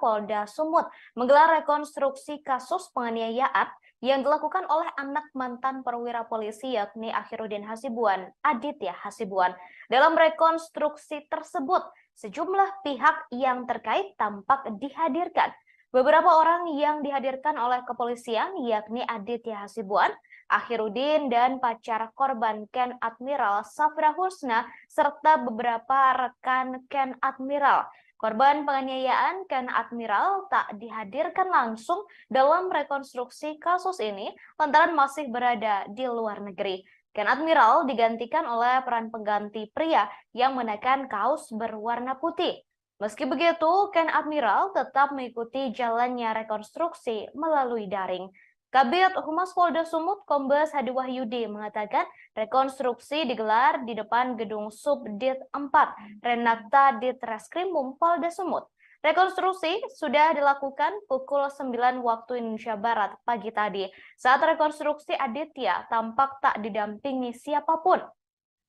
Polda Sumut menggelar rekonstruksi kasus penganiayaan yang dilakukan oleh anak mantan perwira polisi yakni Akhiruddin Hasibuan, Aditya Hasibuan. Dalam rekonstruksi tersebut, sejumlah pihak yang terkait tampak dihadirkan. Beberapa orang yang dihadirkan oleh kepolisian yakni Aditya Hasibuan, Akhiruddin dan pacar korban Ken Admiral Safra Husna serta beberapa rekan Ken Admiral. Korban penganiayaan Ken Admiral tak dihadirkan langsung dalam rekonstruksi kasus ini lantaran masih berada di luar negeri. Ken Admiral digantikan oleh peran pengganti pria yang mengenakan kaos berwarna putih. Meski begitu, Ken Admiral tetap mengikuti jalannya rekonstruksi melalui daring. Kabid Humas Polda Sumut Kombes Hadi Wahyudi mengatakan rekonstruksi digelar di depan gedung Subdit 4 Renakta Ditreskrimum Polda Sumut. Rekonstruksi sudah dilakukan pukul 9 waktu Indonesia Barat pagi tadi. Saat rekonstruksi Aditya tampak tak didampingi siapapun.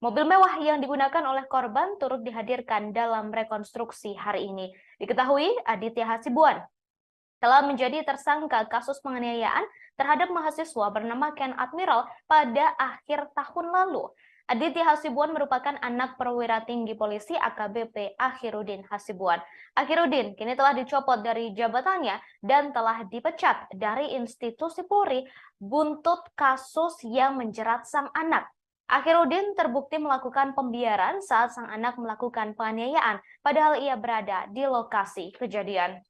Mobil mewah yang digunakan oleh korban turut dihadirkan dalam rekonstruksi hari ini. Diketahui Aditya Hasibuan telah menjadi tersangka kasus penganiayaan terhadap mahasiswa bernama Ken Admiral pada akhir tahun lalu. Aditya Hasibuan merupakan anak perwira tinggi polisi AKBP Akhiruddin Hasibuan. Akhiruddin kini telah dicopot dari jabatannya dan telah dipecat dari institusi Polri buntut kasus yang menjerat sang anak. Akhiruddin terbukti melakukan pembiaran saat sang anak melakukan penganiayaan, padahal ia berada di lokasi kejadian.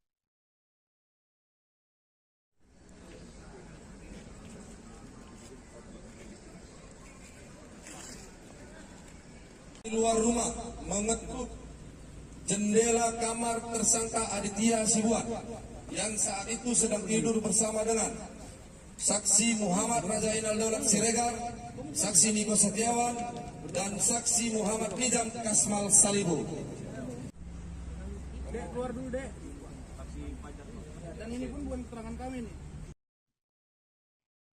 Di luar rumah mengetuk jendela kamar tersangka Aditya Hasibuan yang saat itu sedang tidur bersama dengan saksi Muhammad Rajainal Daulat Siregar, saksi Niko Setiawan, dan saksi Muhammad Nizam Kasmal Salibu. Dek, keluar dulu, Dek. Dan ini pun bukan keterangan kami nih.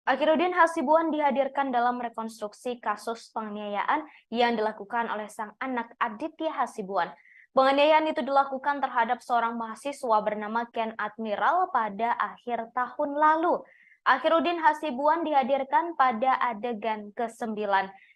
Akhiruddin Hasibuan dihadirkan dalam rekonstruksi kasus penganiayaan yang dilakukan oleh sang anak Aditya Hasibuan. Penganiayaan itu dilakukan terhadap seorang mahasiswa bernama Ken Admiral pada akhir tahun lalu. Akhiruddin Hasibuan dihadirkan pada adegan ke-9.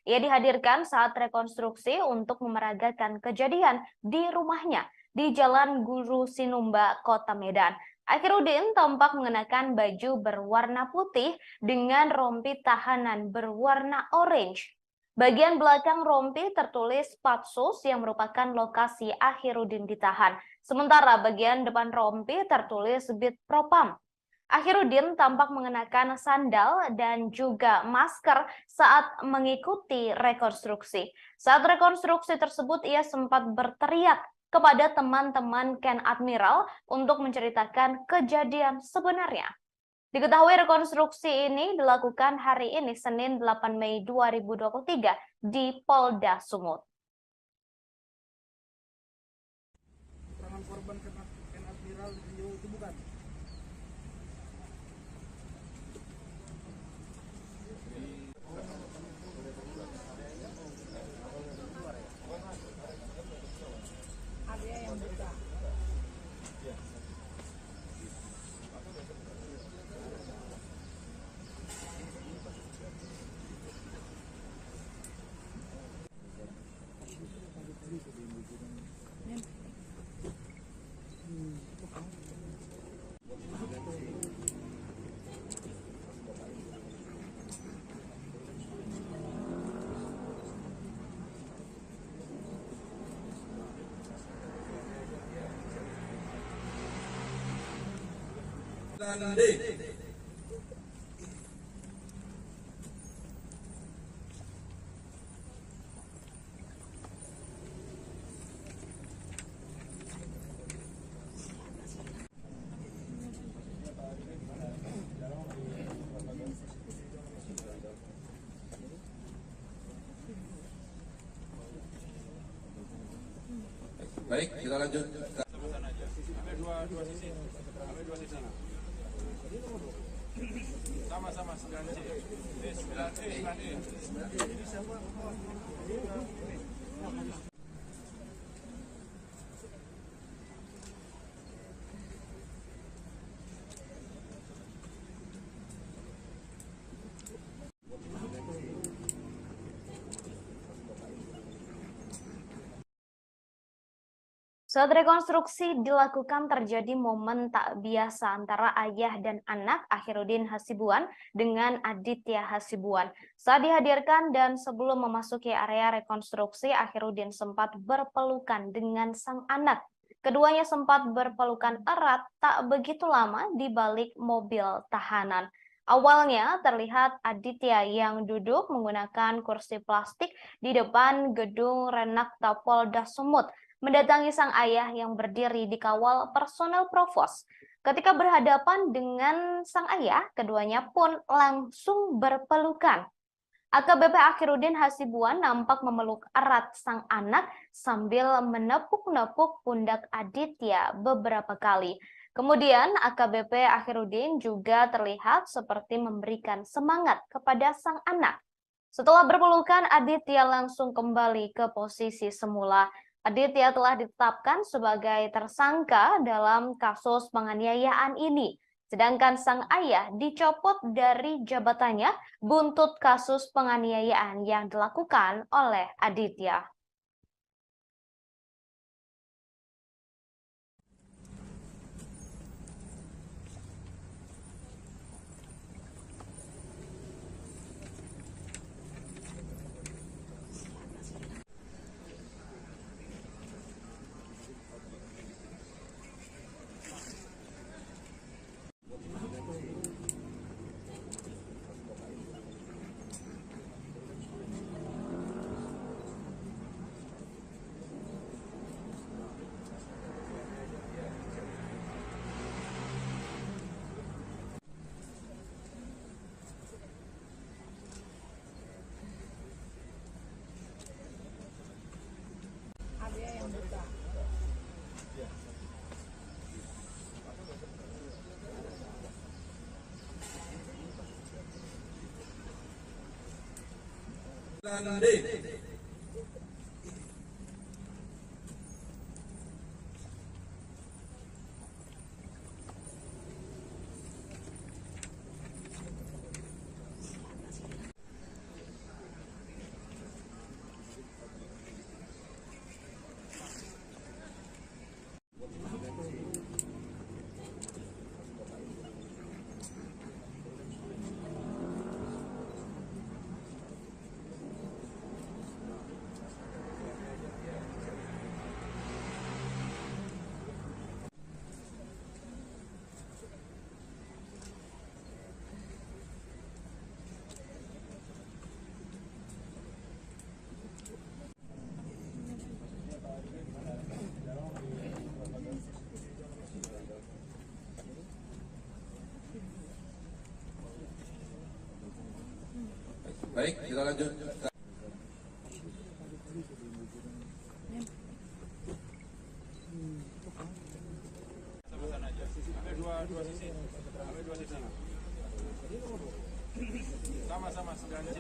Ia dihadirkan saat rekonstruksi untuk memeragakan kejadian di rumahnya di Jalan Guru Sinumba, Kota Medan. Akhiruddin tampak mengenakan baju berwarna putih dengan rompi tahanan berwarna orange. Bagian belakang rompi tertulis Patsus yang merupakan lokasi Akhiruddin ditahan. Sementara bagian depan rompi tertulis Bid Propam. Akhiruddin tampak mengenakan sandal dan juga masker saat mengikuti rekonstruksi. Saat rekonstruksi tersebut ia sempat berteriak kepada teman-teman Ken Admiral untuk menceritakan kejadian sebenarnya. Diketahui rekonstruksi ini dilakukan hari ini Senin 8 Mei 2023 di Polda Sumut. Keterangan korban Ken Admiral itu bukan? Dan D. Baik, kita lanjut. Sama-sama 9C. 9E. Saat rekonstruksi dilakukan terjadi momen tak biasa antara ayah dan anak Akhiruddin Hasibuan dengan Aditya Hasibuan. Saat dihadirkan dan sebelum memasuki area rekonstruksi, Akhiruddin sempat berpelukan dengan sang anak. Keduanya sempat berpelukan erat tak begitu lama di balik mobil tahanan. Awalnya terlihat Aditya yang duduk menggunakan kursi plastik di depan gedung Renakta Polda Sumut mendatangi sang ayah yang berdiri di kawal personel provos. Ketika berhadapan dengan sang ayah, keduanya pun langsung berpelukan. AKBP Akhiruddin Hasibuan nampak memeluk erat sang anak sambil menepuk-nepuk pundak Aditya beberapa kali. Kemudian AKBP Akhiruddin juga terlihat seperti memberikan semangat kepada sang anak. Setelah berpelukan, Aditya langsung kembali ke posisi semula. Aditya telah ditetapkan sebagai tersangka dalam kasus penganiayaan ini. Sedangkan sang ayah dicopot dari jabatannya buntut kasus penganiayaan yang dilakukan oleh Aditya. Dan D. Baik, kita lanjut. Sama-sama 9C.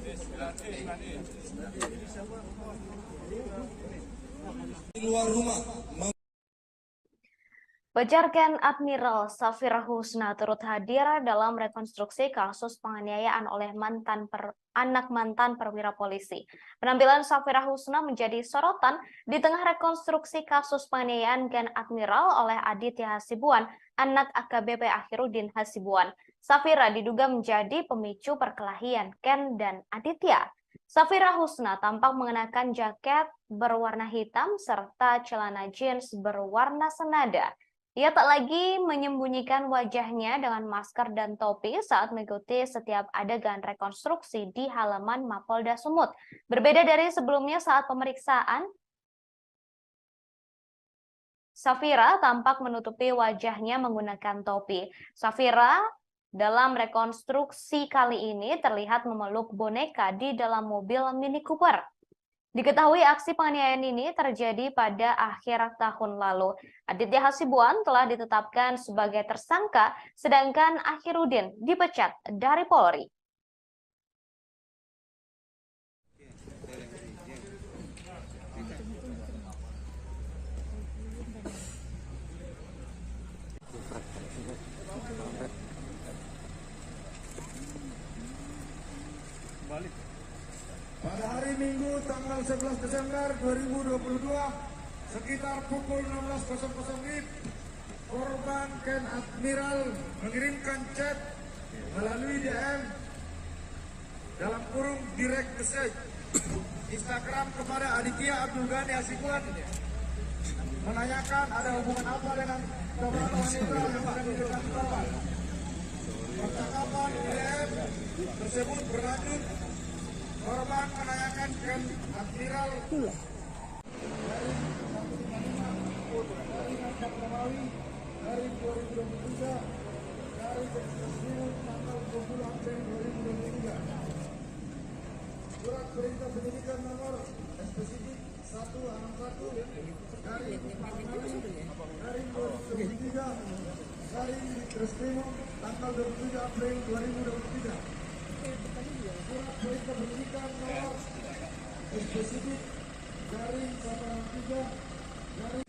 9E, 9E. Di luar rumah. Pejarken Admiral Safira Husna turut hadir dalam rekonstruksi kasus penganiayaan oleh anak mantan perwira polisi. Penampilan Safira Husna menjadi sorotan di tengah rekonstruksi kasus penganiayaan Ken Admiral oleh Aditya Hasibuan, anak AKBP Akhiruddin Hasibuan. Safira diduga menjadi pemicu perkelahian Ken dan Aditya. Safira Husna tampak mengenakan jaket berwarna hitam serta celana jeans berwarna senada. Ia tak lagi menyembunyikan wajahnya dengan masker dan topi saat mengikuti setiap adegan rekonstruksi di halaman Mapolda Sumut. Berbeda dari sebelumnya saat pemeriksaan, Safira tampak menutupi wajahnya menggunakan topi. Safira dalam rekonstruksi kali ini terlihat memeluk boneka di dalam mobil Mini Cooper. Diketahui aksi penganiayaan ini terjadi pada akhir tahun lalu. Aditya Hasibuan telah ditetapkan sebagai tersangka, sedangkan Akhiruddin dipecat dari Polri. Pada hari Minggu tanggal 11 Desember 2022 sekitar pukul 16.00 WIB, korban Ken Admiral mengirimkan chat melalui DM dalam kurung direct message Instagram kepada Aditya Abdul Ghani Hasibuan menanyakan ada hubungan apa dengan beberapa wanita yang sedang didekati korban. Percakapan DM tersebut berlanjut, korban menanyakan Ken Admiral dari 2023 dari Presiden tanggal 20 April 2023. Surat perintah penyidikan nomor spesifik 161 dari 2023 dari Presiden tanggal 27 April 2023. Surat perintah penyidikan nomor spesifik dari 163 dari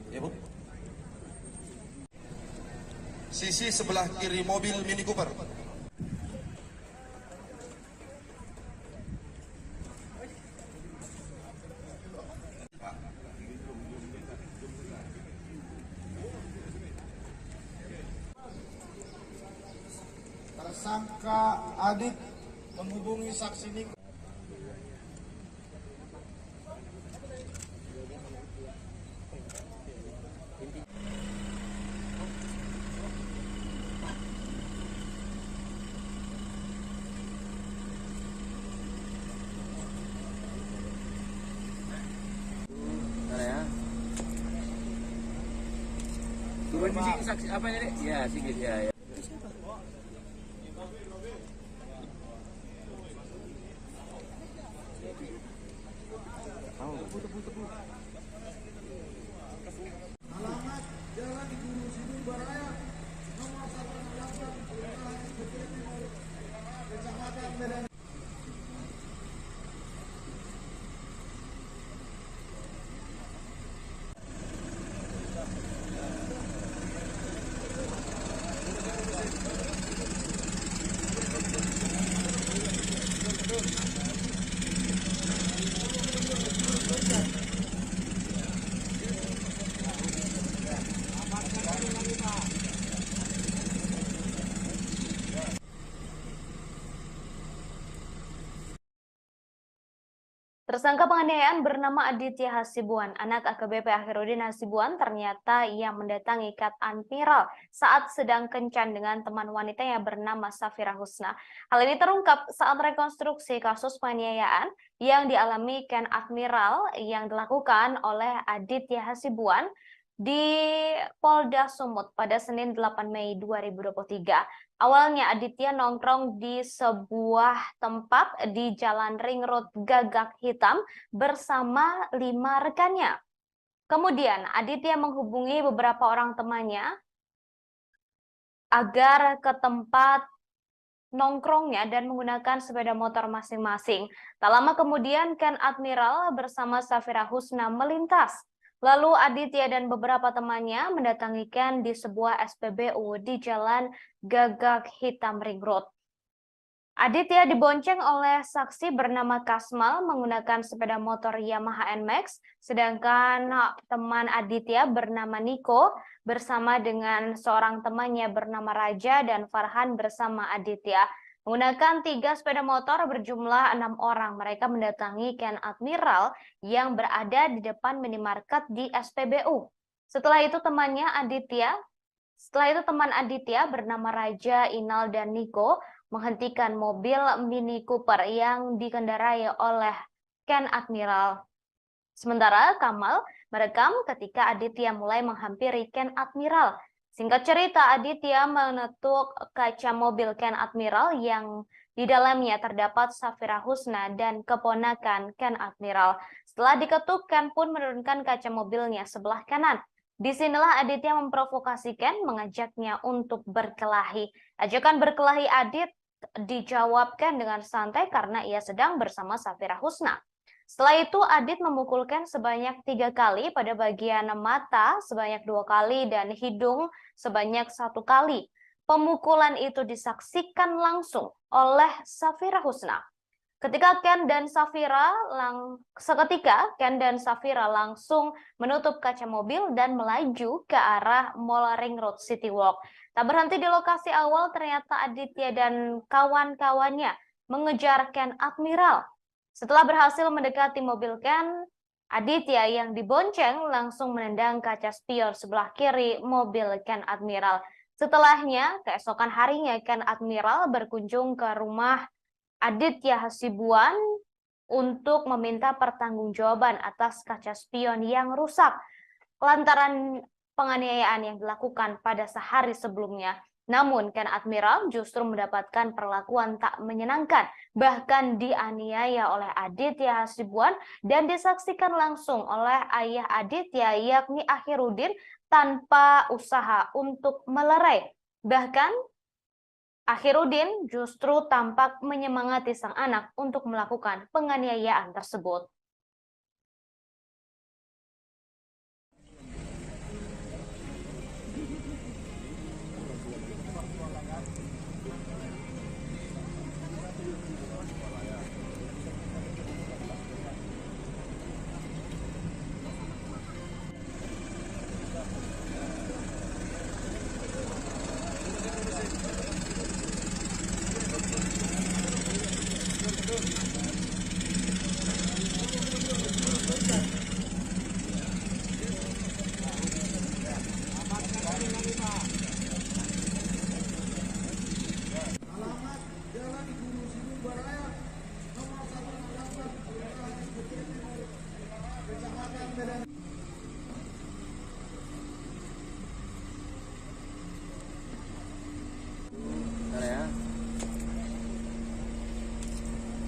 ya, Bu. Sisi sebelah kiri mobil Mini Cooper. Tersangka Adit menghubungi saksi Niko. Bukan musik saksi apa ini, Dek? Ya, sedikit ya, ya. Alamat Jalan Guru Sidul Baraya nomor 168 Kecamatan Medan. Tersangka penganiayaan bernama Aditya Hasibuan, anak AKBP Akhiruddin Hasibuan, ternyata ia mendatangi Ken Admiral saat sedang kencan dengan teman wanita yang bernama Safira Husna. Hal ini terungkap saat rekonstruksi kasus penganiayaan yang dialami Ken Admiral yang dilakukan oleh Aditya Hasibuan di Polda Sumut pada Senin 8 Mei 2023. Awalnya Aditya nongkrong di sebuah tempat di Jalan Ring Road Gagak Hitam bersama 5 rekannya. Kemudian Aditya menghubungi beberapa orang temannya agar ke tempat nongkrongnya dan menggunakan sepeda motor masing-masing. Tak lama kemudian Ken Admiral bersama Safira Husna melintas. Lalu Aditya dan beberapa temannya mendatangi Ken di sebuah SPBU di Jalan Gagak Hitam Ring Road. Aditya dibonceng oleh saksi bernama Kasmal menggunakan sepeda motor Yamaha NMAX, sedangkan teman Aditya bernama Niko bersama dengan seorang temannya bernama Raja dan Farhan bersama Aditya. Menggunakan 3 sepeda motor berjumlah 6 orang, mereka mendatangi Ken Admiral yang berada di depan minimarket di SPBU. Setelah itu teman Aditya bernama Raja, Inal, dan Niko menghentikan mobil Mini Cooper yang dikendarai oleh Ken Admiral. Sementara Kamal merekam ketika Aditya mulai menghampiri Ken Admiral. Singkat cerita, Aditya menetuk kaca mobil Ken Admiral yang di dalamnya terdapat Safira Husna dan keponakan Ken Admiral. Setelah diketuk, Ken pun menurunkan kaca mobilnya sebelah kanan. Disinilah Aditya memprovokasi Ken, mengajaknya untuk berkelahi. Ajakan berkelahi Adit dijawab Ken dengan santai karena ia sedang bersama Safira Husna. Setelah itu Adit memukul Ken sebanyak 3 kali pada bagian mata, sebanyak 2 kali, dan hidung sebanyak 1 kali. Pemukulan itu disaksikan langsung oleh Safira Husna. Seketika Ken dan Safira langsung menutup kaca mobil dan melaju ke arah Mall Ring Road City Walk. Tak berhenti di lokasi awal, ternyata Aditya dan kawan-kawannya mengejar Ken Admiral. Setelah berhasil mendekati mobil Ken, Aditya yang dibonceng langsung menendang kaca spion sebelah kiri mobil Ken Admiral. Setelahnya, keesokan harinya Ken Admiral berkunjung ke rumah Aditya Hasibuan untuk meminta pertanggungjawaban atas kaca spion yang rusak lantaran penganiayaan yang dilakukan pada sehari sebelumnya. Namun Ken Admiral justru mendapatkan perlakuan tak menyenangkan, bahkan dianiaya oleh Aditya Hasibuan dan disaksikan langsung oleh ayah Aditya yakni Akhirudin tanpa usaha untuk melerai. Bahkan Akhirudin justru tampak menyemangati sang anak untuk melakukan penganiayaan tersebut.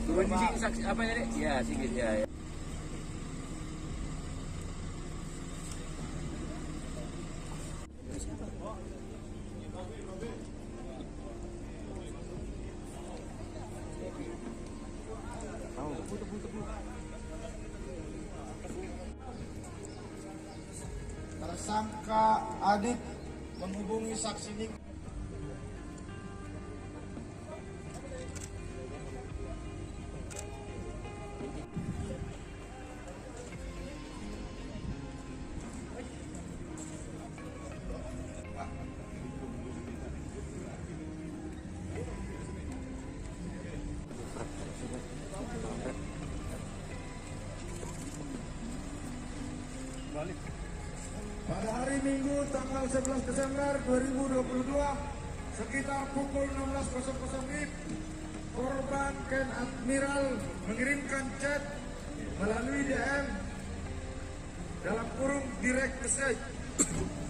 Turun di sini saksi apa ini, Dek? Ya, sedikit ya. Ya. Tersangka Adit menghubungi saksi Nik. Pada hari Minggu tanggal 11 Desember 2022 sekitar pukul 16.00 WIB, korban Ken Admiral mengirimkan chat melalui DM dalam kurung direct message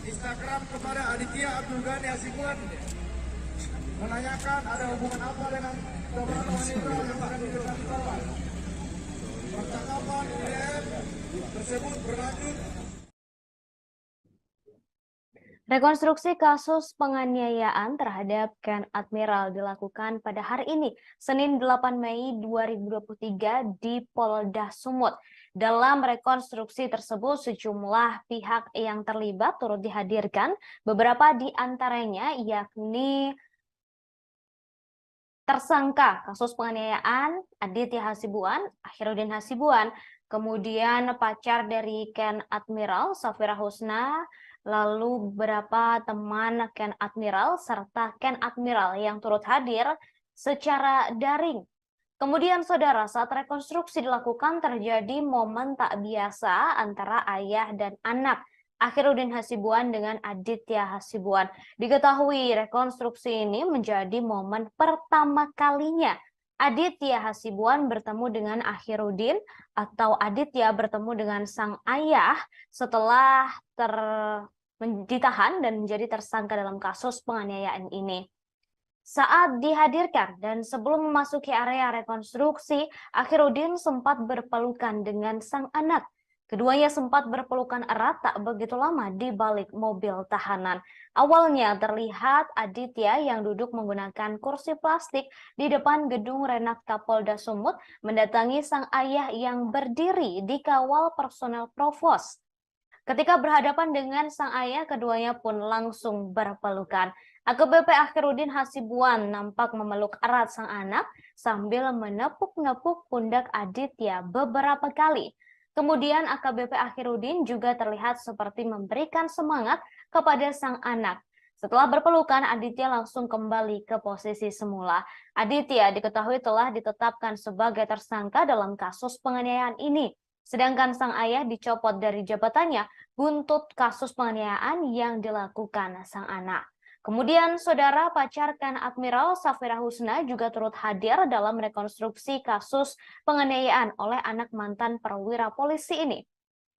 Instagram kepada Aditya Abdul Ghani Hasibuan menanyakan ada hubungan apa dengan korban wanita yang akan diberikan korban. Percakapan DM tersebut berlanjut. Rekonstruksi kasus penganiayaan terhadap Ken Admiral dilakukan pada hari ini, Senin 8 Mei 2023 di Polda Sumut. Dalam rekonstruksi tersebut, sejumlah pihak yang terlibat turut dihadirkan, beberapa di antaranya yakni tersangka kasus penganiayaan Aditya Hasibuan, Akhirudin Hasibuan, kemudian pacar dari Ken Admiral, Safira Husna, lalu beberapa teman Ken Admiral, serta Ken Admiral yang turut hadir secara daring. Kemudian saudara, saat rekonstruksi dilakukan terjadi momen tak biasa antara ayah dan anak, Akhirudin Hasibuan dengan Aditya Hasibuan. Diketahui rekonstruksi ini menjadi momen pertama kalinya Aditya Hasibuan bertemu dengan Akhirudin atau Aditya bertemu dengan sang ayah setelah ditahan dan menjadi tersangka dalam kasus penganiayaan ini. Saat dihadirkan dan sebelum memasuki area rekonstruksi, Akhirudin sempat berpelukan dengan sang anak. Keduanya sempat berpelukan erat tak begitu lama di balik mobil tahanan. Awalnya terlihat Aditya yang duduk menggunakan kursi plastik di depan gedung Renakta Polda Sumut mendatangi sang ayah yang berdiri di kawal personel provos. Ketika berhadapan dengan sang ayah, keduanya pun langsung berpelukan. AKBP Akhirudin Hasibuan nampak memeluk erat sang anak sambil menepuk-nepuk pundak Aditya beberapa kali. Kemudian AKBP Akhirudin juga terlihat seperti memberikan semangat kepada sang anak. Setelah berpelukan, Aditya langsung kembali ke posisi semula. Aditya diketahui telah ditetapkan sebagai tersangka dalam kasus penganiayaan ini. Sedangkan sang ayah dicopot dari jabatannya buntut kasus penganiayaan yang dilakukan sang anak. Kemudian saudara pacarkan Admiral Safira Husna juga turut hadir dalam rekonstruksi kasus penganiayaan oleh anak mantan perwira polisi ini.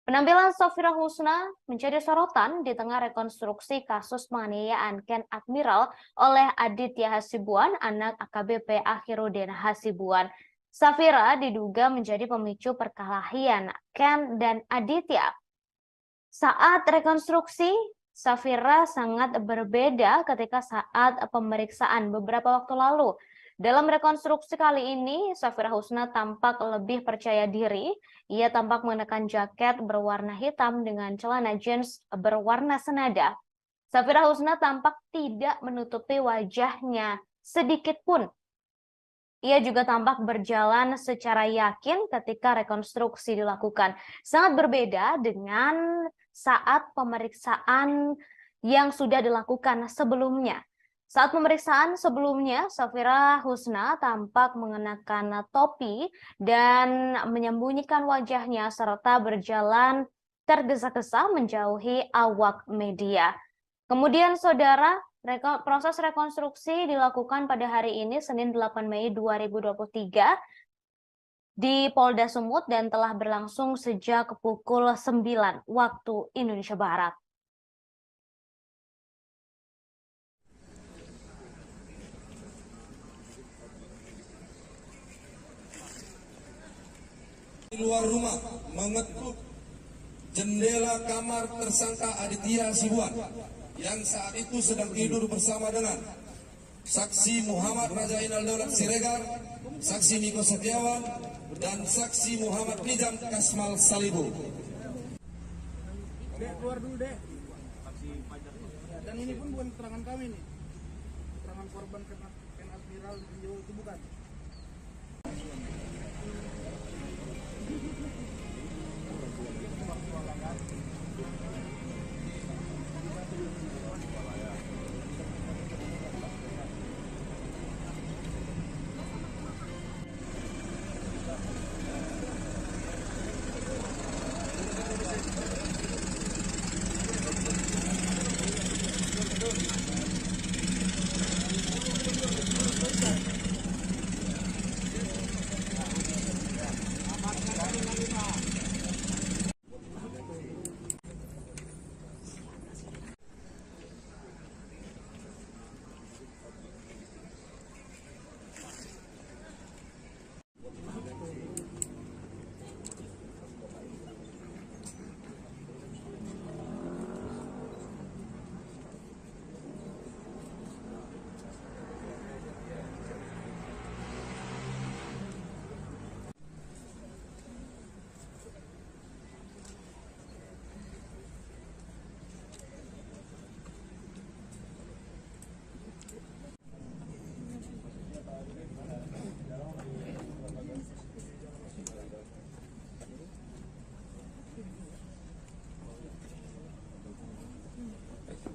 Penampilan Safira Husna menjadi sorotan di tengah rekonstruksi kasus penganiayaan Ken Admiral oleh Aditya Hasibuan, anak AKBP Akhirudin Hasibuan. Safira diduga menjadi pemicu perkelahian Ken dan Aditya. Saat rekonstruksi, Safira sangat berbeda ketika saat pemeriksaan beberapa waktu lalu. Dalam rekonstruksi kali ini, Safira Husna tampak lebih percaya diri. Ia tampak mengenakan jaket berwarna hitam dengan celana jeans berwarna senada. Safira Husna tampak tidak menutupi wajahnya sedikit pun. Ia juga tampak berjalan secara yakin ketika rekonstruksi dilakukan. Sangat berbeda dengan saat pemeriksaan yang sudah dilakukan sebelumnya. Saat pemeriksaan sebelumnya, Safira Husna tampak mengenakan topi dan menyembunyikan wajahnya serta berjalan tergesa-gesa menjauhi awak media. Kemudian saudara, proses rekonstruksi dilakukan pada hari ini, Senin 8 Mei 2023, di Polda Sumut dan telah berlangsung sejak pukul 9 waktu Indonesia Barat. Di luar rumah mengetuk jendela kamar tersangka Aditya Hasibuan yang saat itu sedang tidur bersama dengan saksi Muhammad Rajainal Daulat Siregar, saksi Niko Setiawan, dan saksi Muhammad Nizam Kasmal Salibu. Dek, keluar dulu, Dek. Dan ini pun bukan keterangan kami nih. Keterangan korban Ken Admiral itu bukan.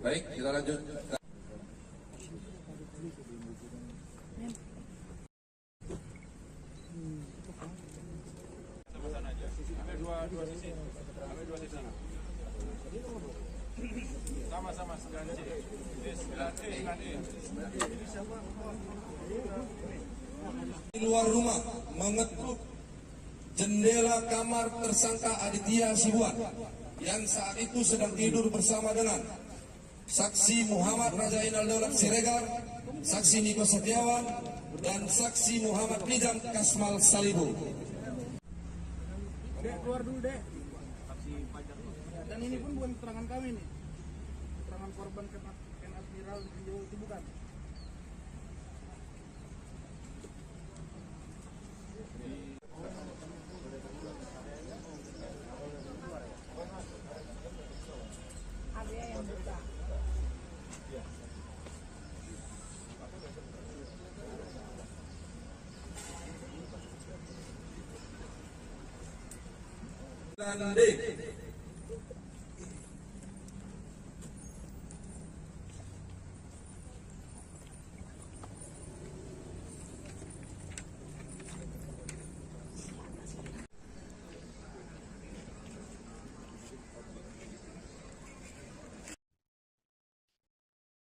Baik, kita lanjut. Sama-sama 9C. 9C. Di luar rumah mengetuk jendela kamar tersangka Aditya Hasibuan yang saat itu sedang tidur bersama dengan saksi Muhammad Rajainal Daulat Siregar, saksi Niko Setiawan, dan saksi Muhammad Nizam Kasmal Salibu. Dek, keluar dulu, Dek. saksi pajak. Ya, dan ini pun bukan keterangan kami nih, keterangan korban kena Admiral video itu bukan. Dan D.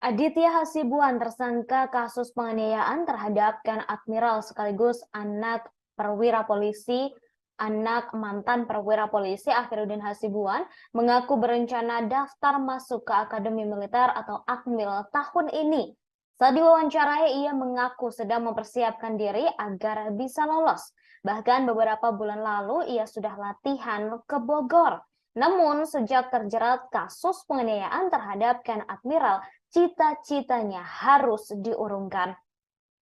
Aditya Hasibuan tersangka kasus penganiayaan terhadap Ken Admiral sekaligus anak perwira polisi, anak mantan perwira polisi Akhiruddin Hasibuan mengaku berencana daftar masuk ke Akademi Militer atau Akmil tahun ini. Saat diwawancarai, ia mengaku sedang mempersiapkan diri agar bisa lolos. Bahkan beberapa bulan lalu ia sudah latihan ke Bogor. Namun sejak terjerat kasus penganiayaan terhadap Ken Admiral, cita-citanya harus diurungkan.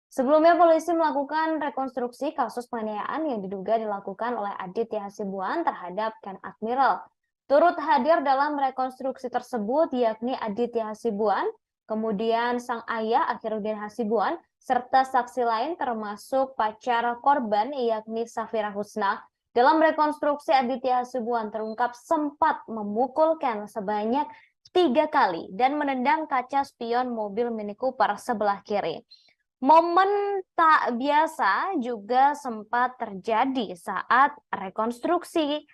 Sebelumnya polisi melakukan rekonstruksi kasus penganiayaan yang diduga dilakukan oleh Aditya Hasibuan terhadap Ken Admiral. Turut hadir dalam rekonstruksi tersebut yakni Aditya Hasibuan, kemudian sang ayah Akhiruddin Hasibuan, serta saksi lain termasuk pacar korban yakni Safira Husna. Dalam rekonstruksi, Aditya Hasibuan terungkap sempat memukul Ken sebanyak 3 kali dan menendang kaca spion mobil Mini Cooper sebelah kiri. Momen tak biasa juga sempat terjadi saat rekonstruksi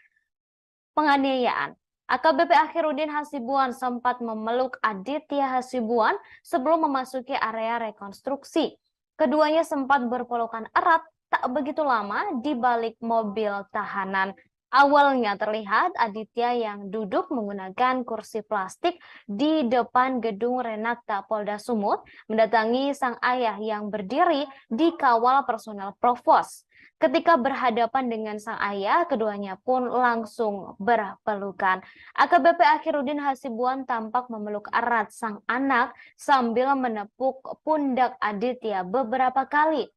penganiayaan. AKBP Akhiruddin Hasibuan sempat memeluk Aditya Hasibuan sebelum memasuki area rekonstruksi. Keduanya sempat berpelukan erat tak begitu lama di balik mobil tahanan. Awalnya terlihat Aditya yang duduk menggunakan kursi plastik di depan gedung Renakta Polda Sumut mendatangi sang ayah yang berdiri di kawal personel Provos. Ketika berhadapan dengan sang ayah, keduanya pun langsung berpelukan. AKBP Akhiruddin Hasibuan tampak memeluk erat sang anak sambil menepuk pundak Aditya beberapa kali.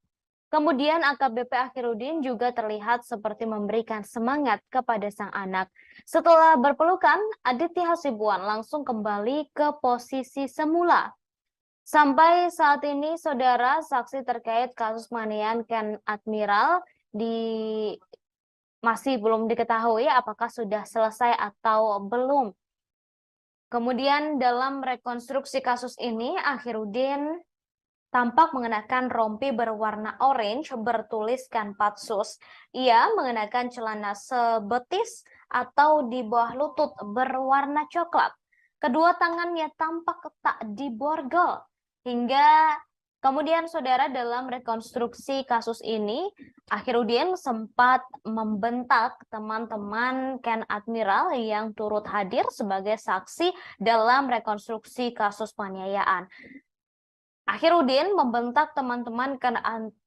Kemudian AKBP Akhiruddin juga terlihat seperti memberikan semangat kepada sang anak. Setelah berpelukan, Aditya Hasibuan langsung kembali ke posisi semula. Sampai saat ini, saudara, saksi terkait kasus penganiayaan Ken Admiral masih belum diketahui apakah sudah selesai atau belum. Kemudian dalam rekonstruksi kasus ini, Akhiruddin tampak mengenakan rompi berwarna orange bertuliskan Patsus. Ia mengenakan celana sebetis atau di bawah lutut berwarna coklat. Kedua tangannya tampak tak diborgol. Hingga kemudian saudara dalam rekonstruksi kasus ini, Akhiruddin sempat membentak teman-teman Ken Admiral yang turut hadir sebagai saksi dalam rekonstruksi kasus penganiayaan. Akhiruddin membentak teman-teman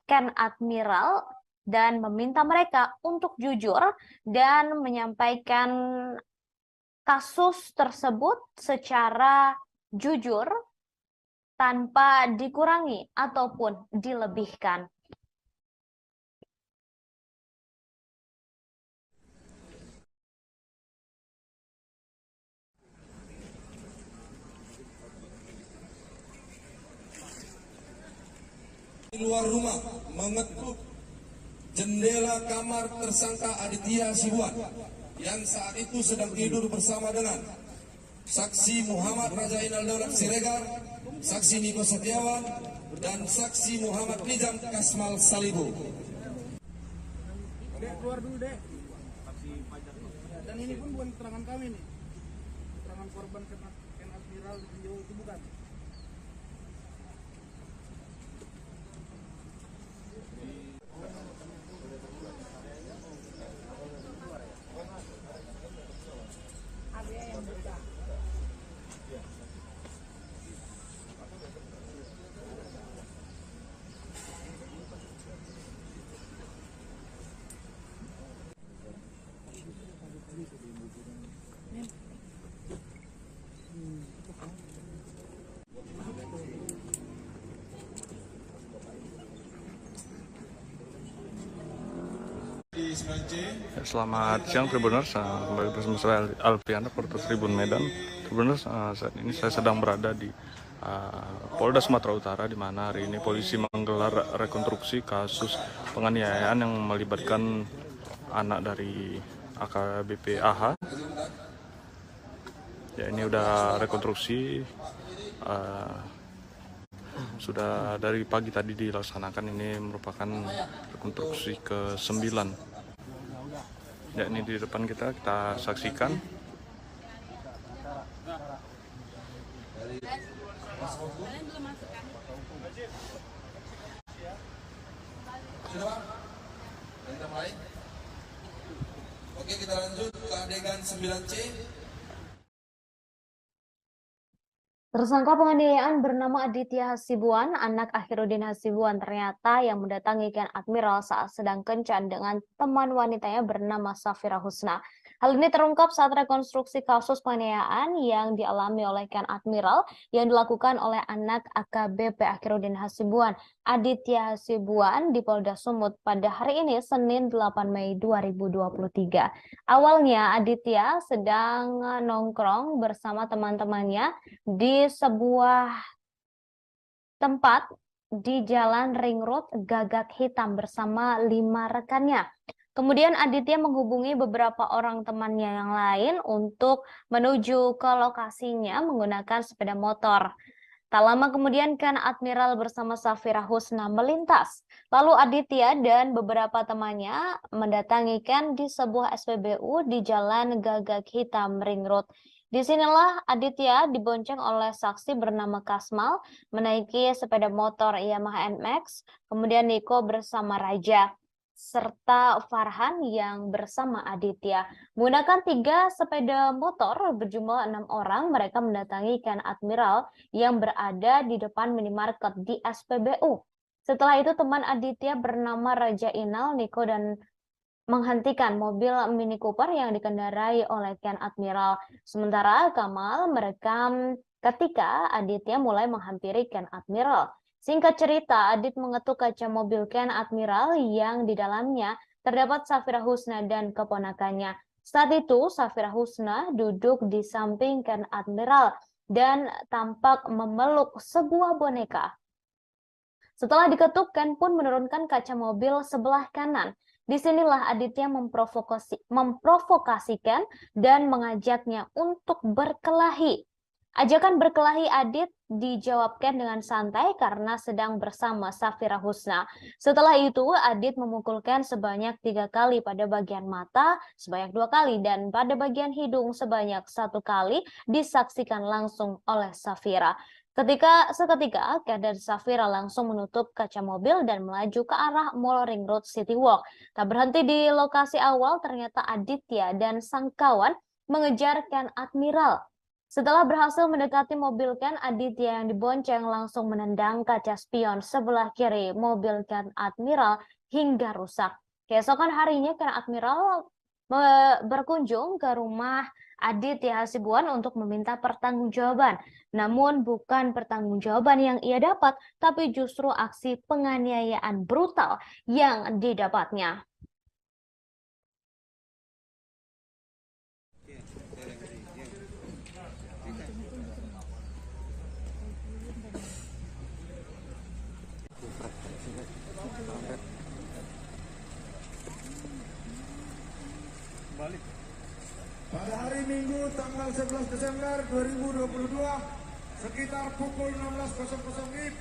Ken Admiral dan meminta mereka untuk jujur dan menyampaikan kasus tersebut secara jujur tanpa dikurangi ataupun dilebihkan. Di luar rumah mengetuk jendela kamar tersangka Aditya Hasibuan yang saat itu sedang tidur bersama dengan saksi Muhammad Rajainal Daulat Siregar, saksi Niko Setiawan, dan saksi Muhammad Nizam Kasmal Salibu. Dek, keluar dulu dek. Saksi pajak. Ya, dan ini pun bukan keterangan kami nih, keterangan korban kena Admiral video itu bukan. Selamat siang Tribuners, kembali bersama saya Alfiana, reporter Tribun Medan. Tribuners, saat ini saya sedang berada di Polda Sumatera Utara, di mana hari ini polisi menggelar rekonstruksi kasus penganiayaan yang melibatkan anak dari AKBP AH. Ya, ini udah rekonstruksi, sudah dari pagi tadi dilaksanakan. Ini merupakan rekonstruksi ke-9. Ya, ini di depan kita saksikan. Kita mulai. Oke, kita lanjut ke adegan 9C. Tersangka penganiayaan bernama Aditya Hasibuan, anak Akhiruddin Hasibuan, ternyata yang mendatangi Ken Admiral saat sedang kencan dengan teman wanitanya bernama Safira Husna. Hal ini terungkap saat rekonstruksi kasus penganiayaan yang dialami oleh Ken Admiral yang dilakukan oleh anak AKBP Akhiruddin Hasibuan, Aditya Hasibuan, di Polda Sumut pada hari ini, Senin 8 Mei 2023. Awalnya Aditya sedang nongkrong bersama teman-temannya di sebuah tempat di Jalan Ring Road Gagak Hitam bersama 5 rekannya. Kemudian Aditya menghubungi beberapa orang temannya yang lain untuk menuju ke lokasinya menggunakan sepeda motor. Tak lama kemudian Ken Admiral bersama Safira Husna melintas. Lalu Aditya dan beberapa temannya mendatangi Ken di sebuah SPBU di Jalan Gagak Hitam Ring Road. Disinilah Aditya dibonceng oleh saksi bernama Kasmal menaiki sepeda motor Yamaha NMAX, kemudian Niko bersama Raja, serta Farhan yang bersama Aditya. Menggunakan 3 sepeda motor berjumlah 6 orang, mereka mendatangi Ken Admiral yang berada di depan minimarket di SPBU. Setelah itu teman Aditya bernama Raja Inal, Niko, dan menghentikan mobil Mini Cooper yang dikendarai oleh Ken Admiral. Sementara Kamal merekam ketika Aditya mulai menghampiri Ken Admiral. Singkat cerita, Adit mengetuk kaca mobil Ken Admiral yang di dalamnya terdapat Safira Husna dan keponakannya. Saat itu, Safira Husna duduk di samping Ken Admiral dan tampak memeluk sebuah boneka. Setelah diketuk, Ken pun menurunkan kaca mobil sebelah kanan. Disinilah Aditya memprovokasikan dan mengajaknya untuk berkelahi. Ajakan berkelahi Adit dijawabkan dengan santai karena sedang bersama Safira Husna. Setelah itu, Adit memukulkan sebanyak 3 kali pada bagian mata, sebanyak 2 kali, dan pada bagian hidung sebanyak 1 kali, disaksikan langsung oleh Safira. Seketika, Ken dan Safira langsung menutup kaca mobil dan melaju ke arah Mall Ring Road City Walk. Tak berhenti di lokasi awal, ternyata Aditya dan sang kawan mengejar Ken Admiral. Setelah berhasil mendekati mobil Ken, Aditya yang dibonceng langsung menendang kaca spion sebelah kiri mobil Ken Admiral hingga rusak. Keesokan harinya, Ken Admiral berkunjung ke rumah Aditya Hasibuan untuk meminta pertanggungjawaban. Namun bukan pertanggungjawaban yang ia dapat, tapi justru aksi penganiayaan brutal yang didapatnya. Pada hari Minggu tanggal 11 Desember 2022 sekitar pukul 16.00 WIB,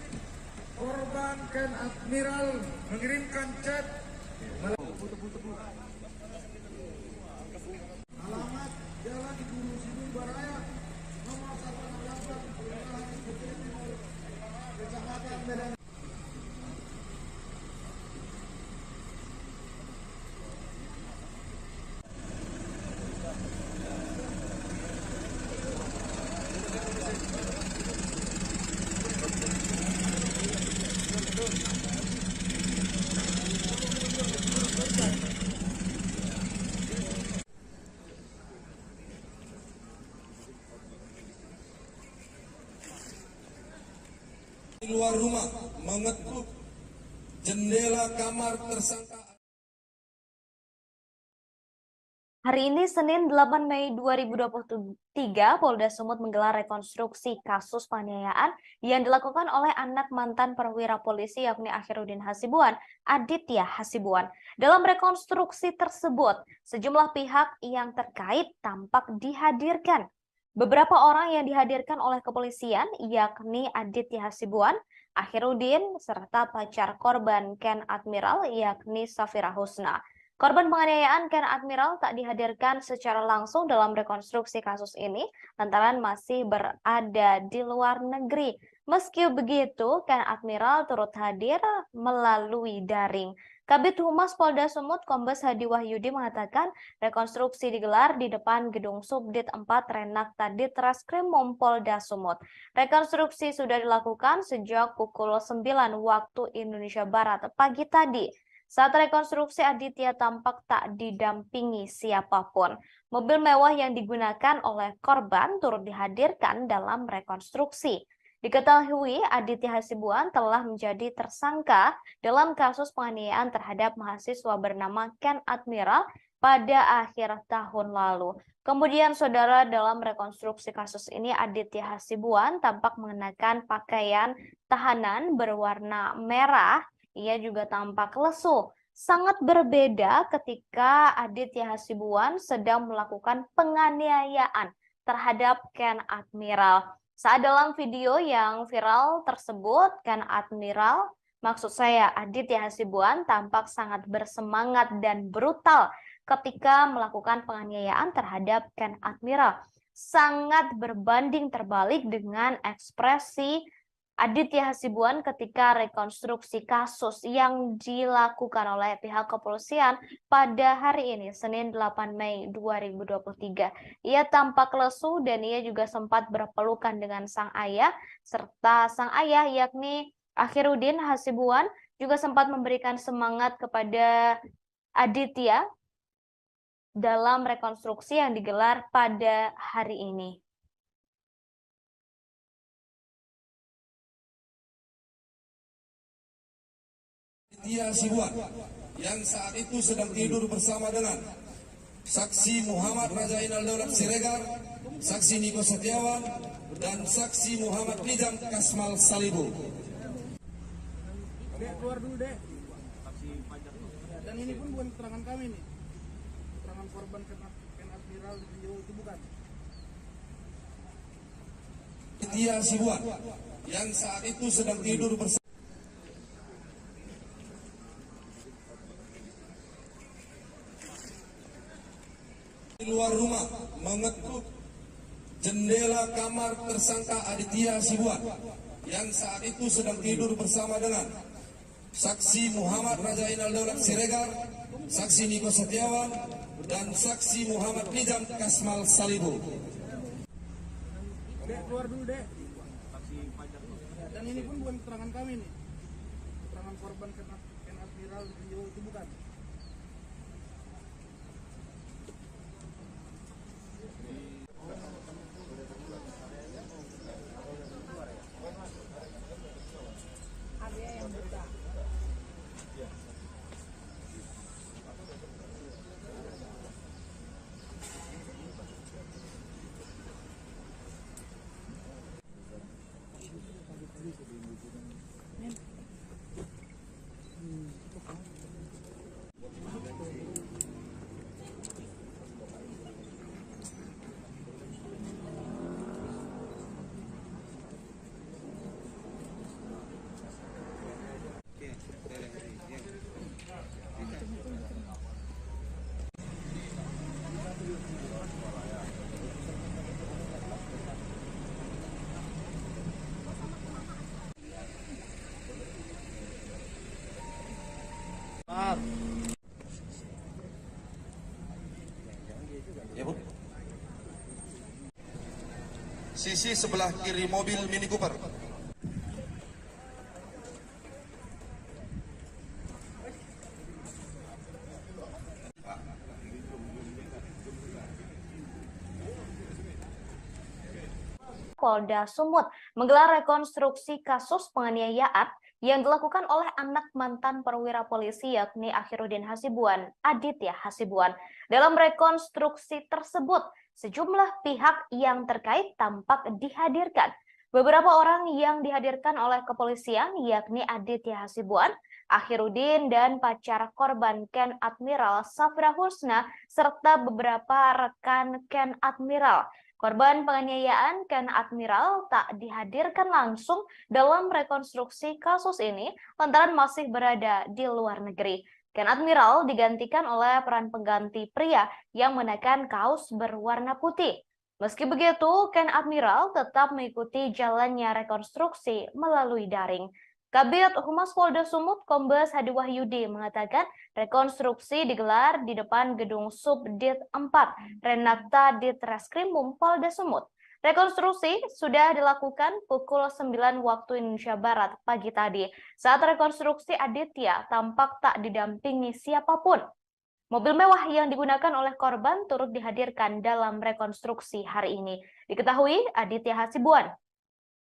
korban Ken Admiral mengirimkan chat alamat Jalan Guru Sidul Baraya nomor 168 Kelurahan Putri Timur, Kecamatan Medan. Di luar rumah mengetuk jendela kamar tersangka. Hari ini Senin 8 Mei 2023, Polda Sumut menggelar rekonstruksi kasus penganiayaan yang dilakukan oleh anak mantan perwira polisi yakni Akhiruddin Hasibuan, Aditya Hasibuan. Dalam rekonstruksi tersebut, sejumlah pihak yang terkait tampak dihadirkan. Beberapa orang yang dihadirkan oleh kepolisian yakni Aditya Hasibuan, Akhiruddin, serta pacar korban Ken Admiral yakni Safira Husna. Korban penganiayaan Ken Admiral tak dihadirkan secara langsung dalam rekonstruksi kasus ini lantaran masih berada di luar negeri. Meski begitu, Ken Admiral turut hadir melalui daring. Kabid Humas Polda Sumut Kombes Hadi Wahyudi mengatakan rekonstruksi digelar di depan gedung Subdit 4 Renakta Ditreskrimum Polda Sumut. Rekonstruksi sudah dilakukan sejak pukul 9 waktu Indonesia Barat pagi tadi. Saat rekonstruksi, Aditya tampak tak didampingi siapapun. Mobil mewah yang digunakan oleh korban turut dihadirkan dalam rekonstruksi. Diketahui Aditya Hasibuan telah menjadi tersangka dalam kasus penganiayaan terhadap mahasiswa bernama Ken Admiral pada akhir tahun lalu. Kemudian, saudara, dalam rekonstruksi kasus ini Aditya Hasibuan tampak mengenakan pakaian tahanan berwarna merah. Ia juga tampak lesu. Sangat berbeda ketika Aditya Hasibuan sedang melakukan penganiayaan terhadap Ken Admiral. Saat dalam video yang viral tersebut, Ken Admiral, maksud saya Aditya Hasibuan, tampak sangat bersemangat dan brutal ketika melakukan penganiayaan terhadap Ken Admiral. Sangat berbanding terbalik dengan ekspresi Aditya Hasibuan ketika rekonstruksi kasus yang dilakukan oleh pihak kepolisian pada hari ini, Senin 8 Mei 2023. Ia tampak lesu dan ia juga sempat berpelukan dengan sang ayah, serta sang ayah yakni Akhiruddin Hasibuan juga sempat memberikan semangat kepada Aditya dalam rekonstruksi yang digelar pada hari ini. Aditya Hasibuan yang saat itu sedang tidur bersama dengan saksi Muhammad Rajainal Daulat Siregar, saksi Niko Setiawan, dan saksi Muhammad Nizam Kasmal Salibu. Dek, keluar dulu, Dek. Dan ini pun bukan keterangan kami nih. Keterangan korban Ken Admiral di video itu bukan. Aditya Hasibuan yang saat itu sedang tidur bersama di luar rumah mengetuk jendela kamar tersangka Aditya Hasibuan yang saat itu sedang tidur bersama dengan saksi Muhammad Rajainal Daulat Siregar, saksi Niko Setiawan, dan saksi Muhammad Nizam Kasmal Salibu. Dek, keluar dulu, Dek. Dan ini pun bukan keterangan kami nih. Keterangan korban Ken Admiral di video itu bukan. Ya, Bu. Sisi sebelah kiri mobil Mini Cooper. Polda Sumut menggelar rekonstruksi kasus penganiayaan yang dilakukan oleh anak mantan perwira polisi yakni Akhiruddin Hasibuan, Aditya Hasibuan. Dalam rekonstruksi tersebut, sejumlah pihak yang terkait tampak dihadirkan. Beberapa orang yang dihadirkan oleh kepolisian yakni Aditya Hasibuan, Akhiruddin, dan pacar korban Ken Admiral Safra Husna, serta beberapa rekan Ken Admiral. Korban penganiayaan Ken Admiral tak dihadirkan langsung dalam rekonstruksi kasus ini lantaran masih berada di luar negeri. Ken Admiral digantikan oleh peran pengganti pria yang mengenakan kaos berwarna putih. Meski begitu, Ken Admiral tetap mengikuti jalannya rekonstruksi melalui daring. Kabid Humas Polda Sumut Kombes Hadi Wahyudi mengatakan rekonstruksi digelar di depan gedung Subdit 4 Renakta Ditreskrimum Polda Sumut. Rekonstruksi sudah dilakukan pukul 9 waktu Indonesia Barat pagi tadi. Saat rekonstruksi, Aditya tampak tak didampingi siapapun. Mobil mewah yang digunakan oleh korban turut dihadirkan dalam rekonstruksi hari ini. Diketahui Aditya Hasibuan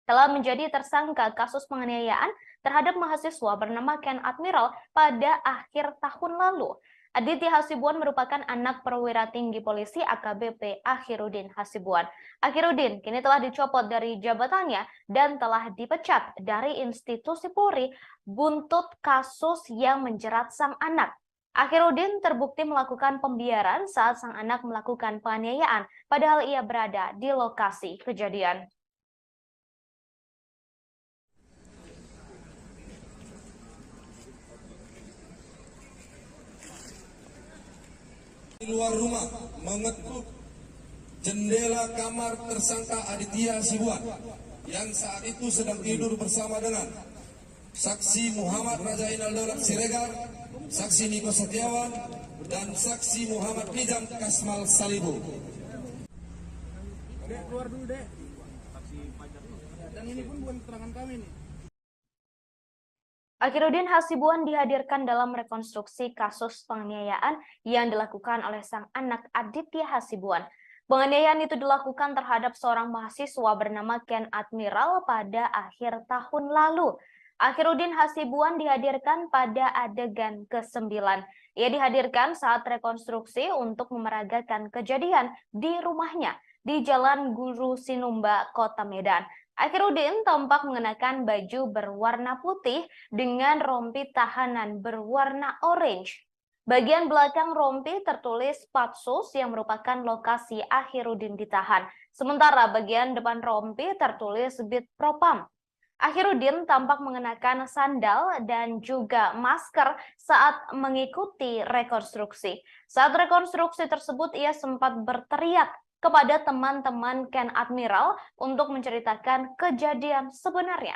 telah menjadi tersangka kasus penganiayaan terhadap mahasiswa bernama Ken Admiral pada akhir tahun lalu. Aditya Hasibuan merupakan anak perwira tinggi polisi AKBP Akhiruddin Hasibuan. Akhiruddin kini telah dicopot dari jabatannya dan telah dipecat dari institusi Polri buntut kasus yang menjerat sang anak. Akhiruddin terbukti melakukan pembiaran saat sang anak melakukan penganiayaan, padahal ia berada di lokasi kejadian. Di luar rumah mengetuk jendela kamar tersangka Aditya Hasibuan yang saat itu sedang tidur bersama dengan saksi Muhammad Rajainal Daulat Siregar, saksi Niko Setiawan, dan saksi Muhammad Nizam Kasmal Salibu. Dek, keluar dulu, Dek. Dan ini pun bukan keterangan kami nih. Akhiruddin Hasibuan dihadirkan dalam rekonstruksi kasus penganiayaan yang dilakukan oleh sang anak Aditya Hasibuan. Penganiayaan itu dilakukan terhadap seorang mahasiswa bernama Ken Admiral pada akhir tahun lalu. Akhiruddin Hasibuan dihadirkan pada adegan ke-9. Ia dihadirkan saat rekonstruksi untuk memeragakan kejadian di rumahnya di Jalan Guru Sinumba, Kota Medan. Akhiruddin tampak mengenakan baju berwarna putih dengan rompi tahanan berwarna orange. Bagian belakang rompi tertulis Patsus yang merupakan lokasi Akhiruddin ditahan. Sementara bagian depan rompi tertulis Bid Propam. Akhiruddin tampak mengenakan sandal dan juga masker saat mengikuti rekonstruksi. Saat rekonstruksi tersebut, ia sempat berteriak kepada teman-teman Ken Admiral untuk menceritakan kejadian sebenarnya.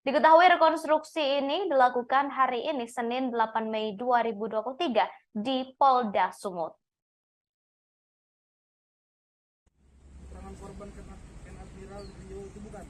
Diketahui rekonstruksi ini dilakukan hari ini Senin 8 Mei 2023 di Polda Sumut. Keterangan korban Ken Admiral Rio itu bukan?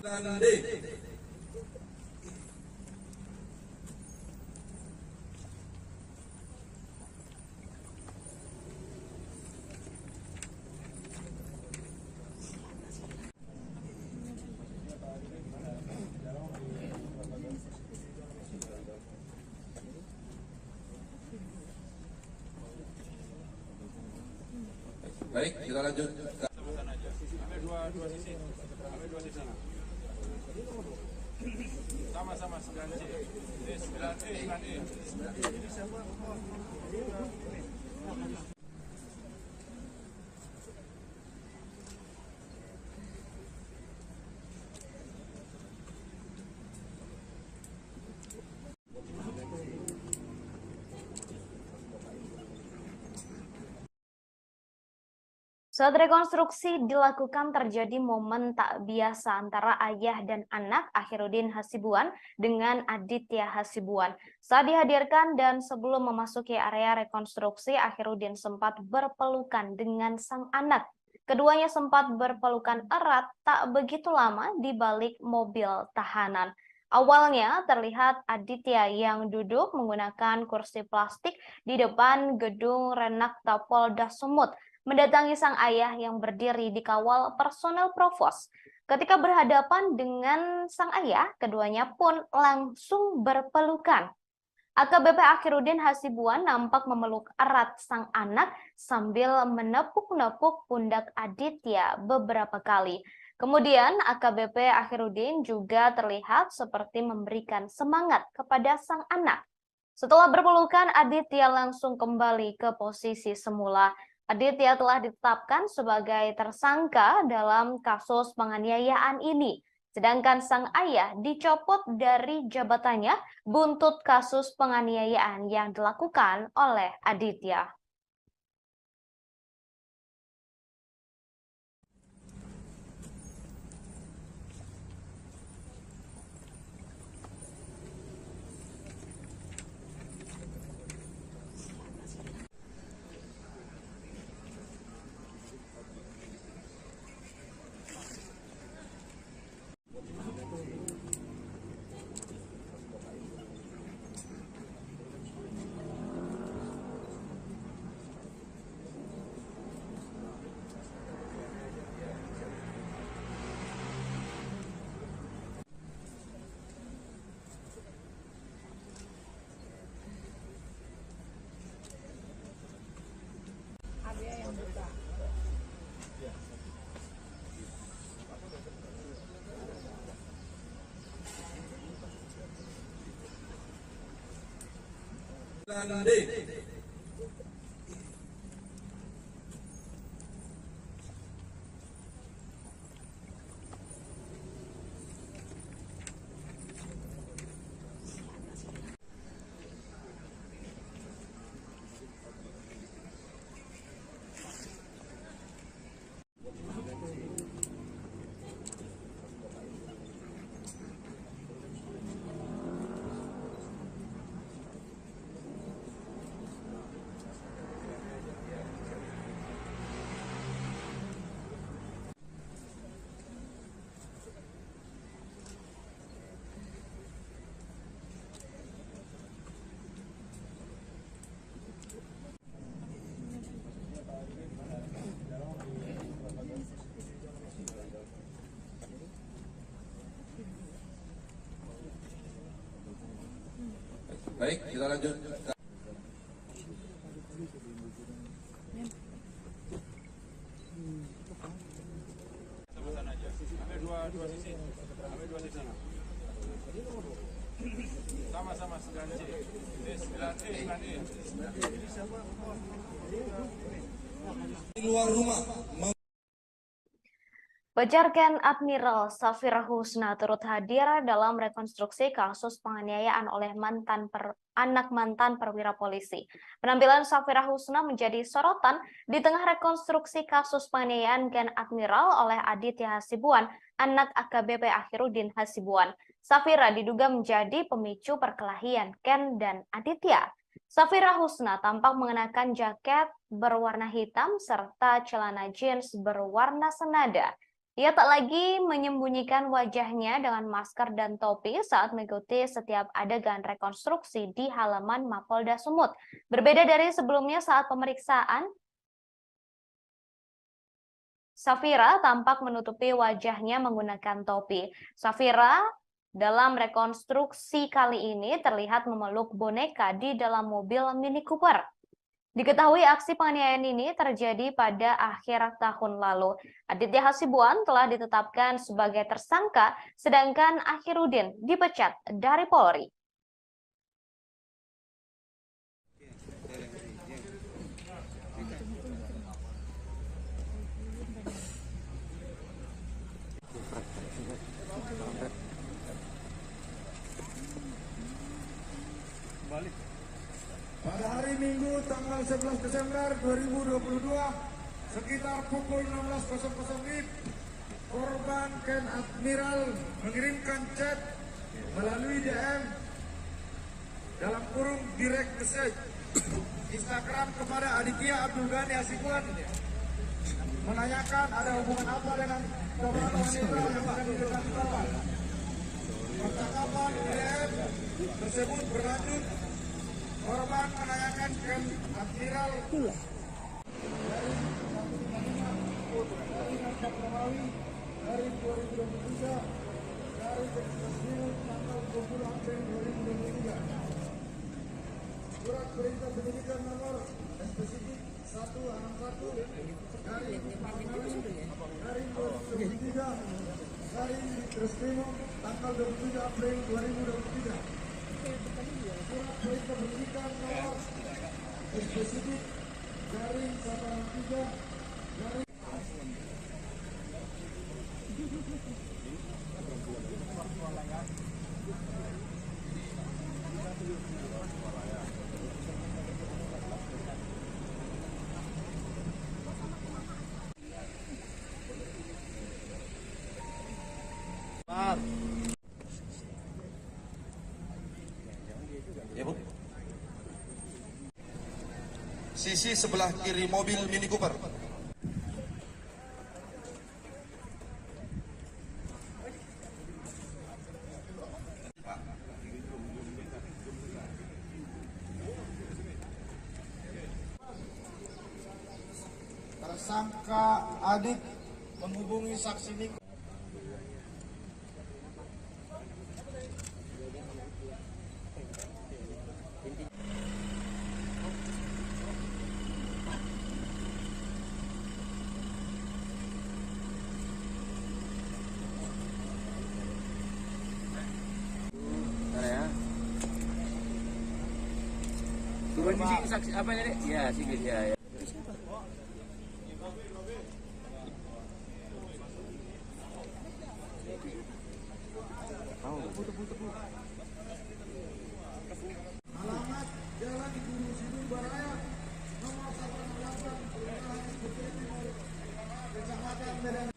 Dan D. Baik, kita lanjut. Sama-sama 9C. Ini 9E, 9E. Saat rekonstruksi dilakukan terjadi momen tak biasa antara ayah dan anak Akhiruddin Hasibuan dengan Aditya Hasibuan. Saat dihadirkan dan sebelum memasuki area rekonstruksi, Akhiruddin sempat berpelukan dengan sang anak. Keduanya sempat berpelukan erat tak begitu lama di balik mobil tahanan. Awalnya terlihat Aditya yang duduk menggunakan kursi plastik di depan gedung Renakta Polda Sumut, mendatangi sang ayah yang berdiri dikawal personel provos. Ketika berhadapan dengan sang ayah, keduanya pun langsung berpelukan. AKBP Akhiruddin Hasibuan nampak memeluk erat sang anak sambil menepuk-nepuk pundak Aditya beberapa kali. Kemudian AKBP Akhiruddin juga terlihat seperti memberikan semangat kepada sang anak. Setelah berpelukan, Aditya langsung kembali ke posisi semula. Aditya telah ditetapkan sebagai tersangka dalam kasus penganiayaan ini. Sedangkan sang ayah dicopot dari jabatannya buntut kasus penganiayaan yang dilakukan oleh Aditya. Dan D. Baik, kita lanjut. Sama-sama 9C. 9E. Di luar rumah. Pejarken Admiral Safira Husna turut hadir dalam rekonstruksi kasus penganiayaan oleh anak mantan perwira polisi. Penampilan Safira Husna menjadi sorotan di tengah rekonstruksi kasus penganiayaan Ken Admiral oleh Aditya Hasibuan, anak AKBP Akhiruddin Hasibuan. Safira diduga menjadi pemicu perkelahian Ken dan Aditya. Safira Husna tampak mengenakan jaket berwarna hitam serta celana jeans berwarna senada. Ia tak lagi menyembunyikan wajahnya dengan masker dan topi saat mengikuti setiap adegan rekonstruksi di halaman Mapolda Sumut. Berbeda dari sebelumnya saat pemeriksaan, Safira tampak menutupi wajahnya menggunakan topi. Safira dalam rekonstruksi kali ini terlihat memeluk boneka di dalam mobil Mini Cooper. Diketahui aksi penganiayaan ini terjadi pada akhir tahun lalu. Aditya Hasibuan telah ditetapkan sebagai tersangka, sedangkan Akhiruddin dipecat dari Polri. Pada hari Minggu tanggal 11 Desember 2022, sekitar pukul 16.00 WIB, korban Ken Admiral mengirimkan chat melalui DM dalam kurung direct message Instagram kepada Aditya Abdul Ghani Hasibuan menanyakan ada hubungan apa dengan korban wanita yang akan diberikan korban. Percakapan DM tersebut berlanjut, korban menanyakan Ken Admiral dari 2023 dari tanggal 20 April 2023. Surat perintah penyidikan nomor spesifik 161 dari 2023 dari Ditreskrimum tanggal 27 April 2023. Surat perintah penyidikan nomor spesifik dari 163 dari ya, Bu. Sisi sebelah kiri mobil Mini Cooper. Tersangka Adit menghubungi saksi Niko. Turun di sini saksi apa ya, Dek? Ya, sikit ya. Ya. Alamat Jalan Guru Sidul Baraya nomor 168 Kelurahan Bukit Timur, Kecamatan Medan.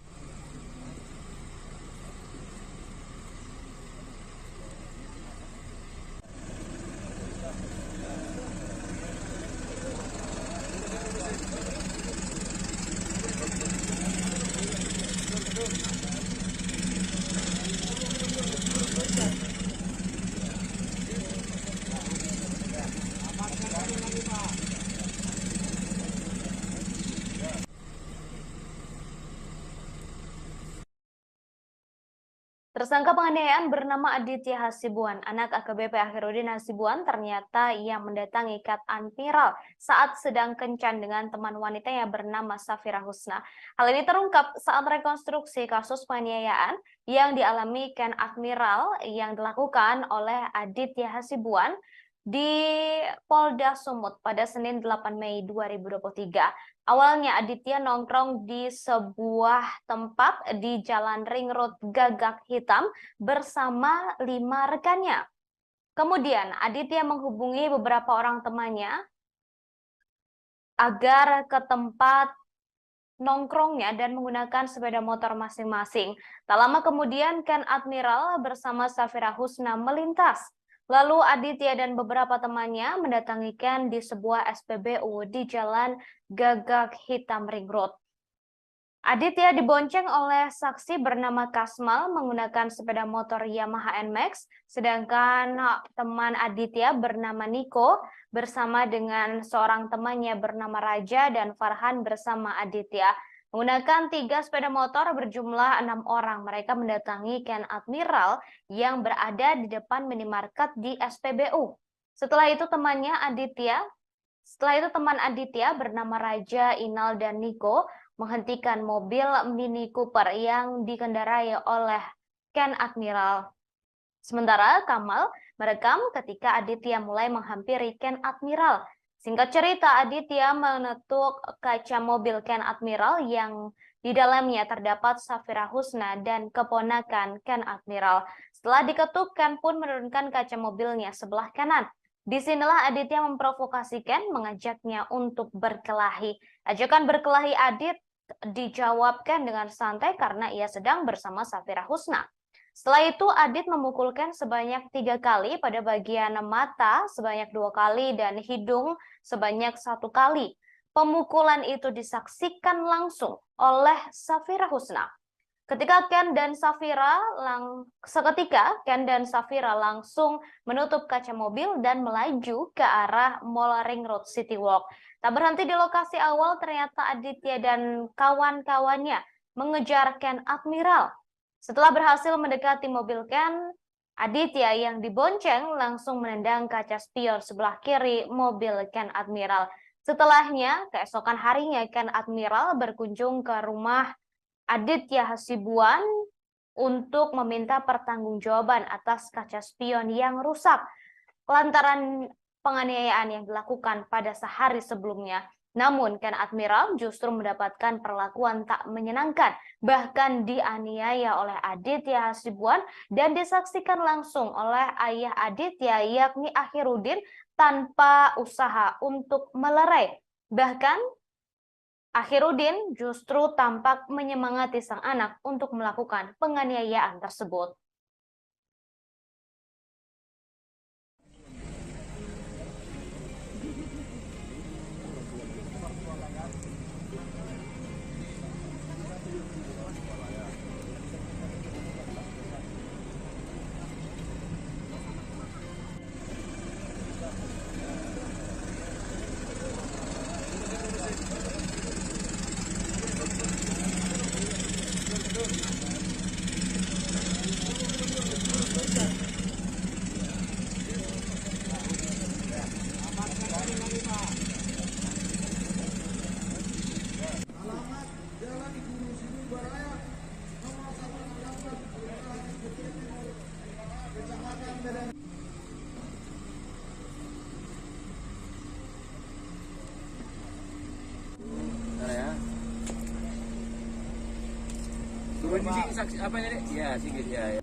Tersangka penganiayaan bernama Aditya Hasibuan, anak AKBP Akhiruddin Hasibuan, ternyata yang mendatangi Ken Admiral saat sedang kencan dengan teman wanita yang bernama Safira Husna. Hal ini terungkap saat rekonstruksi kasus penganiayaan yang dialami Ken Admiral yang dilakukan oleh Aditya Hasibuan di Polda Sumut pada Senin 8 Mei 2023. Awalnya Aditya nongkrong di sebuah tempat di Jalan Ring Road Gagak Hitam bersama 5 rekannya. Kemudian Aditya menghubungi beberapa orang temannya agar ke tempat nongkrongnya dan menggunakan sepeda motor masing-masing. Tak lama kemudian Ken Admiral bersama Safira Husna melintas. Lalu Aditya dan beberapa temannya mendatangi Ken di sebuah SPBU di Jalan Gagak Hitam Ring Road. Aditya dibonceng oleh saksi bernama Kasmal menggunakan sepeda motor Yamaha NMAX, sedangkan teman Aditya bernama Niko bersama dengan seorang temannya bernama Raja dan Farhan bersama Aditya. Menggunakan 3 sepeda motor berjumlah 6 orang, mereka mendatangi Ken Admiral yang berada di depan minimarket di SPBU. Setelah itu teman Aditya bernama Raja, Inal, dan Niko menghentikan mobil Mini Cooper yang dikendarai oleh Ken Admiral. Sementara Kamal merekam ketika Aditya mulai menghampiri Ken Admiral. Singkat cerita, Aditya menetuk kaca mobil Ken Admiral yang di dalamnya terdapat Safira Husna dan keponakan Ken Admiral. Setelah diketuk, Ken pun menurunkan kaca mobilnya sebelah kanan. Disinilah Aditya memprovokasi Ken, mengajaknya untuk berkelahi. Ajakan berkelahi Adit dijawab Ken dengan santai karena ia sedang bersama Safira Husna. Setelah itu Adit memukul Ken sebanyak 3 kali pada bagian mata, sebanyak 2 kali, dan hidung sebanyak 1 kali. Pemukulan itu disaksikan langsung oleh Safira Husna. Seketika Ken dan Safira langsung menutup kaca mobil dan melaju ke arah Mall Ring Road City Walk. Tak berhenti di lokasi awal, ternyata Aditya dan kawan-kawannya mengejar Ken Admiral. Setelah berhasil mendekati mobil Ken, Aditya yang dibonceng langsung menendang kaca spion sebelah kiri mobil Ken Admiral. Setelahnya, keesokan harinya Ken Admiral berkunjung ke rumah Aditya Hasibuan untuk meminta pertanggungjawaban atas kaca spion yang rusak lantaran penganiayaan yang dilakukan pada sehari sebelumnya. Namun Ken Admiral justru mendapatkan perlakuan tak menyenangkan, bahkan dianiaya oleh Aditya Hasibuan dan disaksikan langsung oleh ayah Aditya yakni Akhiruddin tanpa usaha untuk melerai. Bahkan Akhiruddin justru tampak menyemangati sang anak untuk melakukan penganiayaan tersebut. Turun di sini saksi apa ini, Dek? Ya, sedikit ya.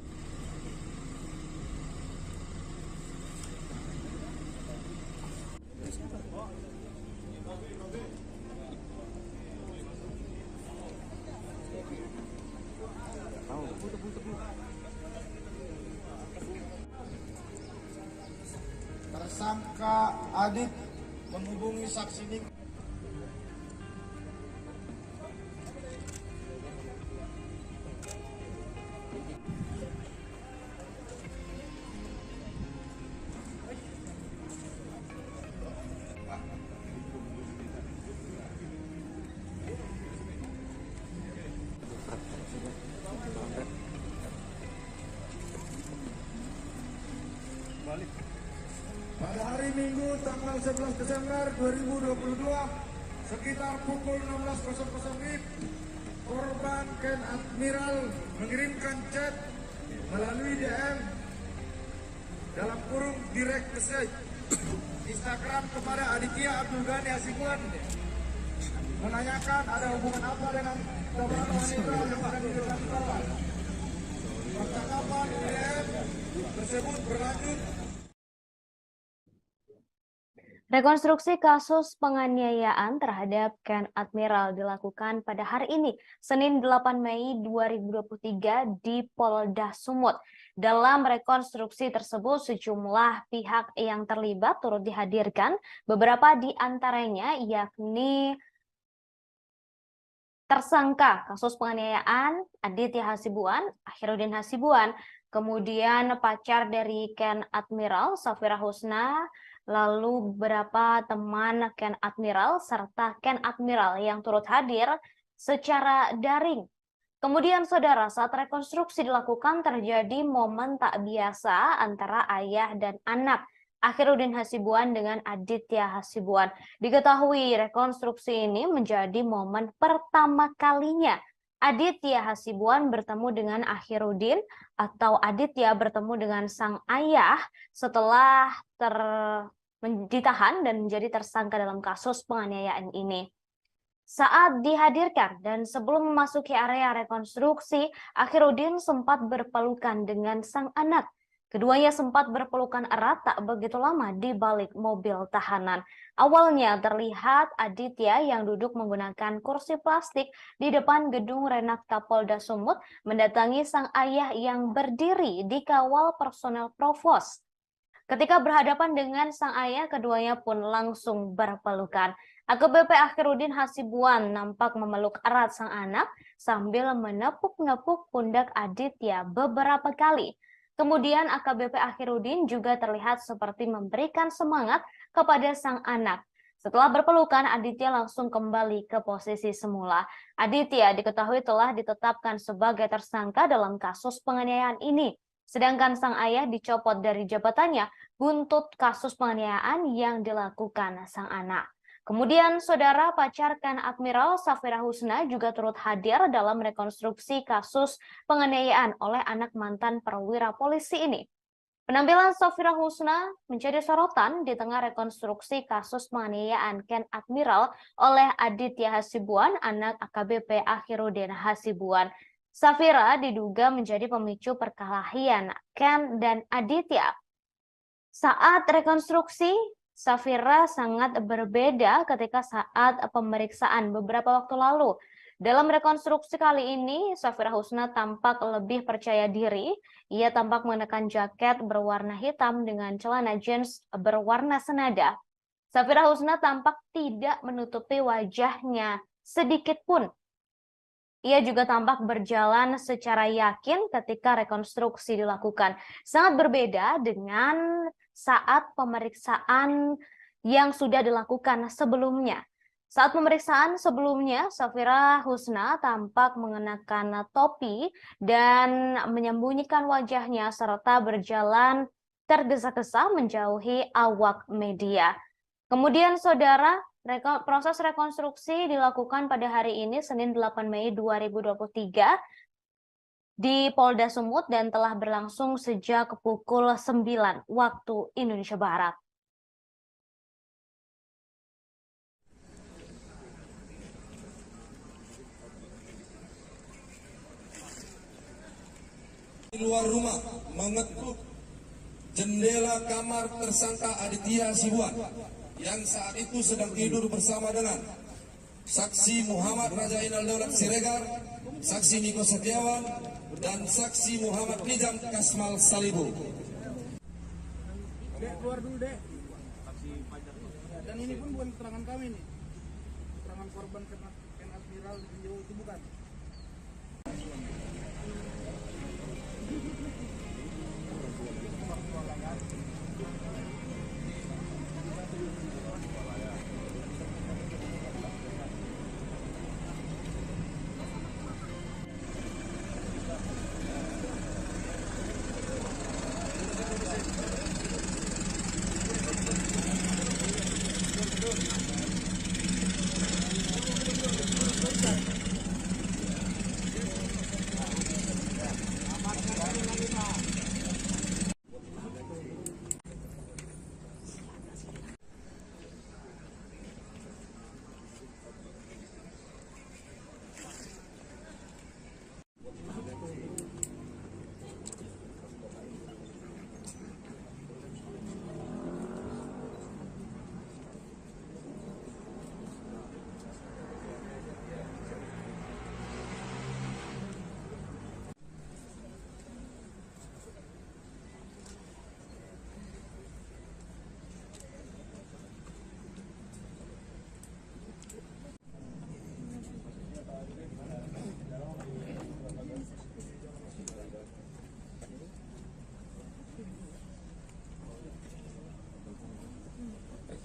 Tersangka Adit menghubungi saksi Nik. Pada hari Minggu tanggal 11 Desember 2022 sekitar pukul 16.00 WIB, korban Ken Admiral mengirimkan chat melalui DM dalam kurung direct message Instagram kepada Aditya Abdul Ghani Hasibuan menanyakan ada hubungan apa dengan seorang wanita yang akan diberikan korban. Percakapan DM tersebut berlanjut. Rekonstruksi kasus penganiayaan terhadap Ken Admiral dilakukan pada hari ini, Senin 8 Mei 2023 di Polda Sumut. Dalam rekonstruksi tersebut, sejumlah pihak yang terlibat turut dihadirkan, beberapa di antaranya yakni tersangka kasus penganiayaan Aditya Hasibuan, Akhiruddin Hasibuan, kemudian pacar dari Ken Admiral, Safira Husna, lalu beberapa teman Ken Admiral, serta Ken Admiral yang turut hadir secara daring. Kemudian saudara, saat rekonstruksi dilakukan terjadi momen tak biasa antara ayah dan anak, Akhiruddin Hasibuan dengan Aditya Hasibuan. Diketahui rekonstruksi ini menjadi momen pertama kalinya Aditya Hasibuan bertemu dengan Akhiruddin atau Aditya bertemu dengan sang ayah setelah ditahan dan menjadi tersangka dalam kasus penganiayaan ini. Saat dihadirkan dan sebelum memasuki area rekonstruksi, Akhiruddin sempat berpelukan dengan sang anak. Keduanya sempat berpelukan erat tak begitu lama di balik mobil tahanan. Awalnya terlihat Aditya yang duduk menggunakan kursi plastik di depan gedung Renakta Polda Sumut mendatangi sang ayah yang berdiri di kawal personel provos. Ketika berhadapan dengan sang ayah, keduanya pun langsung berpelukan. AKBP Akhiruddin Hasibuan nampak memeluk erat sang anak sambil menepuk-nepuk pundak Aditya beberapa kali. Kemudian AKBP Akhiruddin juga terlihat seperti memberikan semangat kepada sang anak. Setelah berpelukan, Aditya langsung kembali ke posisi semula. Aditya diketahui telah ditetapkan sebagai tersangka dalam kasus penganiayaan ini. Sedangkan sang ayah dicopot dari jabatannya buntut kasus penganiayaan yang dilakukan sang anak. Kemudian saudara pacarkan Admiral Safira Husna juga turut hadir dalam rekonstruksi kasus penganiayaan oleh anak mantan perwira polisi ini. Penampilan Safira Husna menjadi sorotan di tengah rekonstruksi kasus penganiayaan Ken Admiral oleh Aditya Hasibuan, anak AKBP Akhiruddin Hasibuan. Safira diduga menjadi pemicu perkelahian Ken dan Aditya. Saat rekonstruksi, Safira sangat berbeda ketika saat pemeriksaan beberapa waktu lalu. Dalam rekonstruksi kali ini, Safira Husna tampak lebih percaya diri. Ia tampak mengenakan jaket berwarna hitam dengan celana jeans berwarna senada. Safira Husna tampak tidak menutupi wajahnya sedikit pun. Ia juga tampak berjalan secara yakin ketika rekonstruksi dilakukan. Sangat berbeda dengan saat pemeriksaan yang sudah dilakukan sebelumnya. Saat pemeriksaan sebelumnya, Safira Husna tampak mengenakan topi dan menyembunyikan wajahnya serta berjalan tergesa-gesa menjauhi awak media. Kemudian saudara, proses rekonstruksi dilakukan pada hari ini, Senin 8 Mei 2023, di Polda Sumut dan telah berlangsung sejak pukul 9 waktu Indonesia Barat. Di luar rumah mengetuk jendela kamar tersangka Aditya Hasibuan yang saat itu sedang tidur bersama dengan saksi Muhammad Rajainal Daulat Siregar, saksi Niko Setiawan, dan saksi Muhammad Nizam Kasmal Salibu. Dek, keluar dulu, Dek. Dan ini pun bukan keterangan kami nih. Keterangan korban kena Admiral video itu bukan.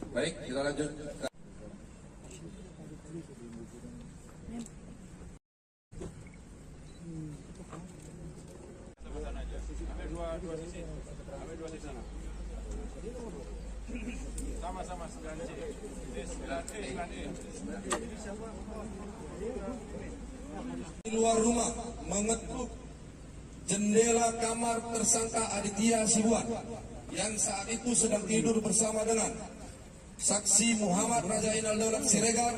Baik, kita lanjut. Sama-sama 9C. 9E. Di luar rumah mengetuk jendela kamar tersangka Aditya Hasibuan yang saat itu sedang tidur bersama dengan saksi Muhammad Rajainal Daulat Siregar,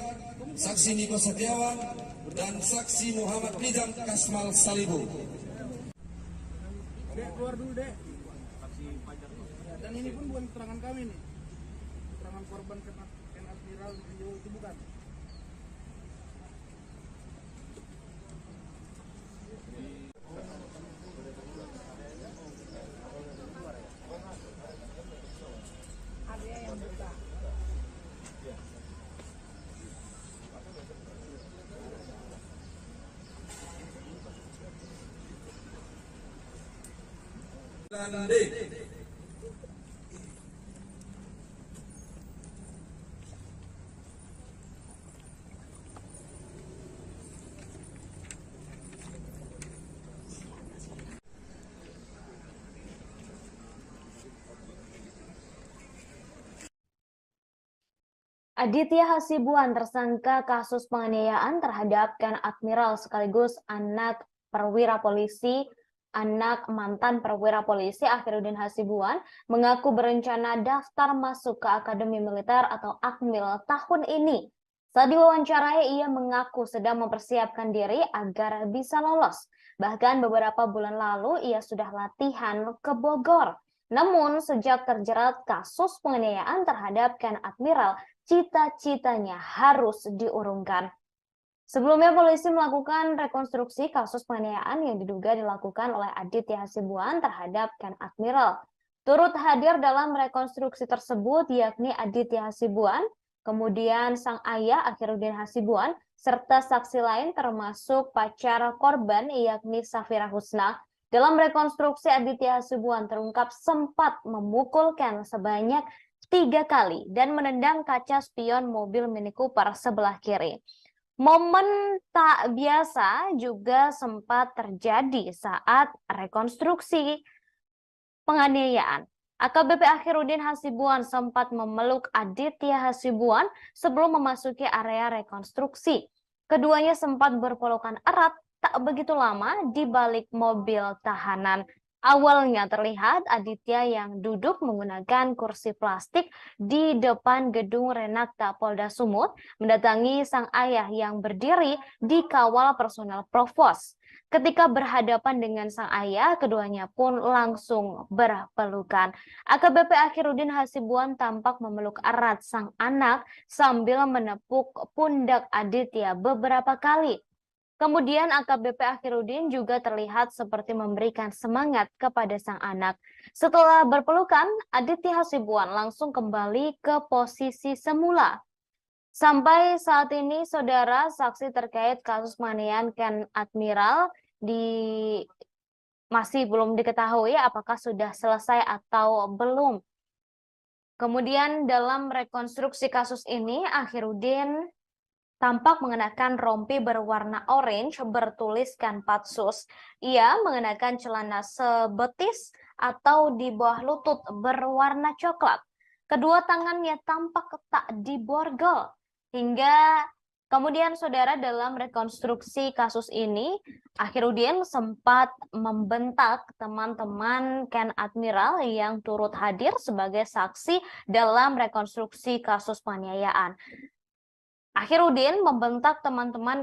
saksi Niko Setiawan, dan saksi Muhammad Nizam Kasmal Salibu. Dek, keluar dulu, Dek. Dan ini pun bukan keterangan kami nih. Keterangan korban kena Admiral Rio itu bukan. Dan D. Aditya Hasibuan tersangka kasus penganiayaan terhadap Ken Admiral sekaligus anak perwira polisi, anak mantan perwira polisi Akhiruddin Hasibuan mengaku berencana daftar masuk ke Akademi Militer atau Akmil tahun ini. Saat diwawancarai, ia mengaku sedang mempersiapkan diri agar bisa lolos. Bahkan beberapa bulan lalu ia sudah latihan ke Bogor. Namun sejak terjerat kasus penganiayaan terhadap Ken Admiral, cita-citanya harus diurungkan. Sebelumnya polisi melakukan rekonstruksi kasus penganiayaan yang diduga dilakukan oleh Aditya Hasibuan terhadap Ken Admiral. Turut hadir dalam rekonstruksi tersebut yakni Aditya Hasibuan, kemudian sang ayah Akhiruddin Hasibuan, serta saksi lain termasuk pacar korban yakni Safira Husna. Dalam rekonstruksi, Aditya Hasibuan terungkap sempat memukul Ken sebanyak 3 kali dan menendang kaca spion mobil Mini Cooper sebelah kiri. Momen tak biasa juga sempat terjadi saat rekonstruksi penganiayaan. AKBP Akhiruddin Hasibuan sempat memeluk Aditya Hasibuan sebelum memasuki area rekonstruksi. Keduanya sempat berpelukan erat tak begitu lama di balik mobil tahanan. Awalnya terlihat Aditya yang duduk menggunakan kursi plastik di depan gedung Renakta Polda Sumut mendatangi sang ayah yang berdiri di kawal personel Provos. Ketika berhadapan dengan sang ayah, keduanya pun langsung berpelukan. AKBP Akhiruddin Hasibuan tampak memeluk erat sang anak sambil menepuk pundak Aditya beberapa kali. Kemudian AKBP Akhiruddin juga terlihat seperti memberikan semangat kepada sang anak. Setelah berpelukan, Aditya Hasibuan langsung kembali ke posisi semula. Sampai saat ini, saudara, saksi terkait kasus penganiayaan Ken Admiral masih belum diketahui apakah sudah selesai atau belum. Kemudian dalam rekonstruksi kasus ini, Akhiruddin tampak mengenakan rompi berwarna orange bertuliskan Patsus. Ia mengenakan celana sebetis atau di bawah lutut berwarna coklat. Kedua tangannya tampak tak diborgol. Hingga kemudian saudara dalam rekonstruksi kasus ini, Akhiruddin sempat membentak teman-teman Ken Admiral yang turut hadir sebagai saksi dalam rekonstruksi kasus penganiayaan. Akhiruddin membentak teman-teman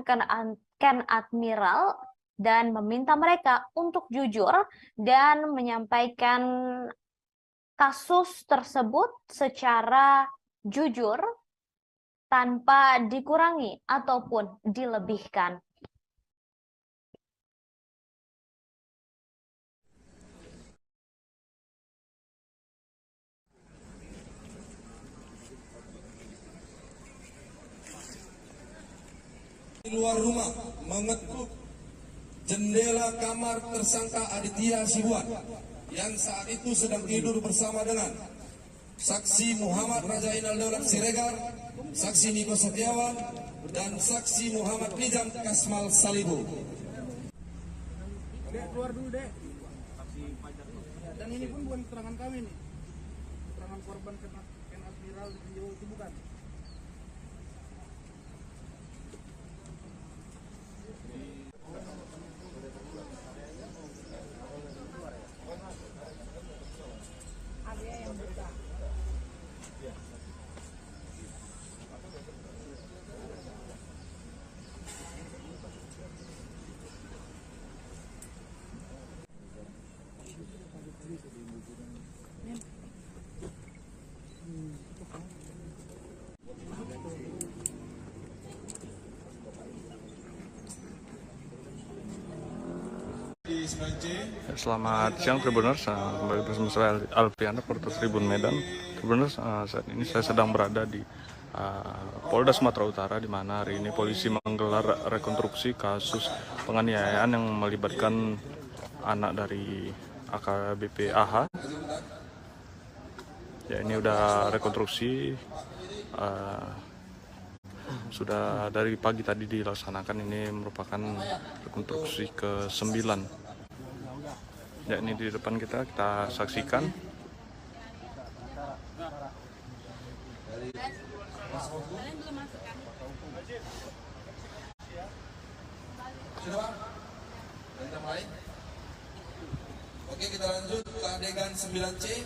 Ken Admiral dan meminta mereka untuk jujur dan menyampaikan kasus tersebut secara jujur tanpa dikurangi ataupun dilebihkan. Di luar rumah mengetuk jendela kamar tersangka Aditya Hasibuan yang saat itu sedang tidur bersama dengan saksi Muhammad Rajainal Daulat Siregar, saksi Niko Setiawan, dan saksi Muhammad Nizam Kasmal Salibu. Dek, keluar dulu, Dek. Dan ini pun bukan keterangan kami nih. Keterangan korban kena Admiral Rio itu bukan. Selamat siang Tribuners, kembali bersama saya Alpian, reporter Tribun Medan. Tribuners, saat ini saya sedang berada di Polda Sumatera Utara, di mana hari ini polisi menggelar rekonstruksi kasus penganiayaan yang melibatkan anak dari AKBP AH. Ya, ini udah rekonstruksi, sudah dari pagi tadi dilaksanakan. Ini merupakan rekonstruksi ke-9. Ya, ini di depan kita saksikan. Sudah, kita mulai. Oke, kita lanjut ke adegan 9C.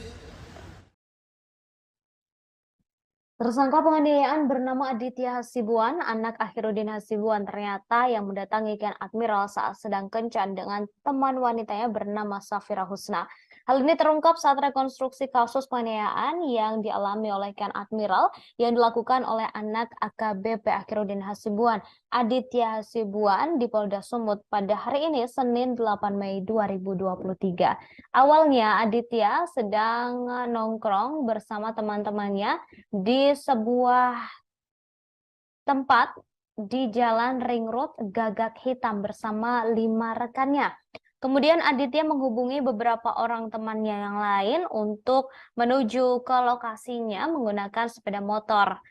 Tersangka penganiayaan bernama Aditya Hasibuan, anak Akhiruddin Hasibuan, ternyata yang mendatangi Ken Admiral saat sedang kencan dengan teman wanitanya bernama Safira Husna. Hal ini terungkap saat rekonstruksi kasus penganiayaan yang dialami oleh Ken Admiral yang dilakukan oleh anak AKBP Akhiruddin Hasibuan, Aditya Hasibuan, di Polda Sumut pada hari ini, Senin 8 Mei 2023. Awalnya Aditya sedang nongkrong bersama teman-temannya di sebuah tempat di Jalan Ring Road Gagak Hitam bersama 5 rekannya. Kemudian Aditya menghubungi beberapa orang temannya yang lain untuk menuju ke lokasinya menggunakan sepeda motor.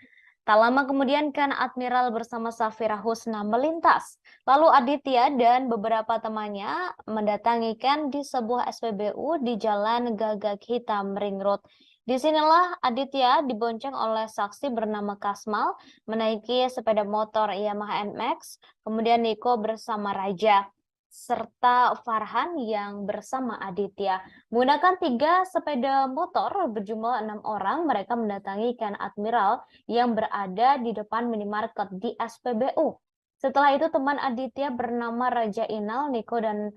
Tak lama kemudian Ken Admiral bersama Safira Husna melintas. Lalu Aditya dan beberapa temannya mendatangi Ken di sebuah SPBU di Jalan Gagak Hitam Ring Road. Disinilah Aditya dibonceng oleh saksi bernama Kasmal menaiki sepeda motor Yamaha NMAX, kemudian Niko bersama Raja, serta Farhan yang bersama Aditya. Menggunakan 3 sepeda motor berjumlah 6 orang, mereka mendatangi Ken Admiral yang berada di depan minimarket di SPBU. Setelah itu teman Aditya bernama Raja Inal, Niko, dan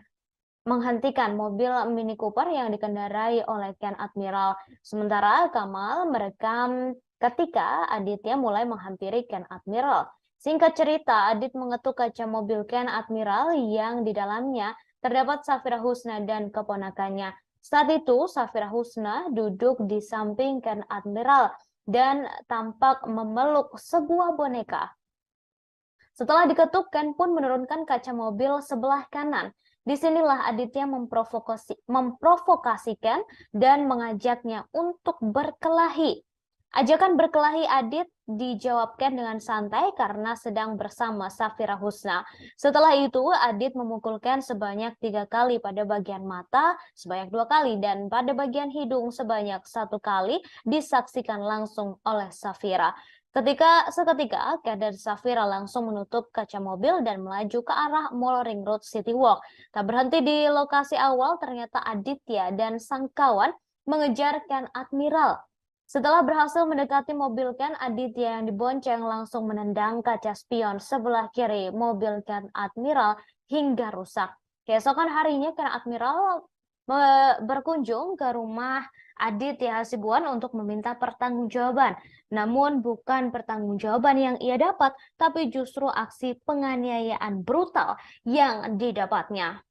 menghentikan mobil Mini Cooper yang dikendarai oleh Ken Admiral. Sementara Kamal merekam ketika Aditya mulai menghampiri Ken Admiral. Singkat cerita, Adit mengetuk kaca mobil Ken Admiral yang di dalamnya terdapat Safira Husna dan keponakannya. Saat itu, Safira Husna duduk di samping Ken Admiral dan tampak memeluk sebuah boneka. Setelah diketuk, Ken pun menurunkan kaca mobil sebelah kanan. Disinilah Aditya memprovokasikan dan mengajaknya untuk berkelahi. Ajakan berkelahi Adit dijawabkan dengan santai karena sedang bersama Safira Husna. Setelah itu, Adit memukulkan sebanyak 3 kali pada bagian mata, sebanyak 2 kali, dan pada bagian hidung sebanyak 1 kali, disaksikan langsung oleh Safira. Seketika, Ken dan Safira langsung menutup kaca mobil dan melaju ke arah Mall Ring Road City Walk. Tak berhenti di lokasi awal, ternyata Aditya dan sang kawan mengejar Ken Admiral. Setelah berhasil mendekati mobil Ken, Aditya yang dibonceng langsung menendang kaca spion sebelah kiri mobil Ken Admiral hingga rusak. Keesokan harinya, Ken Admiral berkunjung ke rumah Aditya Hasibuan untuk meminta pertanggungjawaban. Namun bukan pertanggungjawaban yang ia dapat, tapi justru aksi penganiayaan brutal yang didapatnya.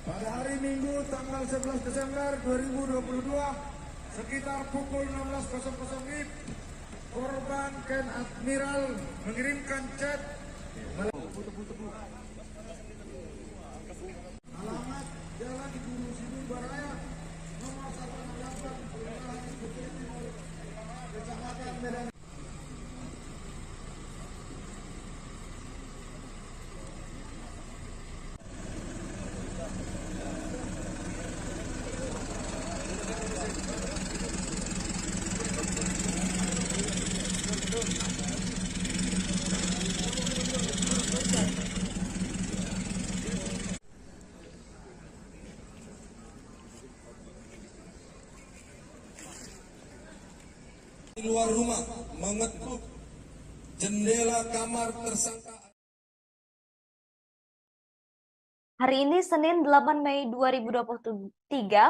Pada hari Minggu tanggal 11 Desember 2022 sekitar pukul 16.00 WIB, korban Ken Admiral mengirimkan chat alamat Jalan Guru Sidul Baraya nomor 168 Kelurahan Putri Timur, Kecamatan Medan. Di luar rumah mengetuk jendela kamar tersangka. Hari ini Senin 8 Mei 2023,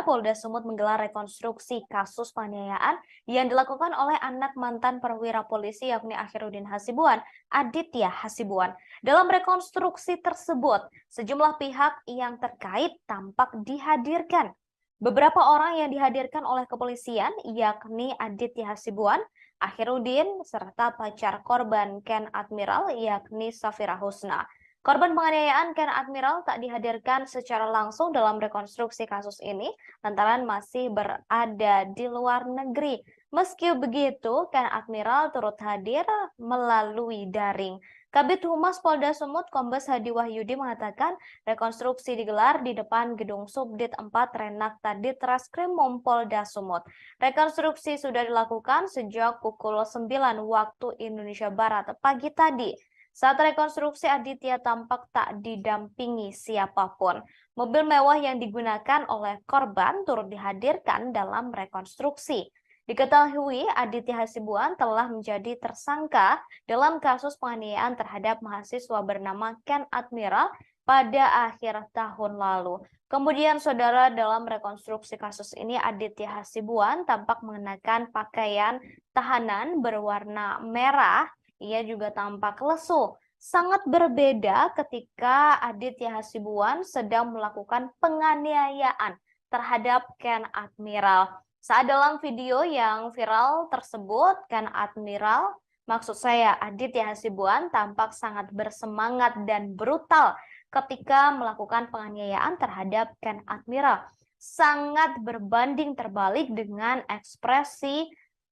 Polda Sumut menggelar rekonstruksi kasus penganiayaan yang dilakukan oleh anak mantan perwira polisi yakni Akhiruddin Hasibuan, Aditya Hasibuan. Dalam rekonstruksi tersebut, sejumlah pihak yang terkait tampak dihadirkan. Beberapa orang yang dihadirkan oleh kepolisian yakni Aditya Hasibuan, Akhiruddin, serta pacar korban Ken Admiral yakni Safira Husna. Korban penganiayaan Ken Admiral tak dihadirkan secara langsung dalam rekonstruksi kasus ini lantaran masih berada di luar negeri. Meski begitu, Ken Admiral turut hadir melalui daring. Kabid Humas Polda Sumut Kombes Hadi Wahyudi mengatakan rekonstruksi digelar di depan gedung Subdit 4 Renakta Ditreskrimum Polda Sumut. Rekonstruksi sudah dilakukan sejak pukul 9 waktu Indonesia Barat pagi tadi. Saat rekonstruksi, Aditya tampak tak didampingi siapapun. Mobil mewah yang digunakan oleh korban turut dihadirkan dalam rekonstruksi. Diketahui Aditya Hasibuan telah menjadi tersangka dalam kasus penganiayaan terhadap mahasiswa bernama Ken Admiral pada akhir tahun lalu. Kemudian, saudara, dalam rekonstruksi kasus ini Aditya Hasibuan tampak mengenakan pakaian tahanan berwarna merah. Ia juga tampak lesu. Sangat berbeda ketika Aditya Hasibuan sedang melakukan penganiayaan terhadap Ken Admiral. Saat dalam video yang viral tersebut, Ken Admiral, maksud saya Aditya Hasibuan, tampak sangat bersemangat dan brutal ketika melakukan penganiayaan terhadap Ken Admiral. Sangat berbanding terbalik dengan ekspresi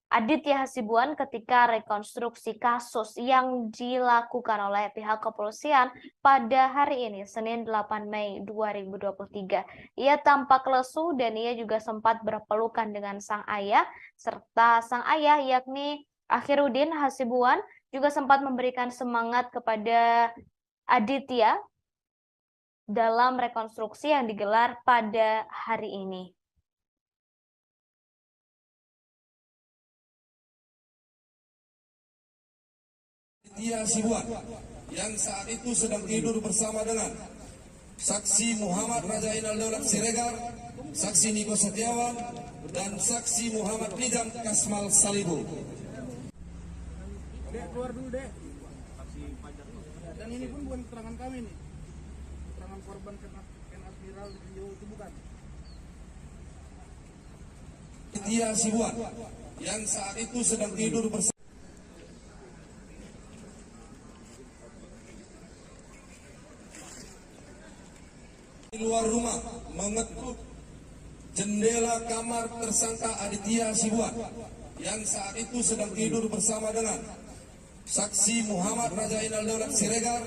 Aditya Hasibuan ketika rekonstruksi kasus yang dilakukan oleh pihak kepolisian pada hari ini, Senin 8 Mei 2023. Ia tampak lesu dan ia juga sempat berpelukan dengan sang ayah, serta sang ayah yakni Akhiruddin Hasibuan juga sempat memberikan semangat kepada Aditya dalam rekonstruksi yang digelar pada hari ini. Aditya Hasibuan yang saat itu sedang tidur bersama dengan saksi Muhammad Rajainal Daulat Siregar, saksi Niko Setiawan, dan saksi Muhammad Nizam Kasmal Salibu. Dek, keluar dulu, Dek. Dan ini pun bukan keterangan kami nih. Keterangan korban Ken Admiral di video itu bukan. Aditya Hasibuan yang saat itu sedang tidur bersama di luar rumah mengetuk jendela kamar tersangka Aditya Hasibuan yang saat itu sedang tidur bersama dengan saksi Muhammad Rajainal Daulat Siregar,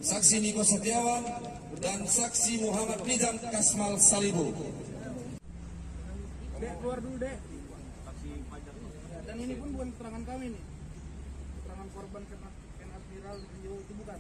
saksi Niko Setiawan, dan saksi Muhammad Nizam Kasmal Salibu. Dek, keluar dulu, Dek. Dan ini pun bukan keterangan kami nih. Keterangan korban Ken Admiral di video itu bukan.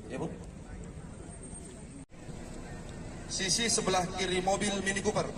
Ya, Bu. Sisi sebelah kiri mobil Mini Cooper.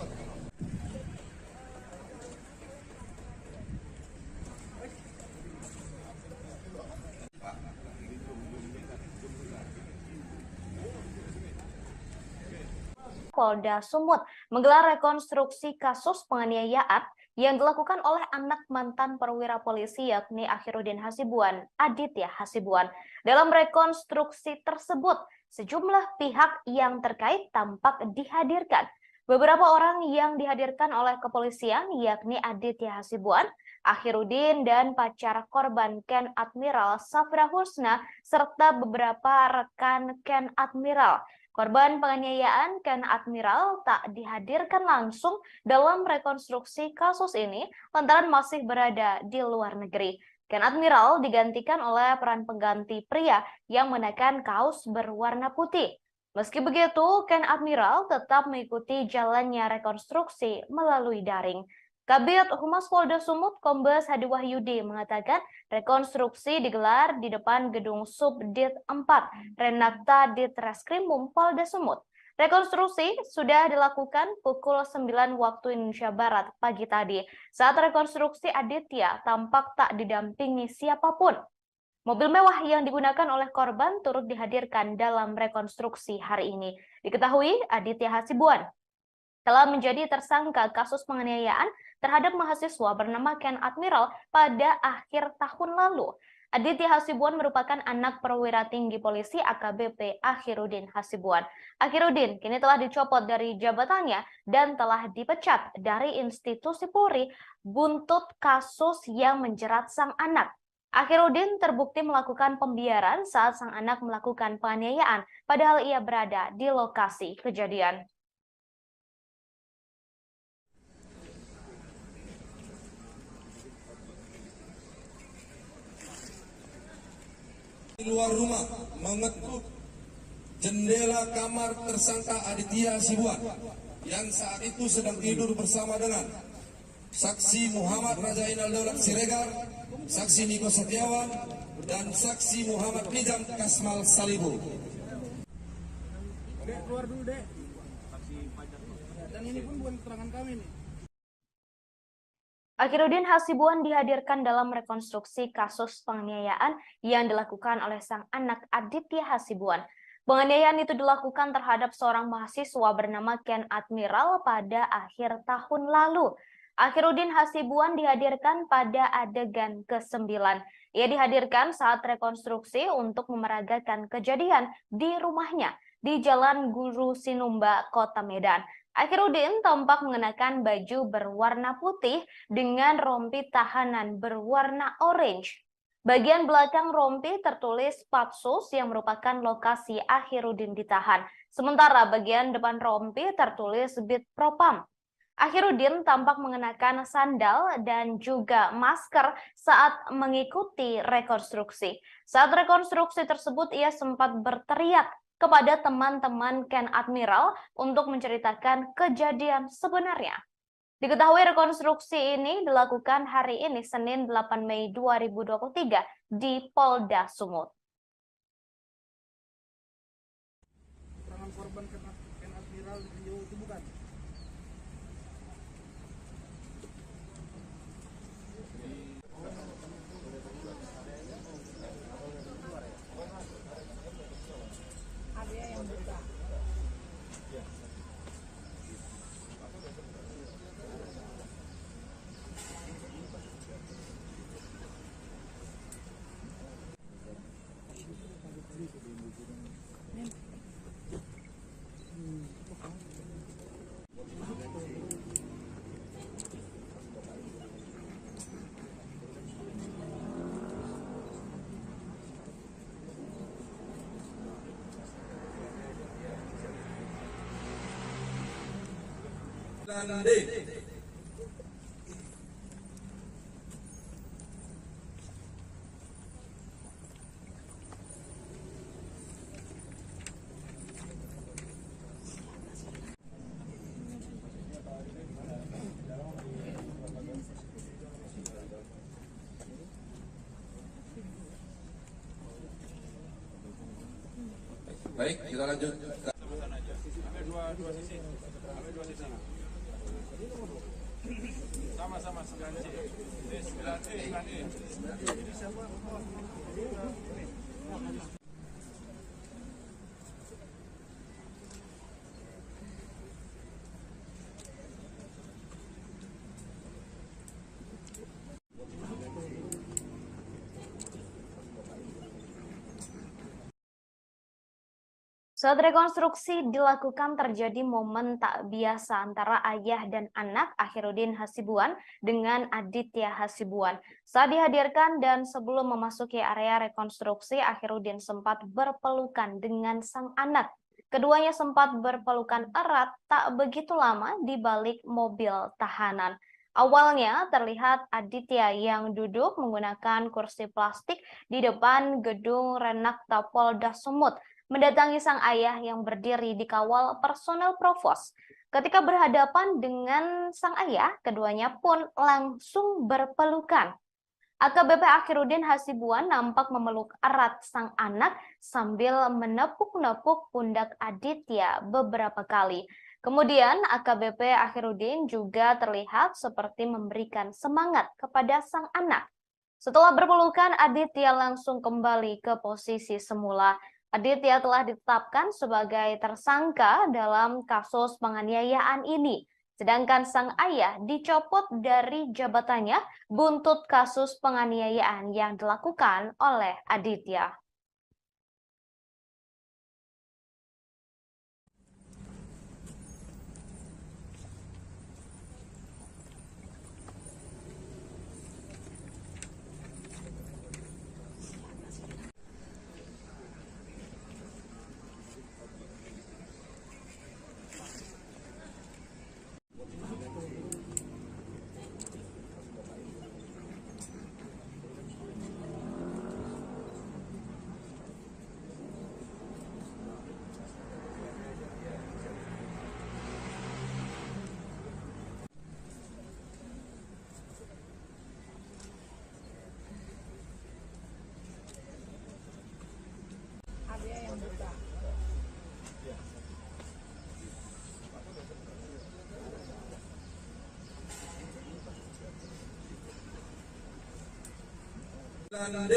Polda Sumut menggelar rekonstruksi kasus penganiayaan yang dilakukan oleh anak mantan perwira polisi yakni Akhiruddin Hasibuan, Aditya Hasibuan. Dalam rekonstruksi tersebut, sejumlah pihak yang terkait tampak dihadirkan. Beberapa orang yang dihadirkan oleh kepolisian yakni Aditya Hasibuan, Akhiruddin dan pacar korban Ken Admiral Safra Husna serta beberapa rekan Ken Admiral. Korban penganiayaan Ken Admiral tak dihadirkan langsung dalam rekonstruksi kasus ini lantaran masih berada di luar negeri. Ken Admiral digantikan oleh peran pengganti pria yang mengenakan kaos berwarna putih. Meski begitu, Ken Admiral tetap mengikuti jalannya rekonstruksi melalui daring. Kabid Humas Polda Sumut Kombes Hadi Wahyudi mengatakan rekonstruksi digelar di depan gedung Subdit 4 Renakta Ditreskrimum Polda Sumut. Rekonstruksi sudah dilakukan pukul 9 waktu Indonesia Barat pagi tadi. Saat rekonstruksi Aditya tampak tak didampingi siapapun. Mobil mewah yang digunakan oleh korban turut dihadirkan dalam rekonstruksi hari ini. Diketahui Aditya Hasibuan telah menjadi tersangka kasus penganiayaan terhadap mahasiswa bernama Ken Admiral pada akhir tahun lalu. Aditya Hasibuan merupakan anak perwira tinggi polisi AKBP Akhiruddin Hasibuan. Akhiruddin kini telah dicopot dari jabatannya dan telah dipecat dari institusi Polri buntut kasus yang menjerat sang anak. Akhiruddin terbukti melakukan pembiaran saat sang anak melakukan penganiayaan, padahal ia berada di lokasi kejadian. Di luar rumah mengetuk jendela kamar tersangka Aditya Hasibuan yang saat itu sedang tidur bersama dengan saksi Muhammad Rajainal Daulat Siregar, saksi Niko Setiawan, dan saksi Muhammad Nizam Kasmal Salibu. Dek, keluar dulu, Dek. Dan ini pun bukan keterangan kami nih. Akhiruddin Hasibuan dihadirkan dalam rekonstruksi kasus penganiayaan yang dilakukan oleh sang anak Aditya Hasibuan. Penganiayaan itu dilakukan terhadap seorang mahasiswa bernama Ken Admiral pada akhir tahun lalu. Akhiruddin Hasibuan dihadirkan pada adegan ke-9. Ia dihadirkan saat rekonstruksi untuk memeragakan kejadian di rumahnya di Jalan Guru Sinumba, Kota Medan. Akhiruddin tampak mengenakan baju berwarna putih dengan rompi tahanan berwarna orange. Bagian belakang rompi tertulis Patsus yang merupakan lokasi Akhiruddin ditahan. Sementara bagian depan rompi tertulis Bid Propam. Akhiruddin tampak mengenakan sandal dan juga masker saat mengikuti rekonstruksi. Saat rekonstruksi tersebut ia sempat berteriak kepada teman-teman Ken Admiral untuk menceritakan kejadian sebenarnya. Diketahui rekonstruksi ini dilakukan hari ini Senin 8 Mei 2023 di Polda Sumut. Keterangan korban Ken Admiral itu bukan. Dan D. Baik, kita lanjut. Sama-sama 9C. 9C, 9E. Jadi siapa? Saat rekonstruksi dilakukan terjadi momen tak biasa antara ayah dan anak Akhiruddin Hasibuan dengan Aditya Hasibuan. Saat dihadirkan dan sebelum memasuki area rekonstruksi, Akhiruddin sempat berpelukan dengan sang anak. Keduanya sempat berpelukan erat tak begitu lama di balik mobil tahanan. Awalnya terlihat Aditya yang duduk menggunakan kursi plastik di depan gedung Renakta Polda Sumut, mendatangi sang ayah yang berdiri di kawal personel provos. Ketika berhadapan dengan sang ayah, keduanya pun langsung berpelukan. AKBP Akhiruddin Hasibuan nampak memeluk erat sang anak sambil menepuk-nepuk pundak Aditya beberapa kali. Kemudian AKBP Akhiruddin juga terlihat seperti memberikan semangat kepada sang anak. Setelah berpelukan, Aditya langsung kembali ke posisi semula. Aditya telah ditetapkan sebagai tersangka dalam kasus penganiayaan ini. Sedangkan sang ayah dicopot dari jabatannya buntut kasus penganiayaan yang dilakukan oleh Aditya. Dan D.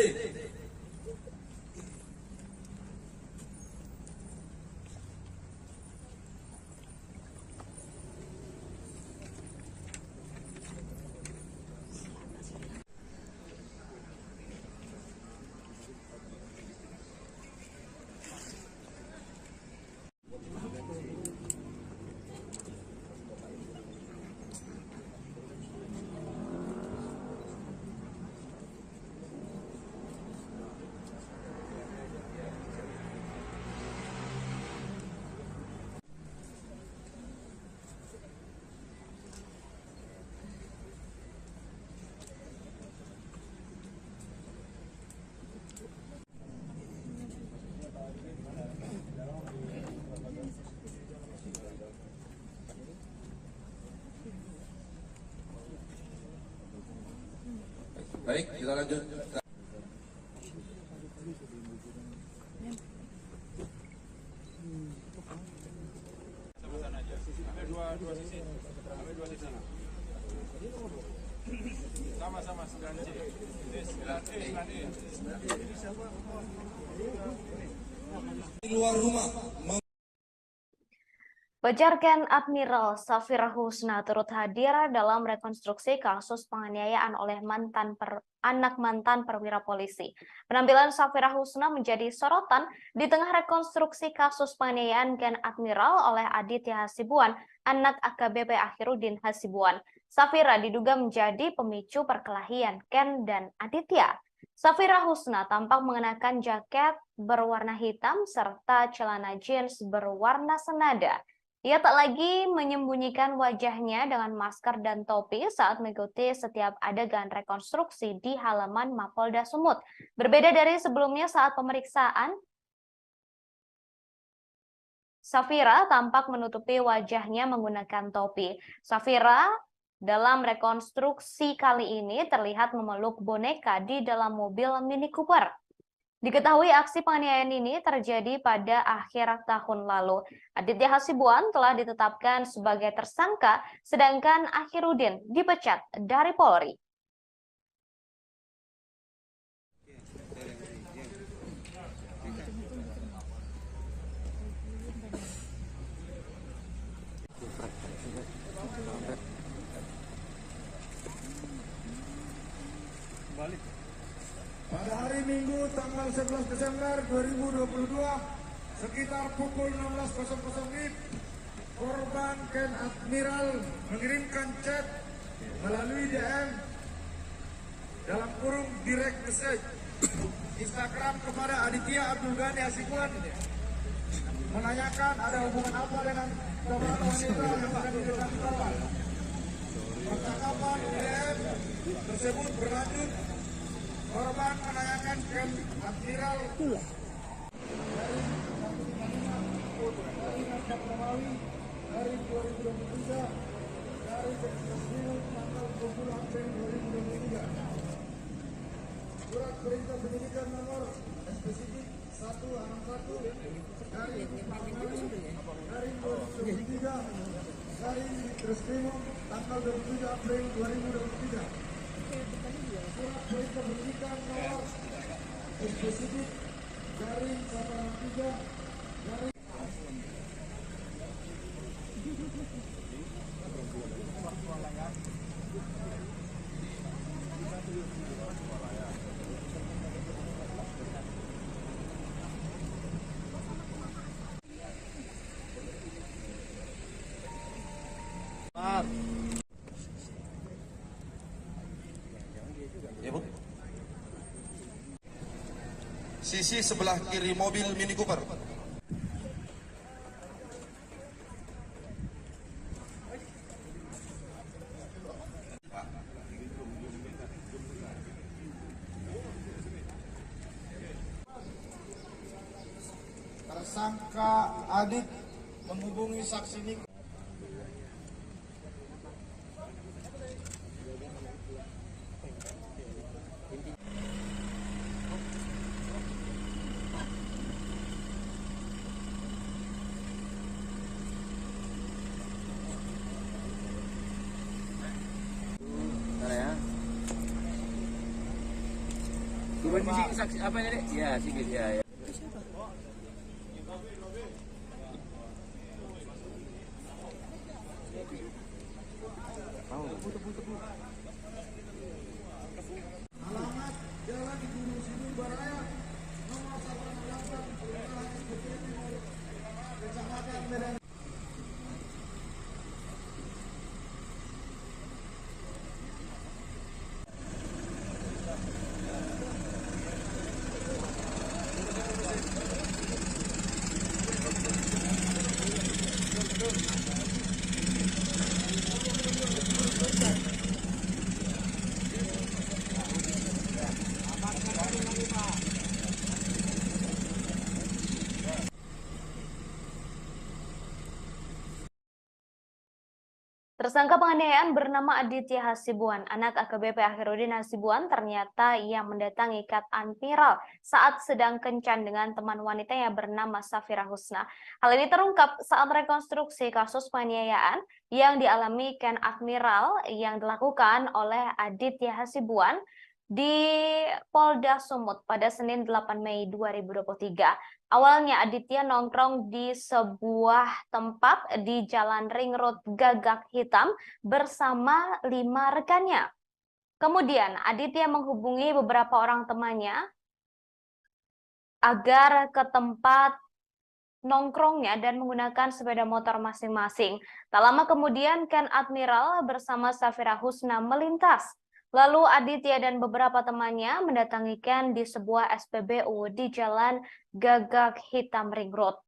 Baik, kita lanjut. Sama-sama 9C. Di luar rumah. Pejarken Admiral Safira Husna turut hadir dalam rekonstruksi kasus penganiayaan oleh anak mantan perwira polisi. Penampilan Safira Husna menjadi sorotan di tengah rekonstruksi kasus penganiayaan Ken Admiral oleh Aditya Hasibuan, anak AKBP Akhiruddin Hasibuan. Safira diduga menjadi pemicu perkelahian Ken dan Aditya. Safira Husna tampak mengenakan jaket berwarna hitam serta celana jeans berwarna senada. Ia tak lagi menyembunyikan wajahnya dengan masker dan topi saat mengikuti setiap adegan rekonstruksi di halaman Mapolda Sumut. Berbeda dari sebelumnya saat pemeriksaan, Safira tampak menutupi wajahnya menggunakan topi. Safira dalam rekonstruksi kali ini terlihat memeluk boneka di dalam mobil Mini Cooper. Diketahui aksi penganiayaan ini terjadi pada akhir tahun lalu. Aditya Hasibuan telah ditetapkan sebagai tersangka, sedangkan Akhiruddin dipecat dari Polri. Pada hari Minggu tanggal 11 Desember 2022 sekitar pukul 16.00 WIB, korban Ken Admiral mengirimkan chat melalui DM dalam kurung direct message Instagram kepada Aditya Abdul Ghani Hasibuan menanyakan ada hubungan apa dengan beberapa wanita yang akan didekati korban. Percakapan DM tersebut berlanjut. Korban menanyakan Ken Admiral dari 2023 dari Resmi tanggal 20 April 2023. Surat perintah penyidikan nomor spesifik 161 dari 2023 dari Resmi tanggal 27 April 2023. Surat perintah penyidikan nomor spesifik dari 163 dari ya, Bu. Sisi sebelah kiri mobil Mini Cooper. Tersangka Adit menghubungi saksi Niko. Tuban fisik saksi apa ini, Dek? Ya, sikit ya. Ya. Alamat Jalan Gunung Sidul Baraya nomor 168 Kelurahan Sepetir Timur Kecamatan Medan. Tersangka penganiayaan bernama Aditya Hasibuan, anak AKBP Akhiruddin Hasibuan, ternyata ia mendatangi Ken Admiral saat sedang kencan dengan teman wanitanya bernama Safira Husna. Hal ini terungkap saat rekonstruksi kasus penganiayaan yang dialami Ken Admiral yang dilakukan oleh Aditya Hasibuan di Polda Sumut pada Senin 8 Mei 2023. Awalnya Aditya nongkrong di sebuah tempat di Jalan Ring Road Gagak Hitam bersama 5 rekannya. Kemudian Aditya menghubungi beberapa orang temannya agar ke tempat nongkrongnya dan menggunakan sepeda motor masing-masing. Tak lama kemudian Ken Admiral bersama Safira Husna melintas. Lalu Aditya dan beberapa temannya mendatangi Ken di sebuah SPBU di Jalan Gagak Hitam Ring Road.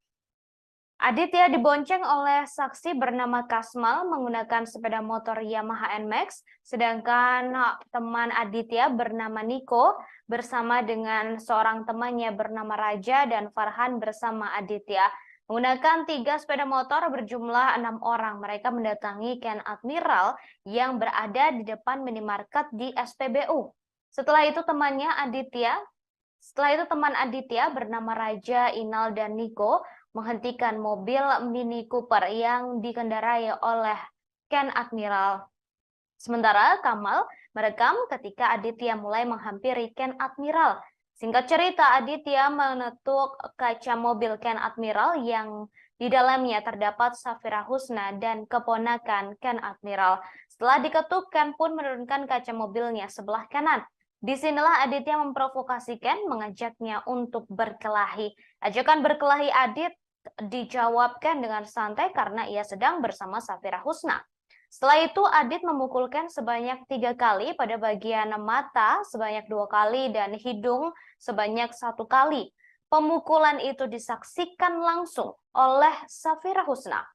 Aditya dibonceng oleh saksi bernama Kasmal menggunakan sepeda motor Yamaha NMAX, sedangkan teman Aditya bernama Niko bersama dengan seorang temannya bernama Raja dan Farhan bersama Aditya. Menggunakan 3 sepeda motor berjumlah 6 orang, mereka mendatangi Ken Admiral yang berada di depan minimarket di SPBU. Setelah itu teman Aditya bernama Raja, Inal, dan Niko menghentikan mobil Mini Cooper yang dikendarai oleh Ken Admiral. Sementara Kamal merekam ketika Aditya mulai menghampiri Ken Admiral. Singkat cerita, Aditya menetuk kaca mobil Ken Admiral yang di dalamnya terdapat Safira Husna dan keponakan Ken Admiral. Setelah diketuk, Ken pun menurunkan kaca mobilnya sebelah kanan. Disinilah Aditya memprovokasi Ken, mengajaknya untuk berkelahi. Ajakan berkelahi Adit dijawab Ken dengan santai karena ia sedang bersama Safira Husna. Setelah itu Adit memukul Ken sebanyak 3 kali pada bagian mata, sebanyak 2 kali, dan hidung sebanyak 1 kali. Pemukulan itu disaksikan langsung oleh Safira Husna.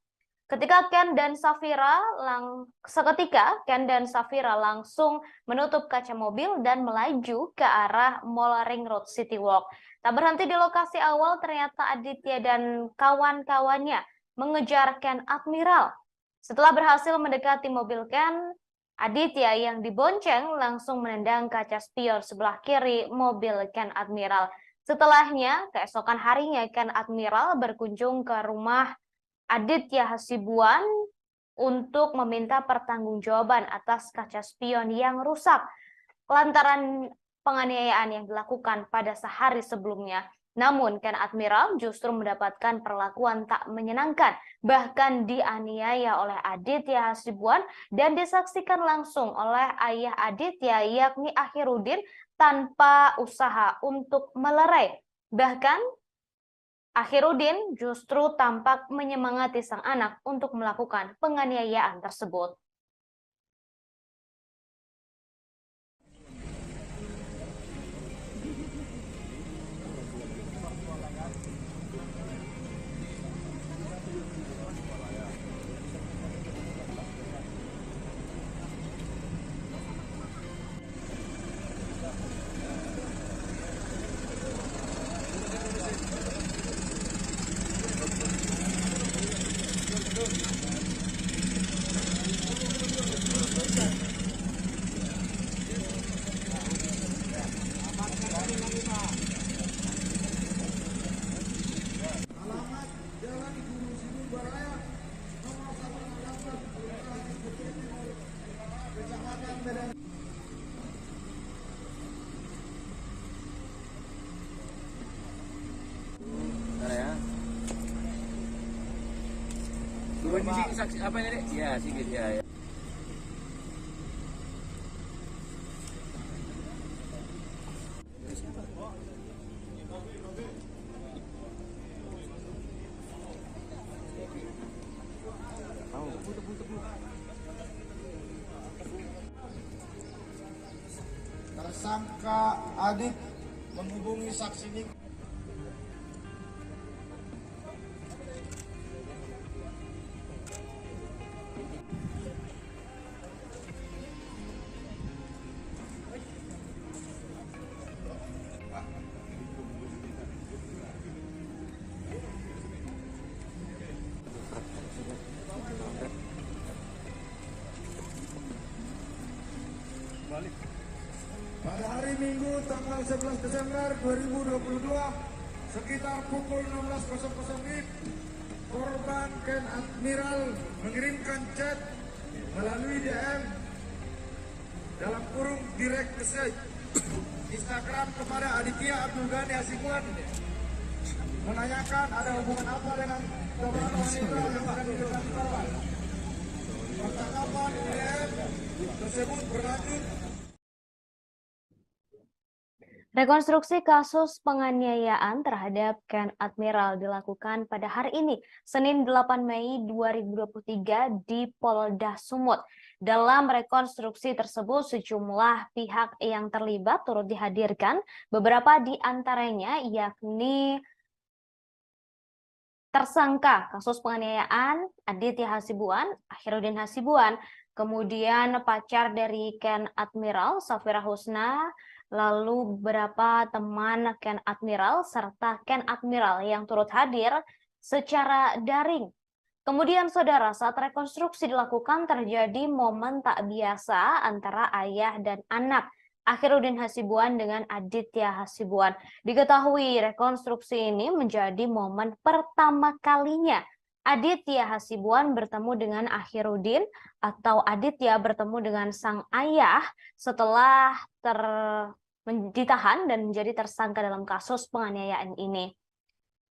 Seketika Ken dan Safira langsung menutup kaca mobil dan melaju ke arah Mall Ring Road City Walk. Tak berhenti di lokasi awal, ternyata Aditya dan kawan-kawannya mengejar Ken Admiral. Setelah berhasil mendekati mobil Ken, Aditya yang dibonceng langsung menendang kaca spion sebelah kiri mobil Ken Admiral. Setelahnya, keesokan harinya Ken Admiral berkunjung ke rumah Aditya Hasibuan untuk meminta pertanggungjawaban atas kaca spion yang rusak lantaran penganiayaan yang dilakukan pada sehari sebelumnya. Namun Ken Admiral justru mendapatkan perlakuan tak menyenangkan, bahkan dianiaya oleh Aditya Hasibuan dan disaksikan langsung oleh ayah Aditya yakni Akhiruddin tanpa usaha untuk melerai. Bahkan Akhiruddin justru tampak menyemangati sang anak untuk melakukan penganiayaan tersebut. Saksi apa ini, Dek? Ya, sedikit ya. Tersangka Adit menghubungi saksi Nik. Pada hari Minggu tanggal 11 Desember 2022 sekitar pukul 16.00 WIB, korban Ken Admiral mengirimkan chat melalui DM dalam kurung direct message Instagram kepada Aditya Abdul Ghani Hasibuan menanyakan ada hubungan apa dengan korban wanita yang akan didekati korban. Percakapan DM tersebut berlanjut. Rekonstruksi kasus penganiayaan terhadap Ken Admiral dilakukan pada hari ini, Senin 8 Mei 2023 di Polda Sumut. Dalam rekonstruksi tersebut, sejumlah pihak yang terlibat turut dihadirkan, beberapa di antaranya yakni tersangka kasus penganiayaan Aditya Hasibuan, Akhiruddin Hasibuan, kemudian pacar dari Ken Admiral, Safira Husna, lalu beberapa teman Ken Admiral, serta Ken Admiral yang turut hadir secara daring. Kemudian saudara, saat rekonstruksi dilakukan terjadi momen tak biasa antara ayah dan anak, Akhiruddin Hasibuan dengan Aditya Hasibuan. Diketahui rekonstruksi ini menjadi momen pertama kalinya Aditya Hasibuan bertemu dengan Akhiruddin atau Aditya bertemu dengan sang ayah setelah ditahan dan menjadi tersangka dalam kasus penganiayaan ini.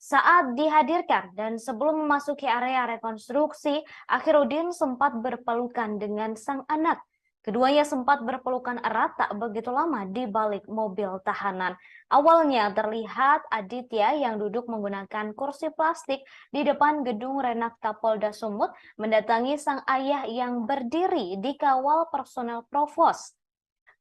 Saat dihadirkan dan sebelum memasuki area rekonstruksi, Akhiruddin sempat berpelukan dengan sang anak. Keduanya sempat berpelukan erat tak begitu lama di balik mobil tahanan. Awalnya terlihat Aditya yang duduk menggunakan kursi plastik di depan gedung Renakta Polda Sumut mendatangi sang ayah yang berdiri di kawal personel provos.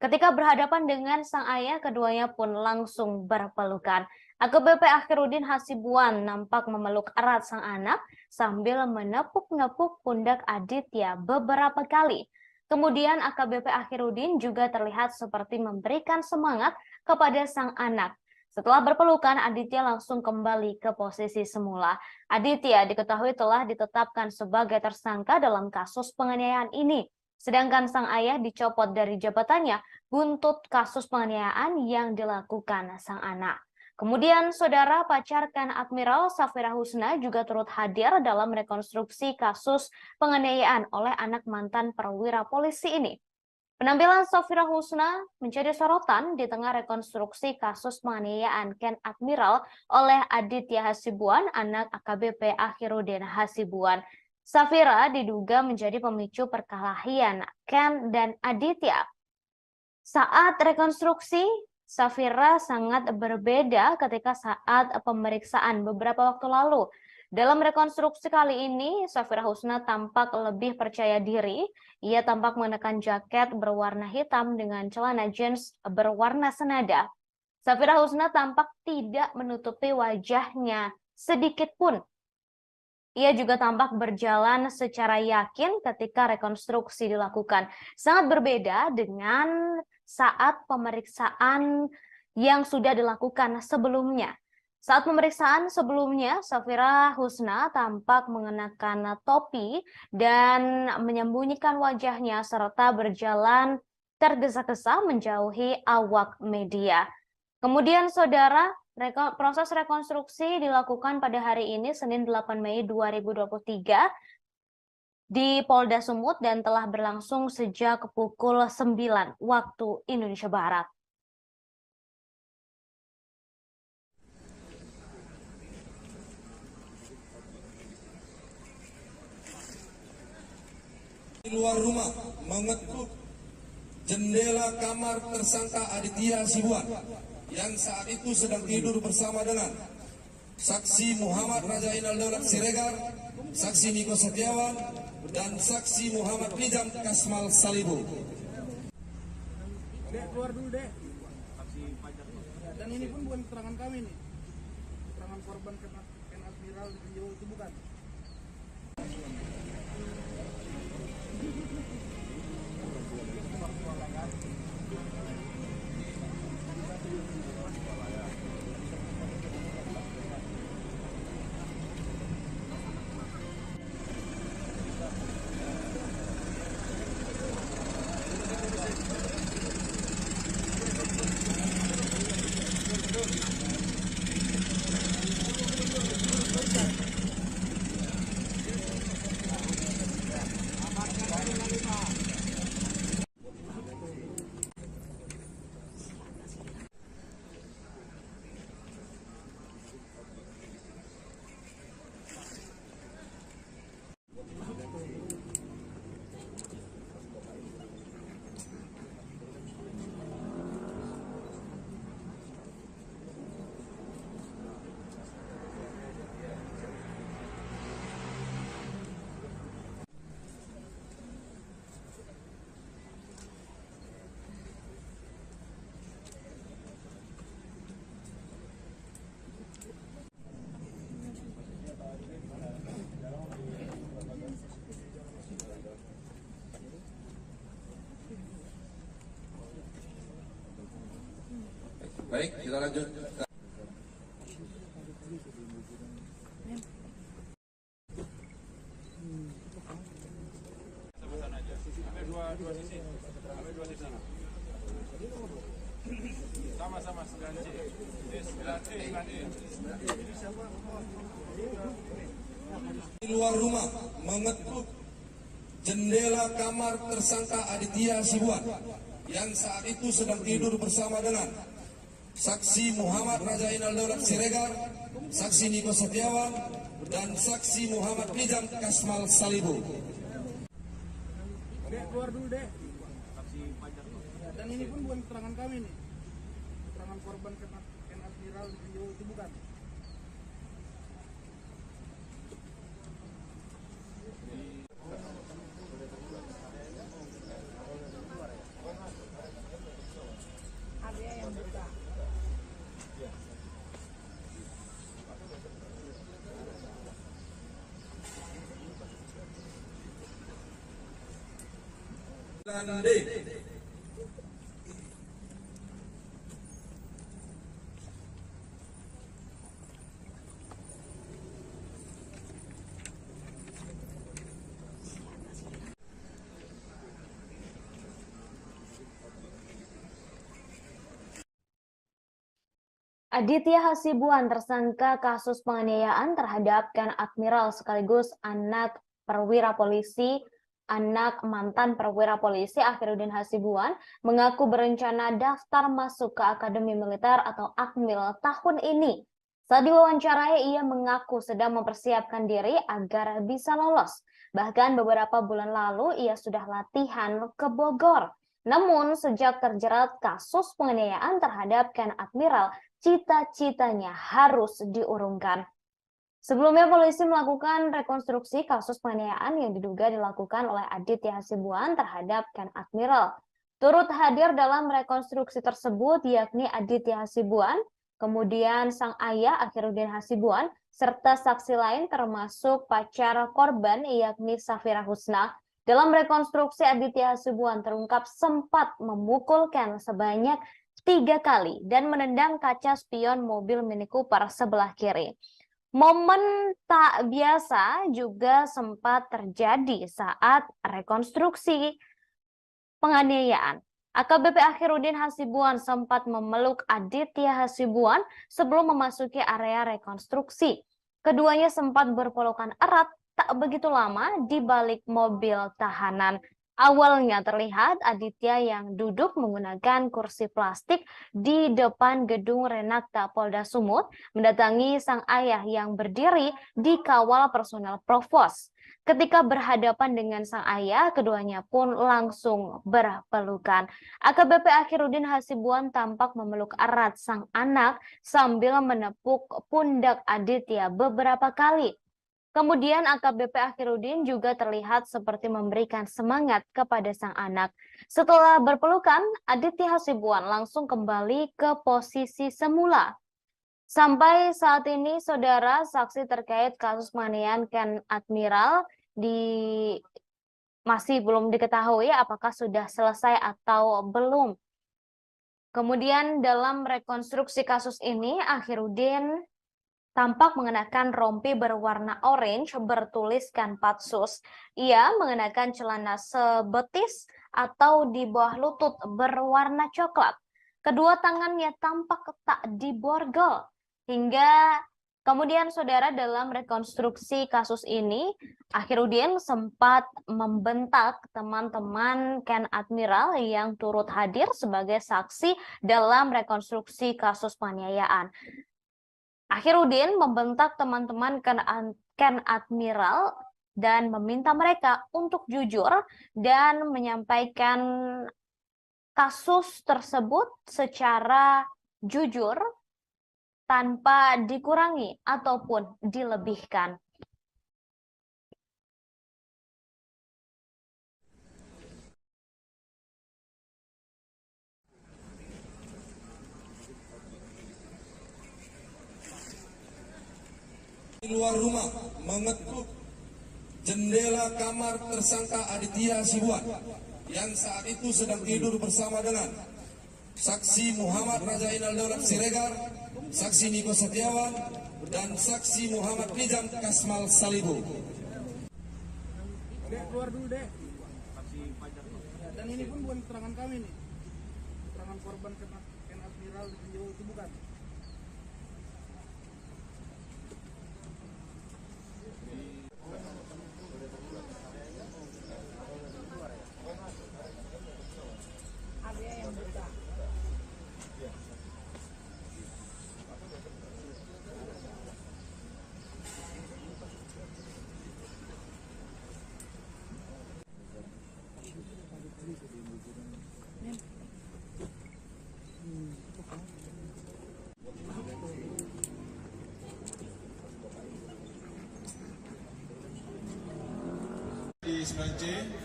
Ketika berhadapan dengan sang ayah, keduanya pun langsung berpelukan. AKBP Akhirudin Hasibuan nampak memeluk erat sang anak sambil menepuk-nepuk pundak Aditya beberapa kali. Kemudian AKBP Akhirudin juga terlihat seperti memberikan semangat kepada sang anak. Setelah berpelukan, Aditya langsung kembali ke posisi semula. Aditya diketahui telah ditetapkan sebagai tersangka dalam kasus penganiayaan ini. Sedangkan sang ayah dicopot dari jabatannya buntut kasus penganiayaan yang dilakukan sang anak. Kemudian, saudara pacar Ken Admiral Safira Husna juga turut hadir dalam rekonstruksi kasus penganiayaan oleh anak mantan perwira polisi ini. Penampilan Safira Husna menjadi sorotan di tengah rekonstruksi kasus penganiayaan Ken Admiral oleh Aditya Hasibuan, anak AKBP Akhirudin Hasibuan. Safira diduga menjadi pemicu perkelahian Ken dan Aditya. Saat rekonstruksi, Safira sangat berbeda ketika saat pemeriksaan beberapa waktu lalu. Dalam rekonstruksi kali ini, Safira Husna tampak lebih percaya diri. Ia tampak mengenakan jaket berwarna hitam dengan celana jeans berwarna senada. Safira Husna tampak tidak menutupi wajahnya sedikit pun. Ia juga tampak berjalan secara yakin ketika rekonstruksi dilakukan. Sangat berbeda dengan saat pemeriksaan yang sudah dilakukan sebelumnya. Saat pemeriksaan sebelumnya, Safira Husna tampak mengenakan topi dan menyembunyikan wajahnya serta berjalan tergesa-gesa menjauhi awak media. Kemudian, saudara, proses rekonstruksi dilakukan pada hari ini, Senin 8 Mei 2023, di Polda Sumut dan telah berlangsung sejak pukul 9 waktu Indonesia Barat. Di luar rumah mengetuk jendela kamar tersangka Aditya Hasibuan yang saat itu sedang tidur bersama dengan saksi Muhammad Raja Inal Daulat Siregar, saksi Niko Setiawan, dan saksi Muhammad Nijam Kasmal Salibu. Dek, keluar dulu, Dek. Dan ini pun bukan keterangan kami nih. Keterangan korban Ken Admiral di Jawa itu bukan. Baik, kita lanjut. Sama-sama 9C. 9E. Di luar rumah mengetuk jendela kamar tersangka Aditya Hasibuan yang saat itu sedang tidur bersama dengan saksi Muhammad Raja Inal Daulat Siregar, saksi Niko Setiawan, dan saksi Muhammad Nijam Kasmal Salibu. Dek, keluar dulu, Dek. Dan ini pun bukan keterangan kami nih. Keterangan korban Ken Admiral Rio itu bukan. Dan D. Aditya Hasibuan tersangka kasus penganiayaan terhadap Ken Admiral sekaligus anak perwira polisi, anak mantan perwira polisi Akhiruddin Hasibuan mengaku berencana daftar masuk ke Akademi Militer atau Akmil tahun ini. Saat diwawancarai, ia mengaku sedang mempersiapkan diri agar bisa lolos. Bahkan beberapa bulan lalu ia sudah latihan ke Bogor. Namun sejak terjerat kasus penganiayaan terhadap Ken Admiral, cita-citanya harus diurungkan. Sebelumnya polisi melakukan rekonstruksi kasus penganiayaan yang diduga dilakukan oleh Aditya Hasibuan terhadap Ken Admiral. Turut hadir dalam rekonstruksi tersebut yakni Aditya Hasibuan, kemudian sang ayah Akhiruddin Hasibuan, serta saksi lain termasuk pacar korban yakni Safira Husna. Dalam rekonstruksi, Aditya Hasibuan terungkap sempat memukul Ken sebanyak 3 kali dan menendang kaca spion mobil Mini Cooper sebelah kiri. Momen tak biasa juga sempat terjadi saat rekonstruksi penganiayaan. AKBP Akhiruddin Hasibuan sempat memeluk Aditya Hasibuan sebelum memasuki area rekonstruksi. Keduanya sempat berpelukan erat tak begitu lama di balik mobil tahanan. Awalnya terlihat Aditya yang duduk menggunakan kursi plastik di depan gedung Renakta Polda Sumut mendatangi sang ayah yang berdiri di kawal personel Provos. Ketika berhadapan dengan sang ayah, keduanya pun langsung berpelukan. AKBP Akhiruddin Hasibuan tampak memeluk erat sang anak sambil menepuk pundak Aditya beberapa kali. Kemudian AKBP Akhiruddin juga terlihat seperti memberikan semangat kepada sang anak. Setelah berpelukan, Aditya Hasibuan langsung kembali ke posisi semula. Sampai saat ini, saudara, saksi terkait kasus penganiayaan Ken Admiral masih belum diketahui apakah sudah selesai atau belum. Kemudian dalam rekonstruksi kasus ini, Akhiruddin tampak mengenakan rompi berwarna orange bertuliskan Patsus. Ia mengenakan celana sebetis atau di bawah lutut berwarna coklat. Kedua tangannya tampak tak diborgol. Hingga kemudian saudara dalam rekonstruksi kasus ini, Akhiruddin sempat membentak teman-teman Ken Admiral yang turut hadir sebagai saksi dalam rekonstruksi kasus penganiayaan. Akhiruddin membentak teman-teman Ken Admiral dan meminta mereka untuk jujur dan menyampaikan kasus tersebut secara jujur tanpa dikurangi ataupun dilebihkan. Di luar rumah mengetuk jendela kamar tersangka Aditya Hasibuan yang saat itu sedang tidur bersama dengan saksi Muhammad Rajainal Daulat Siregar, saksi Niko Setiawan, dan saksi Muhammad Nizam Kasmal Salibu. Dek, keluar dulu, Dek. Dan ini pun bukan keterangan kami nih. Keterangan korban Ken Admiral Rio itu bukan.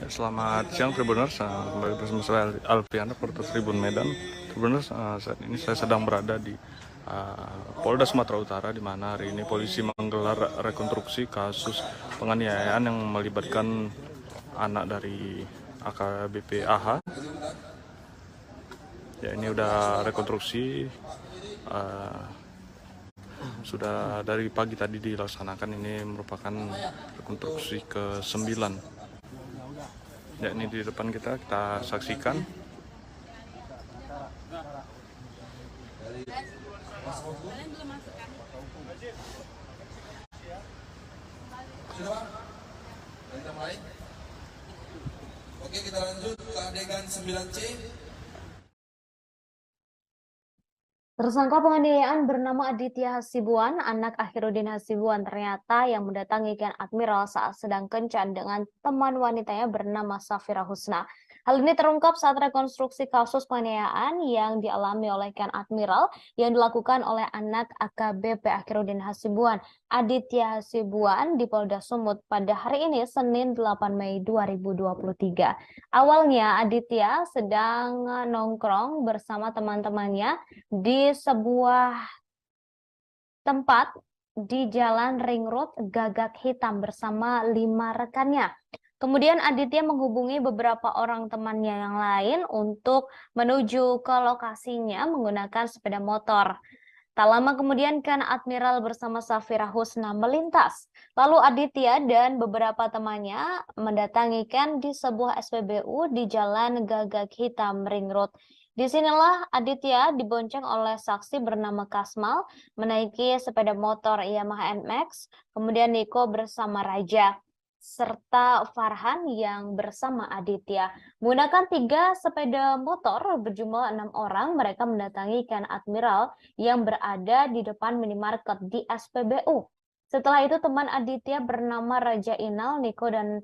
Selamat siang Tribuners, kembali bersama saya Alpian, reporter Tribun Medan. Tribuners, saat ini saya sedang berada di Polda Sumatera Utara, di mana hari ini polisi menggelar rekonstruksi kasus penganiayaan yang melibatkan anak dari AKBP AH. Ya, ini udah rekonstruksi, sudah dari pagi tadi dilaksanakan. Ini merupakan rekonstruksi ke-9. Ya, ini di depan kita saksikan. Sudah, Pak? Kita mulai. Oke, kita lanjut ke adegan 9C. Tersangka penganiayaan bernama Aditya Hasibuan, anak Akhiruddin Hasibuan, ternyata yang mendatangi Ken Admiral saat sedang kencan dengan teman wanitanya bernama Safira Husna. Hal ini terungkap saat rekonstruksi kasus penganiayaan yang dialami oleh Ken Admiral yang dilakukan oleh anak AKBP Akhiruddin Hasibuan, Aditya Hasibuan, di Polda Sumut pada hari ini, Senin 8 Mei 2023. Awalnya Aditya sedang nongkrong bersama teman-temannya di sebuah tempat di Jalan Ring Road Gagak Hitam bersama 5 rekannya. Kemudian Aditya menghubungi beberapa orang temannya yang lain untuk menuju ke lokasinya menggunakan sepeda motor. Tak lama kemudian Ken Admiral bersama Safira Husna melintas. Lalu Aditya dan beberapa temannya mendatangi Ken di sebuah SPBU di Jalan Gagak Hitam Ring Road. Disinilah Aditya dibonceng oleh saksi bernama Kasmal menaiki sepeda motor Yamaha NMAX, kemudian Niko bersama Raja, serta Farhan yang bersama Aditya. Menggunakan 3 sepeda motor berjumlah 6 orang, mereka mendatangi Ken Admiral yang berada di depan minimarket di SPBU. Setelah itu teman Aditya bernama Raja Inal, Niko, dan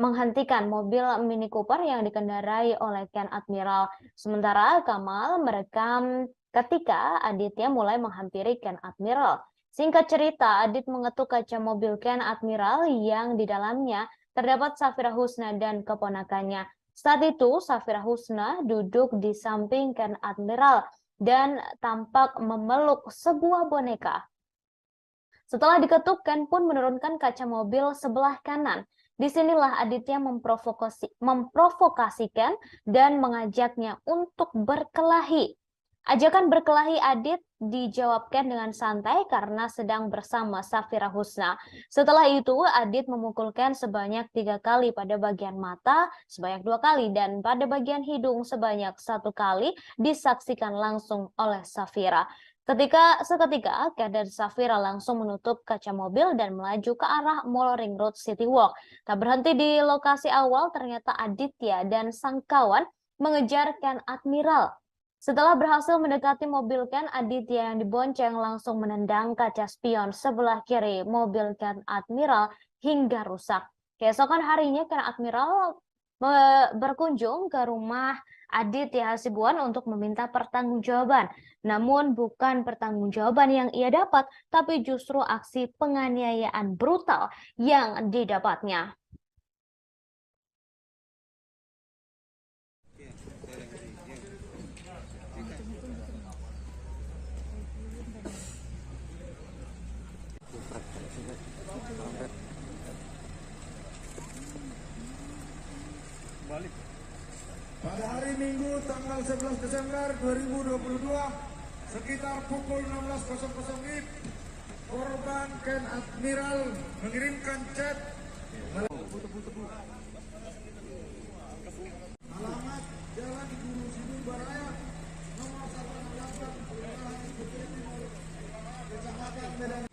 menghentikan mobil Mini Cooper yang dikendarai oleh Ken Admiral. Sementara Kamal merekam ketika Aditya mulai menghampiri Ken Admiral. Singkat cerita, Adit mengetuk kaca mobil Ken Admiral yang di dalamnya terdapat Safira Husna dan keponakannya. Saat itu, Safira Husna duduk di samping Ken Admiral dan tampak memeluk sebuah boneka. Setelah diketuk, Ken pun menurunkan kaca mobil sebelah kanan. Disinilah Aditya memprovokasikan dan mengajaknya untuk berkelahi. Ajakan berkelahi Adit dijawabkan dengan santai karena sedang bersama Safira Husna. Setelah itu, Adit memukulkan sebanyak 3 kali pada bagian mata, sebanyak 2 kali, dan pada bagian hidung sebanyak 1 kali, disaksikan langsung oleh Safira. Seketika, Ken dan Safira langsung menutup kaca mobil dan melaju ke arah Mall Ring Road City Walk. Tak berhenti di lokasi awal, ternyata Aditya dan sang kawan mengejar Ken Admiral. Setelah berhasil mendekati mobil Ken, Aditya yang dibonceng langsung menendang kaca spion sebelah kiri mobil Ken Admiral hingga rusak. Keesokan harinya, Ken Admiral berkunjung ke rumah Aditya Hasibuan untuk meminta pertanggungjawaban. Namun bukan pertanggungjawaban yang ia dapat, tapi justru aksi penganiayaan brutal yang didapatnya. Pada hari Minggu tanggal 11 Desember 2022 sekitar pukul 16.00 WIB, korban Ken Admiral mengirimkan chat alamat Jalan Guru Sibu Baraya nomor 168 Kelurahan Putri Timur, Kecamatan Medan.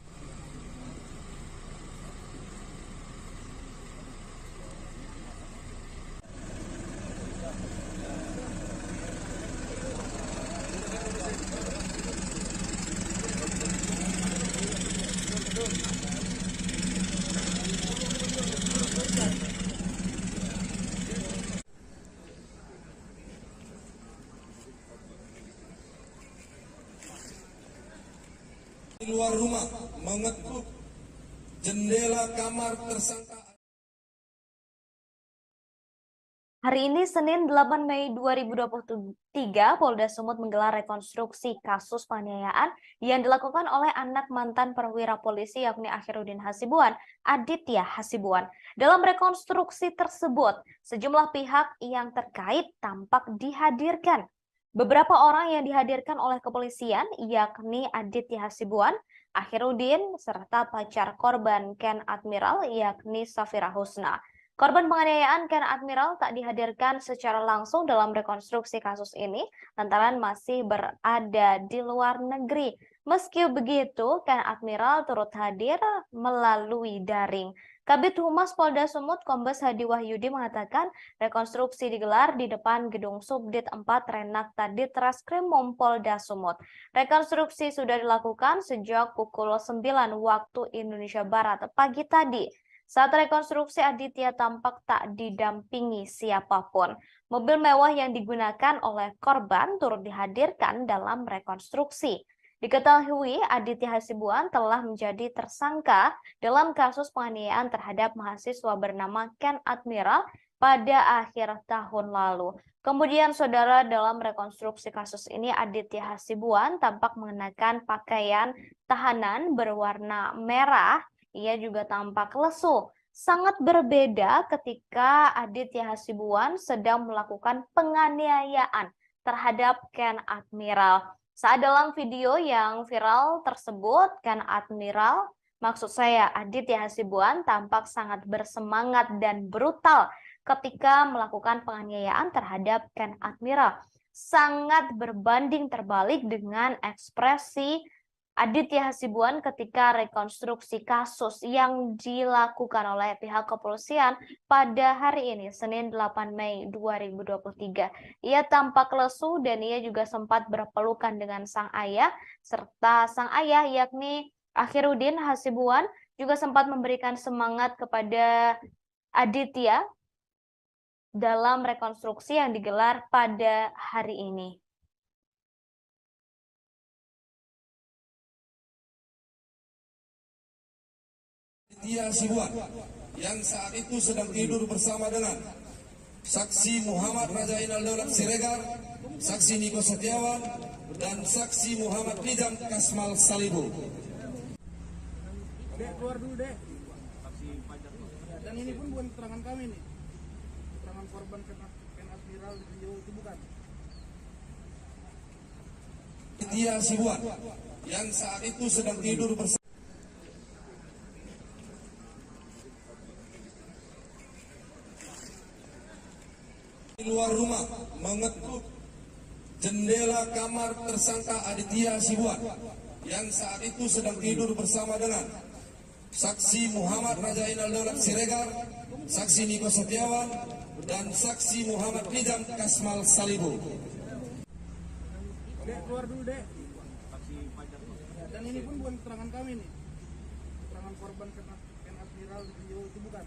Di luar rumah mengetuk jendela kamar tersangka. Hari ini Senin 8 Mei 2023, Polda Sumut menggelar rekonstruksi kasus penganiayaan yang dilakukan oleh anak mantan perwira polisi yakni Akhiruddin Hasibuan, Aditya Hasibuan. Dalam rekonstruksi tersebut, sejumlah pihak yang terkait tampak dihadirkan. Beberapa orang yang dihadirkan oleh kepolisian yakni Aditya Hasibuan, Akhiruddin, serta pacar korban Ken Admiral yakni Safira Husna. Korban penganiayaan Ken Admiral tak dihadirkan secara langsung dalam rekonstruksi kasus ini lantaran masih berada di luar negeri. Meski begitu, Ken Admiral turut hadir melalui daring. Kabid Humas Polda Sumut Kombes Hadi Wahyudi mengatakan rekonstruksi digelar di depan Gedung Subdit 4 Renakta Ditreskrimum Polda Sumut. Rekonstruksi sudah dilakukan sejak pukul 9 waktu Indonesia Barat pagi tadi. Saat rekonstruksi, Aditya tampak tak didampingi siapapun. Mobil mewah yang digunakan oleh korban turut dihadirkan dalam rekonstruksi. Diketahui Aditya Hasibuan telah menjadi tersangka dalam kasus penganiayaan terhadap mahasiswa bernama Ken Admiral pada akhir tahun lalu. Kemudian, saudara, dalam rekonstruksi kasus ini Aditya Hasibuan tampak mengenakan pakaian tahanan berwarna merah. Ia juga tampak lesu. Sangat berbeda ketika Aditya Hasibuan sedang melakukan penganiayaan terhadap Ken Admiral. Saat dalam video yang viral tersebut, Ken Admiral, maksud saya Aditya Hasibuan, tampak sangat bersemangat dan brutal ketika melakukan penganiayaan terhadap Ken Admiral. Sangat berbanding terbalik dengan ekspresi Aditya Hasibuan ketika rekonstruksi kasus yang dilakukan oleh pihak kepolisian pada hari ini, Senin 8 Mei 2023. Ia tampak lesu dan ia juga sempat berpelukan dengan sang ayah, serta sang ayah yakni Akhiruddin Hasibuan juga sempat memberikan semangat kepada Aditya dalam rekonstruksi yang digelar pada hari ini. Aditya Hasibuan yang saat itu sedang tidur bersama dengan saksi Muhammad Rajainal Daulat Siregar, saksi Niko Setiawan, dan saksi Muhammad Nizam Kasmal Salibu. Dek, keluar dulu, Dek. Dan ini pun bukan keterangan kami nih. Keterangan korban Ken Admiral di video itu bukan. Aditya Hasibuan yang saat itu sedang tidur bersama di luar rumah mengetuk jendela kamar tersangka Aditya Hasibuan yang saat itu sedang tidur bersama dengan saksi Muhammad Rajainal Daulat Siregar, saksi Niko Setiawan, dan saksi Muhammad Nizam Kasmal Salibu. Dek, keluar dulu, Dek. Dan ini pun bukan keterangan kami nih. Keterangan korban Ken Admiral di video itu bukan.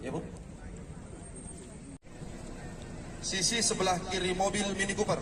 Ya, Bu. Sisi sebelah kiri mobil Mini Cooper.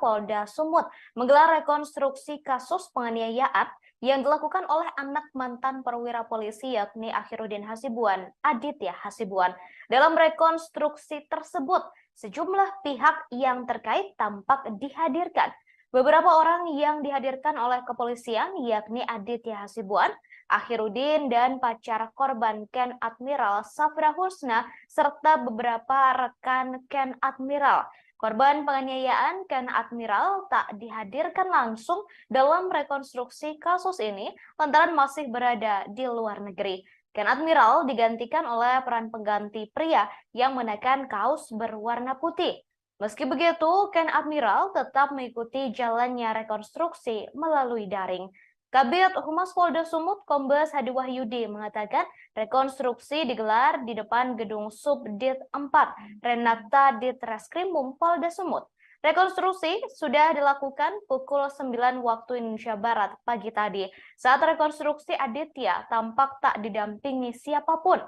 Polda Sumut menggelar rekonstruksi kasus penganiayaan yang dilakukan oleh anak mantan perwira polisi yakni Akhiruddin Hasibuan, Aditya Hasibuan. Dalam rekonstruksi tersebut, sejumlah pihak yang terkait tampak dihadirkan. Beberapa orang yang dihadirkan oleh kepolisian yakni Aditya Hasibuan, Akhiruddin, dan pacar korban Ken Admiral Safra Husna, serta beberapa rekan Ken Admiral. Korban penganiayaan Ken Admiral tak dihadirkan langsung dalam rekonstruksi kasus ini lantaran masih berada di luar negeri. Ken Admiral digantikan oleh peran pengganti pria yang mengenakan kaos berwarna putih. Meski begitu, Ken Admiral tetap mengikuti jalannya rekonstruksi melalui daring. Kabid Humas Polda Sumut Kombes Hadi Wahyudi mengatakan rekonstruksi digelar di depan gedung Subdit 4 Renakta Ditreskrimum Polda Sumut. Rekonstruksi sudah dilakukan pukul 9 waktu Indonesia Barat pagi tadi. Saat rekonstruksi, Aditya tampak tak didampingi siapapun.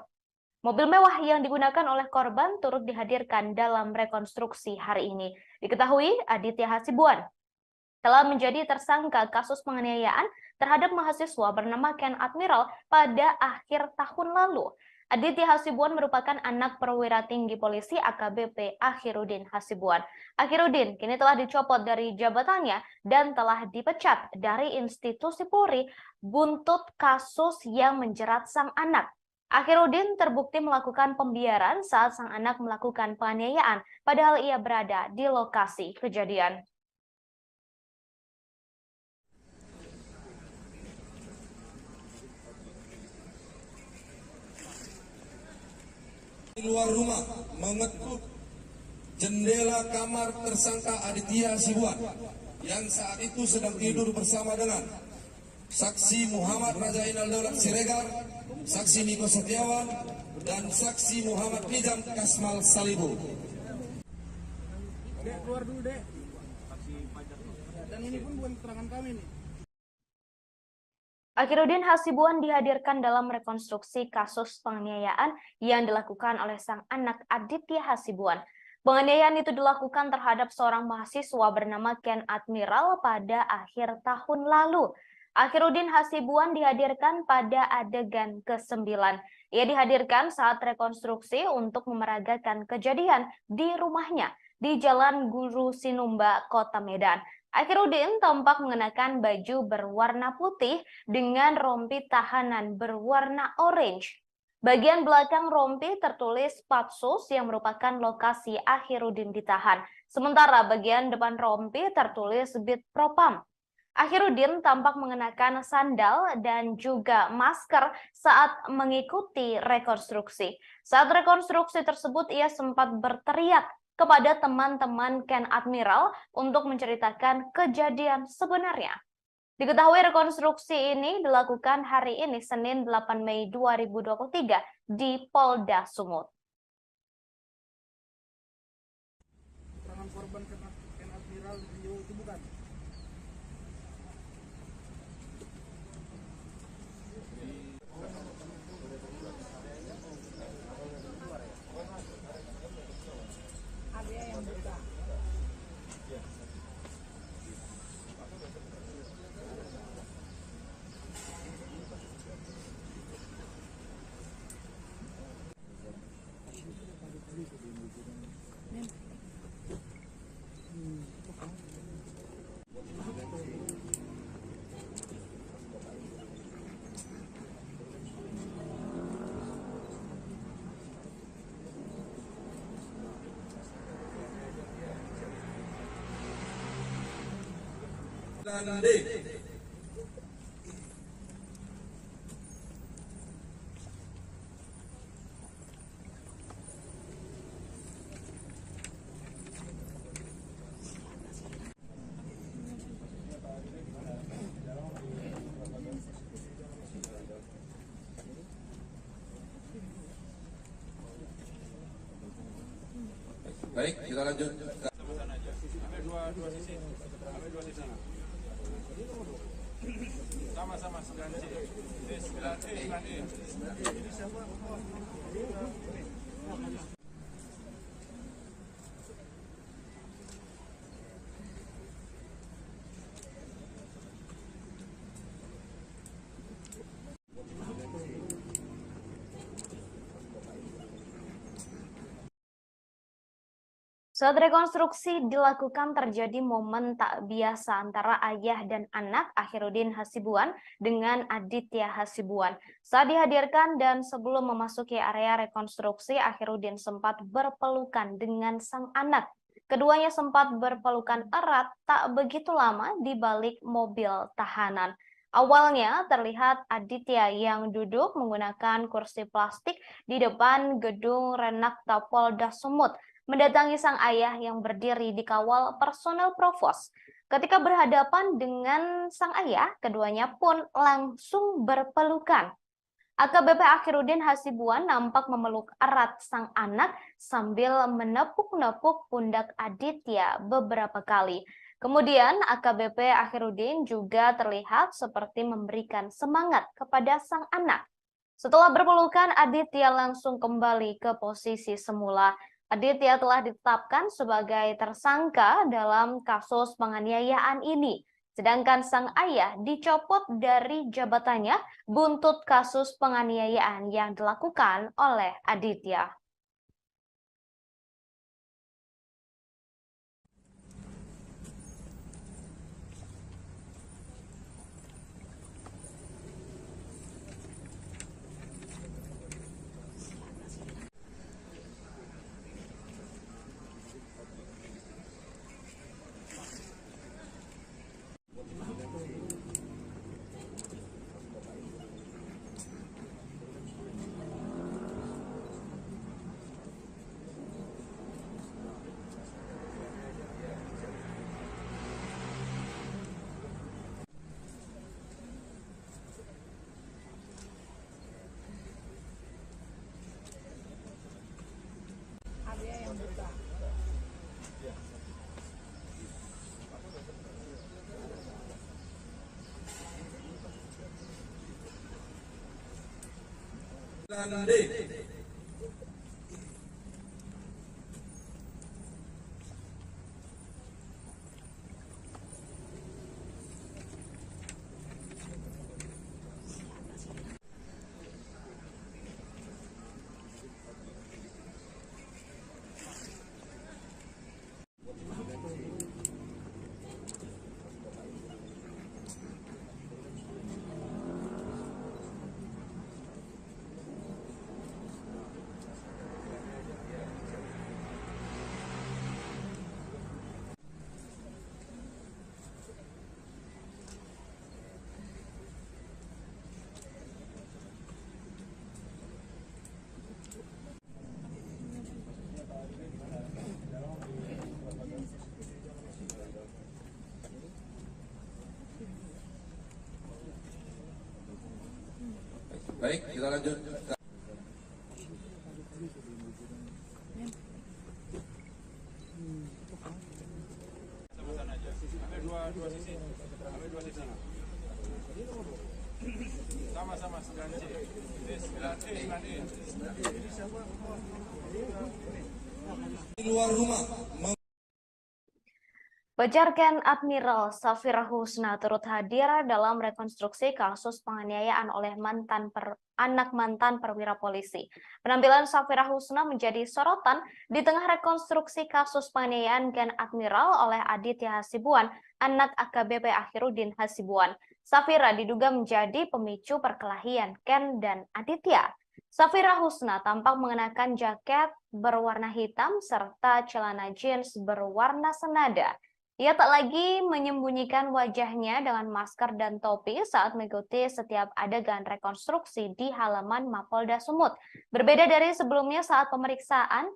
Mobil mewah yang digunakan oleh korban turut dihadirkan dalam rekonstruksi hari ini. Diketahui Aditya Hasibuan telah menjadi tersangka kasus penganiayaan terhadap mahasiswa bernama Ken Admiral pada akhir tahun lalu. Aditya Hasibuan merupakan anak perwira tinggi polisi AKBP Akhiruddin Hasibuan. Akhiruddin kini telah dicopot dari jabatannya dan telah dipecat dari institusi Polri buntut kasus yang menjerat sang anak. Akhiruddin terbukti melakukan pembiaran saat sang anak melakukan penganiayaan, padahal ia berada di lokasi kejadian. Di luar rumah mengetuk jendela kamar tersangka Aditya Hasibuan yang saat itu sedang tidur bersama dengan saksi Muhammad Rajainal Daulat Siregar, saksi Niko Setiawan, dan saksi Muhammad Nizam Kasmal Salibu. Dek, keluar dulu, Dek. Dan ini pun bukan keterangan kami nih. Akhiruddin Hasibuan dihadirkan dalam rekonstruksi kasus penganiayaan yang dilakukan oleh sang anak Aditya Hasibuan. Penganiayaan itu dilakukan terhadap seorang mahasiswa bernama Ken Admiral pada akhir tahun lalu. Akhiruddin Hasibuan dihadirkan pada adegan ke-9. Ia dihadirkan saat rekonstruksi untuk memeragakan kejadian di rumahnya di Jalan Guru Sinumba, Kota Medan. Akhiruddin tampak mengenakan baju berwarna putih dengan rompi tahanan berwarna orange. Bagian belakang rompi tertulis Patsus yang merupakan lokasi Akhiruddin ditahan. Sementara bagian depan rompi tertulis Bid Propam. Akhiruddin tampak mengenakan sandal dan juga masker saat mengikuti rekonstruksi. Saat rekonstruksi tersebut, ia sempat berteriak kepada teman-teman Ken Admiral untuk menceritakan kejadian sebenarnya. Diketahui rekonstruksi ini dilakukan hari ini, Senin 8 Mei 2023 di Polda Sumut. Keterangan korban Ken Admiral itu bukan? Dan D. Baik, kita lanjut. Sama-sama 9C. Ini 9E, 9E. Saat rekonstruksi dilakukan terjadi momen tak biasa antara ayah dan anak Akhiruddin Hasibuan dengan Aditya Hasibuan. Saat dihadirkan dan sebelum memasuki area rekonstruksi, Akhiruddin sempat berpelukan dengan sang anak. Keduanya sempat berpelukan erat tak begitu lama di balik mobil tahanan. Awalnya terlihat Aditya yang duduk menggunakan kursi plastik di depan gedung Renakta Polda Sumut, mendatangi sang ayah yang berdiri di kawal personel provos. Ketika berhadapan dengan sang ayah, keduanya pun langsung berpelukan. AKBP Akhiruddin Hasibuan nampak memeluk erat sang anak sambil menepuk-nepuk pundak Aditya beberapa kali. Kemudian AKBP Akhiruddin juga terlihat seperti memberikan semangat kepada sang anak. Setelah berpelukan, Aditya langsung kembali ke posisi semula. Aditya telah ditetapkan sebagai tersangka dalam kasus penganiayaan ini. Sedangkan sang ayah dicopot dari jabatannya buntut kasus penganiayaan yang dilakukan oleh Aditya. Dan D. Baik, kita lanjut. Sama-sama 9C. 9E. Di luar rumah. Pejarken Admiral Safira Husna turut hadir dalam rekonstruksi kasus penganiayaan oleh anak mantan perwira polisi. Penampilan Safira Husna menjadi sorotan di tengah rekonstruksi kasus penganiayaan Ken Admiral oleh Aditya Hasibuan, anak AKBP Akhiruddin Hasibuan. Safira diduga menjadi pemicu perkelahian Ken dan Aditya. Safira Husna tampak mengenakan jaket berwarna hitam serta celana jeans berwarna senada. Ia tak lagi menyembunyikan wajahnya dengan masker dan topi saat mengikuti setiap adegan rekonstruksi di halaman Mapolda Sumut. Berbeda dari sebelumnya saat pemeriksaan,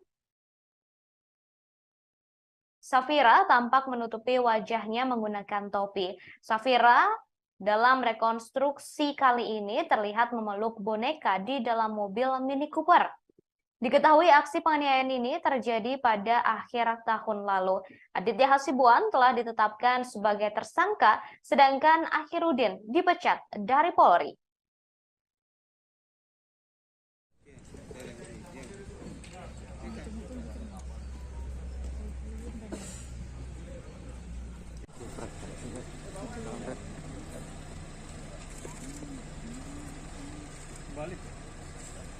Safira tampak menutupi wajahnya menggunakan topi. Safira dalam rekonstruksi kali ini terlihat memeluk boneka di dalam mobil Mini Cooper. Diketahui aksi penganiayaan ini terjadi pada akhir tahun lalu. Aditya Hasibuan telah ditetapkan sebagai tersangka, sedangkan Akhiruddin dipecat dari Polri.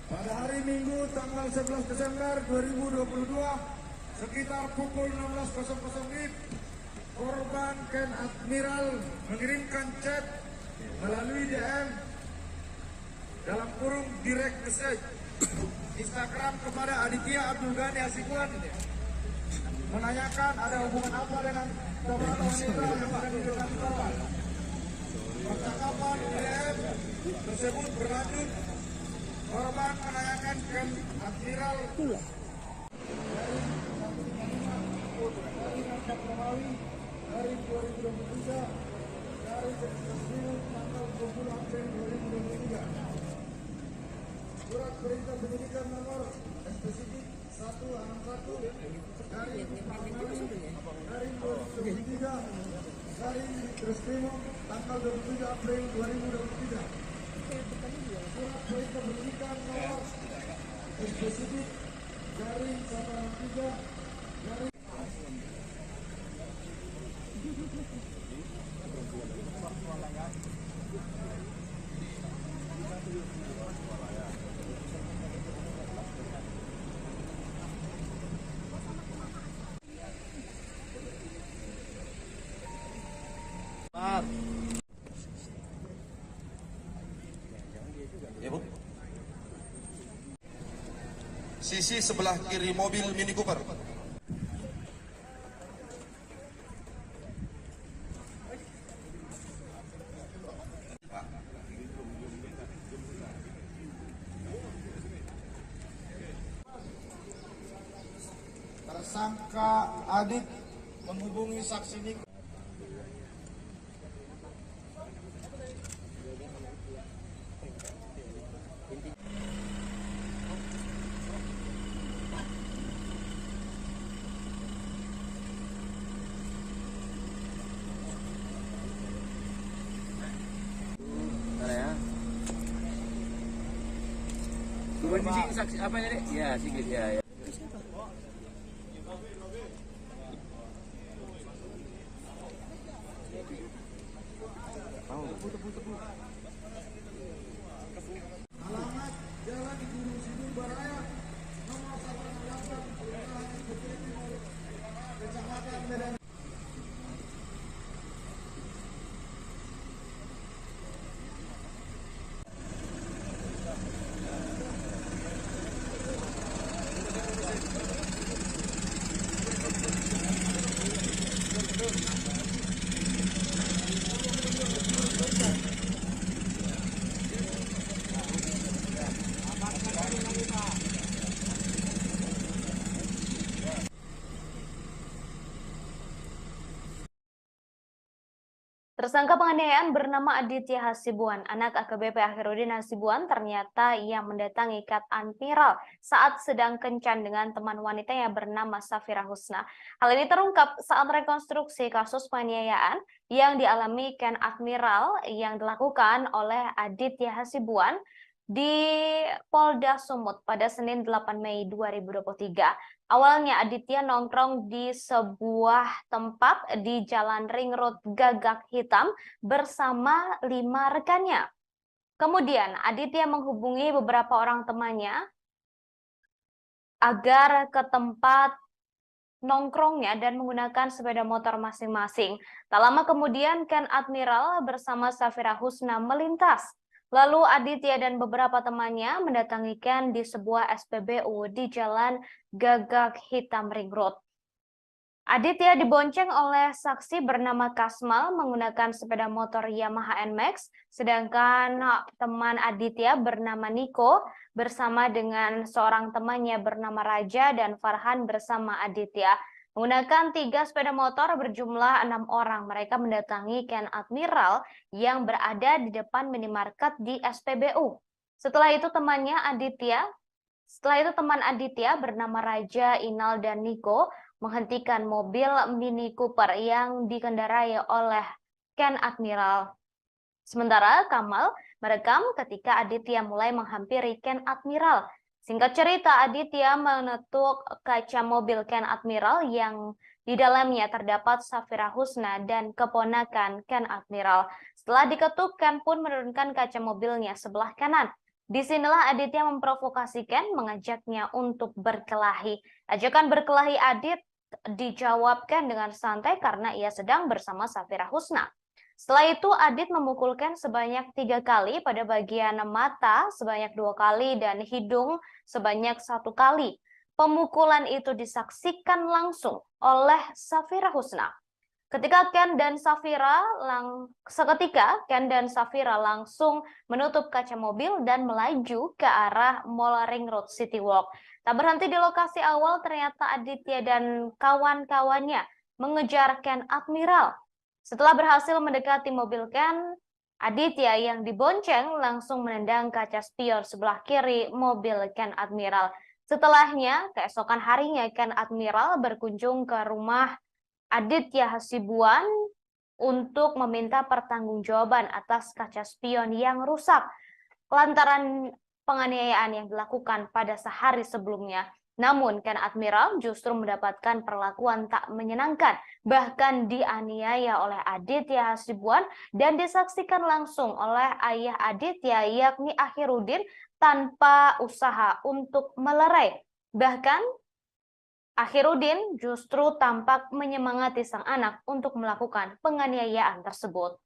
Pada hari Minggu tanggal 11 Desember 2022, sekitar pukul 16.00 WIB, korban Ken Admiral mengirimkan chat melalui DM dalam kurung direct message Instagram kepada Aditya Abdul Ghani Hasibuan menanyakan ada hubungan apa dengan teman wanita yang ada di dekat korban. Percakapan DM tersebut berlanjut, korban menanyakan Ken Admiral dari 2023 dari tanggal 20 April 2023. Surat perintah penyidikan nomor spesifik 161 dari 2023 dari Reskrimum tanggal 27 April 2023. Surat perintah penyidikan nomor spesifik dari 163 dari Ya, Bu. Sisi sebelah kiri mobil Mini Cooper. tersangka Adit menghubungi saksi Niko. Bentar ya. Bukan di sini saksi apa ini, Dek? Ya, Sigit ya. Ya. Alamat Jalan Guru Sidul Baraya nomor 168 Kelurahan Bukit Timur Kecamatan Medan. Tersangka penganiayaan bernama Aditya Hasibuan, anak AKBP Akhiruddin Hasibuan, ternyata yang mendatangi Ken Admiral saat sedang kencan dengan teman wanitanya bernama Safira Husna. Hal ini terungkap saat rekonstruksi kasus penganiayaan yang dialami Ken Admiral yang dilakukan oleh Aditya Hasibuan di Polda Sumut pada Senin 8 Mei 2023. Awalnya Aditya nongkrong di sebuah tempat di Jalan Ring Road Gagak Hitam bersama 5 rekannya. Kemudian Aditya menghubungi beberapa orang temannya agar ke tempat nongkrongnya dan menggunakan sepeda motor masing-masing. Tak lama kemudian Ken Admiral bersama Safira Husna melintas. Lalu Aditya dan beberapa temannya mendatangi Ken di sebuah SPBU di Jalan Gagak Hitam Ring Road. Aditya dibonceng oleh saksi bernama Kasmal menggunakan sepeda motor Yamaha NMAX, sedangkan teman Aditya bernama Niko bersama dengan seorang temannya bernama Raja dan Farhan bersama Aditya. Menggunakan 3 sepeda motor berjumlah 6 orang, mereka mendatangi Ken Admiral yang berada di depan minimarket di SPBU. Setelah itu teman Aditya bernama Raja, Inal, dan Niko menghentikan mobil Mini Cooper yang dikendarai oleh Ken Admiral. Sementara Kamal merekam ketika Aditya mulai menghampiri Ken Admiral. Singkat cerita, Aditya menetuk kaca mobil Ken Admiral yang di dalamnya terdapat Safira Husna dan keponakan Ken Admiral. Setelah diketuk, Ken pun menurunkan kaca mobilnya sebelah kanan. Disinilah Aditya memprovokasi Ken, mengajaknya untuk berkelahi. Ajakan berkelahi Adit dijawab Ken dengan santai karena ia sedang bersama Safira Husna. Setelah itu Adit memukul Ken sebanyak 3 kali pada bagian mata, sebanyak 2 kali, dan hidung sebanyak 1 kali. Pemukulan itu disaksikan langsung oleh Safira Husna. Seketika Ken dan Safira langsung menutup kaca mobil dan melaju ke arah Mall Ring Road City Walk. Tak berhenti di lokasi awal, ternyata Aditya dan kawan-kawannya mengejar Ken Admiral. Setelah berhasil mendekati mobil Ken, Aditya yang dibonceng langsung menendang kaca spion sebelah kiri mobil Ken Admiral. Setelahnya, keesokan harinya Ken Admiral berkunjung ke rumah Aditya Hasibuan untuk meminta pertanggungjawaban atas kaca spion yang rusak lantaran penganiayaan yang dilakukan pada sehari sebelumnya. Namun Ken Admiral justru mendapatkan perlakuan tak menyenangkan, bahkan dianiaya oleh Aditya Hasibuan dan disaksikan langsung oleh ayah Aditya yakni Akhiruddin tanpa usaha untuk melerai. Bahkan Akhiruddin justru tampak menyemangati sang anak untuk melakukan penganiayaan tersebut.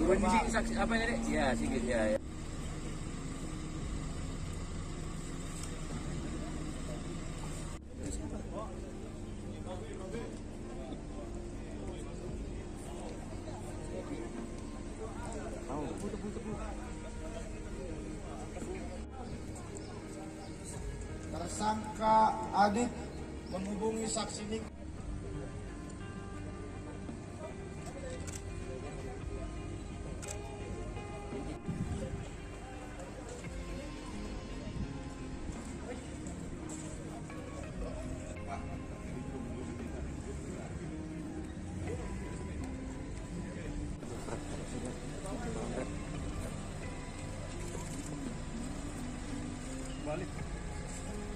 Turun di sini saksi apa ini, Dek? Ya, sedikit ya. Tersangka Adit menghubungi saksi Nik.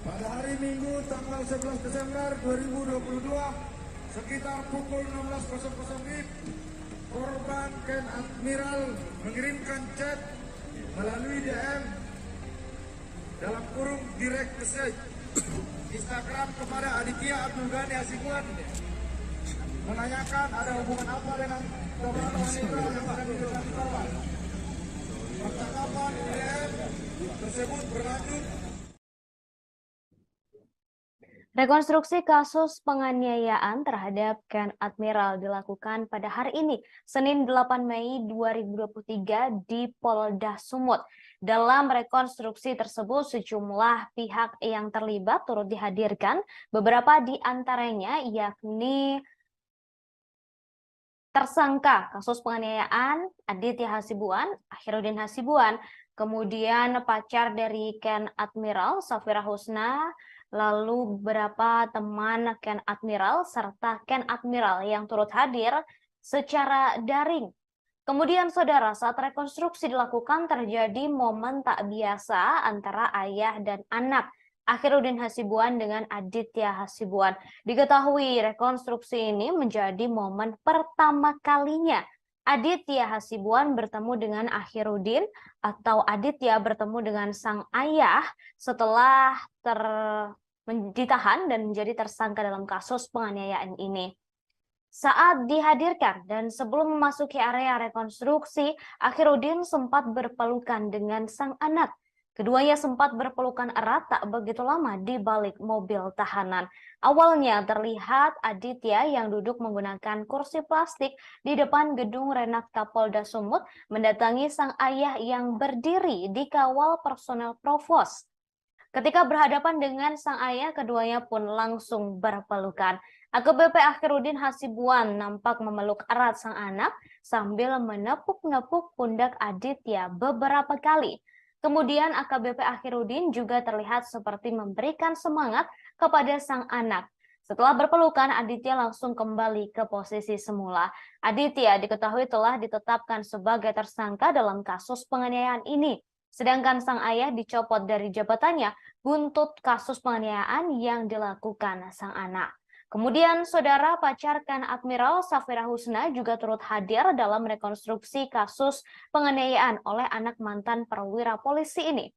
Pada hari Minggu tanggal 11 Desember 2022 sekitar pukul 16.00 WIB, korban Ken Admiral mengirimkan chat melalui DM dalam kurung direct message Instagram kepada Aditya Abdul Ghani Hasibuan menanyakan ada hubungan apa dengan korban wanita yang akan didekati korban. Percakapan DM tersebut berlanjut. Rekonstruksi kasus penganiayaan terhadap Ken Admiral dilakukan pada hari ini, Senin 8 Mei 2023 di Polda Sumut. Dalam rekonstruksi tersebut, sejumlah pihak yang terlibat turut dihadirkan, beberapa di antaranya yakni tersangka kasus penganiayaan Aditya Hasibuan, Akhiruddin Hasibuan, kemudian pacar dari Ken Admiral, Safira Husna, lalu beberapa teman Ken Admiral, serta Ken Admiral yang turut hadir secara daring. Kemudian saudara, saat rekonstruksi dilakukan terjadi momen tak biasa antara ayah dan anak, Akhiruddin Hasibuan dengan Aditya Hasibuan. Diketahui rekonstruksi ini menjadi momen pertama kalinya Aditya Hasibuan bertemu dengan Akhiruddin atau Aditya bertemu dengan sang ayah setelah ditahan dan menjadi tersangka dalam kasus penganiayaan ini. Saat dihadirkan dan sebelum memasuki area rekonstruksi, Akhiruddin sempat berpelukan dengan sang anak. Keduanya sempat berpelukan erat tak begitu lama di balik mobil tahanan. Awalnya terlihat Aditya yang duduk menggunakan kursi plastik di depan gedung Renakta Polda Sumut mendatangi sang ayah yang berdiri di kawal personel provos. Ketika berhadapan dengan sang ayah, keduanya pun langsung berpelukan. AKBP Akhiruddin Hasibuan nampak memeluk erat sang anak sambil menepuk-nepuk pundak Aditya beberapa kali. Kemudian AKBP Akhiruddin juga terlihat seperti memberikan semangat kepada sang anak. Setelah berpelukan, Aditya langsung kembali ke posisi semula. Aditya diketahui telah ditetapkan sebagai tersangka dalam kasus penganiayaan ini. Sedangkan sang ayah dicopot dari jabatannya buntut kasus penganiayaan yang dilakukan sang anak. Kemudian saudara pacarkan Admiral Safira Husna juga turut hadir dalam rekonstruksi kasus penganiayaan oleh anak mantan perwira polisi ini.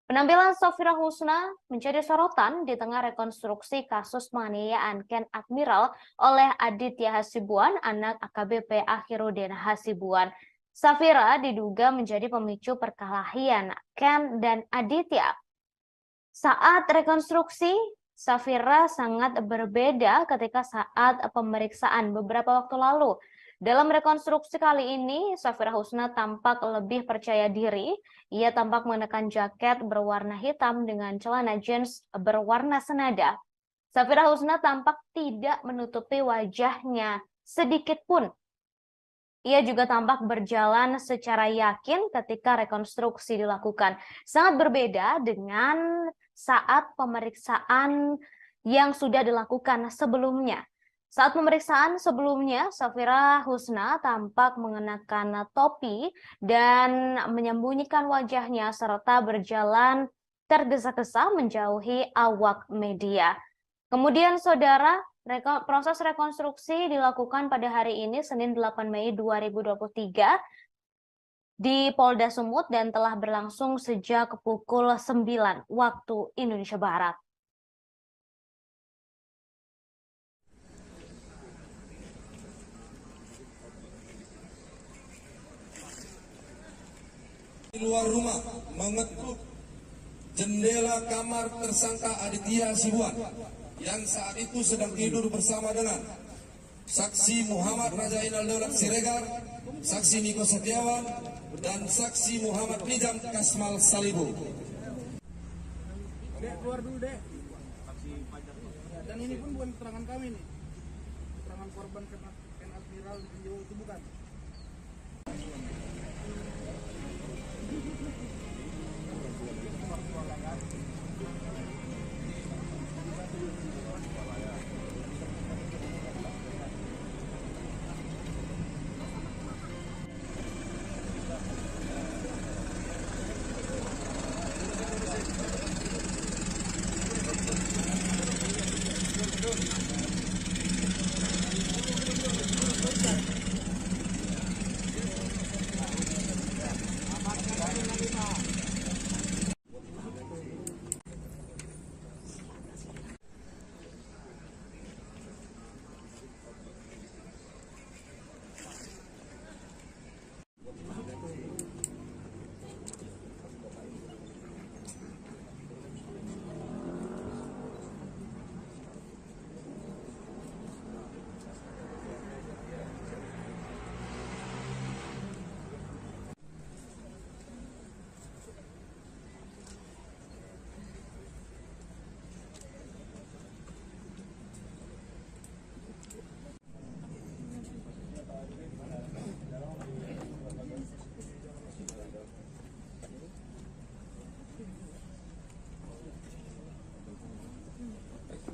Penampilan Safira Husna menjadi sorotan di tengah rekonstruksi kasus penganiayaan Ken Admiral oleh Aditya Hasibuan, anak AKBP Akhiruddin Hasibuan. Safira diduga menjadi pemicu perkelahian Ken dan Aditya. Saat rekonstruksi, Safira sangat berbeda ketika saat pemeriksaan beberapa waktu lalu. Dalam rekonstruksi kali ini, Safira Husna tampak lebih percaya diri. Ia tampak mengenakan jaket berwarna hitam dengan celana jeans berwarna senada. Safira Husna tampak tidak menutupi wajahnya sedikit pun. Ia juga tampak berjalan secara yakin ketika rekonstruksi dilakukan. Sangat berbeda dengan saat pemeriksaan yang sudah dilakukan sebelumnya. Saat pemeriksaan sebelumnya, Safira Husna tampak mengenakan topi dan menyembunyikan wajahnya serta berjalan tergesa-gesa menjauhi awak media. Kemudian saudara, proses rekonstruksi dilakukan pada hari ini, Senin 8 Mei 2023, di Polda Sumut dan telah berlangsung sejak pukul 9 waktu Indonesia Barat. Di luar rumah mengetuk jendela kamar tersangka Aditya Hasibuan yang saat itu sedang tidur bersama dengan saksi Muhammad Rajainal Daulat Siregar, saksi Niko Setiawan, dan saksi Muhammad Nizam Kasmal Salibu. Dek, keluar dulu, Dek. Dan ini pun bukan keterangan kami nih. Keterangan korban Ken Admiral itu bukan.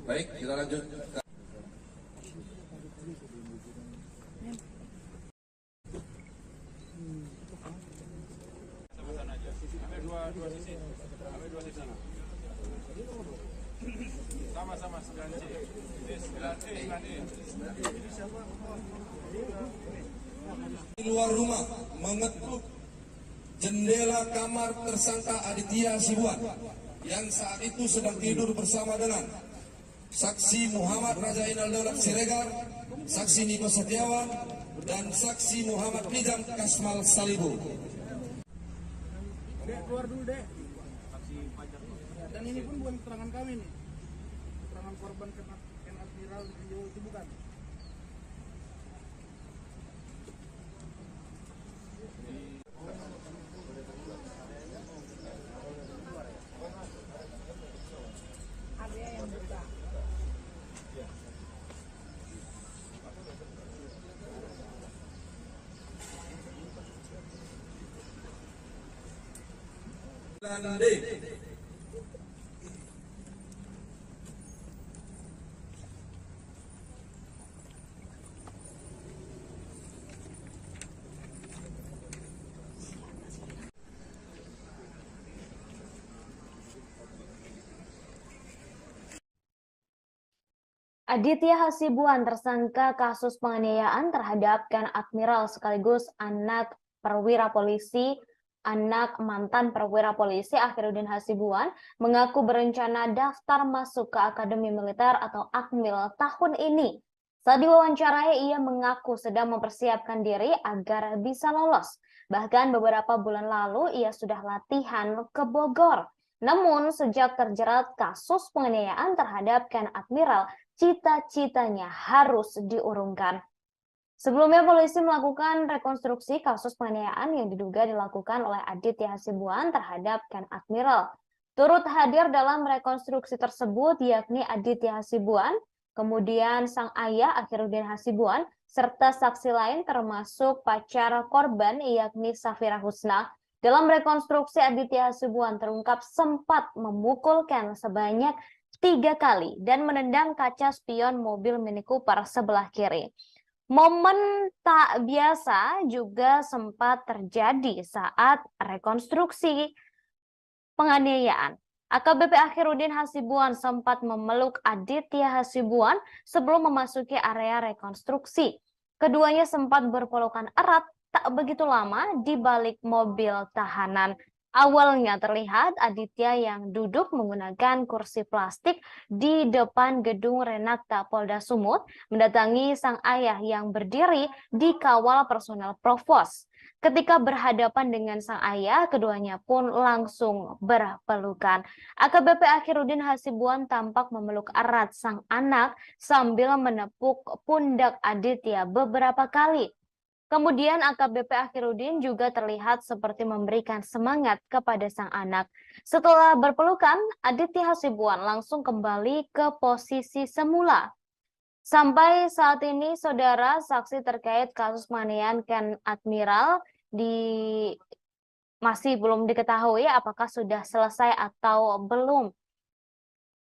Baik, kita lanjut. Sama-sama 9C. Ini 9E, 9E. Di luar rumah mengetuk jendela kamar tersangka Aditya Hasibuan yang saat itu sedang tidur bersama dengan saksi Muhammad Rajainal Daulat Siregar, saksi Niko Setiawan, dan saksi Muhammad Nizam Kasmal Salibu. Dek, keluar dulu, Dek. Dan ini pun bukan keterangan kami nih, keterangan korban Ken Admiral Rio itu bukan. Dan D. Aditya Hasibuan tersangka kasus penganiayaan terhadap Ken Admiral sekaligus anak perwira polisi, anak mantan perwira polisi Akhiruddin Hasibuan mengaku berencana daftar masuk ke Akademi Militer atau Akmil tahun ini. Saat diwawancarai, ia mengaku sedang mempersiapkan diri agar bisa lolos. Bahkan beberapa bulan lalu ia sudah latihan ke Bogor. Namun sejak terjerat kasus penganiayaan terhadap Ken Admiral, cita-citanya harus diurungkan. Sebelumnya polisi melakukan rekonstruksi kasus penganiayaan yang diduga dilakukan oleh Aditya Hasibuan terhadap Ken Admiral. Turut hadir dalam rekonstruksi tersebut yakni Aditya Hasibuan, kemudian sang ayah Akhiruddin Hasibuan, serta saksi lain termasuk pacar korban yakni Safira Husna. Dalam rekonstruksi, Aditya Hasibuan terungkap sempat memukul Ken sebanyak 3 kali dan menendang kaca spion mobil Mini Cooper sebelah kiri. Momen tak biasa juga sempat terjadi saat rekonstruksi penganiayaan. AKBP Akhiruddin Hasibuan sempat memeluk Aditya Hasibuan sebelum memasuki area rekonstruksi. Keduanya sempat berpelukan erat tak begitu lama di balik mobil tahanan. Awalnya terlihat Aditya yang duduk menggunakan kursi plastik di depan gedung Renakta Polda Sumut mendatangi sang ayah yang berdiri di kawal personel Provos. Ketika berhadapan dengan sang ayah, keduanya pun langsung berpelukan. AKBP Akhiruddin Hasibuan tampak memeluk erat sang anak sambil menepuk pundak Aditya beberapa kali. Kemudian AKBP Akhiruddin juga terlihat seperti memberikan semangat kepada sang anak. Setelah berpelukan, Aditya Hasibuan langsung kembali ke posisi semula. Sampai saat ini, saudara, saksi terkait kasus penganiayaan Ken Admiral masih belum diketahui apakah sudah selesai atau belum.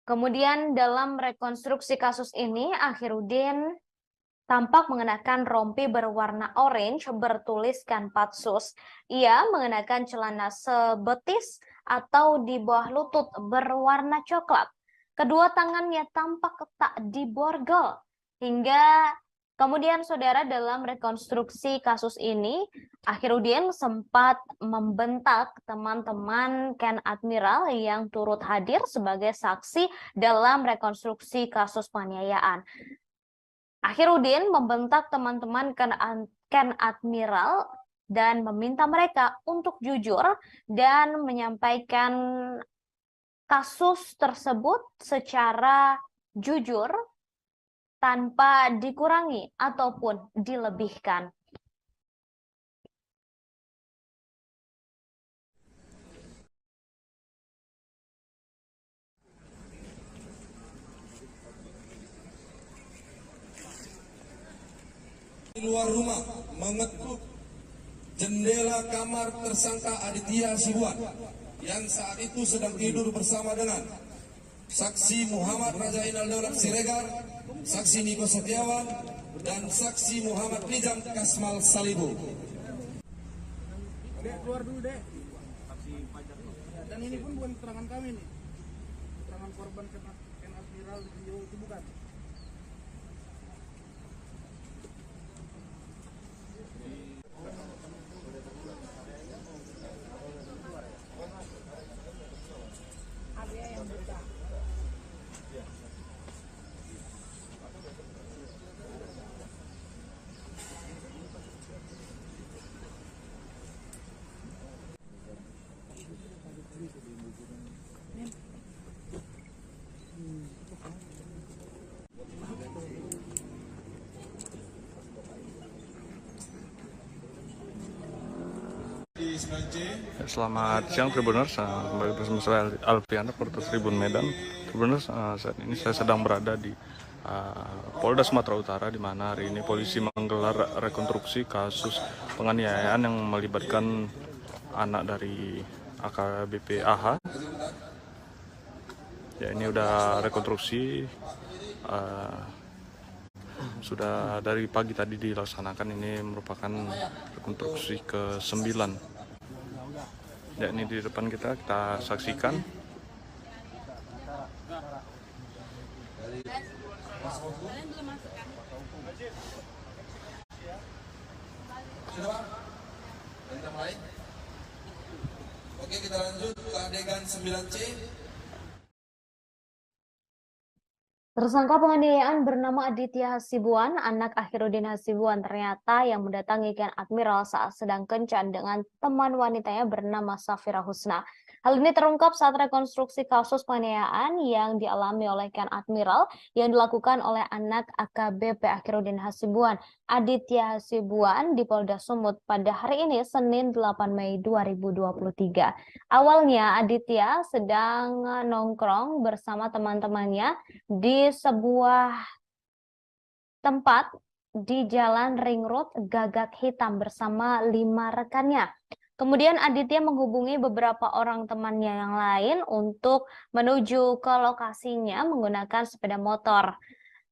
Kemudian dalam rekonstruksi kasus ini, Akhiruddin tampak mengenakan rompi berwarna orange bertuliskan Patsus. Ia mengenakan celana sebetis atau di bawah lutut berwarna coklat. Kedua tangannya tampak tak diborgol. Hingga kemudian saudara dalam rekonstruksi kasus ini, Akhiruddin sempat membentak teman-teman Ken Admiral yang turut hadir sebagai saksi dalam rekonstruksi kasus penganiayaan. Akhiruddin membentak teman-teman Ken Admiral dan meminta mereka untuk jujur dan menyampaikan kasus tersebut secara jujur tanpa dikurangi ataupun dilebihkan. Di luar rumah mengetuk jendela kamar tersangka Aditya Hasibuan yang saat itu sedang tidur bersama dengan saksi Muhammad Rajainal Daulat Siregar, saksi Niko Setiawan, dan saksi Muhammad Nizam Kasmal Salibu. Dek, keluar dulu, Dek. Dan ini pun bukan keterangan kami nih, keterangan korban Ken Admiral Rio itu bukan. Selamat siang Tribuners, kembali bersama saya Alpian, reporter Tribun Medan. Tribuners, saat ini saya sedang berada di Polda Sumatera Utara, di mana hari ini polisi menggelar rekonstruksi kasus penganiayaan yang melibatkan anak dari AKBP AH. Ya, ini udah rekonstruksi, sudah dari pagi tadi dilaksanakan. Ini merupakan rekonstruksi ke-9. Ya, ini di depan kita saksikan. Kita mulai. Oke, kita lanjut ke adegan 9C. Tersangka penganiayaan bernama Aditya Hasibuan, anak Akhiruddin Hasibuan, ternyata yang mendatangi Ken Admiral saat sedang kencan dengan teman wanitanya bernama Safira Husna. Hal ini terungkap saat rekonstruksi kasus penganiayaan yang dialami oleh Ken Admiral yang dilakukan oleh anak AKBP Akhiruddin Hasibuan, Aditya Hasibuan, di Polda Sumut pada hari ini, Senin 8 Mei 2023. Awalnya Aditya sedang nongkrong bersama teman-temannya di sebuah tempat di Jalan Ring Road Gagak Hitam bersama 5 rekannya. Kemudian Aditya menghubungi beberapa orang temannya yang lain untuk menuju ke lokasinya menggunakan sepeda motor.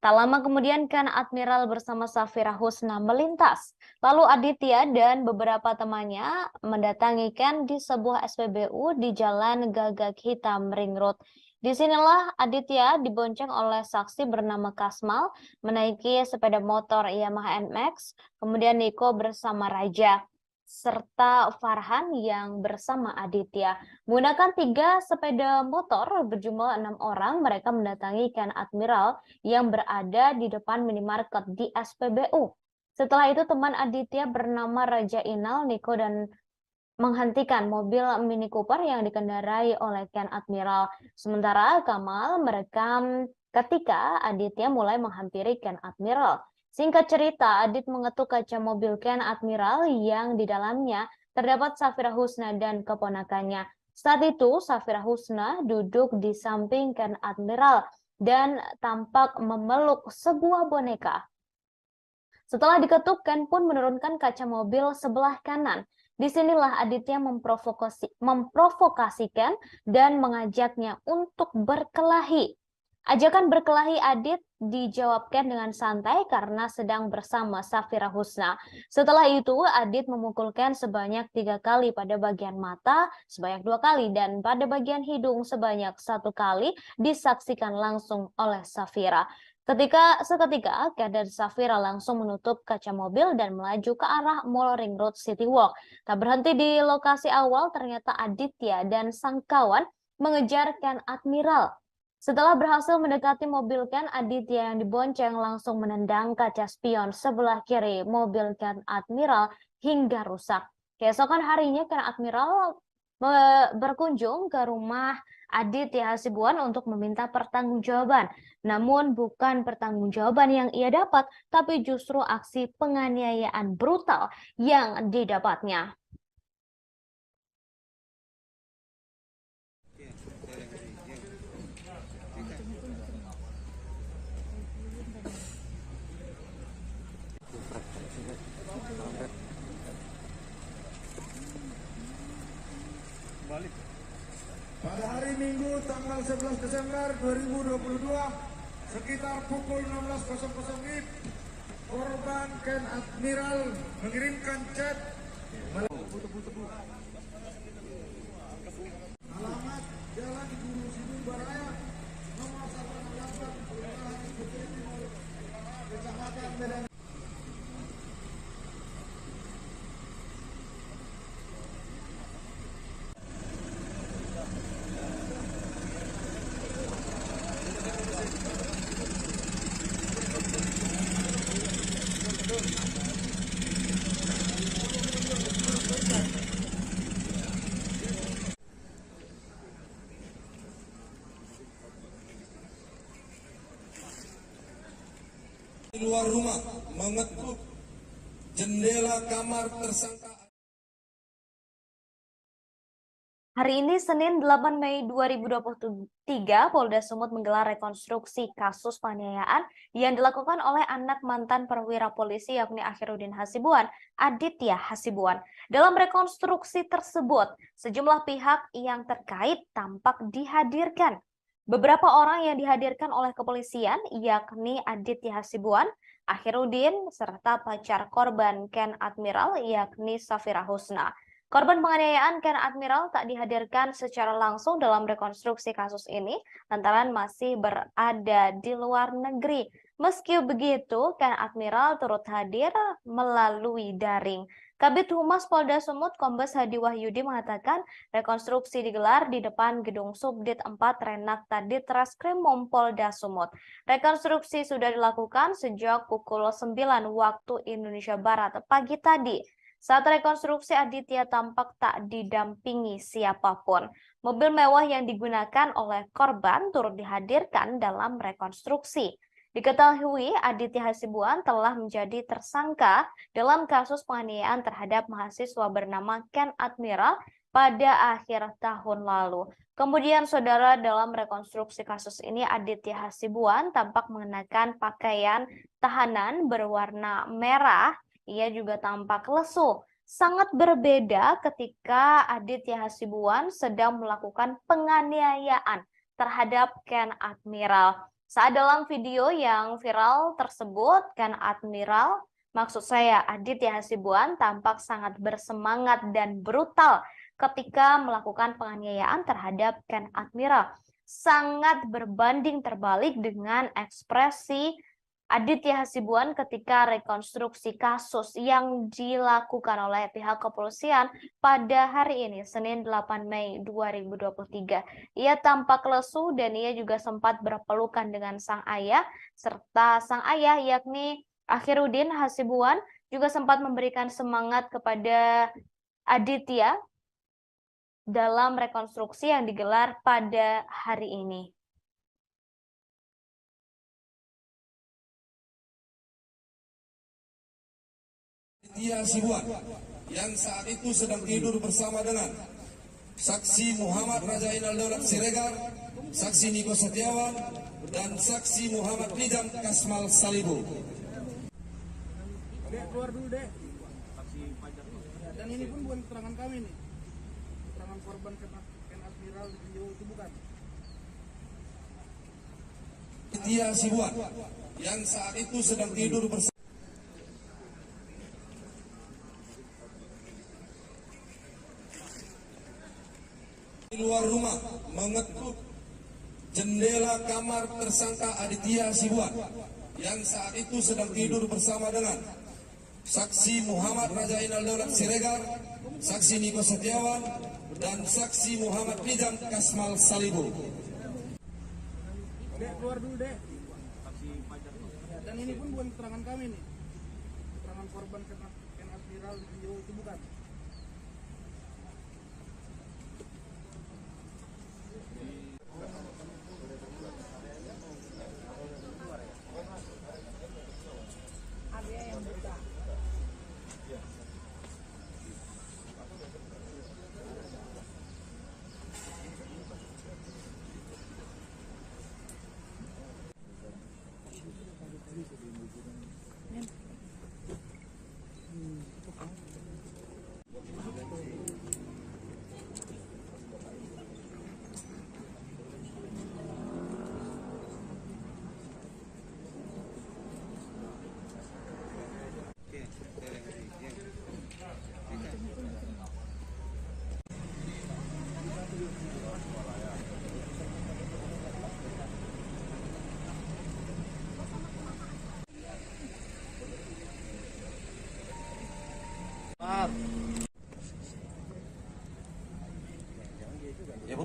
Tak lama kemudian Ken Admiral bersama Safira Husna melintas. Lalu Aditya dan beberapa temannya mendatangi Ken di sebuah SPBU di Jalan Gagak Hitam Ring Road. Disinilah Aditya dibonceng oleh saksi bernama Kasmal menaiki sepeda motor Yamaha NMAX, kemudian Niko bersama Raja, serta Farhan yang bersama Aditya. Menggunakan 3 sepeda motor berjumlah 6 orang, mereka mendatangi Ken Admiral yang berada di depan minimarket di SPBU. Setelah itu teman Aditya bernama Raja Inal, Niko, dan menghentikan mobil Mini Cooper yang dikendarai oleh Ken Admiral. Sementara Kamal merekam ketika Aditya mulai menghampiri Ken Admiral. Singkat cerita, Adit mengetuk kaca mobil Ken Admiral yang di dalamnya terdapat Safira Husna dan keponakannya. Saat itu, Safira Husna duduk di samping Ken Admiral dan tampak memeluk sebuah boneka. Setelah diketuk, Ken pun menurunkan kaca mobil sebelah kanan. Disinilah Aditya memprovokasikan dan mengajaknya untuk berkelahi. Ajakan berkelahi Adit dijawabkan dengan santai karena sedang bersama Safira Husna. Setelah itu, Adit memukulkan sebanyak 3 kali pada bagian mata, sebanyak 2 kali, dan pada bagian hidung sebanyak 1 kali, disaksikan langsung oleh Safira. Seketika, Ken dan Safira langsung menutup kaca mobil dan melaju ke arah Mall Ring Road City Walk. Tak berhenti di lokasi awal, ternyata Aditya dan sang kawan mengejar Ken Admiral. Setelah berhasil mendekati mobil Ken, Aditya yang dibonceng langsung menendang kaca spion sebelah kiri mobil Ken Admiral hingga rusak. Keesokan harinya, Ken Admiral berkunjung ke rumah Aditya Hasibuan untuk meminta pertanggungjawaban. Namun bukan pertanggungjawaban yang ia dapat, tapi justru aksi penganiayaan brutal yang didapatnya. Pada hari Minggu tanggal 11 Desember 2022 sekitar pukul 16.00 WIB, korban Ken Admiral mengirimkan chat alamat Jalan Guru Sibu Baraya nomor 168 Kelurahan Putri Timur, Kecamatan Medan. Di luar rumah mengetuk jendela kamar tersangka. Hari ini Senin 8 Mei 2023, Polda Sumut menggelar rekonstruksi kasus penganiayaan yang dilakukan oleh anak mantan perwira polisi yakni Akhiruddin Hasibuan, Aditya Hasibuan. Dalam rekonstruksi tersebut, sejumlah pihak yang terkait tampak dihadirkan. Beberapa orang yang dihadirkan oleh kepolisian yakni Aditya Hasibuan, Akhiruddin, serta pacar korban Ken Admiral yakni Safira Husna. Korban penganiayaan Ken Admiral tak dihadirkan secara langsung dalam rekonstruksi kasus ini lantaran masih berada di luar negeri. Meski begitu, Ken Admiral turut hadir melalui daring. Kabid Humas Polda Sumut Kombes Hadi Wahyudi mengatakan rekonstruksi digelar di depan Gedung Subdit 4 Renakta Ditreskrimum Polda Sumut. Rekonstruksi sudah dilakukan sejak pukul 9 waktu Indonesia Barat pagi tadi. Saat rekonstruksi, Aditya tampak tak didampingi siapapun. Mobil mewah yang digunakan oleh korban turut dihadirkan dalam rekonstruksi. Diketahui Aditya Hasibuan telah menjadi tersangka dalam kasus penganiayaan terhadap mahasiswa bernama Ken Admiral pada akhir tahun lalu. Kemudian, saudara, dalam rekonstruksi kasus ini Aditya Hasibuan tampak mengenakan pakaian tahanan berwarna merah. Ia juga tampak lesu. Sangat berbeda ketika Aditya Hasibuan sedang melakukan penganiayaan terhadap Ken Admiral. Saat dalam video yang viral tersebut, Ken Admiral, maksud saya Aditya Hasibuan, tampak sangat bersemangat dan brutal ketika melakukan penganiayaan terhadap Ken Admiral. Sangat berbanding terbalik dengan ekspresi Aditya Hasibuan ketika rekonstruksi kasus yang dilakukan oleh pihak kepolisian pada hari ini, Senin 8 Mei 2023. Ia tampak lesu dan ia juga sempat berpelukan dengan sang ayah, serta sang ayah yakni Akhiruddin Hasibuan juga sempat memberikan semangat kepada Aditya dalam rekonstruksi yang digelar pada hari ini. Aditya Hasibuan yang saat itu sedang tidur bersama dengan saksi Muhammad Rajainal Daulat Siregar, saksi Niko Setiawan, dan saksi Muhammad Nizam Kasmal Salibu. Dek, keluar dulu, Dek. Dan ini pun bukan keterangan kami nih. Keterangan korban Ken Admiral di video itu bukan. Aditya Hasibuan yang saat itu sedang tidur bersama di luar rumah mengetuk jendela kamar tersangka Aditya Hasibuan yang saat itu sedang tidur bersama dengan saksi Muhammad Rajainal Daulat Siregar, saksi Niko Setiawan, dan saksi Muhammad Nizam Kasmal Salibu. Dek, keluar dulu, Dek. Dan ini pun bukan keterangan kami nih. Keterangan korban Ken Admiral di video itu bukan. Ya, Bu.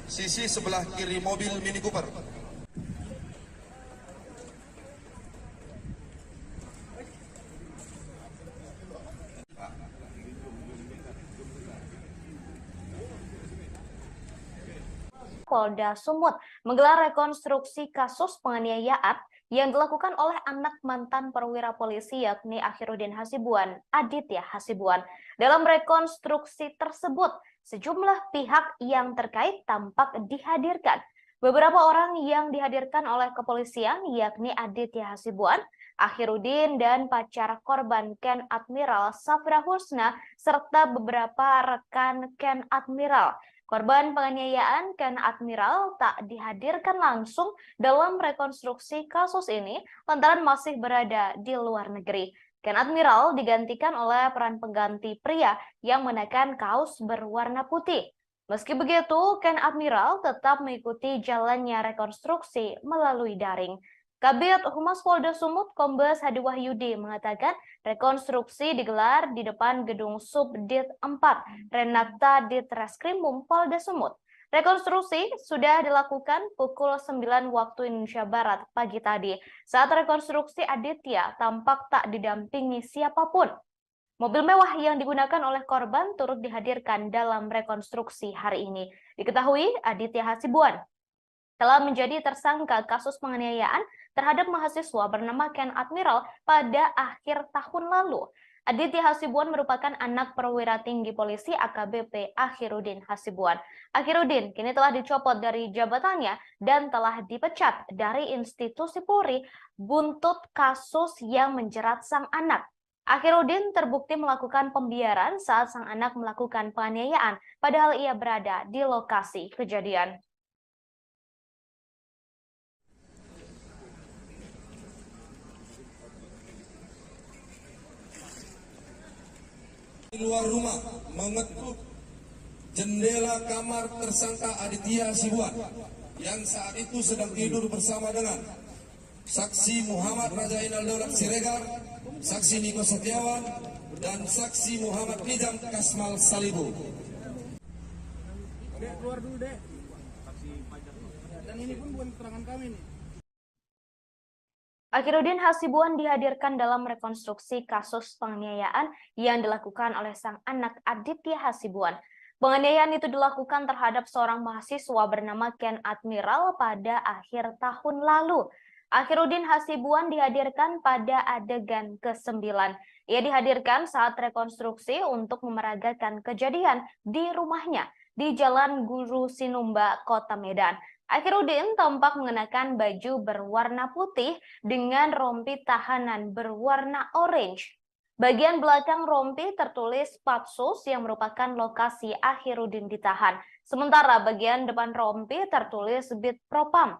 Sisi sebelah kiri mobil Mini Cooper. Polda Sumut menggelar rekonstruksi kasus penganiayaan yang dilakukan oleh anak mantan perwira polisi yakni Akhiruddin Hasibuan, Aditya Hasibuan. Dalam rekonstruksi tersebut, sejumlah pihak yang terkait tampak dihadirkan. Beberapa orang yang dihadirkan oleh kepolisian yakni Aditya Hasibuan, Akhiruddin dan pacar korban Ken Admiral Safira Husna serta beberapa rekan Ken Admiral. Korban penganiayaan Ken Admiral tak dihadirkan langsung dalam rekonstruksi kasus ini lantaran masih berada di luar negeri. Ken Admiral digantikan oleh peran pengganti pria yang mengenakan kaos berwarna putih. Meski begitu, Ken Admiral tetap mengikuti jalannya rekonstruksi melalui daring. Kabid Humas Polda Sumut Kombes Hadi Wahyudi mengatakan rekonstruksi digelar di depan gedung Subdit 4 Renakta Ditreskrimum Polda Sumut. Rekonstruksi sudah dilakukan pukul 9 waktu Indonesia Barat pagi tadi. Saat rekonstruksi Aditya tampak tak didampingi siapapun. Mobil mewah yang digunakan oleh korban turut dihadirkan dalam rekonstruksi hari ini. Diketahui Aditya Hasibuan telah menjadi tersangka kasus penganiayaan terhadap mahasiswa bernama Ken Admiral pada akhir tahun lalu. Aditya Hasibuan merupakan anak perwira tinggi polisi AKBP Akhiruddin Hasibuan. Akhiruddin kini telah dicopot dari jabatannya dan telah dipecat dari institusi Polri buntut kasus yang menjerat sang anak. Akhiruddin terbukti melakukan pembiaran saat sang anak melakukan penganiayaan, padahal ia berada di lokasi kejadian. Di luar rumah mengetuk jendela kamar tersangka Aditya Hasibuan yang saat itu sedang tidur bersama dengan saksi Muhammad Raja Inal Daulat Siregar, saksi Niko Setiawan, dan saksi Muhammad Nizam Kasmal Salibu. Dek, keluar dulu, Dek. Dan ini pun bukan keterangan kami nih. Akhiruddin Hasibuan dihadirkan dalam rekonstruksi kasus penganiayaan yang dilakukan oleh sang anak Aditya Hasibuan. Penganiayaan itu dilakukan terhadap seorang mahasiswa bernama Ken Admiral pada akhir tahun lalu. Akhiruddin Hasibuan dihadirkan pada adegan ke-9. Ia dihadirkan saat rekonstruksi untuk memeragakan kejadian di rumahnya di Jalan Guru Sinumba, Kota Medan. Akhiruddin tampak mengenakan baju berwarna putih dengan rompi tahanan berwarna orange. Bagian belakang rompi tertulis Patsus yang merupakan lokasi Akhiruddin ditahan. Sementara bagian depan rompi tertulis Bid Propam.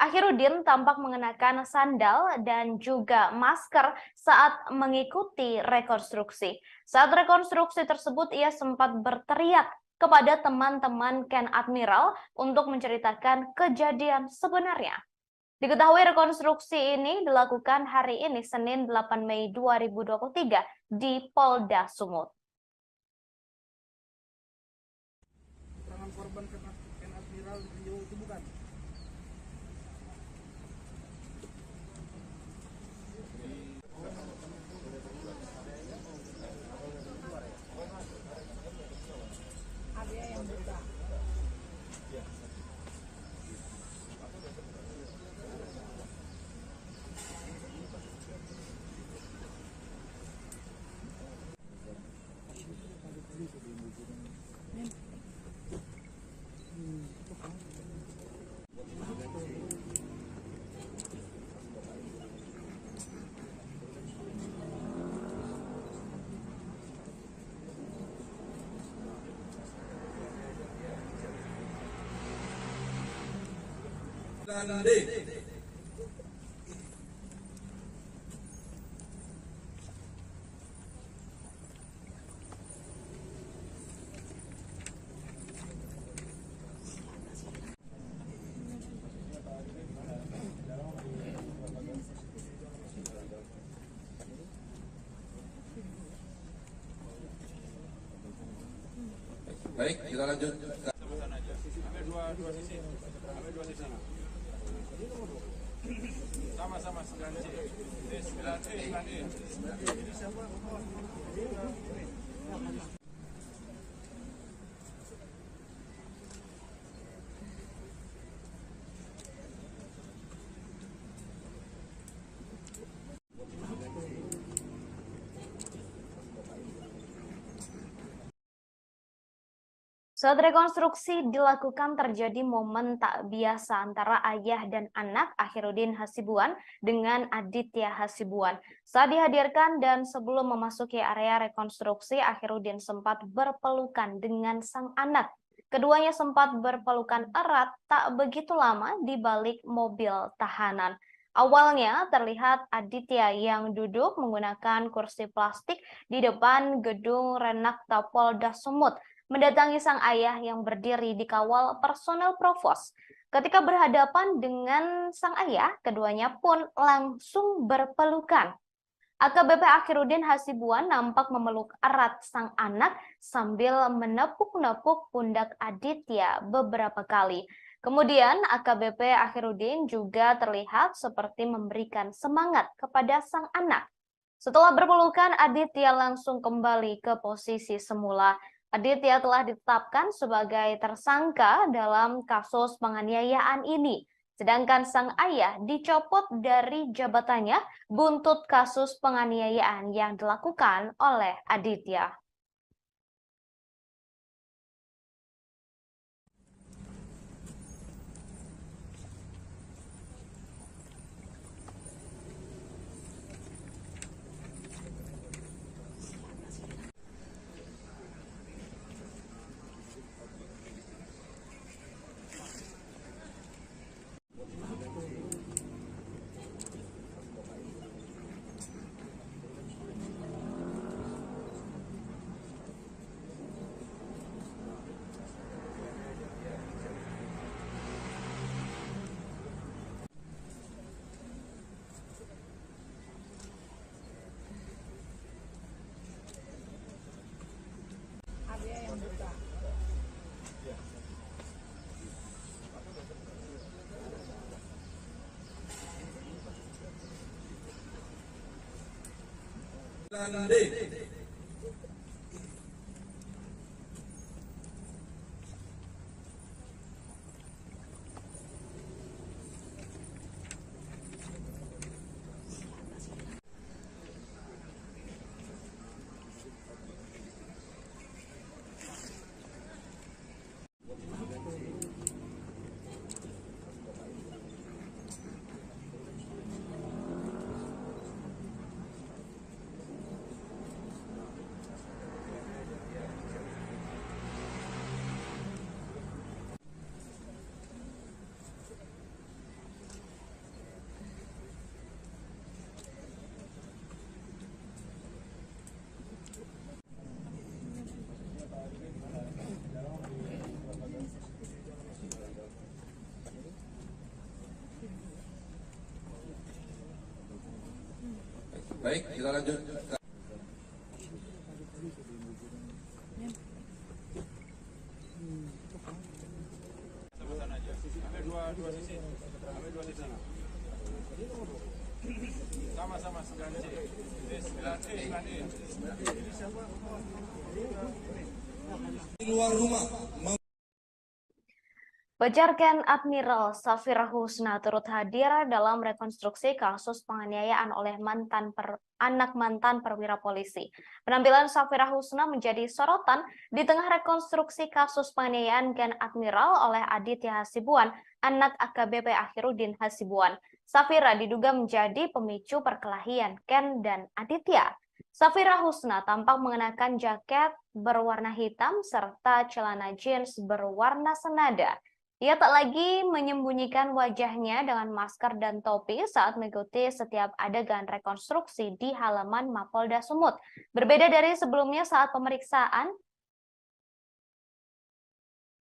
Akhiruddin tampak mengenakan sandal dan juga masker saat mengikuti rekonstruksi. Saat rekonstruksi tersebut ia sempat berteriak kepada teman-teman Ken Admiral untuk menceritakan kejadian sebenarnya. Diketahui rekonstruksi ini dilakukan hari ini Senin 8 Mei 2023 di Polda Sumut. Keterangan korban Ken Admiral itu bukan? Dan D. Baik, kita lanjut. Ambil dua sisi. Ambil dua sisi. Sama-sama 9C. 9E, 9E. Saat rekonstruksi dilakukan terjadi momen tak biasa antara ayah dan anak Akhiruddin Hasibuan dengan Aditya Hasibuan. Saat dihadirkan dan sebelum memasuki area rekonstruksi, Akhiruddin sempat berpelukan dengan sang anak. Keduanya sempat berpelukan erat tak begitu lama di balik mobil tahanan. Awalnya terlihat Aditya yang duduk menggunakan kursi plastik di depan gedung Renakta Polda Sumut mendatangi sang ayah yang berdiri di kawal personel provos. Ketika berhadapan dengan sang ayah, keduanya pun langsung berpelukan. AKBP Akhiruddin Hasibuan nampak memeluk erat sang anak sambil menepuk-nepuk pundak Aditya beberapa kali. Kemudian AKBP Akhiruddin juga terlihat seperti memberikan semangat kepada sang anak. Setelah berpelukan, Aditya langsung kembali ke posisi semula. Aditya telah ditetapkan sebagai tersangka dalam kasus penganiayaan ini. Sedangkan sang ayah dicopot dari jabatannya buntut kasus penganiayaan yang dilakukan oleh Aditya. Baik, kita lanjut. Sama-sama aja. Ambil dua sisi. Ambil dua sisi. Sama-sama 9C. Ini 9E, 9E. Di luar rumah. Pejar Ken Admiral Safira Husna turut hadir dalam rekonstruksi kasus penganiayaan oleh anak mantan perwira polisi. Penampilan Safira Husna menjadi sorotan di tengah rekonstruksi kasus penganiayaan Ken Admiral oleh Aditya Hasibuan, anak AKBP Akhiruddin Hasibuan. Safira diduga menjadi pemicu perkelahian Ken dan Aditya. Safira Husna tampak mengenakan jaket berwarna hitam serta celana jeans berwarna senada. Ia tak lagi menyembunyikan wajahnya dengan masker dan topi saat mengikuti setiap adegan rekonstruksi di halaman Mapolda Sumut. Berbeda dari sebelumnya saat pemeriksaan,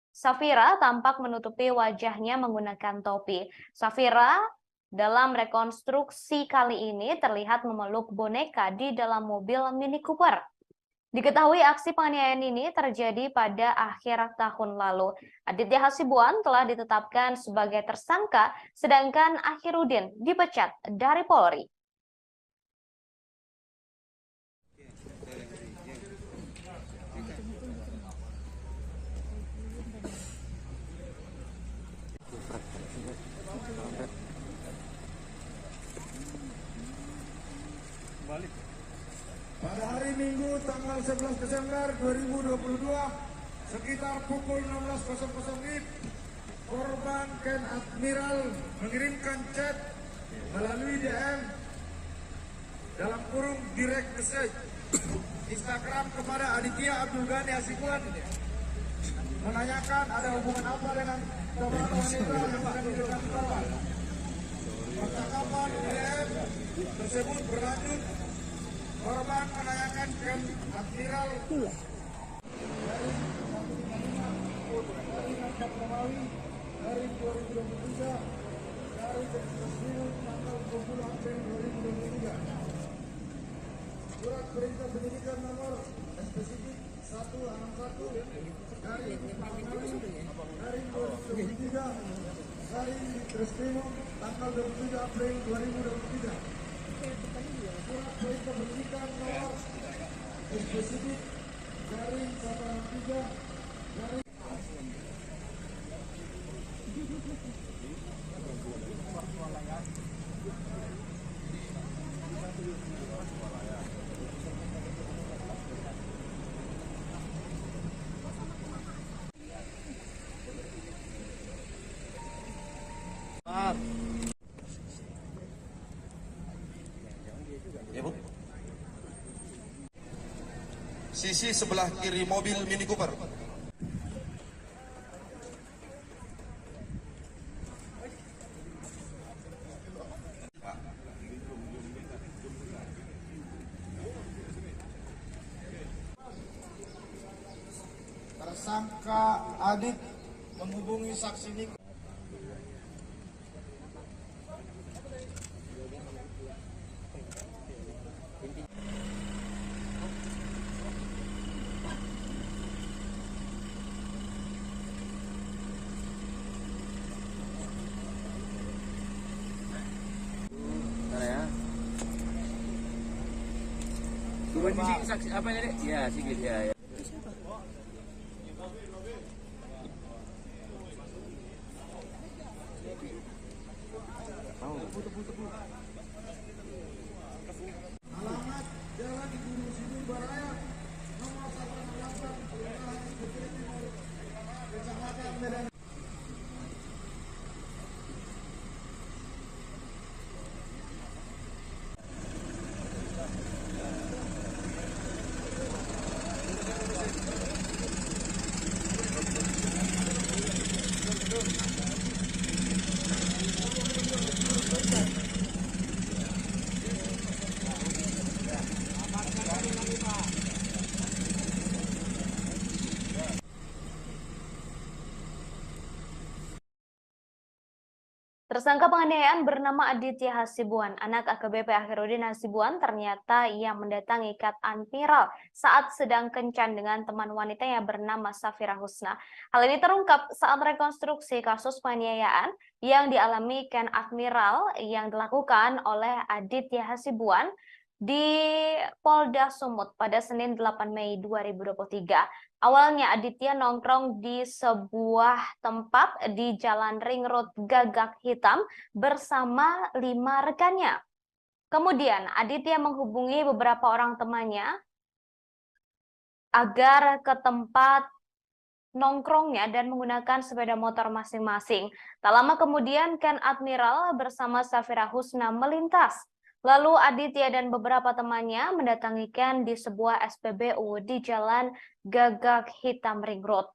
Safira tampak menutupi wajahnya menggunakan topi. Safira dalam rekonstruksi kali ini terlihat memeluk boneka di dalam mobil Mini Cooper. Diketahui aksi penganiayaan ini terjadi pada akhir tahun lalu. Aditya Hasibuan telah ditetapkan sebagai tersangka, sedangkan Akhiruddin dipecat dari Polri. Pada hari Minggu tanggal 11 Desember 2022, sekitar pukul 16.00 WIB, korban Ken Admiral mengirimkan chat melalui DM dalam kurung direct message Instagram kepada Aditya Abdul Ghani Hasibuan menanyakan ada hubungan apa dengan seorang wanita yang akan diberikan korban. Percakapan DM tersebut berlanjut, korban menanyakan Ken Admiral dari 2023 dari tanggal 20 April 2023. Surat perintah penyidikan nomor spesifik 161 dari 2023 dari Treskrimum tanggal 27 April 2023. Surat perintah penyidikan nomor spesifik dari 163 dari Ya, Bu. Sisi sebelah kiri mobil Mini Cooper. tersangka Adit menghubungi saksi Niko. Mana ya? Tuan Niki saksi apa tadi? Ya, Sigit ya. Ya. Alamat Jalan Guru Sidur Baraya nomor 168 Kelurahan Putri Timur Kecamatan Medan. Tersangka penganiayaan bernama Aditya Hasibuan, anak AKBP Akhiruddin Hasibuan, ternyata ia mendatangi Ken Admiral saat sedang kencan dengan teman wanita yang bernama Safira Husna. Hal ini terungkap saat rekonstruksi kasus penganiayaan yang dialami Ken Admiral yang dilakukan oleh Aditya Hasibuan di Polda Sumut pada Senin 8 Mei 2023. Awalnya Aditya nongkrong di sebuah tempat di Jalan Ring Road Gagak Hitam bersama 5 rekannya. Kemudian Aditya menghubungi beberapa orang temannya agar ke tempat nongkrongnya dan menggunakan sepeda motor masing-masing. Tak lama kemudian Ken Admiral bersama Safira Husna melintas. Lalu Aditya dan beberapa temannya mendatangi Ken di sebuah SPBU di Jalan Gagak Hitam Ring Road.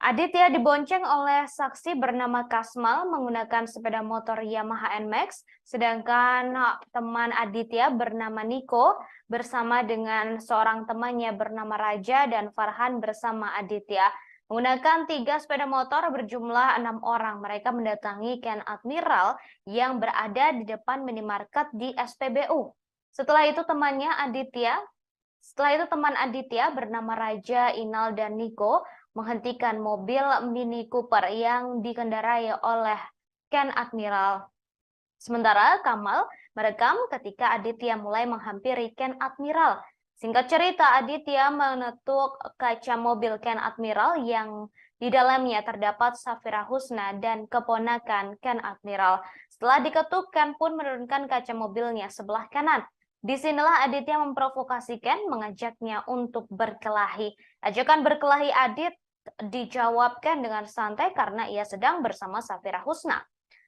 Aditya dibonceng oleh saksi bernama Kasmal menggunakan sepeda motor Yamaha NMAX, sedangkan teman Aditya bernama Niko bersama dengan seorang temannya bernama Raja dan Farhan bersama Aditya. Menggunakan 3 sepeda motor berjumlah 6 orang, mereka mendatangi Ken Admiral yang berada di depan minimarket di SPBU. Setelah itu teman Aditya bernama Raja, Inal, dan Niko menghentikan mobil Mini Cooper yang dikendarai oleh Ken Admiral. Sementara Kamal merekam ketika Aditya mulai menghampiri Ken Admiral. Singkat cerita, Aditya menetuk kaca mobil Ken Admiral yang di dalamnya terdapat Safira Husna dan keponakan Ken Admiral. Setelah diketuk, Ken pun menurunkan kaca mobilnya sebelah kanan. Disinilah Aditya memprovokasi Ken, mengajaknya untuk berkelahi. Ajakan berkelahi Adit dijawab Ken dengan santai karena ia sedang bersama Safira Husna.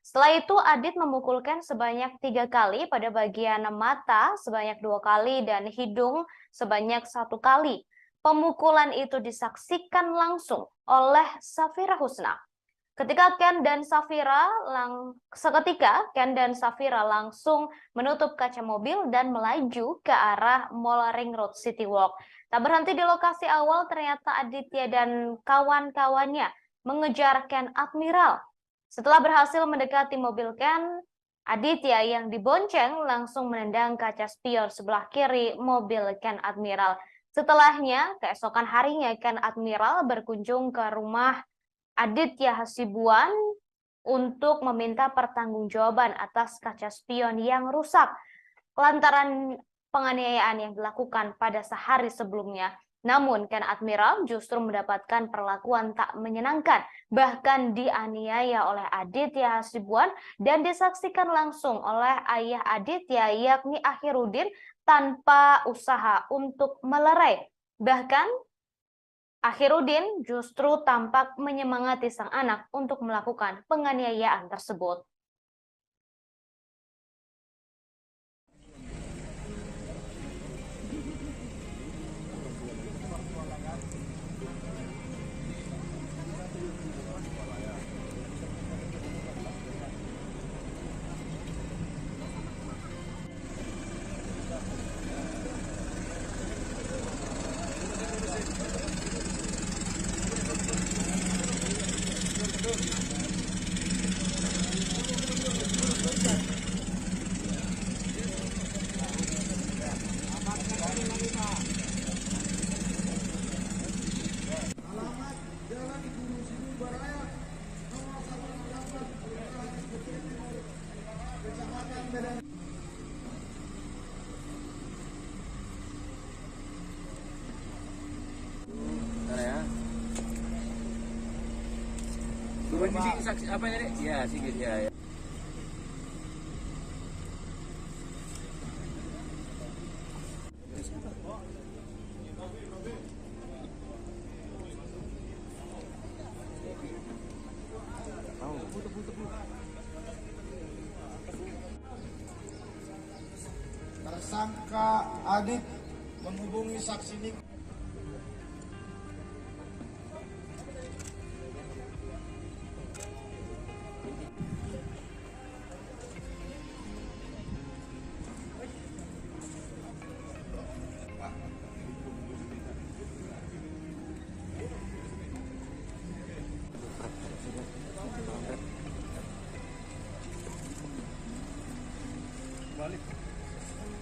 Setelah itu Adit memukul Ken sebanyak 3 kali pada bagian mata, sebanyak 2 kali, dan hidung sebanyak 1 kali. Pemukulan itu disaksikan langsung oleh Safira Husna. Seketika Ken dan Safira langsung menutup kaca mobil dan melaju ke arah Mall Ring Road City Walk. Tak berhenti di lokasi awal, ternyata Aditya dan kawan-kawannya mengejar Ken Admiral. Setelah berhasil mendekati mobil Ken, Aditya yang dibonceng langsung menendang kaca spion sebelah kiri mobil Ken Admiral. Setelahnya, keesokan harinya Ken Admiral berkunjung ke rumah Aditya Hasibuan untuk meminta pertanggungjawaban atas kaca spion yang rusak lantaran penganiayaan yang dilakukan pada sehari sebelumnya. Namun Ken Admiral justru mendapatkan perlakuan tak menyenangkan, bahkan dianiaya oleh Aditya Hasibuan dan disaksikan langsung oleh ayah Aditya yakni Akhirudin tanpa usaha untuk melerai. Bahkan Akhirudin justru tampak menyemangati sang anak untuk melakukan penganiayaan tersebut. Kondisi saksi apa ini, Dek? Ya, sedikit ya. Tersangka Adit menghubungi saksi Nik.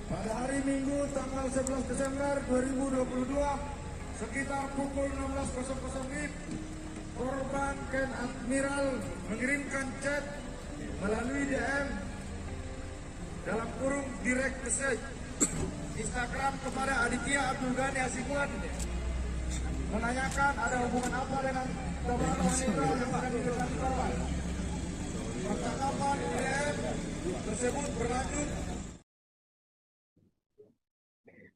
Pada hari Minggu tanggal 11 Desember 2022 sekitar pukul 16.00 WIB, korban Ken Admiral mengirimkan chat melalui DM dalam kurung direct message Instagram kepada Aditya Abdul Ghani Hasibuan menanyakan ada hubungan apa dengan teman wanita yang akan diberikan korban. Percakapan DM tersebut berlanjut.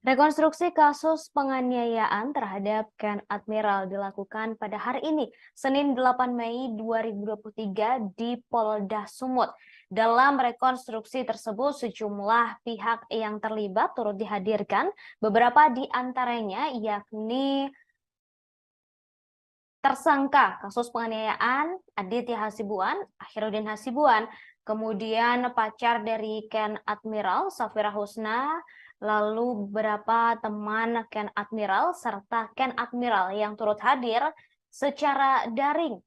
Rekonstruksi kasus penganiayaan terhadap Ken Admiral dilakukan pada hari ini, Senin 8 Mei 2023 di Polda Sumut. Dalam rekonstruksi tersebut, sejumlah pihak yang terlibat turut dihadirkan, beberapa di antaranya yakni tersangka kasus penganiayaan Aditya Hasibuan, Akhirudin Hasibuan, kemudian pacar dari Ken Admiral, Safira Husna, lalu beberapa teman Ken Admiral, serta Ken Admiral yang turut hadir secara daring.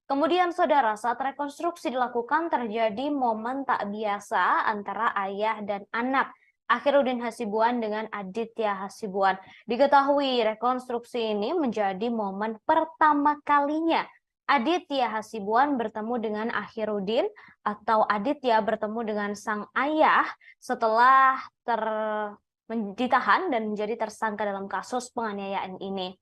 Kemudian saudara, saat rekonstruksi dilakukan terjadi momen tak biasa antara ayah dan anak, Akhirudin Hasibuan dengan Aditya Hasibuan. Diketahui rekonstruksi ini menjadi momen pertama kalinya Aditya Hasibuan bertemu dengan Akhirudin atau Aditya bertemu dengan sang ayah setelah ditahan dan menjadi tersangka dalam kasus penganiayaan ini.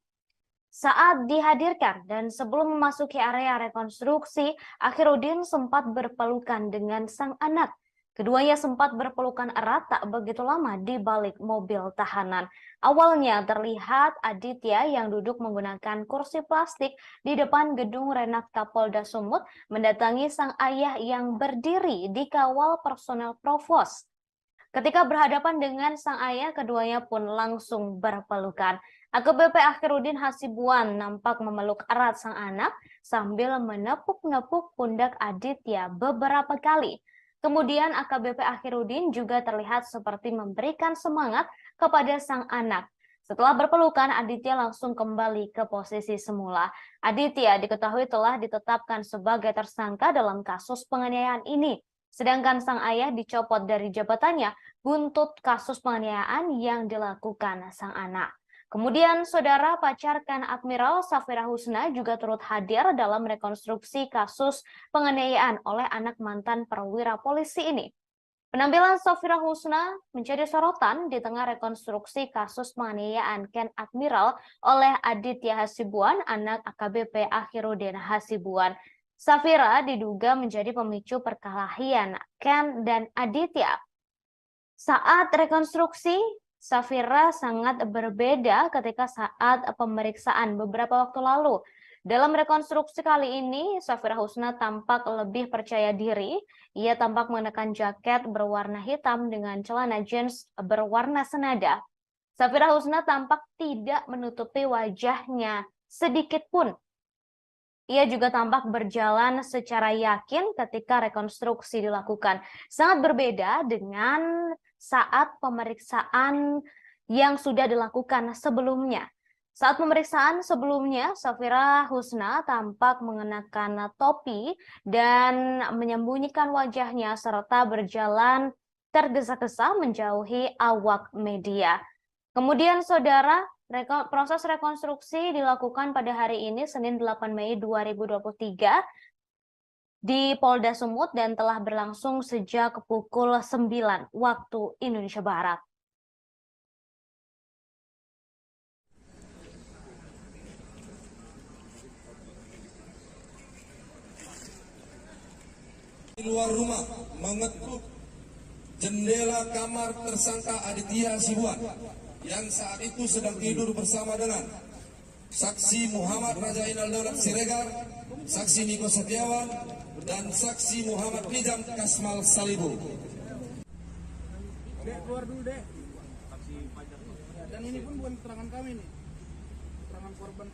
Saat dihadirkan dan sebelum memasuki area rekonstruksi, Akhirudin sempat berpelukan dengan sang anak. Keduanya sempat berpelukan erat tak begitu lama di balik mobil tahanan. Awalnya terlihat Aditya yang duduk menggunakan kursi plastik di depan gedung Renakta Polda Sumut mendatangi sang ayah yang berdiri di kawal personel provos. Ketika berhadapan dengan sang ayah, keduanya pun langsung berpelukan. AKBP Akhirudin Hasibuan nampak memeluk erat sang anak sambil menepuk-nepuk pundak Aditya beberapa kali. Kemudian AKBP Akhirudin juga terlihat seperti memberikan semangat kepada sang anak. Setelah berpelukan, Aditya langsung kembali ke posisi semula. Aditya diketahui telah ditetapkan sebagai tersangka dalam kasus penganiayaan ini. Sedangkan sang ayah dicopot dari jabatannya buntut kasus penganiayaan yang dilakukan sang anak. Kemudian saudara pacar Ken Admiral Safira Husna juga turut hadir dalam rekonstruksi kasus penganiayaan oleh anak mantan perwira polisi ini. Penampilan Safira Husna menjadi sorotan di tengah rekonstruksi kasus penganiayaan Ken Admiral oleh Aditya Hasibuan, anak AKBP Akhirudin Hasibuan. Safira diduga menjadi pemicu perkelahian Ken dan Aditya. Saat rekonstruksi, Safira sangat berbeda ketika saat pemeriksaan beberapa waktu lalu. Dalam rekonstruksi kali ini, Safira Husna tampak lebih percaya diri. Ia tampak mengenakan jaket berwarna hitam dengan celana jeans berwarna senada. Safira Husna tampak tidak menutupi wajahnya sedikit pun. Ia juga tampak berjalan secara yakin ketika rekonstruksi dilakukan. Sangat berbeda dengan saat pemeriksaan yang sudah dilakukan sebelumnya. Saat pemeriksaan sebelumnya, Safira Husna tampak mengenakan topi dan menyembunyikan wajahnya serta berjalan tergesa-gesa menjauhi awak media. Kemudian saudara, proses rekonstruksi dilakukan pada hari ini, Senin 8 Mei 2023, di Polda Sumut dan telah berlangsung sejak pukul 9 waktu Indonesia Barat. Di luar rumah mengetuk jendela kamar tersangka Aditya Hasibuan yang saat itu sedang tidur bersama dengan saksi Muhammad Rajainal Daulat Siregar, saksi Niko Setiawan, dan saksi Muhammad Nizam Kasmal Salibu. Dek, keluar dulu, Dek. Dan ini pun bukan keterangan kami nih. Keterangan korban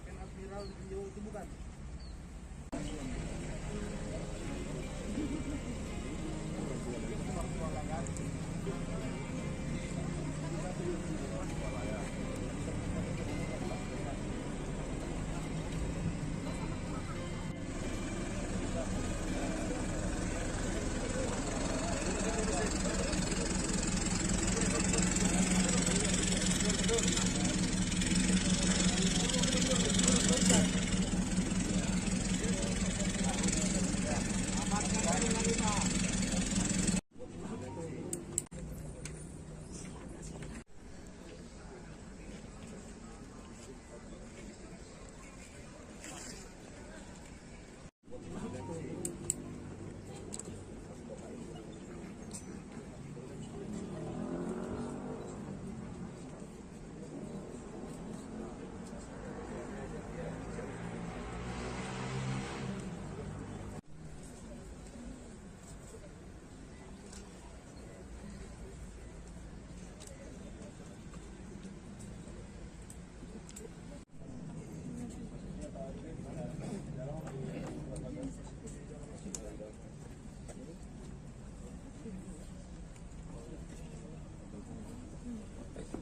Ken Admiral itu bukan.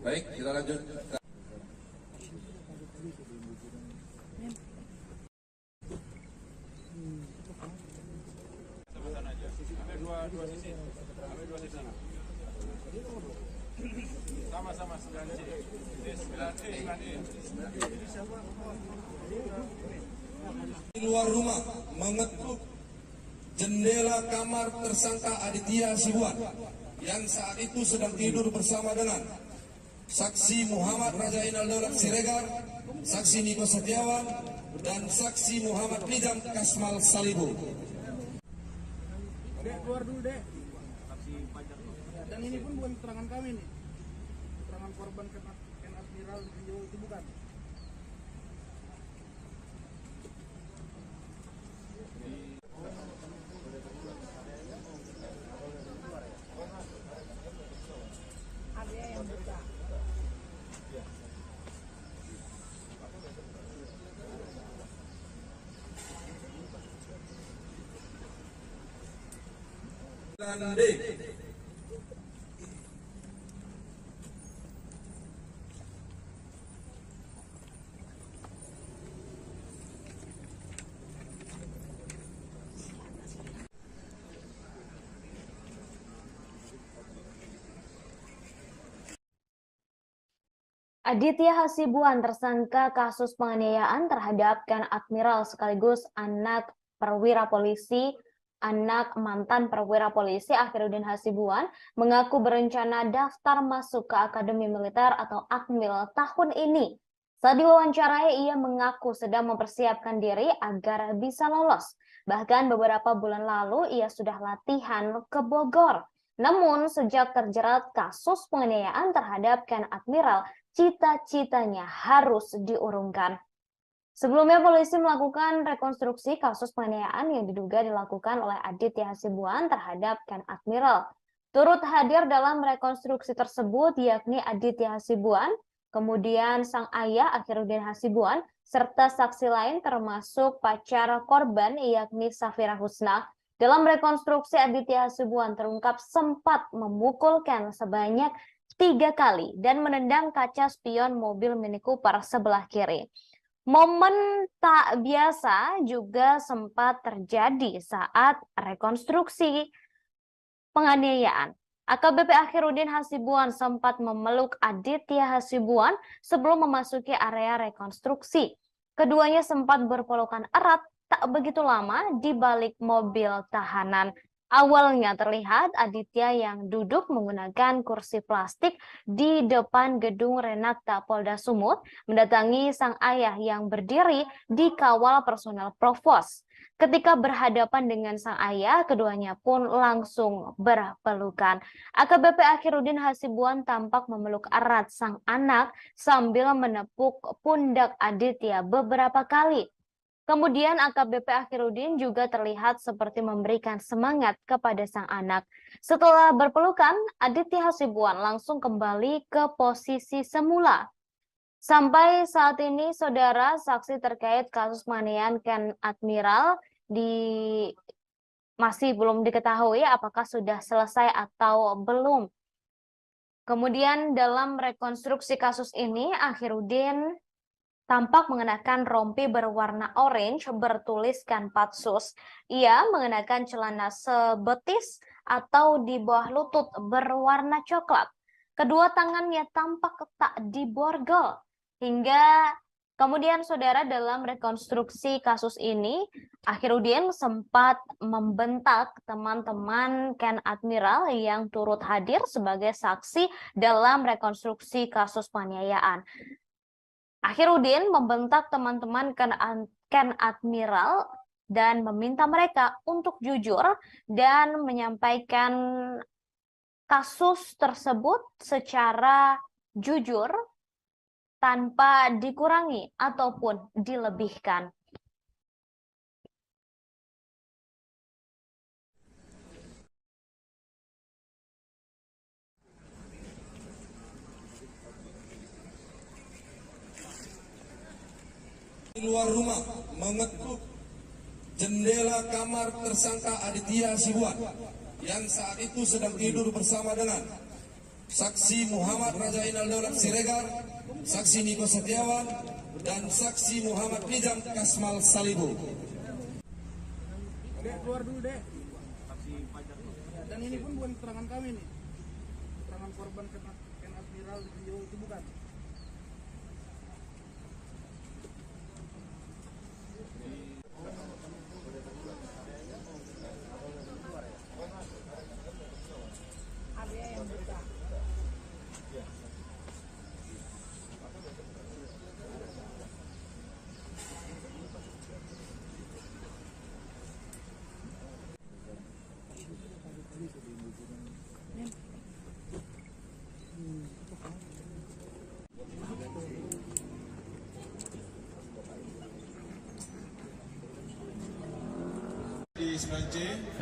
Baik, kita lanjut. Sama-sama aja. Ambil dua sisi. Ambil dua sisi. Sama-sama 9C. Ini 9E, 9E. Di luar rumah mengetuk jendela kamar tersangka Aditya Hasibuan yang saat itu sedang tidur bersama dengan saksi Muhammad Rajainal Daulat Siregar, saksi Niko Setiawan, dan saksi Muhammad Nizam Kasmal Salibu. Dek, keluar dulu, Dek. Dan ini pun bukan keterangan kami nih, keterangan korban Ken Admiral Rio itu bukan. Dan D. Aditya Hasibuan tersangka kasus penganiayaan terhadap Ken Admiral sekaligus anak perwira polisi, anak mantan perwira polisi Akhiruddin Hasibuan mengaku berencana daftar masuk ke Akademi Militer atau Akmil tahun ini. Saat diwawancarai, ia mengaku sedang mempersiapkan diri agar bisa lolos. Bahkan beberapa bulan lalu ia sudah latihan ke Bogor. Namun sejak terjerat kasus penganiayaan terhadap Ken Admiral, cita-citanya harus diurungkan. Sebelumnya polisi melakukan rekonstruksi kasus penganiayaan yang diduga dilakukan oleh Aditya Hasibuan terhadap Ken Admiral. Turut hadir dalam rekonstruksi tersebut yakni Aditya Hasibuan, kemudian sang ayah Akhiruddin Hasibuan, serta saksi lain termasuk pacar korban yakni Safira Husna. Dalam rekonstruksi, Aditya Hasibuan terungkap sempat memukul Ken sebanyak 3 kali dan menendang kaca spion mobil Mini Cooper sebelah kiri. Momen tak biasa juga sempat terjadi saat rekonstruksi penganiayaan. AKBP Akhiruddin Hasibuan sempat memeluk Aditya Hasibuan sebelum memasuki area rekonstruksi. Keduanya sempat berpelukan erat tak begitu lama di balik mobil tahanan. Awalnya terlihat Aditya yang duduk menggunakan kursi plastik di depan gedung Renakta Polda Sumut mendatangi sang ayah yang berdiri di kawal personel Provos. Ketika berhadapan dengan sang ayah, keduanya pun langsung berpelukan. AKBP Akhiruddin Hasibuan tampak memeluk erat sang anak sambil menepuk pundak Aditya beberapa kali. Kemudian AKBP Akhiruddin juga terlihat seperti memberikan semangat kepada sang anak. Setelah berpelukan, Aditya Hasibuan langsung kembali ke posisi semula. Sampai saat ini, saudara, saksi terkait kasus penganiayaan Ken Admiral masih belum diketahui apakah sudah selesai atau belum. Kemudian dalam rekonstruksi kasus ini, Akhiruddin tampak mengenakan rompi berwarna orange bertuliskan Patsus. Ia mengenakan celana sebetis atau di bawah lutut berwarna coklat. Kedua tangannya tampak tak diborgol. Hingga kemudian saudara dalam rekonstruksi kasus ini, Akhiruddin sempat membentak teman-teman Ken Admiral yang turut hadir sebagai saksi dalam rekonstruksi kasus penganiayaan. Akhiruddin membentak teman-teman Ken Admiral dan meminta mereka untuk jujur dan menyampaikan kasus tersebut secara jujur tanpa dikurangi ataupun dilebihkan. Di luar rumah mengetuk jendela kamar tersangka Aditya Hasibuan yang saat itu sedang tidur bersama dengan saksi Muhammad Rajainal Daulat Siregar, saksi Niko Setiawan, dan saksi Muhammad Nijam Kasmal Salibu. Dek, keluar dulu, Dek. Dan ini pun bukan keterangan kami nih, keterangan korban Ken Admiral Rio itu bukan.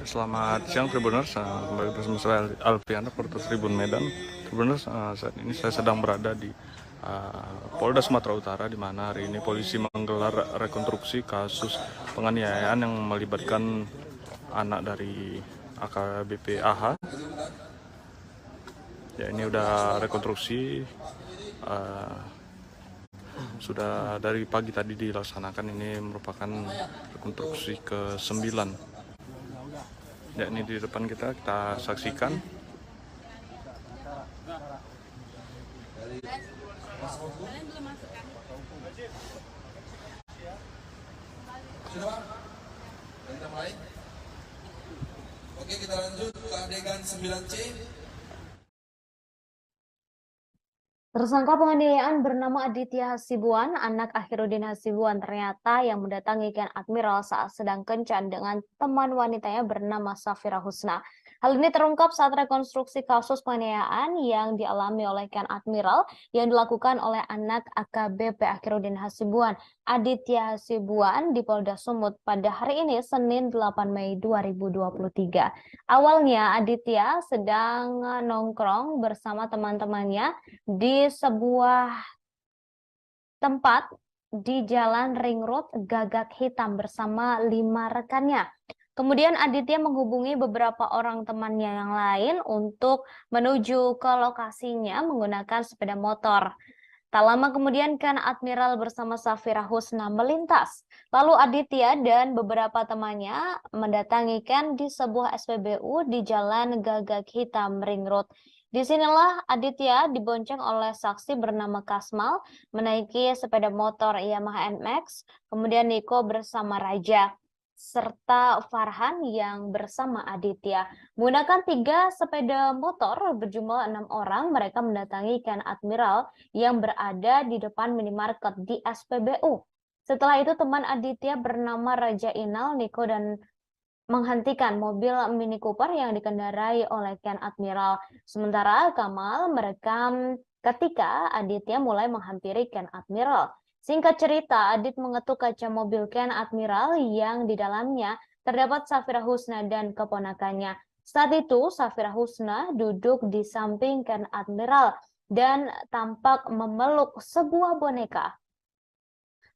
Selamat siang Tribuners, kembali bersama saya Alpian, reporter Tribun Medan. Tribuners, saat ini saya sedang berada di Polda Sumatera Utara, di mana hari ini polisi menggelar rekonstruksi kasus penganiayaan yang melibatkan anak dari AKBP AH. Ya, ini udah rekonstruksi, sudah dari pagi tadi dilaksanakan. Ini merupakan rekonstruksi ke-9. Ya, ini di depan kita saksikan. Sudah, Pak? Kita mulai. Oke, kita lanjut ke adegan 9C. Tersangka penganiayaan bernama Aditya Hasibuan, anak Akhiruddin Hasibuan, ternyata yang mendatangi Ken Admiral saat sedang kencan dengan teman wanitanya bernama Safira Husna. Hal ini terungkap saat rekonstruksi kasus penganiayaan yang dialami oleh Ken Admiral yang dilakukan oleh anak AKBP Akhiruddin Hasibuan, Aditya Hasibuan, di Polda Sumut pada hari ini, Senin 8 Mei 2023. Awalnya Aditya sedang nongkrong bersama teman-temannya di sebuah tempat di Jalan Ring Road Gagak Hitam bersama 5 rekannya. Kemudian Aditya menghubungi beberapa orang temannya yang lain untuk menuju ke lokasinya menggunakan sepeda motor. Tak lama kemudian Ken Admiral bersama Safira Husna melintas. Lalu Aditya dan beberapa temannya mendatangi Ken di sebuah SPBU di Jalan Gagak Hitam Ring Road. Disinilah Aditya dibonceng oleh saksi bernama Kasmal menaiki sepeda motor Yamaha NMAX, kemudian Niko bersama Raja, serta Farhan yang bersama Aditya. Menggunakan 3 sepeda motor berjumlah 6 orang, mereka mendatangi Ken Admiral yang berada di depan minimarket di SPBU. Setelah itu teman Aditya bernama Raja Inal, Niko, dan menghentikan mobil Mini Cooper yang dikendarai oleh Ken Admiral. Sementara Kamal merekam ketika Aditya mulai menghampiri Ken Admiral. Singkat cerita, Adit mengetuk kaca mobil Ken Admiral yang di dalamnya terdapat Safira Husna dan keponakannya. Saat itu, Safira Husna duduk di samping Ken Admiral dan tampak memeluk sebuah boneka.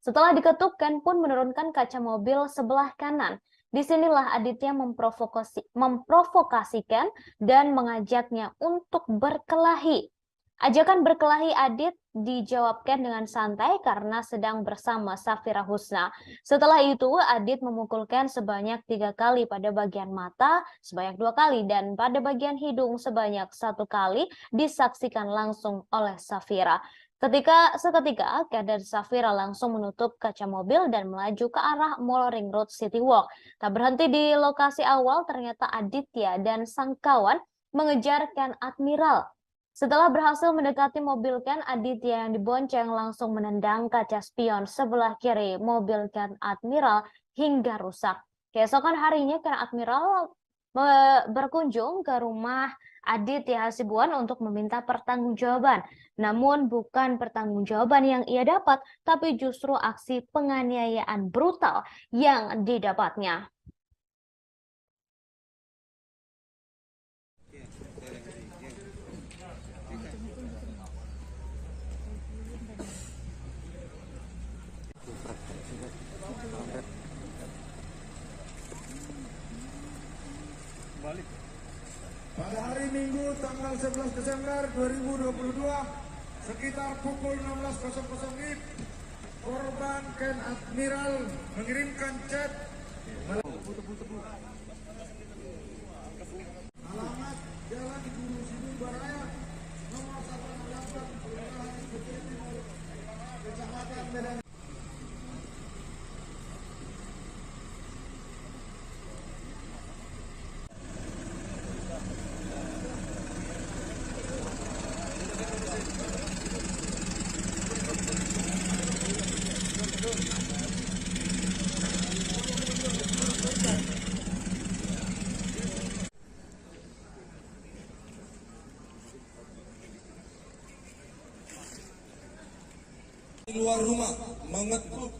Setelah diketuk, Ken pun menurunkan kaca mobil sebelah kanan. Disinilah Aditya memprovokasi Ken dan mengajaknya untuk berkelahi. Ajakan berkelahi Adit dijawabkan dengan santai karena sedang bersama Safira Husna. Setelah itu, Adit memukul Ken sebanyak 3 kali pada bagian mata, sebanyak 2 kali, dan pada bagian hidung sebanyak 1 kali, disaksikan langsung oleh Safira. Seketika, Ken dan Safira langsung menutup kaca mobil dan melaju ke arah Mall Ring Road City Walk. Tak berhenti di lokasi awal, ternyata Aditya dan sang kawan mengejar Ken Admiral. Setelah berhasil mendekati mobil Ken, Aditya yang dibonceng langsung menendang kaca spion sebelah kiri mobil Ken Admiral hingga rusak. Keesokan harinya, Ken Admiral berkunjung ke rumah Aditya Hasibuan untuk meminta pertanggungjawaban. Namun bukan pertanggungjawaban yang ia dapat, tapi justru aksi penganiayaan brutal yang didapatnya. Pada hari Minggu tanggal 11 Desember 2022 sekitar pukul 16.00 WIB, korban Ken Admiral mengirimkan chat alamat Jalan Guru Sidul Baraya nomor 168 Kelurahan Bukit Timur, Kecamatan Medan. Keluar rumah mengetuk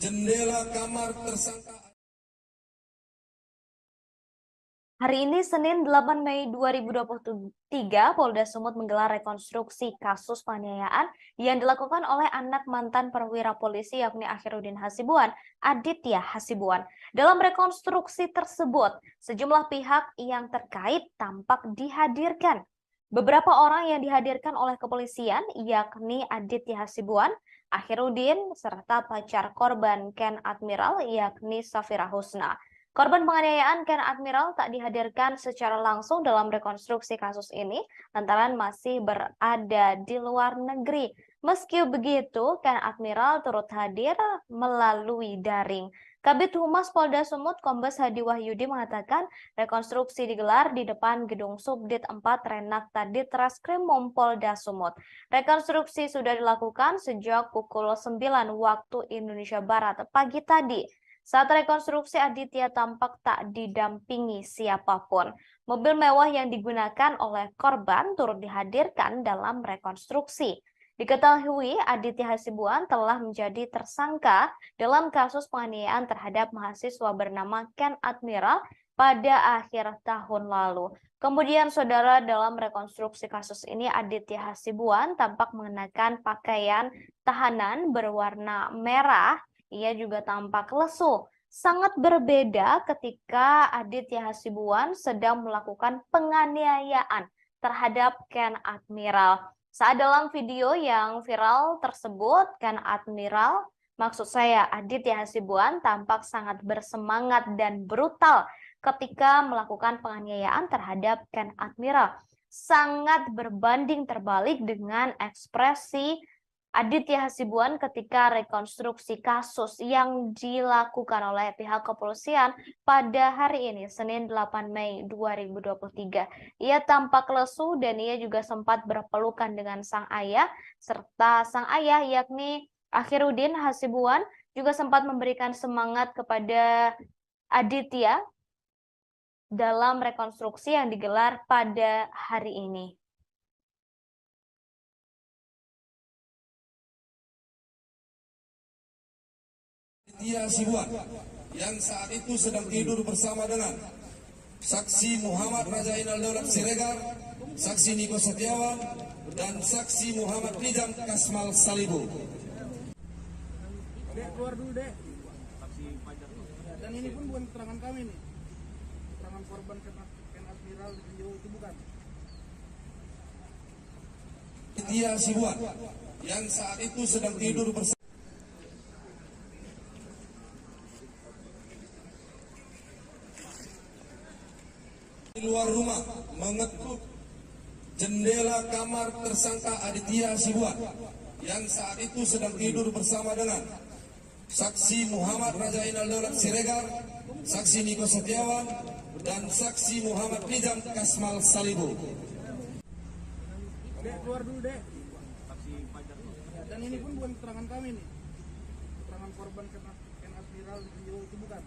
jendela kamar tersangka. Hari ini Senin 8 Mei 2023, Polda Sumut menggelar rekonstruksi kasus penganiayaan yang dilakukan oleh anak mantan perwira polisi yakni Akhiruddin Hasibuan, Aditya Hasibuan. Dalam rekonstruksi tersebut, sejumlah pihak yang terkait tampak dihadirkan. Beberapa orang yang dihadirkan oleh kepolisian yakni Aditya Hasibuan, Akhiruddin, serta pacar korban Ken Admiral yakni Safira Husna. Korban penganiayaan Ken Admiral tak dihadirkan secara langsung dalam rekonstruksi kasus ini lantaran masih berada di luar negeri. Meski begitu, Ken Admiral turut hadir melalui daring. Kabid Humas Polda Sumut Kombes Hadi Wahyudi mengatakan rekonstruksi digelar di depan gedung Subdit 4 Renakta Ditreskrimum Polda Sumut. Rekonstruksi sudah dilakukan sejak pukul 9 waktu Indonesia Barat pagi tadi. Saat rekonstruksi, Aditya tampak tak didampingi siapapun. Mobil mewah yang digunakan oleh korban turut dihadirkan dalam rekonstruksi. Diketahui Aditya Hasibuan telah menjadi tersangka dalam kasus penganiayaan terhadap mahasiswa bernama Ken Admiral pada akhir tahun lalu. Kemudian, saudara, dalam rekonstruksi kasus ini Aditya Hasibuan tampak mengenakan pakaian tahanan berwarna merah. Ia juga tampak lesu. Sangat berbeda ketika Aditya Hasibuan sedang melakukan penganiayaan terhadap Ken Admiral. Saat dalam video yang viral tersebut, Ken Admiral, maksud saya Aditya Hasibuan, tampak sangat bersemangat dan brutal ketika melakukan penganiayaan terhadap Ken Admiral. Sangat berbanding terbalik dengan ekspresi Aditya Hasibuan ketika rekonstruksi kasus yang dilakukan oleh pihak kepolisian pada hari ini, Senin 8 Mei 2023. Ia tampak lesu dan ia juga sempat berpelukan dengan sang ayah, serta sang ayah yakni Akhiruddin Hasibuan juga sempat memberikan semangat kepada Aditya dalam rekonstruksi yang digelar pada hari ini. Aditya Hasibuan yang saat itu sedang tidur bersama dengan saksi Muhammad Rajainal Daulat Siregar, saksi Niko Setiawan, dan saksi Muhammad Nizam Kasmal Salibu. Dek, keluar dulu, Dek. Dan ini pun bukan keterangan kami nih. Keterangan korban Ken Admiral di video itu bukan. Aditya Hasibuan yang saat itu sedang tidur bersama di luar rumah mengetuk jendela kamar tersangka Aditya Hasibuan yang saat itu sedang tidur bersama dengan saksi Muhammad Rajainal Daulat Siregar, saksi Niko Setiawan, dan saksi Muhammad Nizam Kasmal Salibu. Dek, keluar dulu, Dek. Dan ini pun bukan keterangan kami nih. Keterangan korban Ken Admiral di video itu bukan.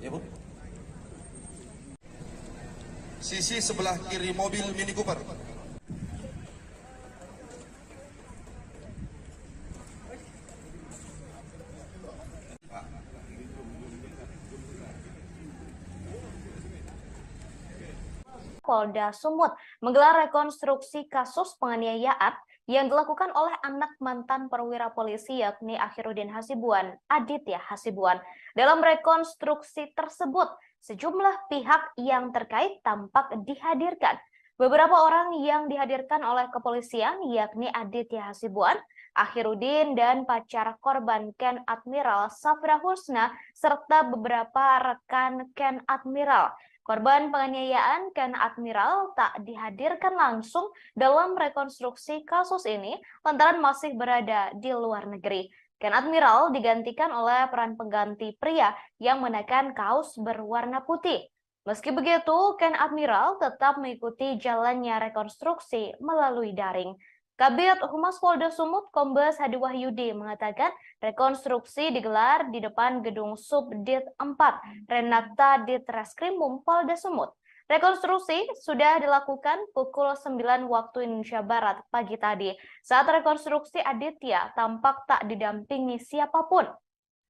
Ya, Bu. Sisi sebelah kiri mobil Mini Cooper. Polda Sumut menggelar rekonstruksi kasus penganiayaan yang dilakukan oleh anak mantan perwira polisi yakni Akhiruddin Hasibuan, Aditya Hasibuan. Dalam rekonstruksi tersebut, sejumlah pihak yang terkait tampak dihadirkan. Beberapa orang yang dihadirkan oleh kepolisian yakni Aditya Hasibuan, Akhiruddin, dan pacar korban Ken Admiral Safra Husna, serta beberapa rekan Ken Admiral. Korban penganiayaan Ken Admiral tak dihadirkan langsung dalam rekonstruksi kasus ini lantaran masih berada di luar negeri. Ken Admiral digantikan oleh peran pengganti pria yang mengenakan kaos berwarna putih. Meski begitu, Ken Admiral tetap mengikuti jalannya rekonstruksi melalui daring. Kabid Humas Polda Sumut Kombes Hadi Wahyudi mengatakan rekonstruksi digelar di depan gedung Subdit 4 Renakta Ditreskrimum Polda Sumut. Rekonstruksi sudah dilakukan pukul 9 waktu Indonesia Barat pagi tadi. Saat rekonstruksi, Aditya tampak tak didampingi siapapun.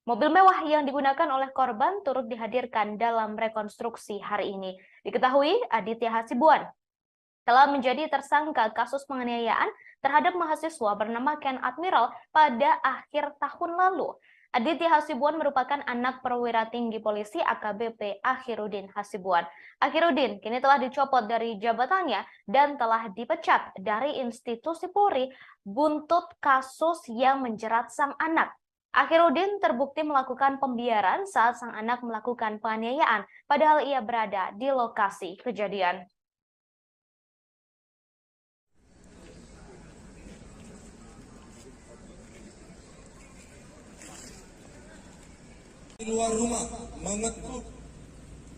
Mobil mewah yang digunakan oleh korban turut dihadirkan dalam rekonstruksi hari ini. Diketahui Aditya Hasibuan telah menjadi tersangka kasus penganiayaan terhadap mahasiswa bernama Ken Admiral pada akhir tahun lalu. Aditya Hasibuan merupakan anak perwira tinggi polisi AKBP Akhiruddin Hasibuan. Akhiruddin kini telah dicopot dari jabatannya dan telah dipecat dari institusi Polri buntut kasus yang menjerat sang anak. Akhiruddin terbukti melakukan pembiaran saat sang anak melakukan penganiayaan, padahal ia berada di lokasi kejadian. Di luar rumah mengetuk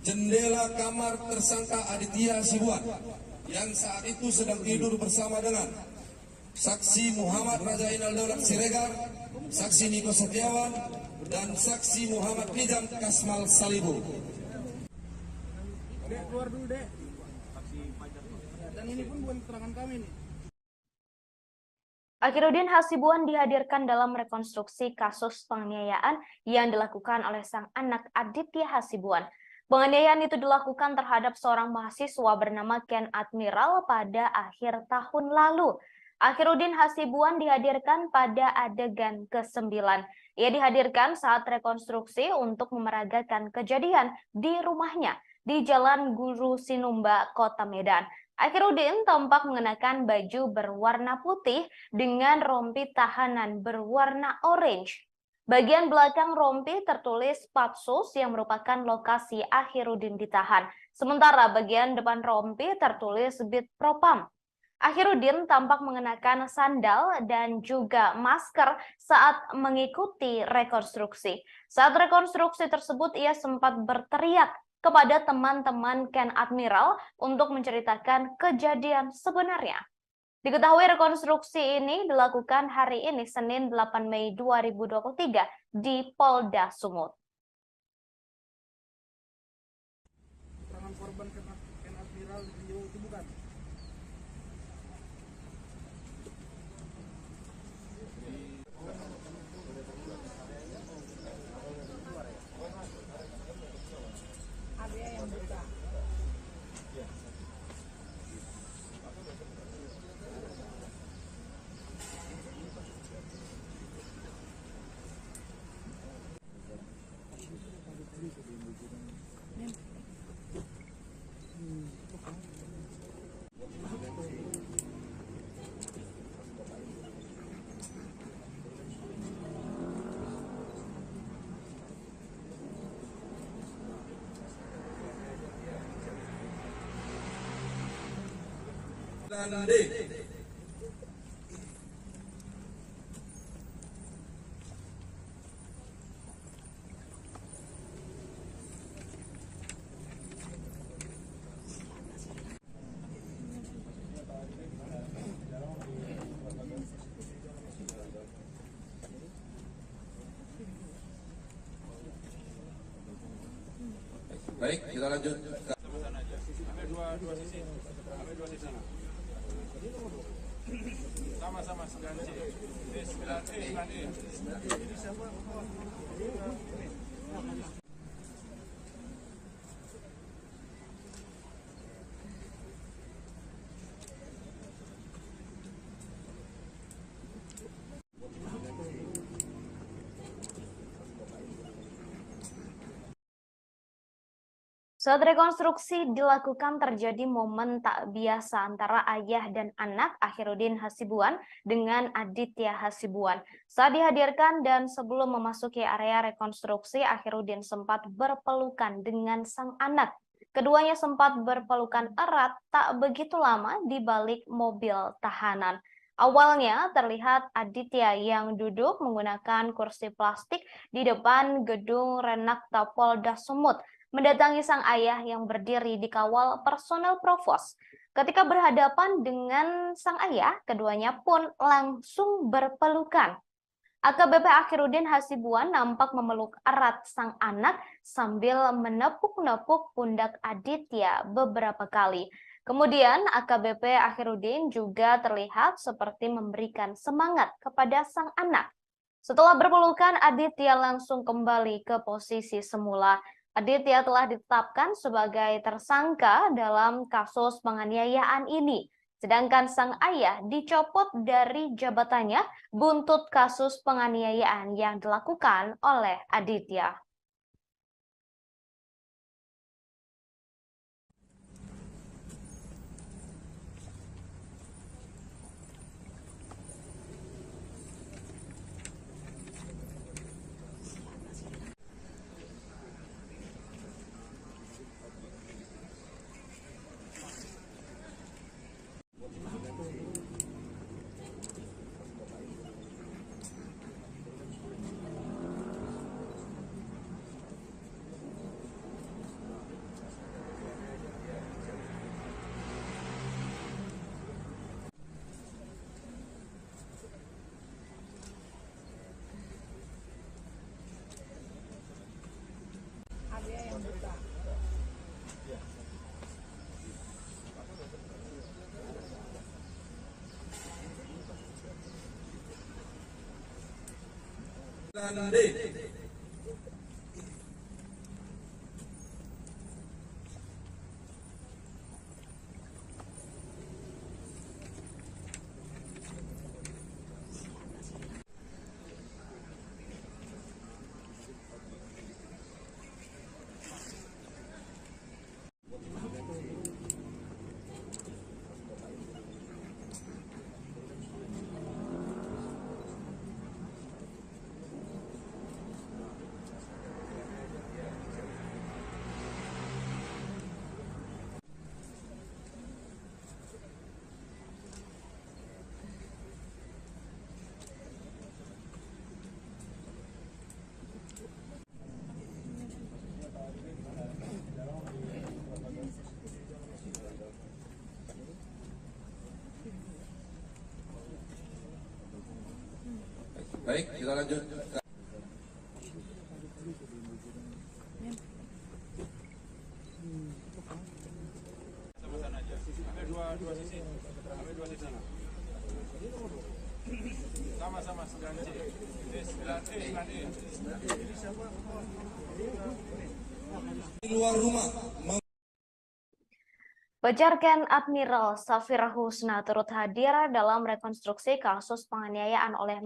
jendela kamar tersangka Aditya Hasibuan yang saat itu sedang tidur bersama dengan saksi Muhammad Rajainal Daulat Siregar, saksi Niko Setiawan, dan saksi Muhammad Nizam Kasmal Salibu. Dek, keluar dulu, Dek. Dan ini pun bukan keterangan kami nih. Akhiruddin Hasibuan dihadirkan dalam rekonstruksi kasus penganiayaan yang dilakukan oleh sang anak Aditya Hasibuan. Penganiayaan itu dilakukan terhadap seorang mahasiswa bernama Ken Admiral pada akhir tahun lalu. Akhiruddin Hasibuan dihadirkan pada adegan ke-9. Ia dihadirkan saat rekonstruksi untuk memeragakan kejadian di rumahnya di Jalan Guru Sinumba, Kota Medan. Akhiruddin tampak mengenakan baju berwarna putih dengan rompi tahanan berwarna orange. Bagian belakang rompi tertulis Patsus yang merupakan lokasi Akhiruddin ditahan. Sementara bagian depan rompi tertulis Bid Propam. Akhiruddin tampak mengenakan sandal dan juga masker saat mengikuti rekonstruksi. Saat rekonstruksi tersebut, ia sempat berteriak kepada teman-teman Ken Admiral untuk menceritakan kejadian sebenarnya. Diketahui rekonstruksi ini dilakukan hari ini, Senin 8 Mei 2023 di Polda Sumut. Keterangan korban Ken Admiral itu bukan? Dan D. Baik, kita lanjut. Ambil dua sisi. Ambil dua sisi. Sama-sama 9C. Ini 9E. Ini siapa? Saat rekonstruksi dilakukan terjadi momen tak biasa antara ayah dan anak Akhiruddin Hasibuan dengan Aditya Hasibuan. Saat dihadirkan dan sebelum memasuki area rekonstruksi, Akhiruddin sempat berpelukan dengan sang anak. Keduanya sempat berpelukan erat tak begitu lama di balik mobil tahanan. Awalnya terlihat Aditya yang duduk menggunakan kursi plastik di depan gedung Renakta Polda Sumut mendatangi sang ayah yang berdiri di kawal personel provos. Ketika berhadapan dengan sang ayah, keduanya pun langsung berpelukan. AKBP Akhiruddin Hasibuan nampak memeluk erat sang anak sambil menepuk-nepuk pundak Aditya beberapa kali. Kemudian AKBP Akhiruddin juga terlihat seperti memberikan semangat kepada sang anak. Setelah berpelukan, Aditya langsung kembali ke posisi semula. Aditya telah ditetapkan sebagai tersangka dalam kasus penganiayaan ini. Sedangkan sang ayah dicopot dari jabatannya buntut kasus penganiayaan yang dilakukan oleh Aditya. Dan D. Baik, kita lanjut. Sama-sama aja. Ambil dua sisi. Ambil dua sisi. Sama-sama 9C. Ini 9E, 9E. Di luar rumah. Pejarken Admiral Safira Husna turut hadir dalam rekonstruksi kasus penganiayaan oleh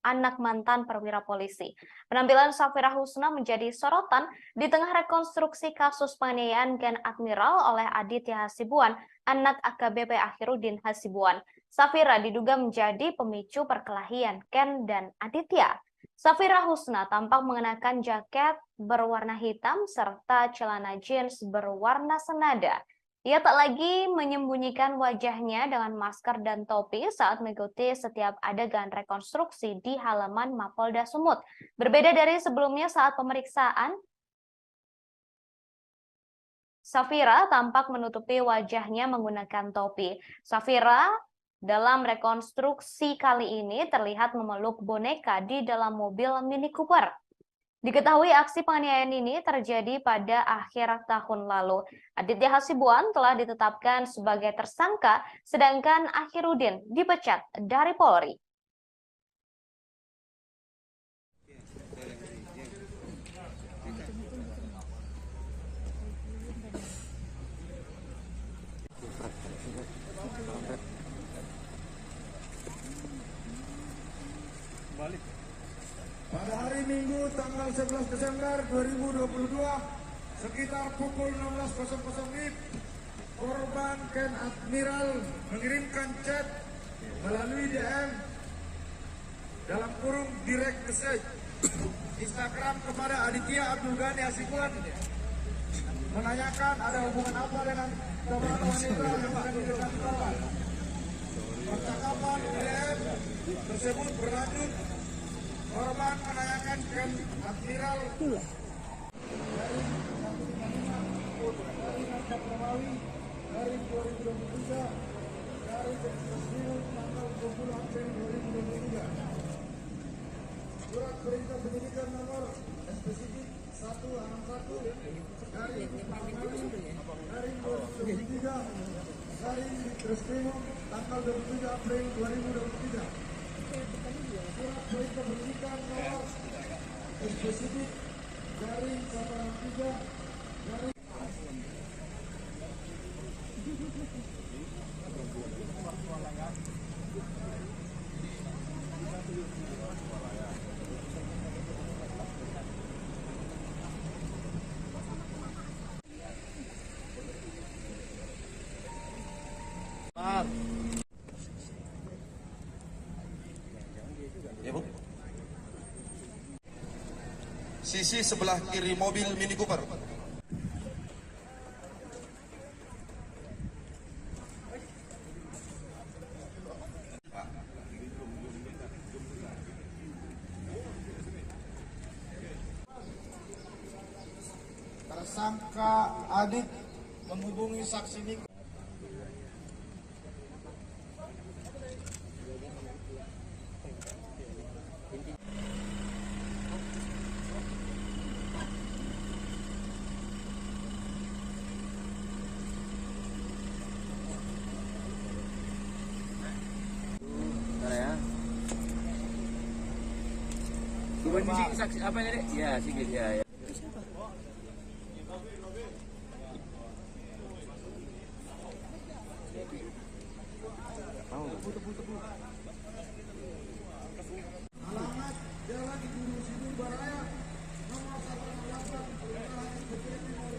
anak mantan perwira polisi. Penampilan Safira Husna menjadi sorotan di tengah rekonstruksi kasus penganiayaan Ken Admiral oleh Aditya Hasibuan, anak AKBP Akhiruddin Hasibuan. Safira diduga menjadi pemicu perkelahian Ken dan Aditya. Safira Husna tampak mengenakan jaket berwarna hitam serta celana jeans berwarna senada. Ia tak lagi menyembunyikan wajahnya dengan masker dan topi saat mengikuti setiap adegan rekonstruksi di halaman Mapolda Sumut. Berbeda dari sebelumnya saat pemeriksaan, Safira tampak menutupi wajahnya menggunakan topi. Safira dalam rekonstruksi kali ini terlihat memeluk boneka di dalam mobil Mini Cooper. Diketahui aksi penganiayaan ini terjadi pada akhir tahun lalu. Aditya Hasibuan telah ditetapkan sebagai tersangka, sedangkan Akhiruddin dipecat dari Polri. Pada hari Minggu tanggal 11 Desember 2022, sekitar pukul 16.00 WIB, korban Ken Admiral mengirimkan chat melalui DM dalam kurung direct message Instagram kepada Aditya Abdul Ghani Hasibuan menanyakan ada hubungan apa dengan seorang wanita yang sedang didekati korban. Percakapan DM tersebut berlanjut, korban menanyakan Ken Admiral dari 2023 dari Presiden tanggal 20 April 2023. Surat perintah penyidikan nomor spesifik 161 dari 2023 dari Presiden tanggal 27 April 2023. Surat perintah penyidikan nomor spesifik dari 163 dari Ya, Bu. Sisi sebelah kiri mobil Mini Cooper. tersangka Adit menghubungi saksi Niko. Bentar ya. Tuban di sini saksi apa ini, Dek? Ya, Sigit ya, ya. Alamat Jalan Guru Sidur Baraya nomor 108 Kelurahan Bukit Timur,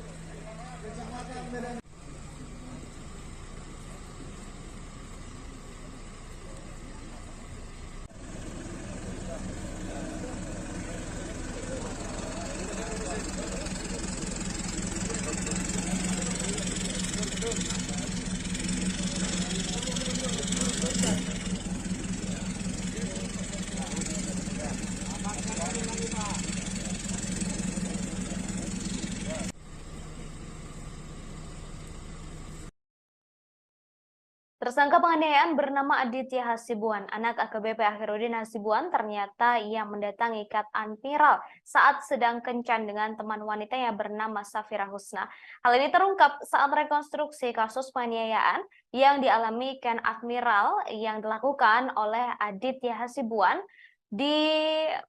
Kecamatan Medan. Tersangka penganiayaan bernama Aditya Hasibuan, anak AKBP Akhiruddin Hasibuan, ternyata ia mendatangi Ken Admiral saat sedang kencan dengan teman wanita yang bernama Safira Husna. Hal ini terungkap saat rekonstruksi kasus penganiayaan yang dialami Ken Admiral yang dilakukan oleh Aditya Hasibuan di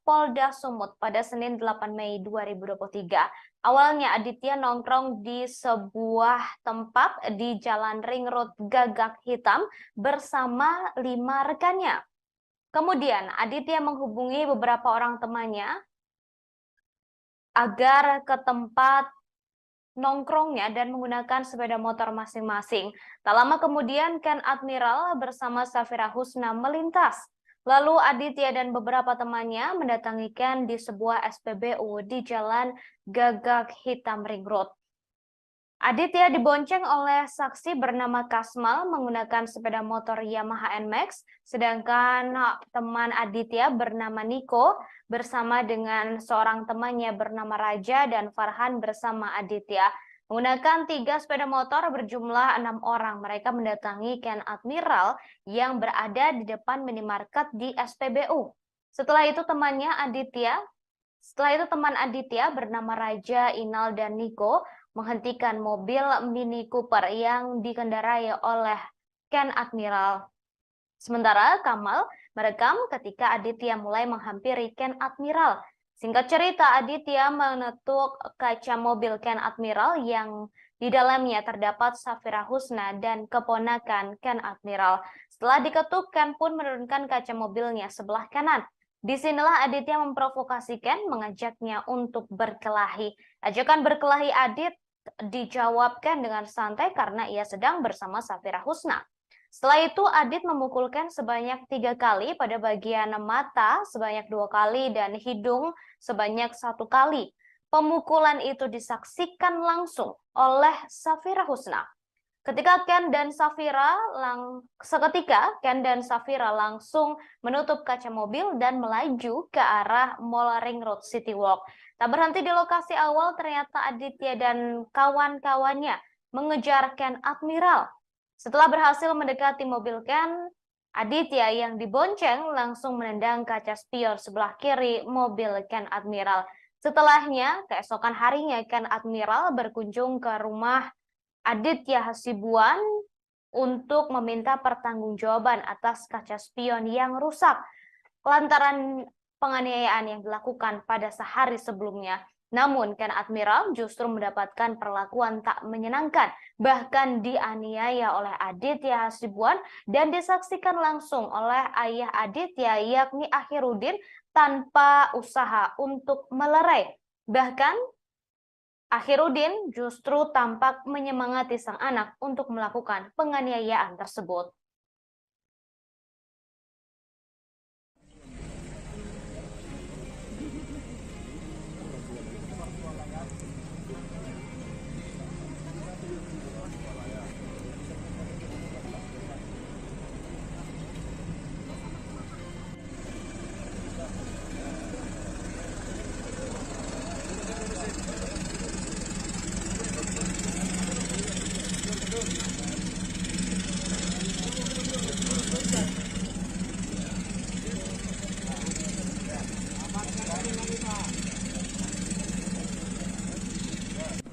Polda Sumut pada Senin 8 Mei 2023. Awalnya Aditya nongkrong di sebuah tempat di Jalan Ring Road Gagak Hitam bersama 5 rekannya. Kemudian Aditya menghubungi beberapa orang temannya agar ke tempat nongkrongnya dan menggunakan sepeda motor masing-masing. Tak lama kemudian Ken Admiral bersama Safira Husna melintas. Lalu Aditya dan beberapa temannya mendatangi Ken di sebuah SPBU di Jalan Gagak Hitam Ring Road. Aditya dibonceng oleh saksi bernama Kasmal menggunakan sepeda motor Yamaha NMAX, sedangkan teman Aditya bernama Niko bersama dengan seorang temannya bernama Raja dan Farhan bersama Aditya. Menggunakan 3 sepeda motor berjumlah 6 orang, mereka mendatangi Ken Admiral yang berada di depan minimarket di SPBU. Setelah itu teman Aditya bernama Raja, Inal, dan Niko menghentikan mobil Mini Cooper yang dikendarai oleh Ken Admiral. Sementara Kamal merekam ketika Aditya mulai menghampiri Ken Admiral. Singkat cerita, Aditya menetuk kaca mobil Ken Admiral yang di dalamnya terdapat Safira Husna dan keponakan Ken Admiral. Setelah diketuk, Ken pun menurunkan kaca mobilnya sebelah kanan. Disinilah Aditya memprovokasi Ken, mengajaknya untuk berkelahi. Ajakan berkelahi Adit dijawab Ken dengan santai karena ia sedang bersama Safira Husna. Setelah itu Adit memukul Ken sebanyak 3 kali pada bagian mata, sebanyak 2 kali, dan hidung sebanyak 1 kali. Pemukulan itu disaksikan langsung oleh Safira Husna. Seketika Ken dan Safira langsung menutup kaca mobil dan melaju ke arah Mall Ring Road City Walk. Tak berhenti di lokasi awal, ternyata Aditya dan kawan-kawannya mengejar Ken Admiral. Setelah berhasil mendekati mobil Ken, Aditya yang dibonceng langsung menendang kaca spion sebelah kiri mobil Ken Admiral. Setelahnya, keesokan harinya Ken Admiral berkunjung ke rumah Aditya Hasibuan untuk meminta pertanggungjawaban atas kaca spion yang rusak lantaran penganiayaan yang dilakukan pada sehari sebelumnya. Namun Ken Admiral justru mendapatkan perlakuan tak menyenangkan, bahkan dianiaya oleh Aditya Hasibuan dan disaksikan langsung oleh ayah Aditya yakni Akhirudin tanpa usaha untuk melerai. Bahkan Akhirudin justru tampak menyemangati sang anak untuk melakukan penganiayaan tersebut.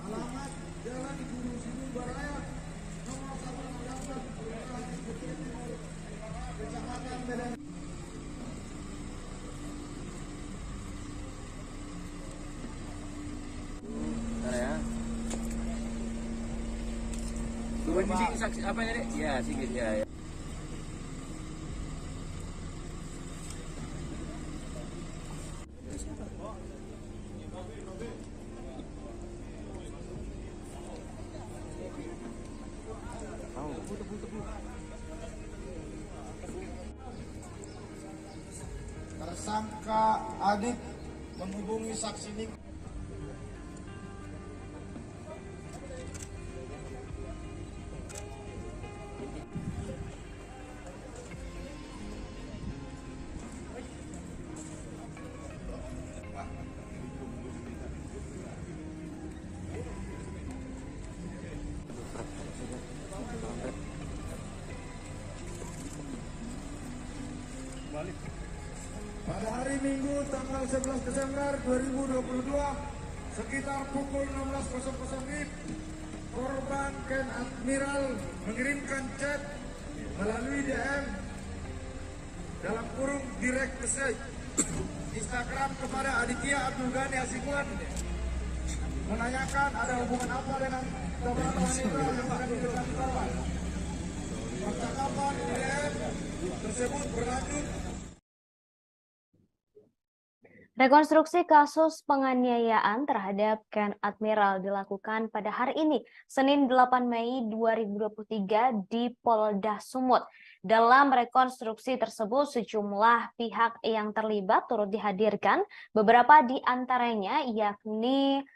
Alamat Jalan Guru Sibu Baraya, nomor 116, Kelurahan Bukit Timur, Kecamatan Medan. Bentar ya. Coba jadi saksi apa ini, Dek? Ya, sedikit ya. Ya. Tersangka Adit menghubungi saksi Nik. Pada hari Minggu tanggal 11 Desember 2022 sekitar pukul 16.00 WIB, korban Ken Admiral mengirimkan chat melalui DM dalam kurung direct message Instagram kepada Aditya Abdul Ghani Hasibuan menanyakan ada hubungan apa dengan korban wanita yang akan diberikan korban. Percakapan DM tersebut berlanjut. Rekonstruksi kasus penganiayaan terhadap Ken Admiral dilakukan pada hari ini, Senin 8 Mei 2023 di Polda Sumut. Dalam rekonstruksi tersebut, sejumlah pihak yang terlibat turut dihadirkan, beberapa di antaranya yakni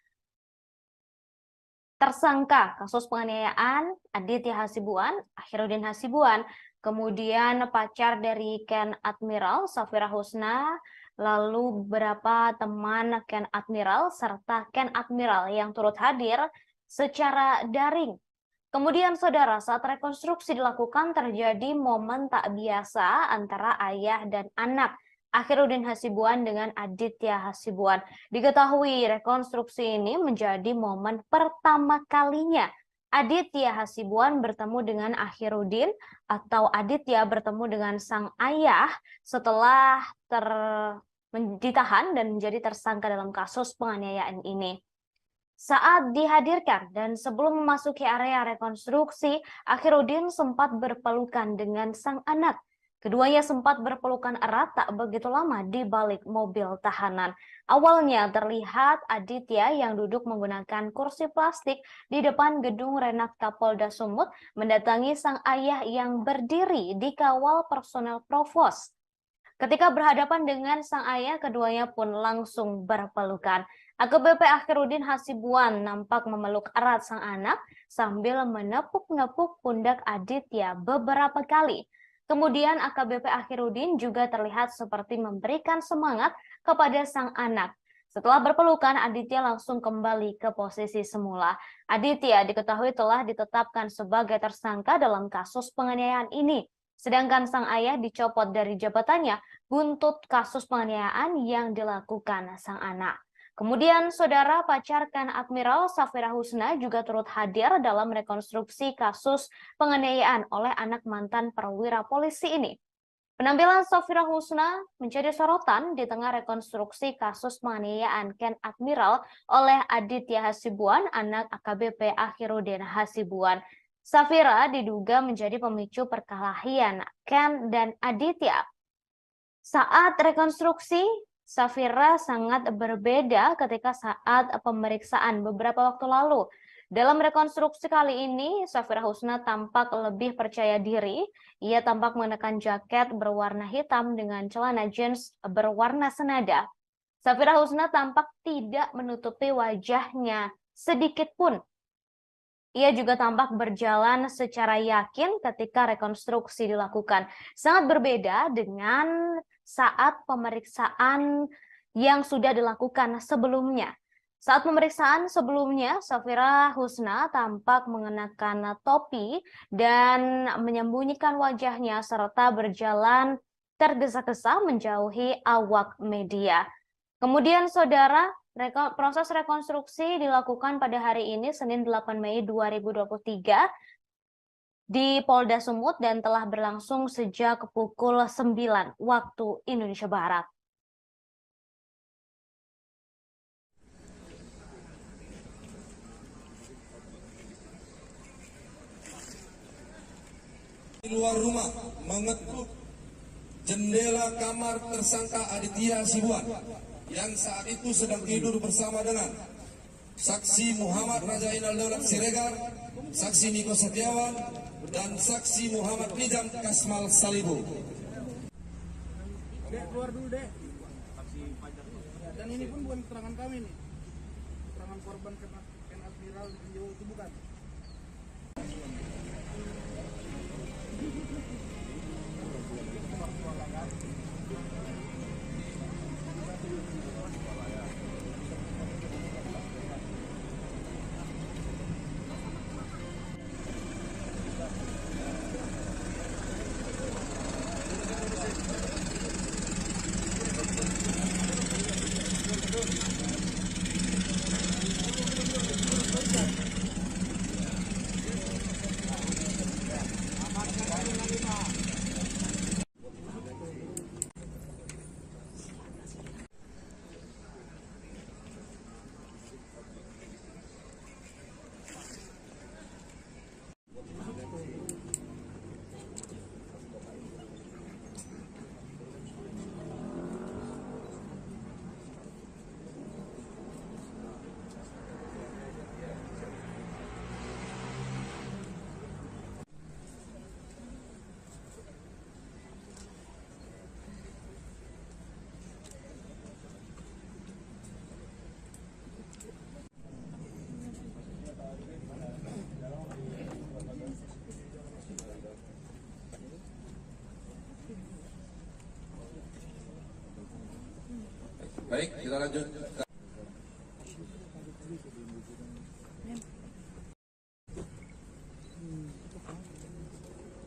tersangka kasus penganiayaan Aditya Hasibuan, Akhirudin Hasibuan, kemudian pacar dari Ken Admiral, Safira Husna, lalu beberapa teman Ken Admiral, serta Ken Admiral yang turut hadir secara daring. Kemudian saudara, saat rekonstruksi dilakukan terjadi momen tak biasa antara ayah dan anak, Akhirudin Hasibuan dengan Aditya Hasibuan. Diketahui rekonstruksi ini menjadi momen pertama kalinya Aditya Hasibuan bertemu dengan Akhirudin atau Aditya bertemu dengan sang ayah setelah ditahan dan menjadi tersangka dalam kasus penganiayaan ini. Saat dihadirkan dan sebelum memasuki area rekonstruksi, Akhirudin sempat berpelukan dengan sang anak. Keduanya sempat berpelukan erat tak begitu lama di balik mobil tahanan. Awalnya terlihat Aditya yang duduk menggunakan kursi plastik di depan gedung Renakta Polda Sumut mendatangi sang ayah yang berdiri di kawal personel provos. Ketika berhadapan dengan sang ayah, keduanya pun langsung berpelukan. AKBP Akhiruddin Hasibuan nampak memeluk erat sang anak sambil menepuk-nepuk pundak Aditya beberapa kali. Kemudian AKBP Akhiruddin juga terlihat seperti memberikan semangat kepada sang anak. Setelah berpelukan, Aditya langsung kembali ke posisi semula. Aditya diketahui telah ditetapkan sebagai tersangka dalam kasus penganiayaan ini. Sedangkan sang ayah dicopot dari jabatannya buntut kasus penganiayaan yang dilakukan sang anak. Kemudian saudara pacarkan Admiral Safira Husna juga turut hadir dalam rekonstruksi kasus penganiayaan oleh anak mantan perwira polisi ini. Penampilan Safira Husna menjadi sorotan di tengah rekonstruksi kasus penganiayaan Ken Admiral oleh Aditya Hasibuan, anak AKBP Akhiruddin Hasibuan. Safira diduga menjadi pemicu perkelahian Ken dan Aditya. Saat rekonstruksi, Safira sangat berbeda ketika saat pemeriksaan beberapa waktu lalu. Dalam rekonstruksi kali ini, Safira Husna tampak lebih percaya diri. Ia tampak mengenakan jaket berwarna hitam dengan celana jeans berwarna senada. Safira Husna tampak tidak menutupi wajahnya sedikit pun. Ia juga tampak berjalan secara yakin ketika rekonstruksi dilakukan. Sangat berbeda dengan saat pemeriksaan yang sudah dilakukan sebelumnya. Saat pemeriksaan sebelumnya, Safira Husna tampak mengenakan topi dan menyembunyikan wajahnya serta berjalan tergesa-gesa menjauhi awak media. Kemudian saudara, proses rekonstruksi dilakukan pada hari ini, Senin 8 Mei 2023, di Polda Sumut dan telah berlangsung sejak pukul 9 waktu Indonesia Barat. Di luar rumah mengetuk jendela kamar tersangka Aditya Hasibuan yang saat itu sedang tidur bersama dengan saksi Muhammad Rajainal Daulat Siregar, saksi Niko Setiawan, dan saksi Muhammad Nizam Kasmal Salibu. Dek, keluar dulu, Dek. Dan ini pun bukan keterangan kami nih. Keterangan korban Ken Admiral itu bukan. Baik, kita lanjut.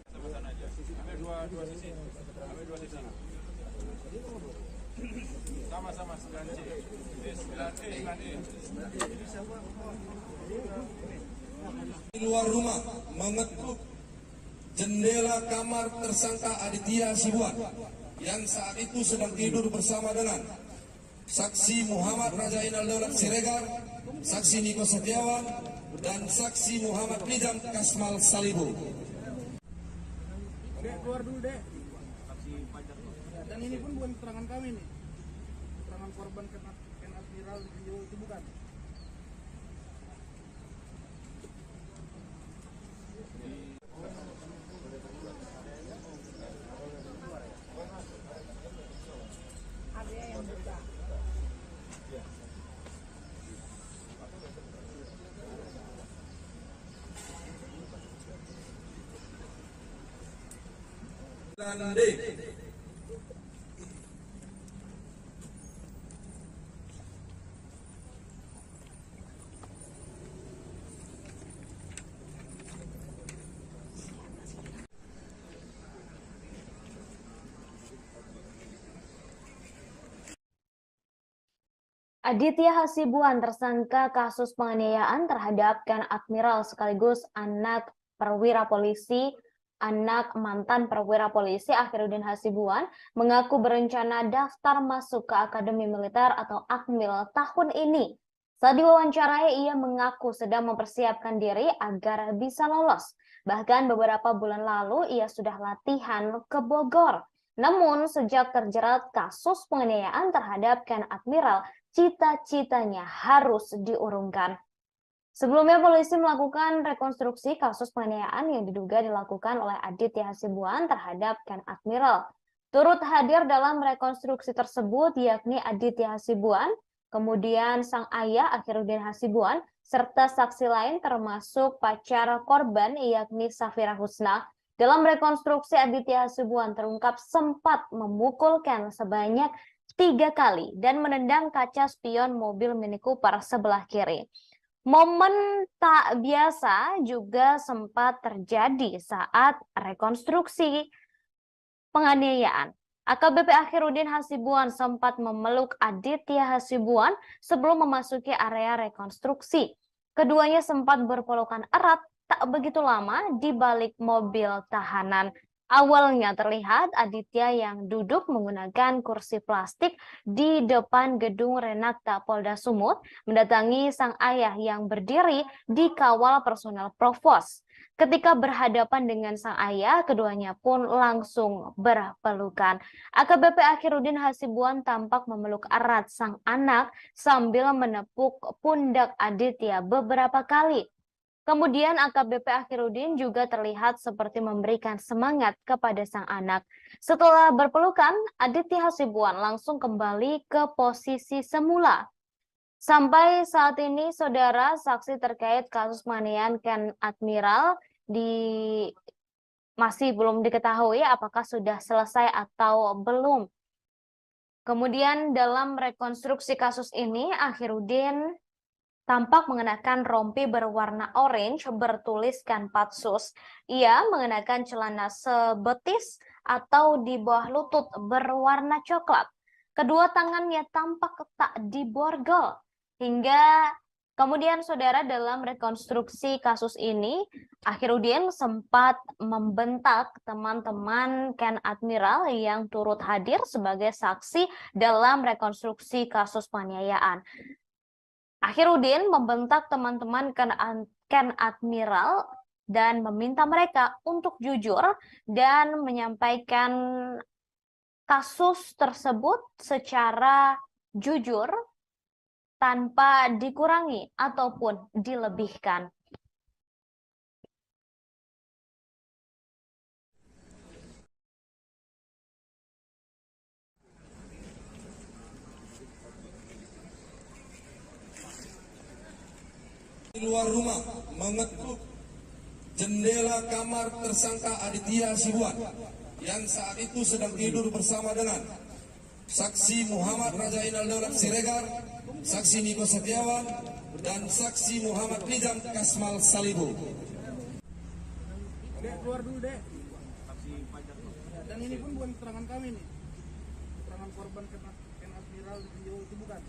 Sama-sama aja. Ambil dua sisi. Ambil dua sisi. Sama-sama 9C. 9E, 9E. Di luar rumah mengetuk jendela kamar tersangka Aditya Hasibuan yang saat itu sedang tidur bersama dengan saksi Muhammad Rajainal Daulat Siregar, saksi Niko Setiawan, dan saksi Muhammad Nizam Kasmal Salibu. Dek, keluar dulu, Dek. ini pun bukan keterangan kami nih. Keterangan korban Ken Admiral video itu bukan. Dan D. Aditya Hasibuan tersangka kasus penganiayaan terhadap Ken Admiral sekaligus anak perwira polisi, anak mantan perwira polisi Akhiruddin Hasibuan mengaku berencana daftar masuk ke Akademi Militer atau Akmil tahun ini. Saat diwawancarai, ia mengaku sedang mempersiapkan diri agar bisa lolos. Bahkan beberapa bulan lalu ia sudah latihan ke Bogor. Namun sejak terjerat kasus penganiayaan terhadap Ken Admiral, cita-citanya harus diurungkan. Sebelumnya polisi melakukan rekonstruksi kasus penganiayaan yang diduga dilakukan oleh Aditya Hasibuan terhadap Ken Admiral. Turut hadir dalam rekonstruksi tersebut yakni Aditya Hasibuan, kemudian sang ayah Akhiruddin Hasibuan, serta saksi lain termasuk pacar korban yakni Safira Husna. Dalam rekonstruksi, Aditya Hasibuan terungkap sempat memukul Ken sebanyak 3 kali dan menendang kaca spion mobil Mini Cooper sebelah kiri. Momen tak biasa juga sempat terjadi saat rekonstruksi penganiayaan. AKBP Akhiruddin Hasibuan sempat memeluk Aditya Hasibuan sebelum memasuki area rekonstruksi. Keduanya sempat berpelukan erat tak begitu lama di balik mobil tahanan. Awalnya terlihat Aditya yang duduk menggunakan kursi plastik di depan gedung Renakta Polda Sumut mendatangi sang ayah yang berdiri di kawal personel Provos. Ketika berhadapan dengan sang ayah, keduanya pun langsung berpelukan. AKBP Akhiruddin Hasibuan tampak memeluk erat sang anak sambil menepuk pundak Aditya beberapa kali. Kemudian AKBP Akhiruddin juga terlihat seperti memberikan semangat kepada sang anak. Setelah berpelukan, Aditya Hasibuan langsung kembali ke posisi semula. Sampai saat ini, saudara, saksi terkait kasus penganiayaan Ken Admiral masih belum diketahui apakah sudah selesai atau belum. Kemudian dalam rekonstruksi kasus ini, Akhiruddin tampak mengenakan rompi berwarna orange bertuliskan Patsus. Ia mengenakan celana sebetis atau di bawah lutut berwarna coklat. Kedua tangannya tampak tak diborgol. Hingga kemudian saudara dalam rekonstruksi kasus ini, Akhiruddin sempat membentak teman-teman Ken Admiral yang turut hadir sebagai saksi dalam rekonstruksi kasus penganiayaan. Akhiruddin membentak teman-teman Ken Admiral dan meminta mereka untuk jujur dan menyampaikan kasus tersebut secara jujur tanpa dikurangi ataupun dilebihkan. Di luar rumah mengetuk jendela kamar tersangka Aditya Hasibuan yang saat itu sedang tidur bersama dengan saksi Muhammad Rajainal Daulat Siregar, saksi Niko Setiawan, dan saksi Muhammad Nizam Kasmal Salibu. Dek, keluar dulu, Dek. Dan ini pun bukan keterangan kami nih. Keterangan korban Ken Admiral video itu bukan.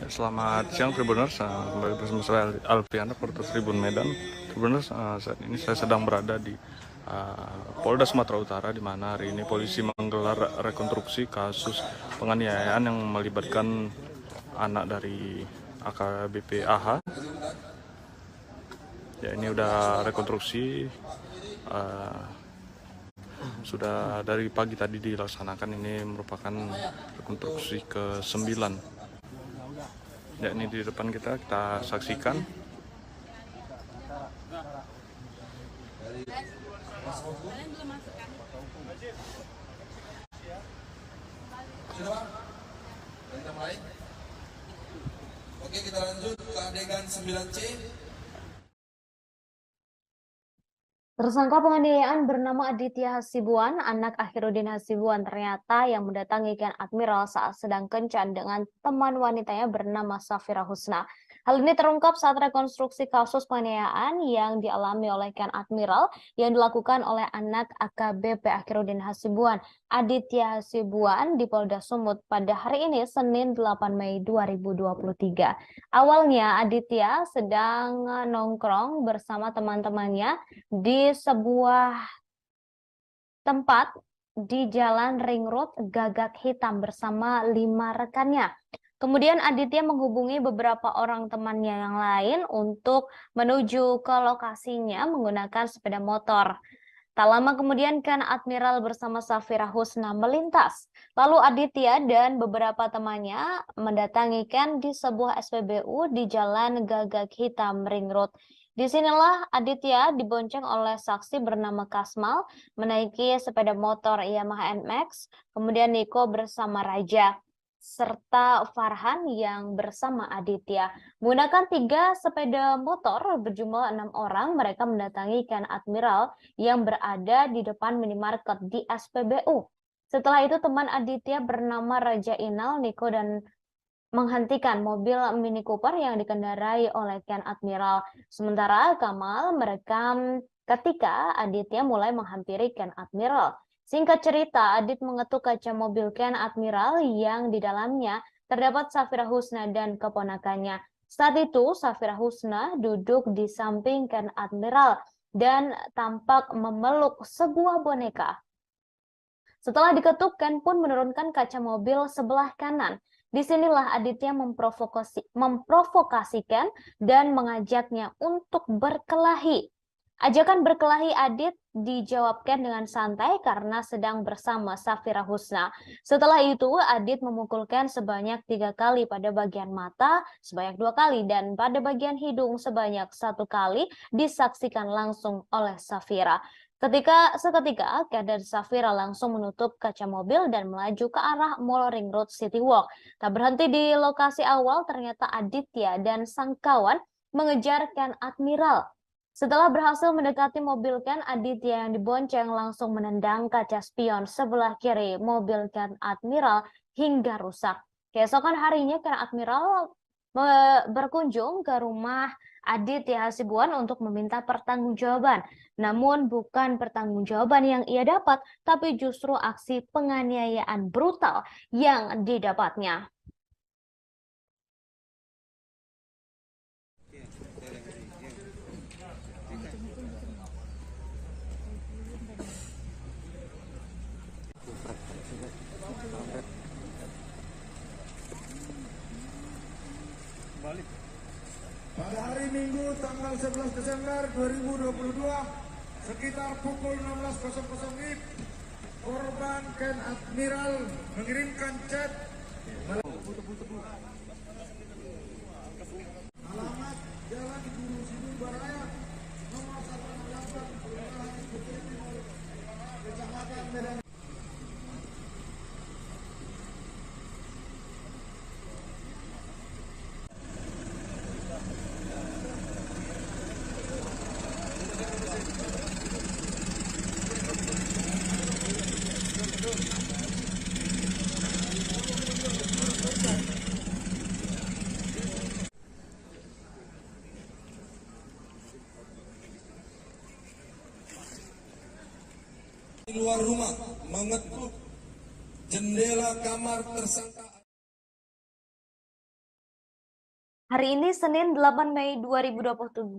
Selamat siang Tribuners, kembali bersama saya Alfian, reporter Tribun Medan. Tribuners, saat ini saya sedang berada di Polda Sumatera Utara, di mana hari ini polisi menggelar rekonstruksi kasus penganiayaan yang melibatkan anak dari AKBP AH. Ya, ini udah rekonstruksi, sudah dari pagi tadi dilaksanakan. Ini merupakan rekonstruksi ke-9. Ya, ini di depan kita saksikan. Oke, kita lanjut ke adegan 9C. Tersangka penganiayaan bernama Aditya Hasibuan, anak Akhiruddin Hasibuan, ternyata yang mendatangi Ken Admiral saat sedang kencan dengan teman wanitanya bernama Safira Husna. Hal ini terungkap saat rekonstruksi kasus penganiayaan yang dialami oleh Ken Admiral yang dilakukan oleh anak AKBP Akhiruddin Hasibuan, Aditya Hasibuan, di Polda Sumut pada hari ini, Senin 8 Mei 2023. Awalnya Aditya sedang nongkrong bersama teman-temannya di sebuah tempat di Jalan Ring Road Gagak Hitam bersama 5 rekannya. Kemudian Aditya menghubungi beberapa orang temannya yang lain untuk menuju ke lokasinya menggunakan sepeda motor. Tak lama kemudian Ken Admiral bersama Safira Husna melintas. Lalu Aditya dan beberapa temannya mendatangi Ken di sebuah SPBU di Jalan Gagak Hitam Ring Road. Disinilah Aditya dibonceng oleh saksi bernama Kasmal menaiki sepeda motor Yamaha NMAX, kemudian Niko bersama Raja, serta Farhan yang bersama Aditya. Menggunakan 3 sepeda motor berjumlah 6 orang, mereka mendatangi Ken Admiral yang berada di depan minimarket di SPBU. Setelah itu teman Aditya bernama Raja Inal, Niko, dan menghentikan mobil Mini Cooper yang dikendarai oleh Ken Admiral. Sementara Kamal merekam ketika Aditya mulai menghampiri Ken Admiral. Singkat cerita, Adit mengetuk kaca mobil Ken Admiral yang di dalamnya terdapat Safira Husna dan keponakannya. Saat itu, Safira Husna duduk di samping Ken Admiral dan tampak memeluk sebuah boneka. Setelah diketuk, Ken pun menurunkan kaca mobil sebelah kanan. Disinilah Aditya memprovokasikan dan mengajaknya untuk berkelahi. Ajakan berkelahi Adit dijawabkan dengan santai karena sedang bersama Safira Husna. Setelah itu, Adit memukulkan sebanyak 3 kali pada bagian mata, sebanyak 2 kali, dan pada bagian hidung sebanyak 1 kali, disaksikan langsung oleh Safira. Seketika, Ken dan Safira langsung menutup kaca mobil dan melaju ke arah Mall Ring Road City Walk. Tak berhenti di lokasi awal, ternyata Aditya dan sang kawan mengejar Ken Admiral. Setelah berhasil mendekati mobil Ken, Aditya yang dibonceng langsung menendang kaca spion sebelah kiri mobil Ken Admiral hingga rusak. Keesokan harinya, Ken Admiral berkunjung ke rumah Aditya Hasibuan untuk meminta pertanggungjawaban. Namun bukan pertanggungjawaban yang ia dapat, tapi justru aksi penganiayaan brutal yang didapatnya. Pada hari Minggu tanggal 11 Desember 2022 sekitar pukul 16.00 WIB, korban Ken Admiral mengirimkan chat alamat Jalan Guru Sibu Baraya nomor 168 Kelurahan Putri Timur, Kecamatan Medan. Di luar rumah mengetuk jendela kamar tersangka. Hari ini Senin 8 Mei 2023,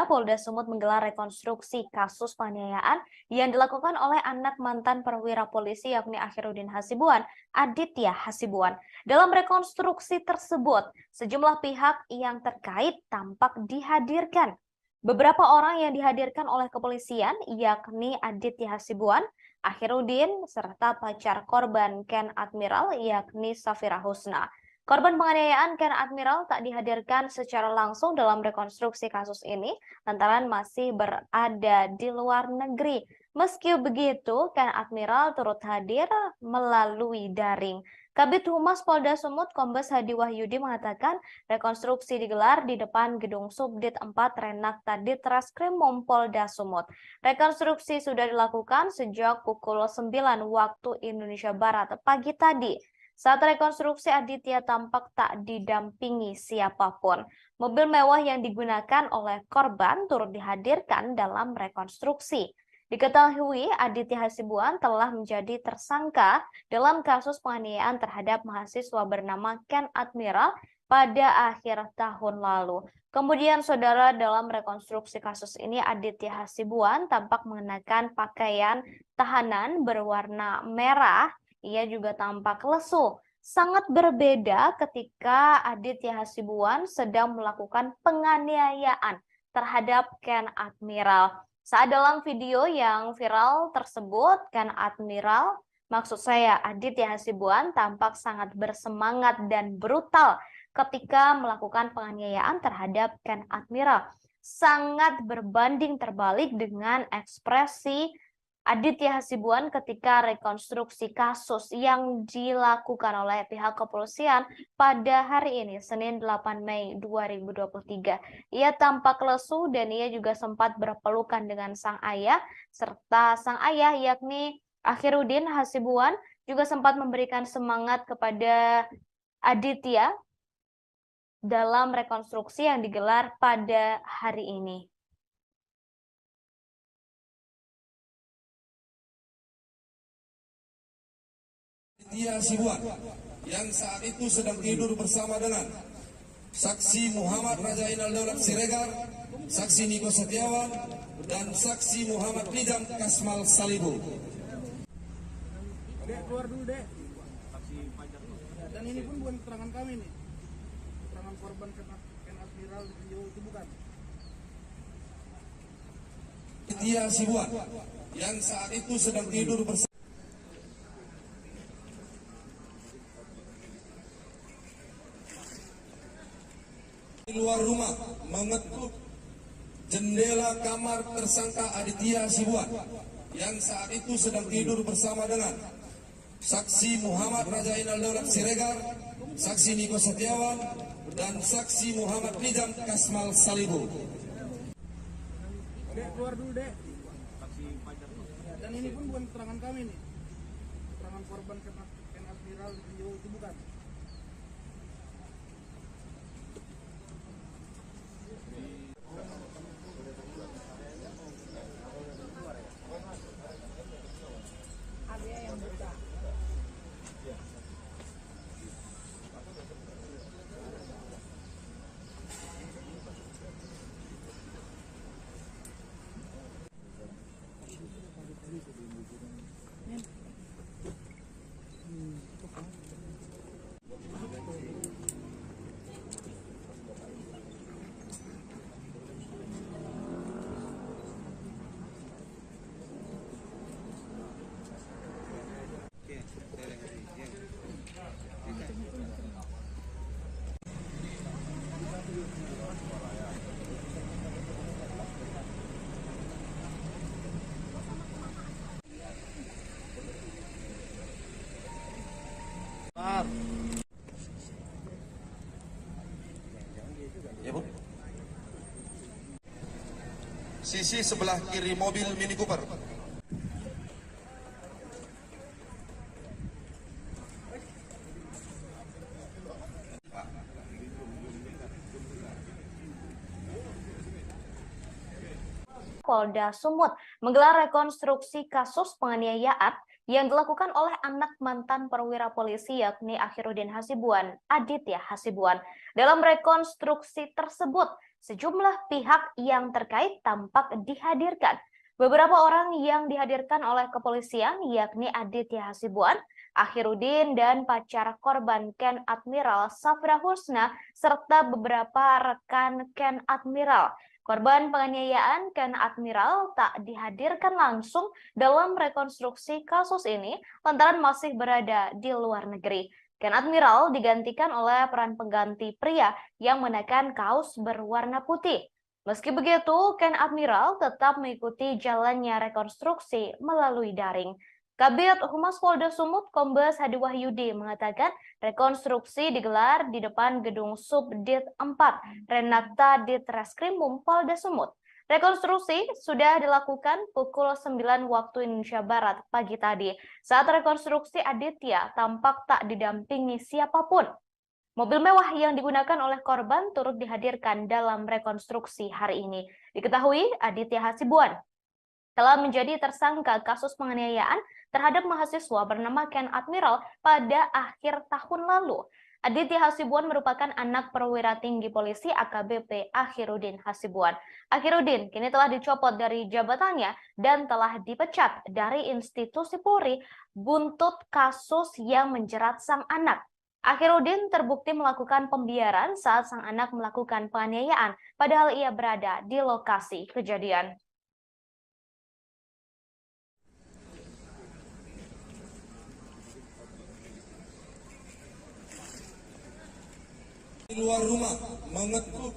Polda Sumut menggelar rekonstruksi kasus penganiayaan yang dilakukan oleh anak mantan perwira polisi yakni Akhiruddin Hasibuan, Aditya Hasibuan. Dalam rekonstruksi tersebut, sejumlah pihak yang terkait tampak dihadirkan. Beberapa orang yang dihadirkan oleh kepolisian yakni Aditya Hasibuan, Akhiruddin, serta pacar korban Ken Admiral yakni Safira Husna. Korban penganiayaan Ken Admiral tak dihadirkan secara langsung dalam rekonstruksi kasus ini lantaran masih berada di luar negeri. Meski begitu, Ken Admiral turut hadir melalui daring. Kabid Humas Polda Sumut Kombes Hadi Wahyudi mengatakan rekonstruksi digelar di depan gedung Subdit 4 Renakta Ditreskrimum Polda Sumut. Rekonstruksi sudah dilakukan sejak pukul 9 waktu Indonesia Barat pagi tadi. Saat rekonstruksi, Aditya tampak tak didampingi siapapun. Mobil mewah yang digunakan oleh korban turut dihadirkan dalam rekonstruksi. Diketahui Aditya Hasibuan telah menjadi tersangka dalam kasus penganiayaan terhadap mahasiswa bernama Ken Admiral pada akhir tahun lalu. Kemudian, saudara, dalam rekonstruksi kasus ini Aditya Hasibuan tampak mengenakan pakaian tahanan berwarna merah. Ia juga tampak lesu. Sangat berbeda ketika Aditya Hasibuan sedang melakukan penganiayaan terhadap Ken Admiral. Saat dalam video yang viral tersebut, Ken Admiral, maksud saya Aditya Hasibuan, tampak sangat bersemangat dan brutal ketika melakukan penganiayaan terhadap Ken Admiral. Sangat berbanding terbalik dengan ekspresi Aditya Hasibuan ketika rekonstruksi kasus yang dilakukan oleh pihak kepolisian pada hari ini, Senin 8 Mei 2023. Ia tampak lesu dan ia juga sempat berpelukan dengan sang ayah, serta sang ayah yakni Akhiruddin Hasibuan juga sempat memberikan semangat kepada Aditya dalam rekonstruksi yang digelar pada hari ini. Aditya Hasibuan yang saat itu sedang tidur bersama dengan saksi Muhammad Rajainal Daulat Siregar, saksi Niko Setiawan, dan saksi Muhammad Nizam Kasmal Salibu. Dek, keluar dulu, Dek. Dan ini pun bukan keterangan kami nih. Keterangan korban Ken Admiral di video itu bukan. Aditya Hasibuan yang saat itu sedang tidur bersama di luar rumah mengetuk jendela kamar tersangka Aditya Hasibuan yang saat itu sedang tidur bersama dengan saksi Muhammad Rajainal Daulat Siregar, saksi Niko Setiawan, dan saksi Muhammad Nizam Kasmal Salibu. Dek, keluar dulu, Dek. Dan ini pun bukan keterangan kami nih. Keterangan korban Ken Admiral di video itu bukan. Ya, Bu. Sisi sebelah kiri mobil Mini Cooper. Polda Sumut menggelar rekonstruksi kasus penganiayaan yang dilakukan oleh anak mantan perwira polisi yakni Akhiruddin Hasibuan, Aditya Hasibuan. Dalam rekonstruksi tersebut, sejumlah pihak yang terkait tampak dihadirkan. Beberapa orang yang dihadirkan oleh kepolisian yakni Aditya Hasibuan, Akhiruddin dan pacar korban Ken Admiral Safra Husna serta beberapa rekan Ken Admiral. Korban penganiayaan Ken Admiral tak dihadirkan langsung dalam rekonstruksi kasus ini lantaran masih berada di luar negeri. Ken Admiral digantikan oleh peran pengganti pria yang mengenakan kaos berwarna putih. Meski begitu, Ken Admiral tetap mengikuti jalannya rekonstruksi melalui daring. Kabid Humas Polda Sumut Kombes Hadi Wahyudi mengatakan rekonstruksi digelar di depan gedung Subdit 4 Renakta Ditreskrimum Polda Sumut. Rekonstruksi sudah dilakukan pukul 9 waktu Indonesia Barat pagi tadi. Saat rekonstruksi Aditya tampak tak didampingi siapapun. Mobil mewah yang digunakan oleh korban turut dihadirkan dalam rekonstruksi hari ini. Diketahui Aditya Hasibuan telah menjadi tersangka kasus penganiayaan terhadap mahasiswa bernama Ken Admiral pada akhir tahun lalu. Aditya Hasibuan merupakan anak perwira tinggi polisi AKBP Akhiruddin Hasibuan. Akhiruddin kini telah dicopot dari jabatannya dan telah dipecat dari institusi Polri buntut kasus yang menjerat sang anak. Akhiruddin terbukti melakukan pembiaran saat sang anak melakukan penganiayaan, padahal ia berada di lokasi kejadian. Di luar rumah mengetuk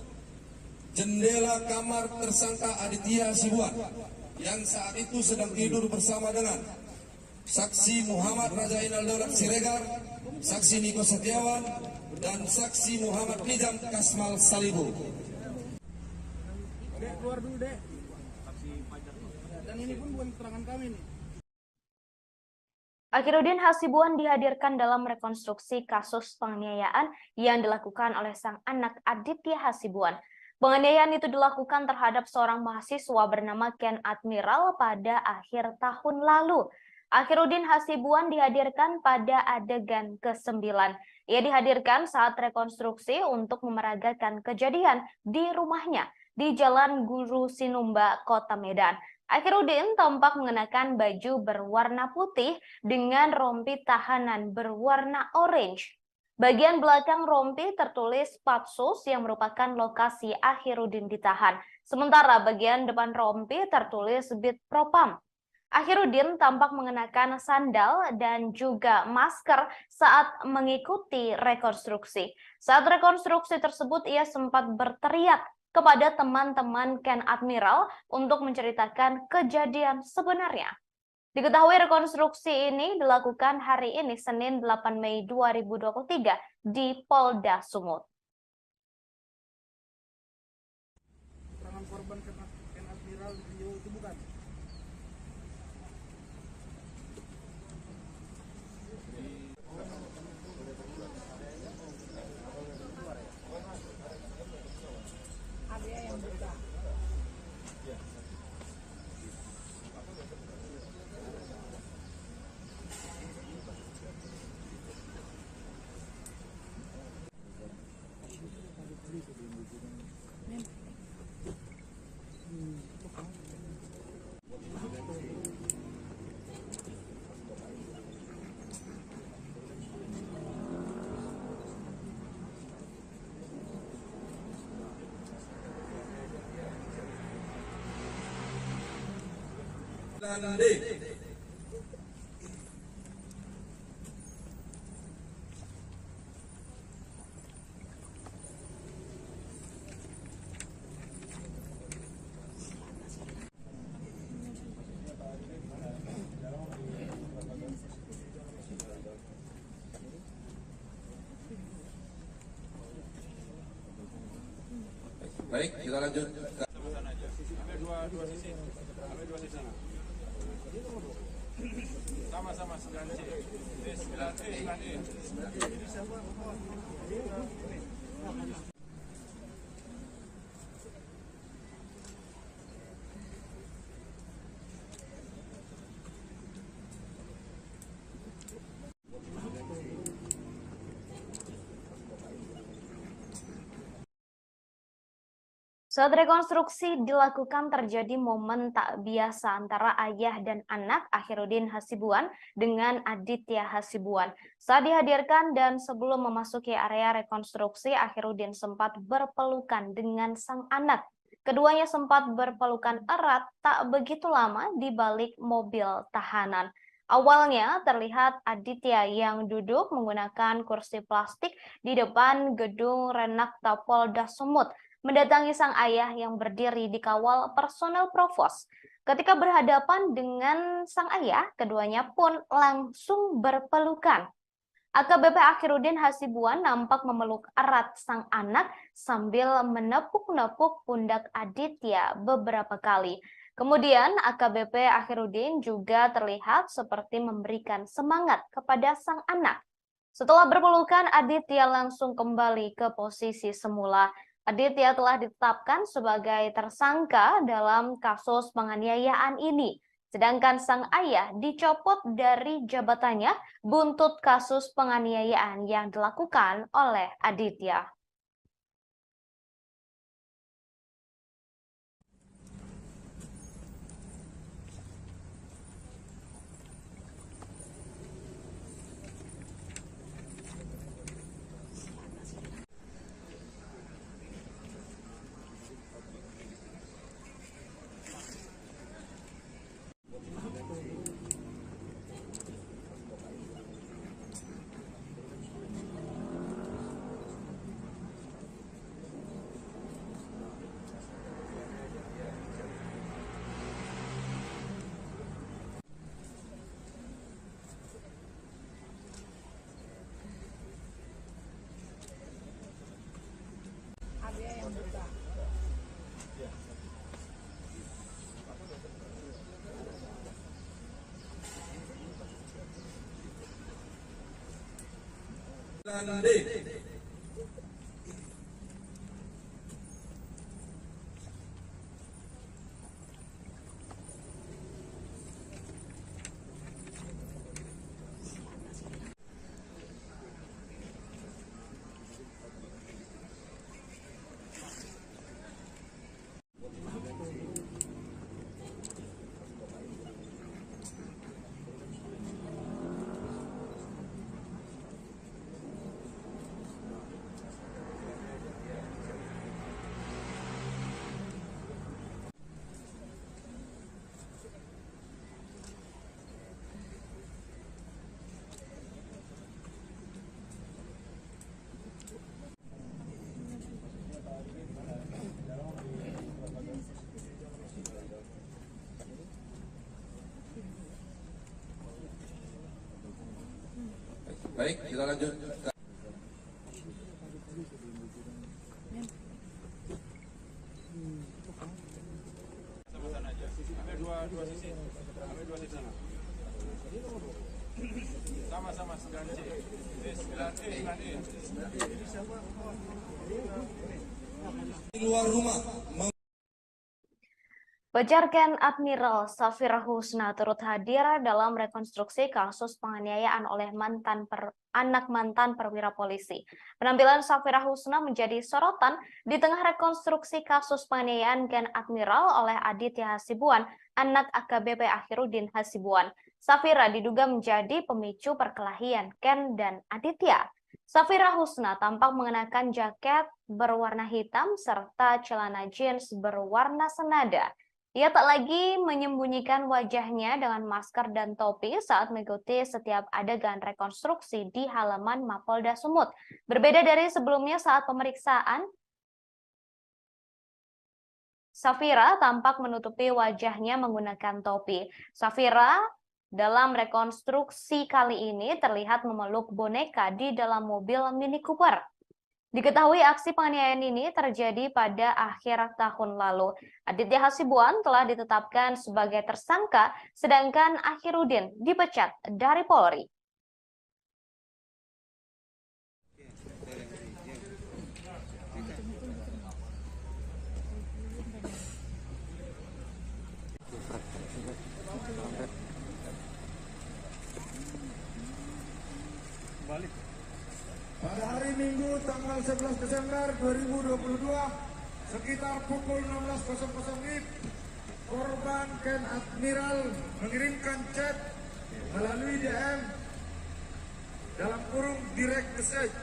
jendela kamar tersangka Aditya Hasibuan yang saat itu sedang tidur bersama dengan saksi Muhammad Rajainal Daulat Siregar, saksi Niko Setiawan, dan saksi Muhammad Nizam Kasmal Salibu. Dek, keluar dulu, Dek. Dan ini pun bukan keterangan kami nih. Akhiruddin Hasibuan dihadirkan dalam rekonstruksi kasus penganiayaan yang dilakukan oleh sang anak Aditya Hasibuan. Penganiayaan itu dilakukan terhadap seorang mahasiswa bernama Ken Admiral pada akhir tahun lalu. Akhiruddin Hasibuan dihadirkan pada adegan ke-9. Ia dihadirkan saat rekonstruksi untuk memeragakan kejadian di rumahnya di Jalan Guru Sinumba, Kota Medan. Akhiruddin tampak mengenakan baju berwarna putih dengan rompi tahanan berwarna orange. Bagian belakang rompi tertulis Patsus yang merupakan lokasi Akhiruddin ditahan. Sementara bagian depan rompi tertulis Bid Propam. Akhiruddin tampak mengenakan sandal dan juga masker saat mengikuti rekonstruksi. Saat rekonstruksi tersebut ia sempat berteriak kepada teman-teman Ken Admiral untuk menceritakan kejadian sebenarnya. Diketahui rekonstruksi ini dilakukan hari ini Senin 8 Mei 2023 di Polda Sumut. Keterangan korban Ken Admiral itu bukan? Dan D. Baik, kita lanjut. Ambil dua sisi. Ambil dua sisi. Sama-sama 9C. 9E. Saat rekonstruksi dilakukan terjadi momen tak biasa antara ayah dan anak Akhiruddin Hasibuan dengan Aditya Hasibuan. Saat dihadirkan dan sebelum memasuki area rekonstruksi, Akhiruddin sempat berpelukan dengan sang anak. Keduanya sempat berpelukan erat tak begitu lama di balik mobil tahanan. Awalnya terlihat Aditya yang duduk menggunakan kursi plastik di depan gedung Renakta Polda Sumut mendatangi sang ayah yang berdiri di kawal personel provos. Ketika berhadapan dengan sang ayah, keduanya pun langsung berpelukan. AKBP Akhiruddin Hasibuan nampak memeluk erat sang anak sambil menepuk-nepuk pundak Aditya beberapa kali. Kemudian AKBP Akhiruddin juga terlihat seperti memberikan semangat kepada sang anak. Setelah berpelukan, Aditya langsung kembali ke posisi semula. Aditya telah ditetapkan sebagai tersangka dalam kasus penganiayaan ini. Sedangkan sang ayah dicopot dari jabatannya buntut kasus penganiayaan yang dilakukan oleh Aditya. Dan D. Baik, kita lanjut. Sama-sama aja. Ambil dua sisi. Ambil dua sisi. Sama-sama 9C. 9E. Di luar rumah. Pejarken Admiral Safira Husna turut hadir dalam rekonstruksi kasus penganiayaan oleh anak mantan perwira polisi. Penampilan Safira Husna menjadi sorotan di tengah rekonstruksi kasus penganiayaan Ken Admiral oleh Aditya Hasibuan, anak AKBP Akhiruddin Hasibuan. Safira diduga menjadi pemicu perkelahian Ken dan Aditya. Safira Husna tampak mengenakan jaket berwarna hitam serta celana jeans berwarna senada. Ia tak lagi menyembunyikan wajahnya dengan masker dan topi saat mengikuti setiap adegan rekonstruksi di halaman Mapolda Sumut. Berbeda dari sebelumnya saat pemeriksaan, Safira tampak menutupi wajahnya menggunakan topi. Safira dalam rekonstruksi kali ini terlihat memeluk boneka di dalam mobil Mini Cooper. Diketahui aksi penganiayaan ini terjadi pada akhir tahun lalu. Aditya Hasibuan telah ditetapkan sebagai tersangka, sedangkan Akhiruddin dipecat dari Polri. Pada hari Minggu tanggal 11 Desember 2022 sekitar pukul 16.00 WIB, korban Ken Admiral mengirimkan chat melalui DM dalam kurung direct message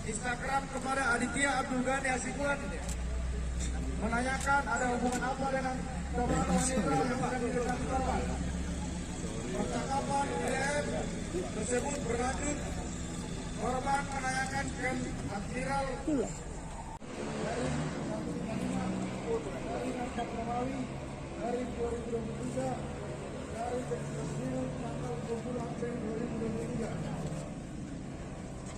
Instagram kepada Aditya Abdul Ghani Hasibuan menanyakan ada hubungan apa dengan beberapa wanita yang akan didekati korban. Percakapan DM tersebut berlanjut, korban menanyakan Ken Admiral dari 2023 dari tanggal 20 April 2023.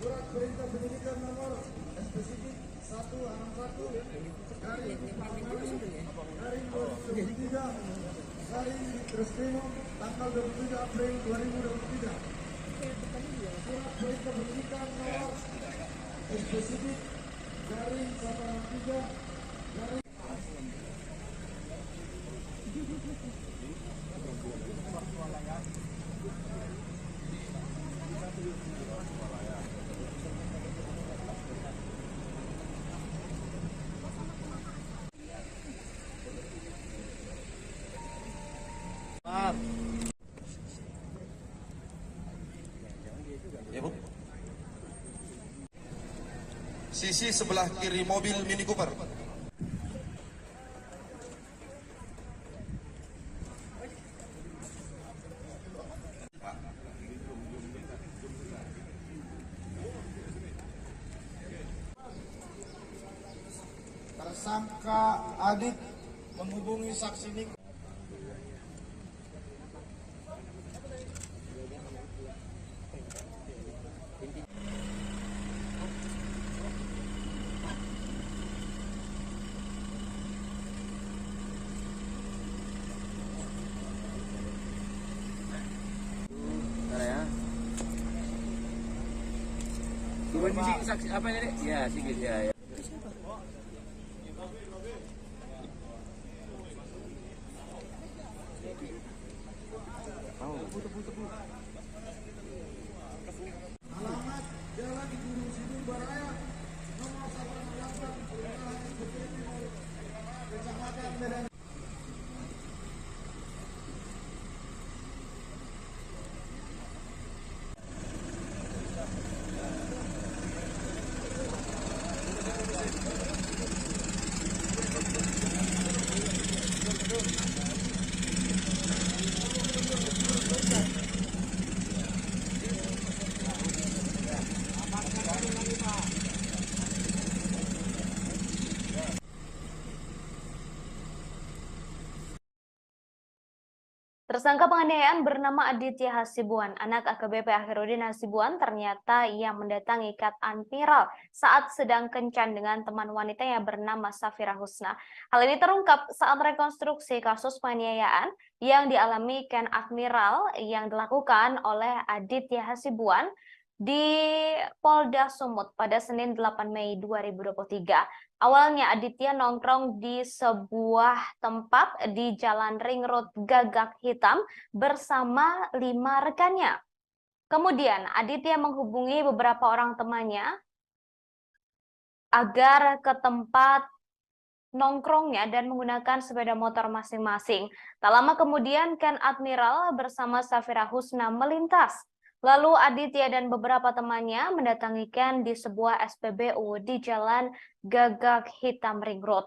Surat perintah penyidikan nomor spesifik 161 dari 2023 dari Reskrimum tanggal 27 April 2023. Surat perintah penyidikan nomor spesifik dari 163 dari Ya, Bu. Sisi sebelah kiri mobil Mini Cooper. tersangka Adit menghubungi saksi Niko. Saksi apa ini, Dek? Ya, sedikit ya. Ya. Alamat Jalan Gunung Sidul Baraya nomor 168 Kecamatan Medan. Tersangka penganiayaan bernama Aditya Hasibuan, anak AKBP Akhirudin Hasibuan, ternyata yang mendatangi Ken Admiral saat sedang kencan dengan teman wanita yang bernama Safira Husna. Hal ini terungkap saat rekonstruksi kasus penganiayaan yang dialami Ken Admiral yang dilakukan oleh Aditya Hasibuan di Polda Sumut pada Senin 8 Mei 2023. Awalnya Aditya nongkrong di sebuah tempat di Jalan Ring Road Gagak Hitam bersama 5 rekannya. Kemudian Aditya menghubungi beberapa orang temannya agar ke tempat nongkrongnya dan menggunakan sepeda motor masing-masing. Tak lama kemudian Ken Admiral bersama Safira Husna melintas. Lalu Aditya dan beberapa temannya mendatangi Ken di sebuah SPBU di Jalan Gagak Hitam Ring Road.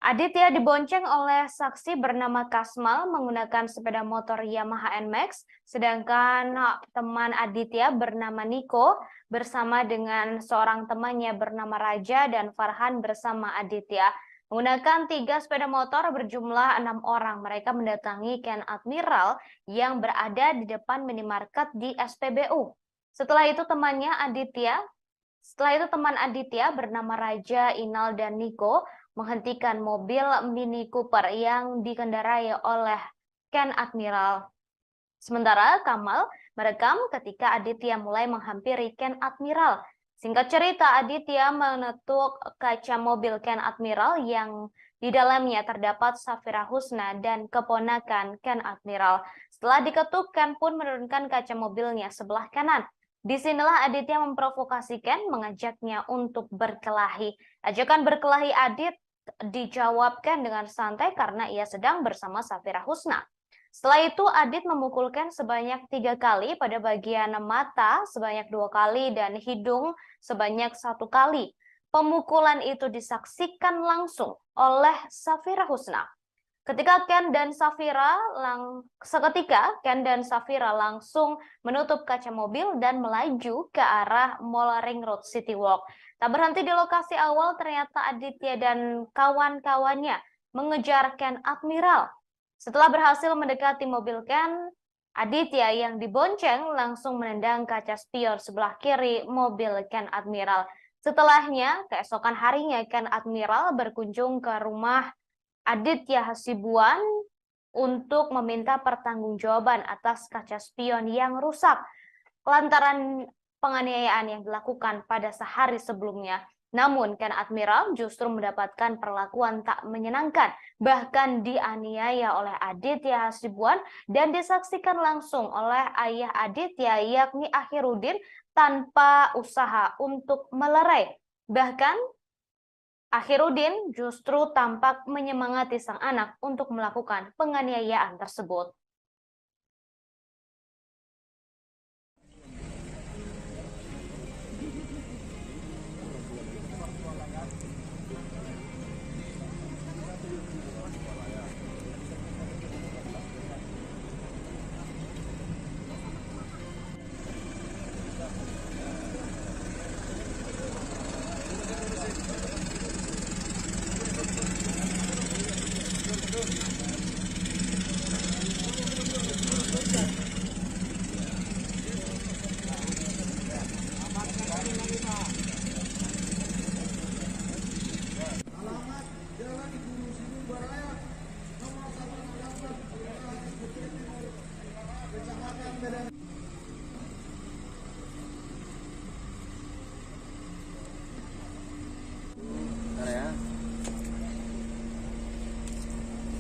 Aditya dibonceng oleh saksi bernama Kasmal menggunakan sepeda motor Yamaha NMAX, sedangkan teman Aditya bernama Niko bersama dengan seorang temannya bernama Raja dan Farhan bersama Aditya. Menggunakan 3 sepeda motor berjumlah 6 orang, mereka mendatangi Ken Admiral yang berada di depan minimarket di SPBU. Setelah itu teman Aditya bernama Raja, Inal, dan Niko menghentikan mobil Mini Cooper yang dikendarai oleh Ken Admiral. Sementara Kamal merekam ketika Aditya mulai menghampiri Ken Admiral. Singkat cerita, Aditya menetuk kaca mobil Ken Admiral yang di dalamnya terdapat Safira Husna dan keponakan Ken Admiral. Setelah diketuk, Ken pun menurunkan kaca mobilnya sebelah kanan. Disinilah Aditya memprovokasikan, mengajaknya untuk berkelahi. Ajakan berkelahi Adit dijawabkan dengan santai karena ia sedang bersama Safira Husna. Setelah itu Adit memukulkan sebanyak 3 kali pada bagian mata, sebanyak 2 kali, dan hidung sebanyak 1 kali. Pemukulan itu disaksikan langsung oleh Safira Husna. Seketika Ken dan Safira langsung menutup kaca mobil dan melaju ke arah Mall Ring Road City Walk. Tak berhenti di lokasi awal, ternyata Aditya dan kawan-kawannya mengejar Ken Admiral. Setelah berhasil mendekati mobil Ken, Aditya yang dibonceng langsung menendang kaca spion sebelah kiri mobil Ken Admiral. Setelahnya, keesokan harinya Ken Admiral berkunjung ke rumah Aditya Hasibuan untuk meminta pertanggungjawaban atas kaca spion yang rusak lantaran penganiayaan yang dilakukan pada sehari sebelumnya. Namun Ken Admiral justru mendapatkan perlakuan tak menyenangkan, bahkan dianiaya oleh Aditya Hasibuan dan disaksikan langsung oleh ayah Aditya yakni Akhiruddin tanpa usaha untuk melerai. Bahkan Akhiruddin justru tampak menyemangati sang anak untuk melakukan penganiayaan tersebut.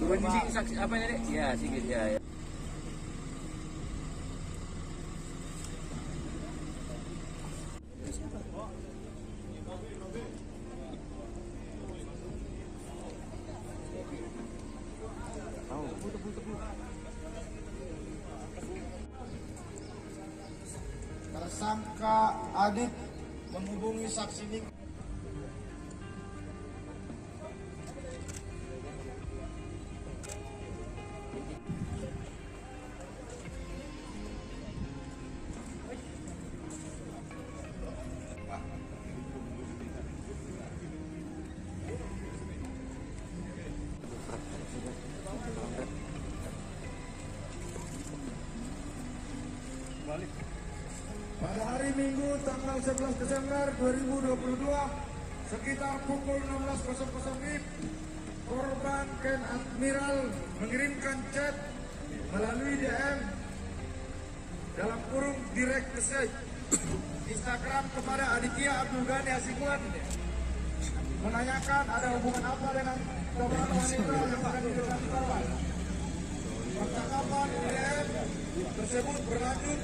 Kondisi saksi apa ini, Dek? Ya, sedikit ya. Tersangka Adit menghubungi saksi Nik. Pada hari Minggu tanggal 11 Desember 2022 sekitar pukul 16.00 WIB, korban Ken Admiral mengirimkan chat melalui DM dalam kurung direct message Instagram kepada Aditya Abdul Ghani Hasibuan menanyakan ada hubungan apa dengan seorang wanita yang akan diberikan korban. Percakapan DM tersebut berlanjut.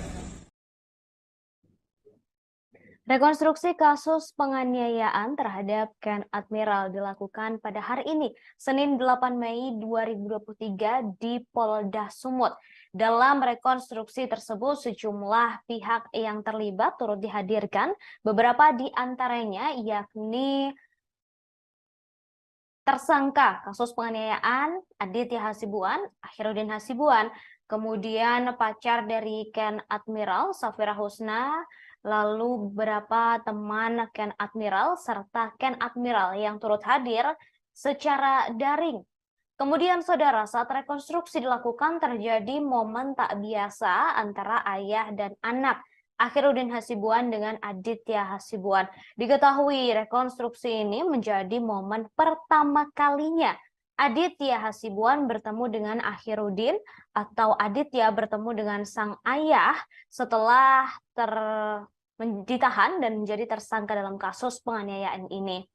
Rekonstruksi kasus penganiayaan terhadap Ken Admiral dilakukan pada hari ini, Senin 8 Mei 2023 di Polda Sumut. Dalam rekonstruksi tersebut, sejumlah pihak yang terlibat turut dihadirkan, beberapa di antaranya yakni tersangka kasus penganiayaan Aditya Hasibuan, Akhiruddin Hasibuan, kemudian pacar dari Ken Admiral, Safira Husna, lalu beberapa teman Ken Admiral, serta Ken Admiral yang turut hadir secara daring. Kemudian saudara, saat rekonstruksi dilakukan terjadi momen tak biasa antara ayah dan anak, Akhiruddin Hasibuan dengan Aditya Hasibuan. Diketahui rekonstruksi ini menjadi momen pertama kalinya Aditya Hasibuan bertemu dengan Akhiruddin atau Aditya bertemu dengan sang ayah setelah ditahan dan menjadi tersangka dalam kasus penganiayaan ini.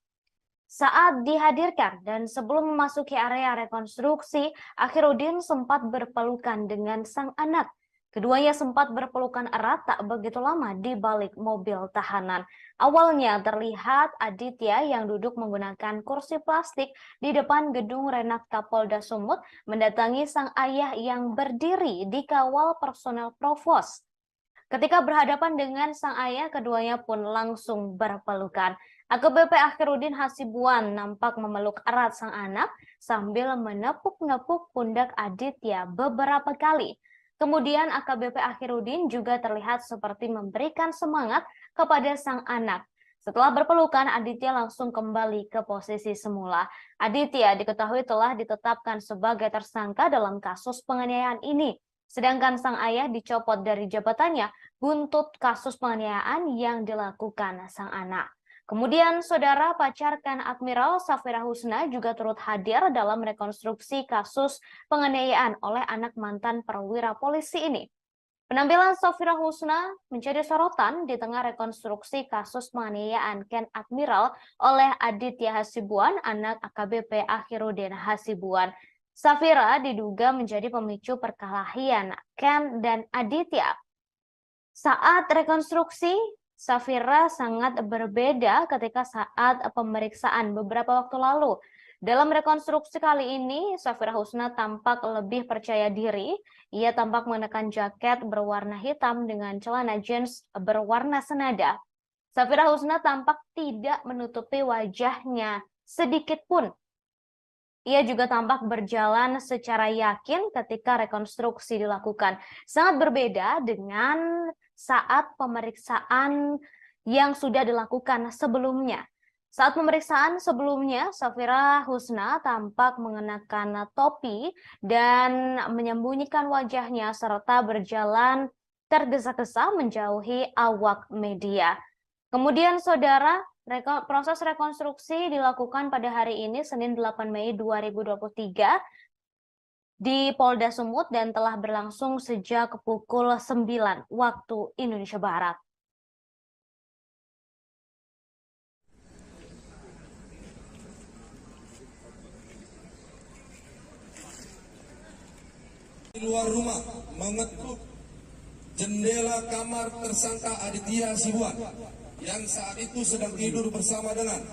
Saat dihadirkan dan sebelum memasuki area rekonstruksi, Akhiruddin sempat berpelukan dengan sang anak. Keduanya sempat berpelukan erat tak begitu lama di balik mobil tahanan. Awalnya terlihat Aditya yang duduk menggunakan kursi plastik di depan gedung Renakta Polda Sumut mendatangi sang ayah yang berdiri di kawal personel provos. Ketika berhadapan dengan sang ayah, keduanya pun langsung berpelukan. AKBP Akhirudin Hasibuan nampak memeluk erat sang anak sambil menepuk-nepuk pundak Aditya beberapa kali. Kemudian AKBP Akhirudin juga terlihat seperti memberikan semangat kepada sang anak. Setelah berpelukan, Aditya langsung kembali ke posisi semula. Aditya diketahui telah ditetapkan sebagai tersangka dalam kasus penganiayaan ini. Sedangkan sang ayah dicopot dari jabatannya buntut kasus penganiayaan yang dilakukan sang anak. Kemudian saudara pacar Ken Admiral Safira Husna juga turut hadir dalam rekonstruksi kasus penganiayaan oleh anak mantan perwira polisi ini. Penampilan Safira Husna menjadi sorotan di tengah rekonstruksi kasus penganiayaan Ken Admiral oleh Aditya Hasibuan, anak AKBP Akhirudin Hasibuan. Safira diduga menjadi pemicu perkelahian Ken dan Aditya. Saat rekonstruksi, Safira sangat berbeda ketika saat pemeriksaan beberapa waktu lalu. Dalam rekonstruksi kali ini, Safira Husna tampak lebih percaya diri. Ia tampak mengenakan jaket berwarna hitam dengan celana jeans berwarna senada. Safira Husna tampak tidak menutupi wajahnya sedikit pun. Ia juga tampak berjalan secara yakin ketika rekonstruksi dilakukan. Sangat berbeda dengan saat pemeriksaan yang sudah dilakukan sebelumnya. Saat pemeriksaan sebelumnya, Safira Husna tampak mengenakan topi dan menyembunyikan wajahnya serta berjalan tergesa-gesa menjauhi awak media. Kemudian saudara, proses rekonstruksi dilakukan pada hari ini, Senin 8 Mei 2023, di Polda Sumut dan telah berlangsung sejak pukul 9 waktu Indonesia Barat. Di luar rumah mengetuk jendela kamar tersangka Aditya Hasibuan yang saat itu sedang tidur bersama dengan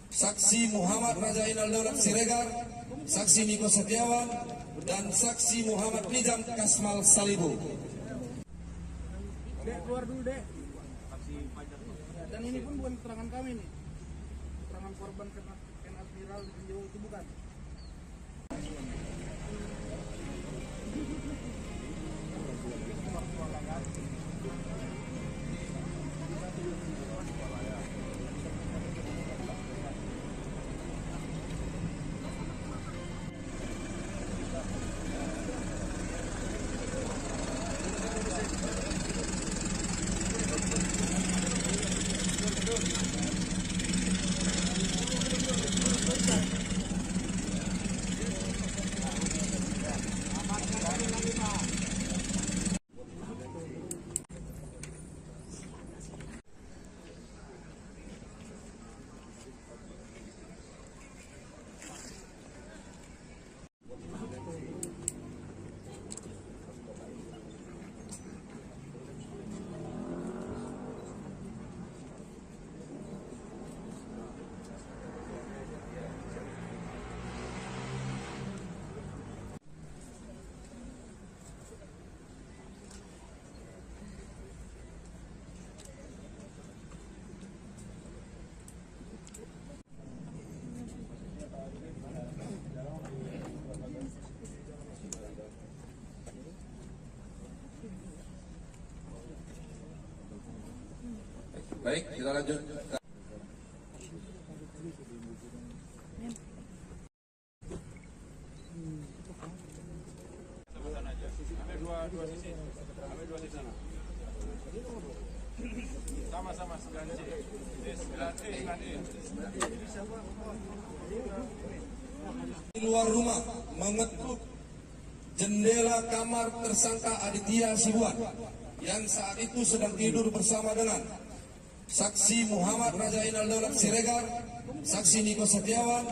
saksi Muhammad Rajainal Daulat Siregar, saksi Niko Setiawan, dan saksi Muhammad Nizam Kasmal Salibu. Dek, keluar dulu, Dek. Dan ini pun bukan keterangan kami nih. Keterangan korban Ken Admiral di Jawa itu bukan. Baik, kita lanjut. Dua sisi. Ambil dua sisi. Sama-sama 9C. 9E. Di luar rumah mengetuk jendela kamar tersangka Aditya Hasibuan yang saat itu sedang tidur bersama dengan saksi Muhammad Rajainal Daulat Siregar, saksi Niko Setiawan,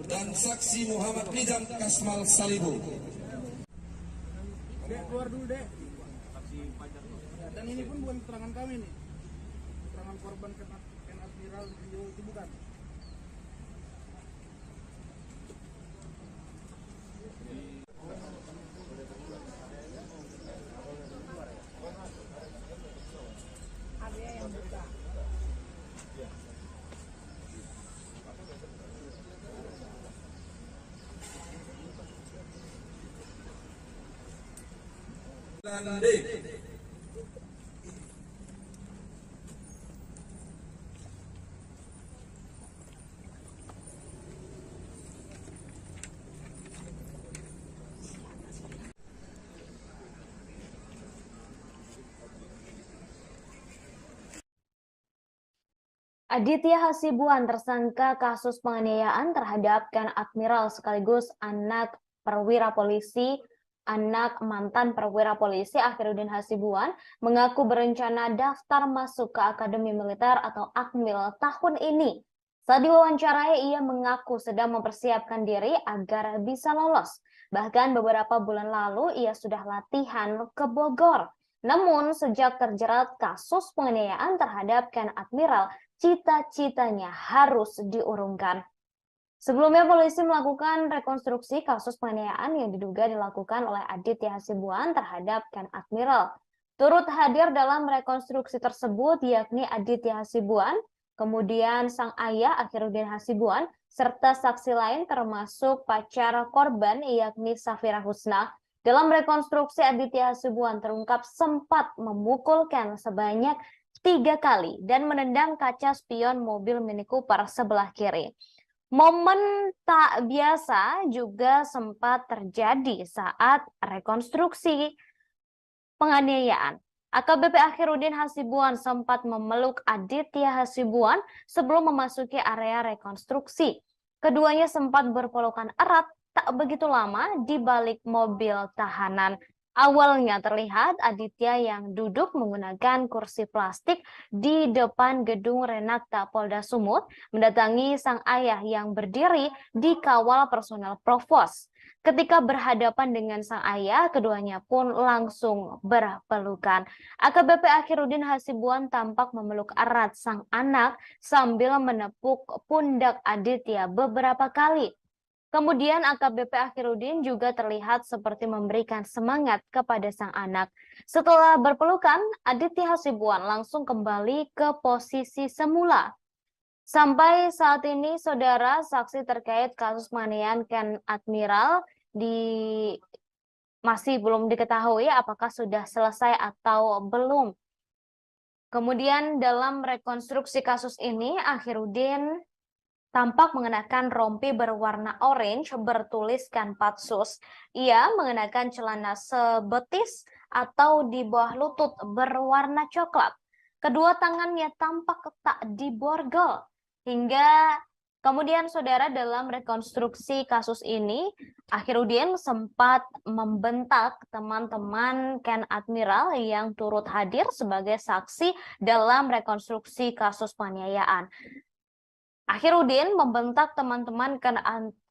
dan saksi Muhammad Nizam Kasmal Salibu. Dek, keluar dulu, Dek. Dan ini pun bukan keterangan kami nih, keterangan korban Ken Admiral itu bukan. Dan D. Aditya Hasibuan tersangka kasus penganiayaan terhadap Ken Admiral sekaligus anak perwira polisi, anak mantan perwira polisi Akhiruddin Hasibuan mengaku berencana daftar masuk ke Akademi Militer atau Akmil tahun ini. Saat diwawancarai, ia mengaku sedang mempersiapkan diri agar bisa lolos. Bahkan beberapa bulan lalu ia sudah latihan ke Bogor. Namun sejak terjerat kasus penganiayaan terhadap Ken Admiral, cita-citanya harus diurungkan. Sebelumnya polisi melakukan rekonstruksi kasus penganiayaan yang diduga dilakukan oleh Aditya Hasibuan terhadap Ken Admiral. Turut hadir dalam rekonstruksi tersebut yakni Aditya Hasibuan, kemudian sang ayah Akhiruddin Hasibuan, serta saksi lain termasuk pacar korban yakni Safira Husna. Dalam rekonstruksi, Aditya Hasibuan terungkap sempat memukul Ken sebanyak 3 kali dan menendang kaca spion mobil Mini Cooper sebelah kiri. Momen tak biasa juga sempat terjadi saat rekonstruksi penganiayaan. AKBP Akhiruddin Hasibuan sempat memeluk Aditya Hasibuan sebelum memasuki area rekonstruksi. Keduanya sempat berpelukan erat tak begitu lama di balik mobil tahanan. Awalnya terlihat Aditya yang duduk menggunakan kursi plastik di depan gedung Renakta Polda Sumut mendatangi sang ayah yang berdiri di kawal personel Provos. Ketika berhadapan dengan sang ayah, keduanya pun langsung berpelukan. AKBP Akhiruddin Hasibuan tampak memeluk erat sang anak sambil menepuk pundak Aditya beberapa kali. Kemudian AKBP Akhiruddin juga terlihat seperti memberikan semangat kepada sang anak. Setelah berpelukan, Aditya Hasibuan langsung kembali ke posisi semula. Sampai saat ini, saudara, saksi terkait kasus penganiayaan Ken Admiral masih belum diketahui apakah sudah selesai atau belum. Kemudian dalam rekonstruksi kasus ini, Akhiruddin tampak mengenakan rompi berwarna orange bertuliskan Patsus. Ia mengenakan celana sebetis atau di bawah lutut berwarna coklat. Kedua tangannya tampak tak diborgol. Hingga kemudian saudara dalam rekonstruksi kasus ini, Akhiruddin sempat membentak teman-teman Ken Admiral yang turut hadir sebagai saksi dalam rekonstruksi kasus penganiayaan. Akhiruddin membentak teman-teman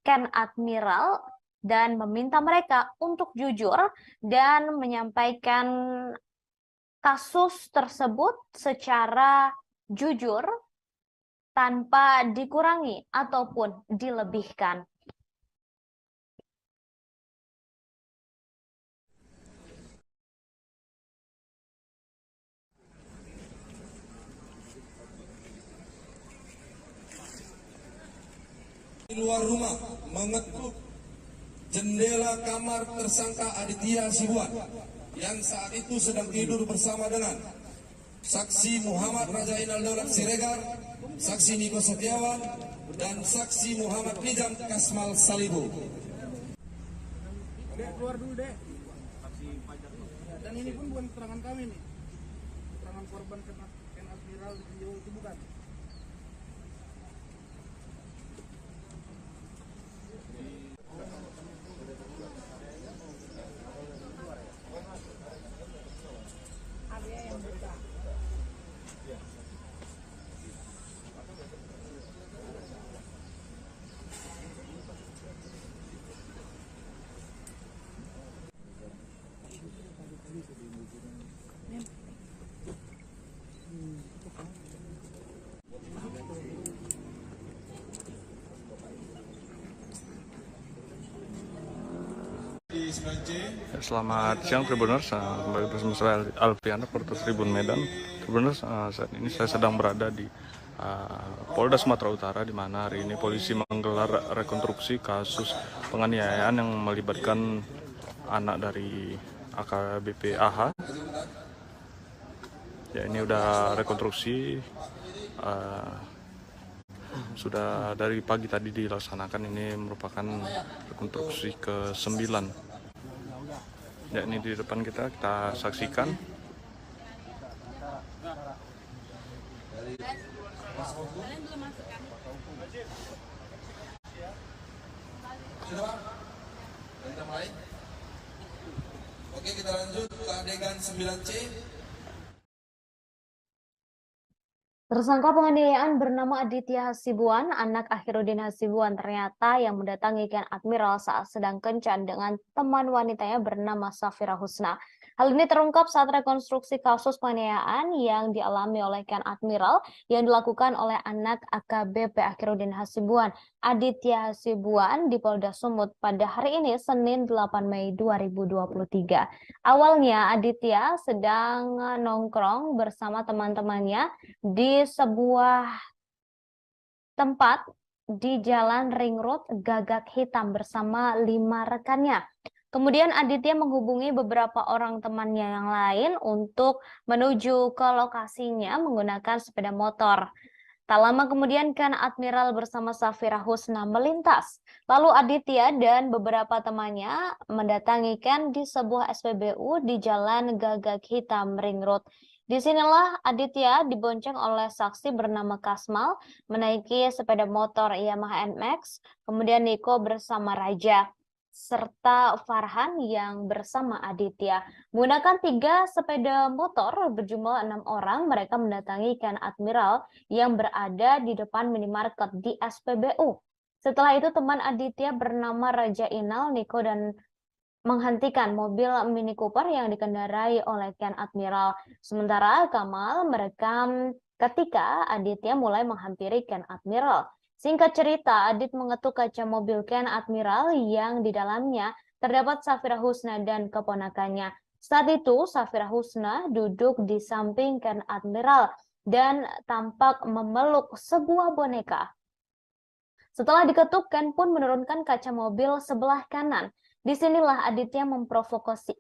Ken Admiral dan meminta mereka untuk jujur dan menyampaikan kasus tersebut secara jujur tanpa dikurangi ataupun dilebihkan. Di luar rumah mengetuk jendela kamar tersangka Aditya Hasibuan yang saat itu sedang tidur bersama dengan saksi Muhammad Raja Inal Daulat Siregar, saksi Niko Setiawan, dan saksi Muhammad Nizam Kasmal Salibu. Dek, keluar dulu, Dek. Dan ini pun bukan keterangan kami nih, keterangan korban Ken Admiral itu bukan. Selamat siang Tribuners, kembali bersama saya Alpiana, reporter Tribun Medan. Tribuners, saat ini saya sedang berada di Polda Sumatera Utara, di mana hari ini polisi menggelar rekonstruksi kasus penganiayaan yang melibatkan anak dari AKBP AH. Ya, ini udah rekonstruksi, sudah dari pagi tadi dilaksanakan. Ini merupakan rekonstruksi ke-9. Ya, ini di depan kita saksikan. Sudah, Pak? Kita mulai. Oke, kita lanjut ke adegan 9C. Tersangka penganiayaan bernama Aditya Hasibuan, anak Akhiruddin Hasibuan, ternyata yang mendatangi Ken Admiral saat sedang kencan dengan teman wanitanya bernama Safira Husna. Hal ini terungkap saat rekonstruksi kasus penganiayaan yang dialami oleh Ken Admiral yang dilakukan oleh anak AKBP Akhiruddin Hasibuan, Aditya Hasibuan, di Polda Sumut pada hari ini, Senin 8 Mei 2023. Awalnya Aditya sedang nongkrong bersama teman-temannya di sebuah tempat di Jalan Ring Road Gagak Hitam bersama 5 rekannya. Kemudian Aditya menghubungi beberapa orang temannya yang lain untuk menuju ke lokasinya menggunakan sepeda motor. Tak lama kemudian Ken Admiral bersama Safira Husna melintas. Lalu Aditya dan beberapa temannya mendatangi Ken di sebuah SPBU di Jalan Gagak Hitam Ring Road. Disinilah Aditya dibonceng oleh saksi bernama Kasmal menaiki sepeda motor Yamaha NMAX, kemudian Niko bersama Raja, serta Farhan yang bersama Aditya. Menggunakan 3 sepeda motor berjumlah 6 orang, mereka mendatangi Ken Admiral yang berada di depan minimarket di SPBU. Setelah itu teman Aditya bernama Raja Inal, Niko, dan menghentikan mobil Mini Cooper yang dikendarai oleh Ken Admiral. Sementara Kamal merekam ketika Aditya mulai menghampiri Ken Admiral. Singkat cerita, Adit mengetuk kaca mobil Ken Admiral yang di dalamnya terdapat Safira Husna dan keponakannya. Saat itu, Safira Husna duduk di samping Ken Admiral dan tampak memeluk sebuah boneka. Setelah diketuk, Ken pun menurunkan kaca mobil sebelah kanan. Disinilah Aditya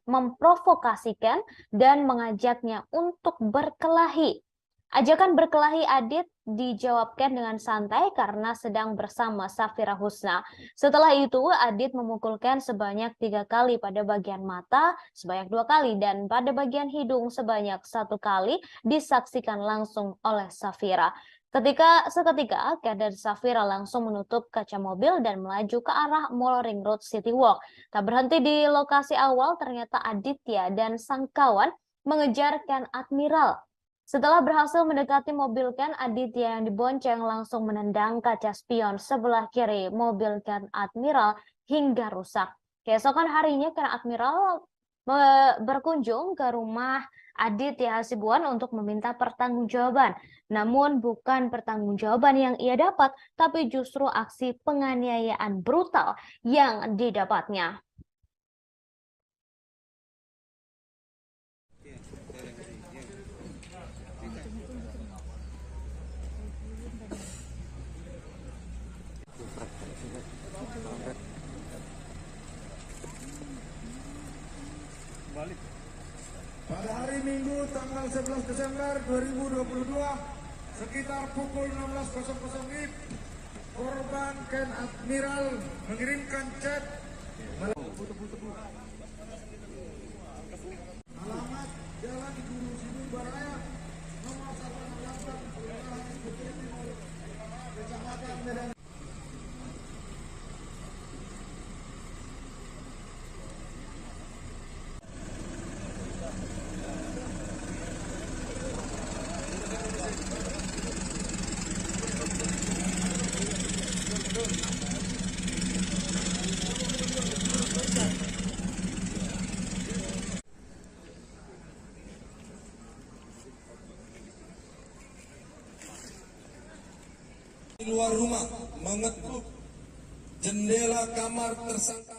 memprovokasikan dan mengajaknya untuk berkelahi. Ajakan berkelahi Adit dijawabkan dengan santai karena sedang bersama Safira Husna. Setelah itu, Adit memukulkan sebanyak 3 kali pada bagian mata, sebanyak 2 kali, dan pada bagian hidung sebanyak 1 kali, disaksikan langsung oleh Safira. Seketika, Ken dan Safira langsung menutup kaca mobil dan melaju ke arah Mall Ring Road City Walk. Tak berhenti di lokasi awal, ternyata Aditya dan sang kawan mengejar Ken Admiral. Setelah berhasil mendekati mobil Ken, Aditya yang dibonceng langsung menendang kaca spion sebelah kiri mobil Ken Admiral hingga rusak. Keesokan harinya, Ken Admiral berkunjung ke rumah Aditya Hasibuan untuk meminta pertanggungjawaban. Namun bukan pertanggungjawaban yang ia dapat, tapi justru aksi penganiayaan brutal yang didapatnya. Pada hari Minggu tanggal 11 Desember 2022 sekitar pukul 16.00 WIB, korban Ken Admiral mengirimkan chat alamat Jalan Guru Sidu Baraya nomor 168 Kelurahan Bukit Timur, Kecamatan Medan. Di luar rumah mengetuk jendela kamar tersangka.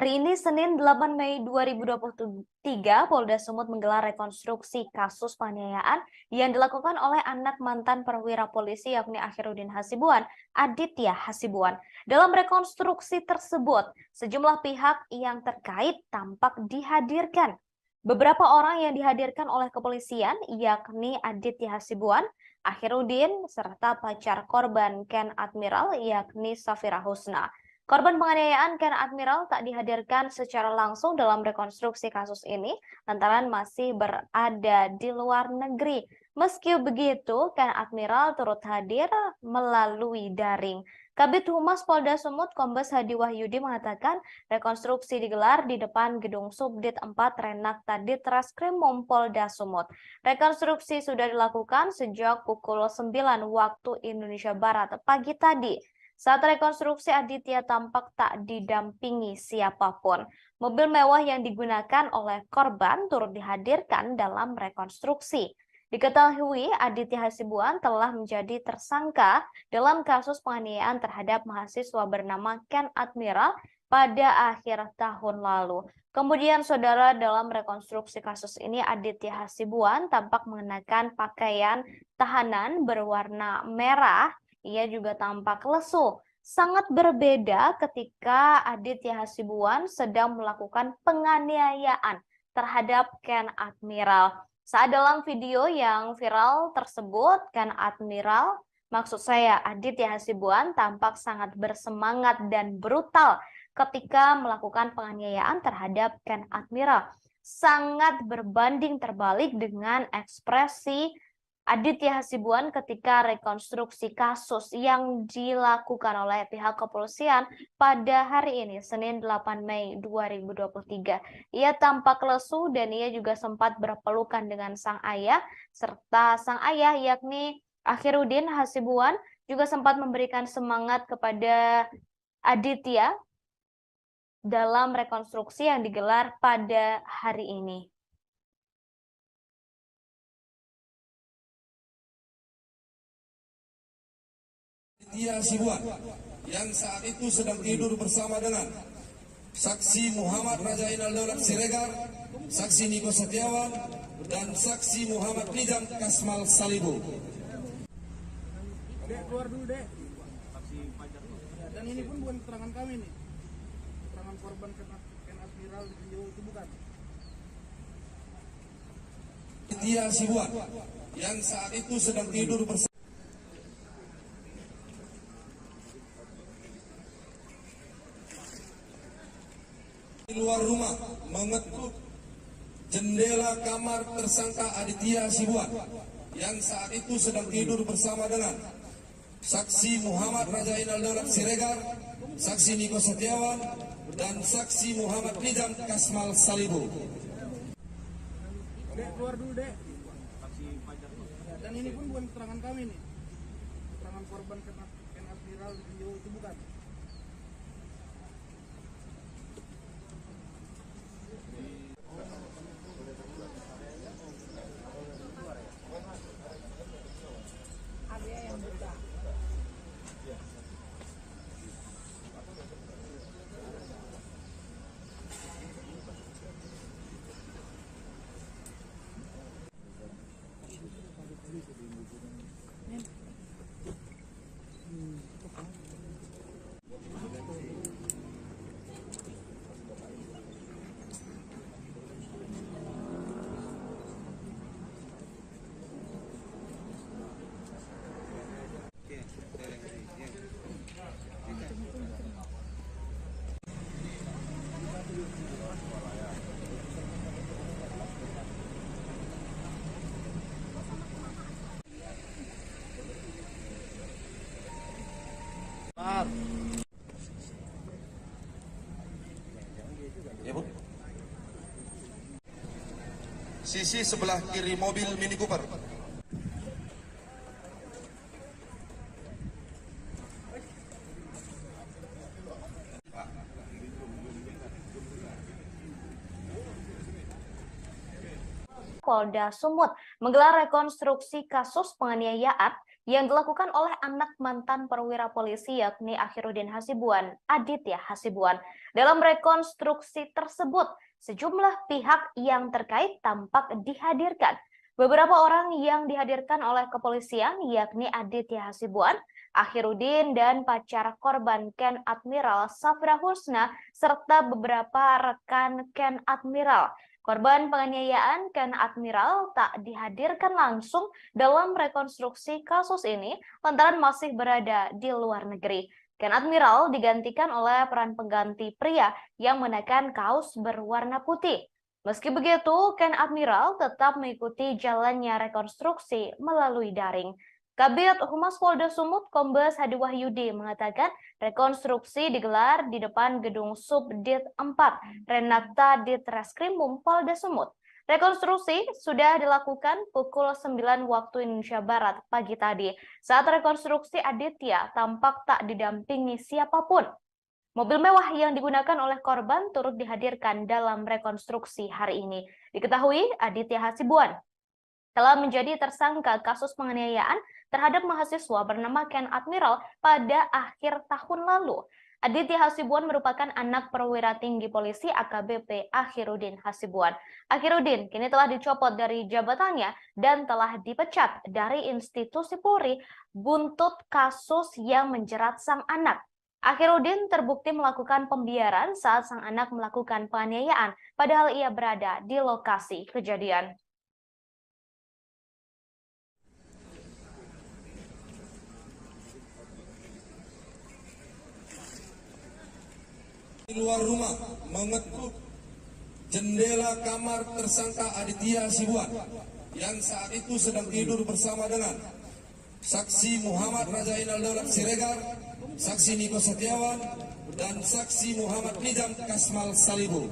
Hari ini Senin 8 Mei 2023, Polda Sumut menggelar rekonstruksi kasus penganiayaan yang dilakukan oleh anak mantan perwira polisi yakni Akhiruddin Hasibuan, Aditya Hasibuan. Dalam rekonstruksi tersebut, sejumlah pihak yang terkait tampak dihadirkan. Beberapa orang yang dihadirkan oleh kepolisian yakni Aditya Hasibuan, Akhiruddin, serta pacar korban Ken Admiral yakni Safira Husna. Korban penganiayaan Ken Admiral tak dihadirkan secara langsung dalam rekonstruksi kasus ini lantaran masih berada di luar negeri. Meski begitu, Ken Admiral turut hadir melalui daring. Kabid Humas Polda Sumut Kombes Hadi Wahyudi mengatakan rekonstruksi digelar di depan Gedung Subdit 4 Renakta Ditreskrimum Polda Sumut. Rekonstruksi sudah dilakukan sejak pukul 9 waktu Indonesia Barat pagi tadi. Saat rekonstruksi, Aditya tampak tak didampingi siapapun. Mobil mewah yang digunakan oleh korban turut dihadirkan dalam rekonstruksi. Diketahui Aditya Hasibuan telah menjadi tersangka dalam kasus penganiayaan terhadap mahasiswa bernama Ken Admiral pada akhir tahun lalu. Kemudian, saudara, dalam rekonstruksi kasus ini Aditya Hasibuan tampak mengenakan pakaian tahanan berwarna merah. Ia juga tampak lesu. Sangat berbeda ketika Aditya Hasibuan sedang melakukan penganiayaan terhadap Ken Admiral. Saat dalam video yang viral tersebut, Ken Admiral, maksud saya Aditya Hasibuan, tampak sangat bersemangat dan brutal ketika melakukan penganiayaan terhadap Ken Admiral. Sangat berbanding terbalik dengan ekspresi Aditya Hasibuan ketika rekonstruksi kasus yang dilakukan oleh pihak kepolisian pada hari ini, Senin 8 Mei 2023. Ia tampak lesu dan ia juga sempat berpelukan dengan sang ayah, serta sang ayah yakni Akhiruddin Hasibuan juga sempat memberikan semangat kepada Aditya dalam rekonstruksi yang digelar pada hari ini. Aditya Hasibuan yang saat itu sedang tidur bersama dengan saksi Muhammad Rajainal Daulat Siregar, saksi Niko Setiawan, dan saksi Muhammad Nizam Kasmal Salibu. Dek, keluar dulu, Dek. Dan ini pun bukan keterangan kami nih. Keterangan korban Ken Admiral di video itu bukan. Aditya Hasibuan yang saat itu sedang tidur bersama di luar rumah mengetuk jendela kamar tersangka Aditya Hasibuan yang saat itu sedang tidur bersama dengan saksi Muhammad Rajainal Daulat Siregar, saksi Niko Setiawan, dan saksi Muhammad Nizam Kasmal Salibu. Dek, keluar dulu, Dek. Dan ini pun bukan keterangan kami nih. Keterangan korban Ken Admiral di video itu bukan. Ya, Bu. Sisi sebelah kiri mobil Mini Cooper. Polda Sumut menggelar rekonstruksi kasus penganiayaan yang dilakukan oleh anak mantan perwira polisi yakni Akhiruddin Hasibuan, Aditya Hasibuan. Dalam rekonstruksi tersebut, sejumlah pihak yang terkait tampak dihadirkan. Beberapa orang yang dihadirkan oleh kepolisian yakni Aditya Hasibuan, Akhiruddin, dan pacar korban Ken Admiral Safra Husna, serta beberapa rekan Ken Admiral. Korban penganiayaan Ken Admiral tak dihadirkan langsung dalam rekonstruksi kasus ini lantaran masih berada di luar negeri. Ken Admiral digantikan oleh peran pengganti pria yang mengenakan kaos berwarna putih. Meski begitu, Ken Admiral tetap mengikuti jalannya rekonstruksi melalui daring. Kabid Humas Polda Sumut Kombes Hadi Wahyudi mengatakan rekonstruksi digelar di depan gedung Subdit 4 Renakta Ditreskrimum Polda Sumut. Rekonstruksi sudah dilakukan pukul 9 waktu Indonesia Barat pagi tadi. Saat rekonstruksi, Aditya tampak tak didampingi siapapun. Mobil mewah yang digunakan oleh korban turut dihadirkan dalam rekonstruksi hari ini. Diketahui Aditya Hasibuan telah menjadi tersangka kasus penganiayaan terhadap mahasiswa bernama Ken Admiral pada akhir tahun lalu. Aditya Hasibuan merupakan anak perwira tinggi polisi AKBP Akhiruddin Hasibuan. Akhiruddin kini telah dicopot dari jabatannya dan telah dipecat dari institusi Polri buntut kasus yang menjerat sang anak. Akhiruddin terbukti melakukan pembiaran saat sang anak melakukan penganiayaan, padahal ia berada di lokasi kejadian. Di luar rumah mengetuk jendela kamar tersangka Aditya Hasibuan yang saat itu sedang tidur bersama dengan saksi Muhammad Rajainal Daulat Siregar, saksi Niko Setiawan, dan saksi Muhammad Nizam Kasmal Salibu.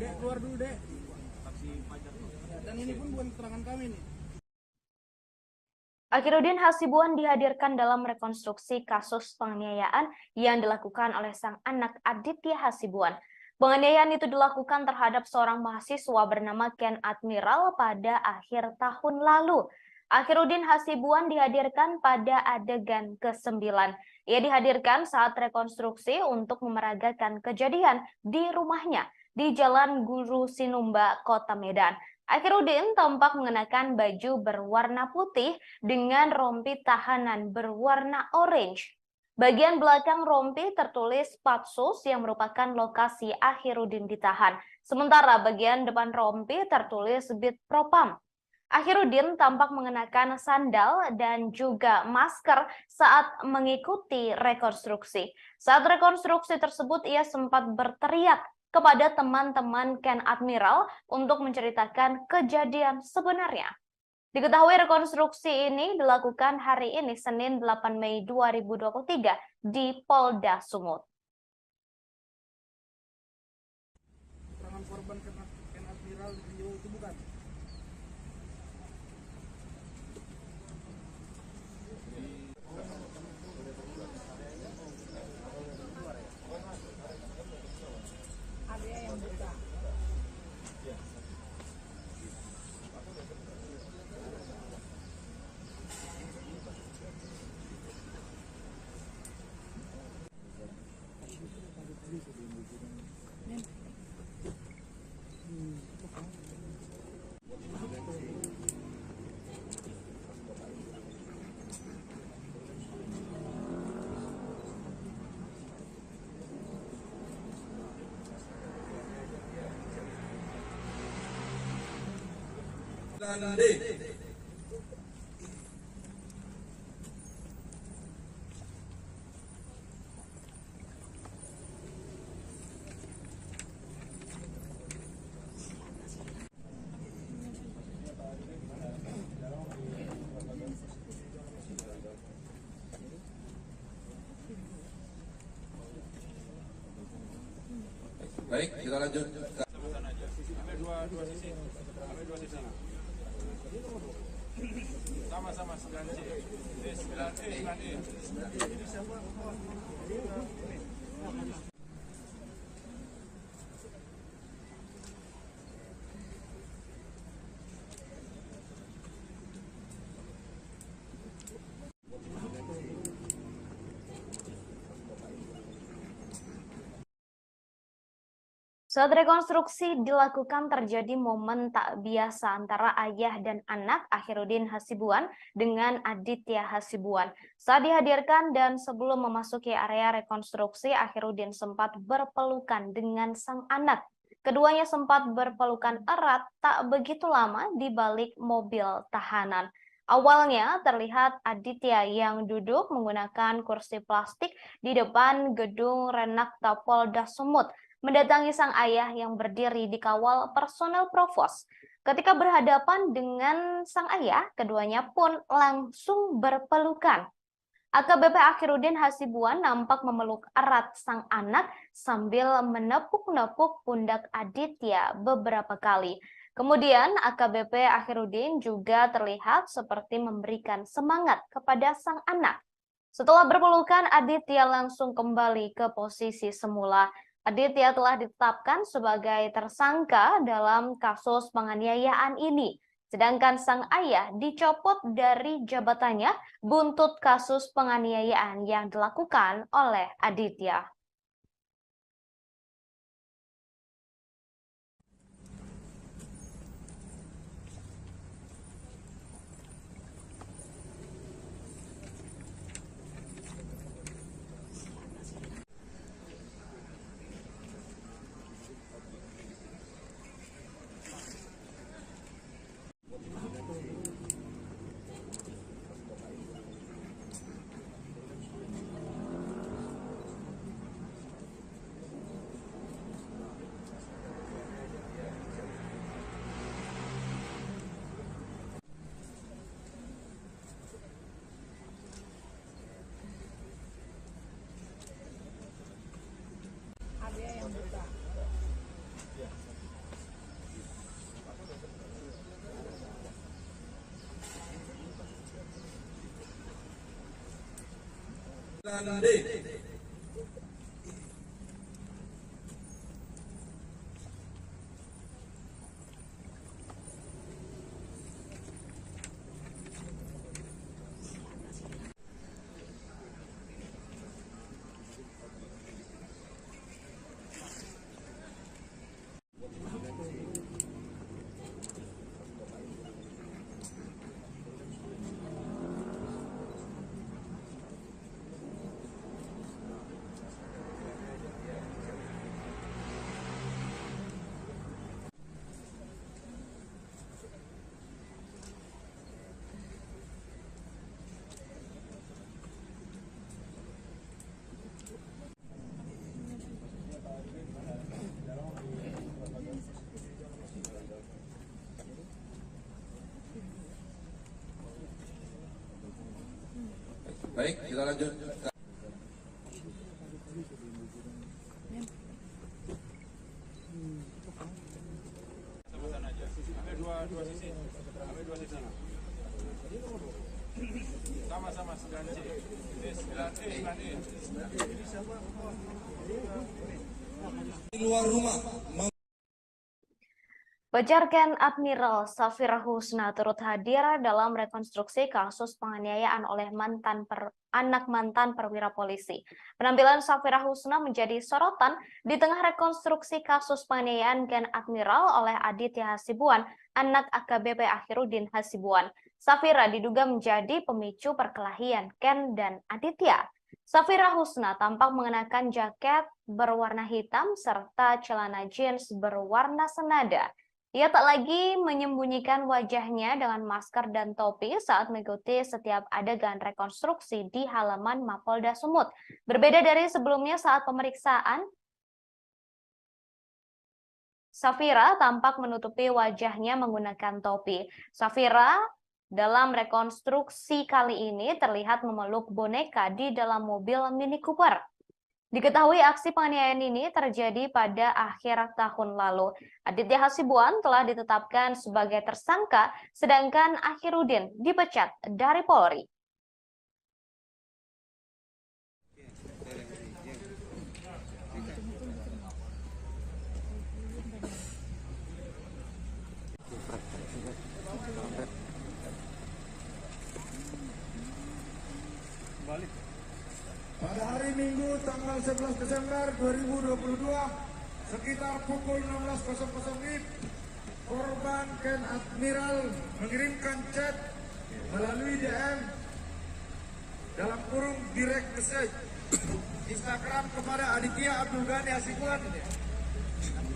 Dek, keluar dulu, Dek. Dan ini pun bukan keterangan kami nih. Akhiruddin Hasibuan dihadirkan dalam rekonstruksi kasus penganiayaan yang dilakukan oleh sang anak Aditya Hasibuan. Penganiayaan itu dilakukan terhadap seorang mahasiswa bernama Ken Admiral pada akhir tahun lalu. Akhiruddin Hasibuan dihadirkan pada adegan ke-9. Ia dihadirkan saat rekonstruksi untuk memeragakan kejadian di rumahnya di Jalan Guru Sinumba, Kota Medan. Akhiruddin tampak mengenakan baju berwarna putih dengan rompi tahanan berwarna orange. Bagian belakang rompi tertulis Patsus yang merupakan lokasi Akhiruddin ditahan. Sementara bagian depan rompi tertulis Bid Propam. Akhiruddin tampak mengenakan sandal dan juga masker saat mengikuti rekonstruksi. Saat rekonstruksi tersebut, ia sempat berteriak kepada teman-teman Ken Admiral untuk menceritakan kejadian sebenarnya. Diketahui rekonstruksi ini dilakukan hari ini Senin 8 Mei 2023 di Polda Sumut. Keterangan korban Ken Admiral Rio itu bukan? Dan D. Baik, kita lanjut. Ambil dua sisi. Ambil dua sisi. Sama-sama 9C. 9E. Saat rekonstruksi dilakukan terjadi momen tak biasa antara ayah dan anak Akhiruddin Hasibuan dengan Aditya Hasibuan. Saat dihadirkan dan sebelum memasuki area rekonstruksi, Akhiruddin sempat berpelukan dengan sang anak. Keduanya sempat berpelukan erat tak begitu lama di balik mobil tahanan. Awalnya terlihat Aditya yang duduk menggunakan kursi plastik di depan gedung Renakta Polda Sumut mendatangi sang ayah yang berdiri di kawal personel provos. Ketika berhadapan dengan sang ayah, keduanya pun langsung berpelukan. AKBP Akhiruddin Hasibuan nampak memeluk erat sang anak sambil menepuk-nepuk pundak Aditya beberapa kali. Kemudian AKBP Akhiruddin juga terlihat seperti memberikan semangat kepada sang anak. Setelah berpelukan, Aditya langsung kembali ke posisi semula. Aditya telah ditetapkan sebagai tersangka dalam kasus penganiayaan ini. Sedangkan sang ayah dicopot dari jabatannya buntut kasus penganiayaan yang dilakukan oleh Aditya. Dan D. Baik, kita lanjut. Sama-sama aja. Ambil dua sisi. Ambil dua sisi. Sama-sama 9C. Ini 9E, 9E. Di luar rumah. Pejarken Admiral Safira Husna turut hadir dalam rekonstruksi kasus penganiayaan oleh anak mantan perwira polisi. Penampilan Safira Husna menjadi sorotan di tengah rekonstruksi kasus penganiayaan Ken Admiral oleh Aditya Hasibuan, anak AKBP Akhiruddin Hasibuan. Safira diduga menjadi pemicu perkelahian Ken dan Aditya. Safira Husna tampak mengenakan jaket berwarna hitam serta celana jeans berwarna senada. Ia tak lagi menyembunyikan wajahnya dengan masker dan topi saat mengikuti setiap adegan rekonstruksi di halaman Mapolda Sumut. Berbeda dari sebelumnya saat pemeriksaan, Safira tampak menutupi wajahnya menggunakan topi. Safira dalam rekonstruksi kali ini terlihat memeluk boneka di dalam mobil Mini Cooper. Diketahui aksi penganiayaan ini terjadi pada akhir tahun lalu. Aditya Hasibuan telah ditetapkan sebagai tersangka, sedangkan Akhiruddin dipecat dari Polri. Pada hari Minggu tanggal 11 Desember 2022, sekitar pukul 16.00 WIB, korban Ken Admiral mengirimkan chat melalui DM dalam kurung direct message Instagram kepada Aditya Abdul Ghani Hasibuan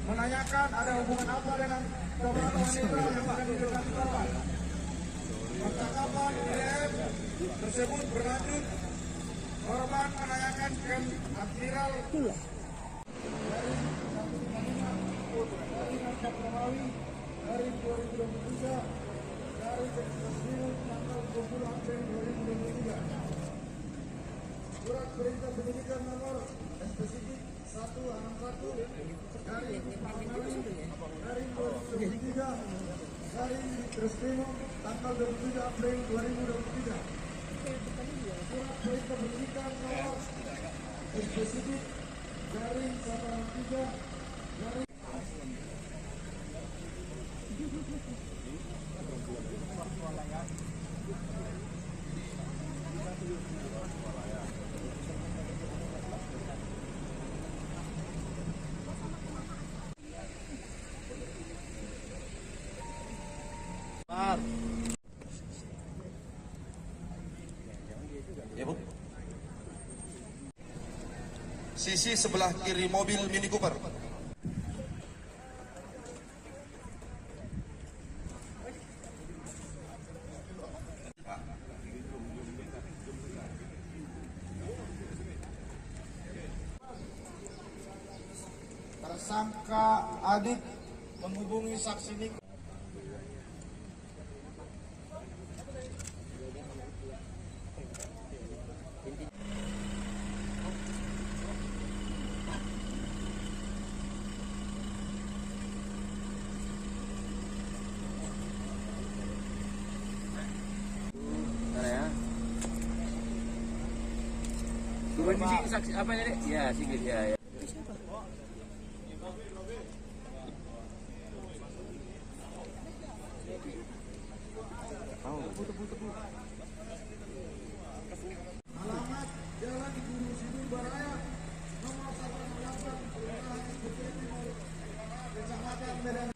menanyakan ada hubungan apa dengan beberapa wanita yang ada di dekat korban. Percakapan DM tersebut berlanjut, korban menanyakan Ken Admiral dari 2023 dari Presiden tanggal 20 April 2023. Surat perintah penyidikan nomor spesifik 161 dari 2023 dari Presiden tanggal 27 April 2023. Surat perintah penyidikan nomor spesifik dari 163 dari Ya, Bu. Sisi sebelah kiri mobil Mini Cooper. tersangka Adit menghubungi saksi Niko. Mana ya? Kondisi saksi apa ini, Dek? Ya, Sigit ya. Ya. Alamat Jalan Guru Sidur Baraya nomor 168 Kelurahan Bukit Timur, Kecamatan Medan.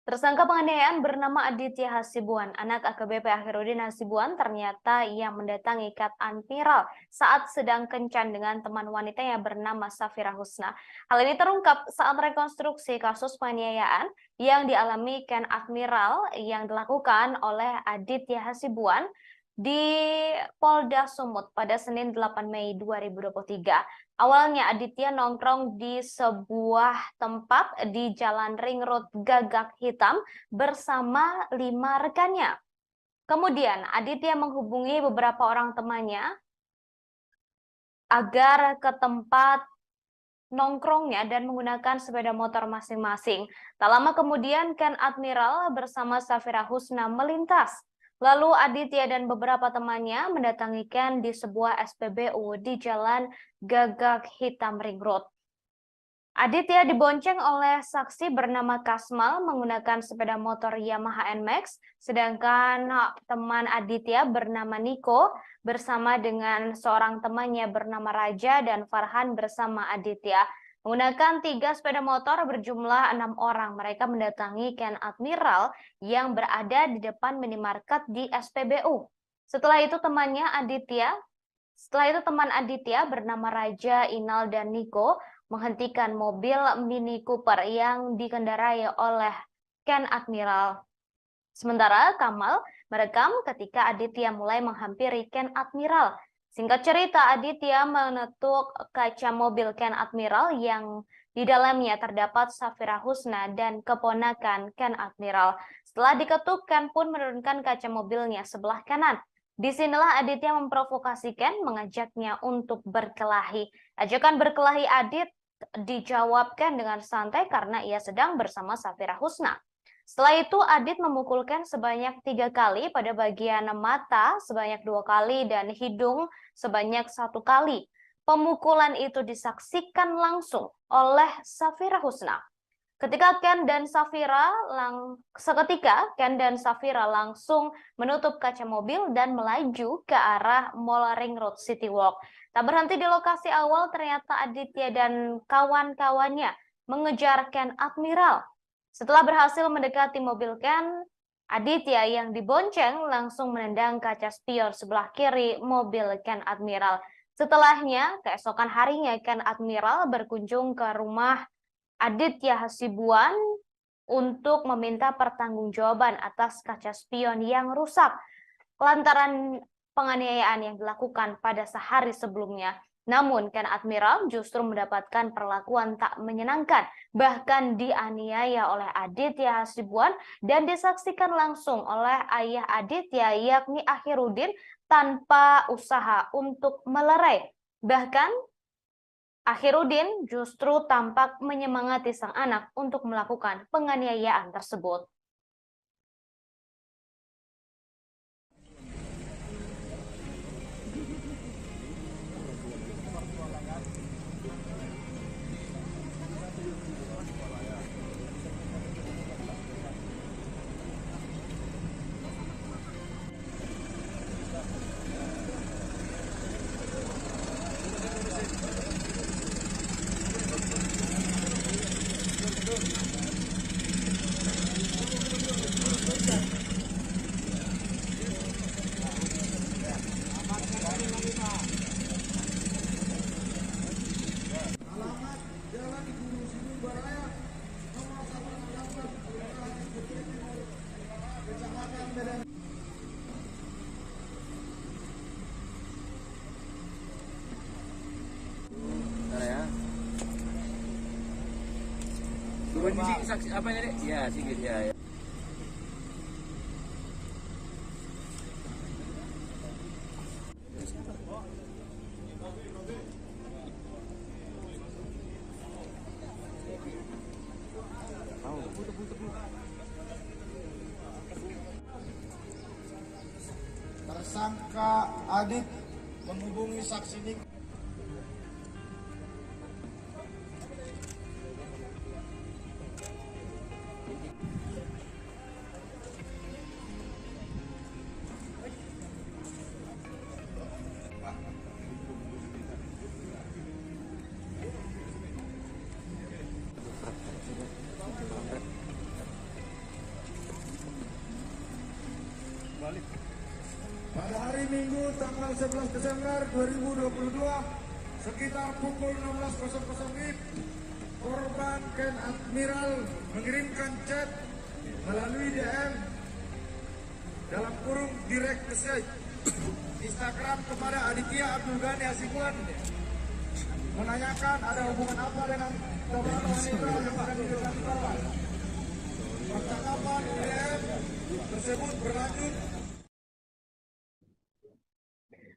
Tersangka penganiayaan bernama Aditya Hasibuan, anak AKBP Akhiruddin Hasibuan, ternyata ia mendatangi Ken Admiral saat sedang kencan dengan teman wanita yang bernama Safira Husna. Hal ini terungkap saat rekonstruksi kasus penganiayaan yang dialami Ken Admiral yang dilakukan oleh Aditya Hasibuan di Polda Sumut pada Senin 8 Mei 2023. Awalnya Aditya nongkrong di sebuah tempat di Jalan Ring Road Gagak Hitam bersama 5 rekannya. Kemudian Aditya menghubungi beberapa orang temannya agar ke tempat nongkrongnya dan menggunakan sepeda motor masing-masing. Tak lama kemudian Ken Admiral bersama Safira Husna melintas. Lalu Aditya dan beberapa temannya mendatangi Ken di sebuah SPBU di Jalan Gagak Hitam Ring Road. Aditya dibonceng oleh saksi bernama Kasmal menggunakan sepeda motor Yamaha NMAX, sedangkan teman Aditya bernama Niko bersama dengan seorang temannya bernama Raja dan Farhan bersama Aditya. Menggunakan 3 sepeda motor berjumlah 6 orang, mereka mendatangi Ken Admiral yang berada di depan minimarket di SPBU. Setelah itu teman Aditya bernama Raja, Inal, dan Niko menghentikan mobil Mini Cooper yang dikendarai oleh Ken Admiral. Sementara Kamal merekam ketika Aditya mulai menghampiri Ken Admiral. Singkat cerita, Aditya menetuk kaca mobil Ken Admiral yang di dalamnya terdapat Safira Husna dan keponakan Ken Admiral. Setelah diketuk, Ken pun menurunkan kaca mobilnya sebelah kanan. Disinilah Aditya memprovokasi Ken, mengajaknya untuk berkelahi. Ajakan berkelahi Adit dijawab Ken dengan santai karena ia sedang bersama Safira Husna. Setelah itu Adit memukul Ken sebanyak 3 kali pada bagian mata, sebanyak 2 kali, dan hidung sebanyak 1 kali. Pemukulan itu disaksikan langsung oleh Safira Husna. Seketika Ken dan Safira langsung menutup kaca mobil dan melaju ke arah Mall Ring Road City Walk. Tak berhenti di lokasi awal, ternyata Aditya dan kawan-kawannya mengejar Ken Admiral. Setelah berhasil mendekati mobil Ken, Aditya yang dibonceng langsung menendang kaca spion sebelah kiri mobil Ken Admiral. Setelahnya, keesokan harinya Ken Admiral berkunjung ke rumah Aditya Hasibuan untuk meminta pertanggungjawaban atas kaca spion yang rusak lantaran penganiayaan yang dilakukan pada sehari sebelumnya. Namun Ken Admiral justru mendapatkan perlakuan tak menyenangkan, bahkan dianiaya oleh Aditya Hasibuan dan disaksikan langsung oleh ayah Aditya yakni Akhirudin tanpa usaha untuk melerai. Bahkan Akhirudin justru tampak menyemangati sang anak untuk melakukan penganiayaan tersebut. Turun di sini saksi apa ini, Dek? Ya, sedikit ya. Tersangka Adit menghubungi saksi Nik. Pada hari Minggu tanggal 11 Desember 2022 sekitar pukul 16.00 WIB, korban Ken Admiral mengirimkan chat melalui DM dalam kurung direct message Instagram kepada Aditya Abdul Ghani Hasibuan menanyakan ada hubungan apa dengan korban wanita yang ada di depan korban. Percakapan DM tersebut berlanjut.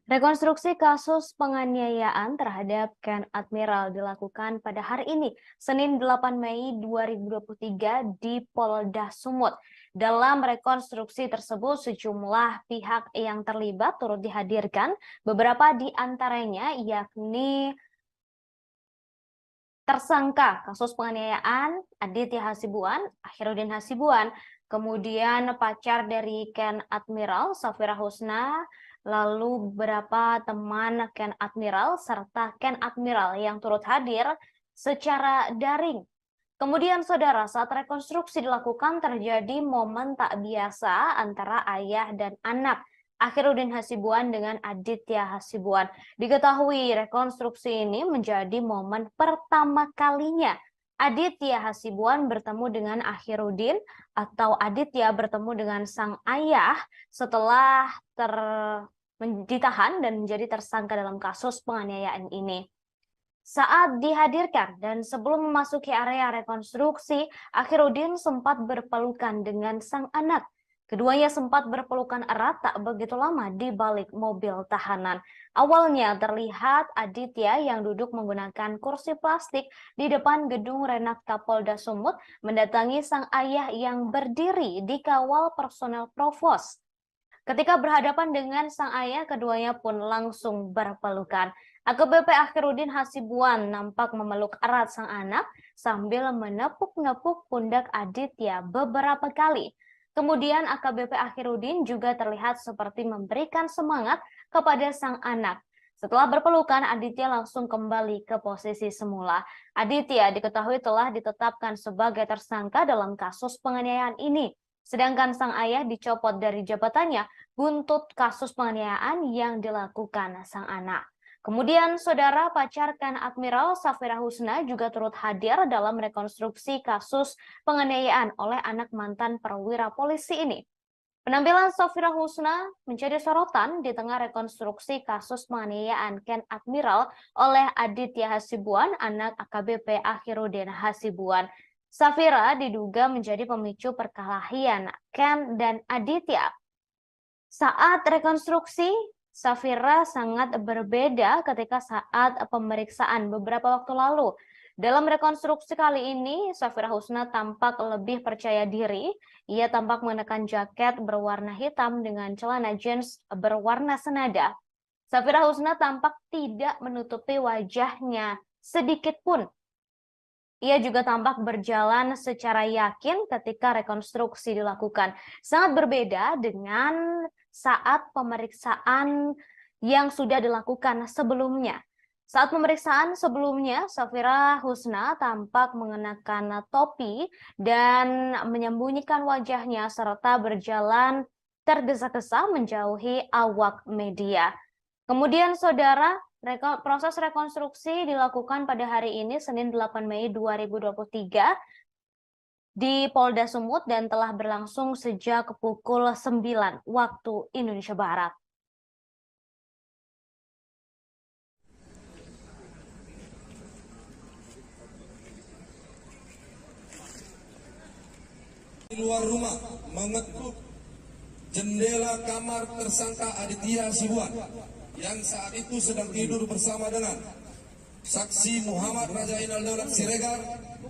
Rekonstruksi kasus penganiayaan terhadap Ken Admiral dilakukan pada hari ini, Senin 8 Mei 2023 di Polda Sumut. Dalam rekonstruksi tersebut, sejumlah pihak yang terlibat turut dihadirkan, beberapa di antaranya yakni tersangka kasus penganiayaan Aditya Hasibuan, Akhirudin Hasibuan, kemudian pacar dari Ken Admiral, Safira Husna, lalu beberapa teman Ken Admiral, serta Ken Admiral yang turut hadir secara daring. Kemudian saudara, saat rekonstruksi dilakukan terjadi momen tak biasa antara ayah dan anak, Akhirudin Hasibuan dengan Aditya Hasibuan. Diketahui rekonstruksi ini menjadi momen pertama kalinya Aditya Hasibuan bertemu dengan Akhirudin atau Aditya bertemu dengan sang ayah setelah ditahan dan menjadi tersangka dalam kasus penganiayaan ini. Saat dihadirkan dan sebelum memasuki area rekonstruksi, Akhirudin sempat berpelukan dengan sang anak. Keduanya sempat berpelukan erat tak begitu lama di balik mobil tahanan. Awalnya terlihat Aditya yang duduk menggunakan kursi plastik di depan gedung Renakta Polda Sumut mendatangi sang ayah yang berdiri di kawal personel provos. Ketika berhadapan dengan sang ayah, keduanya pun langsung berpelukan. AKBP Akhirudin Hasibuan nampak memeluk erat sang anak sambil menepuk-nepuk pundak Aditya beberapa kali. Kemudian AKBP Akhirudin juga terlihat seperti memberikan semangat kepada sang anak. Setelah berpelukan, Aditya langsung kembali ke posisi semula. Aditya diketahui telah ditetapkan sebagai tersangka dalam kasus penganiayaan ini. Sedangkan sang ayah dicopot dari jabatannya buntut kasus penganiayaan yang dilakukan sang anak. Kemudian saudara pacarkan Admiral Safira Husna juga turut hadir dalam rekonstruksi kasus penganiayaan oleh anak mantan perwira polisi ini. Penampilan Safira Husna menjadi sorotan di tengah rekonstruksi kasus penganiayaan Ken Admiral oleh Aditya Hasibuan, anak AKBP Akhirudin Hasibuan. Safira diduga menjadi pemicu perkelahian Ken dan Aditya. Saat rekonstruksi, Safira sangat berbeda ketika saat pemeriksaan beberapa waktu lalu. Dalam rekonstruksi kali ini, Safira Husna tampak lebih percaya diri. Ia tampak mengenakan jaket berwarna hitam dengan celana jeans berwarna senada. Safira Husna tampak tidak menutupi wajahnya sedikit pun. Ia juga tampak berjalan secara yakin ketika rekonstruksi dilakukan. Sangat berbeda dengan saat pemeriksaan yang sudah dilakukan sebelumnya. Saat pemeriksaan sebelumnya, Safira Husna tampak mengenakan topi dan menyembunyikan wajahnya serta berjalan tergesa-gesa menjauhi awak media. Kemudian saudara, proses rekonstruksi dilakukan pada hari ini, Senin 8 Mei 2023, di Polda Sumut dan telah berlangsung sejak pukul 9 waktu Indonesia Barat. Di luar rumah mengetuk jendela kamar tersangka Aditya Hasibuan yang saat itu sedang tidur bersama dengan saksi Muhammad Rajainal Daulat Siregar,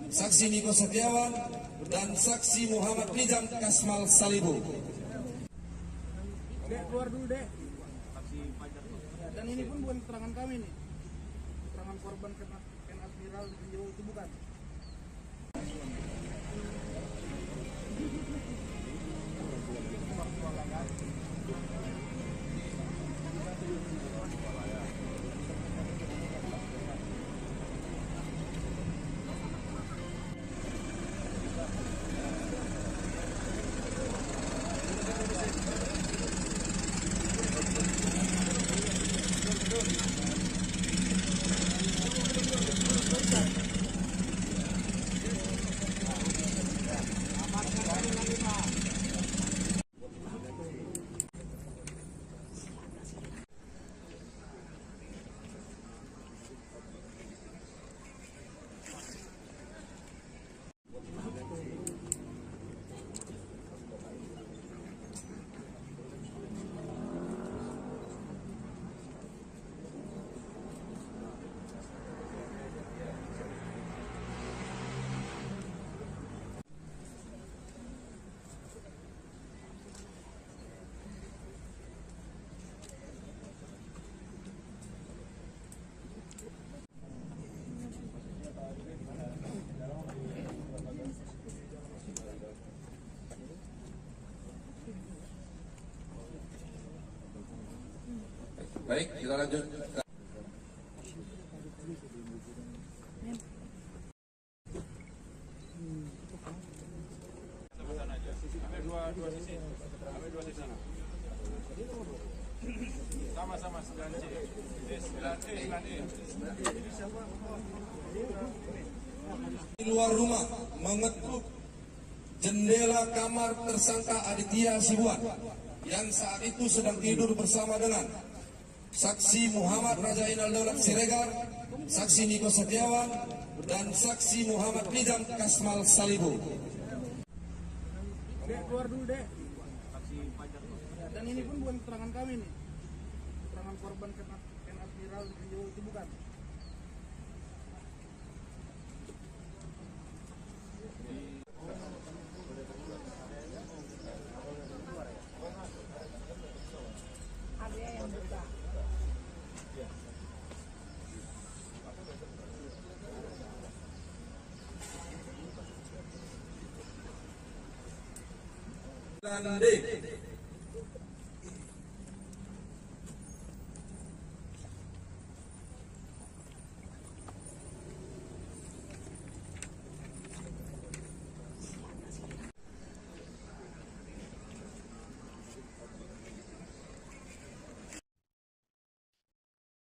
saksi Niko Setiawan, dan saksi Muhammad Nizam Kasmal Salibu. Dek, keluar dulu, Dek. Dan ini pun bukan keterangan kami nih. Keterangan korban Ken Admiral itu bukan. Baik, kita lanjut. Ambil dua sisi. Ambil dua sisi. Sama-sama 9C. 9C, 9E. Di luar rumah mengetuk jendela kamar tersangka Aditya Hasibuan yang saat itu sedang tidur bersama dengan saksi Muhammad Rajainal Daulat Siregar, saksi Niko Setiawan, dan saksi Muhammad Nizam Kasmal Salibu. Dek, keluar dulu, Dek. Dan ini pun bukan keterangan kami nih, keterangan korban Ken Admiral itu bukan. Dan D.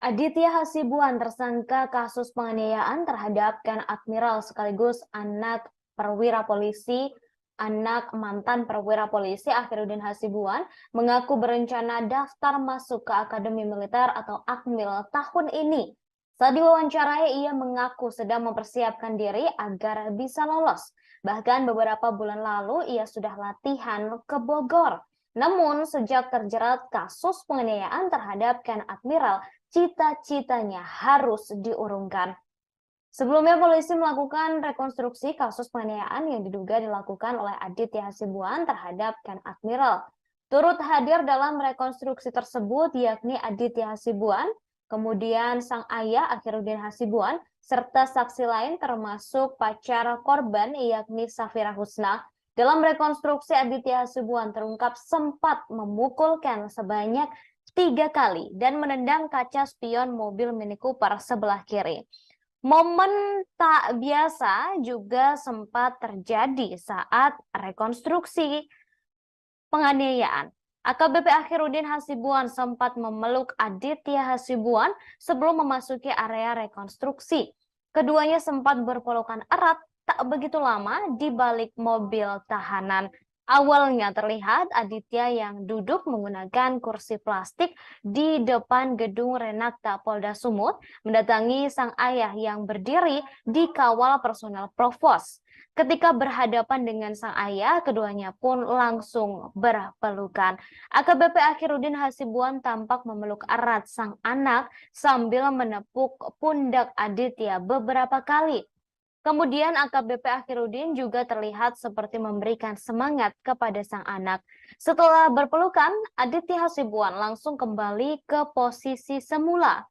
Aditya Hasibuan tersangka kasus penganiayaan terhadap Ken Admiral sekaligus anak perwira polisi, anak mantan perwira polisi Akhiruddin Hasibuan mengaku berencana daftar masuk ke Akademi Militer atau Akmil tahun ini. Saat diwawancarai, ia mengaku sedang mempersiapkan diri agar bisa lolos. Bahkan beberapa bulan lalu ia sudah latihan ke Bogor. Namun sejak terjerat kasus penganiayaan terhadap Ken Admiral, cita-citanya harus diurungkan. Sebelumnya polisi melakukan rekonstruksi kasus penganiayaan yang diduga dilakukan oleh Aditya Hasibuan terhadap Ken Admiral. Turut hadir dalam rekonstruksi tersebut yakni Aditya Hasibuan, kemudian sang ayah Akhiruddin Hasibuan, serta saksi lain termasuk pacar korban yakni Safira Husna. Dalam rekonstruksi, Aditya Hasibuan terungkap sempat memukul Ken sebanyak 3 kali dan menendang kaca spion mobil Mini Cooper sebelah kiri. Momen tak biasa juga sempat terjadi saat rekonstruksi penganiayaan. AKBP Akhiruddin Hasibuan sempat memeluk Aditya Hasibuan sebelum memasuki area rekonstruksi. Keduanya sempat berpelukan erat tak begitu lama di balik mobil tahanan. Awalnya terlihat Aditya yang duduk menggunakan kursi plastik di depan gedung Renakta Polda Sumut mendatangi sang ayah yang berdiri di kawal personel Provos. Ketika berhadapan dengan sang ayah, keduanya pun langsung berpelukan. AKBP Akhiruddin Hasibuan tampak memeluk erat sang anak sambil menepuk pundak Aditya beberapa kali. Kemudian AKBP Akhiruddin juga terlihat seperti memberikan semangat kepada sang anak. Setelah berpelukan, Aditya Hasibuan langsung kembali ke posisi semula.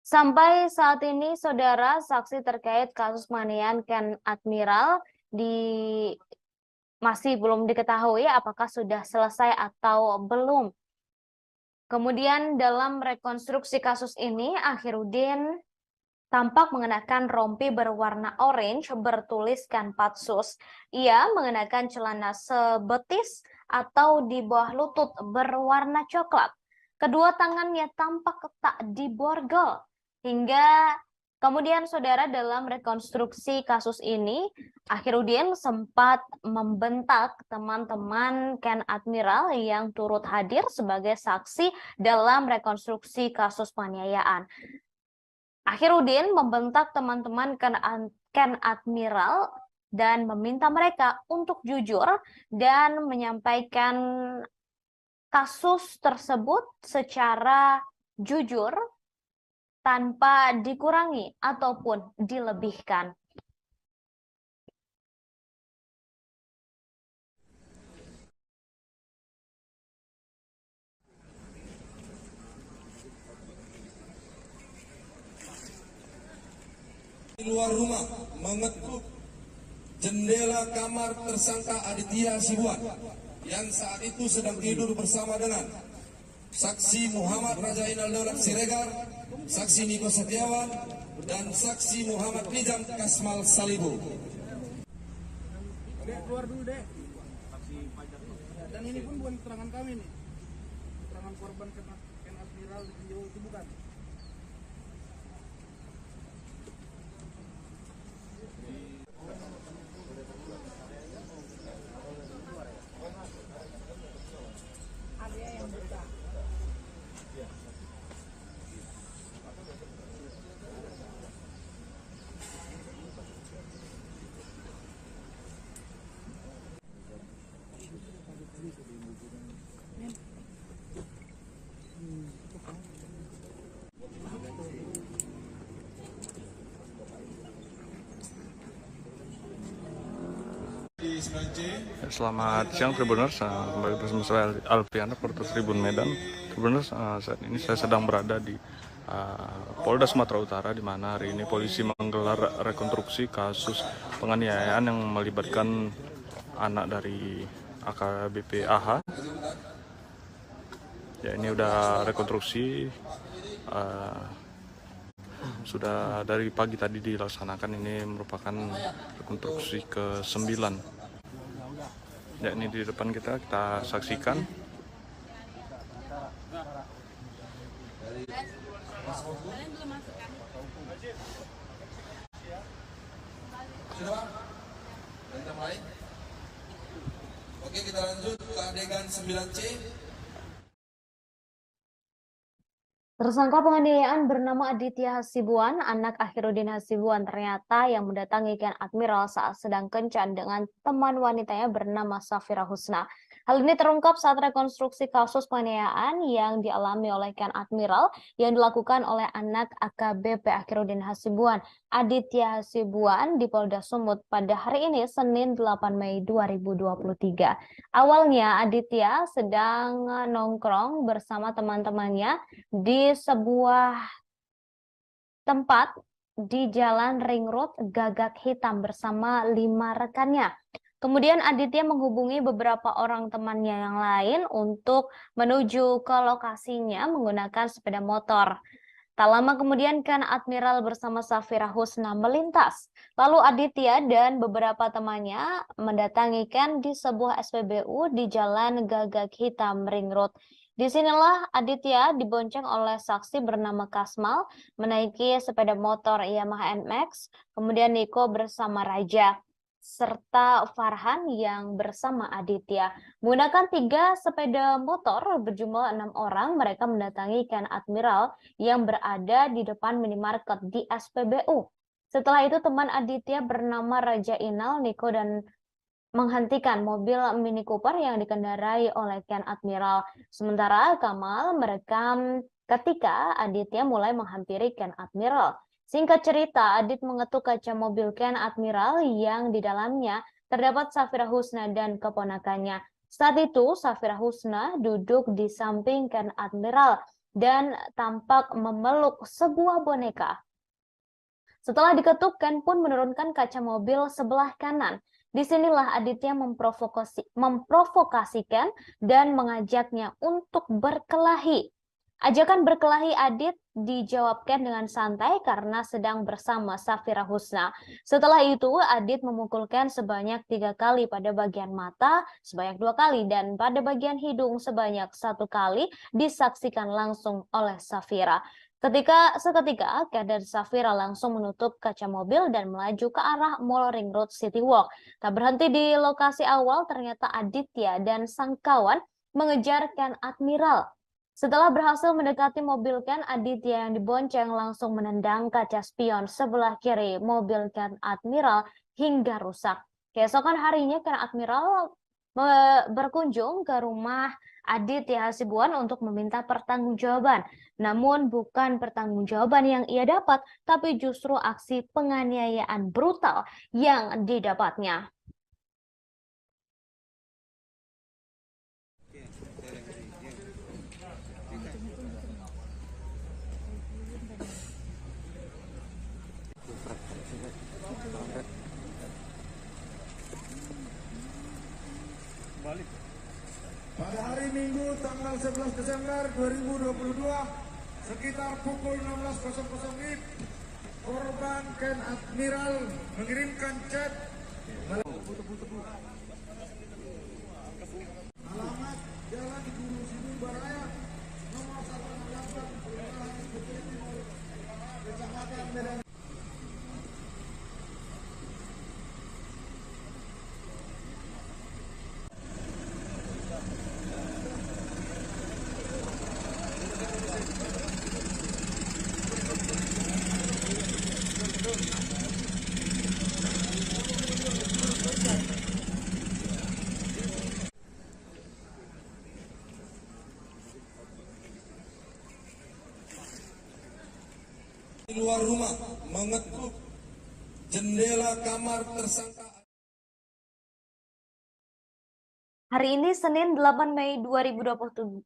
Sampai saat ini, saudara, saksi terkait kasus penganiayaan Ken Admiral masih belum diketahui apakah sudah selesai atau belum. Kemudian dalam rekonstruksi kasus ini, Akhiruddin tampak mengenakan rompi berwarna orange bertuliskan Patsus. Ia mengenakan celana sebetis atau di bawah lutut berwarna coklat. Kedua tangannya tampak tak diborgol. Hingga kemudian saudara dalam rekonstruksi kasus ini, Akhiruddin sempat membentak teman-teman Ken Admiral yang turut hadir sebagai saksi dalam rekonstruksi kasus penganiayaan. Akhiruddin membentak teman-teman Ken Admiral dan meminta mereka untuk jujur dan menyampaikan kasus tersebut secara jujur tanpa dikurangi ataupun dilebihkan. Di luar rumah mengetuk jendela kamar tersangka Aditya Hasibuan yang saat itu sedang tidur bersama dengan saksi Muhammad Rajainal Daulat Siregar, saksi Niko Setiawan, dan saksi Muhammad Nizam Kasmal Salibu. Dek, keluar dulu, Dek. Dan ini pun bukan keterangan kami nih, keterangan korban Ken Admiral itu bukan. Selamat siang Tribuners, kembali bersama saya Alpian, reporter Tribun Medan. Tribuners, saat ini saya sedang berada di Polda Sumatera Utara, di mana hari ini polisi menggelar rekonstruksi kasus penganiayaan yang melibatkan anak dari AKBP AH. Ya, ini udah rekonstruksi, sudah dari pagi tadi dilaksanakan. Ini merupakan rekonstruksi ke-9. Ya, ini di depan kita saksikan. Oke, kita lanjut ke adegan 9C. Tersangka penganiayaan bernama Aditya Hasibuan, anak Akhiruddin Hasibuan, ternyata yang mendatangi Ken Admiral saat sedang kencan dengan teman wanitanya bernama Safira Husna. Hal ini terungkap saat rekonstruksi kasus penganiayaan yang dialami oleh Ken Admiral yang dilakukan oleh anak AKBP Akhiruddin Hasibuan, Aditya Hasibuan, di Polda Sumut pada hari ini, Senin 8 Mei 2023. Awalnya Aditya sedang nongkrong bersama teman-temannya di sebuah tempat di Jalan Ring Road Gagak Hitam bersama 5 rekannya. Kemudian Aditya menghubungi beberapa orang temannya yang lain untuk menuju ke lokasinya menggunakan sepeda motor. Tak lama kemudian Ken Admiral bersama Safira Husna melintas. Lalu Aditya dan beberapa temannya mendatangi Ken di sebuah SPBU di Jalan Gagak Hitam Ring Road. Disinilah Aditya dibonceng oleh saksi bernama Kasmal menaiki sepeda motor Yamaha NMAX, kemudian Niko bersama Raja, serta Farhan yang bersama Aditya. Menggunakan 3 sepeda motor berjumlah 6 orang, mereka mendatangi Ken Admiral yang berada di depan minimarket di SPBU. Setelah itu teman Aditya bernama Raja Inal, Niko, dan menghentikan mobil Mini Cooper yang dikendarai oleh Ken Admiral. Sementara Kamal merekam ketika Aditya mulai menghampiri Ken Admiral. Singkat cerita, Adit mengetuk kaca mobil Ken Admiral yang di dalamnya terdapat Safira Husna dan keponakannya. Saat itu, Safira Husna duduk di samping Ken Admiral dan tampak memeluk sebuah boneka. Setelah diketuk, Ken pun menurunkan kaca mobil sebelah kanan. Disinilah Aditya memprovokasikan dan mengajaknya untuk berkelahi. Ajakan berkelahi Adit dijawabkan dengan santai karena sedang bersama Safira Husna. Setelah itu, Adit memukulkan sebanyak 3 kali pada bagian mata, sebanyak 2 kali, dan pada bagian hidung sebanyak 1 kali, disaksikan langsung oleh Safira. Seketika, Ken dan Safira langsung menutup kaca mobil dan melaju ke arah Mall Ring Road City Walk. Tak berhenti di lokasi awal, ternyata Aditya dan sang kawan mengejar Ken Admiral. Setelah berhasil mendekati mobil Ken, Aditya yang dibonceng langsung menendang kaca spion sebelah kiri mobil Ken Admiral hingga rusak. Keesokan harinya, Ken Admiral berkunjung ke rumah Aditya Hasibuan untuk meminta pertanggungjawaban. Namun bukan pertanggungjawaban yang ia dapat, tapi justru aksi penganiayaan brutal yang didapatnya. Pada hari Minggu tanggal 11 Desember 2022 sekitar pukul 16.00 WIB, korban Ken Admiral mengirimkan chat alamat Jalan Guru Sibu Baraya nomor 168 Kelurahan Putri Timur, Kecamatan Medan. Di luar rumah mengetuk jendela kamar tersangka. Hari ini Senin 8 Mei 2023,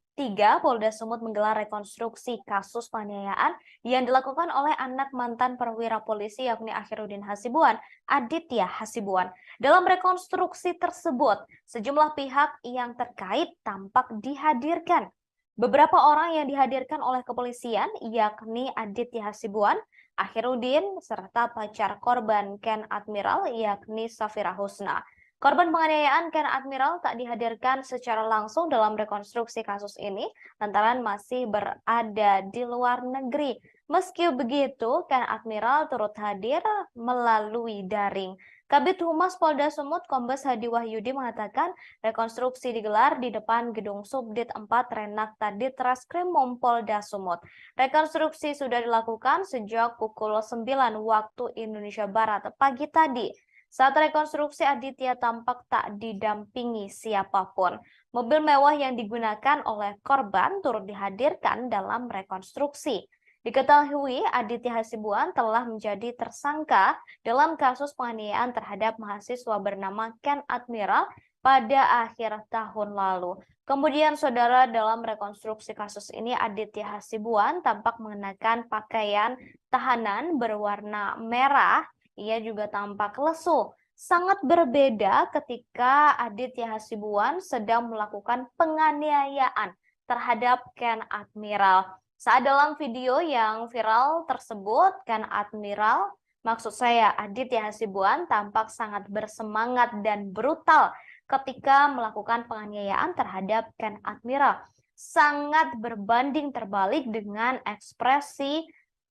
Polda Sumut menggelar rekonstruksi kasus penganiayaan yang dilakukan oleh anak mantan perwira polisi yakni Akhiruddin Hasibuan, Aditya Hasibuan. Dalam rekonstruksi tersebut, sejumlah pihak yang terkait tampak dihadirkan. Beberapa orang yang dihadirkan oleh kepolisian yakni Aditya Hasibuan, Akhiruddin, serta pacar korban Ken Admiral yakni Safira Husna. Korban penganiayaan Ken Admiral tak dihadirkan secara langsung dalam rekonstruksi kasus ini lantaran masih berada di luar negeri. Meski begitu, Ken Admiral turut hadir melalui daring. Kabid Humas Polda Sumut Kombes Hadi Wahyudi mengatakan rekonstruksi digelar di depan gedung Subdit 4 Renakta Ditreskrimum Polda Sumut. Rekonstruksi sudah dilakukan sejak pukul 9 waktu Indonesia Barat pagi tadi. Saat rekonstruksi, Aditya tampak tak didampingi siapapun. Mobil mewah yang digunakan oleh korban turut dihadirkan dalam rekonstruksi. Diketahui Aditya Hasibuan telah menjadi tersangka dalam kasus penganiayaan terhadap mahasiswa bernama Ken Admiral pada akhir tahun lalu. Kemudian, saudara, dalam rekonstruksi kasus ini Aditya Hasibuan tampak mengenakan pakaian tahanan berwarna merah. Ia juga tampak lesu. Sangat berbeda ketika Aditya Hasibuan sedang melakukan penganiayaan terhadap Ken Admiral. Saat dalam video yang viral tersebut, Ken Admiral, maksud saya Aditya Hasibuan, tampak sangat bersemangat dan brutal ketika melakukan penganiayaan terhadap Ken Admiral. Sangat berbanding terbalik dengan ekspresi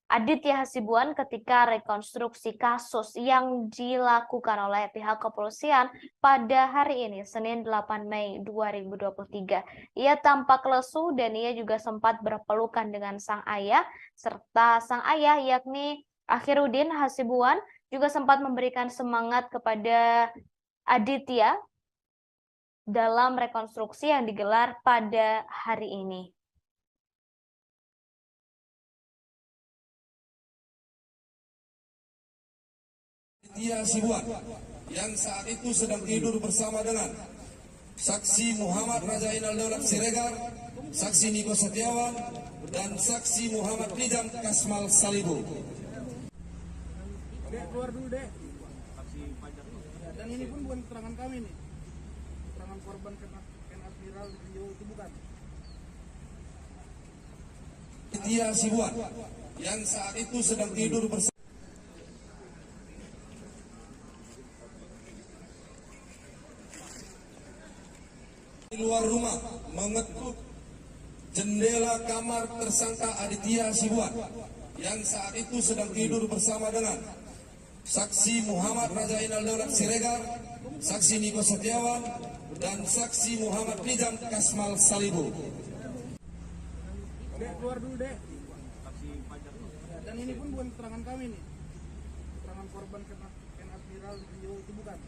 Aditya Hasibuan ketika rekonstruksi kasus yang dilakukan oleh pihak kepolisian pada hari ini, Senin 8 Mei 2023. Ia tampak lesu dan ia juga sempat berpelukan dengan sang ayah, serta sang ayah yakni Akhiruddin Hasibuan juga sempat memberikan semangat kepada Aditya dalam rekonstruksi yang digelar pada hari ini. Aditya Hasibuan yang saat itu sedang tidur bersama dengan saksi Muhammad Rajainal Daulat Siregar, saksi Niko Setiawan, dan saksi Muhammad Nizam Kasmal Salibu. Dek, keluar dulu, Dek. Dan ini pun bukan keterangan kami nih. Keterangan korban Ken Admiral di video itu bukan. Aditya Hasibuan yang saat itu sedang tidur bersama di luar rumah mengetuk jendela kamar tersangka Aditya Hasibuan yang saat itu sedang tidur bersama dengan saksi Muhammad Rajainal Daulat Siregar, saksi Niko Setiawan, dan saksi Muhammad Nizam Kasmal Salibu. Dek, keluar dulu, Dek. Dan ini pun bukan keterangan kami nih. Keterangan korban Ken Admiral di video itu bukan.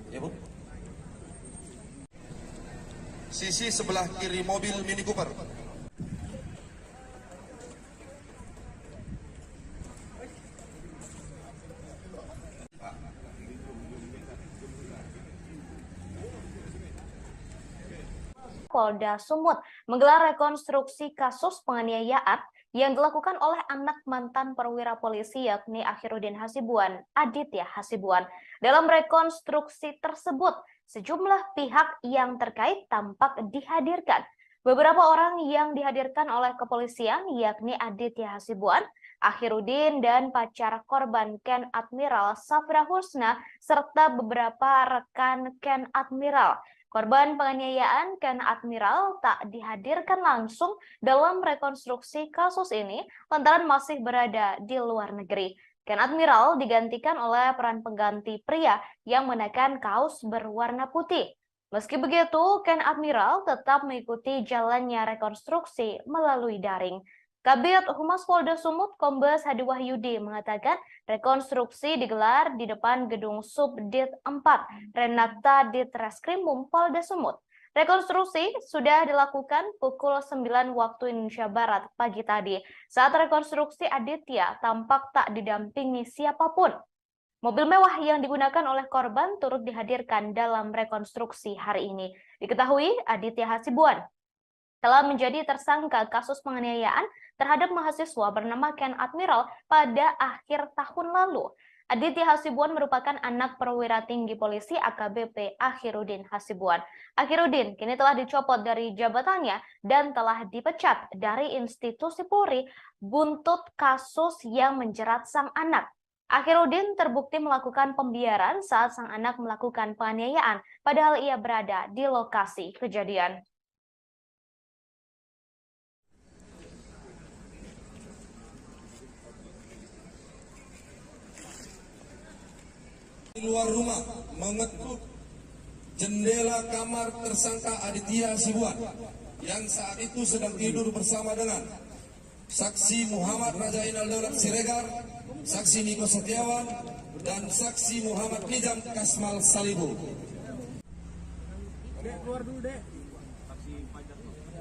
Ya, Bu. Sisi sebelah kiri mobil Mini Cooper. Polda Sumut menggelar rekonstruksi kasus penganiayaan yang dilakukan oleh anak mantan perwira polisi yakni Akhiruddin Hasibuan, Aditya Hasibuan. Dalam rekonstruksi tersebut, sejumlah pihak yang terkait tampak dihadirkan. Beberapa orang yang dihadirkan oleh kepolisian yakni Aditya Hasibuan, Akhiruddin dan pacar korban Ken Admiral Safra Husna serta beberapa rekan Ken Admiral. Korban penganiayaan Ken Admiral tak dihadirkan langsung dalam rekonstruksi kasus ini lantaran masih berada di luar negeri. Ken Admiral digantikan oleh peran pengganti pria yang mengenakan kaos berwarna putih. Meski begitu, Ken Admiral tetap mengikuti jalannya rekonstruksi melalui daring. Kabid Humas Polda Sumut Kombes Hadi Wahyudi mengatakan rekonstruksi digelar di depan gedung Subdit 4 Renakta Ditreskrimum Polda Sumut. Rekonstruksi sudah dilakukan pukul 9 waktu Indonesia Barat pagi tadi. Saat rekonstruksi Aditya tampak tak didampingi siapapun. Mobil mewah yang digunakan oleh korban turut dihadirkan dalam rekonstruksi hari ini. Diketahui Aditya Hasibuan telah menjadi tersangka kasus penganiayaan terhadap mahasiswa bernama Ken Admiral pada akhir tahun lalu. Aditya Hasibuan merupakan anak perwira tinggi polisi AKBP Akhiruddin Hasibuan. Akhiruddin kini telah dicopot dari jabatannya dan telah dipecat dari institusi Polri buntut kasus yang menjerat sang anak. Akhiruddin terbukti melakukan pembiaran saat sang anak melakukan penganiayaan, padahal ia berada di lokasi kejadian. Di luar rumah mengetuk jendela kamar tersangka Aditya Hasibuan yang saat itu sedang tidur bersama dengan saksi Muhammad Rajainal Daulat Siregar, saksi Niko Setiawan, dan saksi Muhammad Nizam Kasmal Salibu. Dek, keluar dulu, Dek.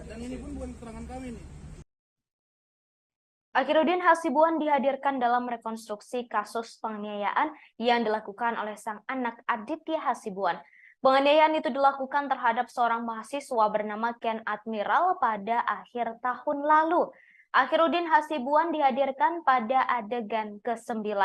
Dan ini pun bukan keterangan kami nih. Akhiruddin Hasibuan dihadirkan dalam rekonstruksi kasus penganiayaan yang dilakukan oleh sang anak Aditya Hasibuan. Penganiayaan itu dilakukan terhadap seorang mahasiswa bernama Ken Admiral pada akhir tahun lalu. Akhiruddin Hasibuan dihadirkan pada adegan ke-9.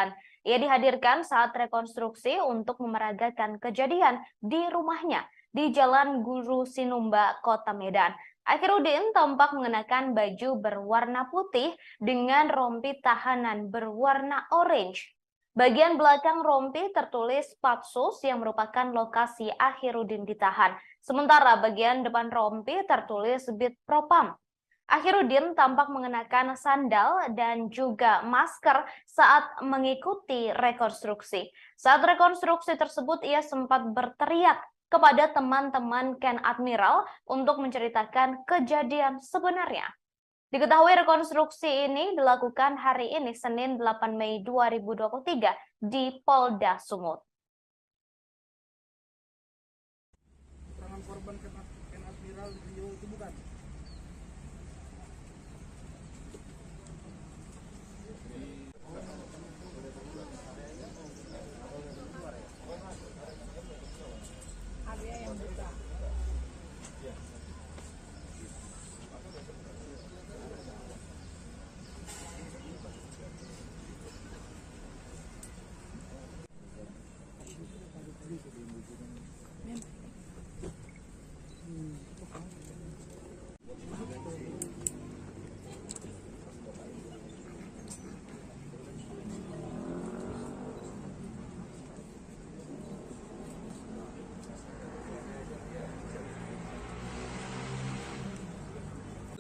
Ia dihadirkan saat rekonstruksi untuk memeragakan kejadian di rumahnya di Jalan Guru Sinumba, Kota Medan. Akhiruddin tampak mengenakan baju berwarna putih dengan rompi tahanan berwarna orange. Bagian belakang rompi tertulis Patsus yang merupakan lokasi Akhiruddin ditahan. Sementara bagian depan rompi tertulis Bid Propam. Akhiruddin tampak mengenakan sandal dan juga masker saat mengikuti rekonstruksi. Saat rekonstruksi tersebut ia sempat berteriak kepada teman-teman Ken Admiral untuk menceritakan kejadian sebenarnya. Diketahui rekonstruksi ini dilakukan hari ini Senin 8 Mei 2023 di Polda Sumut. Keterangan korban Ken Admiral Rio itu bukan?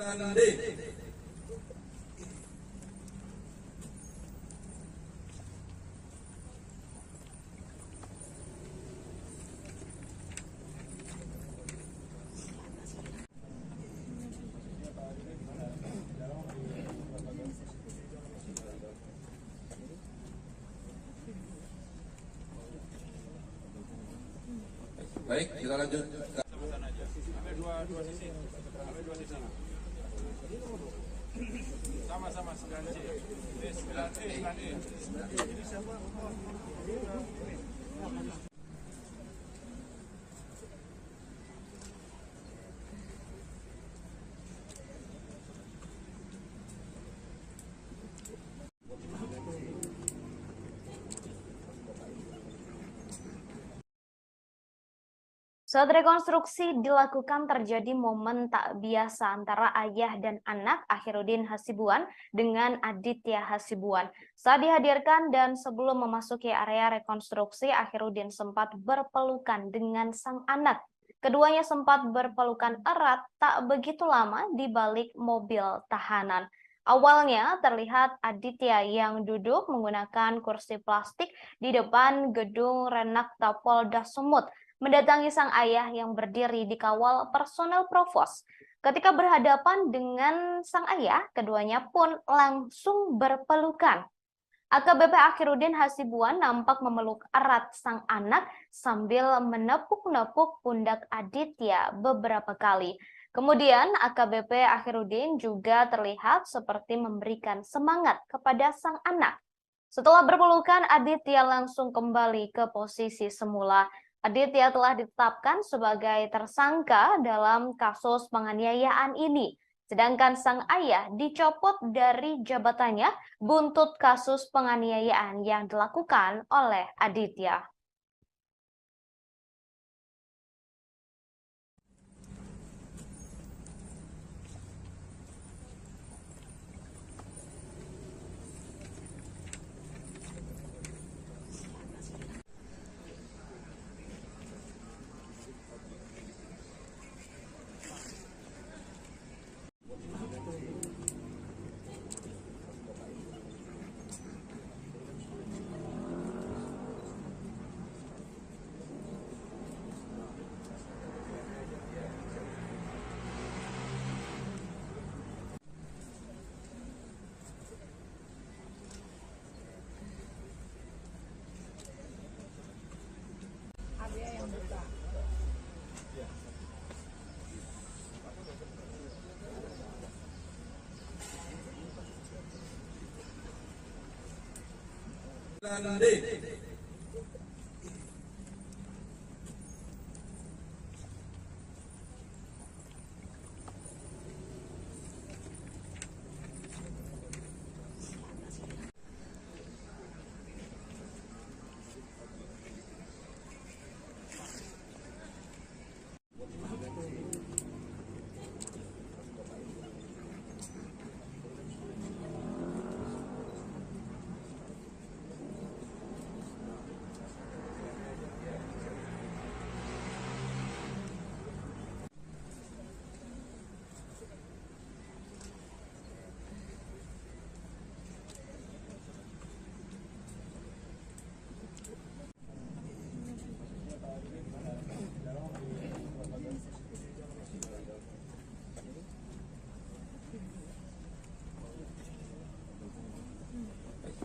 Dan D. Baik, kita lanjut. Ambil dua sisi. Ambil dua sisi. Sama-sama 9C. 9E. Ini siapa? Saat rekonstruksi dilakukan terjadi momen tak biasa antara ayah dan anak Akhiruddin Hasibuan dengan Aditya Hasibuan. Saat dihadirkan dan sebelum memasuki area rekonstruksi, Akhiruddin sempat berpelukan dengan sang anak. Keduanya sempat berpelukan erat tak begitu lama di balik mobil tahanan. Awalnya terlihat Aditya yang duduk menggunakan kursi plastik di depan gedung Renakta Polda Sumut mendatangi sang ayah yang berdiri di kawal personel provos. Ketika berhadapan dengan sang ayah, keduanya pun langsung berpelukan. AKBP Akhiruddin Hasibuan nampak memeluk erat sang anak sambil menepuk-nepuk pundak Aditya beberapa kali. Kemudian AKBP Akhiruddin juga terlihat seperti memberikan semangat kepada sang anak. Setelah berpelukan, Aditya langsung kembali ke posisi semula. Aditya telah ditetapkan sebagai tersangka dalam kasus penganiayaan ini. Sedangkan sang ayah dicopot dari jabatannya buntut kasus penganiayaan yang dilakukan oleh Aditya. Dan D.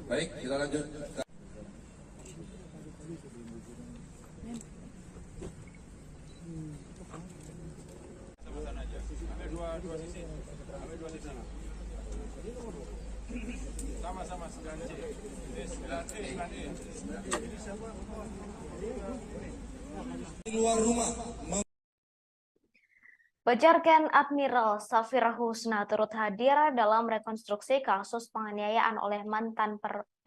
Baik, kita lanjut. Sama-sama aja. Ambil dua sisi. Ambil dua sisi. Sama-sama 9C. Ini 9C, 9E. Di luar rumah. Pajar Ken Admiral Safira Husna turut hadir dalam rekonstruksi kasus penganiayaan oleh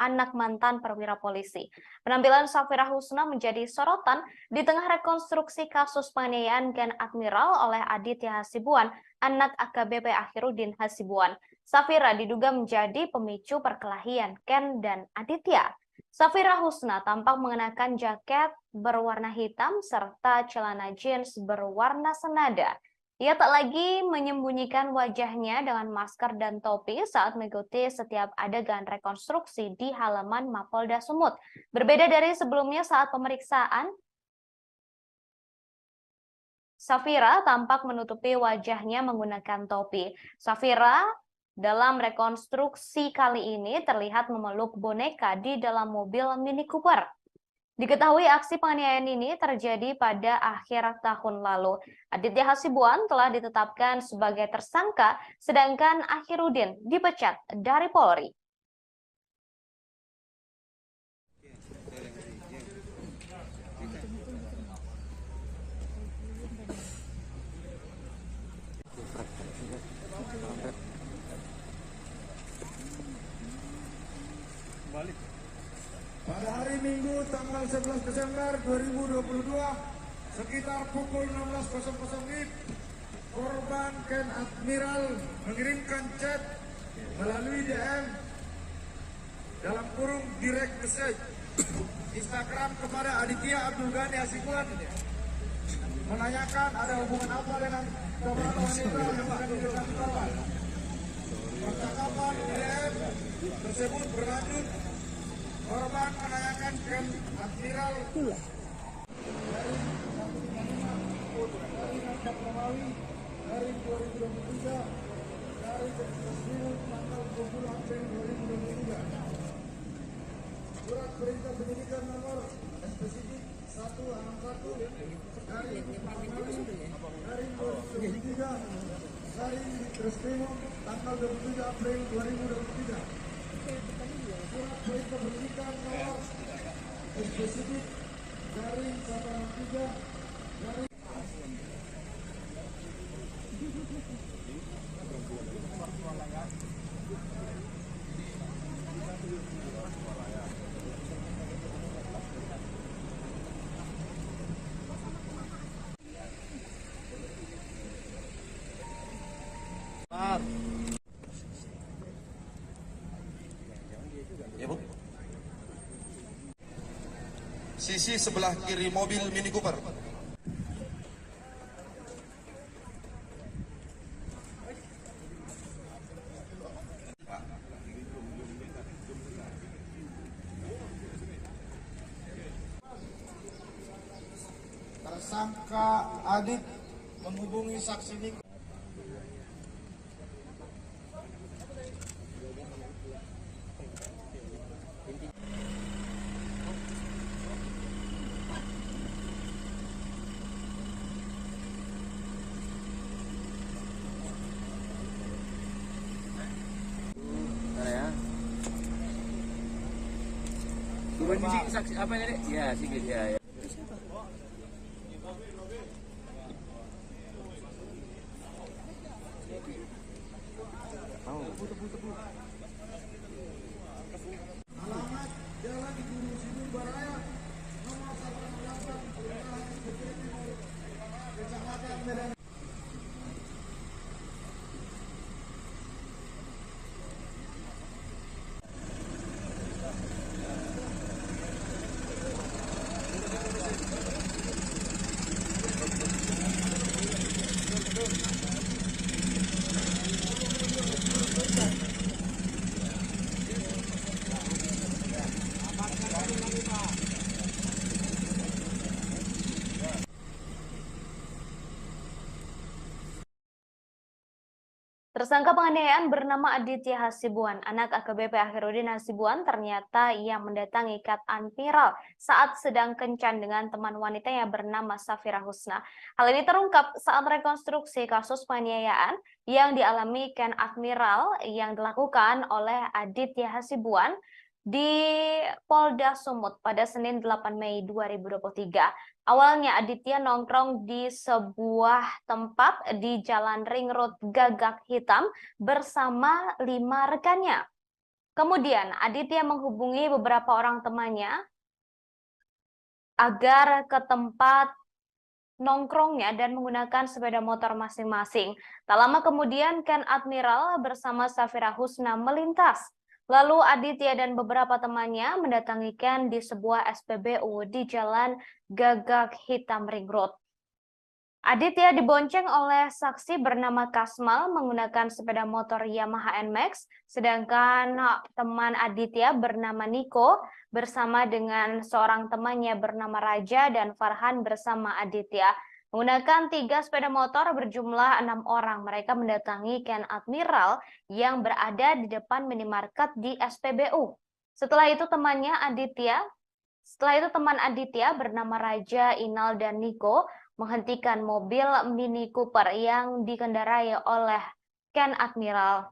anak mantan perwira polisi. Penampilan Safira Husna menjadi sorotan di tengah rekonstruksi kasus penganiayaan Ken Admiral oleh Aditya Hasibuan, anak AKBP Akhiruddin Hasibuan. Safira diduga menjadi pemicu perkelahian Ken dan Aditya. Safira Husna tampak mengenakan jaket berwarna hitam serta celana jeans berwarna senada. Ia tak lagi menyembunyikan wajahnya dengan masker dan topi saat mengikuti setiap adegan rekonstruksi di halaman Mapolda Sumut. Berbeda dari sebelumnya saat pemeriksaan, Safira tampak menutupi wajahnya menggunakan topi. Safira dalam rekonstruksi kali ini terlihat memeluk boneka di dalam mobil Mini Cooper. Diketahui aksi penganiayaan ini terjadi pada akhir tahun lalu. Aditya Hasibuan telah ditetapkan sebagai tersangka, sedangkan Akhiruddin dipecat dari Polri. Pada hari Minggu tanggal 11 Desember 2022, sekitar pukul 16.00 WIB, korban Ken Admiral mengirimkan chat melalui DM dalam kurung direct message Instagram kepada Aditya Abdul Ghani Hasibuan menanyakan ada hubungan apa dengan beberapa wanita yang akan didekati korban. Percakapan DM tersebut berlanjut. Korban menanyakan Ken Admiral dari 2023 dari Presiden tanggal 20 April 2023. Surat perintah penyidikan nomor spesifik 161 dari 2023 dari Presiden tanggal 27 April 2023. Surat perintah penyidikan nomor spesifik dari 163 dari Ya, Bu. Sisi sebelah kiri mobil Mini Cooper. tersangka Adit menghubungi saksi Niko. Mana ya? Dua sisi saksi apa ini, Dek? Ya, Sigit ya. Ya. Alamat Jalan Guru Sidur Baraya nomor 168 Kelurahan Bukit Timur Kecamatan Medan. Tersangka penganiayaan bernama Aditya Hasibuan, anak AKBP Akhiruddin Hasibuan, ternyata ia mendatangi Ken Admiral saat sedang kencan dengan teman wanitanya bernama Safira Husna. Hal ini terungkap saat rekonstruksi kasus penganiayaan yang dialami Ken Admiral yang dilakukan oleh Aditya Hasibuan di Polda Sumut pada Senin 8 Mei 2023. Awalnya Aditya nongkrong di sebuah tempat di Jalan Ring Road Gagak Hitam bersama 5 rekannya. Kemudian Aditya menghubungi beberapa orang temannya agar ke tempat nongkrongnya dan menggunakan sepeda motor masing-masing. Tak lama kemudian Ken Admiral bersama Safira Husna melintas. Lalu Aditya dan beberapa temannya mendatangi Ken di sebuah SPBU di Jalan Gagak Hitam Ring Road. Aditya dibonceng oleh saksi bernama Kasmal menggunakan sepeda motor Yamaha NMAX, sedangkan teman Aditya bernama Niko bersama dengan seorang temannya bernama Raja dan Farhan bersama Aditya. Menggunakan 3 sepeda motor berjumlah 6 orang, mereka mendatangi Ken Admiral yang berada di depan minimarket di SPBU. Setelah itu teman Aditya bernama Raja, Inal, dan Niko menghentikan mobil Mini Cooper yang dikendarai oleh Ken Admiral.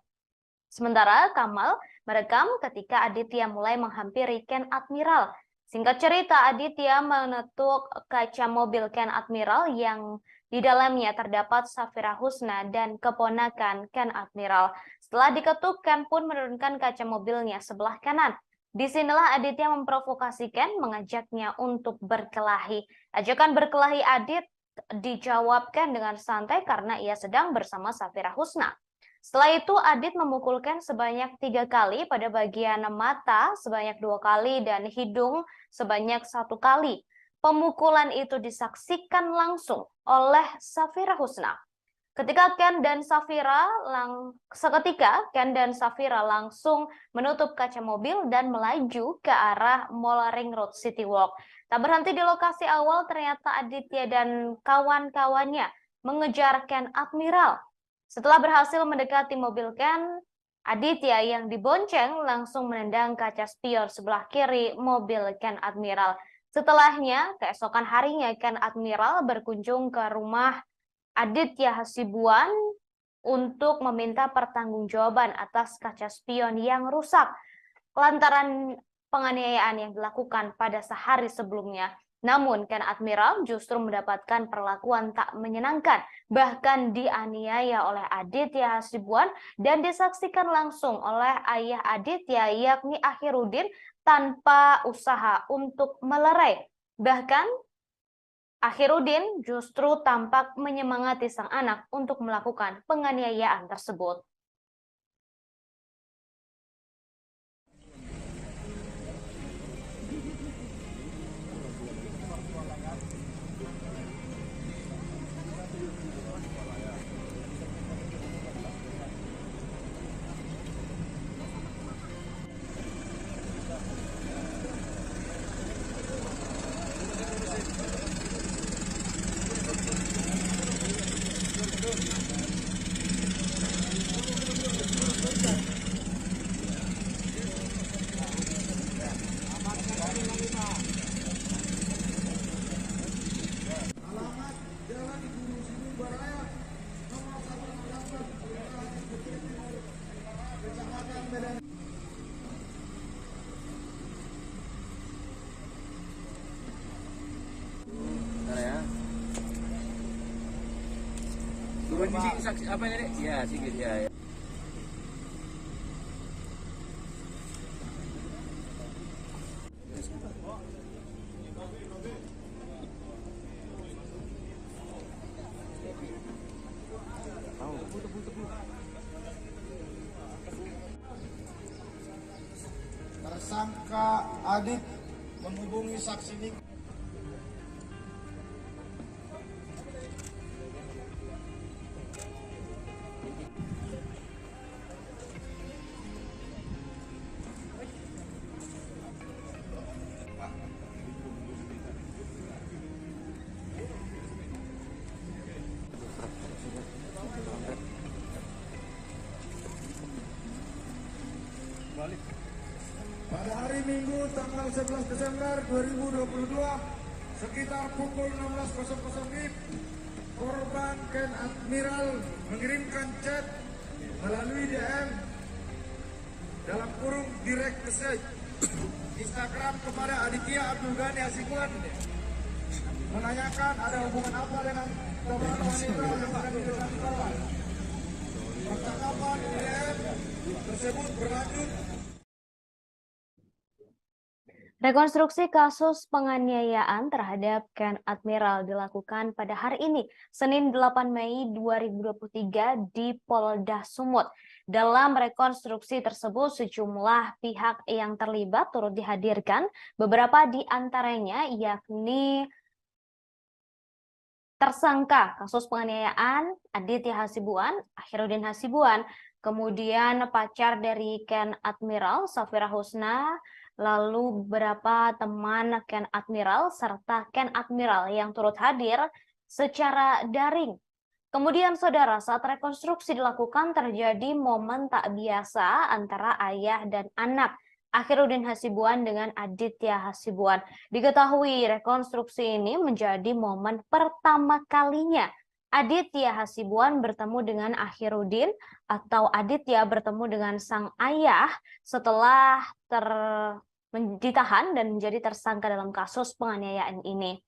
Sementara Kamal merekam ketika Aditya mulai menghampiri Ken Admiral. Singkat cerita, Aditya menetuk kaca mobil Ken Admiral yang di dalamnya terdapat Safira Husna dan keponakan Ken Admiral. Setelah diketuk, Ken pun menurunkan kaca mobilnya sebelah kanan. Disinilah Aditya memprovokasi Ken, mengajaknya untuk berkelahi. Ajakan berkelahi Adit dijawab Ken dengan santai karena ia sedang bersama Safira Husna. Setelah itu Adit memukul Ken sebanyak 3 kali pada bagian mata, sebanyak 2 kali, dan hidung sebanyak 1 kali. Pemukulan itu disaksikan langsung oleh Safira Husna. Seketika Ken dan Safira langsung menutup kaca mobil dan melaju ke arah Mall Ring Road City Walk. Tak berhenti di lokasi awal, ternyata Aditya dan kawan-kawannya mengejar Ken Admiral. Setelah berhasil mendekati mobil Ken, Aditya yang dibonceng langsung menendang kaca spion sebelah kiri mobil Ken Admiral. Setelahnya, keesokan harinya Ken Admiral berkunjung ke rumah Aditya Hasibuan untuk meminta pertanggungjawaban atas kaca spion yang rusak lantaran penganiayaan yang dilakukan pada sehari sebelumnya. Namun Ken Admiral justru mendapatkan perlakuan tak menyenangkan, bahkan dianiaya oleh Aditya Hasibuan dan disaksikan langsung oleh ayah Aditya yakni Akhiruddin tanpa usaha untuk melerai. Bahkan Akhiruddin justru tampak menyemangati sang anak untuk melakukan penganiayaan tersebut. Turun di sini saksi apa ini? Ya, sedikit ya. Tersangka Adit menghubungi saksi Nik. Pada hari Minggu tanggal 11 Desember 2022 sekitar pukul 16.00 WIB, korban Ken Admiral mengirimkan chat melalui DM dalam kurung direct message Instagram kepada Aditya Abdul Ghani Hasibuan menanyakan ada hubungan apa dengan korban wanita yang ada di depan korban. Percakapan DM tersebut berlanjut. Rekonstruksi kasus penganiayaan terhadap Ken Admiral dilakukan pada hari ini, Senin 8 Mei 2023 di Polda Sumut. Dalam rekonstruksi tersebut, sejumlah pihak yang terlibat turut dihadirkan, beberapa di antaranya yakni tersangka kasus penganiayaan Aditya Hasibuan, Akhiruddin Hasibuan, kemudian pacar dari Ken Admiral, Safira Husna, lalu beberapa teman Ken Admiral, serta Ken Admiral yang turut hadir secara daring. Kemudian saudara, saat rekonstruksi dilakukan terjadi momen tak biasa antara ayah dan anak, Akhiruddin Hasibuan dengan Aditya Hasibuan. Diketahui rekonstruksi ini menjadi momen pertama kalinya Aditya Hasibuan bertemu dengan Akhiruddin atau Aditya bertemu dengan sang ayah setelah ditahan dan menjadi tersangka dalam kasus penganiayaan ini.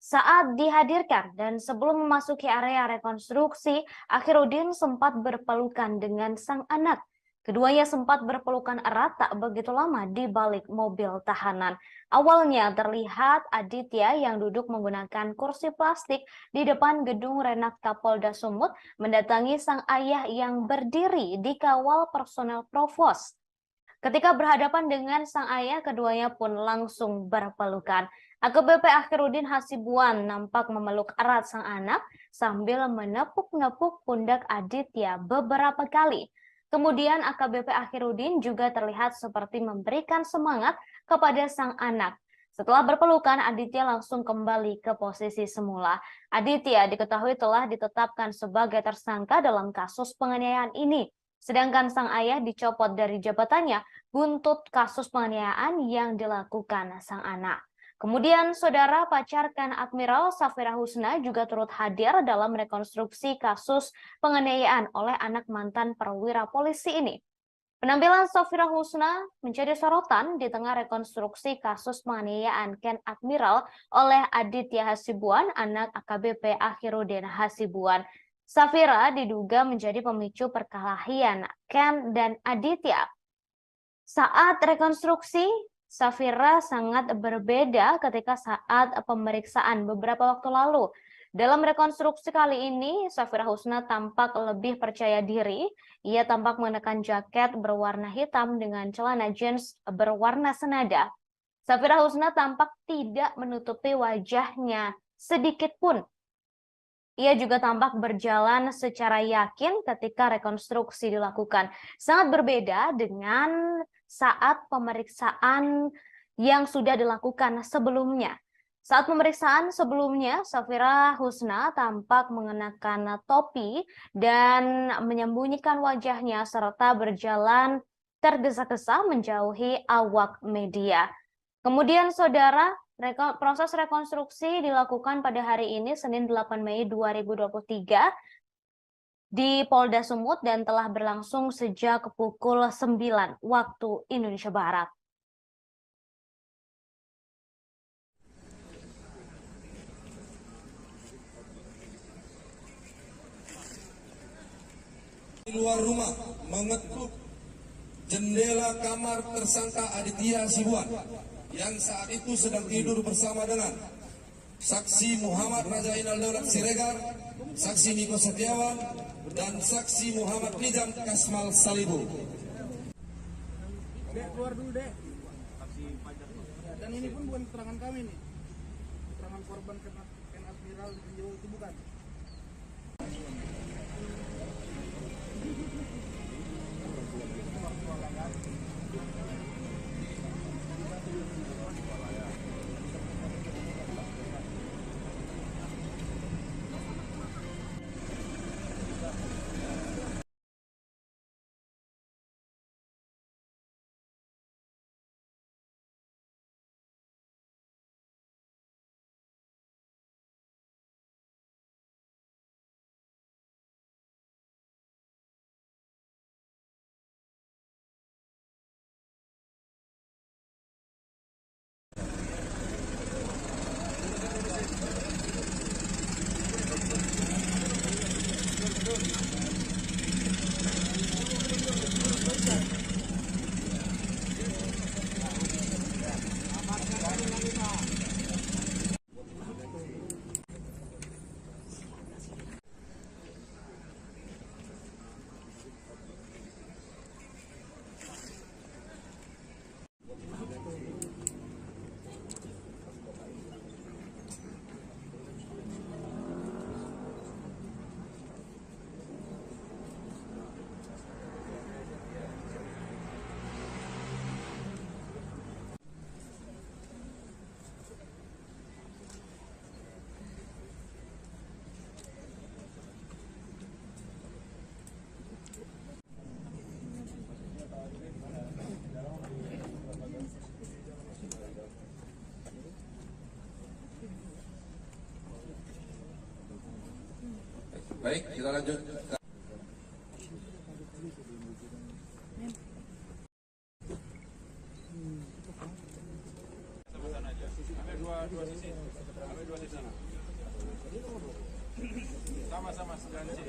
Saat dihadirkan dan sebelum memasuki area rekonstruksi, Akhiruddin sempat berpelukan dengan sang anak. Keduanya sempat berpelukan erat tak begitu lama di balik mobil tahanan. Awalnya terlihat Aditya yang duduk menggunakan kursi plastik di depan gedung Renakta Polda Sumut mendatangi sang ayah yang berdiri di kawal personel provos. Ketika berhadapan dengan sang ayah, keduanya pun langsung berpelukan. AKBP Akhirudin Hasibuan nampak memeluk erat sang anak sambil menepuk-nepuk pundak Aditya beberapa kali. Kemudian AKBP Akhirudin juga terlihat seperti memberikan semangat kepada sang anak. Setelah berpelukan, Aditya langsung kembali ke posisi semula. Aditya diketahui telah ditetapkan sebagai tersangka dalam kasus penganiayaan ini. Sedangkan sang ayah dicopot dari jabatannya buntut kasus penganiayaan yang dilakukan sang anak. Kemudian, saudara pacar Ken Admiral Safira Husna juga turut hadir dalam rekonstruksi kasus penganiayaan oleh anak mantan perwira polisi ini. Penampilan Safira Husna menjadi sorotan di tengah rekonstruksi kasus penganiayaan Ken Admiral oleh Aditya Hasibuan, anak AKBP Akhirudin Hasibuan. Safira diduga menjadi pemicu perkelahian Ken dan Aditya. Saat rekonstruksi, Safira sangat berbeda ketika saat pemeriksaan beberapa waktu lalu. Dalam rekonstruksi kali ini, Safira Husna tampak lebih percaya diri. Ia tampak mengenakan jaket berwarna hitam dengan celana jeans berwarna senada. Safira Husna tampak tidak menutupi wajahnya sedikit pun. Ia juga tampak berjalan secara yakin ketika rekonstruksi dilakukan. Sangat berbeda dengan saat pemeriksaan yang sudah dilakukan sebelumnya. Saat pemeriksaan sebelumnya, Safira Husna tampak mengenakan topi dan menyembunyikan wajahnya serta berjalan tergesa-gesa menjauhi awak media. Kemudian, saudara, proses rekonstruksi dilakukan pada hari ini, Senin 8 Mei 2023, di Polda Sumut dan telah berlangsung sejak pukul 9 waktu Indonesia Barat. Di luar rumah mengetuk jendela kamar tersangka Aditya Hasibuan yang saat itu sedang tidur bersama dengan saksi Muhammad Raja Inal Daulat Siregar, saksi Niko Setiawan, dan saksi Muhammad Nizam Kasmal Salibu. Dek, keluar dulu, Dek. Dan ini pun bukan keterangan kami nih. Keterangan korban Ken Admiral di Jawa itu bukan. Baik, kita lanjut. Ambil dua sisi. Ambil dua sisi. Sama-sama 9C.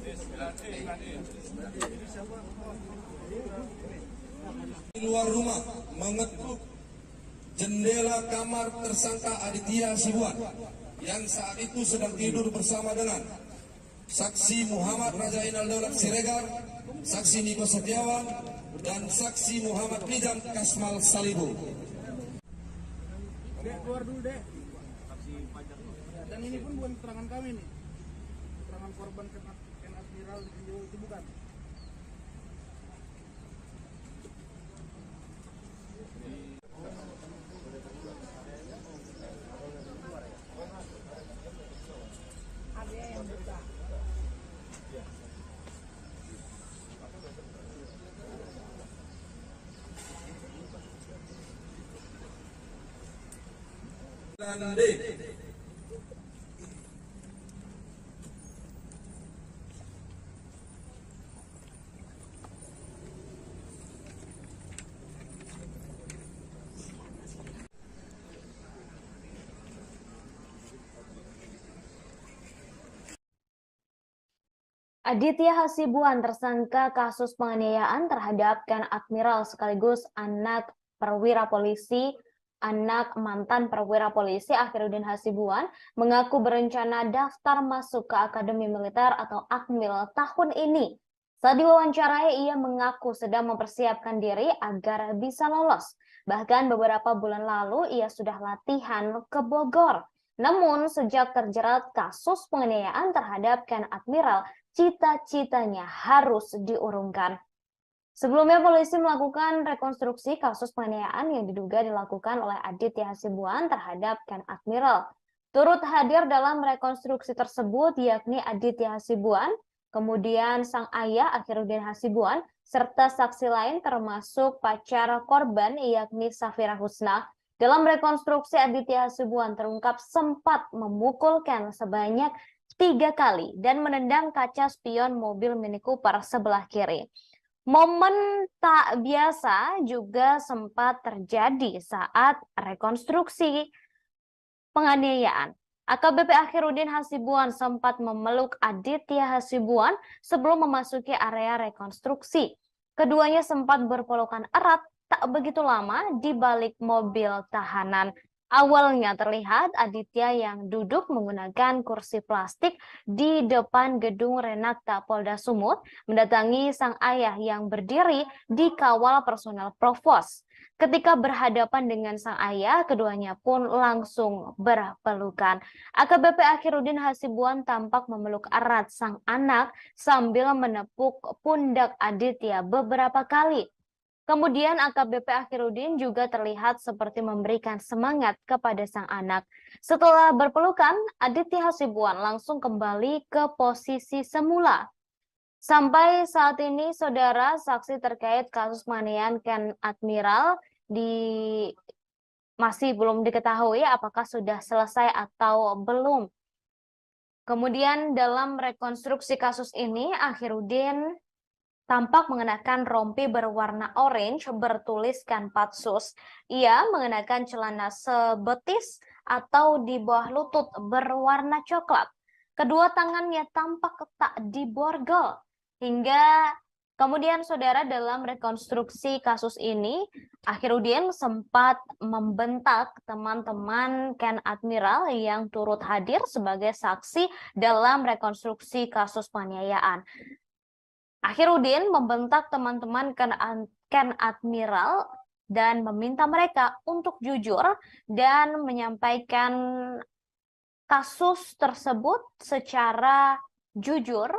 Ini 9E, 9E. Di luar rumah mengetuk jendela kamar tersangka Aditya Hasibuan yang saat itu sedang tidur bersama dengan saksi Muhammad Rajainal Daulat Siregar, saksi Niko Setiawan, dan saksi Muhammad Nizam Kasmal Salibu. Dek, keluar dulu, Dek. Dan ini pun bukan keterangan kami nih. Keterangan korban Ken Admiral di video itu bukan. Dan D. Aditya Hasibuan tersangka kasus penganiayaan terhadap Ken Admiral sekaligus anak perwira polisi, anak mantan perwira polisi Akhiruddin Hasibuan mengaku berencana daftar masuk ke Akademi Militer atau Akmil tahun ini. Saat diwawancarai, ia mengaku sedang mempersiapkan diri agar bisa lolos. Bahkan beberapa bulan lalu ia sudah latihan ke Bogor. Namun sejak terjerat kasus penganiayaan terhadap Ken Admiral, cita-citanya harus diurungkan. Sebelumnya polisi melakukan rekonstruksi kasus penganiayaan yang diduga dilakukan oleh Aditya Hasibuan terhadap Ken Admiral. Turut hadir dalam rekonstruksi tersebut yakni Aditya Hasibuan, kemudian sang ayah Akhiruddin Hasibuan, serta saksi lain termasuk pacar korban yakni Safira Husna. Dalam rekonstruksi, Aditya Hasibuan terungkap sempat memukul Ken sebanyak 3 kali dan menendang kaca spion mobil Mini Cooper sebelah kiri. Momen tak biasa juga sempat terjadi saat rekonstruksi penganiayaan. AKBP Akhiruddin Hasibuan sempat memeluk Aditya Hasibuan sebelum memasuki area rekonstruksi. Keduanya sempat berpelukan erat tak begitu lama di balik mobil tahanan. Awalnya terlihat Aditya yang duduk menggunakan kursi plastik di depan gedung Renakta Polda Sumut mendatangi sang ayah yang berdiri di kawal personel Provos. Ketika berhadapan dengan sang ayah, keduanya pun langsung berpelukan. AKBP Akhiruddin Hasibuan tampak memeluk erat sang anak sambil menepuk pundak Aditya beberapa kali. Kemudian AKBP Akhiruddin juga terlihat seperti memberikan semangat kepada sang anak. Setelah berpelukan, Aditya Hasibuan langsung kembali ke posisi semula. Sampai saat ini, saudara, saksi terkait kasus penganiayaan Ken Admiral masih belum diketahui apakah sudah selesai atau belum. Kemudian dalam rekonstruksi kasus ini, Akhiruddin tampak mengenakan rompi berwarna orange bertuliskan Patsus. Ia mengenakan celana sebetis atau di bawah lutut berwarna coklat. Kedua tangannya tampak tak diborgol. Hingga kemudian saudara dalam rekonstruksi kasus ini, Akhiruddin sempat membentak teman-teman Ken Admiral yang turut hadir sebagai saksi dalam rekonstruksi kasus penganiayaan. Akhiruddin membentak teman-teman Ken Admiral dan meminta mereka untuk jujur dan menyampaikan kasus tersebut secara jujur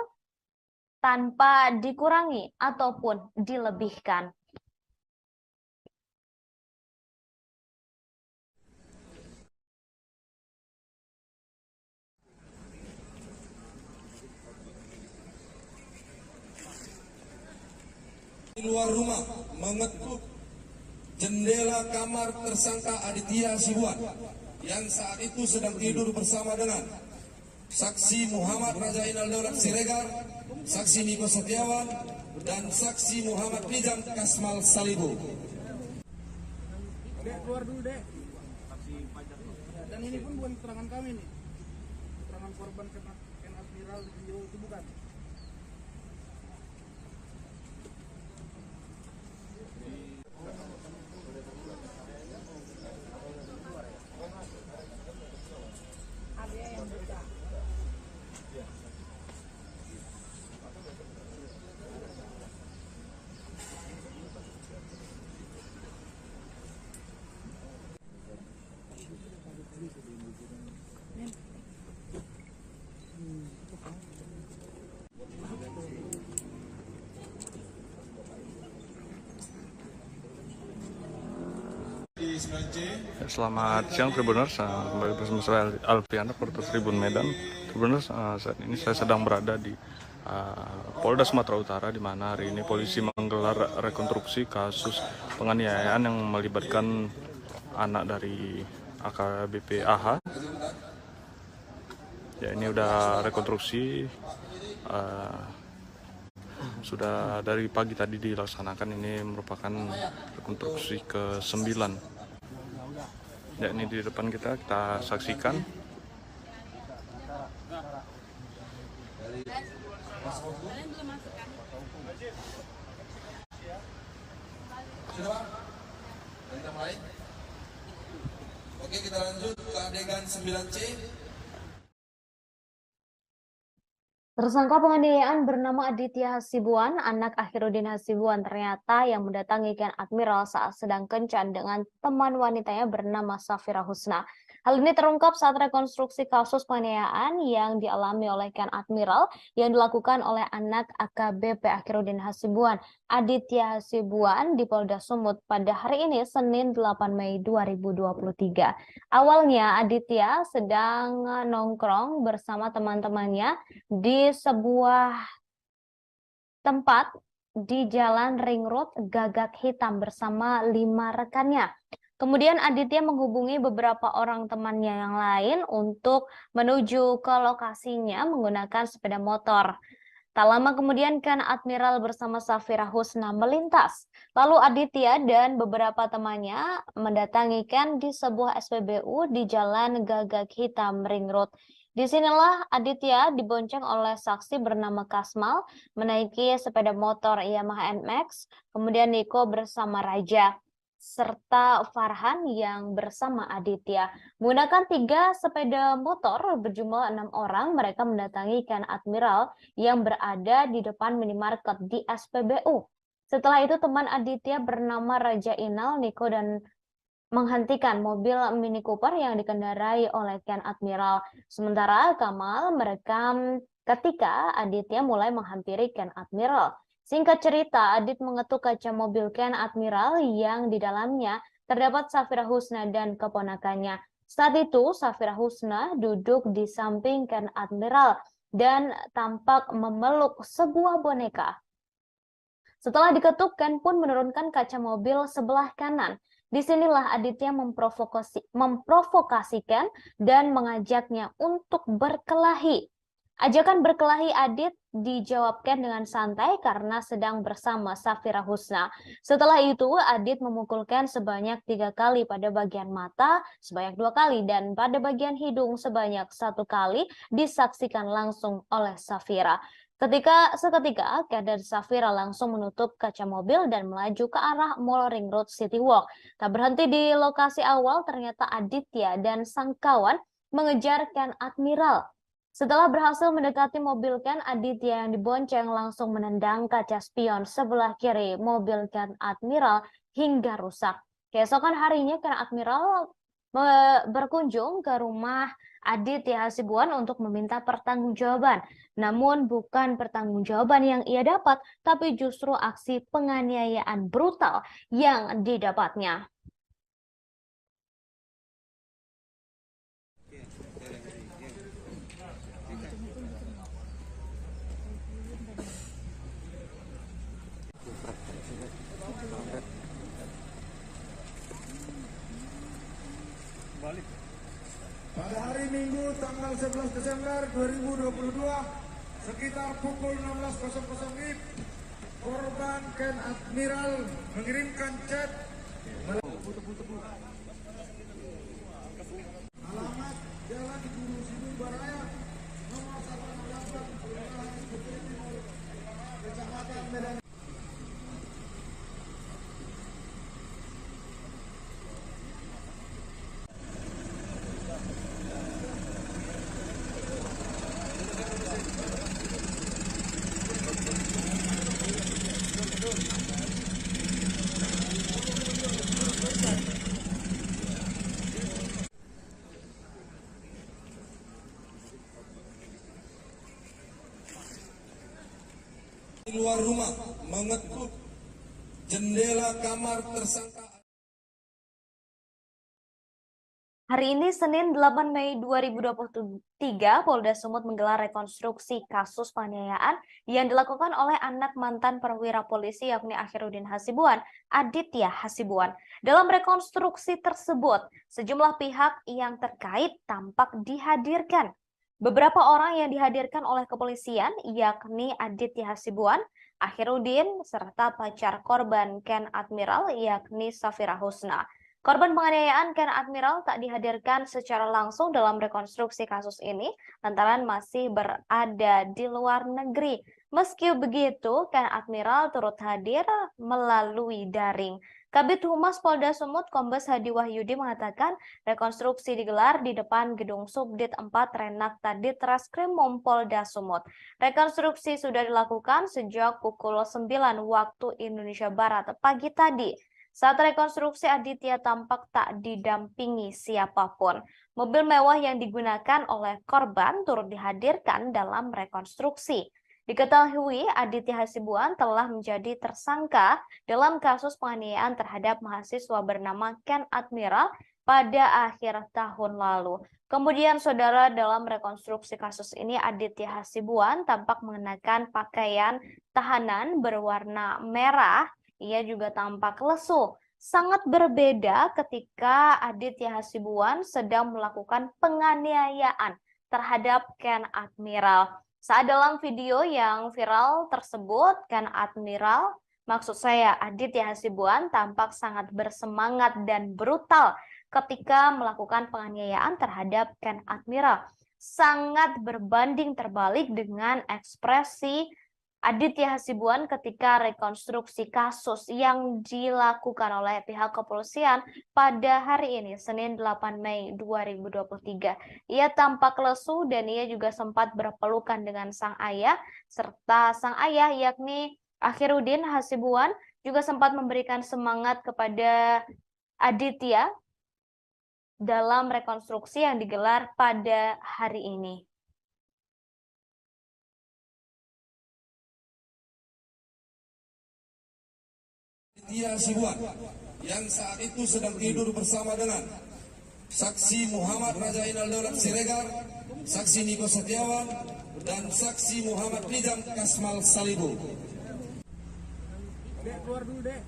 tanpa dikurangi ataupun dilebihkan. Di luar rumah mengetuk jendela kamar tersangka Aditya Hasibuan yang saat itu sedang tidur bersama dengan saksi Muhammad Rajainal Daulat Siregar, saksi Niko Setiawan, dan saksi Muhammad Nizam Kasmal Salibu. Dek, keluar dulu, Dek. Dan ini pun bukan keterangan kami nih. keterangan korban Ken Admiral Rio itu bukan? Selamat siang Tribuners, kembali bersama saya Alpiana, reporter Tribun Medan. Tribuners, saat ini saya sedang berada di Polda Sumatera Utara, di mana hari ini polisi menggelar rekonstruksi kasus penganiayaan yang melibatkan anak dari AKBP AH. Ya, ini udah rekonstruksi, sudah dari pagi tadi dilaksanakan. Ini merupakan rekonstruksi ke-9. Ya, ini di depan kita saksikan. Sudah Pak? Kita mulai. Oke, kita lanjut ke adegan 9C. Tersangka penganiayaan bernama Aditya Hasibuan, anak Akhiruddin Hasibuan, ternyata yang mendatangi Ken Admiral saat sedang kencan dengan teman wanitanya bernama Safira Husna. Hal ini terungkap saat rekonstruksi kasus penganiayaan yang dialami oleh Ken Admiral yang dilakukan oleh anak AKBP Akhiruddin Hasibuan, Aditya Hasibuan, di Polda Sumut pada hari ini, Senin 8 Mei 2023. Awalnya Aditya sedang nongkrong bersama teman-temannya di sebuah tempat di Jalan Ring Road Gagak Hitam bersama 5 rekannya. Kemudian Aditya menghubungi beberapa orang temannya yang lain untuk menuju ke lokasinya menggunakan sepeda motor. Tak lama kemudian Ken Admiral bersama Safira Husna melintas. Lalu Aditya dan beberapa temannya mendatangi Ken di sebuah SPBU di Jalan Gagak Hitam Ring Road. Disinilah Aditya dibonceng oleh saksi bernama Kasmal menaiki sepeda motor Yamaha NMAX, kemudian Niko bersama Raja, serta Farhan yang bersama Aditya. Menggunakan 3 sepeda motor berjumlah 6 orang, mereka mendatangi Ken Admiral yang berada di depan minimarket di SPBU. Setelah itu teman Aditya bernama Raja Inal, Niko, dan menghentikan mobil Mini Cooper yang dikendarai oleh Ken Admiral. Sementara Kamal merekam ketika Aditya mulai menghampiri Ken Admiral. Singkat cerita, Adit mengetuk kaca mobil Ken Admiral yang di dalamnya terdapat Safira Husna dan keponakannya. Saat itu, Safira Husna duduk di samping Ken Admiral dan tampak memeluk sebuah boneka. Setelah diketuk, Ken pun menurunkan kaca mobil sebelah kanan. Disinilah Aditya memprovokasikan dan mengajaknya untuk berkelahi. Ajakan berkelahi Adit dijawabkan dengan santai karena sedang bersama Safira Husna. Setelah itu, Adit memukulkan sebanyak 3 kali pada bagian mata, sebanyak 2 kali, dan pada bagian hidung sebanyak 1 kali, disaksikan langsung oleh Safira. Seketika, Ken dan Safira langsung menutup kaca mobil dan melaju ke arah Mall Ring Road City Walk. Tak berhenti di lokasi awal, ternyata Aditya dan sang kawan mengejar Ken Admiral. Setelah berhasil mendekati mobil Ken, Aditya yang dibonceng langsung menendang kaca spion sebelah kiri mobil Ken Admiral hingga rusak. Keesokan harinya, Ken Admiral berkunjung ke rumah Aditya Hasibuan untuk meminta pertanggungjawaban. Namun bukan pertanggungjawaban yang ia dapat, tapi justru aksi penganiayaan brutal yang didapatnya. Pada hari Minggu tanggal 11 Desember 2022 sekitar pukul 16.00 WIB, korban Ken Admiral mengirimkan chat alamat Jalan Guru Sibu Baraya, Keluar rumah mengetuk jendela kamar tersangka. Hari ini Senin 8 Mei 2023, Polda Sumut menggelar rekonstruksi kasus penganiayaan yang dilakukan oleh anak mantan perwira polisi yakni Akhiruddin Hasibuan, Aditya Hasibuan. Dalam rekonstruksi tersebut, sejumlah pihak yang terkait tampak dihadirkan. Beberapa orang yang dihadirkan oleh kepolisian yakni Aditya Hasibuan, Akhiruddin, serta pacar korban Ken Admiral yakni Safira Husna. Korban penganiayaan Ken Admiral tak dihadirkan secara langsung dalam rekonstruksi kasus ini lantaran masih berada di luar negeri. Meski begitu, Ken Admiral turut hadir melalui daring. Kabid Humas Polda Sumut Kombes Hadi Wahyudi mengatakan rekonstruksi digelar di depan Gedung Subdit 4 Renakta Ditreskrimum Polda Sumut. Rekonstruksi sudah dilakukan sejak pukul 9 waktu Indonesia Barat pagi tadi. Saat rekonstruksi, Aditya tampak tak didampingi siapapun. Mobil mewah yang digunakan oleh korban turut dihadirkan dalam rekonstruksi. Diketahui Aditya Hasibuan telah menjadi tersangka dalam kasus penganiayaan terhadap mahasiswa bernama Ken Admiral pada akhir tahun lalu. Kemudian, saudara, dalam rekonstruksi kasus ini Aditya Hasibuan tampak mengenakan pakaian tahanan berwarna merah. Ia juga tampak lesu. Sangat berbeda ketika Aditya Hasibuan sedang melakukan penganiayaan terhadap Ken Admiral. Saat dalam video yang viral tersebut, Ken Admiral, maksud saya Aditya Hasibuan, tampak sangat bersemangat dan brutal ketika melakukan penganiayaan terhadap Ken Admiral. Sangat berbanding terbalik dengan ekspresi Aditya Hasibuan ketika rekonstruksi kasus yang dilakukan oleh pihak kepolisian pada hari ini, Senin 8 Mei 2023. Ia tampak lesu dan ia juga sempat berpelukan dengan sang ayah, serta sang ayah yakni Akhiruddin Hasibuan juga sempat memberikan semangat kepada Aditya dalam rekonstruksi yang digelar pada hari ini. Aditya Hasibuan yang saat itu sedang tidur bersama dengan saksi Muhammad Rajainal Daulat Siregar, saksi Niko Setiawan, dan saksi Muhammad Nizam Kasmal Salibu. Dek, keluar dulu, Dek.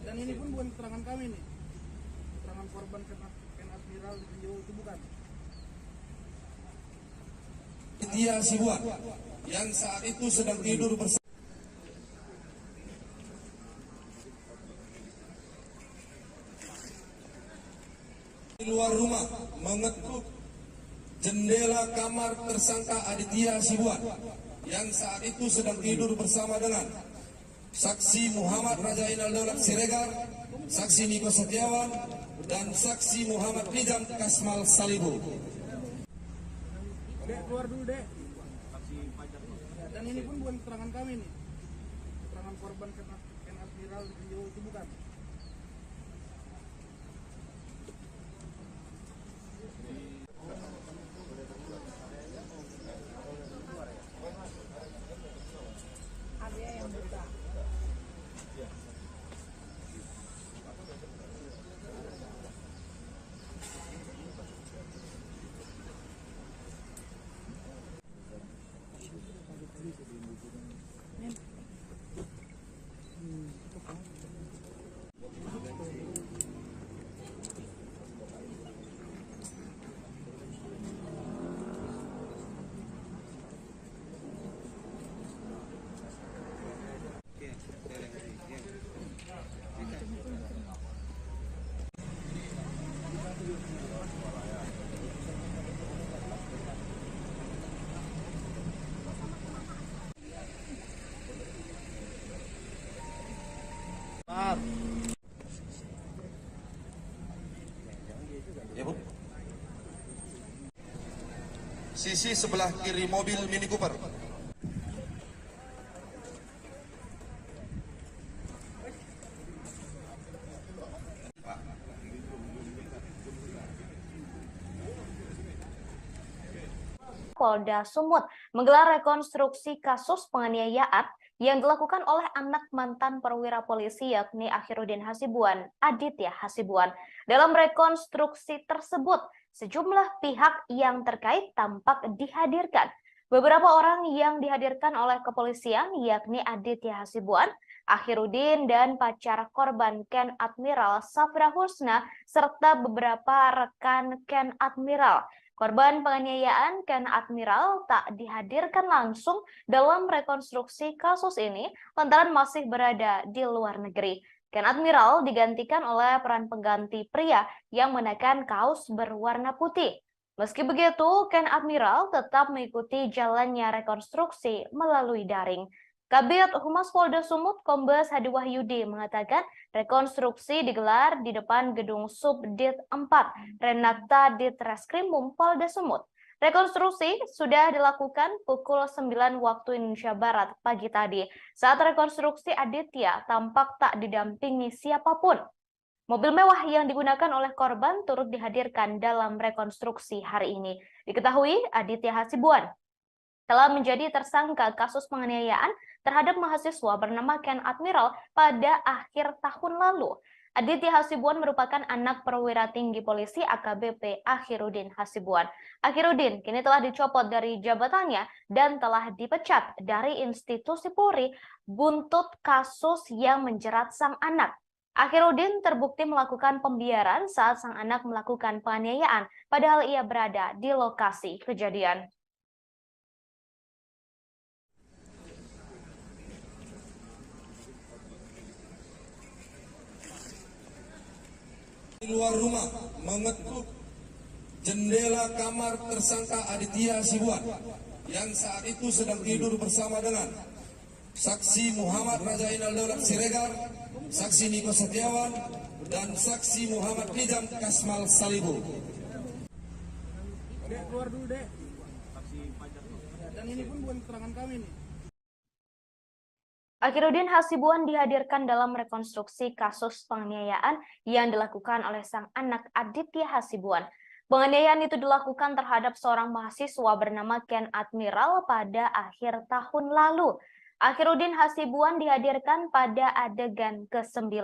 Dan ini pun bukan keterangan kami nih. Keterangan korban Ken Admiral di video itu bukan. Aditya Hasibuan yang saat itu sedang tidur bersama keluar rumah mengetuk jendela kamar tersangka Aditya Hasibuan yang saat itu sedang tidur bersama dengan saksi Muhammad Rajainal Daulat Siregar, saksi Niko Setiawan, dan saksi Muhammad Nizam Kasmal Salibu. Dek, keluar dulu, Dek. Dan ini pun bukan keterangan kami nih. Keterangan korban Ken Admiral di video itu bukan. Ya, Bu. Sisi sebelah kiri mobil Mini Cooper. Polda Sumut menggelar rekonstruksi kasus penganiayaan yang dilakukan oleh anak mantan perwira polisi yakni Akhiruddin Hasibuan, Aditya Hasibuan. Dalam rekonstruksi tersebut, sejumlah pihak yang terkait tampak dihadirkan. Beberapa orang yang dihadirkan oleh kepolisian yakni Aditya Hasibuan, Akhiruddin, dan pacar korban Ken Admiral Safra Husna, serta beberapa rekan Ken Admiral. Korban penganiayaan Ken Admiral tak dihadirkan langsung dalam rekonstruksi kasus ini lantaran masih berada di luar negeri. Ken Admiral digantikan oleh peran pengganti pria yang mengenakan kaos berwarna putih. Meski begitu, Ken Admiral tetap mengikuti jalannya rekonstruksi melalui daring. Kabid Humas Polda Sumut Kombes Hadi Wahyudi mengatakan rekonstruksi digelar di depan gedung Subdit 4 Renakta Ditreskrimum Polda Sumut. Rekonstruksi sudah dilakukan pukul 9 waktu Indonesia Barat pagi tadi. Saat rekonstruksi, Aditya tampak tak didampingi siapapun. Mobil mewah yang digunakan oleh korban turut dihadirkan dalam rekonstruksi hari ini. Diketahui Aditya Hasibuan telah menjadi tersangka kasus penganiayaan terhadap mahasiswa bernama Ken Admiral pada akhir tahun lalu. Aditya Hasibuan merupakan anak perwira tinggi polisi AKBP Akhiruddin Hasibuan. Akhiruddin kini telah dicopot dari jabatannya dan telah dipecat dari institusi Polri buntut kasus yang menjerat sang anak. Akhiruddin terbukti melakukan pembiaran saat sang anak melakukan penganiayaan, padahal ia berada di lokasi kejadian. Di luar rumah mengetuk jendela kamar tersangka Aditya Hasibuan yang saat itu sedang tidur bersama dengan saksi Muhammad Rajainal Daulat Siregar, saksi Niko Setiawan, dan saksi Muhammad Nizam Kasmal Salibu. Dek, keluar dulu, Dek. Dan ini pun bukan keterangan kami nih. Akhiruddin Hasibuan dihadirkan dalam rekonstruksi kasus penganiayaan yang dilakukan oleh sang anak Aditya Hasibuan. Penganiayaan itu dilakukan terhadap seorang mahasiswa bernama Ken Admiral pada akhir tahun lalu. Akhiruddin Hasibuan dihadirkan pada adegan ke-9.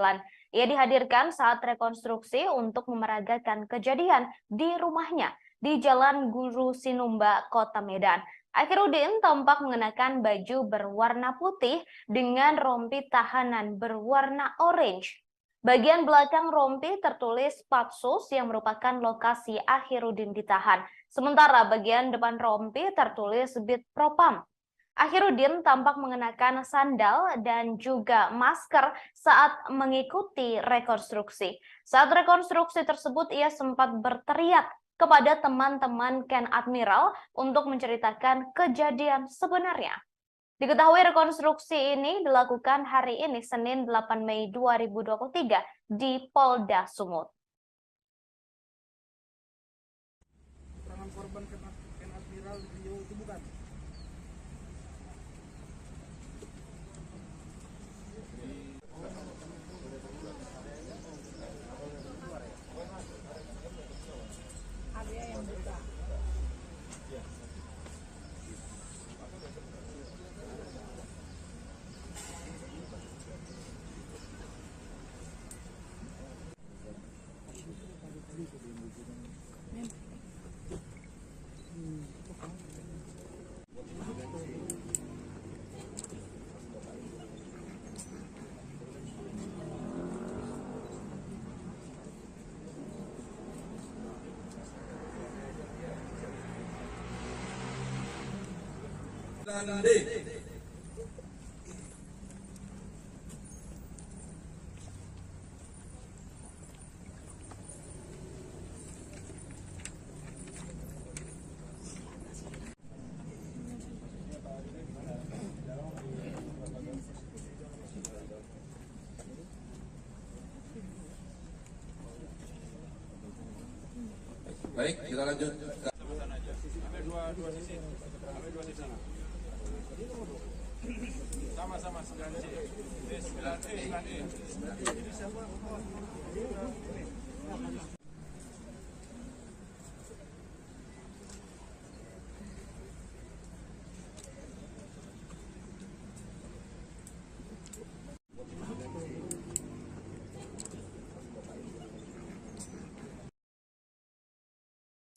Ia dihadirkan saat rekonstruksi untuk memeragakan kejadian di rumahnya di Jalan Guru Sinumba, Kota Medan. Akhiruddin tampak mengenakan baju berwarna putih dengan rompi tahanan berwarna orange. Bagian belakang rompi tertulis Patsus yang merupakan lokasi Akhiruddin ditahan. Sementara bagian depan rompi tertulis Bid Propam. Akhiruddin tampak mengenakan sandal dan juga masker saat mengikuti rekonstruksi. Saat rekonstruksi tersebut, ia sempat berteriak kepada teman-teman Ken Admiral untuk menceritakan kejadian sebenarnya. Diketahui rekonstruksi ini dilakukan hari ini Senin 8 Mei 2023 di Polda Sumut. Keterangan korban Ken Admiral Rio itu bukan? Dan D. Baik, kita lanjut. Sampai dua sisi. Sampai dua sisi. Sama-sama 9C. 9E.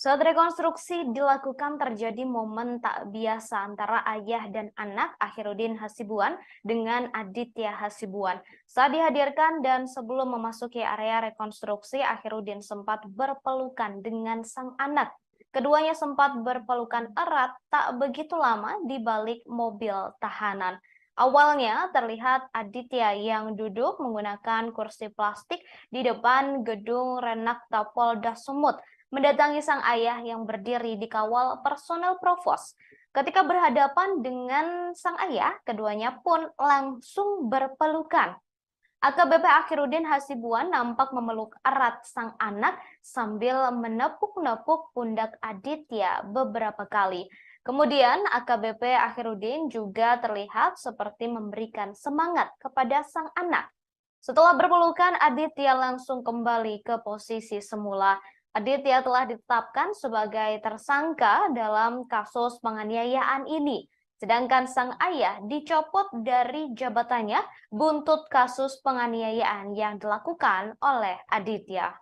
Saat rekonstruksi dilakukan terjadi momen tak biasa antara ayah dan anak Akhiruddin Hasibuan dengan Aditya Hasibuan. Saat dihadirkan dan sebelum memasuki area rekonstruksi, Akhiruddin sempat berpelukan dengan sang anak. Keduanya sempat berpelukan erat tak begitu lama di balik mobil tahanan. Awalnya terlihat Aditya yang duduk menggunakan kursi plastik di depan gedung Renakta Polda Sumut mendatangi sang ayah yang berdiri di kawal personel provos. Ketika berhadapan dengan sang ayah, keduanya pun langsung berpelukan. AKBP Akhiruddin Hasibuan nampak memeluk erat sang anak sambil menepuk-nepuk pundak Aditya beberapa kali. Kemudian AKBP Akhiruddin juga terlihat seperti memberikan semangat kepada sang anak. Setelah berpelukan, Aditya langsung kembali ke posisi semula. Aditya telah ditetapkan sebagai tersangka dalam kasus penganiayaan ini. Sedangkan sang ayah dicopot dari jabatannya buntut kasus penganiayaan yang dilakukan oleh Aditya.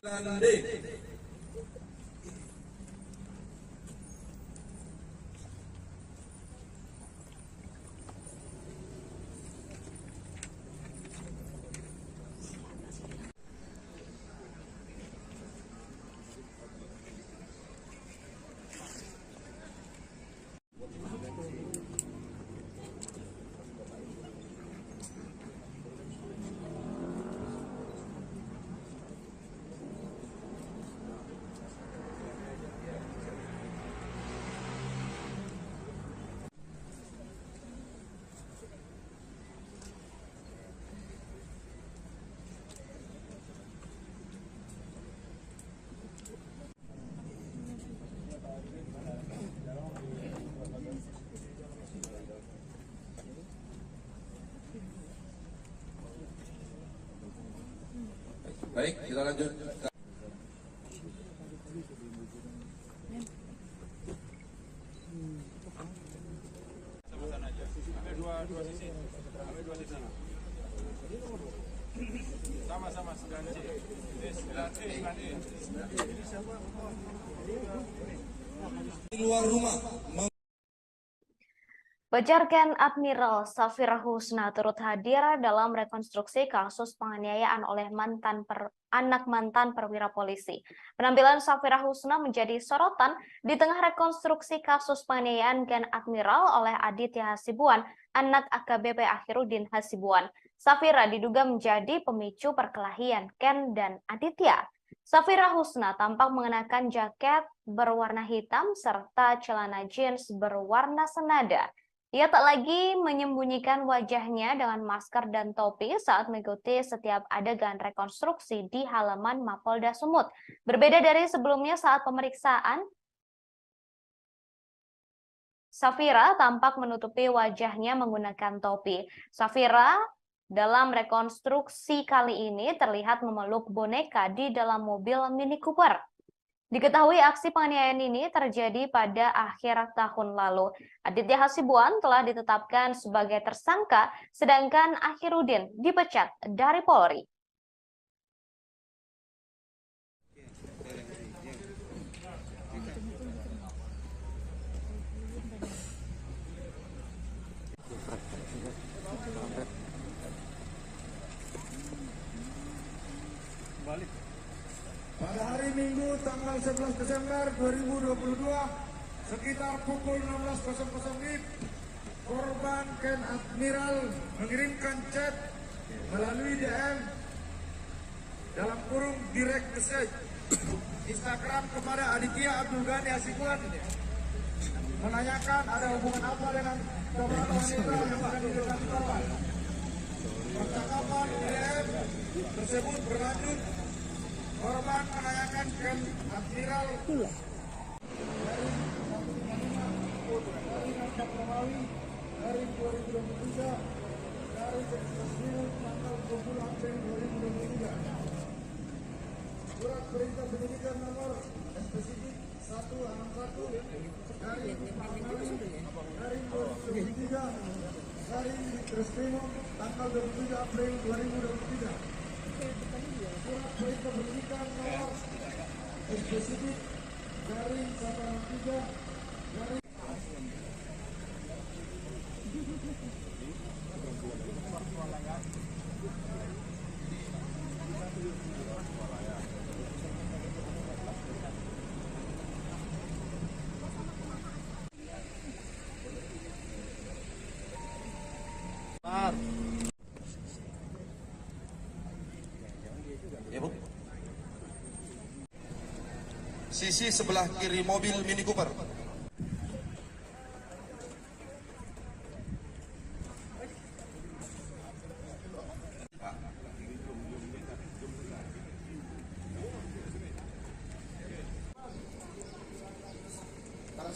Dan D. Baik, kita lanjut. Sama-sama aja. Ambil dua sisi. Ambil dua sisi. Sama-sama 9C. Ini 9E, 9E. Di luar rumah. Pejarken Admiral Safira Husna turut hadir dalam rekonstruksi kasus penganiayaan oleh anak mantan perwira polisi. Penampilan Safira Husna menjadi sorotan di tengah rekonstruksi kasus penganiayaan Ken Admiral oleh Aditya Hasibuan, anak AKBP Akhiruddin Hasibuan. Safira diduga menjadi pemicu perkelahian Ken dan Aditya. Safira Husna tampak mengenakan jaket berwarna hitam serta celana jeans berwarna senada. Ia tak lagi menyembunyikan wajahnya dengan masker dan topi saat mengikuti setiap adegan rekonstruksi di halaman Mapolda Sumut. Berbeda dari sebelumnya saat pemeriksaan, Safira tampak menutupi wajahnya menggunakan topi. Safira dalam rekonstruksi kali ini terlihat memeluk boneka di dalam mobil Mini Cooper. Diketahui aksi penganiayaan ini terjadi pada akhir tahun lalu. Aditya Hasibuan telah ditetapkan sebagai tersangka, sedangkan Akhiruddin dipecat dari Polri. Pada hari Minggu tanggal 11 Desember 2022, sekitar pukul 16.00 WIB, korban Ken Admiral mengirimkan chat melalui DM dalam kurung direct message Instagram kepada Aditya Abdul Ghani Hasibuan menanyakan ada hubungan apa dengan beberapa wanita yang akan didekati korban. Percakapan DM tersebut berlanjut, korban menanyakan Ken Admiral dari 2023 dari resmi tanggal 20 April 2023. Surat perintah penyidikan nomor spesifik 161 dari 2023 dari Reskrimum tanggal 27 April 2023. Surat perintah penyidikan nomor spesifik dari 163 dari Ya, Bu. Sisi sebelah kiri mobil Mini Cooper.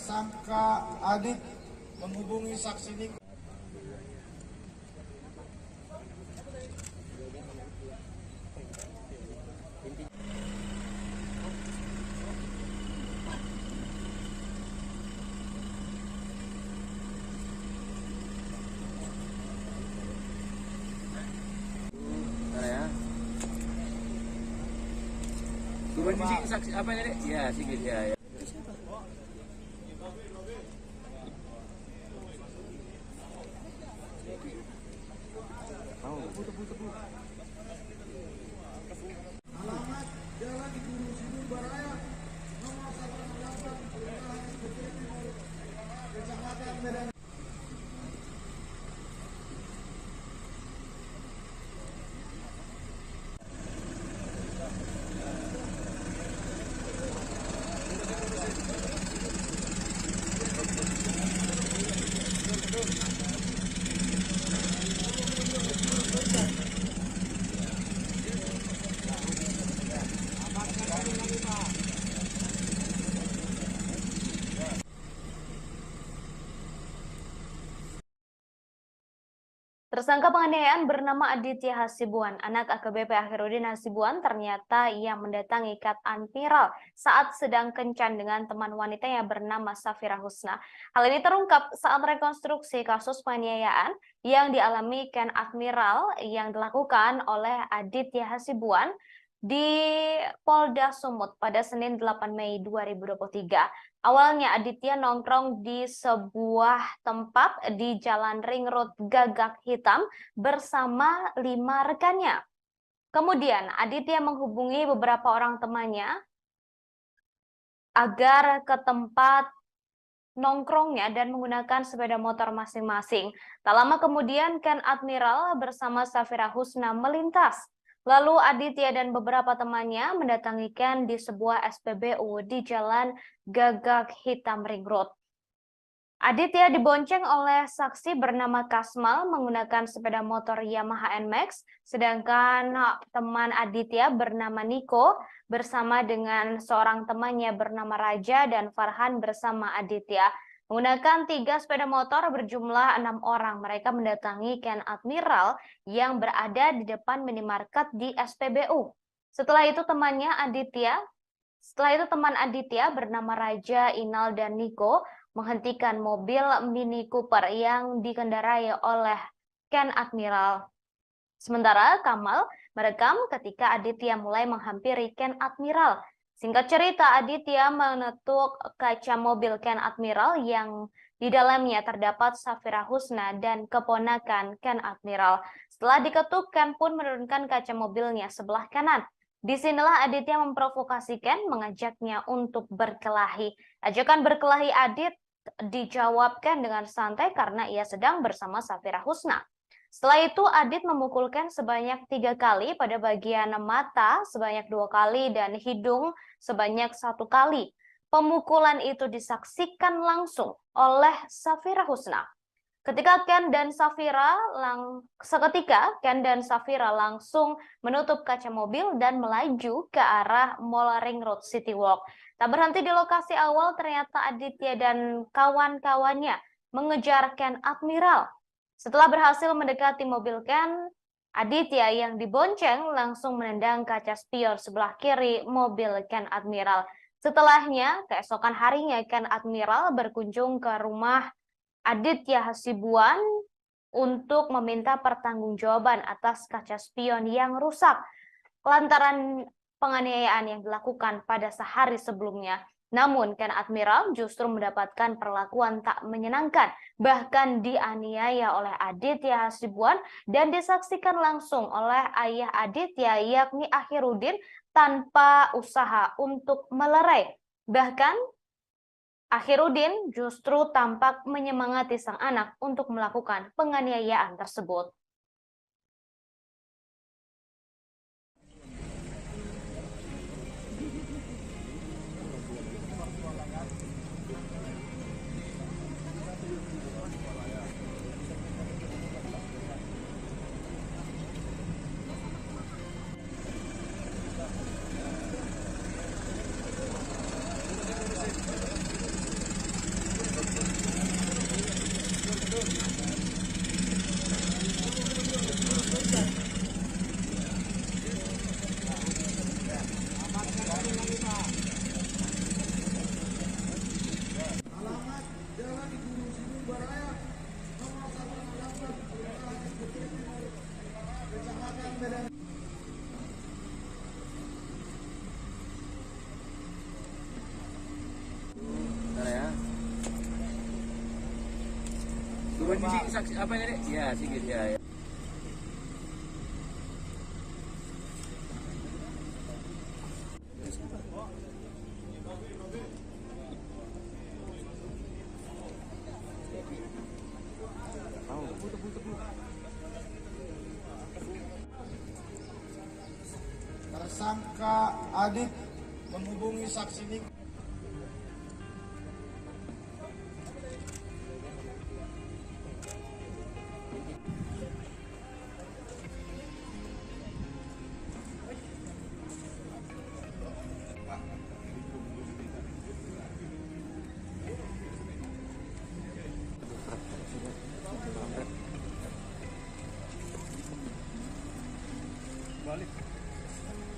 tersangka Adit menghubungi saksi Niko. Nah, ya. Tuban biji saksi apa ini, Dek? Ya, sikit ya. Ya. Alamat Jalan Guru Sidur Baraya nomor 168 Kelurahan Bukit Timur, Kecamatan Medan. Tersangka penganiayaan bernama Aditya Hasibuan, anak AKBP Akhiruddin Hasibuan, ternyata ia mendatangi Ken Admiral saat sedang kencan dengan teman wanita yang bernama Safira Husna. Hal ini terungkap saat rekonstruksi kasus penganiayaan yang dialami Ken Admiral yang dilakukan oleh Aditya Hasibuan di Polda Sumut pada Senin 8 Mei 2023. Awalnya Aditya nongkrong di sebuah tempat di Jalan Ring Road Gagak Hitam bersama 5 rekannya. Kemudian Aditya menghubungi beberapa orang temannya agar ke tempat nongkrongnya dan menggunakan sepeda motor masing-masing. Tak lama kemudian Ken Admiral bersama Safira Husna melintas. Lalu Aditya dan beberapa temannya mendatangi Ken di sebuah SPBU di Jalan Gagak Hitam Ring Road. Aditya dibonceng oleh saksi bernama Kasmal menggunakan sepeda motor Yamaha NMAX, sedangkan teman Aditya bernama Niko bersama dengan seorang temannya bernama Raja dan Farhan bersama Aditya. Menggunakan 3 sepeda motor berjumlah 6 orang, mereka mendatangi Ken Admiral yang berada di depan minimarket di SPBU. Setelah itu teman Aditya bernama Raja, Inal, dan Niko menghentikan mobil Mini Cooper yang dikendarai oleh Ken Admiral. Sementara Kamal merekam ketika Aditya mulai menghampiri Ken Admiral. Singkat cerita, Aditya menetuk kaca mobil Ken Admiral yang di dalamnya terdapat Safira Husna dan keponakan Ken Admiral. Setelah diketuk, Ken pun menurunkan kaca mobilnya sebelah kanan. Disinilah Aditya memprovokasi Ken, mengajaknya untuk berkelahi. Ajakan berkelahi Adit dijawabkan dengan santai karena ia sedang bersama Safira Husna. Setelah itu Adit memukul Ken sebanyak 3 kali pada bagian mata sebanyak 2 kali dan hidung sebanyak 1 kali. Pemukulan itu disaksikan langsung oleh Safira Husna. Seketika Ken dan Safira langsung menutup kaca mobil dan melaju ke arah Mall Ring Road City Walk. Tak berhenti di lokasi awal, ternyata Aditya dan kawan-kawannya mengejar Ken Admiral. Setelah berhasil mendekati mobil Ken, Aditya yang dibonceng langsung menendang kaca spion sebelah kiri mobil Ken Admiral. Setelahnya, keesokan harinya Ken Admiral berkunjung ke rumah Aditya Hasibuan untuk meminta pertanggungjawaban atas kaca spion yang rusak lantaran penganiayaan yang dilakukan pada sehari sebelumnya. Namun Ken Admiral justru mendapatkan perlakuan tak menyenangkan, bahkan dianiaya oleh Aditya Hasibuan dan disaksikan langsung oleh ayah Aditya yakni Akhiruddin tanpa usaha untuk melerai. Bahkan Akhiruddin justru tampak menyemangati sang anak untuk melakukan penganiayaan tersebut. Alamat Jalan Guru Sibung Baraya, nomor 168, Kelurahan Putri Timur, Kecamatan Medan. Bentar ya. Turun di saksi apa ini, Dek? Ya, sedikit ya. Ya. Tersangka Adit menghubungi saksi Nik.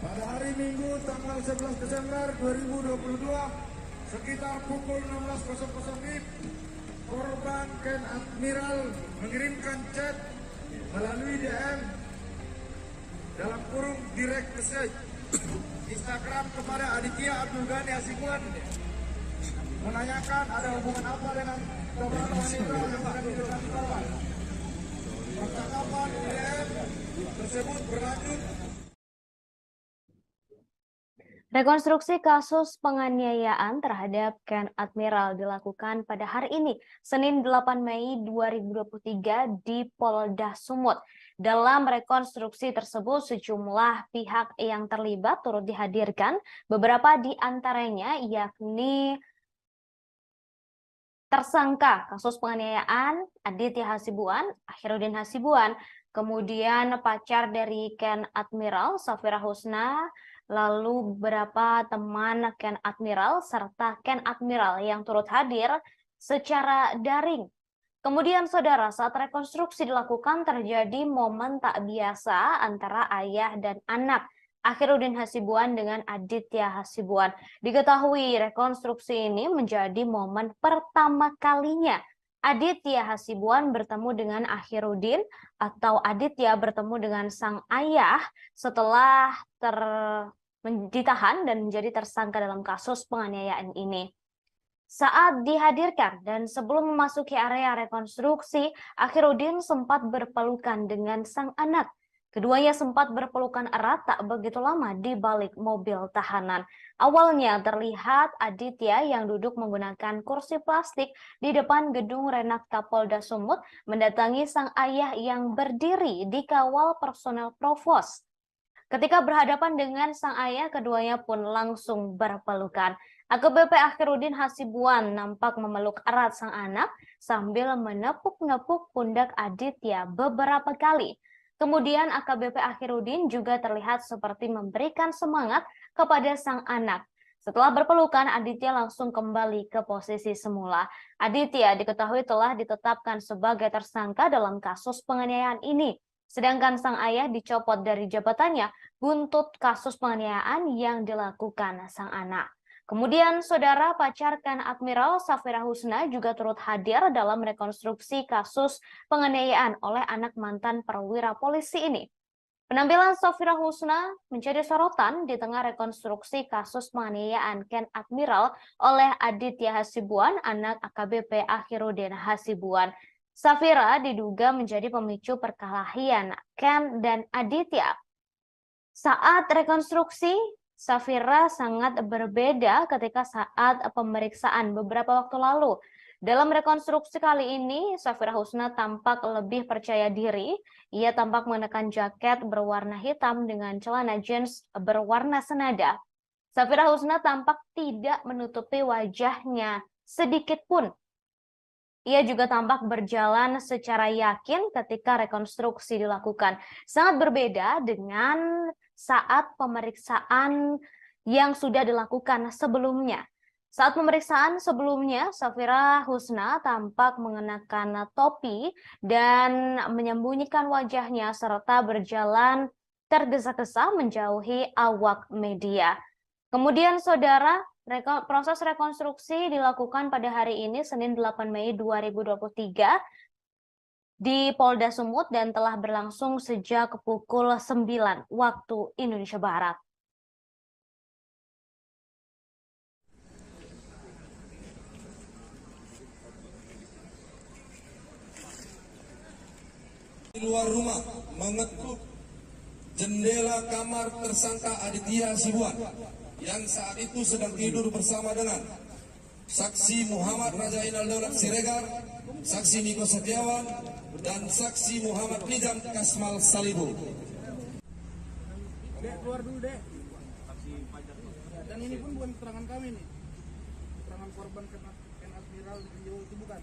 Pada hari Minggu tanggal 11 Desember 2022 sekitar pukul 16.00 WIB, korban Ken Admiral mengirimkan chat melalui DM dalam kurung direct message Instagram kepada Aditya Abdul Ghani Hasibuan menanyakan ada hubungan apa dengan korban wanita yang ada di depan korban. Percakapan DM tersebut berlanjut. Rekonstruksi kasus penganiayaan terhadap Ken Admiral dilakukan pada hari ini, Senin 8 Mei 2023 di Polda Sumut. Dalam rekonstruksi tersebut, sejumlah pihak yang terlibat turut dihadirkan, beberapa di antaranya yakni tersangka kasus penganiayaan Aditya Hasibuan, Akhiruddin Hasibuan, kemudian pacar dari Ken Admiral, Safira Husna, lalu beberapa teman Ken Admiral, serta Ken Admiral yang turut hadir secara daring. Kemudian saudara, saat rekonstruksi dilakukan terjadi momen tak biasa antara ayah dan anak, Akhiruddin Hasibuan dengan Aditya Hasibuan. Diketahui rekonstruksi ini menjadi momen pertama kalinya Aditya Hasibuan bertemu dengan Akhiruddin atau Aditya bertemu dengan sang ayah setelah ditahan dan menjadi tersangka dalam kasus penganiayaan ini. Saat dihadirkan dan sebelum memasuki area rekonstruksi, Akhiruddin sempat berpelukan dengan sang anak. Keduanya sempat berpelukan erat tak begitu lama di balik mobil tahanan. Awalnya terlihat Aditya yang duduk menggunakan kursi plastik di depan gedung Renakta Polda Sumut mendatangi sang ayah yang berdiri di kawal personel provos. Ketika berhadapan dengan sang ayah, keduanya pun langsung berpelukan. AKBP Akhirudin Hasibuan nampak memeluk erat sang anak sambil menepuk-nepuk pundak Aditya beberapa kali. Kemudian AKBP Akhirudin juga terlihat seperti memberikan semangat kepada sang anak. Setelah berpelukan, Aditya langsung kembali ke posisi semula. Aditya diketahui telah ditetapkan sebagai tersangka dalam kasus penganiayaan ini. Sedangkan sang ayah dicopot dari jabatannya buntut kasus penganiayaan yang dilakukan sang anak. Kemudian saudara pacarkan Admiral Safira Husna juga turut hadir dalam rekonstruksi kasus penganiayaan oleh anak mantan perwira polisi ini. Penampilan Safira Husna menjadi sorotan di tengah rekonstruksi kasus penganiayaan Ken Admiral oleh Aditya Hasibuan, anak AKBP Akhirudin Hasibuan. Safira diduga menjadi pemicu perkelahian Ken dan Aditya. Saat rekonstruksi, Safira sangat berbeda ketika saat pemeriksaan beberapa waktu lalu. Dalam rekonstruksi kali ini, Safira Husna tampak lebih percaya diri. Ia tampak mengenakan jaket berwarna hitam dengan celana jeans berwarna senada. Safira Husna tampak tidak menutupi wajahnya sedikit pun. Ia juga tampak berjalan secara yakin ketika rekonstruksi dilakukan. Sangat berbeda dengan saat pemeriksaan yang sudah dilakukan sebelumnya. Saat pemeriksaan sebelumnya, Safira Husna tampak mengenakan topi dan menyembunyikan wajahnya serta berjalan tergesa-gesa menjauhi awak media. Kemudian saudara, proses rekonstruksi dilakukan pada hari ini, Senin 8 Mei 2023, di Polda Sumut dan telah berlangsung sejak pukul 9 waktu Indonesia Barat. Di luar rumah mengetuk jendela kamar tersangka Aditya Hasibuan yang saat itu sedang tidur bersama dengan saksi Muhammad Rajainal Daulat Siregar, saksi Niko Setiawan, dan saksi Muhammad Nizam Kasmal Salibu. Dek, keluar dulu, Dek. Dan ini pun bukan keterangan kami nih. Keterangan korban Ken Admiral itu bukan.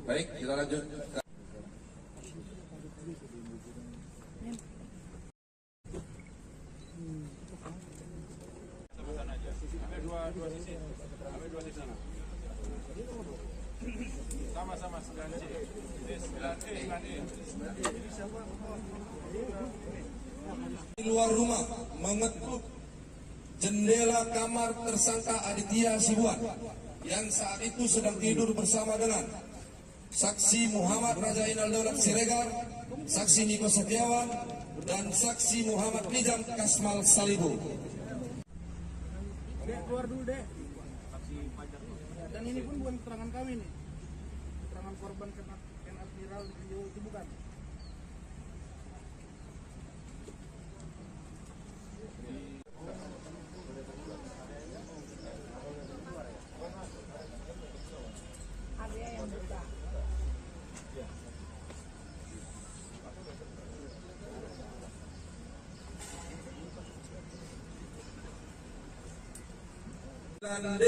Baik, kita lanjut. Ambil dua sisi. Ambil dua sisi. Sama-sama 9C. Ini 9E, 9E. Di luar rumah mengetuk jendela kamar tersangka Aditya Hasibuan yang saat itu sedang tidur bersama dengan saksi Muhammad Rajainal Daulat Siregar, saksi Niko Setiawan, dan saksi Muhammad Nizam Kasmal Salibu. Dek, keluar dulu, Dek. Dan ini pun bukan keterangan kami nih, keterangan korban Ken Admiral Rio itu bukan. Dan D.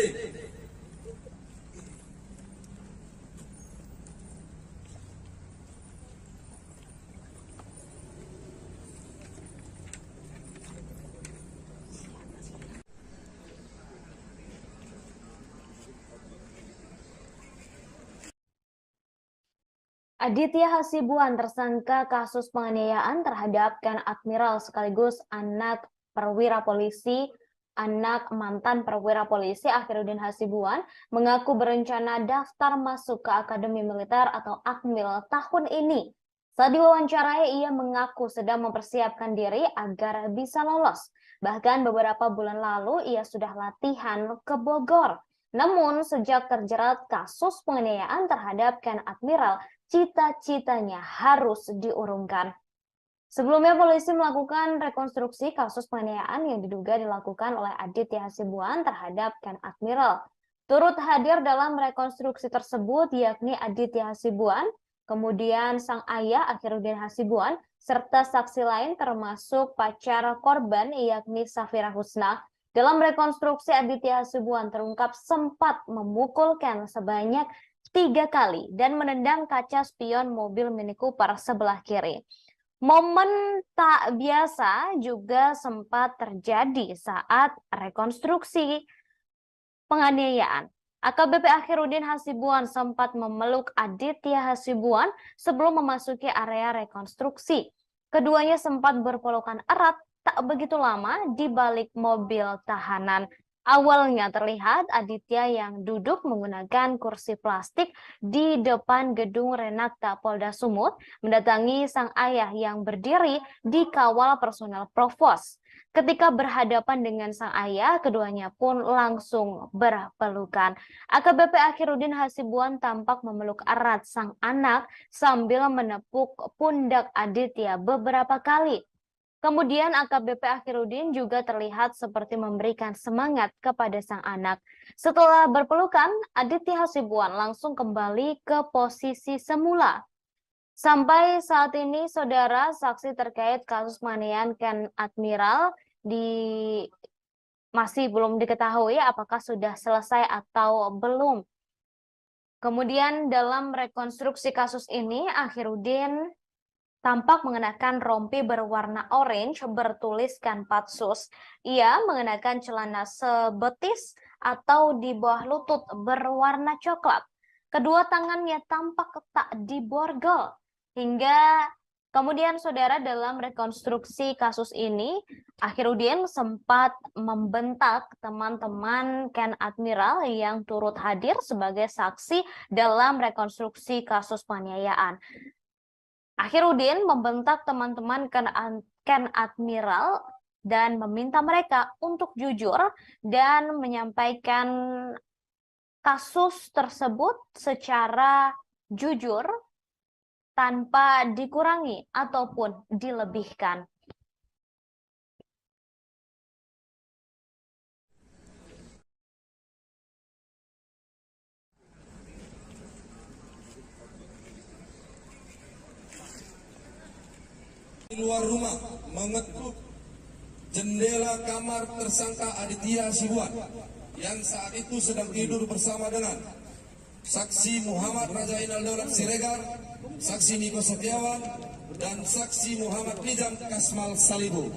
Aditya Hasibuan tersangka kasus penganiayaan terhadap Ken Admiral sekaligus anak perwira polisi, anak mantan perwira polisi Akhiruddin Hasibuan mengaku berencana daftar masuk ke Akademi Militer atau Akmil tahun ini. Saat diwawancarai, ia mengaku sedang mempersiapkan diri agar bisa lolos. Bahkan beberapa bulan lalu ia sudah latihan ke Bogor. Namun sejak terjerat kasus penganiayaan terhadap Ken Admiral, cita-citanya harus diurungkan. Sebelumnya polisi melakukan rekonstruksi kasus penganiayaan yang diduga dilakukan oleh Aditya Hasibuan terhadap Ken Admiral. Turut hadir dalam rekonstruksi tersebut yakni Aditya Hasibuan, kemudian sang ayah Akhiruddin Hasibuan, serta saksi lain termasuk pacar korban yakni Safira Husna. Dalam rekonstruksi, Aditya Hasibuan terungkap sempat memukul Ken sebanyak 3 kali dan menendang kaca spion mobil Mini Cooper sebelah kiri. Momen tak biasa juga sempat terjadi saat rekonstruksi penganiayaan. AKBP Akhiruddin Hasibuan sempat memeluk Aditya Hasibuan sebelum memasuki area rekonstruksi. Keduanya sempat berpelukan erat tak begitu lama di balik mobil tahanan. Awalnya terlihat Aditya yang duduk menggunakan kursi plastik di depan gedung Renakta Polda Sumut mendatangi sang ayah yang berdiri di kawal personel Provos. Ketika berhadapan dengan sang ayah, keduanya pun langsung berpelukan. AKBP Akhiruddin Hasibuan tampak memeluk erat sang anak sambil menepuk pundak Aditya beberapa kali. Kemudian AKBP Akhiruddin juga terlihat seperti memberikan semangat kepada sang anak. Setelah berpelukan, Aditya Hasibuan langsung kembali ke posisi semula. Sampai saat ini, saudara, saksi terkait kasus penganiayaan Ken Admiral masih belum diketahui apakah sudah selesai atau belum. Kemudian dalam rekonstruksi kasus ini, Akhiruddin tampak mengenakan rompi berwarna orange bertuliskan Patsus. Ia mengenakan celana sebetis atau di bawah lutut berwarna coklat. Kedua tangannya tampak tak diborgol. Hingga kemudian saudara dalam rekonstruksi kasus ini, Akhiruddin sempat membentak teman-teman Ken Admiral yang turut hadir sebagai saksi dalam rekonstruksi kasus penganiayaan. Akhiruddin membentak teman-teman Ken Admiral dan meminta mereka untuk jujur dan menyampaikan kasus tersebut secara jujur tanpa dikurangi ataupun dilebihkan. Di luar rumah mengetuk jendela kamar tersangka Aditya Hasibuan yang saat itu sedang tidur bersama dengan saksi Muhammad Rajainal Daulat Siregar, saksi Niko Setiawan, dan saksi Muhammad Nizam Kasmal Salibu.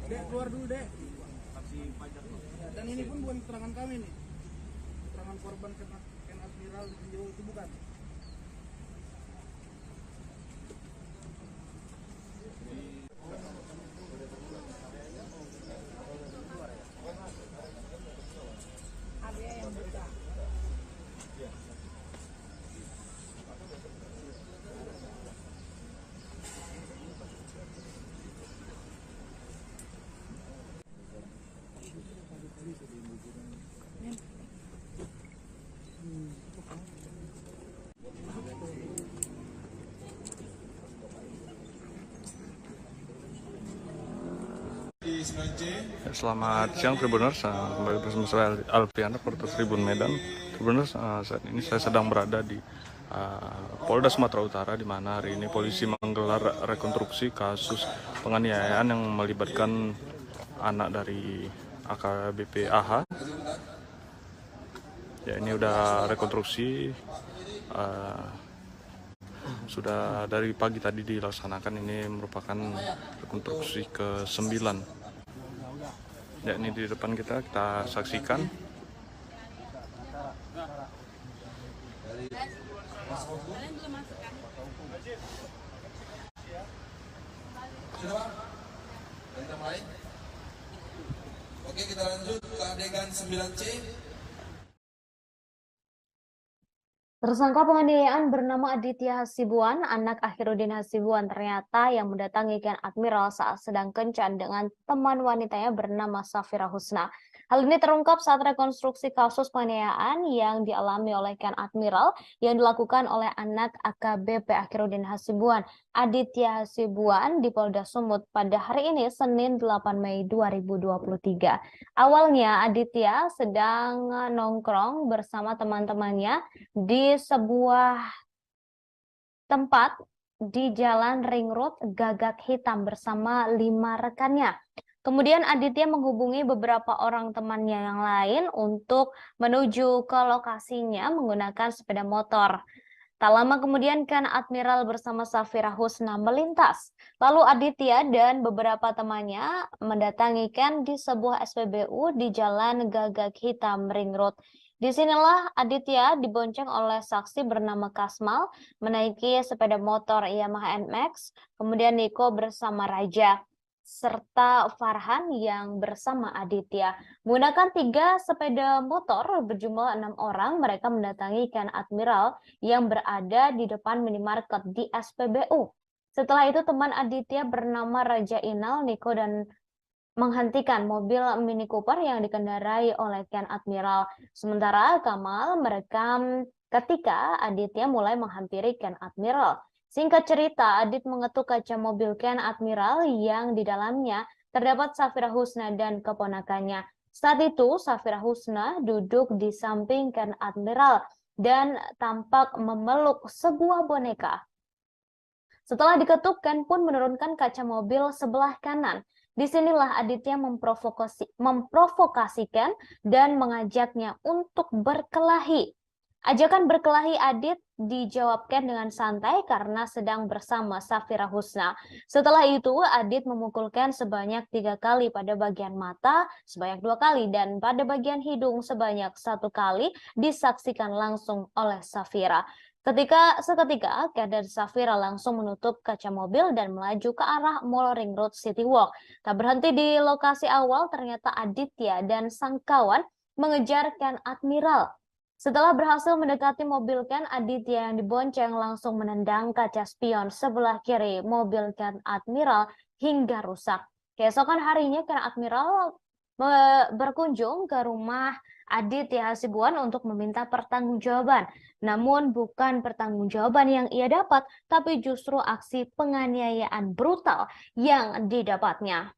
Dek, keluar dulu, Dek. Dan ini pun bukan keterangan kami nih, keterangan korban Ken Admiral Rio itu bukan. Selamat siang Tribuners, kembali bersama saya Alpian, reporter Tribun Medan. Tribuners, saat ini saya sedang berada di Polda Sumatera Utara, di mana hari ini polisi menggelar rekonstruksi kasus penganiayaan yang melibatkan anak dari AKBP AH. Ya, ini udah rekonstruksi, sudah dari pagi tadi dilaksanakan. Ini merupakan rekonstruksi ke-9. Ya, ini di depan kita saksikan. Sudah, Pak? Kita mulai. Oke, kita lanjut ke adegan 9C. Tersangka penganiayaan bernama Aditya Hasibuan, anak Akhiruddin Hasibuan, ternyata yang mendatangi Ken Admiral saat sedang kencan dengan teman wanitanya bernama Safira Husna. Hal ini terungkap saat rekonstruksi kasus penganiayaan yang dialami oleh Ken Admiral yang dilakukan oleh anak AKBP Akhiruddin Hasibuan, Aditya Hasibuan, di Polda Sumut pada hari ini, Senin 8 Mei 2023. Awalnya Aditya sedang nongkrong bersama teman-temannya di sebuah tempat di Jalan Ring Road Gagak Hitam bersama 5 rekannya. Kemudian Aditya menghubungi beberapa orang temannya yang lain untuk menuju ke lokasinya menggunakan sepeda motor. Tak lama kemudian Ken Admiral bersama Safira Husna melintas. Lalu Aditya dan beberapa temannya mendatangi Ken di sebuah SPBU di Jalan Gagak Hitam Ring Road. Disinilah Aditya dibonceng oleh saksi bernama Kasmal menaiki sepeda motor Yamaha NMAX, kemudian Niko bersama Raja, serta Farhan yang bersama Aditya. Menggunakan 3 sepeda motor berjumlah 6 orang, mereka mendatangi Ken Admiral yang berada di depan minimarket di SPBU. Setelah itu teman Aditya bernama Raja Inal, Niko, dan menghentikan mobil Mini Cooper yang dikendarai oleh Ken Admiral. Sementara Kamal merekam ketika Aditya mulai menghampiri Ken Admiral. Singkat cerita, Adit mengetuk kaca mobil Ken Admiral yang di dalamnya terdapat Safira Husna dan keponakannya. Saat itu, Safira Husna duduk di samping Ken Admiral dan tampak memeluk sebuah boneka. Setelah diketuk, Ken pun menurunkan kaca mobil sebelah kanan. Disinilah Aditya memprovokasikan dan mengajaknya untuk berkelahi. Ajakan berkelahi Adit dijawabkan dengan santai karena sedang bersama Safira Husna. Setelah itu, Adit memukulkan sebanyak 3 kali pada bagian mata, sebanyak 2 kali, dan pada bagian hidung sebanyak 1 kali, disaksikan langsung oleh Safira. Seketika, Ken dan Safira langsung menutup kaca mobil dan melaju ke arah Mall Ring Road City Walk. Tak berhenti di lokasi awal, ternyata Aditya dan sang kawan mengejar Ken Admiral. Setelah berhasil mendekati mobil Ken, Aditya yang dibonceng langsung menendang kaca spion sebelah kiri mobil Ken Admiral hingga rusak. Keesokan harinya, Ken Admiral berkunjung ke rumah Aditya Hasibuan untuk meminta pertanggungjawaban. Namun bukan pertanggungjawaban yang ia dapat, tapi justru aksi penganiayaan brutal yang didapatnya.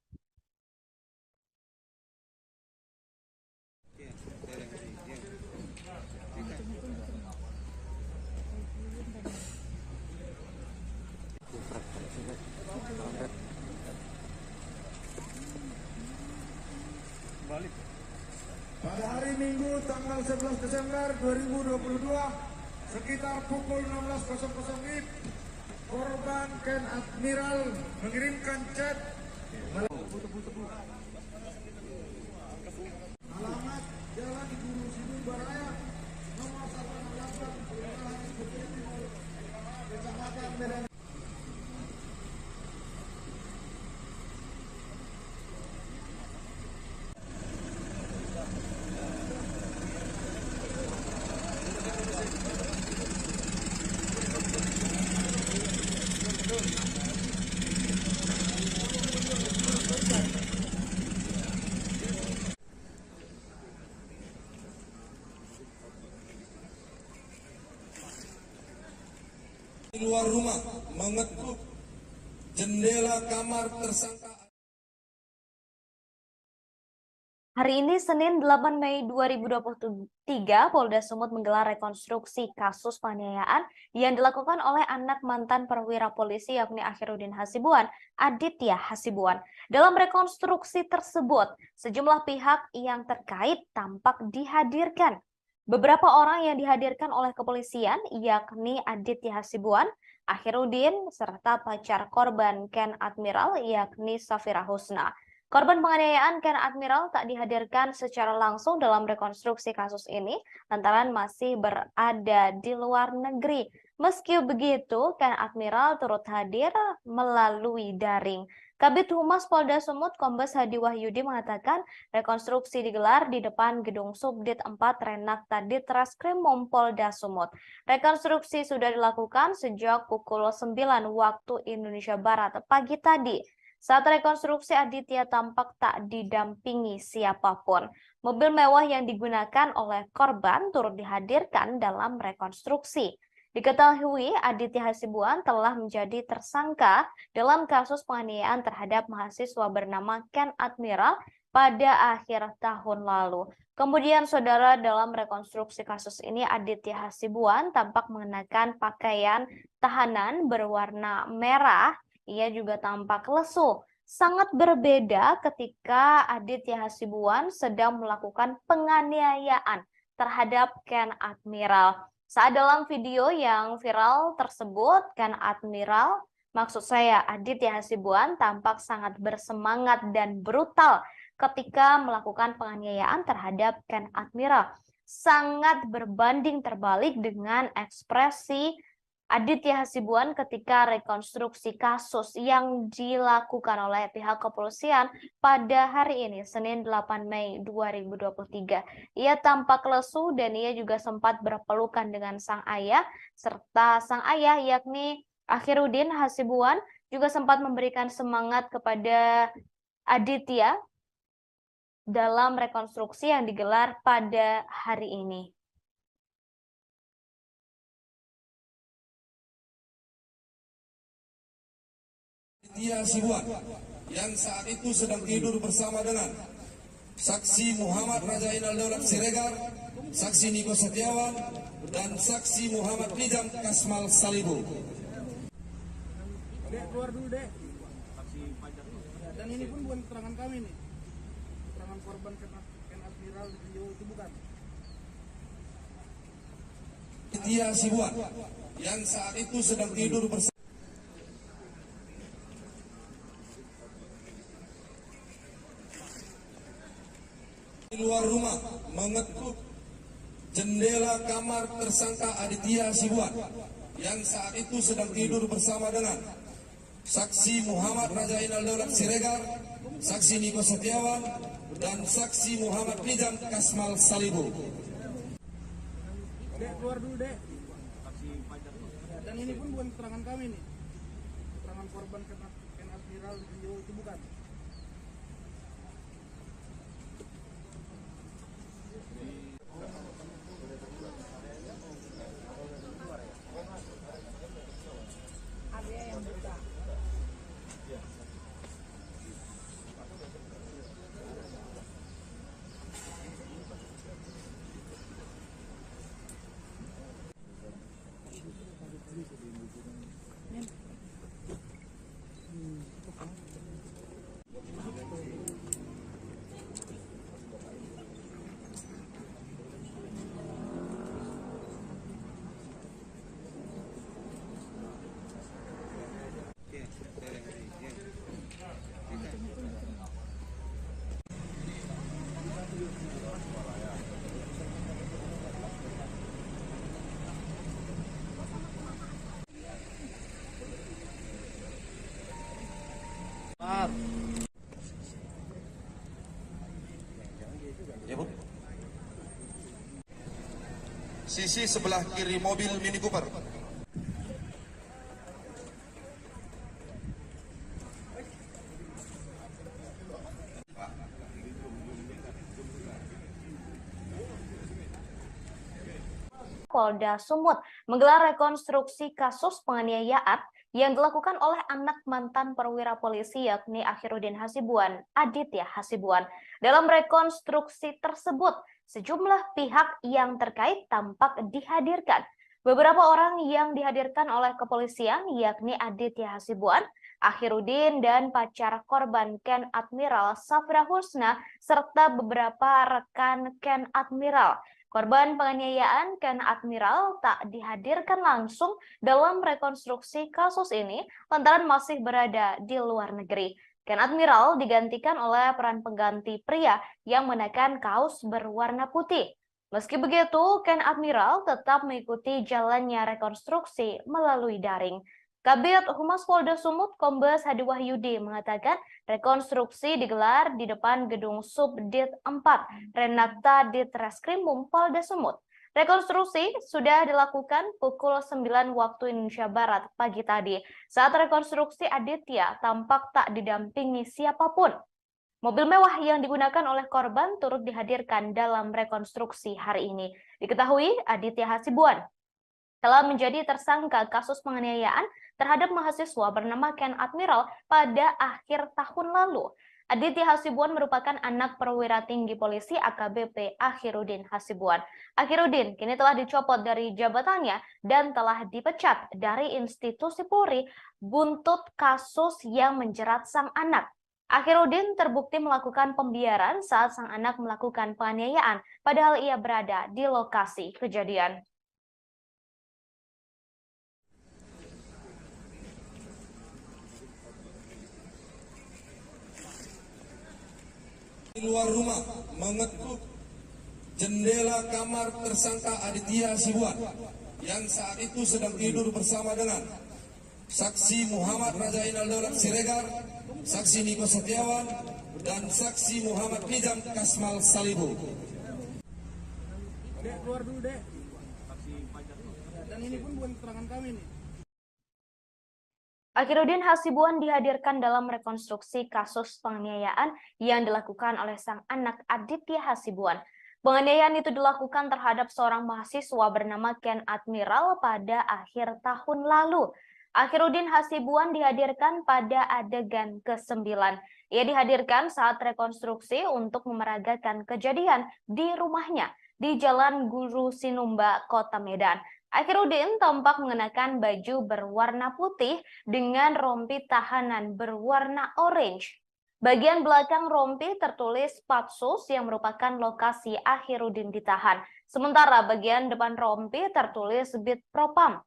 Pada hari Minggu tanggal 11 Desember 2022 sekitar pukul 16.00 WIB, korban Ken Admiral mengirimkan chat alamat Jalan Guru Sibu Baraya nomor 168 Kelurahan Bukit Timur, Kecamatan Medan. Di luar rumah mengetuk jendela kamar tersangka. Hari ini Senin 8 Mei 2023, Polda Sumut menggelar rekonstruksi kasus penganiayaan yang dilakukan oleh anak mantan perwira polisi yakni Akhiruddin Hasibuan, Aditya Hasibuan. Dalam rekonstruksi tersebut, sejumlah pihak yang terkait tampak dihadirkan. Beberapa orang yang dihadirkan oleh kepolisian yakni Aditya Hasibuan, Akhiruddin, serta pacar korban Ken Admiral yakni Safira Husna. Korban penganiayaan Ken Admiral tak dihadirkan secara langsung dalam rekonstruksi kasus ini lantaran masih berada di luar negeri. Meski begitu, Ken Admiral turut hadir melalui daring. Kabid Humas Polda Sumut Kombes Hadi Wahyudi mengatakan rekonstruksi digelar di depan gedung Subdit 4 Renakta Ditreskrimum Polda Sumut. Rekonstruksi sudah dilakukan sejak pukul 9 waktu Indonesia Barat pagi tadi. Saat rekonstruksi, Aditya tampak tak didampingi siapapun. Mobil mewah yang digunakan oleh korban turut dihadirkan dalam rekonstruksi. Diketahui Aditya Hasibuan telah menjadi tersangka dalam kasus penganiayaan terhadap mahasiswa bernama Ken Admiral pada akhir tahun lalu. Kemudian, saudara, dalam rekonstruksi kasus ini Aditya Hasibuan tampak mengenakan pakaian tahanan berwarna merah. Ia juga tampak lesu. Sangat berbeda ketika Aditya Hasibuan sedang melakukan penganiayaan terhadap Ken Admiral. Saat dalam video yang viral tersebut, Ken Admiral, maksud saya Aditya Hasibuan, tampak sangat bersemangat dan brutal ketika melakukan penganiayaan terhadap Ken Admiral. Sangat berbanding terbalik dengan ekspresi Aditya Hasibuan ketika rekonstruksi kasus yang dilakukan oleh pihak kepolisian pada hari ini, Senin 8 Mei 2023. Ia tampak lesu dan ia juga sempat berpelukan dengan sang ayah, serta sang ayah yakni Akhiruddin Hasibuan juga sempat memberikan semangat kepada Aditya dalam rekonstruksi yang digelar pada hari ini. Aditya Hasibuan yang saat itu sedang tidur bersama dengan saksi Muhammad Rajainal Daulat Siregar, saksi Niko Setiawan, dan saksi Muhammad Nizam Kasmal Salibu. Dek, keluar dulu, Dek. Dan ini pun bukan keterangan kami nih. Keterangan korban Ken Admiral di video itu bukan. Aditya Hasibuan yang saat itu sedang tidur bersama di luar rumah mengetuk jendela kamar tersangka Aditya Hasibuan yang saat itu sedang tidur bersama dengan saksi Muhammad Rajainal Daulat Siregar, saksi Niko Setiawan, dan saksi Muhammad Nizam Kasmal Salibu. Dek, keluar dulu, Dek. Dan ini pun bukan keterangan kami nih. Keterangan korban Ken Admiral di video itu bukan. Ya, Bu. Sisi sebelah kiri mobil Mini Cooper. Polda Sumut menggelar rekonstruksi kasus penganiayaan yang dilakukan oleh anak mantan perwira polisi yakni Akhiruddin Hasibuan, Aditya Hasibuan. Dalam rekonstruksi tersebut, sejumlah pihak yang terkait tampak dihadirkan. Beberapa orang yang dihadirkan oleh kepolisian yakni Aditya Hasibuan, Akhiruddin, dan pacar korban Ken Admiral Safra Husna, serta beberapa rekan Ken Admiral. Korban penganiayaan Ken Admiral tak dihadirkan langsung dalam rekonstruksi kasus ini lantaran masih berada di luar negeri. Ken Admiral digantikan oleh peran pengganti pria yang mengenakan kaos berwarna putih. Meski begitu, Ken Admiral tetap mengikuti jalannya rekonstruksi melalui daring. Kabid Humas Polda Sumut Kombes Hadi Wahyudi mengatakan rekonstruksi digelar di depan gedung Subdit 4 Renakta Ditreskrimum Polda Sumut. Rekonstruksi sudah dilakukan pukul 9 waktu Indonesia Barat pagi tadi. Saat rekonstruksi, Aditya tampak tak didampingi siapapun. Mobil mewah yang digunakan oleh korban turut dihadirkan dalam rekonstruksi hari ini. Diketahui Aditya Hasibuan telah menjadi tersangka kasus penganiayaan terhadap mahasiswa bernama Ken Admiral pada akhir tahun lalu. Aditya Hasibuan merupakan anak perwira tinggi polisi AKBP Akhiruddin Hasibuan. Akhiruddin kini telah dicopot dari jabatannya dan telah dipecat dari institusi Polri buntut kasus yang menjerat sang anak. Akhiruddin terbukti melakukan pembiaran saat sang anak melakukan penganiayaan, padahal ia berada di lokasi kejadian. Di luar rumah mengetuk jendela kamar tersangka Aditya Hasibuan yang saat itu sedang tidur bersama dengan saksi Muhammad Rajainal Daulat Siregar, saksi Niko Setiawan, dan saksi Muhammad Nizam Kasmal Salibu. Dek, keluar dulu, Dek. Dan ini pun bukan keterangan kami nih. Akhiruddin Hasibuan dihadirkan dalam rekonstruksi kasus penganiayaan yang dilakukan oleh sang anak Aditya Hasibuan. Penganiayaan itu dilakukan terhadap seorang mahasiswa bernama Ken Admiral pada akhir tahun lalu. Akhiruddin Hasibuan dihadirkan pada adegan ke-9. Ia dihadirkan saat rekonstruksi untuk memeragakan kejadian di rumahnya di Jalan Guru Sinumba, Kota Medan. Akhiruddin tampak mengenakan baju berwarna putih dengan rompi tahanan berwarna orange. Bagian belakang rompi tertulis Patsus yang merupakan lokasi Akhiruddin ditahan. Sementara bagian depan rompi tertulis Bid Propam.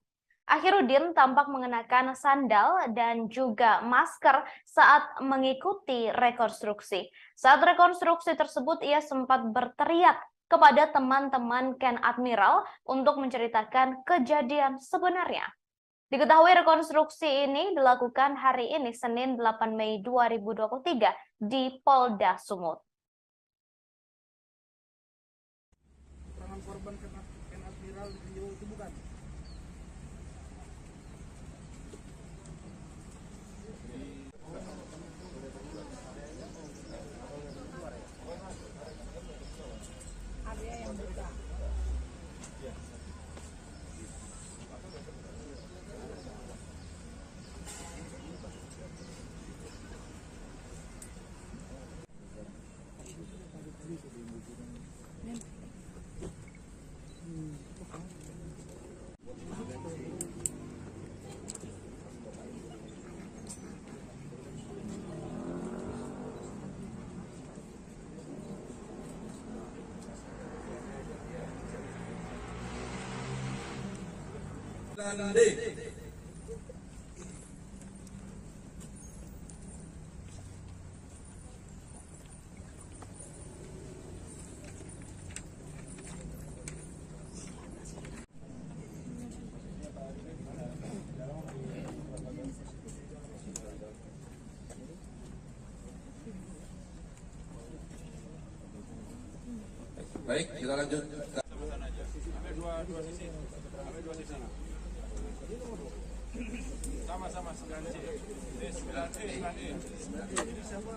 Akhiruddin tampak mengenakan sandal dan juga masker saat mengikuti rekonstruksi. Saat rekonstruksi tersebut ia sempat berteriak kepada teman-teman Ken Admiral untuk menceritakan kejadian sebenarnya. Diketahui rekonstruksi ini dilakukan hari ini Senin 8 Mei 2023 di Polda Sumut. Keterangan korban Ken Admiral itu bukan? Dan D. Baik, kita lanjut. Ambil dua sisi. Ambil dua sisi. Sama-sama 9C. Ini 9E, 9E. Ini siapa?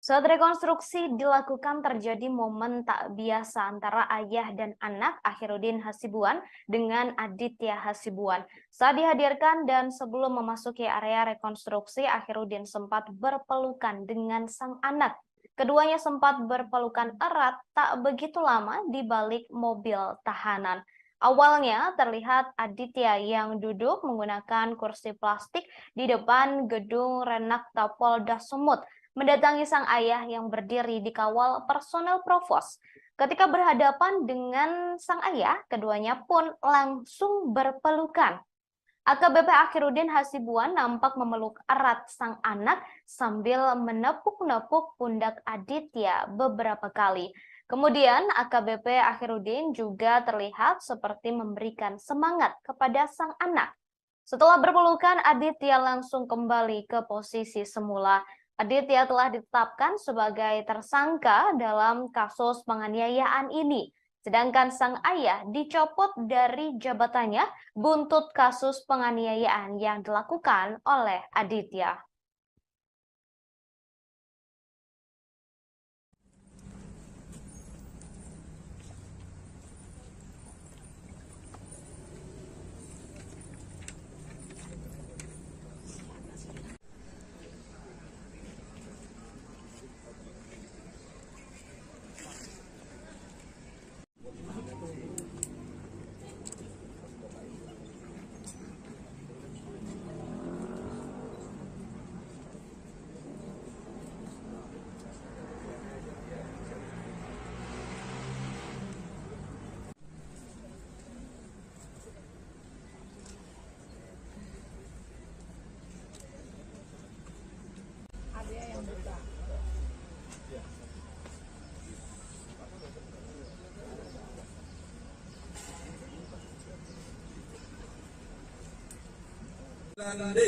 Saat rekonstruksi dilakukan terjadi momen tak biasa antara ayah dan anak Akhiruddin Hasibuan dengan Aditya Hasibuan. Saat dihadirkan dan sebelum memasuki area rekonstruksi, Akhiruddin sempat berpelukan dengan sang anak. Keduanya sempat berpelukan erat tak begitu lama di balik mobil tahanan. Awalnya terlihat Aditya yang duduk menggunakan kursi plastik di depan gedung Renakta Polda Sumut, mendatangi sang ayah yang berdiri di kawal personel provos. Ketika berhadapan dengan sang ayah, keduanya pun langsung berpelukan. AKBP Akhiruddin Hasibuan nampak memeluk erat sang anak sambil menepuk-nepuk pundak Aditya beberapa kali. Kemudian AKBP Akhiruddin juga terlihat seperti memberikan semangat kepada sang anak. Setelah berpelukan, Aditya langsung kembali ke posisi semula. Aditya telah ditetapkan sebagai tersangka dalam kasus penganiayaan ini. Sedangkan sang ayah dicopot dari jabatannya buntut kasus penganiayaan yang dilakukan oleh Aditya. Dan D.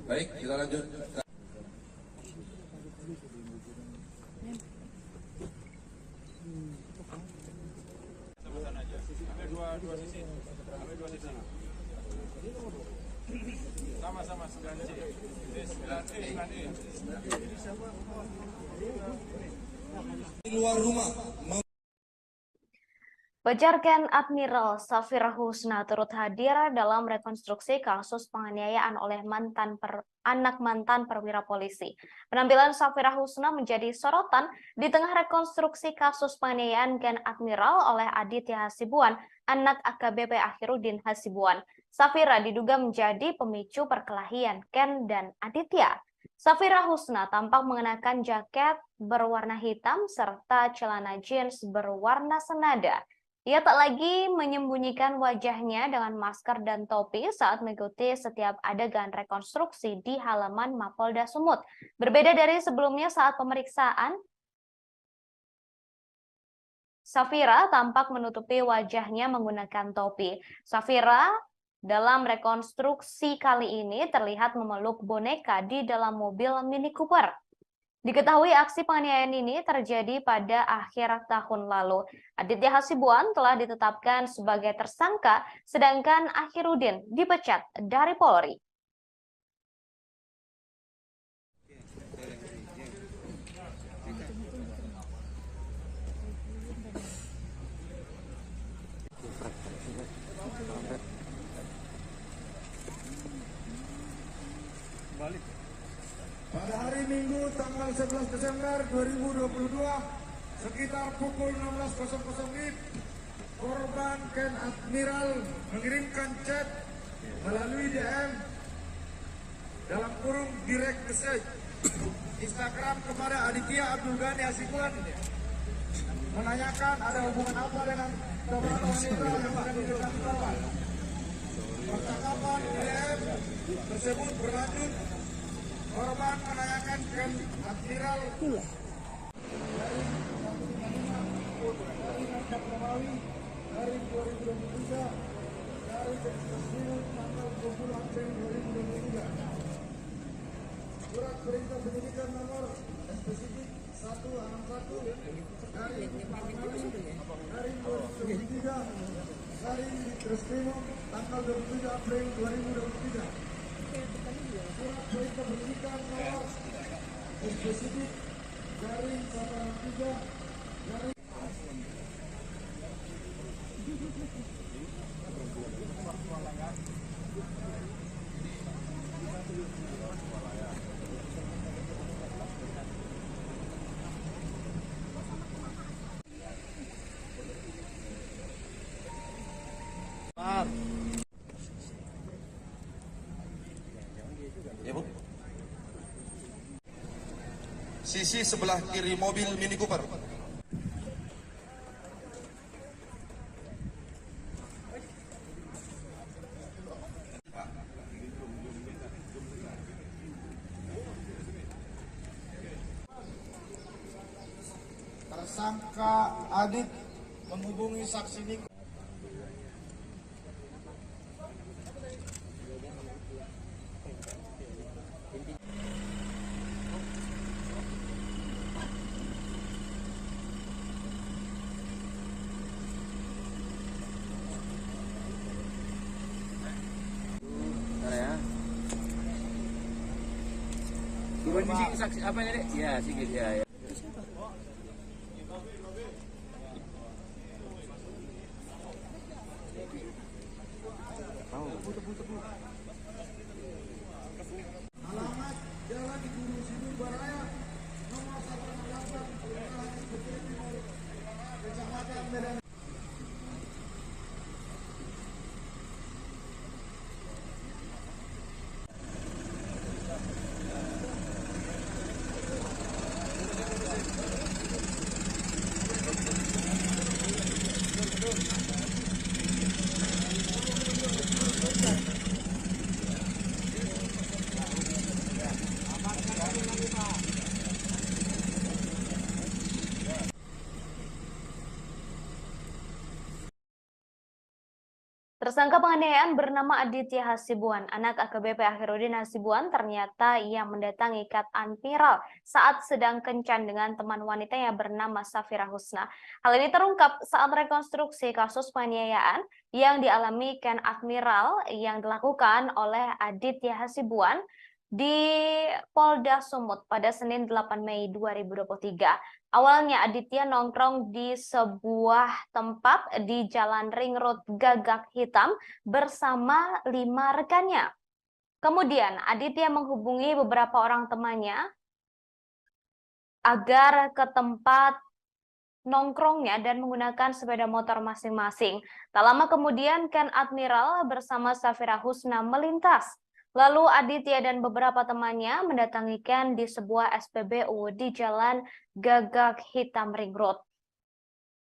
Baik, kita lanjut. Sama-sama aja. Ambil dua sisi. Ambil dua sisi. Sama-sama 9C. 9E, 9E. Di luar rumah. Pejarken Admiral Safira Husna turut hadir dalam rekonstruksi kasus penganiayaan oleh anak mantan perwira polisi. Penampilan Safira Husna menjadi sorotan di tengah rekonstruksi kasus penganiayaan Ken Admiral oleh Aditya Hasibuan, anak AKBP Akhiruddin Hasibuan. Safira diduga menjadi pemicu perkelahian Ken dan Aditya. Safira Husna tampak mengenakan jaket berwarna hitam serta celana jeans berwarna senada. Ia tak lagi menyembunyikan wajahnya dengan masker dan topi saat mengikuti setiap adegan rekonstruksi di halaman Mapolda Sumut. Berbeda dari sebelumnya saat pemeriksaan, Safira tampak menutupi wajahnya menggunakan topi. Safira dalam rekonstruksi kali ini terlihat memeluk boneka di dalam mobil Mini Cooper. Diketahui aksi penganiayaan ini terjadi pada akhir tahun lalu. Aditya Hasibuan telah ditetapkan sebagai tersangka, sedangkan Akhiruddin dipecat dari Polri. Pada hari Minggu tanggal 11 Desember 2022, sekitar pukul 16.00 WIB, korban Ken Admiral mengirimkan chat melalui DM dalam kurung direct message Instagram kepada Aditya Abdul Ghani Hasibuan menanyakan ada hubungan apa dengan teman wanita yang akan dilakukan. Percakapan DM tersebut berlanjut. Korban menanyakan Ken Admiral dari 2023 dari tanggal 20 April 2023. Surat perintah penyidikan nomor spesifik 161 dari 2023 dari Ditreskrimum tanggal 27 April 2023. Surat perintah penyidikan nomor spesifik dari 163 dari Ya, Bu. Sisi sebelah kiri mobil Mini Cooper. tersangka Adit menghubungi saksi Niko. Bentar ya. Kondisi saksi apa ini, Dek? Ya, sikit ya. Ya. Alamat Jalan Guru Sidur Baraya nomor 168 Kelurahan Bukit Timur Kecamatan Medan. Tersangka penganiayaan bernama Aditya Hasibuan, anak AKBP Akhiruddin Hasibuan, ternyata yang mendatangi Ken Admiral saat sedang kencan dengan teman wanitanya bernama Safira Husna. Hal ini terungkap saat rekonstruksi kasus penganiayaan yang dialami Ken Admiral yang dilakukan oleh Aditya Hasibuan di Polda Sumut pada Senin 8 Mei 2023. Awalnya Aditya nongkrong di sebuah tempat di Jalan Ring Road Gagak Hitam bersama 5 rekannya. Kemudian Aditya menghubungi beberapa orang temannya agar ke tempat nongkrongnya dan menggunakan sepeda motor masing-masing. Tak lama kemudian Ken Admiral bersama Safira Husna melintas. Lalu Aditya dan beberapa temannya mendatangi Ken di sebuah SPBU di Jalan Gagak Hitam Ring Road.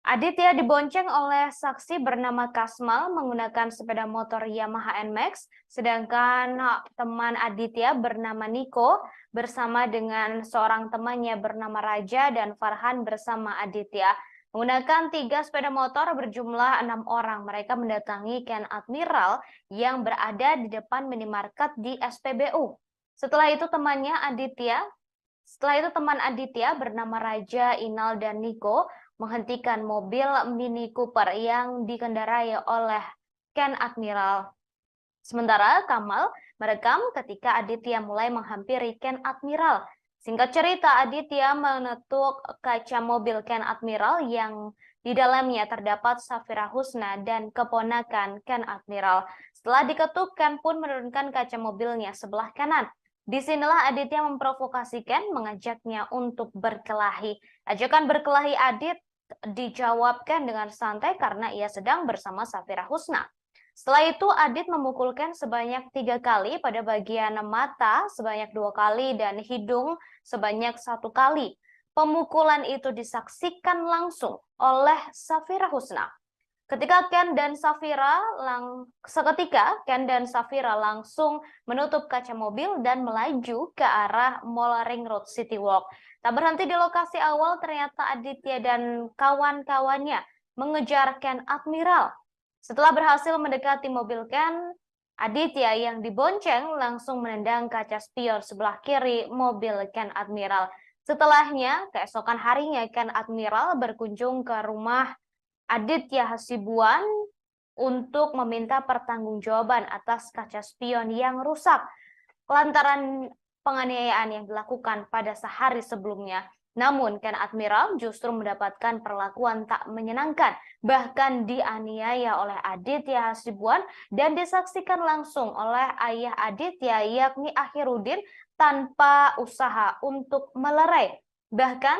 Aditya dibonceng oleh saksi bernama Kasmal menggunakan sepeda motor Yamaha NMAX, sedangkan teman Aditya bernama Niko bersama dengan seorang temannya bernama Raja dan Farhan bersama Aditya. Menggunakan 3 sepeda motor berjumlah 6 orang, mereka mendatangi Ken Admiral yang berada di depan minimarket di SPBU. Setelah itu teman Aditya bernama Raja, Inal, dan Niko menghentikan mobil Mini Cooper yang dikendarai oleh Ken Admiral. Sementara Kamal merekam ketika Aditya mulai menghampiri Ken Admiral. Singkat cerita, Aditya menetuk kaca mobil Ken Admiral yang di dalamnya terdapat Safira Husna dan keponakan Ken Admiral. Setelah diketuk, Ken pun menurunkan kaca mobilnya sebelah kanan. Disinilah Aditya memprovokasi Ken, mengajaknya untuk berkelahi. Ajakan berkelahi Adit dijawab Ken dengan santai karena ia sedang bersama Safira Husna. Setelah itu Adit memukul Ken sebanyak 3 kali pada bagian mata, sebanyak 2 kali, dan hidung sebanyak 1 kali. Pemukulan itu disaksikan langsung oleh Safira Husna. Seketika Ken dan Safira langsung menutup kaca mobil dan melaju ke arah Mall Ring Road City Walk. Tak berhenti di lokasi awal, ternyata Aditya dan kawan-kawannya mengejar Ken Admiral. Setelah berhasil mendekati mobil Ken, Aditya yang dibonceng langsung menendang kaca spion sebelah kiri mobil Ken Admiral. Setelahnya, keesokan harinya Ken Admiral berkunjung ke rumah Aditya Hasibuan untuk meminta pertanggungjawaban atas kaca spion yang rusak lantaran penganiayaan yang dilakukan pada sehari sebelumnya. Namun Ken Admiral justru mendapatkan perlakuan tak menyenangkan, bahkan dianiaya oleh Aditya Hasibuan dan disaksikan langsung oleh ayah Aditya yakni Akhiruddin tanpa usaha untuk melerai. Bahkan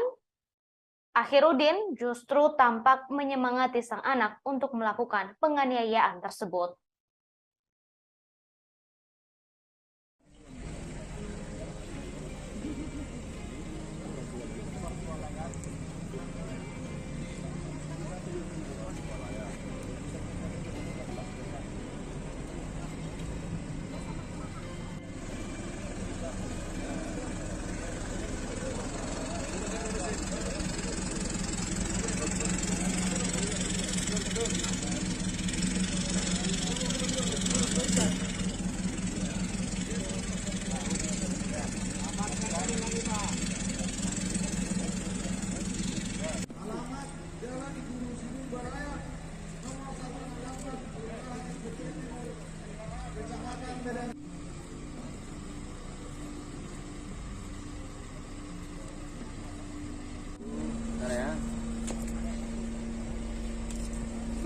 Akhiruddin justru tampak menyemangati sang anak untuk melakukan penganiayaan tersebut.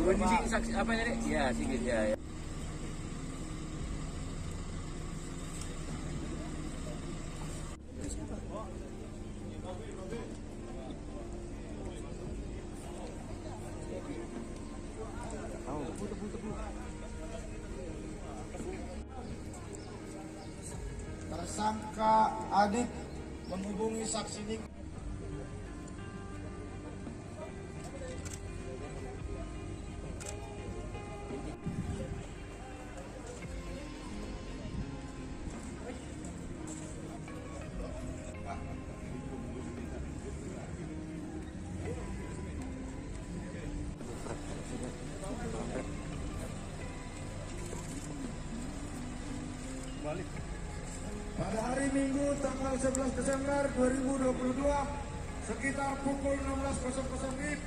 Turun di sini saksi apa ini, Dek? Ya, sedikit ya. Tersangka Adit menghubungi saksi Nik. Pada hari Minggu tanggal 11 Desember 2022 sekitar pukul 16.00 WIB,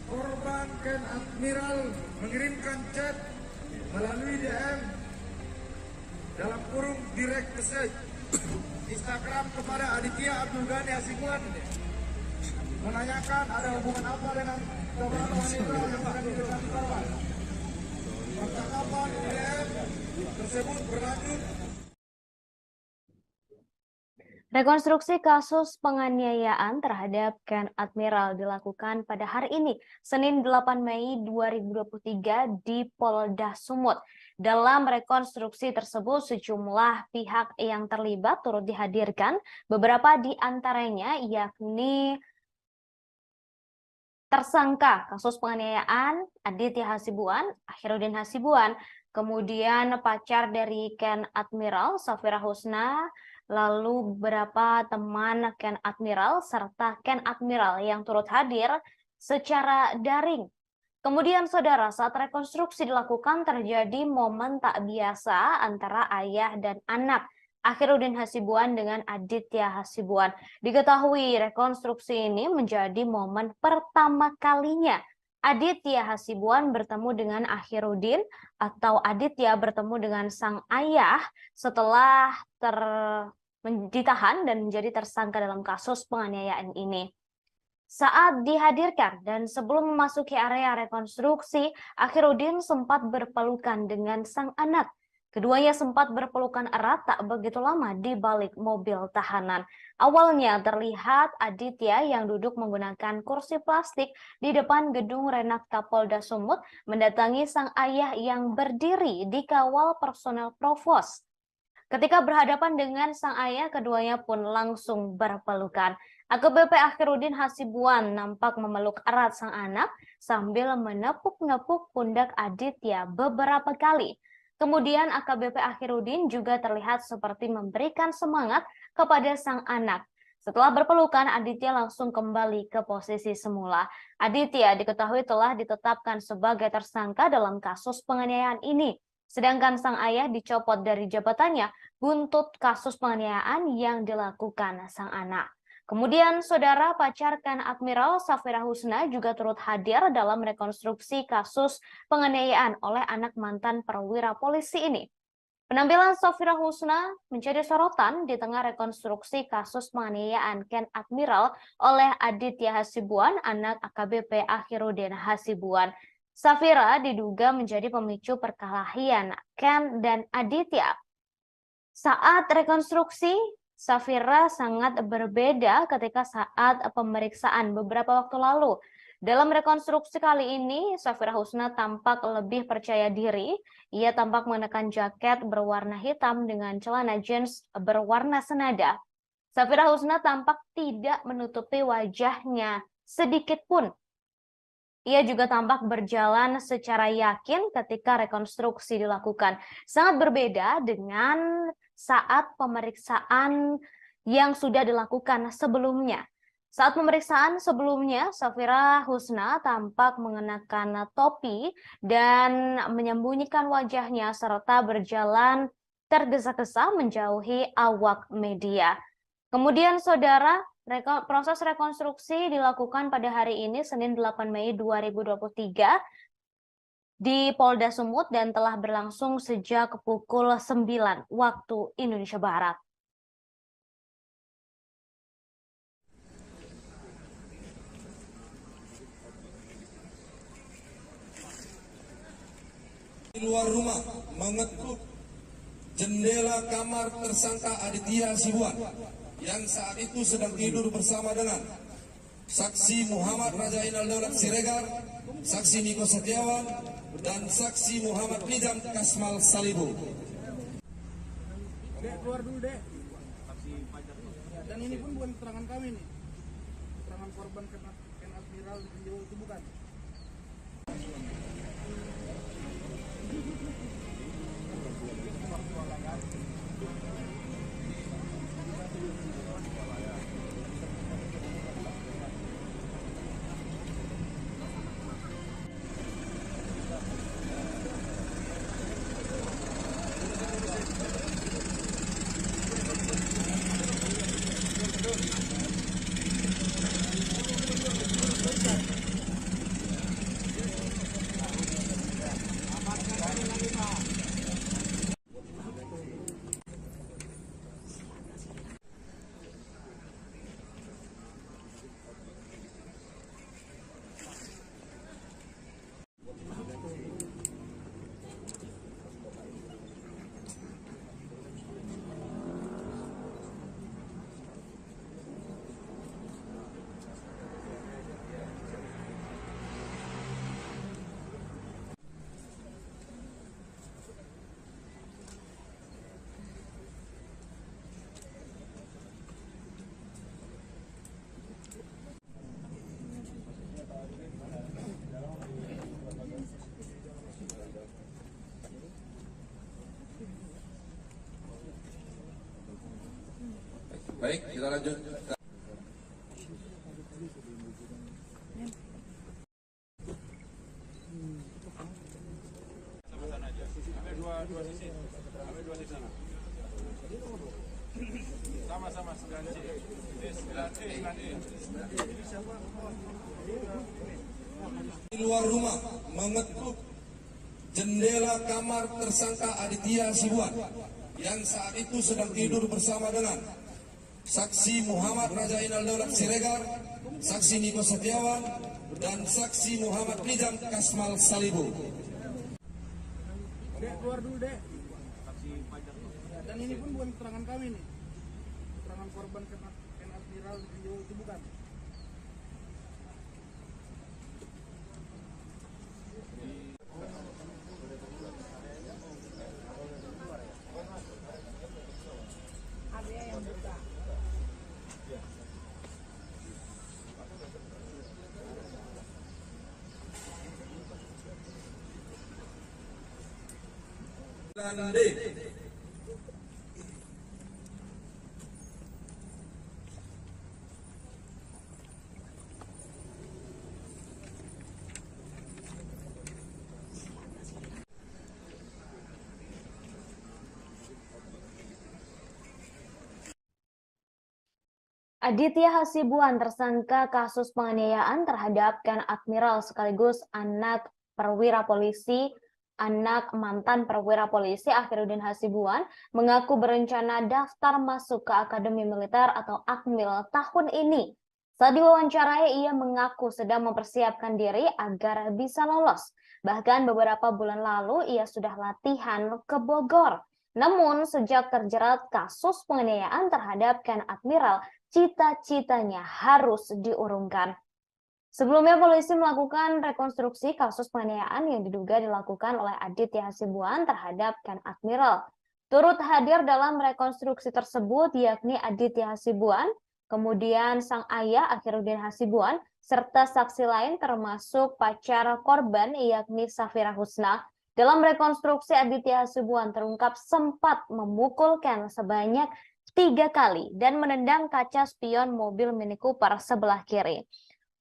korban Ken Admiral mengirimkan chat melalui DM dalam kurung direct message Instagram kepada Aditya Abdul Ghani Hasibuan menanyakan ada hubungan apa dengan seorang wanita yang akan didekati korban. Percakapan DM tersebut berlanjut. Rekonstruksi kasus penganiayaan terhadap Ken Admiral dilakukan pada hari ini, Senin 8 Mei 2023 di Polda Sumut. Dalam rekonstruksi tersebut, sejumlah pihak yang terlibat turut dihadirkan, beberapa di antaranya yakni tersangka kasus penganiayaan Aditya Hasibuan, Akhiruddin Hasibuan, kemudian pacar dari Ken Admiral, Safira Husna, lalu beberapa teman Ken Admiral, serta Ken Admiral yang turut hadir secara daring. Kemudian saudara, saat rekonstruksi dilakukan terjadi momen tak biasa antara ayah dan anak, Akhiruddin Hasibuan dengan Aditya Hasibuan. Diketahui rekonstruksi ini menjadi momen pertama kalinya Aditya Hasibuan bertemu dengan Akhiruddin atau Aditya bertemu dengan sang ayah setelah ditahan dan menjadi tersangka dalam kasus penganiayaan ini. Saat dihadirkan dan sebelum memasuki area rekonstruksi, Akhiruddin sempat berpelukan dengan sang anak. Keduanya sempat berpelukan erat tak begitu lama di balik mobil tahanan. Awalnya terlihat Aditya yang duduk menggunakan kursi plastik di depan gedung Renakta Polda Sumut mendatangi sang ayah yang berdiri di kawal personel provos. Ketika berhadapan dengan sang ayah, keduanya pun langsung berpelukan. AKBP Akhiruddin Hasibuan nampak memeluk erat sang anak sambil menepuk-nepuk pundak Aditya beberapa kali. Kemudian AKBP Akhiruddin juga terlihat seperti memberikan semangat kepada sang anak. Setelah berpelukan, Aditya langsung kembali ke posisi semula. Aditya diketahui telah ditetapkan sebagai tersangka dalam kasus penganiayaan ini. Sedangkan sang ayah dicopot dari jabatannya buntut kasus penganiayaan yang dilakukan sang anak. Kemudian saudara pacarkan Admiral Safira Husna juga turut hadir dalam rekonstruksi kasus penganiayaan oleh anak mantan perwira polisi ini. Penampilan Safira Husna menjadi sorotan di tengah rekonstruksi kasus penganiayaan Ken Admiral oleh Aditya Hasibuan, anak AKBP Akhiruddin Hasibuan. Safira diduga menjadi pemicu perkelahian Ken dan Aditya. Saat rekonstruksi, Safira sangat berbeda ketika saat pemeriksaan beberapa waktu lalu. Dalam rekonstruksi kali ini, Safira Husna tampak lebih percaya diri. Ia tampak mengenakan jaket berwarna hitam dengan celana jeans berwarna senada. Safira Husna tampak tidak menutupi wajahnya sedikit pun. Ia juga tampak berjalan secara yakin ketika rekonstruksi dilakukan. Sangat berbeda dengan saat pemeriksaan yang sudah dilakukan sebelumnya. Saat pemeriksaan sebelumnya, Safira Husna tampak mengenakan topi dan menyembunyikan wajahnya serta berjalan tergesa-gesa menjauhi awak media. Kemudian saudara, proses rekonstruksi dilakukan pada hari ini, Senin 8 Mei 2023, di Polda Sumut dan telah berlangsung sejak pukul 9 waktu Indonesia Barat. Di luar rumah mengetuk jendela kamar tersangka Aditya Hasibuan yang saat itu sedang tidur bersama dengan saksi Muhammad Rajainal Daulat Siregar, saksi Niko Setiawan, dan saksi Muhammad Nizam Kasmal Salibu. Dek, keluar dulu, Dek. Dan ini pun bukan keterangan kami nih. Keterangan korban Ken Admiral itu bukan. Baik, kita lanjut. Dua sisi. Ambil dua sisi. Sama-sama 9C. 9E. Di luar rumah mengetuk jendela kamar tersangka Aditya Hasibuan yang saat itu sedang tidur bersama dengan saksi Muhammad Rajainal Daulat Siregar, saksi Niko Setiawan, dan saksi Muhammad Nizam Kasmal Salibu. Dek, keluar dulu, Dek. Dan ini pun bukan keterangan kami nih. Keterangan korban Ken Admiral Rio itu bukan. Dan D. Aditya Hasibuan tersangka kasus penganiayaan terhadap Ken Admiral sekaligus anak perwira polisi, anak mantan perwira polisi Akhiruddin Hasibuan mengaku berencana daftar masuk ke Akademi Militer atau Akmil tahun ini. Saat diwawancarai, ia mengaku sedang mempersiapkan diri agar bisa lolos. Bahkan beberapa bulan lalu ia sudah latihan ke Bogor. Namun sejak terjerat kasus penganiayaan terhadap Ken Admiral, cita-citanya harus diurungkan. Sebelumnya polisi melakukan rekonstruksi kasus penganiayaan yang diduga dilakukan oleh Aditya Hasibuan terhadap Ken Admiral. Turut hadir dalam rekonstruksi tersebut yakni Aditya Hasibuan, kemudian sang ayah Akhiruddin Hasibuan, serta saksi lain termasuk pacar korban yakni Safira Husna. Dalam rekonstruksi, Aditya Hasibuan terungkap sempat memukul Ken sebanyak 3 kali dan menendang kaca spion mobil Mini Cooper sebelah kiri.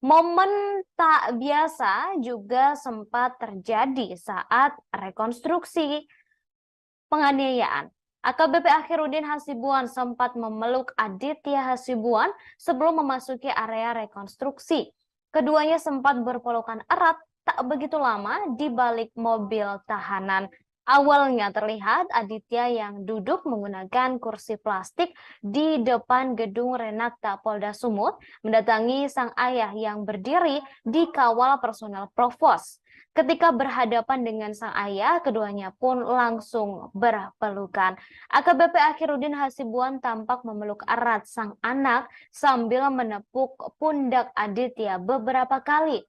Momen tak biasa juga sempat terjadi saat rekonstruksi penganiayaan. AKBP Akhiruddin Hasibuan sempat memeluk Aditya Hasibuan sebelum memasuki area rekonstruksi. Keduanya sempat berpelukan erat tak begitu lama di balik mobil tahanan. Awalnya terlihat Aditya yang duduk menggunakan kursi plastik di depan gedung Renakta Polda Sumut mendatangi sang ayah yang berdiri di kawal personel Provos. Ketika berhadapan dengan sang ayah, keduanya pun langsung berpelukan. AKBP Akhiruddin Hasibuan tampak memeluk erat sang anak sambil menepuk pundak Aditya beberapa kali.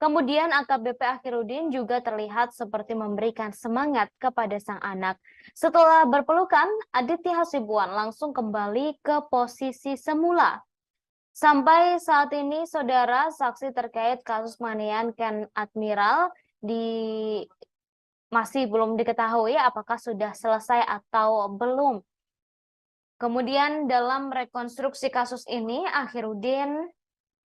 Kemudian AKBP Akhiruddin juga terlihat seperti memberikan semangat kepada sang anak. Setelah berpelukan, Aditya Hasibuan langsung kembali ke posisi semula. Sampai saat ini, saudara, saksi terkait kasus penganiayaan Ken Admiral masih belum diketahui apakah sudah selesai atau belum. Kemudian dalam rekonstruksi kasus ini, Akhiruddin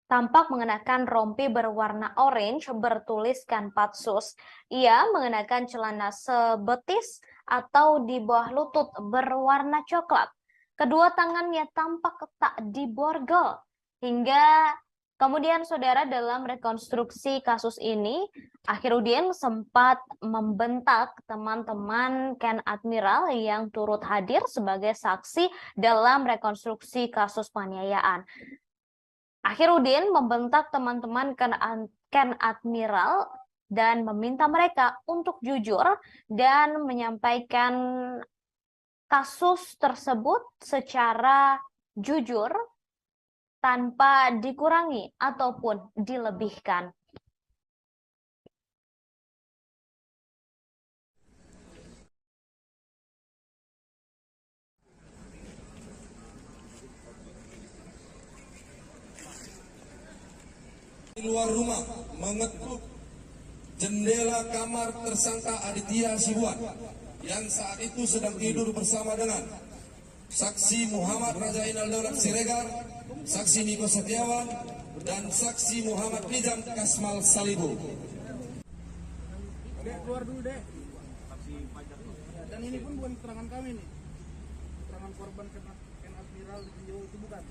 tampak mengenakan rompi berwarna orange bertuliskan Patsus. Ia mengenakan celana sebetis atau di bawah lutut berwarna coklat. Kedua tangannya tampak tak diborgol. Hingga kemudian saudara dalam rekonstruksi kasus ini, Akhiruddin sempat membentak teman-teman Ken Admiral yang turut hadir sebagai saksi dalam rekonstruksi kasus penganiayaan. Akhiruddin membentak teman-teman Ken Admiral dan meminta mereka untuk jujur dan menyampaikan kasus tersebut secara jujur tanpa dikurangi ataupun dilebihkan. Di luar rumah mengetuk jendela kamar tersangka Aditya Hasibuan yang saat itu sedang tidur bersama dengan saksi Muhammad Rajainal Daulat Siregar, saksi Niko Setiawan, dan saksi Muhammad Nizam Kasmal Salibu. Dek, keluar dulu, Dek. Dan ini pun bukan keterangan kami nih. Keterangan korban Ken Admiral Rio itu bukan.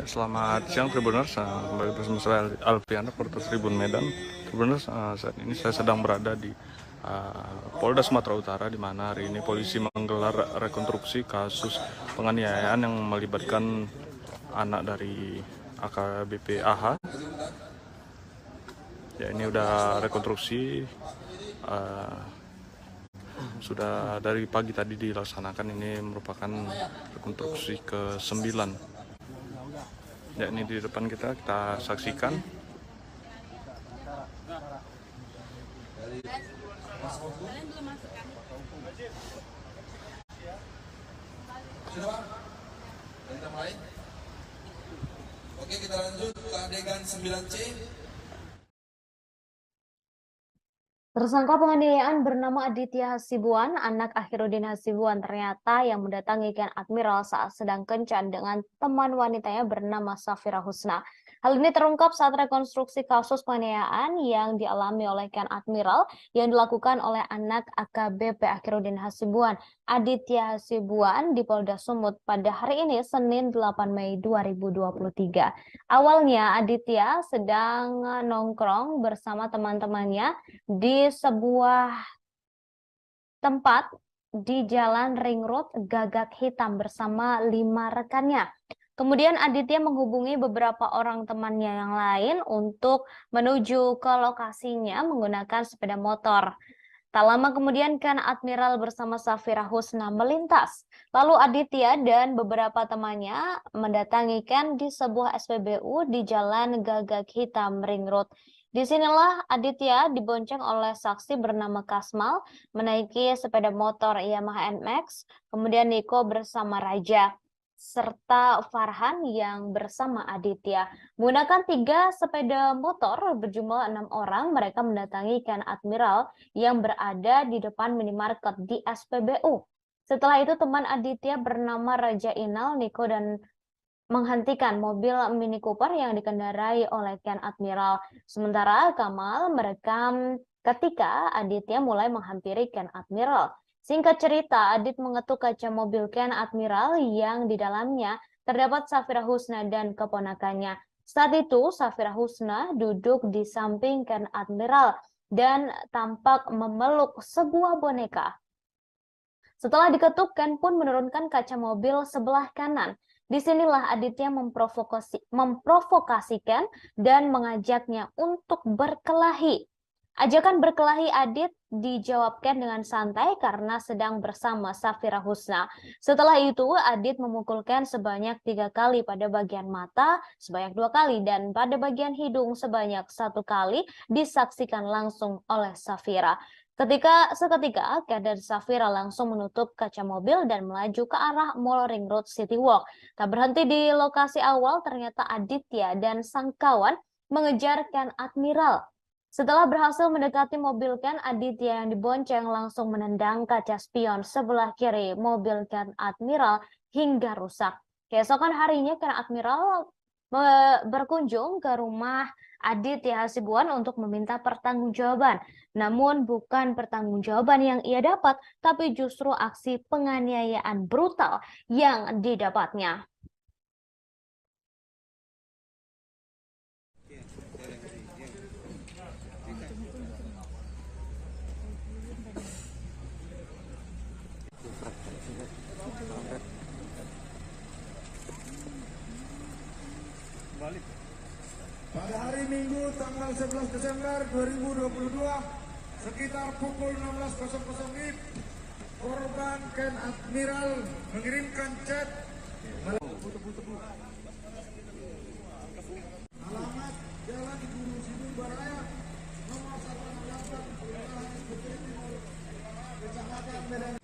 Selamat siang Tribuners, kembali bersama saya Alpian, reporter Tribun Medan. Tribuners, saat ini saya sedang berada di Polda Sumatera Utara, di mana hari ini polisi menggelar rekonstruksi kasus penganiayaan yang melibatkan anak dari AKBP AH. Ya, ini udah rekonstruksi, sudah dari pagi tadi dilaksanakan. Ini merupakan rekonstruksi ke-9. Ya, ini di depan kita saksikan. Sudah, Pak? Kita mulai. Oke, kita lanjut ke adegan 9C. Tersangka penganiayaan bernama Aditya Hasibuan, anak Akhiruddin Hasibuan, ternyata yang mendatangi Ken Admiral saat sedang kencan dengan teman wanitanya bernama Safira Husna. Hal ini terungkap saat rekonstruksi kasus penganiayaan yang dialami oleh Ken Admiral yang dilakukan oleh anak AKBP Akhiruddin Hasibuan, Aditya Hasibuan, di Polda Sumut pada hari ini, Senin 8 Mei 2023. Awalnya Aditya sedang nongkrong bersama teman-temannya di sebuah tempat di Jalan Ring Road Gagak Hitam bersama 5 rekannya. Kemudian Aditya menghubungi beberapa orang temannya yang lain untuk menuju ke lokasinya menggunakan sepeda motor. Tak lama kemudian Ken Admiral bersama Safira Husna melintas. Lalu Aditya dan beberapa temannya mendatangi Ken di sebuah SPBU di Jalan Gagak Hitam Ring Road. Disinilah Aditya dibonceng oleh saksi bernama Kasmal menaiki sepeda motor Yamaha NMAX, kemudian Niko bersama Raja, serta Farhan yang bersama Aditya. Menggunakan 3 sepeda motor berjumlah 6 orang, mereka mendatangi Ken Admiral yang berada di depan minimarket di SPBU. Setelah itu teman Aditya bernama Raja Inal, Niko, dan menghentikan mobil Mini Cooper yang dikendarai oleh Ken Admiral. Sementara Kamal merekam ketika Aditya mulai menghampiri Ken Admiral. Singkat cerita, Adit mengetuk kaca mobil Ken Admiral yang di dalamnya terdapat Safira Husna dan keponakannya. Saat itu, Safira Husna duduk di samping Ken Admiral dan tampak memeluk sebuah boneka. Setelah diketuk, Ken pun menurunkan kaca mobil sebelah kanan. Disinilah Aditya memprovokasikan dan mengajaknya untuk berkelahi. Ajakan berkelahi Adit dijawabkan dengan santai karena sedang bersama Safira Husna. Setelah itu, Adit memukulkan sebanyak 3 kali pada bagian mata, sebanyak 2 kali, dan pada bagian hidung sebanyak 1 kali, disaksikan langsung oleh Safira. Seketika, Ken dan Safira langsung menutup kaca mobil dan melaju ke arah Mall Ring Road City Walk. Tak berhenti di lokasi awal, ternyata Aditya dan sang kawan mengejar Ken Admiral. Setelah berhasil mendekati mobil Ken, Aditya yang dibonceng langsung menendang kaca spion sebelah kiri mobil Ken Admiral hingga rusak. Keesokan harinya, Ken Admiral berkunjung ke rumah Aditya Hasibuan untuk meminta pertanggungjawaban. Namun bukan pertanggungjawaban yang ia dapat, tapi justru aksi penganiayaan brutal yang didapatnya. Pada hari Minggu tanggal 11 Desember 2022 sekitar pukul 16.00 WIB, korban Ken Admiral mengirimkan chat alamat Jalan Guru Sidul Baraya nomor 168 Kelurahan Putri Timur, Kecamatan Medan.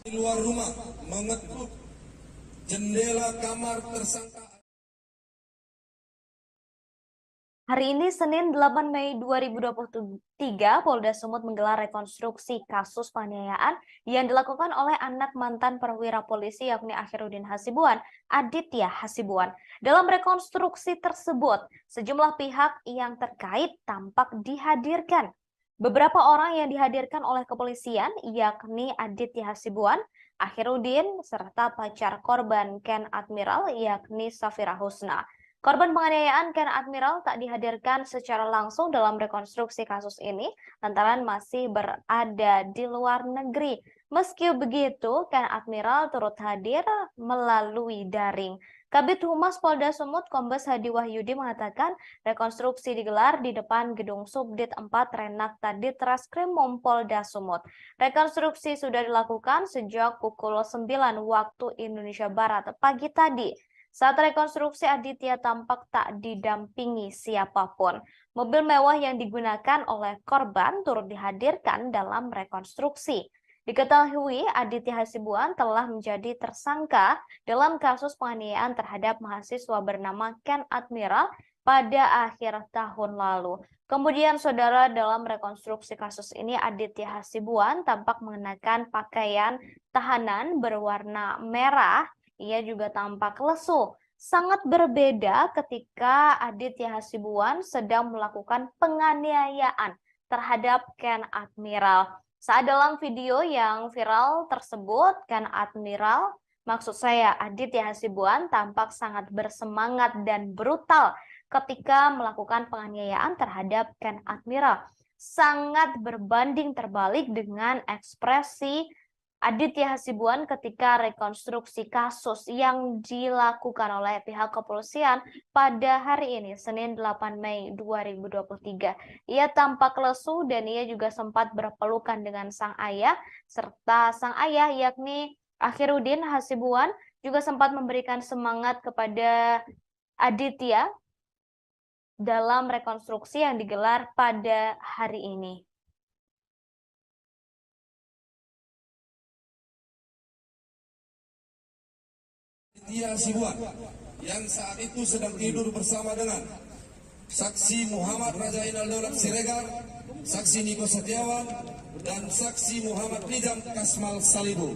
Di luar rumah mengetuk jendela kamar tersangka. Hari ini Senin 8 Mei 2023, Polda Sumut menggelar rekonstruksi kasus penganiayaan yang dilakukan oleh anak mantan perwira polisi yakni Akhiruddin Hasibuan, Aditya Hasibuan. Dalam rekonstruksi tersebut, sejumlah pihak yang terkait tampak dihadirkan. Beberapa orang yang dihadirkan oleh kepolisian yakni Aditya Hasibuan, Akhiruddin, serta pacar korban Ken Admiral yakni Safira Husna. Korban penganiayaan Ken Admiral tak dihadirkan secara langsung dalam rekonstruksi kasus ini lantaran masih berada di luar negeri. Meski begitu, Ken Admiral turut hadir melalui daring. Kabid Humas Polda Sumut Kombes Hadi Wahyudi mengatakan rekonstruksi digelar di depan gedung Subdit 4 Renakta Ditreskrimum Polda Sumut. Rekonstruksi sudah dilakukan sejak pukul 9 waktu Indonesia Barat pagi tadi. Saat rekonstruksi, Aditya tampak tak didampingi siapapun. Mobil mewah yang digunakan oleh korban turut dihadirkan dalam rekonstruksi. Diketahui Aditya Hasibuan telah menjadi tersangka dalam kasus penganiayaan terhadap mahasiswa bernama Ken Admiral pada akhir tahun lalu. Kemudian, saudara, dalam rekonstruksi kasus ini Aditya Hasibuan tampak mengenakan pakaian tahanan berwarna merah. Ia juga tampak lesu. Sangat berbeda ketika Aditya Hasibuan sedang melakukan penganiayaan terhadap Ken Admiral. Saat dalam video yang viral tersebut, Ken Admiral, maksud saya Aditya Hasibuan, tampak sangat bersemangat dan brutal ketika melakukan penganiayaan terhadap Ken Admiral. Sangat berbanding terbalik dengan ekspresi Aditya Hasibuan ketika rekonstruksi kasus yang dilakukan oleh pihak kepolisian pada hari ini, Senin 8 Mei 2023. Ia tampak lesu dan ia juga sempat berpelukan dengan sang ayah, serta sang ayah yakni Akhiruddin Hasibuan juga sempat memberikan semangat kepada Aditya dalam rekonstruksi yang digelar pada hari ini. Aditya Hasibuan yang saat itu sedang tidur bersama dengan saksi Muhammad Rajainal Daulat Siregar, saksi Niko Setiawan, dan saksi Muhammad Nizam Kasmal Salibu.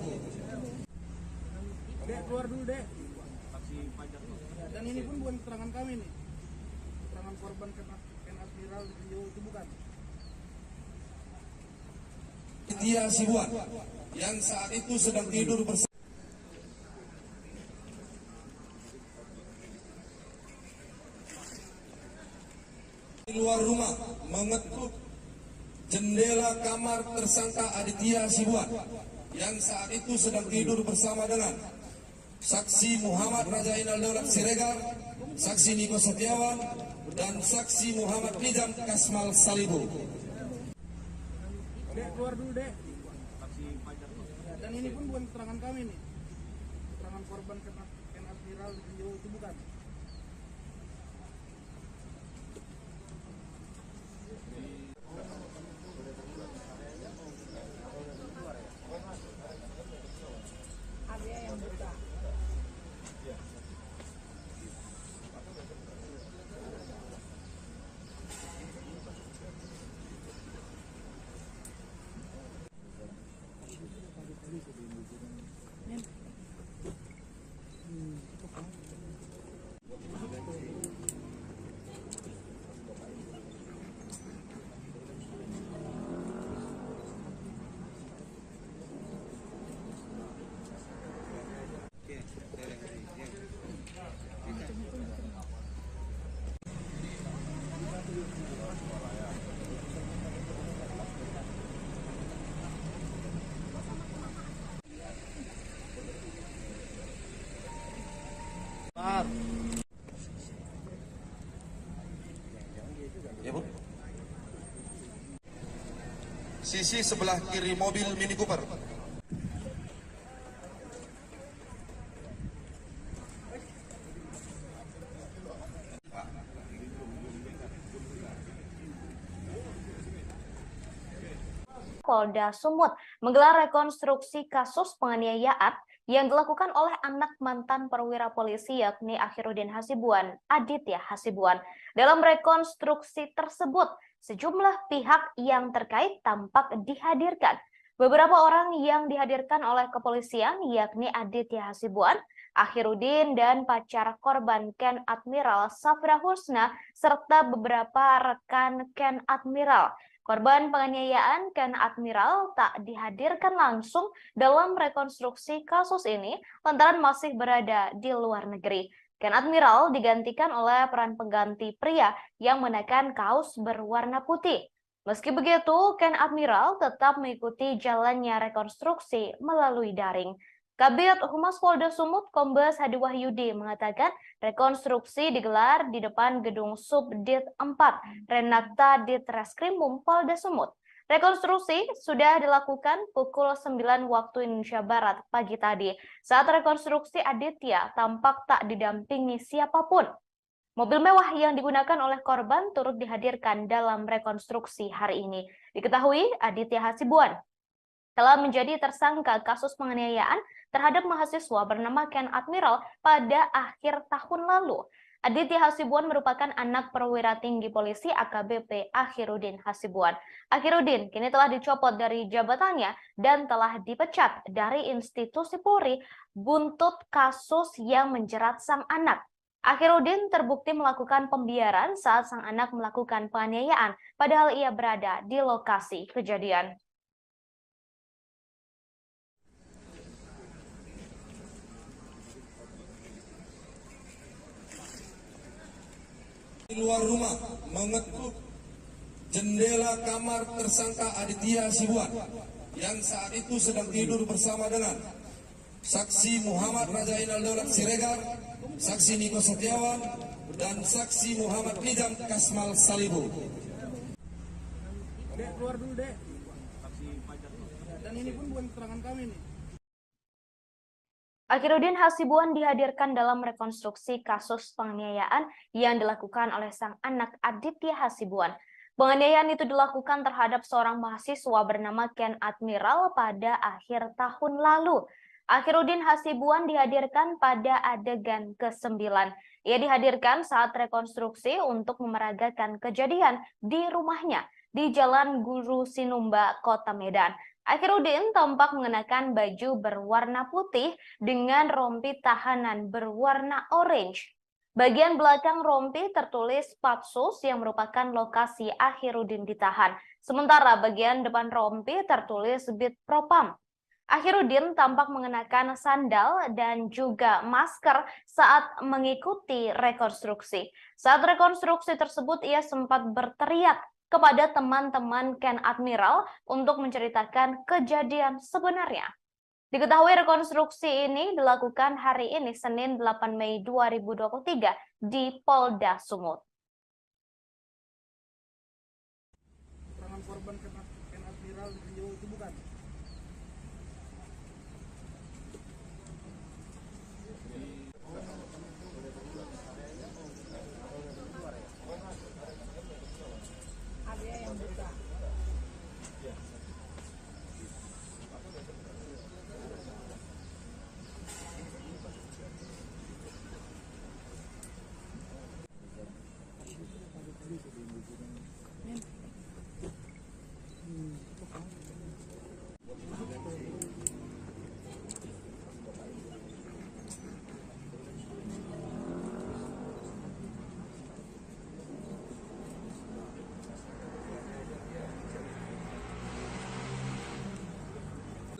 Dek, keluar dulu, Dek. Dan ini pun bukan keterangan kami nih. Keterangan korban Ken Admiral di video itu bukan. Aditya Hasibuan yang saat itu sedang tidur bersama di luar rumah mengetuk jendela kamar tersangka Aditya Hasibuan yang saat itu sedang tidur bersama dengan saksi Muhammad Rajainal Daulat Siregar, saksi Niko Setiawan, dan saksi Muhammad Nizam Kasmal Salibu. Dek, keluar dulu, Dek. Dan ini pun bukan keterangan kami nih. Keterangan korban Ken Admiral di video itu bukan. Ya, Bu. Sisi sebelah kiri mobil Mini Cooper. Polda Sumut menggelar rekonstruksi kasus penganiayaan yang dilakukan oleh anak mantan perwira polisi yakni Akhiruddin Hasibuan, Aditya Hasibuan. Dalam rekonstruksi tersebut, sejumlah pihak yang terkait tampak dihadirkan. Beberapa orang yang dihadirkan oleh kepolisian yakni Aditya Hasibuan, Akhiruddin dan pacar korban Ken Admiral Safra Husna serta beberapa rekan Ken Admiral. Korban penganiayaan Ken Admiral tak dihadirkan langsung dalam rekonstruksi kasus ini lantaran masih berada di luar negeri. Ken Admiral digantikan oleh peran pengganti pria yang mengenakan kaos berwarna putih. Meski begitu, Ken Admiral tetap mengikuti jalannya rekonstruksi melalui daring. Kabid Humas Polda Sumut Kombes Hadi Wahyudi mengatakan rekonstruksi digelar di depan gedung Subdit 4 Renakta Ditreskrimum Polda Sumut. Rekonstruksi sudah dilakukan pukul 9 waktu Indonesia Barat pagi tadi. Saat rekonstruksi Aditya tampak tak didampingi siapapun. Mobil mewah yang digunakan oleh korban turut dihadirkan dalam rekonstruksi hari ini. Diketahui Aditya Hasibuan telah menjadi tersangka kasus penganiayaan terhadap mahasiswa bernama Ken Admiral pada akhir tahun lalu. Aditya Hasibuan merupakan anak perwira tinggi polisi AKBP Akhiruddin Hasibuan. Akhiruddin kini telah dicopot dari jabatannya dan telah dipecat dari institusi Polri buntut kasus yang menjerat sang anak. Akhiruddin terbukti melakukan pembiaran saat sang anak melakukan penganiayaan, padahal ia berada di lokasi kejadian. Di luar rumah mengetuk jendela kamar tersangka Aditya Hasibuan yang saat itu sedang tidur bersama dengan saksi Muhammad Rajainal Daulat Siregar, saksi Niko Setiawan, dan saksi Muhammad Nizam Kasmal Salibu. Dek, keluar dulu, Dek. Dan ini pun bukan keterangan kami nih. Akhiruddin Hasibuan dihadirkan dalam rekonstruksi kasus penganiayaan yang dilakukan oleh sang anak Aditya Hasibuan. Penganiayaan itu dilakukan terhadap seorang mahasiswa bernama Ken Admiral pada akhir tahun lalu. Akhiruddin Hasibuan dihadirkan pada adegan ke-9. Ia dihadirkan saat rekonstruksi untuk memeragakan kejadian di rumahnya di Jalan Guru Sinumba, Kota Medan. Akhiruddin tampak mengenakan baju berwarna putih dengan rompi tahanan berwarna orange. Bagian belakang rompi tertulis Patsus yang merupakan lokasi Akhiruddin ditahan. Sementara bagian depan rompi tertulis Bid Propam. Akhiruddin tampak mengenakan sandal dan juga masker saat mengikuti rekonstruksi. Saat rekonstruksi tersebut ia sempat berteriak kepada teman-teman Ken Admiral untuk menceritakan kejadian sebenarnya. Diketahui rekonstruksi ini dilakukan hari ini Senin 8 Mei 2023 di Polda Sumut. Keterangan korban Ken Admiral itu bukan?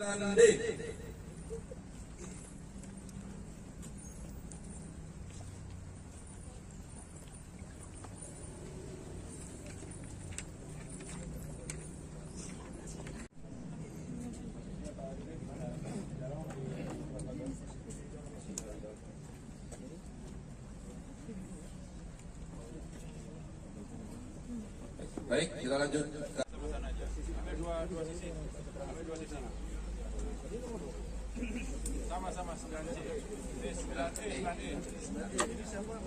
Dan D. Baik, kita lanjut. Ambil dua sisi. Ambil dua sisi. Sama-sama 9C. 9E. Ini siapa?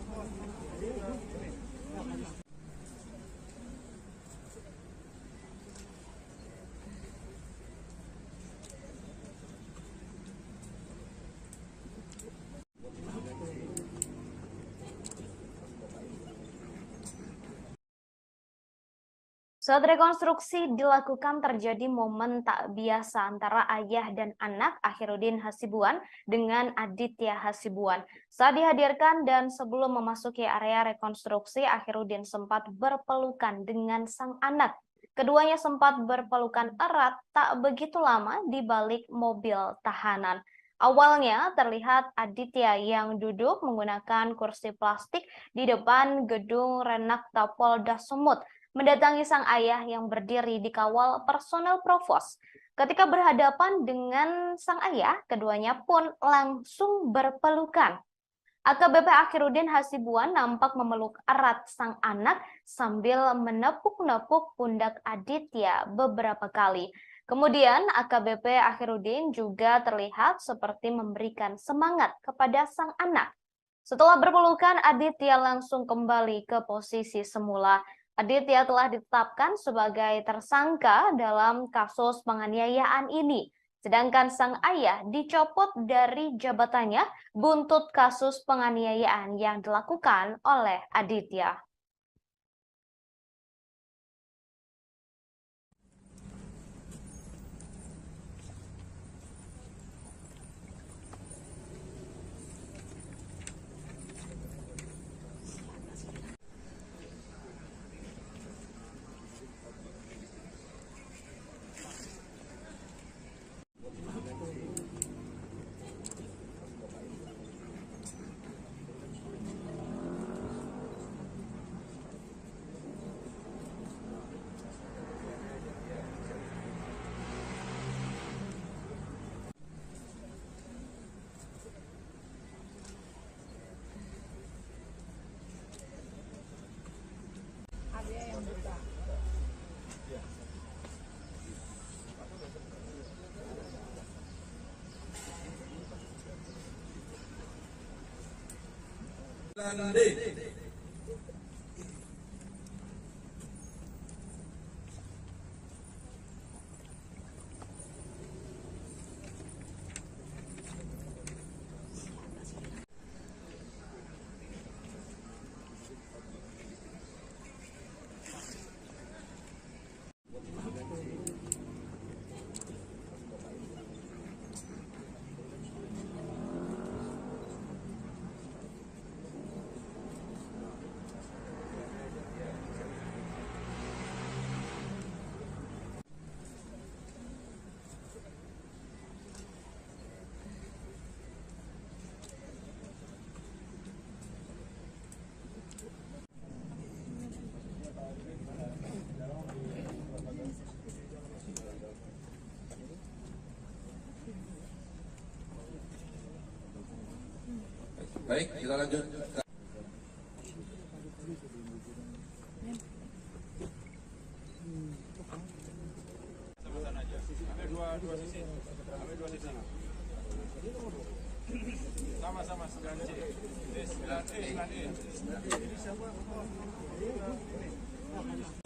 Saat rekonstruksi dilakukan terjadi momen tak biasa antara ayah dan anak Akhiruddin Hasibuan dengan Aditya Hasibuan. Saat dihadirkan dan sebelum memasuki area rekonstruksi, Akhiruddin sempat berpelukan dengan sang anak. Keduanya sempat berpelukan erat tak begitu lama di balik mobil tahanan. Awalnya terlihat Aditya yang duduk menggunakan kursi plastik di depan gedung Renakta Polda Sumut mendatangi sang ayah yang berdiri di kawal personel provos. Ketika berhadapan dengan sang ayah, keduanya pun langsung berpelukan. AKBP Akhiruddin Hasibuan nampak memeluk erat sang anak sambil menepuk-nepuk pundak Aditya beberapa kali. Kemudian AKBP Akhiruddin juga terlihat seperti memberikan semangat kepada sang anak. Setelah berpelukan, Aditya langsung kembali ke posisi semula. Aditya telah ditetapkan sebagai tersangka dalam kasus penganiayaan ini. Sedangkan sang ayah dicopot dari jabatannya buntut kasus penganiayaan yang dilakukan oleh Aditya. Dan D. Baik, kita lanjut. Sama-sama aja. Ambil dua sisi. Ambil dua sisi. Sama-sama 9C. Ini 9E, 9E.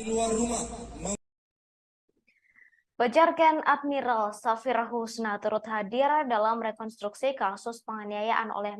Di luar rumah. Pajar Ken Admiral Safira Husna turut hadir dalam rekonstruksi kasus penganiayaan oleh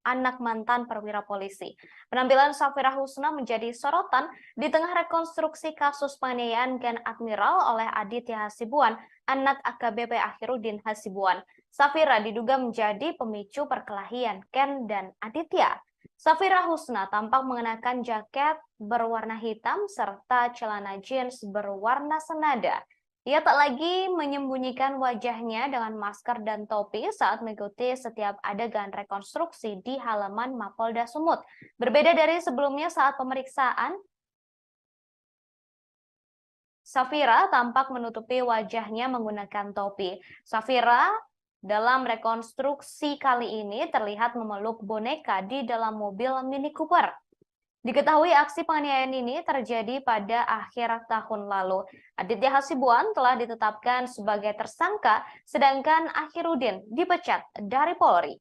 anak mantan perwira polisi. Penampilan Safira Husna menjadi sorotan di tengah rekonstruksi kasus penganiayaan Ken Admiral oleh Aditya Hasibuan, anak AKBP Akhiruddin Hasibuan. Safira diduga menjadi pemicu perkelahian Ken dan Aditya. Safira Husna tampak mengenakan jaket berwarna hitam serta celana jeans berwarna senada. Ia tak lagi menyembunyikan wajahnya dengan masker dan topi saat mengikuti setiap adegan rekonstruksi di halaman Mapolda Sumut. Berbeda dari sebelumnya saat pemeriksaan, Safira tampak menutupi wajahnya menggunakan topi. Safira dalam rekonstruksi kali ini terlihat memeluk boneka di dalam mobil Mini Cooper. Diketahui aksi penganiayaan ini terjadi pada akhir tahun lalu. Aditya Hasibuan telah ditetapkan sebagai tersangka, sedangkan Akhiruddin dipecat dari Polri.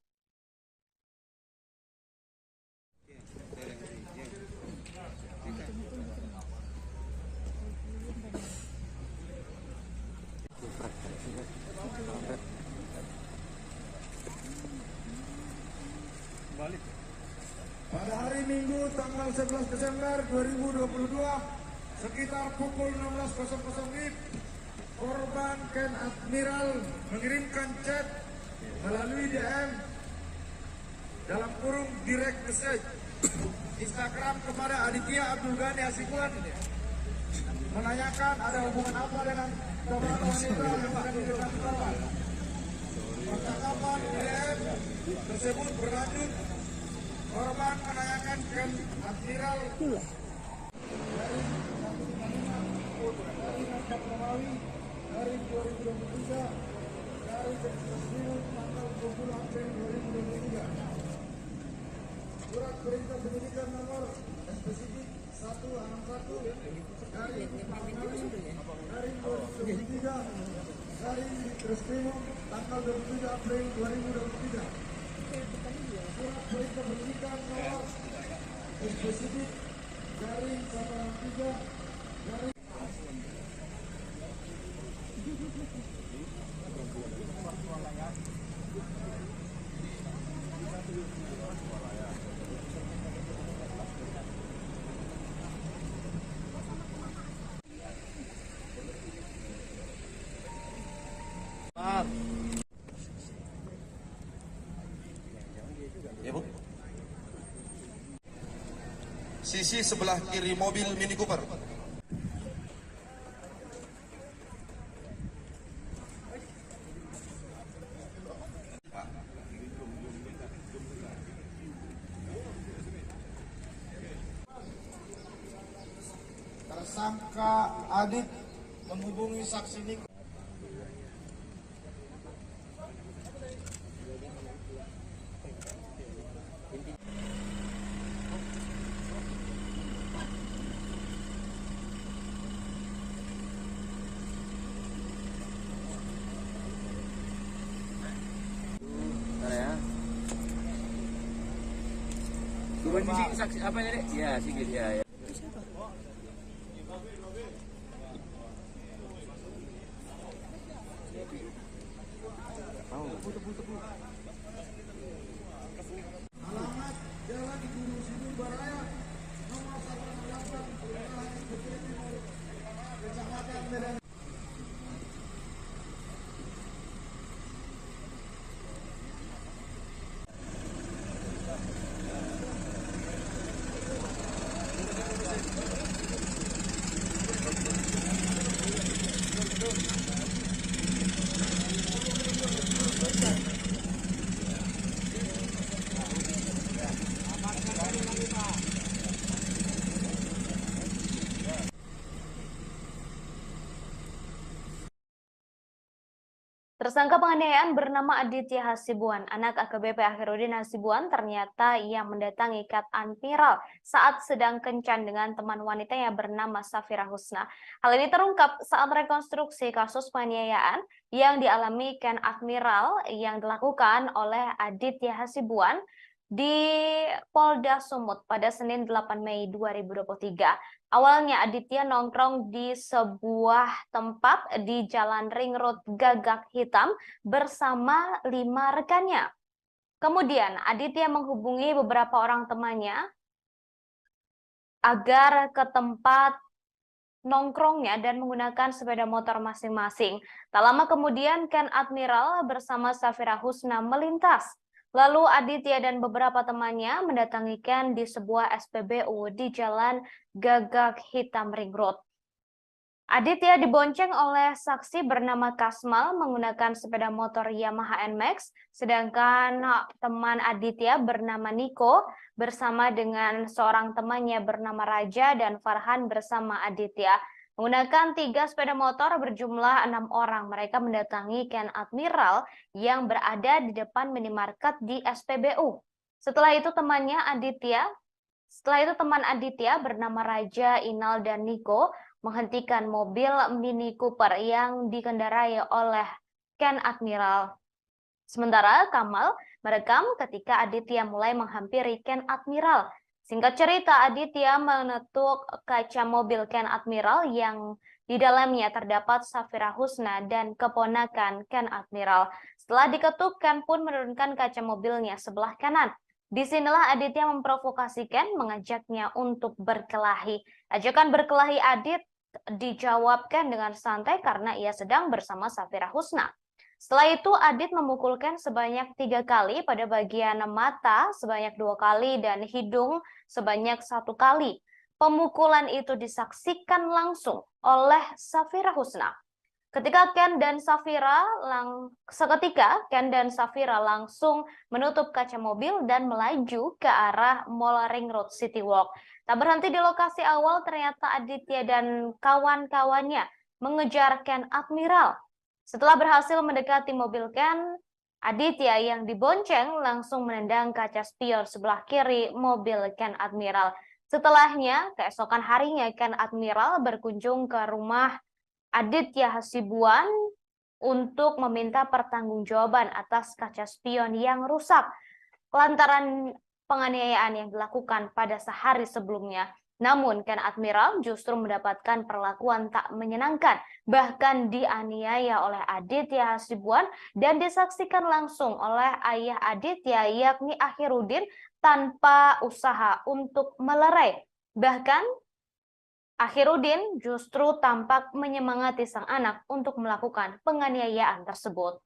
Pada hari Minggu tanggal 11 Desember 2022 sekitar pukul 16.00 WIB, korban Ken Admiral mengirimkan chat melalui DM dalam kurung direct message Instagram kepada Aditya Abdul Ghani Hasibuan menanyakan ada hubungan apa dengan seorang wanita yang akan didekati korban. Percakapan DM tersebut berlanjut. Korban menanyakan Ken Admiral dari 2023 dari Presiden tanggal 20 April 2023. Surat perintah penyidikan nomor spesifik 161 dari 2023 dari Presiden tanggal 27 April 2023. Surat perintah penyidikan nomor spesifik dari 163 dari Ya, Bu. Sisi sebelah kiri mobil Mini Cooper. tersangka Adit menghubungi saksi Niko. Dua sisi saksi apa ini, Dek? Ya, Sigit ya. Ya. Alamat Jalan Guru Sidul Baraya nomor 168 Kelurahan Bukit Timur Kecamatan Medan. Tersangka penganiayaan bernama Aditya Hasibuan, anak AKBP Akhiruddin Hasibuan, ternyata ia mendatangi Ken Admiral saat sedang kencan dengan teman wanitanya bernama Safira Husna. Hal ini terungkap saat rekonstruksi kasus penganiayaan yang dialami Ken Admiral yang dilakukan oleh Aditya Hasibuan di Polda Sumut pada Senin 8 Mei 2023. Awalnya Aditya nongkrong di sebuah tempat di Jalan Ring Road Gagak Hitam bersama 5 rekannya. Kemudian Aditya menghubungi beberapa orang temannya agar ke tempat nongkrongnya dan menggunakan sepeda motor masing-masing. Tak lama kemudian Ken Admiral bersama Safira Husna melintas. Lalu Aditya dan beberapa temannya mendatangi Ken di sebuah SPBU di Jalan Gagak Hitam Ring Road. Aditya dibonceng oleh saksi bernama Kasmal menggunakan sepeda motor Yamaha NMAX, sedangkan teman Aditya bernama Niko bersama dengan seorang temannya bernama Raja dan Farhan bersama Aditya. Menggunakan 3 sepeda motor berjumlah 6 orang, mereka mendatangi Ken Admiral yang berada di depan minimarket di SPBU. Setelah itu teman Aditya bernama Raja, Inal, dan Niko menghentikan mobil Mini Cooper yang dikendarai oleh Ken Admiral. Sementara Kamal merekam ketika Aditya mulai menghampiri Ken Admiral. Singkat cerita, Aditya menetuk kaca mobil Ken Admiral yang di dalamnya terdapat Safira Husna dan keponakan Ken Admiral. Setelah diketuk, Ken pun menurunkan kaca mobilnya sebelah kanan. Disinilah Aditya memprovokasi Ken, mengajaknya untuk berkelahi. Ajakan berkelahi Adit dijawab Ken dengan santai karena ia sedang bersama Safira Husna. Setelah itu Adit memukul Ken sebanyak 3 kali pada bagian mata, sebanyak 2 kali, dan hidung sebanyak 1 kali. Pemukulan itu disaksikan langsung oleh Safira Husna. Seketika Ken dan Safira langsung menutup kaca mobil dan melaju ke arah Mall Ring Road City Walk. Tak berhenti di lokasi awal, ternyata Aditya dan kawan-kawannya mengejar Ken Admiral. Setelah berhasil mendekati mobil Ken, Aditya yang dibonceng langsung menendang kaca spion sebelah kiri mobil Ken Admiral. Setelahnya, keesokan harinya Ken Admiral berkunjung ke rumah Aditya Hasibuan untuk meminta pertanggungjawaban atas kaca spion yang rusak lantaran penganiayaan yang dilakukan pada sehari sebelumnya. Namun Ken Admiral justru mendapatkan perlakuan tak menyenangkan, bahkan dianiaya oleh Aditya Hasibuan dan disaksikan langsung oleh ayah Aditya yakni Akhiruddin tanpa usaha untuk melerai. Bahkan Akhiruddin justru tampak menyemangati sang anak untuk melakukan penganiayaan tersebut.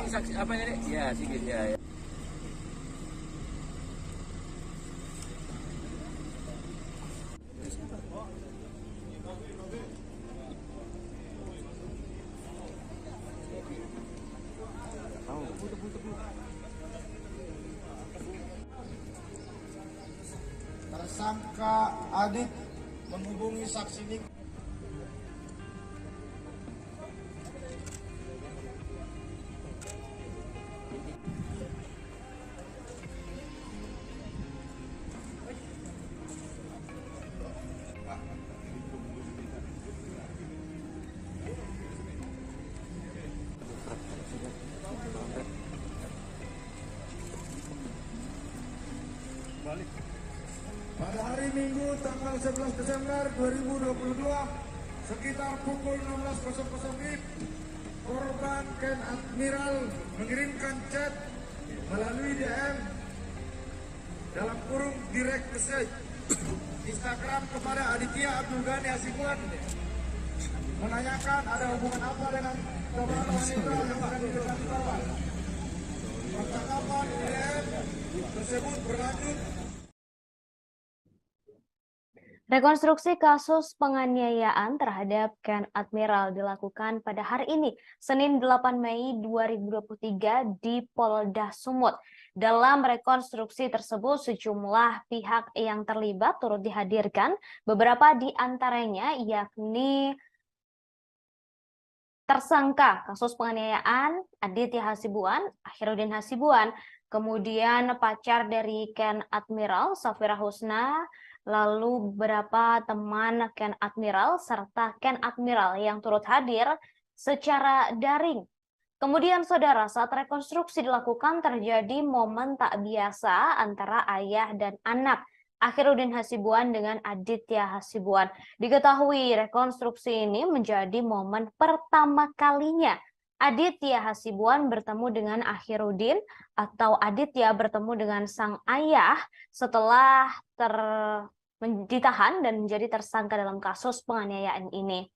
Saksi apa ini, Dek? Ya, sikit ya. Tersangka Adit menghubungi saksi Nik. Pada hari Minggu tanggal 11 Desember 2022 sekitar pukul 16.00 WIB, korban Ken Admiral mengirimkan chat melalui DM dalam kurung direct message Instagram kepada Aditya Abdul Ghani Hasibuan menanyakan ada hubungan apa dengan korban wanita yang akan diberikan korban. Percakapan DM tersebut berlanjut. Rekonstruksi kasus penganiayaan terhadap Ken Admiral dilakukan pada hari ini, Senin 8 Mei 2023 di Polda Sumut. Dalam rekonstruksi tersebut, sejumlah pihak yang terlibat turut dihadirkan, beberapa di antaranya yakni tersangka kasus penganiayaan Aditya Hasibuan, Akhiruddin Hasibuan, kemudian pacar dari Ken Admiral, Safira Husna, lalu beberapa teman Ken Admiral, serta Ken Admiral yang turut hadir secara daring. Kemudian saudara, saat rekonstruksi dilakukan terjadi momen tak biasa antara ayah dan anak, Akhiruddin Hasibuan dengan Aditya Hasibuan. Diketahui rekonstruksi ini menjadi momen pertama kalinya Aditya Hasibuan bertemu dengan Akhiruddin atau Aditya bertemu dengan sang ayah setelah ditahan dan menjadi tersangka dalam kasus penganiayaan ini.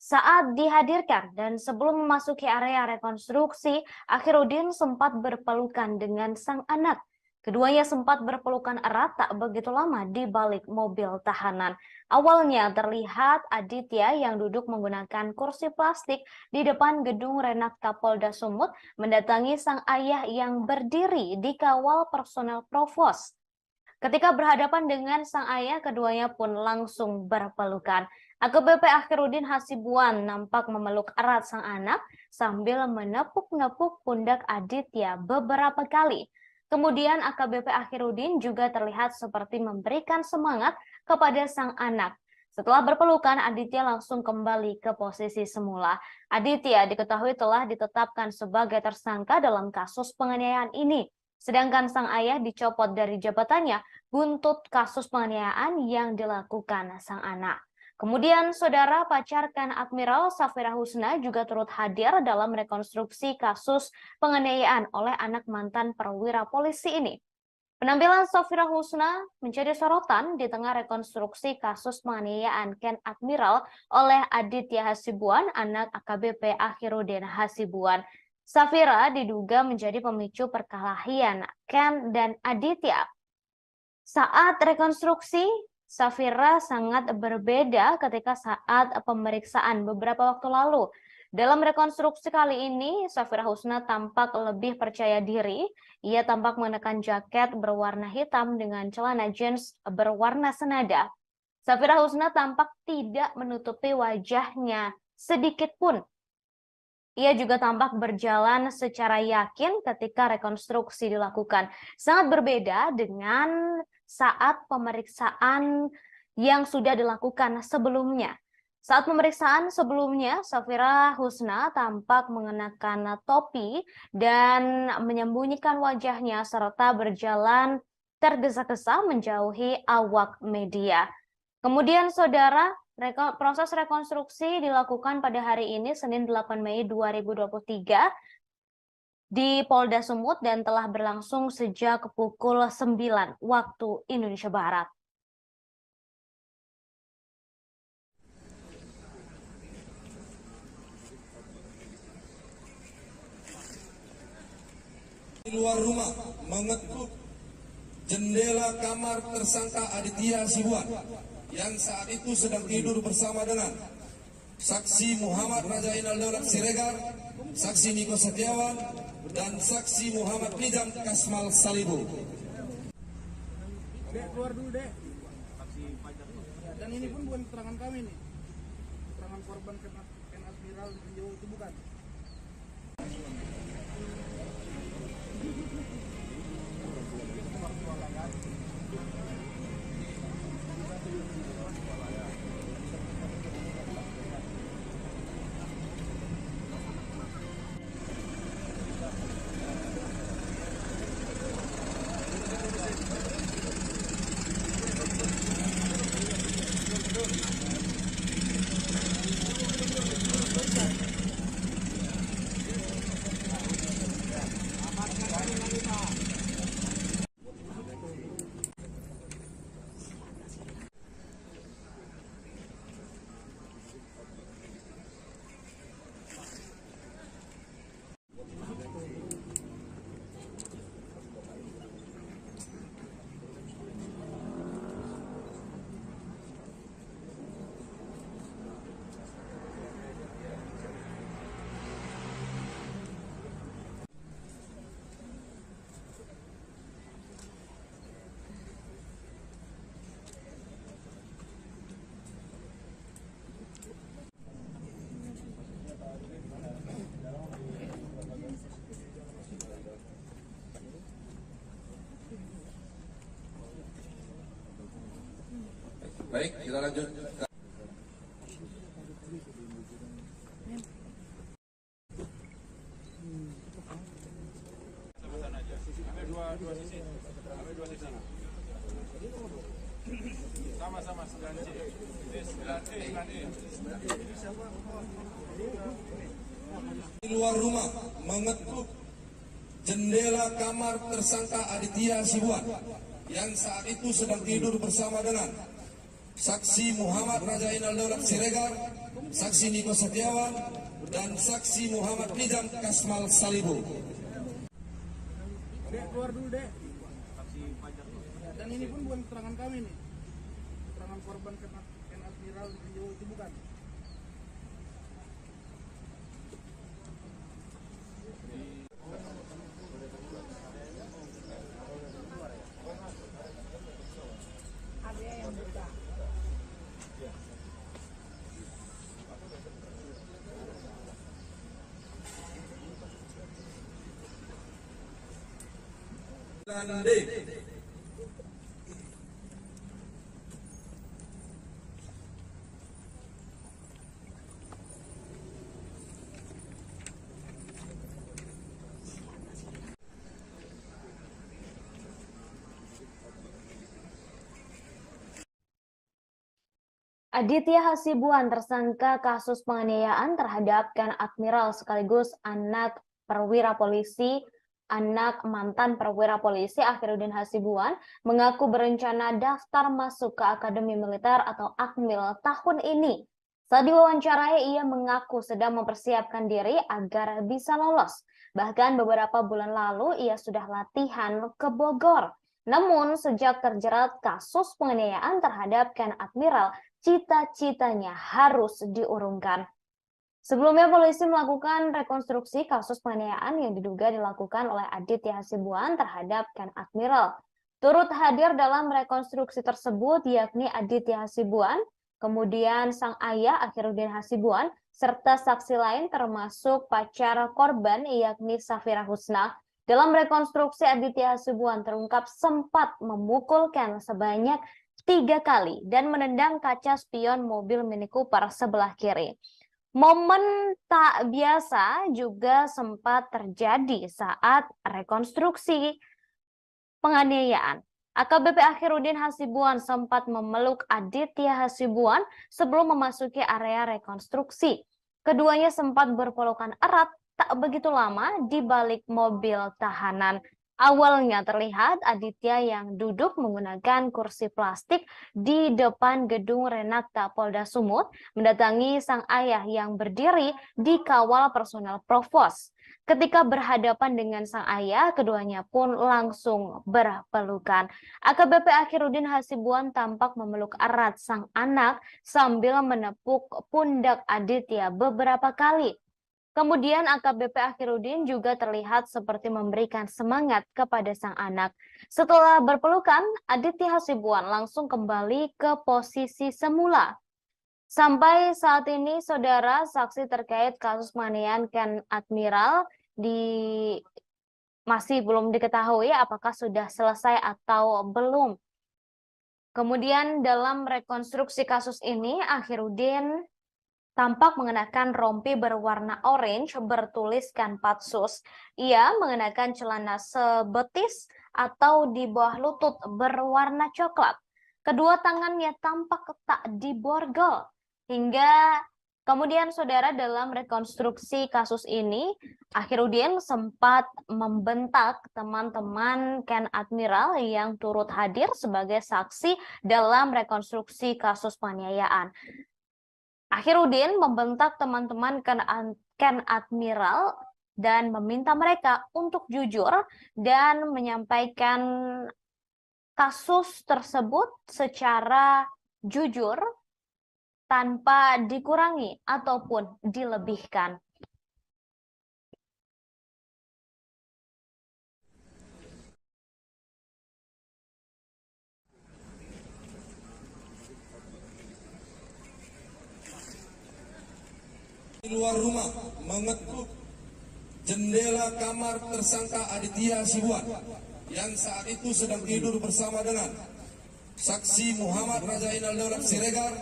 Saat dihadirkan dan sebelum memasuki area rekonstruksi, Akhiruddin sempat berpelukan dengan sang anak. Keduanya sempat berpelukan erat tak begitu lama di balik mobil tahanan. Awalnya terlihat Aditya yang duduk menggunakan kursi plastik di depan gedung Renakta Polda Sumut mendatangi sang ayah yang berdiri di kawal personel provos. Ketika berhadapan dengan sang ayah, keduanya pun langsung berpelukan. AKBP Akhirudin Hasibuan nampak memeluk erat sang anak sambil menepuk-nepuk pundak Aditya beberapa kali. Kemudian AKBP Akhirudin juga terlihat seperti memberikan semangat kepada sang anak. Setelah berpelukan, Aditya langsung kembali ke posisi semula. Aditya diketahui telah ditetapkan sebagai tersangka dalam kasus penganiayaan ini. Sedangkan sang ayah dicopot dari jabatannya buntut kasus penganiayaan yang dilakukan sang anak. Kemudian, saudara pacar Ken Admiral Safira Husna juga turut hadir dalam rekonstruksi kasus penganiayaan oleh anak mantan perwira polisi ini. Penampilan Safira Husna menjadi sorotan di tengah rekonstruksi kasus penganiayaan Ken Admiral oleh Aditya Hasibuan, anak AKBP Akhirudin Hasibuan. Safira diduga menjadi pemicu perkelahian Ken dan Aditya. Saat rekonstruksi, Safira sangat berbeda ketika saat pemeriksaan beberapa waktu lalu. Dalam rekonstruksi kali ini, Safira Husna tampak lebih percaya diri. Ia tampak mengenakan jaket berwarna hitam dengan celana jeans berwarna senada. Safira Husna tampak tidak menutupi wajahnya sedikit pun. Ia juga tampak berjalan secara yakin ketika rekonstruksi dilakukan. Sangat berbeda dengan saat pemeriksaan yang sudah dilakukan sebelumnya. Saat pemeriksaan sebelumnya, Safira Husna tampak mengenakan topi dan menyembunyikan wajahnya serta berjalan tergesa-gesa menjauhi awak media. Kemudian, saudara, proses rekonstruksi dilakukan pada hari ini, Senin 8 Mei 2023, di Polda Sumut dan telah berlangsung sejak pukul 9 waktu Indonesia Barat. Di luar rumah mengetuk jendela kamar tersangka Aditya Hasibuan yang saat itu sedang tidur bersama dengan saksi Muhammad Rajainal Daulat Siregar, saksi Niko Setiawan, dan saksi Muhammad Nizam Kasmal Salibu. Dek, keluar dulu, Dek. Dan ini pun bukan keterangan kami nih. Keterangan korban Ken Admiral Jauh itu bukan. Baik, kita lanjut. Sama-sama aja. Ambil dua sisi. Ambil dua sisi. Sama-sama 9C. Ini 9E, 9E. Di luar rumah mengetuk jendela kamar tersangka Aditya Hasibuan yang saat itu sedang tidur bersama dengan saksi Muhammad Rajainal Daulat Siregar, saksi Niko Setiawan, dan saksi Muhammad Nizam Kasmal Salibu. Dek, keluar dulu, Dek. Dan ini pun bukan keterangan kami nih, keterangan korban Ken Admiral Rio itu bukan. Dan D. Aditya Hasibuan tersangka kasus penganiayaan terhadap Ken Admiral sekaligus anak perwira polisi, anak mantan perwira polisi Akhiruddin Hasibuan mengaku berencana daftar masuk ke Akademi Militer atau Akmil tahun ini. Saat diwawancarai, ia mengaku sedang mempersiapkan diri agar bisa lolos. Bahkan beberapa bulan lalu ia sudah latihan ke Bogor. Namun sejak terjerat kasus penganiayaan terhadap Ken Admiral, cita-citanya harus diurungkan. Sebelumnya polisi melakukan rekonstruksi kasus penganiayaan yang diduga dilakukan oleh Aditya Hasibuan terhadap Ken Admiral. Turut hadir dalam rekonstruksi tersebut yakni Aditya Hasibuan, kemudian sang ayah Akhiruddin Hasibuan, serta saksi lain termasuk pacar korban yakni Safira Husna. Dalam rekonstruksi, Aditya Hasibuan terungkap sempat memukul Ken sebanyak 3 kali dan menendang kaca spion mobil Mini Cooper sebelah kiri. Momen tak biasa juga sempat terjadi saat rekonstruksi penganiayaan. AKBP Akhiruddin Hasibuan sempat memeluk Aditya Hasibuan sebelum memasuki area rekonstruksi. Keduanya sempat berpelukan erat tak begitu lama di balik mobil tahanan. Awalnya terlihat Aditya yang duduk menggunakan kursi plastik di depan gedung Renakta Polda Sumut mendatangi sang ayah yang berdiri di kawal personel Provos. Ketika berhadapan dengan sang ayah, keduanya pun langsung berpelukan. AKBP Akhiruddin Hasibuan tampak memeluk erat sang anak sambil menepuk pundak Aditya beberapa kali. Kemudian AKBP Akhiruddin juga terlihat seperti memberikan semangat kepada sang anak. Setelah berpelukan, Aditya Hasibuan langsung kembali ke posisi semula. Sampai saat ini, saudara, saksi terkait kasus penganiayaan Ken Admiral masih belum diketahui apakah sudah selesai atau belum. Kemudian dalam rekonstruksi kasus ini, Akhiruddin tampak mengenakan rompi berwarna orange bertuliskan Patsus. Ia mengenakan celana sebetis atau di bawah lutut berwarna coklat. Kedua tangannya tampak tak diborgol. Hingga kemudian saudara dalam rekonstruksi kasus ini, Akhiruddin sempat membentak teman-teman Ken Admiral yang turut hadir sebagai saksi dalam rekonstruksi kasus penganiayaan. Akhiruddin membentak teman-teman Ken Admiral dan meminta mereka untuk jujur dan menyampaikan kasus tersebut secara jujur tanpa dikurangi ataupun dilebihkan. Di luar rumah mengetuk jendela kamar tersangka Aditya Hasibuan yang saat itu sedang tidur bersama dengan saksi Muhammad Rajainal Daulat Siregar,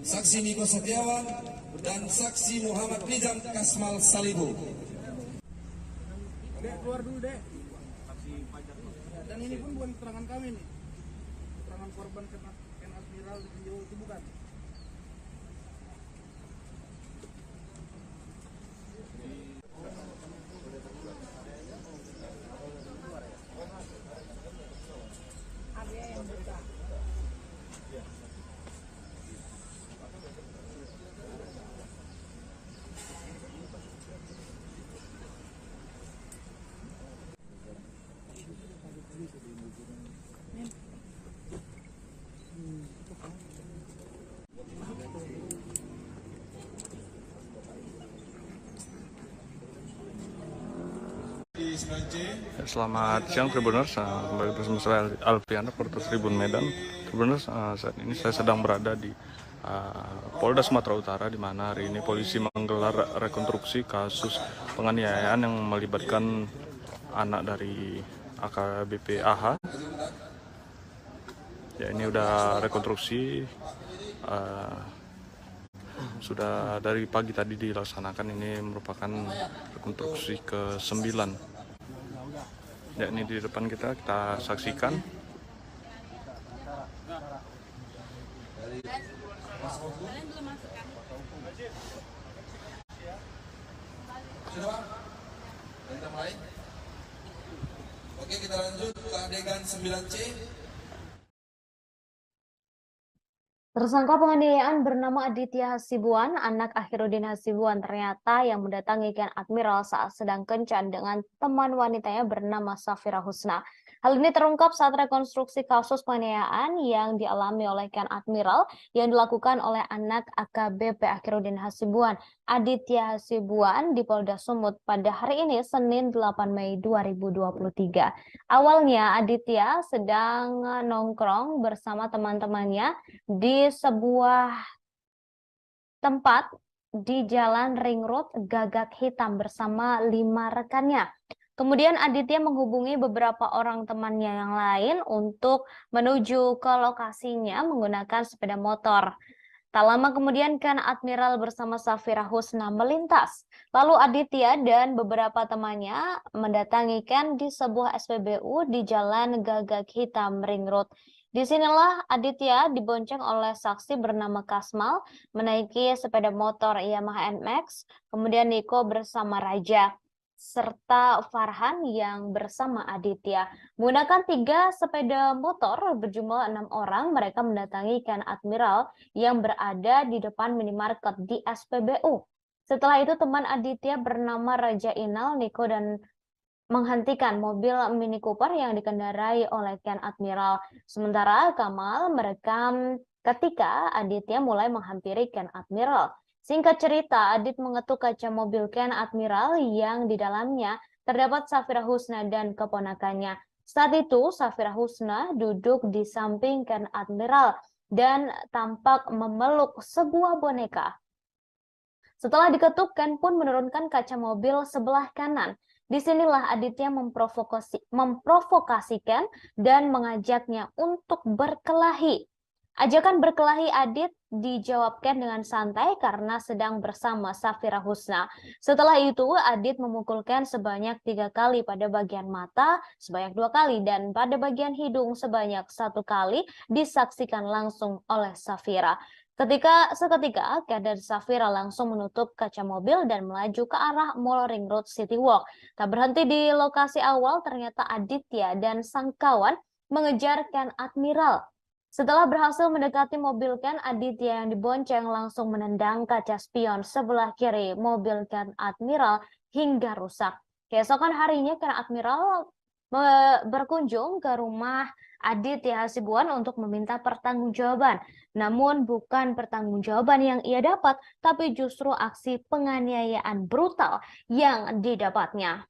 saksi Niko Setiawan, dan saksi Muhammad Nizam Kasmal Salibu. Dek, keluar dulu, Dek. Dan ini pun bukan keterangan kami nih, keterangan korban Ken Admiral Rio itu bukan. Selamat siang Tribuners, kembali bersama saya Alpian, reporter Tribun Medan. Tribuners, saat ini saya sedang berada di Polda Sumatera Utara, di mana hari ini polisi menggelar rekonstruksi kasus penganiayaan yang melibatkan anak dari AKBP AH. Ya, ini udah rekonstruksi, sudah dari pagi tadi dilaksanakan. Ini merupakan rekonstruksi ke-9. Ya, ini di depan kita saksikan. Sudah, Pak? Kita mulai. Oke, kita lanjut ke adegan 9C. Tersangka penganiayaan bernama Aditya Hasibuan, anak Akhiruddin Hasibuan, ternyata yang mendatangi Ken Admiral saat sedang kencan dengan teman wanitanya bernama Safira Husna. Hal ini terungkap saat rekonstruksi kasus penganiayaan yang dialami oleh Ken Admiral yang dilakukan oleh anak AKBP Akhiruddin Hasibuan, Aditya Hasibuan, di Polda Sumut pada hari ini, Senin 8 Mei 2023. Awalnya Aditya sedang nongkrong bersama teman-temannya di sebuah tempat di Jalan Ring Road Gagak Hitam bersama 5 rekannya. Kemudian Aditya menghubungi beberapa orang temannya yang lain untuk menuju ke lokasinya menggunakan sepeda motor. Tak lama kemudian Ken Admiral bersama Safira Husna melintas. Lalu Aditya dan beberapa temannya mendatangi Ken di sebuah SPBU di Jalan Gagak Hitam Ring Road. Disinilah Aditya dibonceng oleh saksi bernama Kasmal menaiki sepeda motor Yamaha NMAX, kemudian Niko bersama Raja, serta Farhan yang bersama Aditya. Menggunakan 3 sepeda motor berjumlah 6 orang, mereka mendatangi Ken Admiral yang berada di depan minimarket di SPBU. Setelah itu teman Aditya bernama Raja Inal, Niko, dan menghentikan mobil Mini Cooper yang dikendarai oleh Ken Admiral. Sementara Kamal merekam ketika Aditya mulai menghampiri Ken Admiral. Singkat cerita, Adit mengetuk kaca mobil Ken Admiral yang di dalamnya terdapat Safira Husna dan keponakannya. Saat itu, Safira Husna duduk di samping Ken Admiral dan tampak memeluk sebuah boneka. Setelah diketuk, Ken pun menurunkan kaca mobil sebelah kanan. Disinilah Aditya memprovokasikan dan mengajaknya untuk berkelahi. Ajakan berkelahi Adit dijawabkan dengan santai karena sedang bersama Safira Husna. Setelah itu, Adit memukulkan sebanyak 3 kali pada bagian mata, sebanyak 2 kali, dan pada bagian hidung sebanyak 1 kali, disaksikan langsung oleh Safira. Seketika, Ken dan Safira langsung menutup kaca mobil dan melaju ke arah Mall Ring Road City Walk. Tak berhenti di lokasi awal, ternyata Aditya dan sang kawan mengejar Ken Admiral. Setelah berhasil mendekati mobil Ken, Aditya yang dibonceng langsung menendang kaca spion sebelah kiri mobil Ken Admiral hingga rusak. Keesokan harinya, Ken Admiral berkunjung ke rumah Aditya Hasibuan untuk meminta pertanggungjawaban. Namun bukan pertanggungjawaban yang ia dapat, tapi justru aksi penganiayaan brutal yang didapatnya.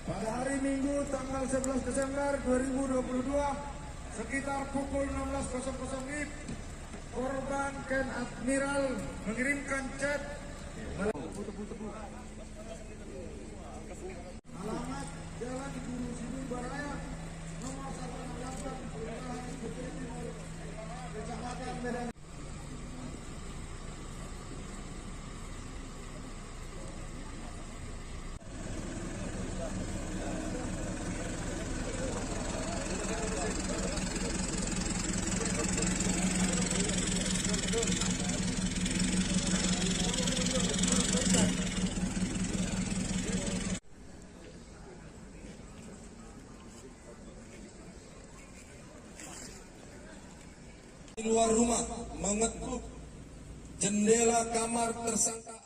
Pada hari Minggu tanggal 11 Desember 2022 sekitar pukul 16.00 WIB, korban Ken Admiral mengirimkan chat alamat Jalan Guru Sibu Baraya nomor 168 Kelurahan Putri Timur, Kecamatan Medan. Di luar rumah mengetuk jendela kamar tersangka.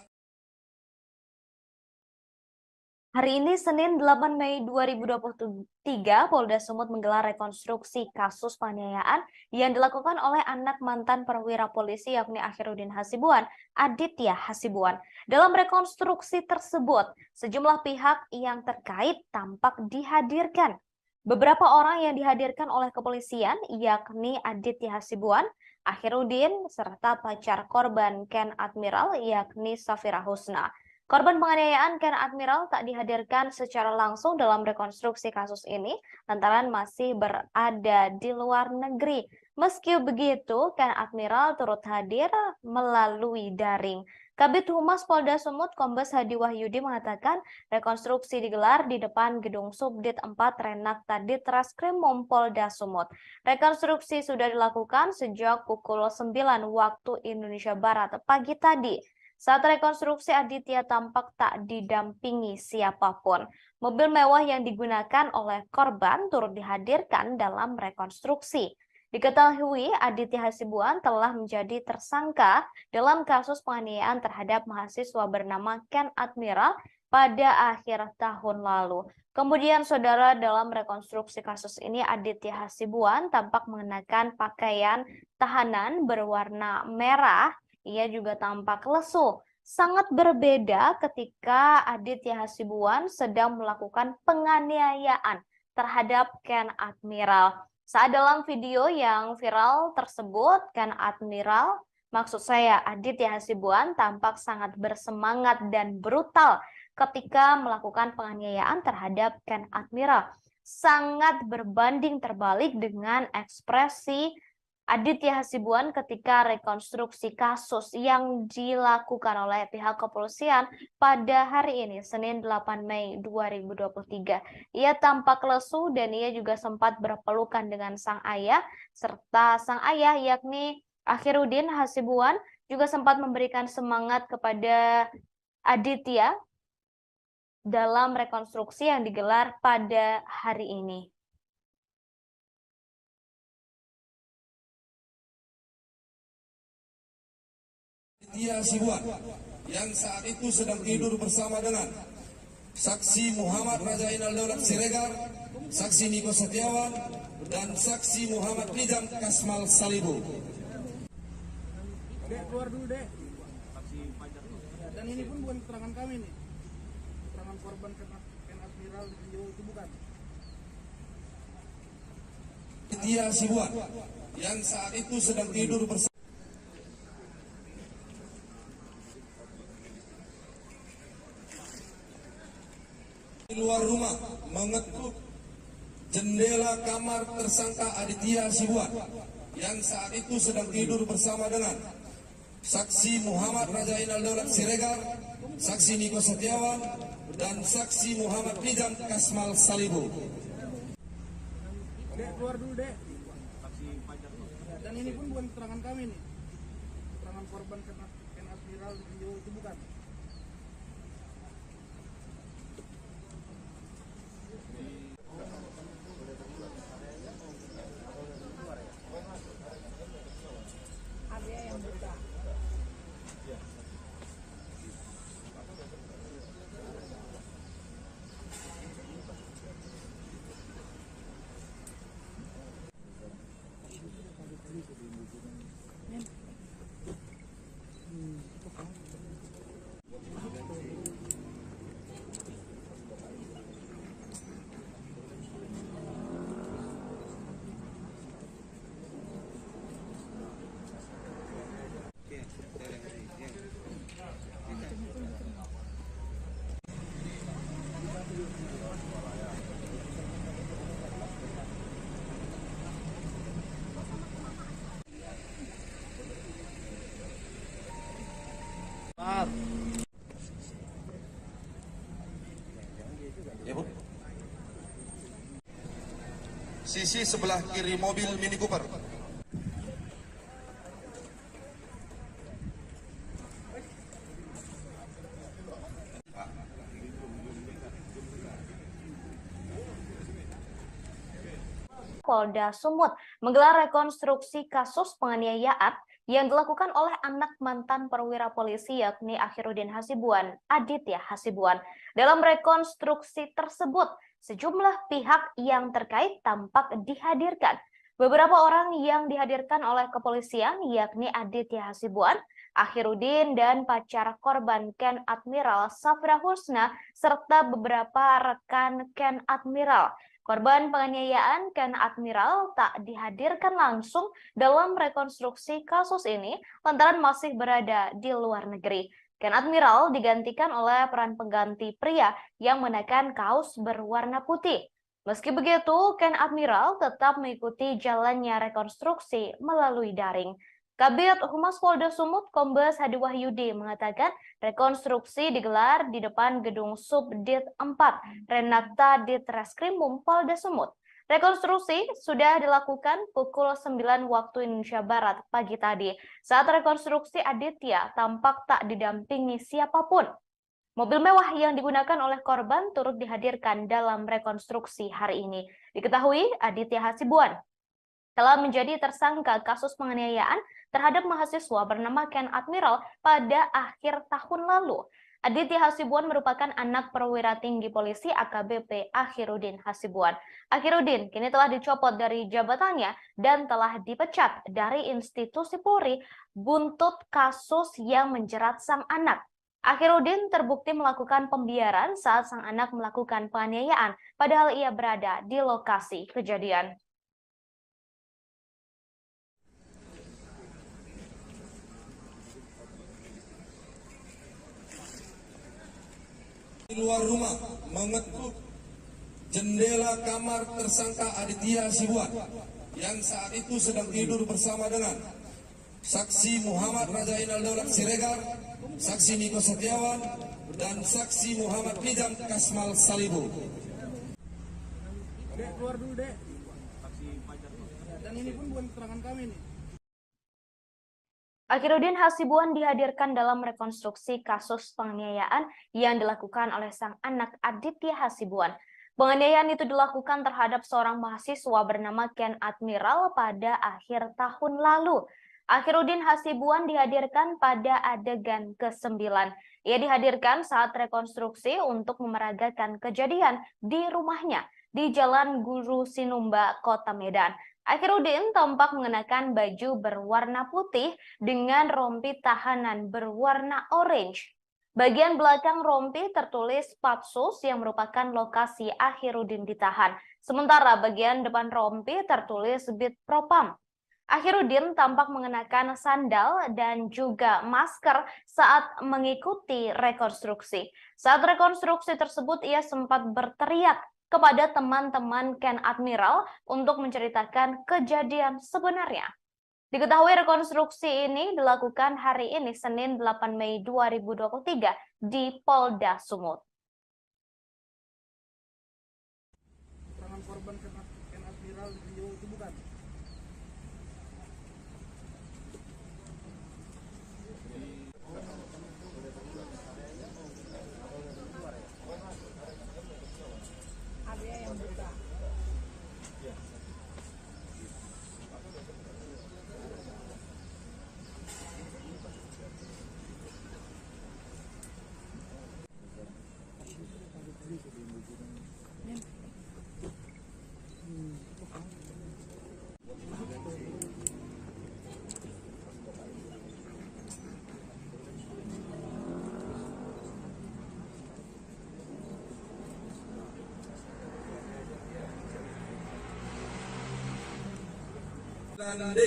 Hari ini Senin 8 Mei 2023, Polda Sumut menggelar rekonstruksi kasus penganiayaan yang dilakukan oleh anak mantan perwira polisi yakni Akhiruddin Hasibuan, Aditya Hasibuan. Dalam rekonstruksi tersebut, sejumlah pihak yang terkait tampak dihadirkan. Beberapa orang yang dihadirkan oleh kepolisian yakni Aditya Hasibuan, Akhiruddin, serta pacar korban Ken Admiral yakni Safira Husna. Korban penganiayaan Ken Admiral tak dihadirkan secara langsung dalam rekonstruksi kasus ini lantaran masih berada di luar negeri. Meski begitu, Ken Admiral turut hadir melalui daring. Kabid Humas Polda Sumut Kombes Hadi Wahyudi mengatakan rekonstruksi digelar di depan Gedung Subdit 4 Renakta Ditreskrimum Polda Sumut. Rekonstruksi sudah dilakukan sejak pukul 9 waktu Indonesia Barat pagi tadi. Saat rekonstruksi, Aditya tampak tak didampingi siapapun. Mobil mewah yang digunakan oleh korban turut dihadirkan dalam rekonstruksi. Diketahui Aditya Hasibuan telah menjadi tersangka dalam kasus penganiayaan terhadap mahasiswa bernama Ken Admiral pada akhir tahun lalu. Kemudian saudara, dalam rekonstruksi kasus ini Aditya Hasibuan tampak mengenakan pakaian tahanan berwarna merah. Ia juga tampak lesu. Sangat berbeda ketika Aditya Hasibuan sedang melakukan penganiayaan terhadap Ken Admiral. Saat dalam video yang viral tersebut, Ken Admiral, maksud saya Aditya Hasibuan, tampak sangat bersemangat dan brutal ketika melakukan penganiayaan terhadap Ken Admiral. Sangat berbanding terbalik dengan ekspresi Aditya Hasibuan ketika rekonstruksi kasus yang dilakukan oleh pihak kepolisian pada hari ini, Senin 8 Mei 2023. Ia tampak lesu dan ia juga sempat berpelukan dengan sang ayah, serta sang ayah yakni Akhiruddin Hasibuan juga sempat memberikan semangat kepada Aditya dalam rekonstruksi yang digelar pada hari ini. Aditya Hasibuan yang saat itu sedang tidur bersama dengan saksi Muhammad Rajainal Daulat Siregar, saksi Niko Setiawan, dan saksi Muhammad Nizam Kasmal Salibu. Dek, keluar dulu, Dek. Dan ini pun bukan keterangan kami nih. Keterangan korban Ken Admiral di video itu bukan. Aditya Hasibuan yang saat itu sedang tidur bersama di luar rumah mengetuk jendela kamar tersangka Aditya Hasibuan yang saat itu sedang tidur bersama dengan saksi Muhammad Rajainal Daulat Siregar, saksi Niko Setiawan, dan saksi Muhammad Nizam Kasmal Salibu. Dek, keluar dulu, Dek. Dan ini pun bukan keterangan kami nih. Keterangan korban Ken Admiral di video itu bukan. Ya, Bu. Sisi sebelah kiri mobil Mini Cooper. Polda Sumut menggelar rekonstruksi kasus penganiayaan yang dilakukan oleh anak mantan perwira polisi yakni Akhiruddin Hasibuan, Aditya Hasibuan. Dalam rekonstruksi tersebut, sejumlah pihak yang terkait tampak dihadirkan. Beberapa orang yang dihadirkan oleh kepolisian yakni Aditya Hasibuan, Akhiruddin, dan pacar korban Ken Admiral Safra Husna, serta beberapa rekan Ken Admiral. Korban penganiayaan Ken Admiral tak dihadirkan langsung dalam rekonstruksi kasus ini lantaran masih berada di luar negeri. Ken Admiral digantikan oleh peran pengganti pria yang mengenakan kaos berwarna putih. Meski begitu, Ken Admiral tetap mengikuti jalannya rekonstruksi melalui daring. Kabid Humas Polda Sumut Kombes Hadi Wahyudi mengatakan rekonstruksi digelar di depan gedung Subdit 4 Renakta Ditreskrimum Polda Sumut. Rekonstruksi sudah dilakukan pukul 9 waktu Indonesia Barat pagi tadi. Saat rekonstruksi, Aditya tampak tak didampingi siapapun. Mobil mewah yang digunakan oleh korban turut dihadirkan dalam rekonstruksi hari ini. Diketahui Aditya Hasibuan telah menjadi tersangka kasus penganiayaan terhadap mahasiswa bernama Ken Admiral pada akhir tahun lalu. Aditya Hasibuan merupakan anak perwira tinggi polisi AKBP Akhiruddin Hasibuan. Akhiruddin kini telah dicopot dari jabatannya dan telah dipecat dari institusi Polri buntut kasus yang menjerat sang anak. Akhiruddin terbukti melakukan pembiaran saat sang anak melakukan penganiayaan, padahal ia berada di lokasi kejadian. Di luar rumah mengetuk jendela kamar tersangka Aditya Hasibuan yang saat itu sedang tidur bersama dengan saksi Muhammad Rajainal Daulat Siregar, saksi Niko Setiawan, dan saksi Muhammad Nizam Kasmal Salibu. Dek, keluar dulu, Dek. Dan ini pun bukan keterangan kami nih. Akhiruddin Hasibuan dihadirkan dalam rekonstruksi kasus penganiayaan yang dilakukan oleh sang anak Aditya Hasibuan. Penganiayaan itu dilakukan terhadap seorang mahasiswa bernama Ken Admiral pada akhir tahun lalu. Akhiruddin Hasibuan dihadirkan pada adegan ke-9. Ia dihadirkan saat rekonstruksi untuk memeragakan kejadian di rumahnya di Jalan Guru Sinumba, Kota Medan. Akhiruddin tampak mengenakan baju berwarna putih dengan rompi tahanan berwarna orange. Bagian belakang rompi tertulis Patsus yang merupakan lokasi Akhiruddin ditahan. Sementara bagian depan rompi tertulis Bid Propam. Akhiruddin tampak mengenakan sandal dan juga masker saat mengikuti rekonstruksi. Saat rekonstruksi tersebut ia sempat berteriak kepada teman-teman Ken Admiral untuk menceritakan kejadian sebenarnya. Diketahui rekonstruksi ini dilakukan hari ini Senin 8 Mei 2023 di Polda Sumut. Keterangan korban Ken Admiral itu bukan? Dan D.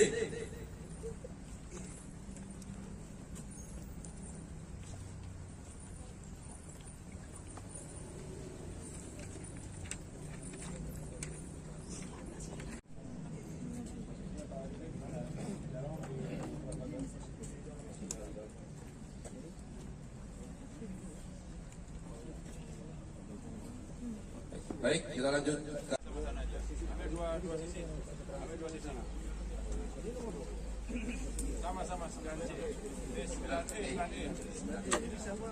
Baik, kita lanjut. Ambil dua sisi. Ambil dua sisi. Sama-sama 9C. 9E. Ini siapa?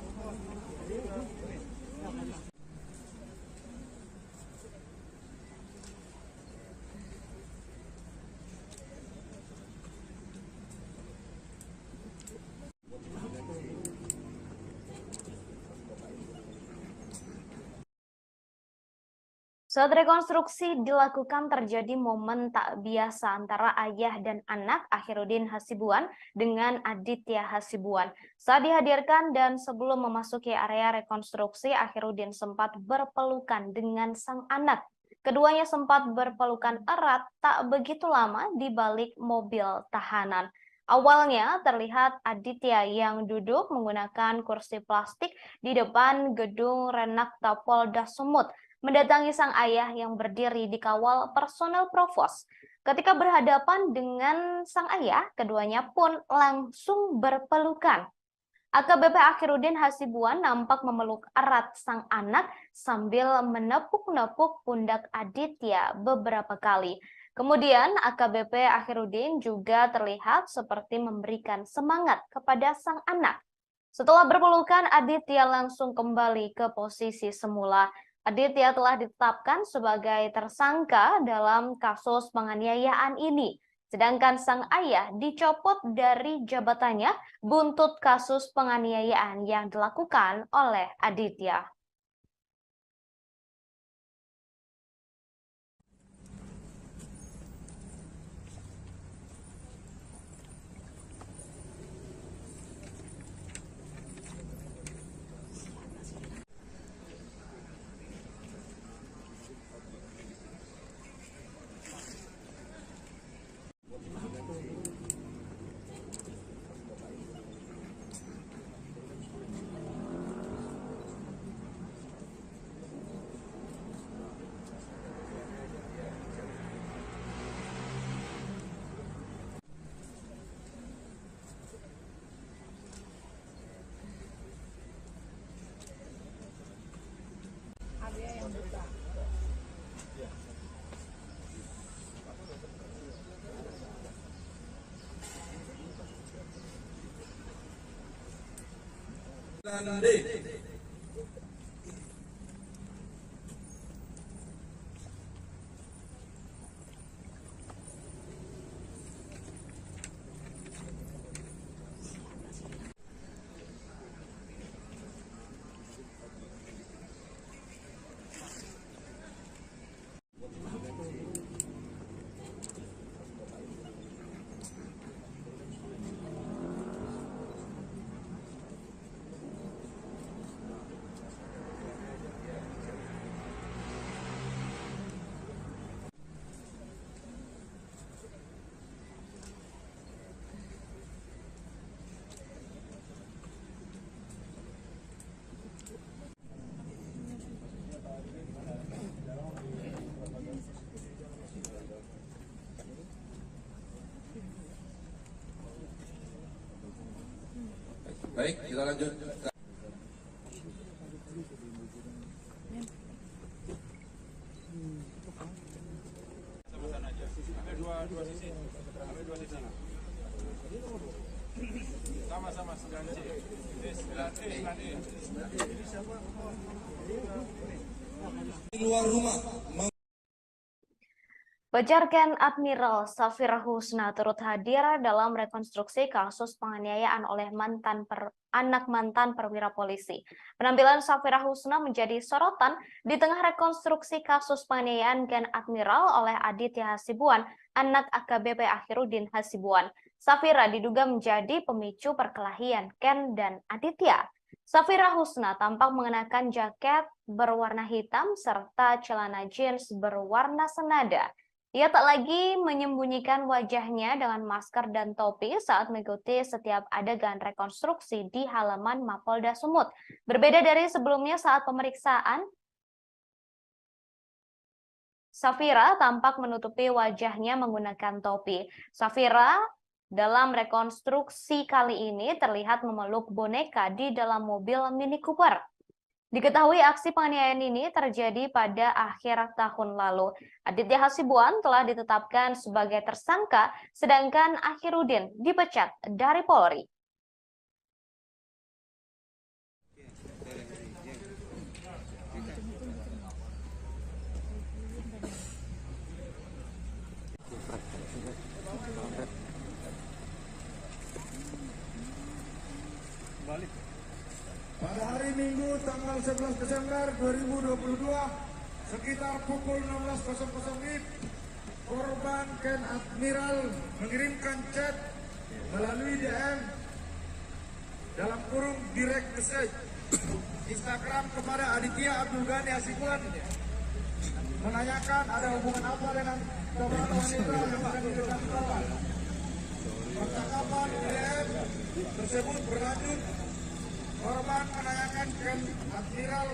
Saat rekonstruksi dilakukan terjadi momen tak biasa antara ayah dan anak Akhiruddin Hasibuan dengan Aditya Hasibuan. Saat dihadirkan dan sebelum memasuki area rekonstruksi, Akhiruddin sempat berpelukan dengan sang anak. Keduanya sempat berpelukan erat tak begitu lama di balik mobil tahanan. Awalnya terlihat Aditya yang duduk menggunakan kursi plastik di depan gedung Renakta Polda Sumut, mendatangi sang ayah yang berdiri di kawal personel provos. Ketika berhadapan dengan sang ayah, keduanya pun langsung berpelukan. AKBP Akhiruddin Hasibuan nampak memeluk erat sang anak sambil menepuk-nepuk pundak Aditya beberapa kali. Kemudian AKBP Akhiruddin juga terlihat seperti memberikan semangat kepada sang anak. Setelah berpelukan, Aditya langsung kembali ke posisi semula. Aditya telah ditetapkan sebagai tersangka dalam kasus penganiayaan ini. Sedangkan sang ayah dicopot dari jabatannya buntut kasus penganiayaan yang dilakukan oleh Aditya. Dan D. Baik, kita lanjut. Sama-sama aja. Ambil dua sisi. Ambil dua sisi. Sama-sama 9C. Ini 9E, 9E. Di luar rumah. Bajarkan Admiral Safira Husna turut hadir dalam rekonstruksi kasus penganiayaan oleh anak mantan perwira polisi. Penampilan Safira Husna menjadi sorotan di tengah rekonstruksi kasus penganiayaan Ken Admiral oleh Aditya Hasibuan, anak AKBP Akhiruddin Hasibuan. Safira diduga menjadi pemicu perkelahian Ken dan Aditya. Safira Husna tampak mengenakan jaket berwarna hitam serta celana jeans berwarna senada. Ia tak lagi menyembunyikan wajahnya dengan masker dan topi saat mengikuti setiap adegan rekonstruksi di halaman Mapolda Sumut. Berbeda dari sebelumnya saat pemeriksaan, Safira tampak menutupi wajahnya menggunakan topi. Safira dalam rekonstruksi kali ini terlihat memeluk boneka di dalam mobil Mini Cooper. Diketahui aksi penganiayaan ini terjadi pada akhir tahun lalu. Aditya Hasibuan telah ditetapkan sebagai tersangka, sedangkan Akhiruddin dipecat dari Polri. Pada hari Minggu tanggal 11 Desember 2022, sekitar pukul 16.00 WIB, korban Ken Admiral mengirimkan chat melalui DM dalam kurung direct message Instagram kepada Aditya Abdul Ghani Hasibuan menanyakan ada hubungan apa dengan beberapa wanita yang sedang didekati korban. Percakapan DM tersebut berlanjut, korban menanyakan Ken Admiral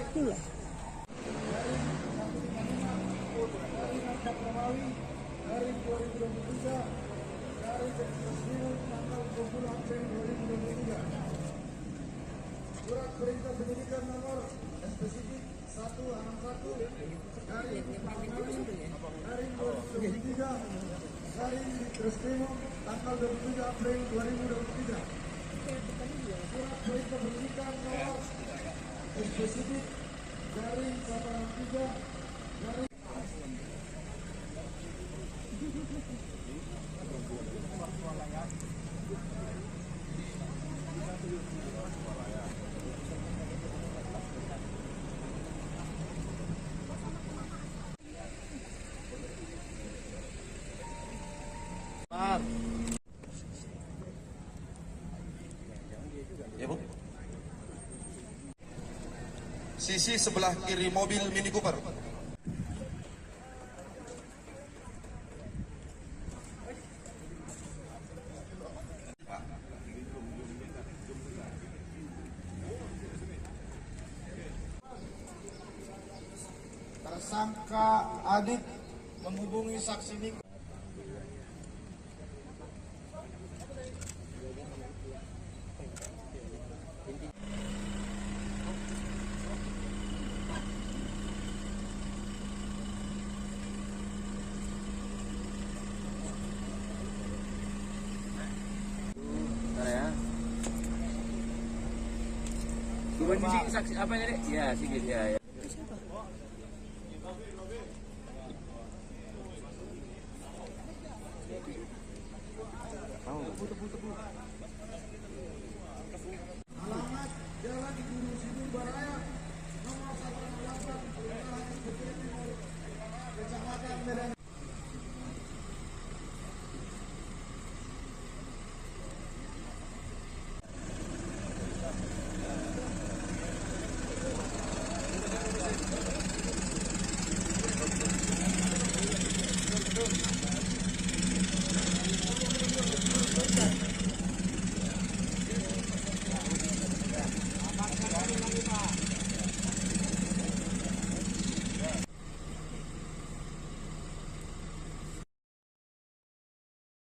dari 2023 dari Presiden tanggal 20 April 2023. Surat perintah penyidikan nomor spesifik 161 dari 2023 dari Presiden tanggal 27 April 2023. Surat perintah penyidikan nomor spesifik dari 163 dari Ya, Bu. Sisi sebelah kiri mobil Mini Cooper. tersangka Adit menghubungi saksi Niko. Bentar ya. Bukan di sini saksi apa ini, Dek? Ya, Sigit ya. Ya. Alamat Jalan Guru Sidur Baraya nomor 168 Kelurahan Bukit Timur Kecamatan Medan.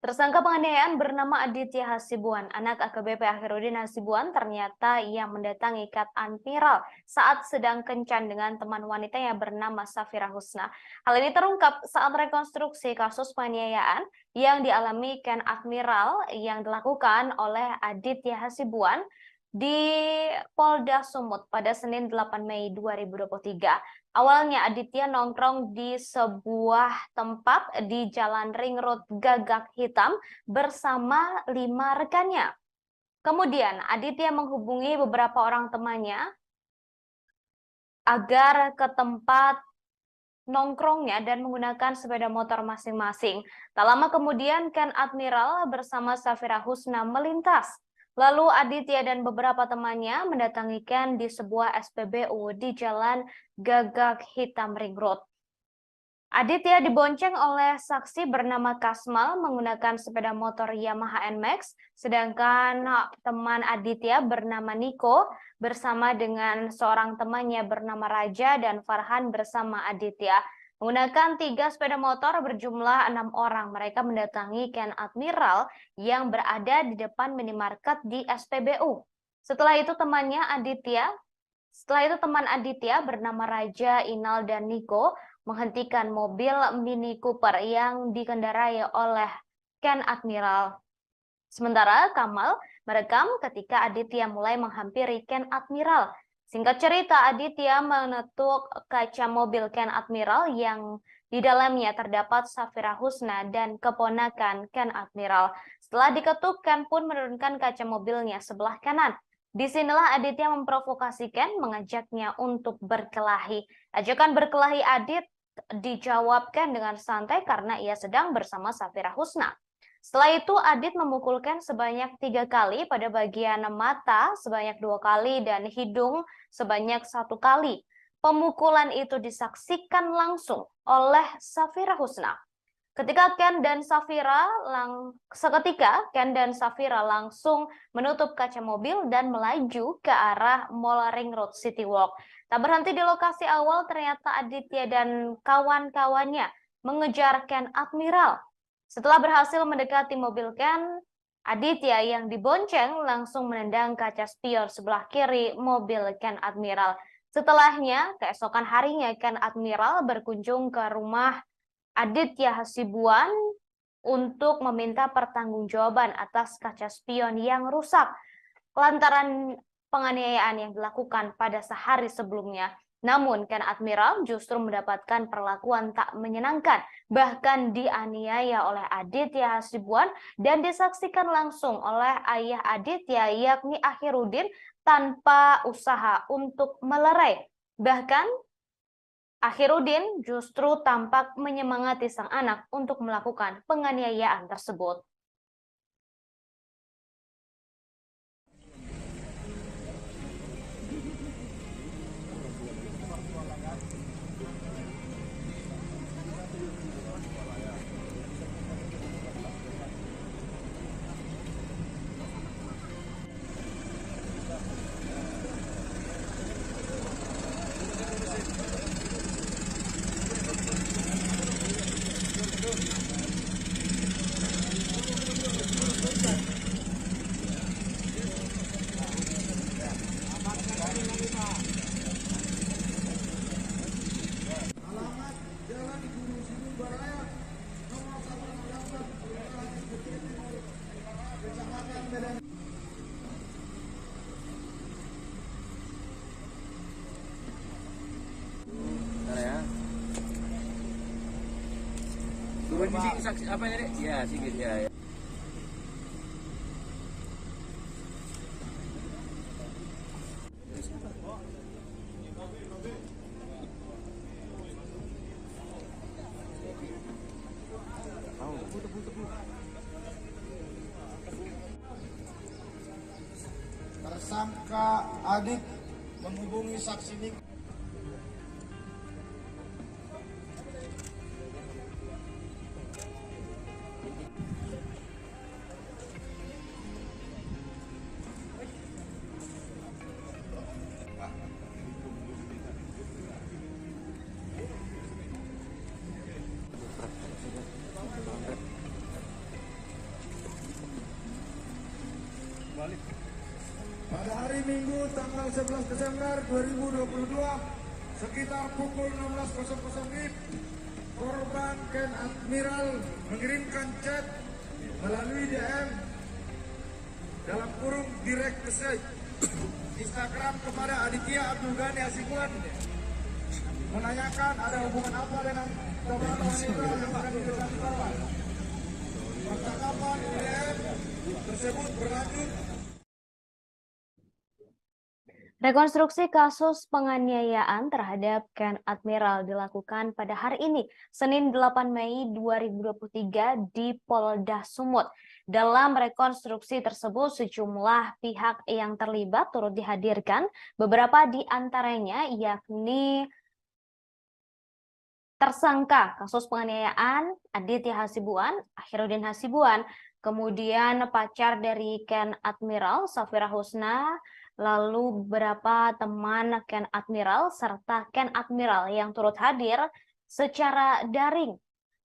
Tersangka penganiayaan bernama Aditya Hasibuan, anak AKBP Akhirudin Hasibuan, ternyata yang mendatangi Ken Admiral saat sedang kencan dengan teman wanitanya bernama Safira Husna. Hal ini terungkap saat rekonstruksi kasus penganiayaan yang dialami Ken Admiral yang dilakukan oleh Aditya Hasibuan di Polda Sumut pada Senin 8 Mei 2023. Awalnya Aditya nongkrong di sebuah tempat di Jalan Ring Road Gagak Hitam bersama 5 rekannya. Kemudian Aditya menghubungi beberapa orang temannya agar ke tempat nongkrongnya dan menggunakan sepeda motor masing-masing. Tak lama kemudian Ken Admiral bersama Safira Husna melintas. Lalu Aditya dan beberapa temannya mendatangi Ken di sebuah SPBU di Jalan Gagak Hitam Ring Road. Aditya dibonceng oleh saksi bernama Kasmal menggunakan sepeda motor Yamaha NMAX, sedangkan teman Aditya bernama Niko bersama dengan seorang temannya bernama Raja dan Farhan bersama Aditya. Menggunakan 3 sepeda motor berjumlah 6 orang, mereka mendatangi Ken Admiral yang berada di depan minimarket di SPBU. Setelah itu teman Aditya bernama Raja, Inal, dan Niko menghentikan mobil Mini Cooper yang dikendarai oleh Ken Admiral. Sementara Kamal merekam ketika Aditya mulai menghampiri Ken Admiral. Singkat cerita, Aditya menetuk kaca mobil Ken Admiral yang di dalamnya terdapat Safira Husna dan keponakan Ken Admiral. Setelah diketuk, Ken pun menurunkan kaca mobilnya sebelah kanan. Disinilah Aditya memprovokasi Ken, mengajaknya untuk berkelahi. Ajakan berkelahi Adit dijawab Ken dengan santai karena ia sedang bersama Safira Husna. Setelah itu Adit memukul Ken sebanyak 3 kali pada bagian mata, sebanyak 2 kali, dan hidung sebanyak 1 kali. Pemukulan itu disaksikan langsung oleh Safira Husna. Seketika Ken dan Safira langsung menutup kaca mobil dan melaju ke arah Mall Ring Road City Walk. Tak berhenti di lokasi awal, ternyata Aditya dan kawan-kawannya mengejar Ken Admiral. Setelah berhasil mendekati mobil Ken, Aditya yang dibonceng langsung menendang kaca spion sebelah kiri mobil Ken Admiral. Setelahnya, keesokan harinya Ken Admiral berkunjung ke rumah Aditya Hasibuan untuk meminta pertanggungjawaban atas kaca spion yang rusak lantaran penganiayaan yang dilakukan pada sehari sebelumnya. Namun Ken Admiral justru mendapatkan perlakuan tak menyenangkan, bahkan dianiaya oleh Aditya Hasibuan dan disaksikan langsung oleh ayah Aditya yakni Akhiruddin tanpa usaha untuk melerai. Bahkan Akhiruddin justru tampak menyemangati sang anak untuk melakukan penganiayaan tersebut. Kondisi saksi apa ini, Dek? Ya, sedikit ya. Tersangka Adit menghubungi saksi Nik. Pada hari Minggu tanggal 11 Desember 2022 sekitar pukul 16.00 WIB, korban Ken Admiral mengirimkan chat melalui DM dalam kurung direct message Instagram kepada Aditya Abdul Ghani Hasibuan menanyakan ada hubungan apa dengan seorang wanita yang akan didekati korban. Percakapan DM tersebut berlanjut. Rekonstruksi kasus penganiayaan terhadap Ken Admiral dilakukan pada hari ini, Senin 8 Mei 2023 di Polda Sumut. Dalam rekonstruksi tersebut, sejumlah pihak yang terlibat turut dihadirkan, beberapa di antaranya yakni tersangka kasus penganiayaan Aditya Hasibuan, Akhiruddin Hasibuan, kemudian pacar dari Ken Admiral, Safira Husna, lalu beberapa teman Ken Admiral, serta Ken Admiral yang turut hadir secara daring.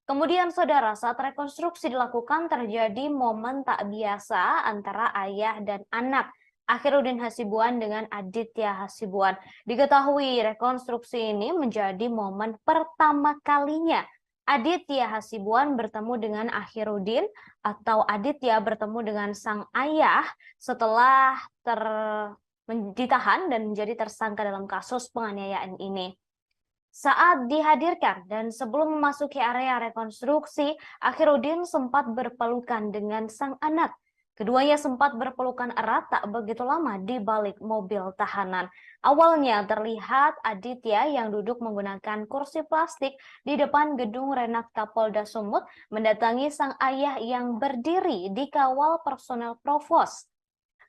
Kemudian saudara, saat rekonstruksi dilakukan terjadi momen tak biasa antara ayah dan anak, Akhiruddin Hasibuan dengan Aditya Hasibuan. Diketahui rekonstruksi ini menjadi momen pertama kalinya Aditya Hasibuan bertemu dengan Akhiruddin atau Aditya bertemu dengan sang ayah setelah ditahan dan menjadi tersangka dalam kasus penganiayaan ini. Saat dihadirkan dan sebelum memasuki area rekonstruksi, Akhiruddin sempat berpelukan dengan sang anak. Keduanya sempat berpelukan erat tak begitu lama di balik mobil tahanan. Awalnya terlihat Aditya yang duduk menggunakan kursi plastik di depan gedung Renakta Polda Sumut mendatangi sang ayah yang berdiri di kawal personel provos.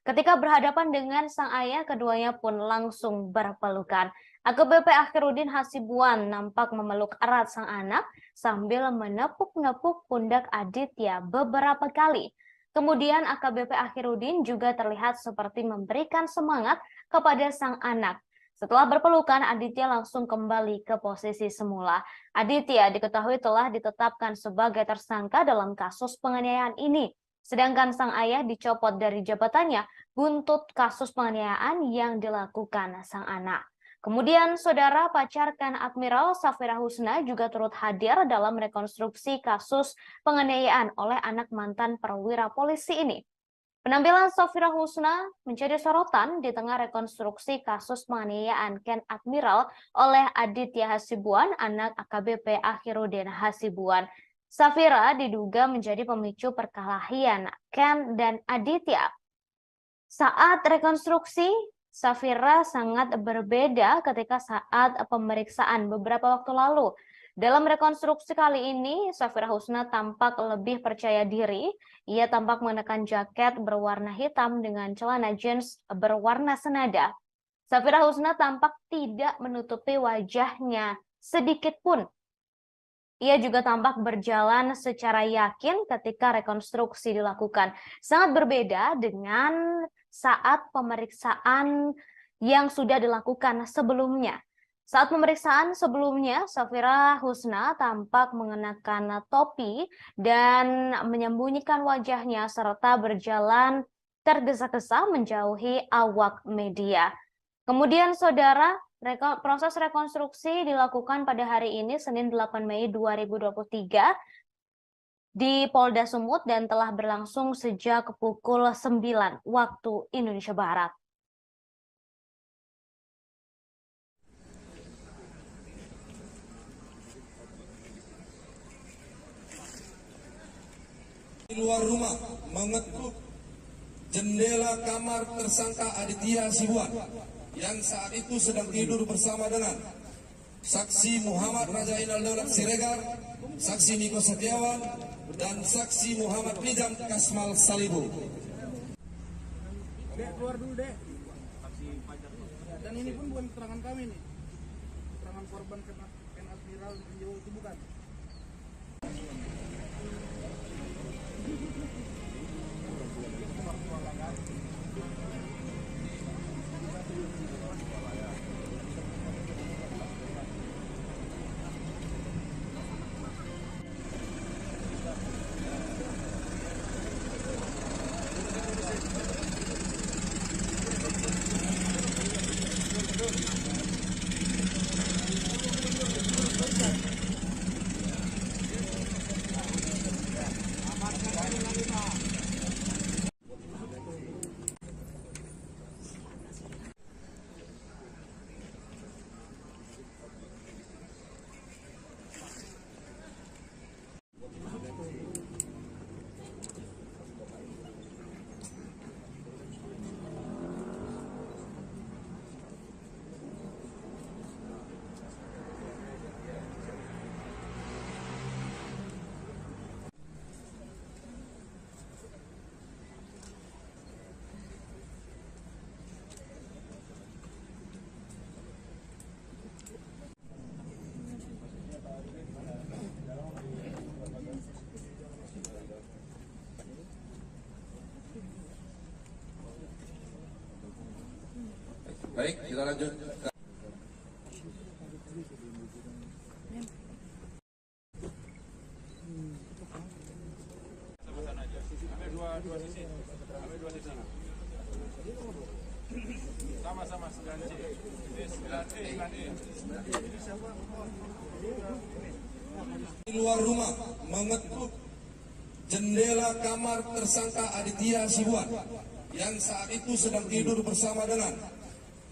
Ketika berhadapan dengan sang ayah, keduanya pun langsung berpelukan. AKBP Akhiruddin Hasibuan nampak memeluk erat sang anak sambil menepuk-nepuk pundak Aditya beberapa kali. Kemudian AKBP Akhiruddin juga terlihat seperti memberikan semangat kepada sang anak. Setelah berpelukan, Aditya langsung kembali ke posisi semula. Aditya diketahui telah ditetapkan sebagai tersangka dalam kasus penganiayaan ini. Sedangkan sang ayah dicopot dari jabatannya buntut kasus penganiayaan yang dilakukan sang anak. Kemudian saudara pacarkan Admiral Safira Husna juga turut hadir dalam rekonstruksi kasus penganiayaan oleh anak mantan perwira polisi ini. Penampilan Safira Husna menjadi sorotan di tengah rekonstruksi kasus penganiayaan Ken Admiral oleh Aditya Hasibuan, anak AKBP Akhiruddin Hasibuan. Safira diduga menjadi pemicu perkelahian Ken dan Aditya. Saat rekonstruksi, Safira sangat berbeda ketika saat pemeriksaan beberapa waktu lalu. Dalam rekonstruksi kali ini, Safira Husna tampak lebih percaya diri. Ia tampak mengenakan jaket berwarna hitam dengan celana jeans berwarna senada. Safira Husna tampak tidak menutupi wajahnya sedikit pun. Ia juga tampak berjalan secara yakin ketika rekonstruksi dilakukan. Sangat berbeda dengan saat pemeriksaan yang sudah dilakukan sebelumnya. Saat pemeriksaan sebelumnya, Safira Husna tampak mengenakan topi dan menyembunyikan wajahnya serta berjalan tergesa-gesa menjauhi awak media. Kemudian saudara, proses rekonstruksi dilakukan pada hari ini, Senin 8 Mei 2023, di Polda Sumut dan telah berlangsung sejak pukul 9 waktu Indonesia Barat. Di luar rumah mengetuk jendela kamar tersangka Aditya Hasibuan yang saat itu sedang tidur bersama dengan saksi Muhammad Rajainal Daulat Siregar, saksi Niko Setiawan, dan saksi Muhammad Nizam Kasmal Salibu. Dek, keluar dulu, Dek. Dan ini pun bukan keterangan kami nih. Keterangan korban Ken Admiral itu bukan. Baik, kita lanjut. Dua sisi. Ambil dua sisi. Sama-sama 9C. 9E. Di luar rumah mengetuk jendela kamar tersangka Aditya Hasibuan yang saat itu sedang tidur bersama dengan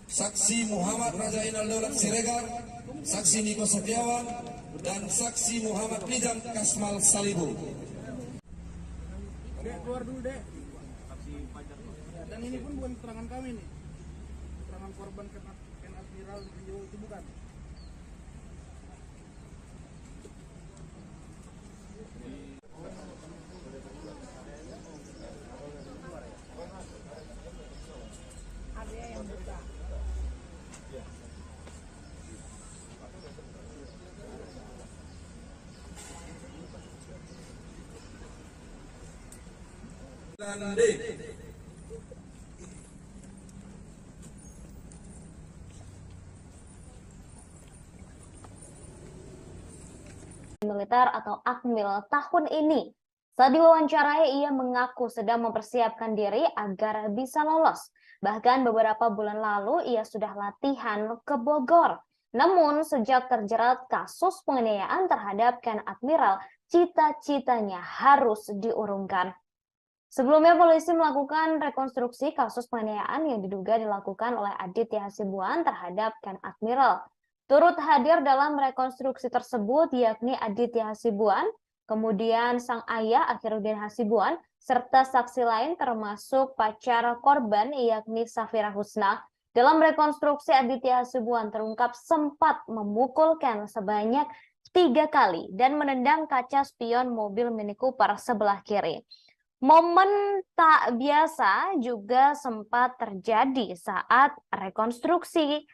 saksi Muhammad Rajainal Daulat Siregar, saksi Niko Setiawan, dan saksi Muhammad Nizam Kasmal Salibu. Dek, keluar dulu, Dek. Dan ini pun bukan keterangan kami nih, keterangan korban Ken Admiral Rio itu bukan. Dan D. Militer atau Akmil tahun ini. Saat diwawancarai, ia mengaku sedang mempersiapkan diri agar bisa lolos. Bahkan beberapa bulan lalu ia sudah latihan ke Bogor. Namun sejak terjerat kasus penganiayaan terhadap Ken Admiral, cita-citanya harus diurungkan. Sebelumnya polisi melakukan rekonstruksi kasus penganiayaan yang diduga dilakukan oleh Aditya Hasibuan terhadap Ken Admiral. Turut hadir dalam rekonstruksi tersebut yakni Aditya Hasibuan, kemudian sang ayah Akhiruddin Hasibuan, serta saksi lain termasuk pacar korban yakni Safira Husna. Dalam rekonstruksi, Aditya Hasibuan terungkap sempat memukul Ken sebanyak 3 kali dan menendang kaca spion mobil Mini Cooper sebelah kiri. Momen tak biasa juga sempat terjadi saat rekonstruksi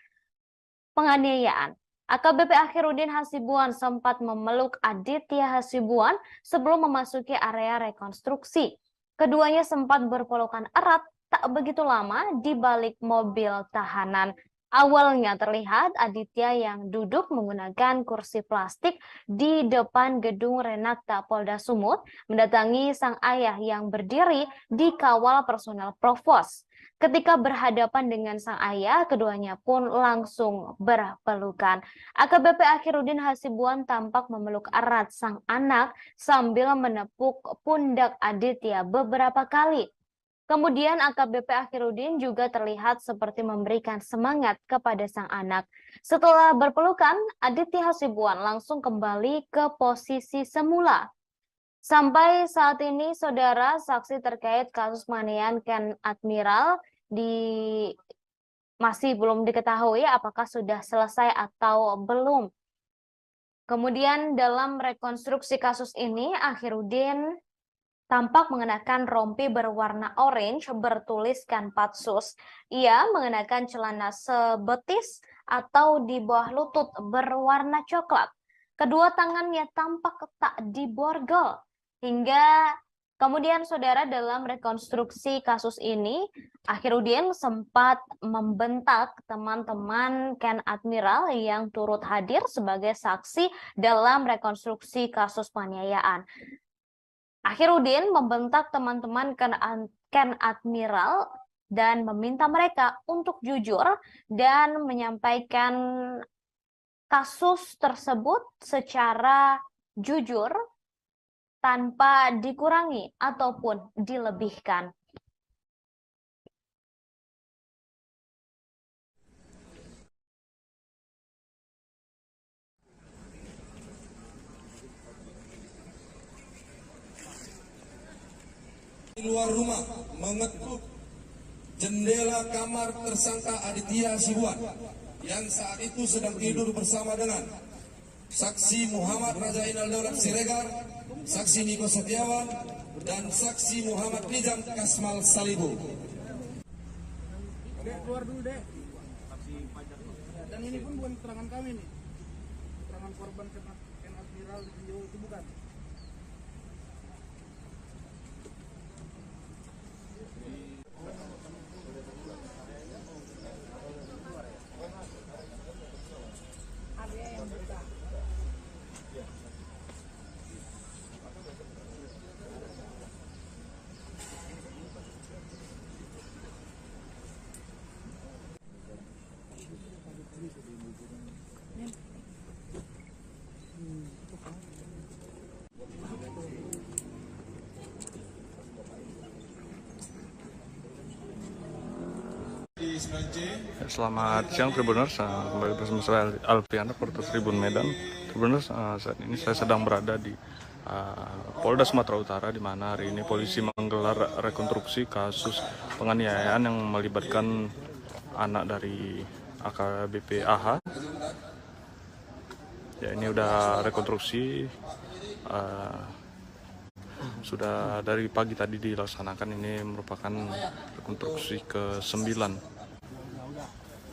penganiayaan. AKBP Akhiruddin Hasibuan sempat memeluk Aditya Hasibuan sebelum memasuki area rekonstruksi. Keduanya sempat berpelukan erat tak begitu lama di balik mobil tahanan. Awalnya terlihat Aditya yang duduk menggunakan kursi plastik di depan gedung Renakta Polda Sumut mendatangi sang ayah yang berdiri di kawal personel Provos. Ketika berhadapan dengan sang ayah, keduanya pun langsung berpelukan. AKBP Akhiruddin Hasibuan tampak memeluk erat sang anak sambil menepuk pundak Aditya beberapa kali. Kemudian AKBP Akhiruddin juga terlihat seperti memberikan semangat kepada sang anak. Setelah berpelukan, Aditya Hasibuan langsung kembali ke posisi semula. Sampai saat ini, saudara, saksi terkait kasus penganiayaan Ken Admiral masih belum diketahui apakah sudah selesai atau belum. Kemudian dalam rekonstruksi kasus ini, Akhiruddin tampak mengenakan rompi berwarna orange bertuliskan Patsus. Ia mengenakan celana sebetis atau di bawah lutut berwarna coklat. Kedua tangannya tampak tak diborgol. Hingga kemudian saudara dalam rekonstruksi kasus ini, Akhiruddin sempat membentak teman-teman Ken Admiral yang turut hadir sebagai saksi dalam rekonstruksi kasus penganiayaan. Akhiruddin membentak teman-teman Ken Admiral dan meminta mereka untuk jujur dan menyampaikan kasus tersebut secara jujur tanpa dikurangi ataupun dilebihkan. Di luar rumah mengetuk jendela kamar tersangka Aditya Hasibuan yang saat itu sedang tidur bersama dengan saksi Muhammad Rajainal Daulat Siregar, saksi Niko Setiawan, dan saksi Muhammad Nizam Kasmal Salibu. Dek, keluar dulu, Dek. Dan ini pun bukan keterangan kami nih, keterangan korban Ken Admiral Rio itu bukan. Selamat siang Tribuners, kembali bersama saya Alfian, reporter Tribun Medan. Tribuners, saat ini saya sedang berada di Polda Sumatera Utara, di mana hari ini polisi menggelar rekonstruksi kasus penganiayaan yang melibatkan anak dari AKBP AH. Ya, ini udah rekonstruksi, sudah dari pagi tadi dilaksanakan. Ini merupakan rekonstruksi ke-9.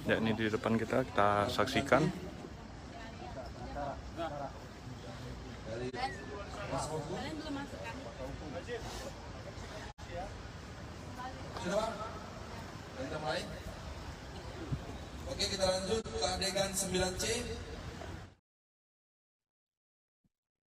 Ya, ini di depan kita saksikan. Sudah, Pak? Kita mulai. Oke, kita lanjut ke adegan 9C.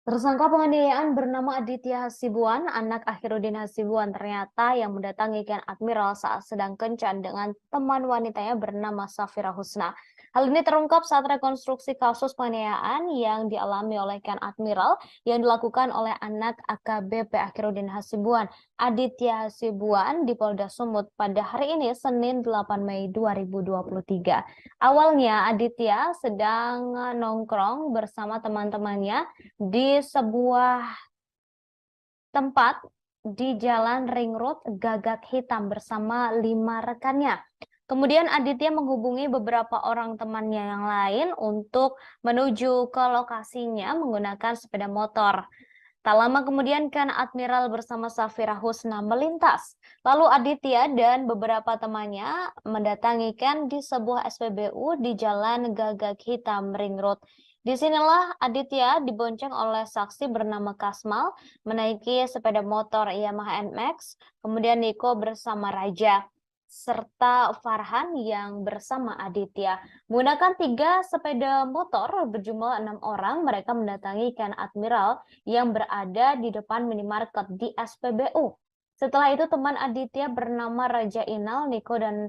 Tersangka penganiayaan bernama Aditya Hasibuan, anak Akhiruddin Hasibuan, ternyata yang mendatangi Ken Admiral saat sedang kencan dengan teman wanitanya bernama Safira Husna. Hal ini terungkap saat rekonstruksi kasus penganiayaan yang dialami oleh Ken Admiral yang dilakukan oleh anak AKBP Akhiruddin Hasibuan, Aditya Hasibuan, di Polda Sumut pada hari ini, Senin 8 Mei 2023. Awalnya Aditya sedang nongkrong bersama teman-temannya di sebuah tempat di Jalan Ring Road Gagak Hitam bersama 5 rekannya. Kemudian Aditya menghubungi beberapa orang temannya yang lain untuk menuju ke lokasinya menggunakan sepeda motor. Tak lama kemudian Ken Admiral bersama Safira Husna melintas. Lalu Aditya dan beberapa temannya mendatangi Ken di sebuah SPBU di Jalan Gagak Hitam Ring Road. Disinilah Aditya dibonceng oleh saksi bernama Kasmal menaiki sepeda motor Yamaha NMAX, kemudian Niko bersama Raja, serta Farhan yang bersama Aditya. Menggunakan 3 sepeda motor berjumlah 6 orang, mereka mendatangi Ken Admiral yang berada di depan minimarket di SPBU. Setelah itu teman Aditya bernama Raja Inal, Niko, dan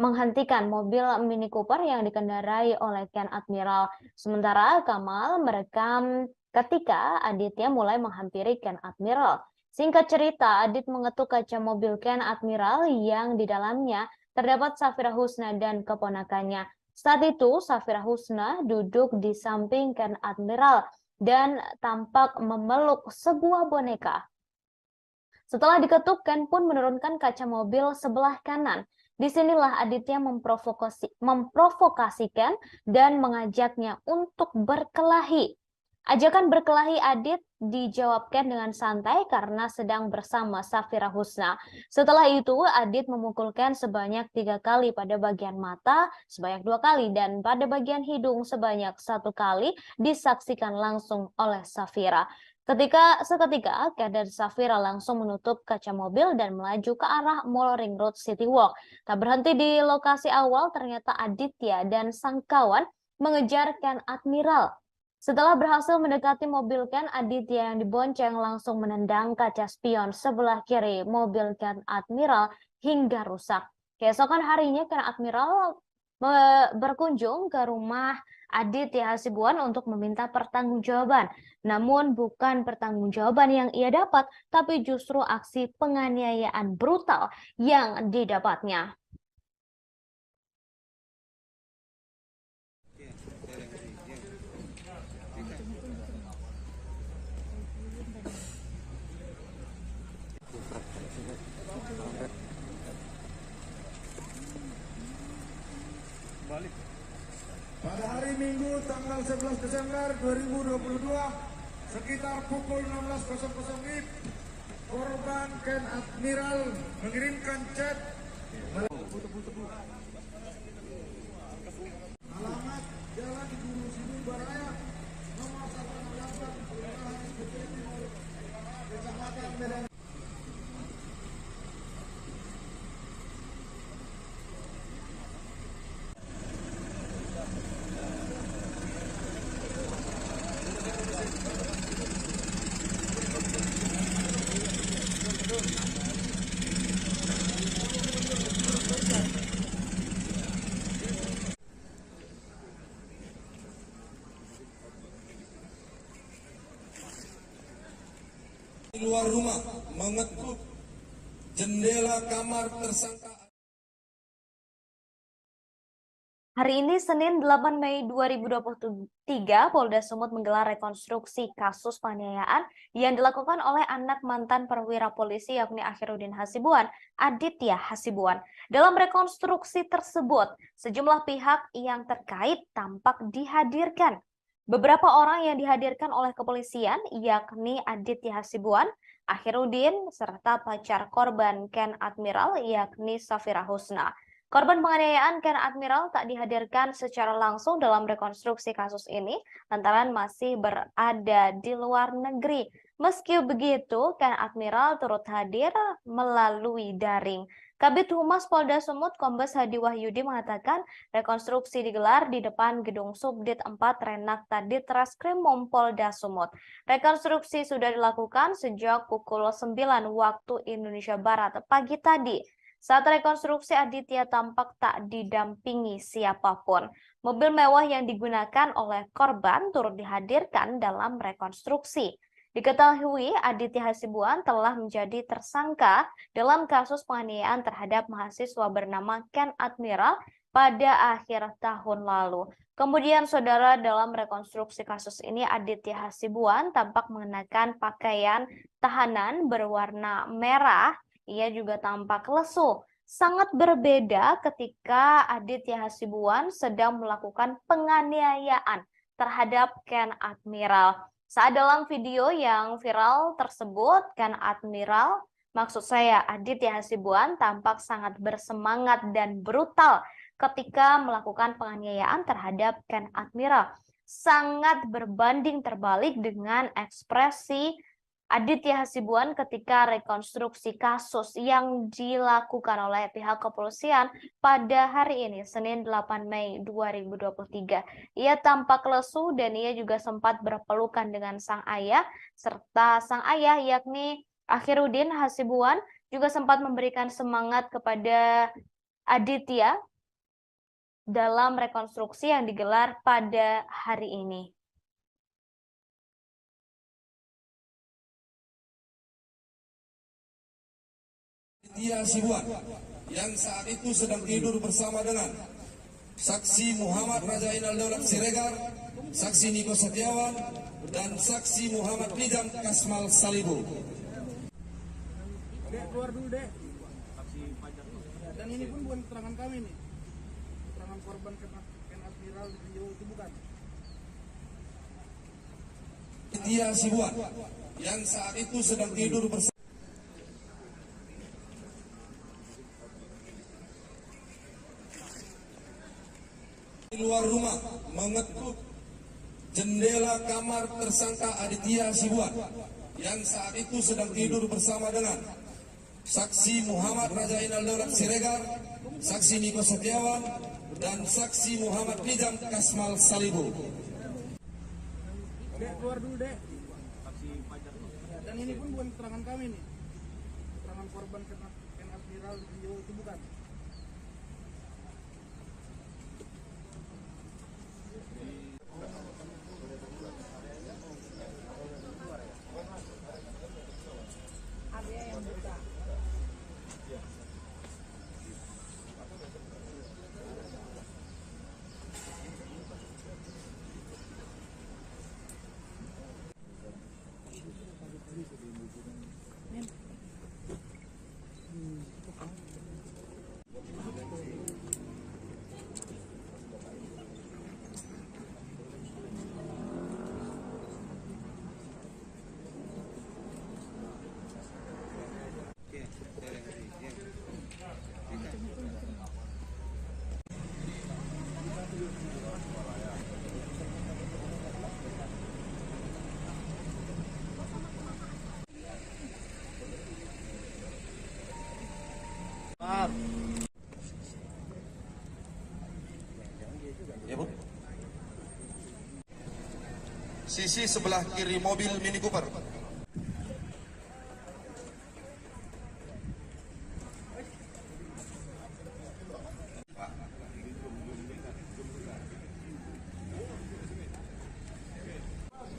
menghentikan mobil Mini Cooper yang dikendarai oleh Ken Admiral. Sementara Kamal merekam ketika Aditya mulai menghampiri Ken Admiral. Singkat cerita, Adit mengetuk kaca mobil Ken Admiral yang di dalamnya terdapat Safira Husna dan keponakannya. Saat itu, Safira Husna duduk di samping Ken Admiral dan tampak memeluk sebuah boneka. Setelah diketuk, Ken pun menurunkan kaca mobil sebelah kanan. Disinilah Aditya memprovokasi Ken dan mengajaknya untuk berkelahi. Ajakan berkelahi Adit dijawabkan dengan santai karena sedang bersama Safira Husna. Setelah itu, Adit memukul Ken sebanyak 3 kali pada bagian mata, sebanyak 2 kali, dan pada bagian hidung sebanyak 1 kali, disaksikan langsung oleh Safira. Seketika, Ken dan Safira langsung menutup kaca mobil dan melaju ke arah Mall Ring Road City Walk. Tak berhenti di lokasi awal, ternyata Aditya dan sang kawan mengejar Ken Admiral. Setelah berhasil mendekati mobil Ken, Aditya yang dibonceng langsung menendang kaca spion sebelah kiri mobil Ken Admiral hingga rusak. Keesokan harinya, Ken Admiral berkunjung ke rumah Aditya Hasibuan untuk meminta pertanggungjawaban. Namun bukan pertanggungjawaban yang ia dapat, tapi justru aksi penganiayaan brutal yang didapatnya. Pada hari Minggu tanggal 11 Desember 2022 sekitar pukul 16.00 WIB, korban Ken Admiral mengirimkan chat alamat Jalan Guru Sibu Baraya nomor 168 Kelurahan Bukit Timur, Kecamatan Medan. Di luar rumah mengetuk jendela kamar tersangka. Hari ini Senin 8 Mei 2023, Polda Sumut menggelar rekonstruksi kasus penganiayaan yang dilakukan oleh anak mantan perwira polisi yakni Akhiruddin Hasibuan, Aditya Hasibuan. Dalam rekonstruksi tersebut, sejumlah pihak yang terkait tampak dihadirkan. Beberapa orang yang dihadirkan oleh kepolisian yakni Aditya Hasibuan, Akhiruddin, serta pacar korban Ken Admiral yakni Safira Husna. Korban penganiayaan Ken Admiral tak dihadirkan secara langsung dalam rekonstruksi kasus ini lantaran masih berada di luar negeri. Meski begitu, Ken Admiral turut hadir melalui daring. Kabid Humas Polda Sumut Kombes Hadi Wahyudi mengatakan rekonstruksi digelar di depan Gedung Subdit 4 Renakta Ditreskrimum Polda Sumut. Rekonstruksi sudah dilakukan sejak pukul 9 waktu Indonesia Barat pagi tadi. Saat rekonstruksi, Aditya tampak tak didampingi siapapun. Mobil mewah yang digunakan oleh korban turut dihadirkan dalam rekonstruksi. Diketahui Aditya Hasibuan telah menjadi tersangka dalam kasus penganiayaan terhadap mahasiswa bernama Ken Admiral pada akhir tahun lalu. Kemudian, saudara, dalam rekonstruksi kasus ini Aditya Hasibuan tampak mengenakan pakaian tahanan berwarna merah. Ia juga tampak lesu. Sangat berbeda ketika Aditya Hasibuan sedang melakukan penganiayaan terhadap Ken Admiral. Saat dalam video yang viral tersebut, Ken Admiral, maksud saya Aditya Hasibuan, tampak sangat bersemangat dan brutal ketika melakukan penganiayaan terhadap Ken Admiral. Sangat berbanding terbalik dengan ekspresi Aditya Hasibuan ketika rekonstruksi kasus yang dilakukan oleh pihak kepolisian pada hari ini, Senin 8 Mei 2023. Ia tampak lesu dan ia juga sempat berpelukan dengan sang ayah, serta sang ayah yakni Akhiruddin Hasibuan juga sempat memberikan semangat kepada Aditya dalam rekonstruksi yang digelar pada hari ini. Aditya Hasibuan yang saat itu sedang tidur bersama dengan saksi Muhammad Rajainal Daulat Siregar, saksi Niko Setiawan, dan saksi Muhammad Nizam Kasmal Salibu. Dek, keluar dulu, Dek. Dan ini pun bukan keterangan kami nih. Keterangan korban Ken Admiral di Riau itu bukan. Aditya Hasibuan yang saat itu sedang tidur bersama di luar rumah mengetuk jendela kamar tersangka Aditya Hasibuan yang saat itu sedang tidur bersama dengan saksi Muhammad Rajainal Daulat Siregar, saksi Niko Setiawan, dan saksi Muhammad Nizam Kasmal Salibu. Dek, keluar dulu, Dek. Dan ini pun bukan keterangan kami nih. Keterangan korban Ken Admiral di Riau itu bukan. Ya, Bu. Sisi sebelah kiri mobil Mini Cooper.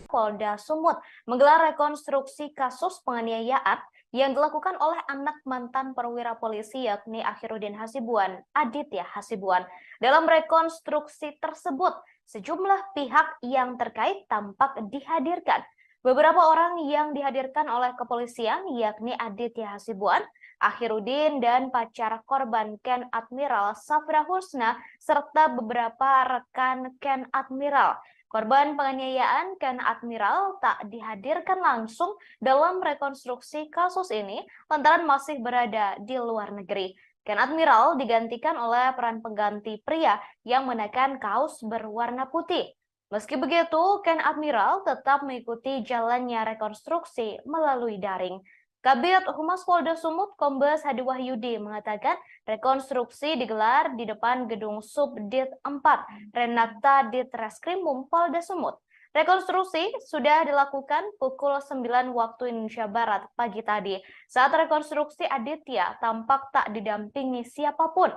Polda Sumut menggelar rekonstruksi kasus penganiayaan yang dilakukan oleh anak mantan perwira polisi yakni Akhiruddin Hasibuan, Aditya Hasibuan. Dalam rekonstruksi tersebut, sejumlah pihak yang terkait tampak dihadirkan. Beberapa orang yang dihadirkan oleh kepolisian yakni Aditya Hasibuan, Akhiruddin, dan pacar korban Ken Admiral Safra Husna, serta beberapa rekan Ken Admiral. Korban penganiayaan Ken Admiral tak dihadirkan langsung dalam rekonstruksi kasus ini lantaran masih berada di luar negeri. Ken Admiral digantikan oleh peran pengganti pria yang mengenakan kaos berwarna putih. Meski begitu, Ken Admiral tetap mengikuti jalannya rekonstruksi melalui daring. Kabid Humas Polda Sumut Kombes Hadi Wahyudi mengatakan rekonstruksi digelar di depan gedung Subdit 4 Renakta Ditreskrimum Polda Sumut. Rekonstruksi sudah dilakukan pukul 9 waktu Indonesia Barat pagi tadi. Saat rekonstruksi, Aditya tampak tak didampingi siapapun.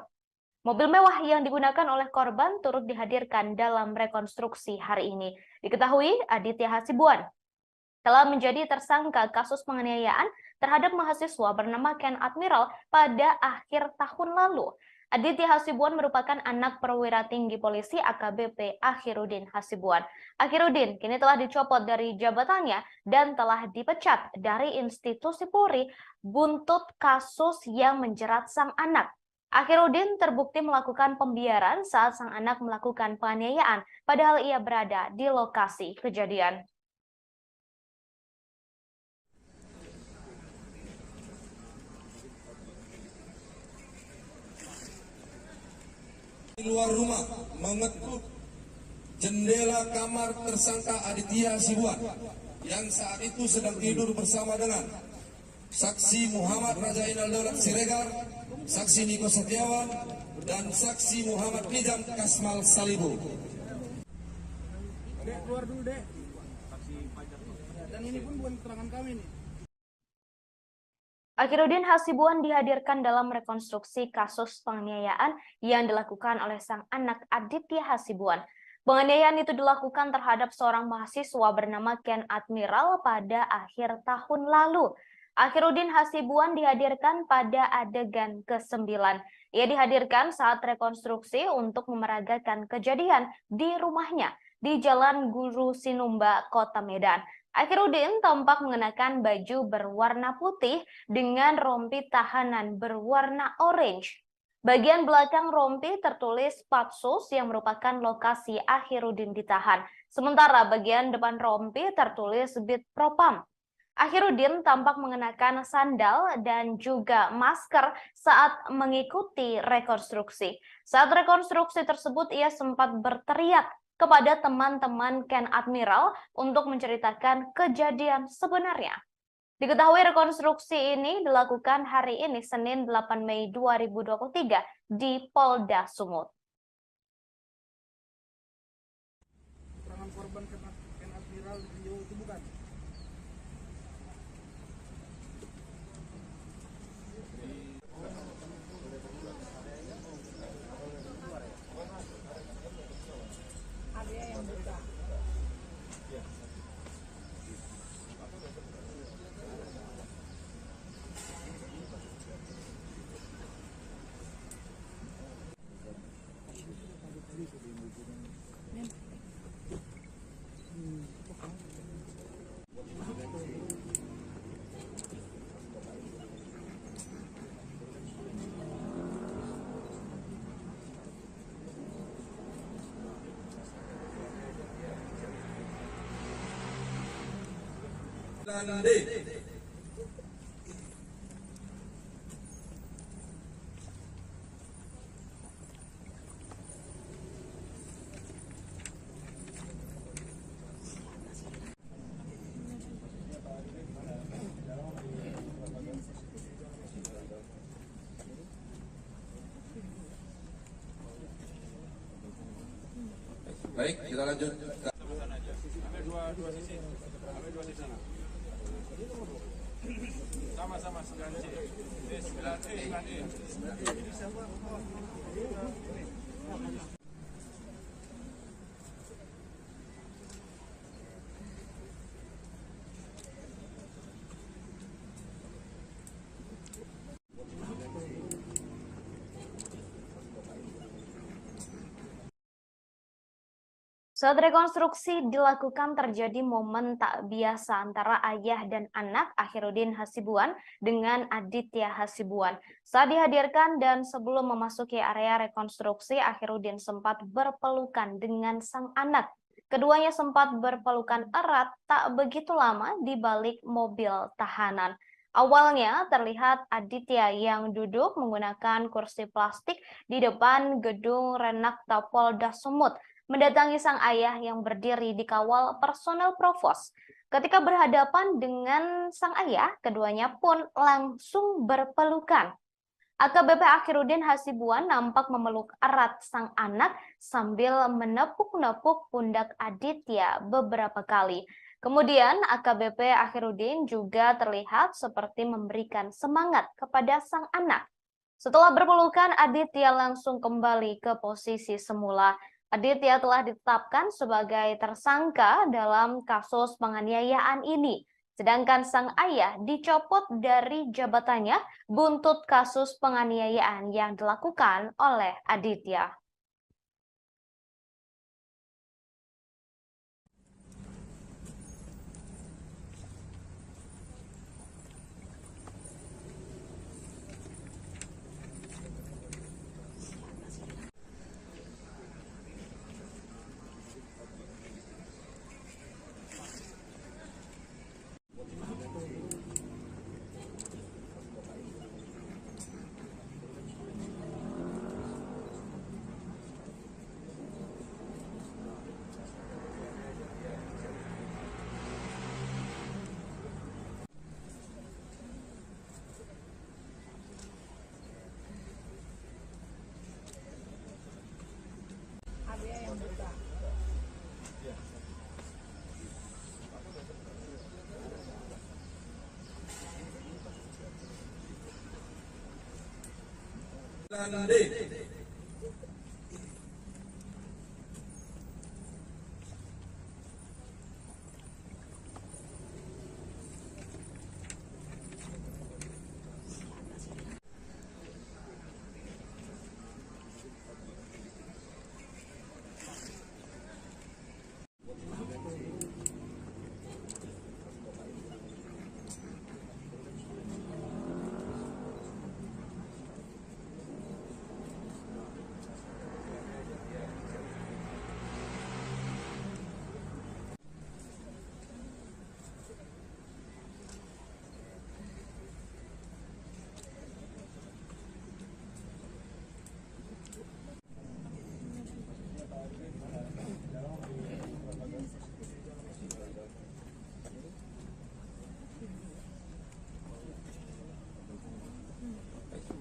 Mobil mewah yang digunakan oleh korban turut dihadirkan dalam rekonstruksi hari ini. Diketahui Aditya Hasibuan telah menjadi tersangka kasus penganiayaan terhadap mahasiswa bernama Ken Admiral pada akhir tahun lalu. Aditya Hasibuan merupakan anak perwira tinggi polisi AKBP Akhiruddin Hasibuan. Akhiruddin kini telah dicopot dari jabatannya dan telah dipecat dari institusi Polri buntut kasus yang menjerat sang anak. Akhiruddin terbukti melakukan pembiaran saat sang anak melakukan penganiayaan, padahal ia berada di lokasi kejadian. Di luar rumah mengetuk jendela kamar tersangka Aditya Hasibuan yang saat itu sedang tidur bersama dengan saksi Muhammad Raja Inal Daulat Siregar, saksi Niko Setiawan, dan saksi Muhammad Nizam Kasmal Salibu. Dek, keluar dulu, Dek. Dan ini pun bukan keterangan kami nih. Akhiruddin Hasibuan dihadirkan dalam rekonstruksi kasus penganiayaan yang dilakukan oleh sang anak Aditya Hasibuan. Penganiayaan itu dilakukan terhadap seorang mahasiswa bernama Ken Admiral pada akhir tahun lalu. Akhiruddin Hasibuan dihadirkan pada adegan ke-9. Ia dihadirkan saat rekonstruksi untuk memeragakan kejadian di rumahnya di Jalan Guru Sinumba, Kota Medan. Akhiruddin tampak mengenakan baju berwarna putih dengan rompi tahanan berwarna orange. Bagian belakang rompi tertulis Patsus yang merupakan lokasi Akhiruddin ditahan. Sementara bagian depan rompi tertulis Bid Propam. Akhiruddin tampak mengenakan sandal dan juga masker saat mengikuti rekonstruksi. Saat rekonstruksi tersebut, ia sempat berteriak kepada teman-teman Ken Admiral untuk menceritakan kejadian sebenarnya. Diketahui rekonstruksi ini dilakukan hari ini Senin 8 Mei 2023 di Polda Sumut. Keterangan korban Ken Admiral Rio itu bukan? Dan D. Baik, kita lanjut. Ambil dua sisi. Ambil dua sisi. Sama-sama 9C. 9E. Saat rekonstruksi dilakukan terjadi momen tak biasa antara ayah dan anak Akhiruddin Hasibuan dengan Aditya Hasibuan. Saat dihadirkan dan sebelum memasuki area rekonstruksi, Akhiruddin sempat berpelukan dengan sang anak. Keduanya sempat berpelukan erat tak begitu lama di balik mobil tahanan. Awalnya terlihat Aditya yang duduk menggunakan kursi plastik di depan gedung Renakta Polda Sumut, mendatangi sang ayah yang berdiri di kawal personel provos. Ketika berhadapan dengan sang ayah, keduanya pun langsung berpelukan. AKBP Akhiruddin Hasibuan nampak memeluk erat sang anak sambil menepuk-nepuk pundak Aditya beberapa kali. Kemudian AKBP Akhiruddin juga terlihat seperti memberikan semangat kepada sang anak. Setelah berpelukan, Aditya langsung kembali ke posisi semula. Aditya telah ditetapkan sebagai tersangka dalam kasus penganiayaan ini. Sedangkan sang ayah dicopot dari jabatannya buntut kasus penganiayaan yang dilakukan oleh Aditya. Dan D.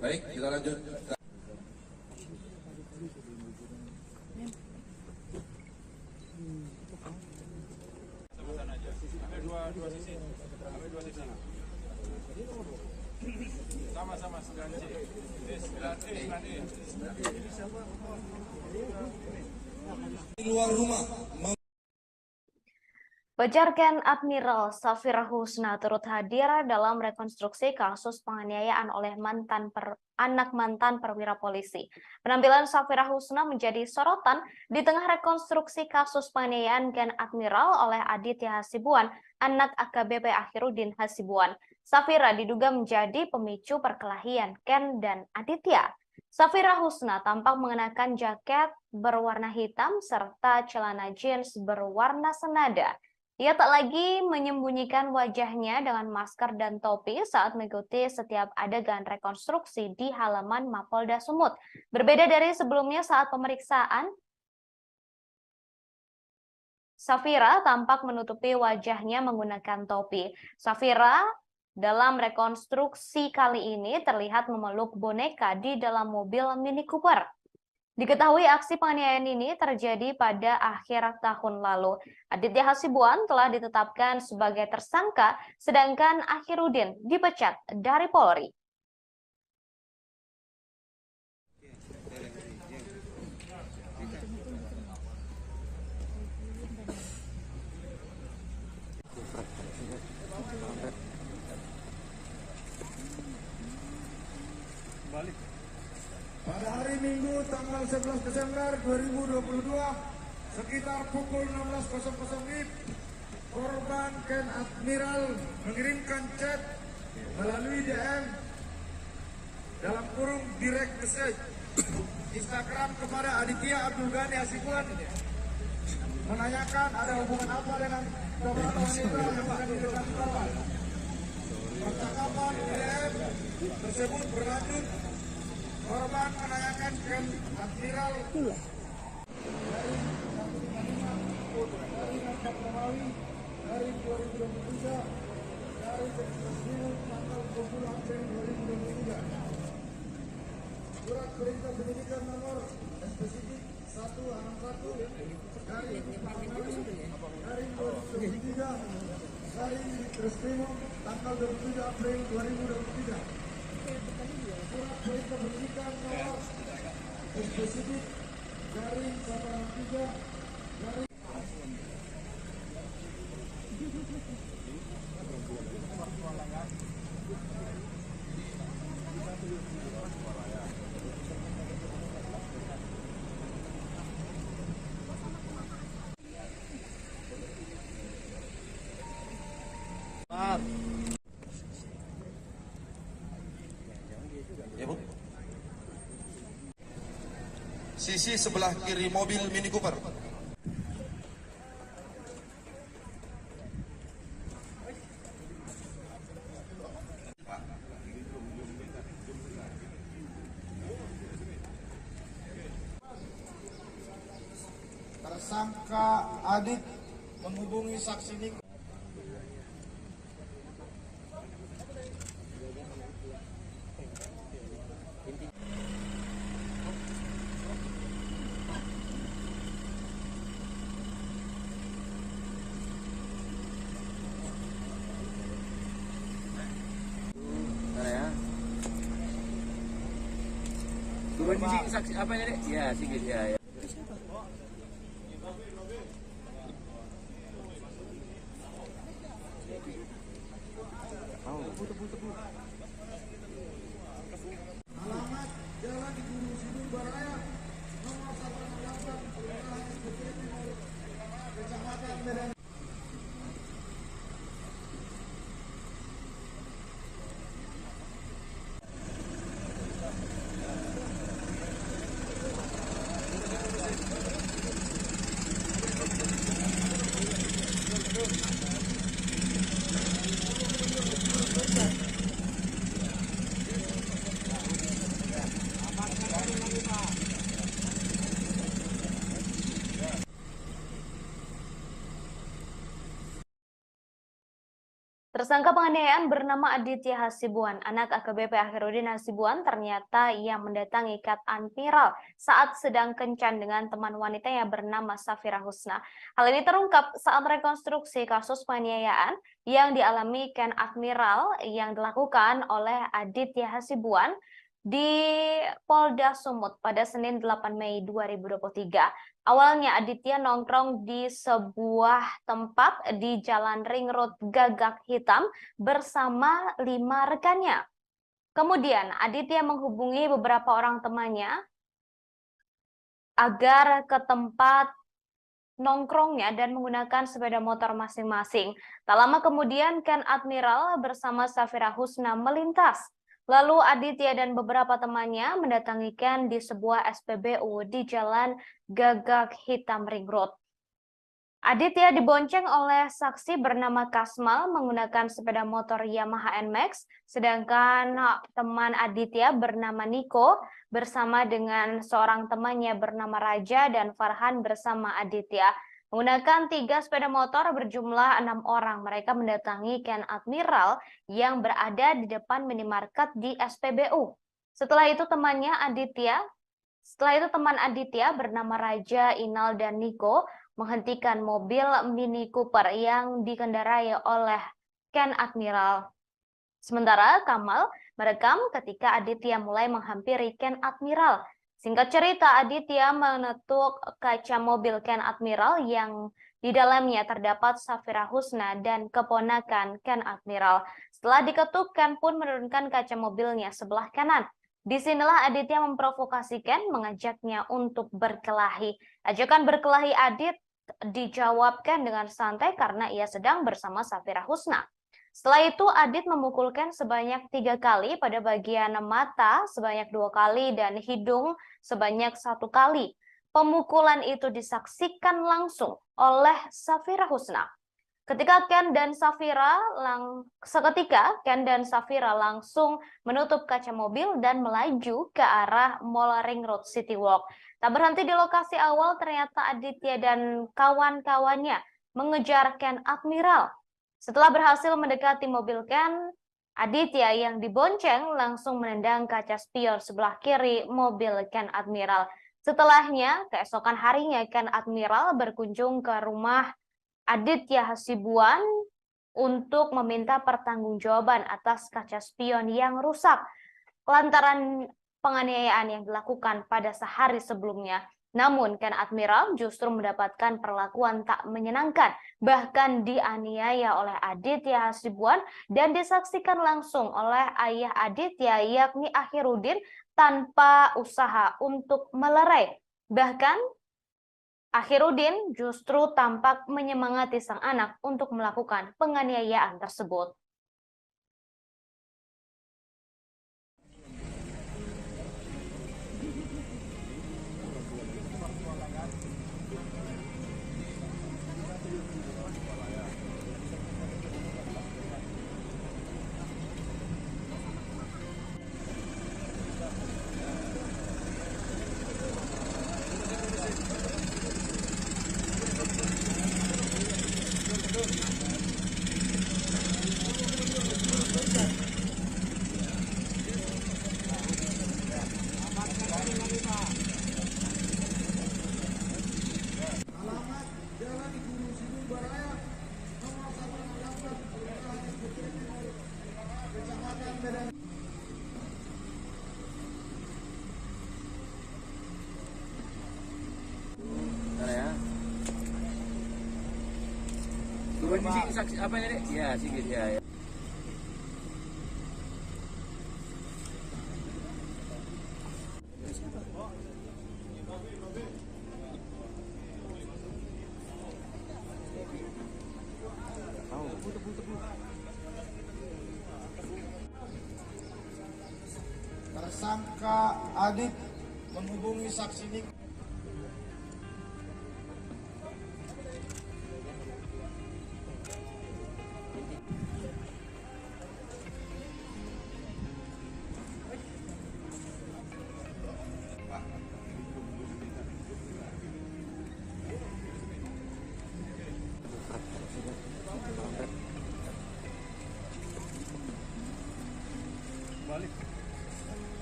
Baik, kita lanjut. Sama-sama aja. Ambil dua sisi. Ambil dua sisi. Sama-sama 9C. 9E. Di luar rumah. Pejarken Admiral Safira Husna turut hadir dalam rekonstruksi kasus penganiayaan oleh anak mantan perwira polisi. Penampilan Safira Husna menjadi sorotan di tengah rekonstruksi kasus penganiayaan Ken Admiral oleh Aditya Hasibuan, anak AKBP Akhiruddin Hasibuan. Safira diduga menjadi pemicu perkelahian Ken dan Aditya. Safira Husna tampak mengenakan jaket berwarna hitam serta celana jeans berwarna senada. Ia tak lagi menyembunyikan wajahnya dengan masker dan topi saat mengikuti setiap adegan rekonstruksi di halaman Mapolda Sumut. Berbeda dari sebelumnya saat pemeriksaan, Safira tampak menutupi wajahnya menggunakan topi. Safira dalam rekonstruksi kali ini terlihat memeluk boneka di dalam mobil Mini Cooper. Diketahui aksi penganiayaan ini terjadi pada akhir tahun lalu. Aditya Hasibuan telah ditetapkan sebagai tersangka, sedangkan Akhiruddin dipecat dari Polri. Pada hari Minggu tanggal 11 Desember 2022, sekitar pukul 16.00 WIB, korban Ken Admiral mengirimkan chat melalui DM dalam kurung direct message Instagram kepada Aditya Abdul Ghani Hasibuan menanyakan ada hubungan apa dengan beberapa wanita yang akan didekati korban. Percakapan DM tersebut berlanjut, korban menanyakan Ken Admiral dari 2023 dari tanggal 20 April 2023. Surat perintah penyidikan nomor spesifik 161 dari 2023 dari Reskrimum tanggal 27 April 2023. Surat perintah penyidikan nomor spesifik dari 163 dari Ya, Bu. Sisi sebelah kiri mobil Mini Cooper. tersangka Adit menghubungi saksi Niko. Mana ya? Turun di sini saksi apa ini, Dek? Ya, sikit ya. Ya. Alamat Jalan Guru Sidul Baraya nomor 168 Kelurahan Putri Timur Kecamatan Medan. Tersangka penganiayaan bernama Aditya Hasibuan, anak AKBP Akhiruddin Hasibuan, ternyata ia mendatangi Ken Admiral saat sedang kencan dengan teman wanita yang bernama Safira Husna. Hal ini terungkap saat rekonstruksi kasus penganiayaan yang dialami Ken Admiral yang dilakukan oleh Aditya Hasibuan di Polda Sumut pada Senin 8 Mei 2023. Awalnya Aditya nongkrong di sebuah tempat di Jalan Ring Road Gagak Hitam bersama 5 rekannya. Kemudian Aditya menghubungi beberapa orang temannya agar ke tempat nongkrongnya dan menggunakan sepeda motor masing-masing. Tak lama kemudian Ken Admiral bersama Safira Husna melintas. Lalu Aditya dan beberapa temannya mendatangi Ken di sebuah SPBU di Jalan Gagak Hitam Ring Road. Aditya dibonceng oleh saksi bernama Kasmal menggunakan sepeda motor Yamaha NMAX, sedangkan teman Aditya bernama Niko bersama dengan seorang temannya bernama Raja dan Farhan bersama Aditya. Menggunakan 3 sepeda motor berjumlah 6 orang, mereka mendatangi Ken Admiral yang berada di depan minimarket di SPBU. Setelah itu teman Aditya bernama Raja, Inal, dan Niko menghentikan mobil Mini Cooper yang dikendarai oleh Ken Admiral. Sementara Kamal merekam ketika Aditya mulai menghampiri Ken Admiral. Singkat cerita, Aditya menetuk kaca mobil Ken Admiral yang di dalamnya terdapat Safira Husna dan keponakan Ken Admiral. Setelah diketuk, Ken pun menurunkan kaca mobilnya sebelah kanan. Disinilah Aditya memprovokasi Ken, mengajaknya untuk berkelahi. Ajakan berkelahi Adit dijawab Ken dengan santai karena ia sedang bersama Safira Husna. Setelah itu Adit memukul Ken sebanyak 3 kali pada bagian mata, sebanyak 2 kali, dan hidung sebanyak 1 kali. Pemukulan itu disaksikan langsung oleh Safira Husna. Seketika Ken dan Safira langsung menutup kaca mobil dan melaju ke arah Mall Ring Road City Walk. Tak berhenti di lokasi awal, ternyata Aditya dan kawan-kawannya mengejar Ken Admiral. Setelah berhasil mendekati mobil Ken, Aditya yang dibonceng langsung menendang kaca spion sebelah kiri mobil Ken Admiral. Setelahnya, keesokan harinya Ken Admiral berkunjung ke rumah Aditya Hasibuan untuk meminta pertanggungjawaban atas kaca spion yang rusak lantaran penganiayaan yang dilakukan pada sehari sebelumnya. Namun Ken Admiral justru mendapatkan perlakuan tak menyenangkan, bahkan dianiaya oleh Aditya Hasibuan dan disaksikan langsung oleh ayah Aditya yakni Akhiruddin tanpa usaha untuk melerai. Bahkan Akhiruddin justru tampak menyemangati sang anak untuk melakukan penganiayaan tersebut. Turun di sini saksi apa ini, Dek? Ya, sedikit ya. Tersangka Adit menghubungi saksi Nik.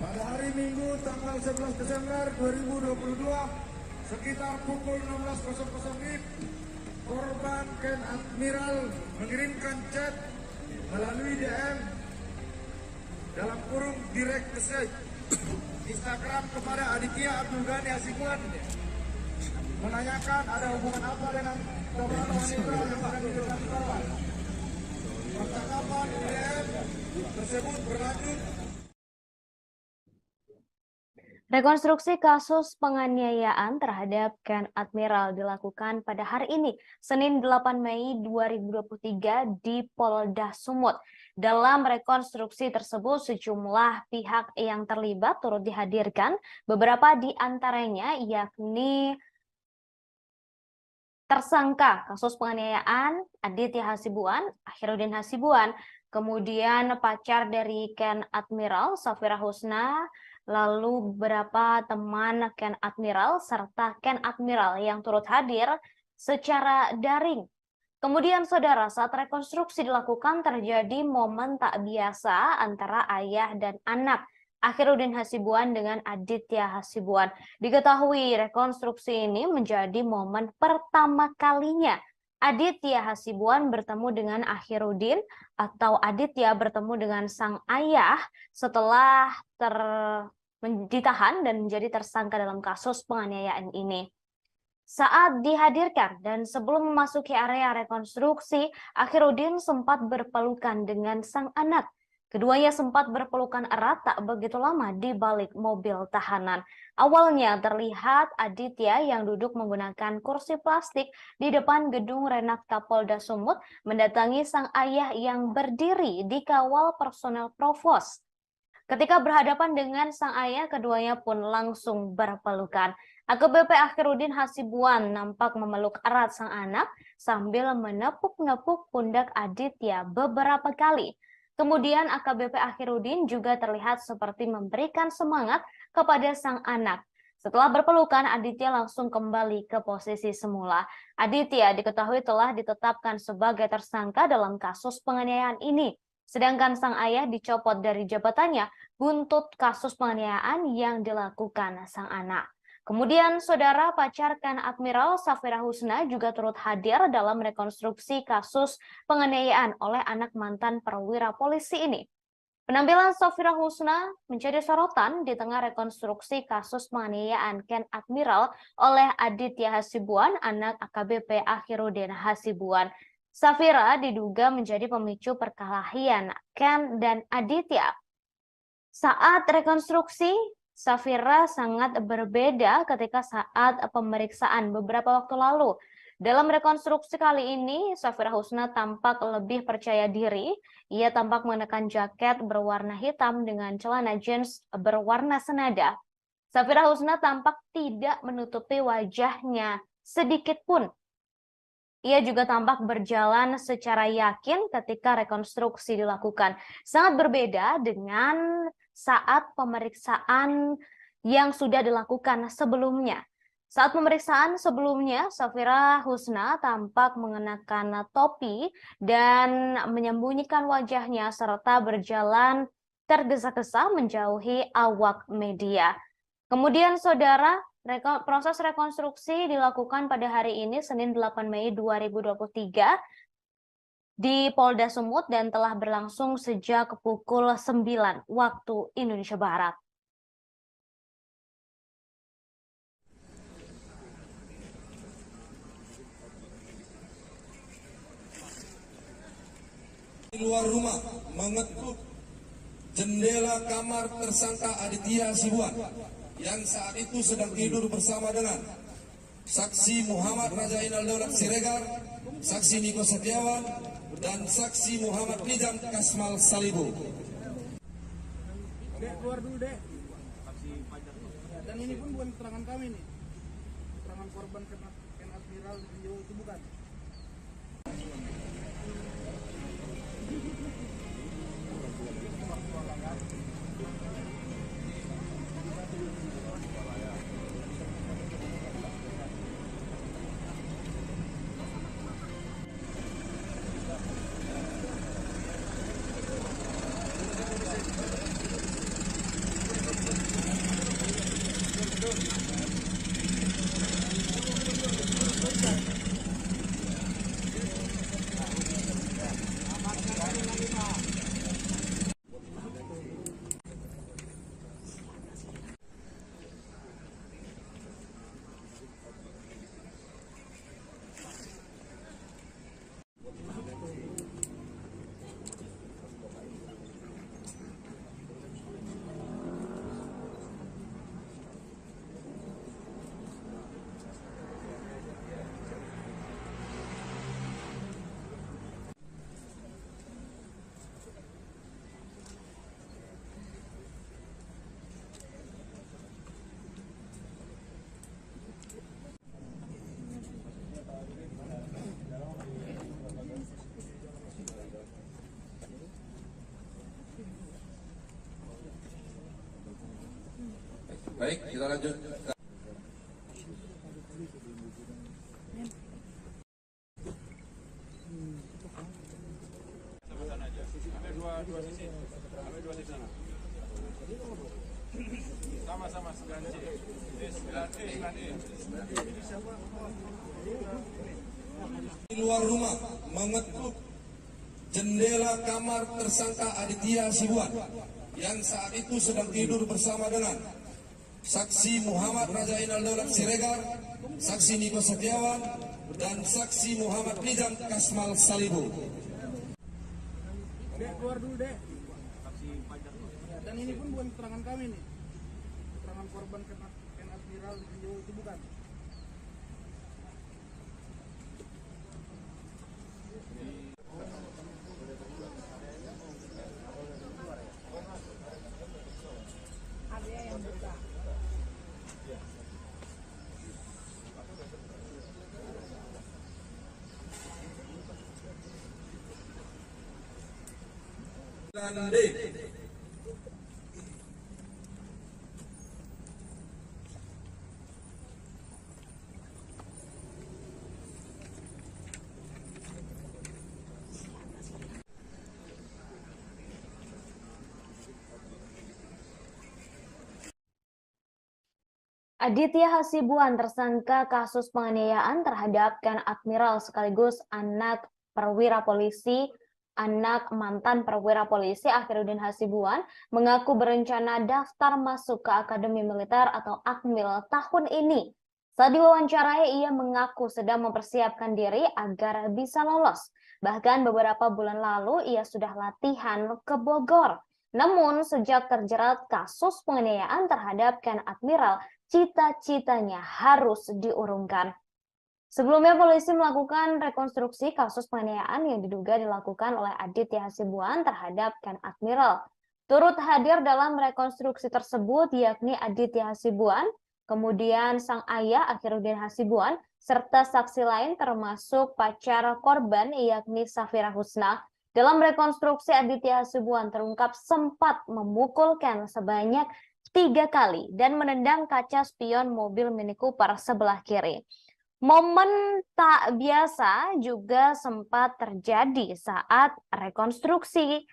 Pada hari Minggu tanggal 11 Desember 2022 sekitar pukul 16.00 WIB, korban Ken Admiral mengirimkan chat melalui DM dalam kurung direct message Instagram kepada Aditya Abdul Ghani Hasibuan menanyakan ada hubungan apa dengan korban wanita yang ada di depan korban. Percakapan DM tersebut berlanjut. Rekonstruksi kasus penganiayaan terhadap Ken Admiral dilakukan pada hari ini, Senin 8 Mei 2023 di Polda Sumut. Dalam rekonstruksi tersebut, sejumlah pihak yang terlibat turut dihadirkan, beberapa di antaranya yakni tersangka kasus penganiayaan Aditya Hasibuan, Akhiruddin Hasibuan, kemudian pacar dari Ken Admiral, Safira Husna, lalu beberapa teman Ken Admiral, serta Ken Admiral yang turut hadir secara daring. Kemudian saudara, saat rekonstruksi dilakukan terjadi momen tak biasa antara ayah dan anak, Akhiruddin Hasibuan dengan Aditya Hasibuan. Diketahui rekonstruksi ini menjadi momen pertama kalinya Aditya Hasibuan bertemu dengan Akhiruddin atau Aditya bertemu dengan sang ayah setelah ditahan dan menjadi tersangka dalam kasus penganiayaan ini. Saat dihadirkan dan sebelum memasuki area rekonstruksi, Akhiruddin sempat berpelukan dengan sang anak. Keduanya sempat berpelukan erat tak begitu lama di balik mobil tahanan. Awalnya terlihat Aditya yang duduk menggunakan kursi plastik di depan gedung Renakta Polda Sumut mendatangi sang ayah yang berdiri di kawal personel provos. Ketika berhadapan dengan sang ayah, keduanya pun langsung berpelukan. AKBP Akhirudin Hasibuan nampak memeluk erat sang anak sambil menepuk-nepuk pundak Aditya beberapa kali. Kemudian AKBP Akhirudin juga terlihat seperti memberikan semangat kepada sang anak. Setelah berpelukan, Aditya langsung kembali ke posisi semula. Aditya diketahui telah ditetapkan sebagai tersangka dalam kasus penganiayaan ini. Sedangkan sang ayah dicopot dari jabatannya buntut kasus penganiayaan yang dilakukan sang anak. Kemudian saudara pacar Ken Admiral Safira Husna juga turut hadir dalam rekonstruksi kasus penganiayaan oleh anak mantan perwira polisi ini. Penampilan Safira Husna menjadi sorotan di tengah rekonstruksi kasus penganiayaan Ken Admiral oleh Aditya Hasibuan, anak AKBP Akhirudin Hasibuan. Safira diduga menjadi pemicu perkelahian Ken dan Aditya. Saat rekonstruksi, Safira sangat berbeda ketika saat pemeriksaan beberapa waktu lalu. Dalam rekonstruksi kali ini, Safira Husna tampak lebih percaya diri. Ia tampak mengenakan jaket berwarna hitam dengan celana jeans berwarna senada. Safira Husna tampak tidak menutupi wajahnya sedikit pun. Ia juga tampak berjalan secara yakin ketika rekonstruksi dilakukan. Sangat berbeda dengan saat pemeriksaan yang sudah dilakukan sebelumnya. Saat pemeriksaan sebelumnya, Safira Husna tampak mengenakan topi dan menyembunyikan wajahnya serta berjalan tergesa-gesa menjauhi awak media. Kemudian saudara, proses rekonstruksi dilakukan pada hari ini, Senin 8 Mei 2023, di Polda Sumut dan telah berlangsung sejak pukul 9 waktu Indonesia Barat. Di luar rumah mengetuk jendela kamar tersangka Aditya Hasibuan yang saat itu sedang tidur bersama dengan saksi Muhammad Rajainal Daulat Siregar, saksi Niko Setiawan, dan saksi Muhammad Nizam Kasmal Salibu. Dek, keluar dulu, Dek. Dan ini pun bukan keterangan kami nih. Keterangan korban Ken Admiral itu bukan. Baik, kita lanjut. Dua sisi. Ambil dua sisi. Sama-sama 9C. 9E. Di luar rumah mengetuk jendela kamar tersangka Aditya Hasibuan yang saat itu sedang tidur bersama dengan saksi Muhammad Rajainal Daulat Siregar, saksi Niko Setiawan, dan saksi Muhammad Nizam Kasmal Salibu. Dek, keluar dulu, Dek. Dan ini pun bukan keterangan kami nih, keterangan korban Ken Admiral itu bukan. Dan D. Aditya Hasibuan tersangka kasus penganiayaan terhadap Ken Admiral sekaligus anak perwira polisi, anak mantan perwira polisi Akhiruddin Hasibuan mengaku berencana daftar masuk ke Akademi Militer atau Akmil tahun ini. Saat diwawancarai, ia mengaku sedang mempersiapkan diri agar bisa lolos. Bahkan beberapa bulan lalu ia sudah latihan ke Bogor. Namun sejak terjerat kasus penganiayaan terhadap Ken Admiral, cita-citanya harus diurungkan. Sebelumnya polisi melakukan rekonstruksi kasus penganiayaan yang diduga dilakukan oleh Aditya Hasibuan terhadap Ken Admiral. Turut hadir dalam rekonstruksi tersebut yakni Aditya Hasibuan, kemudian sang ayah Akhiruddin Hasibuan, serta saksi lain termasuk pacar korban yakni Safira Husna. Dalam rekonstruksi Aditya Hasibuan terungkap sempat memukul Ken sebanyak 3 kali dan menendang kaca spion mobil Mini Cooper sebelah kiri. Momen tak biasa juga sempat terjadi saat rekonstruksi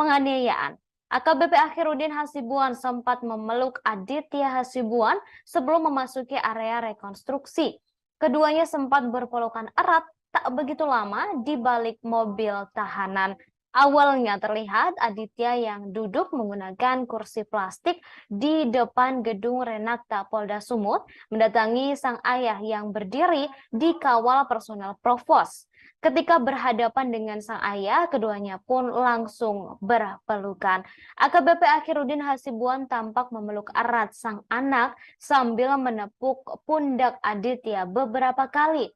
penganiayaan. AKBP Akhiruddin Hasibuan sempat memeluk Aditya Hasibuan sebelum memasuki area rekonstruksi. Keduanya sempat berpelukan erat tak begitu lama di balik mobil tahanan. Awalnya terlihat Aditya yang duduk menggunakan kursi plastik di depan gedung Renakta Polda Sumut mendatangi sang ayah yang berdiri di kawal personel Provos. Ketika berhadapan dengan sang ayah, keduanya pun langsung berpelukan. AKBP Akhiruddin Hasibuan tampak memeluk erat sang anak sambil menepuk pundak Aditya beberapa kali.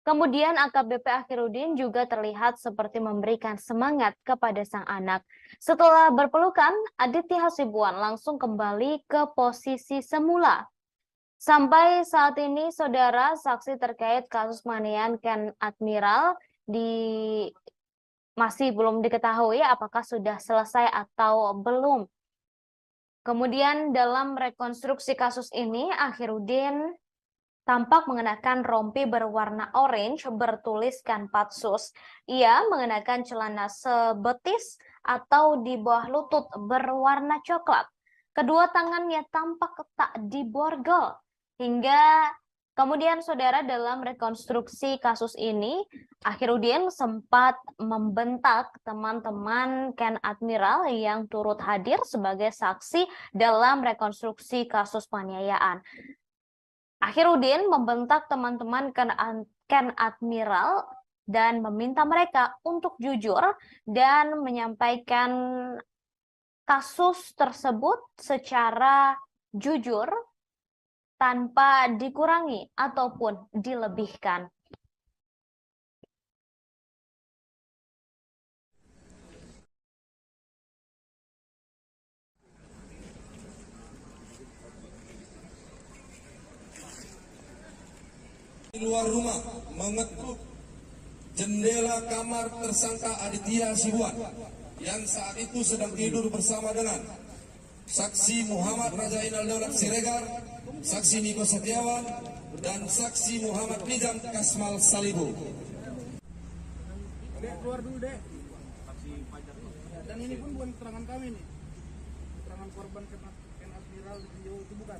Kemudian AKBP Akhiruddin juga terlihat seperti memberikan semangat kepada sang anak. Setelah berpelukan, Aditya Hasibuan langsung kembali ke posisi semula. Sampai saat ini, saudara, saksi terkait kasus penganiayaan Ken Admiral masih belum diketahui apakah sudah selesai atau belum. Kemudian dalam rekonstruksi kasus ini, Akhiruddin tampak mengenakan rompi berwarna orange bertuliskan Patsus. Ia mengenakan celana sebetis atau di bawah lutut berwarna coklat. Kedua tangannya tampak tak diborgol. Hingga kemudian saudara dalam rekonstruksi kasus ini, Akhiruddin sempat membentak teman-teman Ken Admiral yang turut hadir sebagai saksi dalam rekonstruksi kasus penganiayaan. Akhiruddin membentak teman-teman Ken Admiral dan meminta mereka untuk jujur dan menyampaikan kasus tersebut secara jujur tanpa dikurangi ataupun dilebihkan. Di luar rumah mengetuk jendela kamar tersangka Aditya Hasibuan yang saat itu sedang tidur bersama dengan saksi Muhammad Rajainal Daulat Siregar, saksi Niko Setiawan, dan saksi Muhammad Nizam Kasmal Salibu. Dek, keluar dulu, Dek. Dan ini pun bukan keterangan kami nih, keterangan korban Ken Admiral itu bukan.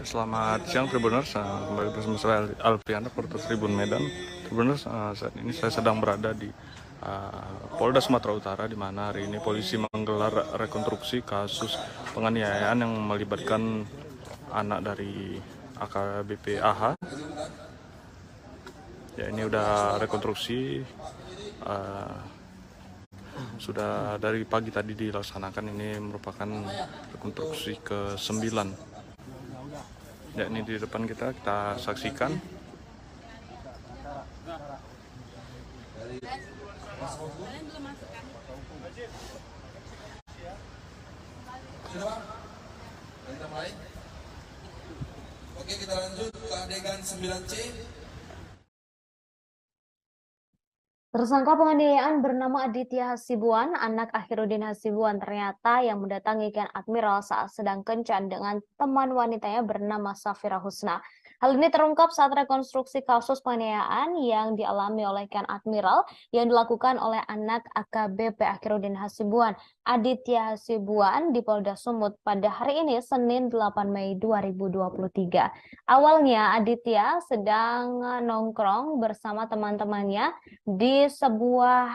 Selamat siang Tribuners, kembali bersama saya Alfian, reporter Tribun Medan. Tribuners, saat ini saya sedang berada di Polda Sumatera Utara, di mana hari ini polisi menggelar rekonstruksi kasus penganiayaan yang melibatkan anak dari AKBP AH. Ya, ini udah rekonstruksi, sudah dari pagi tadi dilaksanakan. Ini merupakan rekonstruksi ke-9. Ya, ini di depan kita saksikan. Kita mulai. Oke, kita lanjut ke adegan 9C. Tersangka penganiayaan bernama Aditya Hasibuan, anak Akhiruddin Hasibuan, ternyata yang mendatangi Ken Admiral saat sedang kencan dengan teman wanitanya bernama Safira Husna. Hal ini terungkap saat rekonstruksi kasus penganiayaan yang dialami oleh Ken Admiral yang dilakukan oleh anak AKBP Akhiruddin Hasibuan, Aditya Hasibuan, di Polda Sumut pada hari ini, Senin 8 Mei 2023. Awalnya Aditya sedang nongkrong bersama teman-temannya di sebuah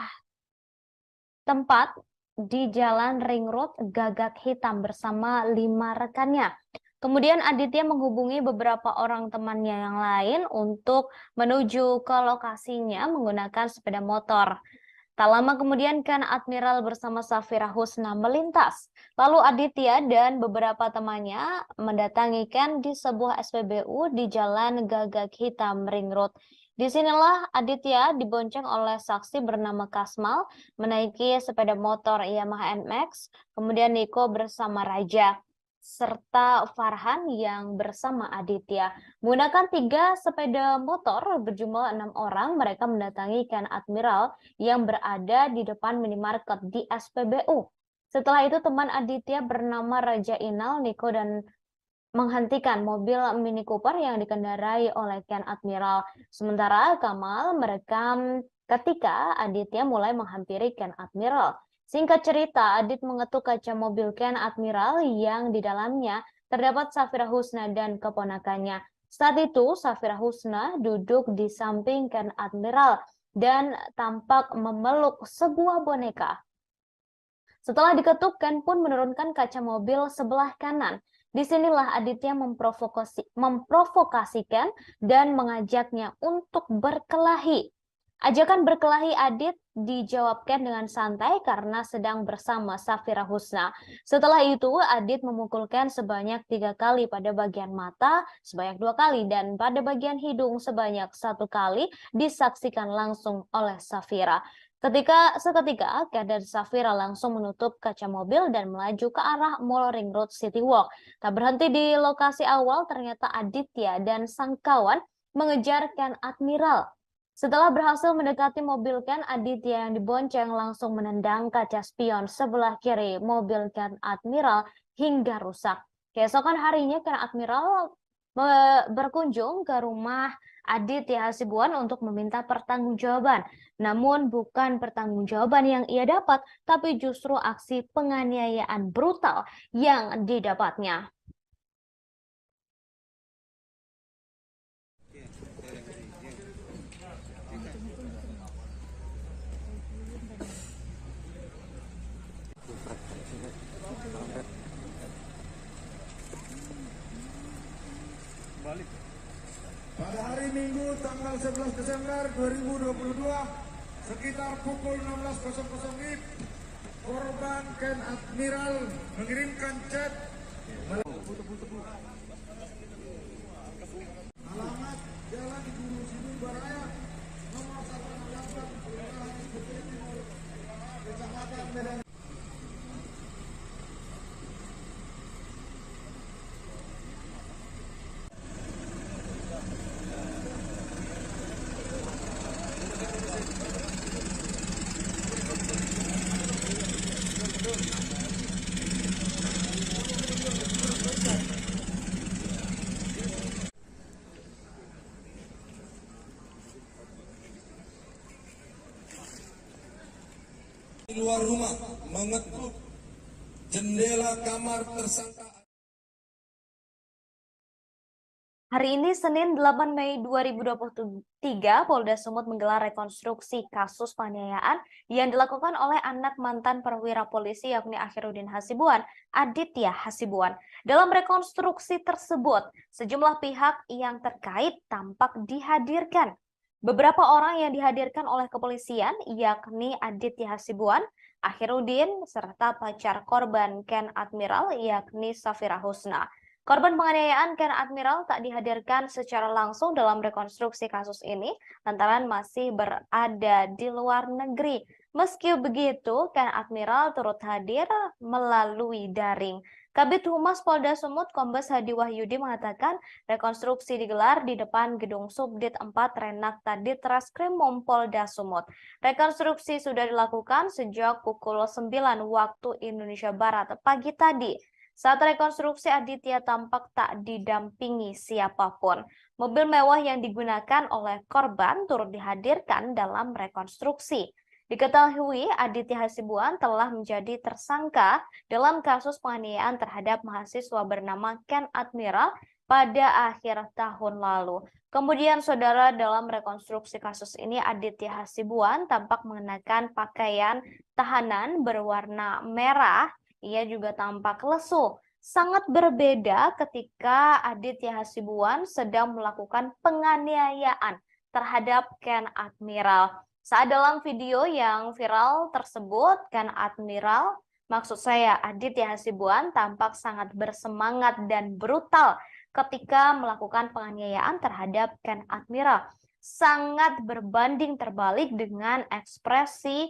tempat di Jalan Ring Road Gagak Hitam bersama 5 rekannya. Kemudian Aditya menghubungi beberapa orang temannya yang lain untuk menuju ke lokasinya menggunakan sepeda motor. Tak lama kemudian Ken Admiral bersama Safira Husna melintas. Lalu Aditya dan beberapa temannya mendatangi Ken di sebuah SPBU di Jalan Gagak Hitam Ring Road. Disinilah Aditya dibonceng oleh saksi bernama Kasmal menaiki sepeda motor Yamaha NMAX, kemudian Niko bersama Raja, serta Farhan yang bersama Aditya. Menggunakan 3 sepeda motor berjumlah 6 orang, mereka mendatangi Ken Admiral yang berada di depan minimarket di SPBU. Setelah itu teman Aditya bernama Raja Inal, Niko, dan menghentikan mobil Mini Cooper yang dikendarai oleh Ken Admiral. Sementara Kamal merekam ketika Aditya mulai menghampiri Ken Admiral. Singkat cerita, Adit mengetuk kaca mobil Ken Admiral yang di dalamnya terdapat Safira Husna dan keponakannya. Saat itu, Safira Husna duduk di samping Ken Admiral dan tampak memeluk sebuah boneka. Setelah diketuk, Ken pun menurunkan kaca mobil sebelah kanan. Disinilah Aditya memprovokasikan dan mengajaknya untuk berkelahi. Ajakan berkelahi Adit dijawabkan dengan santai karena sedang bersama Safira Husna. Setelah itu, Adit memukulkan sebanyak 3 kali pada bagian mata, sebanyak 2 kali, dan pada bagian hidung sebanyak 1 kali, disaksikan langsung oleh Safira. Seketika, Ken dan Safira langsung menutup kaca mobil dan melaju ke arah Mall Ring Road City Walk. Tak berhenti di lokasi awal, ternyata Aditya dan sang kawan mengejar Ken Admiral. Setelah berhasil mendekati mobil Ken, Aditya yang dibonceng langsung menendang kaca spion sebelah kiri mobil Ken Admiral hingga rusak. Keesokan harinya, Ken Admiral berkunjung ke rumah Aditya Hasibuan untuk meminta pertanggungjawaban. Namun bukan pertanggungjawaban yang ia dapat, tapi justru aksi penganiayaan brutal yang didapatnya. Pada hari Minggu tanggal 11 Desember 2022 sekitar pukul 16.00 WIB, korban Ken Admiral mengirimkan chat alamat Jalan Guru Sidul Baraya nomor 168 Kelurahan Putri Timur, Kecamatan Medan. Di luar rumah mengetuk jendela kamar tersangka. Hari ini Senin 8 Mei 2023, Polda Sumut menggelar rekonstruksi kasus penganiayaan yang dilakukan oleh anak mantan perwira polisi yakni Akhiruddin Hasibuan, Aditya Hasibuan. Dalam rekonstruksi tersebut, sejumlah pihak yang terkait tampak dihadirkan. Beberapa orang yang dihadirkan oleh kepolisian yakni Aditya Hasibuan, Akhiruddin, serta pacar korban Ken Admiral yakni Safira Husna. Korban penganiayaan Ken Admiral tak dihadirkan secara langsung dalam rekonstruksi kasus ini lantaran masih berada di luar negeri. Meski begitu, Ken Admiral turut hadir melalui daring. Kabid Humas Polda Sumut Kombes Hadi Wahyudi mengatakan rekonstruksi digelar di depan Gedung Subdit 4 Renakta Ditreskrimum Polda Sumut. Rekonstruksi sudah dilakukan sejak pukul 9 waktu Indonesia Barat pagi tadi. Saat rekonstruksi, Aditya tampak tak didampingi siapapun. Mobil mewah yang digunakan oleh korban turut dihadirkan dalam rekonstruksi. Diketahui Aditya Hasibuan telah menjadi tersangka dalam kasus penganiayaan terhadap mahasiswa bernama Ken Admiral pada akhir tahun lalu. Kemudian, saudara, dalam rekonstruksi kasus ini Aditya Hasibuan tampak mengenakan pakaian tahanan berwarna merah. Ia juga tampak lesu. Sangat berbeda ketika Aditya Hasibuan sedang melakukan penganiayaan terhadap Ken Admiral. Saat dalam video yang viral tersebut, Ken Admiral, maksud saya Aditya Hasibuan, tampak sangat bersemangat dan brutal ketika melakukan penganiayaan terhadap Ken Admiral. Sangat berbanding terbalik dengan ekspresi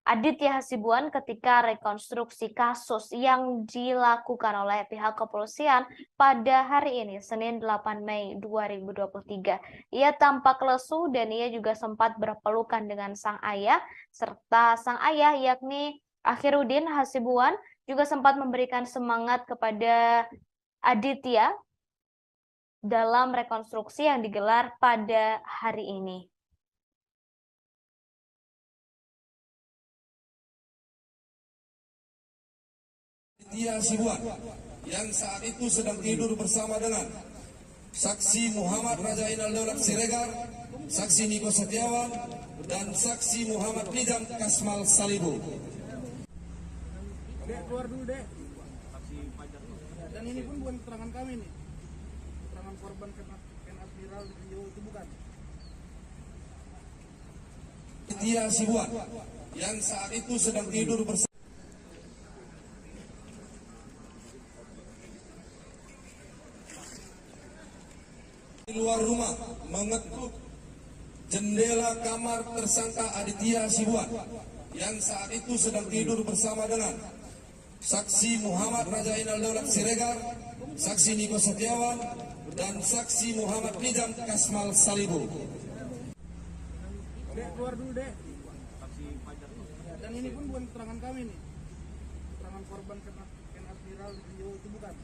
Aditya Hasibuan ketika rekonstruksi kasus yang dilakukan oleh pihak kepolisian pada hari ini, Senin 8 Mei 2023. Ia tampak lesu dan ia juga sempat berpelukan dengan sang ayah, serta sang ayah yakni Akhiruddin Hasibuan juga sempat memberikan semangat kepada Aditya dalam rekonstruksi yang digelar pada hari ini. Aditya Hasibuan yang saat itu sedang tidur bersama dengan saksi Muhammad Rajainal Daulat Siregar, saksi Niko Setiawan, dan saksi Muhammad Nizam Kasmal Salibu. Dek, keluar dulu, Dek. Dan ini pun bukan keterangan kami nih. Keterangan korban Ken Admiral di video itu bukan. Aditya Hasibuan yang saat itu sedang tidur bersama di luar rumah mengetuk jendela kamar tersangka Aditya Hasibuan yang saat itu sedang tidur bersama dengan saksi Muhammad Rajainal Daulat Siregar, saksi Niko Setiawan, dan saksi Muhammad Nizam Kasmal Salibu. Dek, keluar dulu, Dek. Dan ini pun bukan keterangan kami nih. Keterangan korban Ken Admiral di video itu bukan.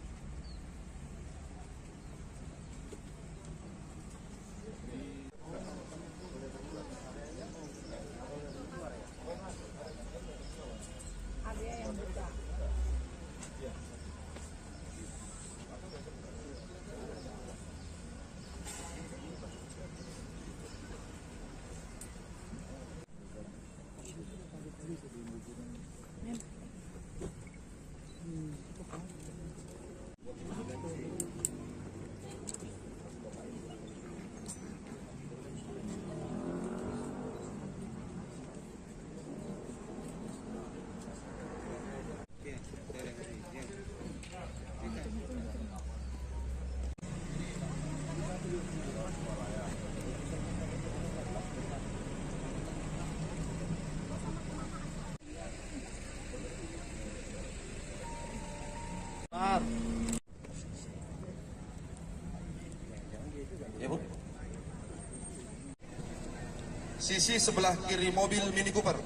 Ya, Bu. Sisi sebelah kiri mobil Mini Cooper.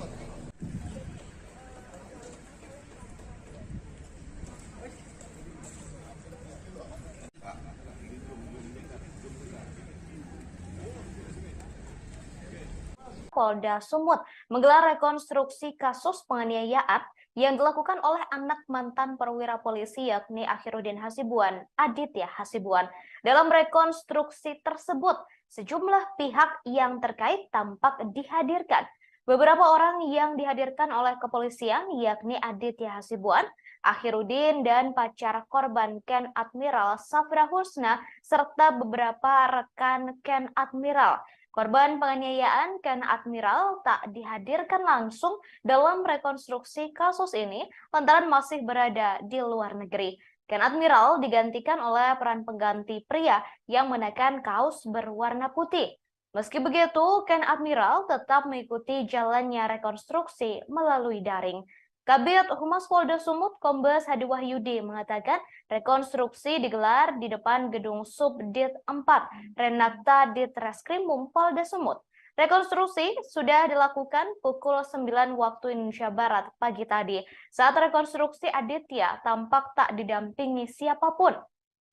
Polda Sumut menggelar rekonstruksi kasus penganiayaan yang dilakukan oleh anak mantan perwira polisi yakni Akhiruddin Hasibuan, Aditya Hasibuan. Dalam rekonstruksi tersebut, sejumlah pihak yang terkait tampak dihadirkan. Beberapa orang yang dihadirkan oleh kepolisian yakni Aditya Hasibuan, Akhiruddin dan pacar korban Ken Admiral Safra Husna serta beberapa rekan Ken Admiral. Korban penganiayaan Ken Admiral tak dihadirkan langsung dalam rekonstruksi kasus ini lantaran masih berada di luar negeri. Ken Admiral digantikan oleh peran pengganti pria yang mengenakan kaos berwarna putih. Meski begitu, Ken Admiral tetap mengikuti jalannya rekonstruksi melalui daring. Kabid Humas Polda Sumut Kombes Hadi Wahyudi mengatakan rekonstruksi digelar di depan gedung Subdit 4 Renata Ditreskrimum Polda Sumut. Rekonstruksi sudah dilakukan pukul 9 waktu Indonesia Barat pagi tadi. Saat rekonstruksi, Aditya tampak tak didampingi siapapun.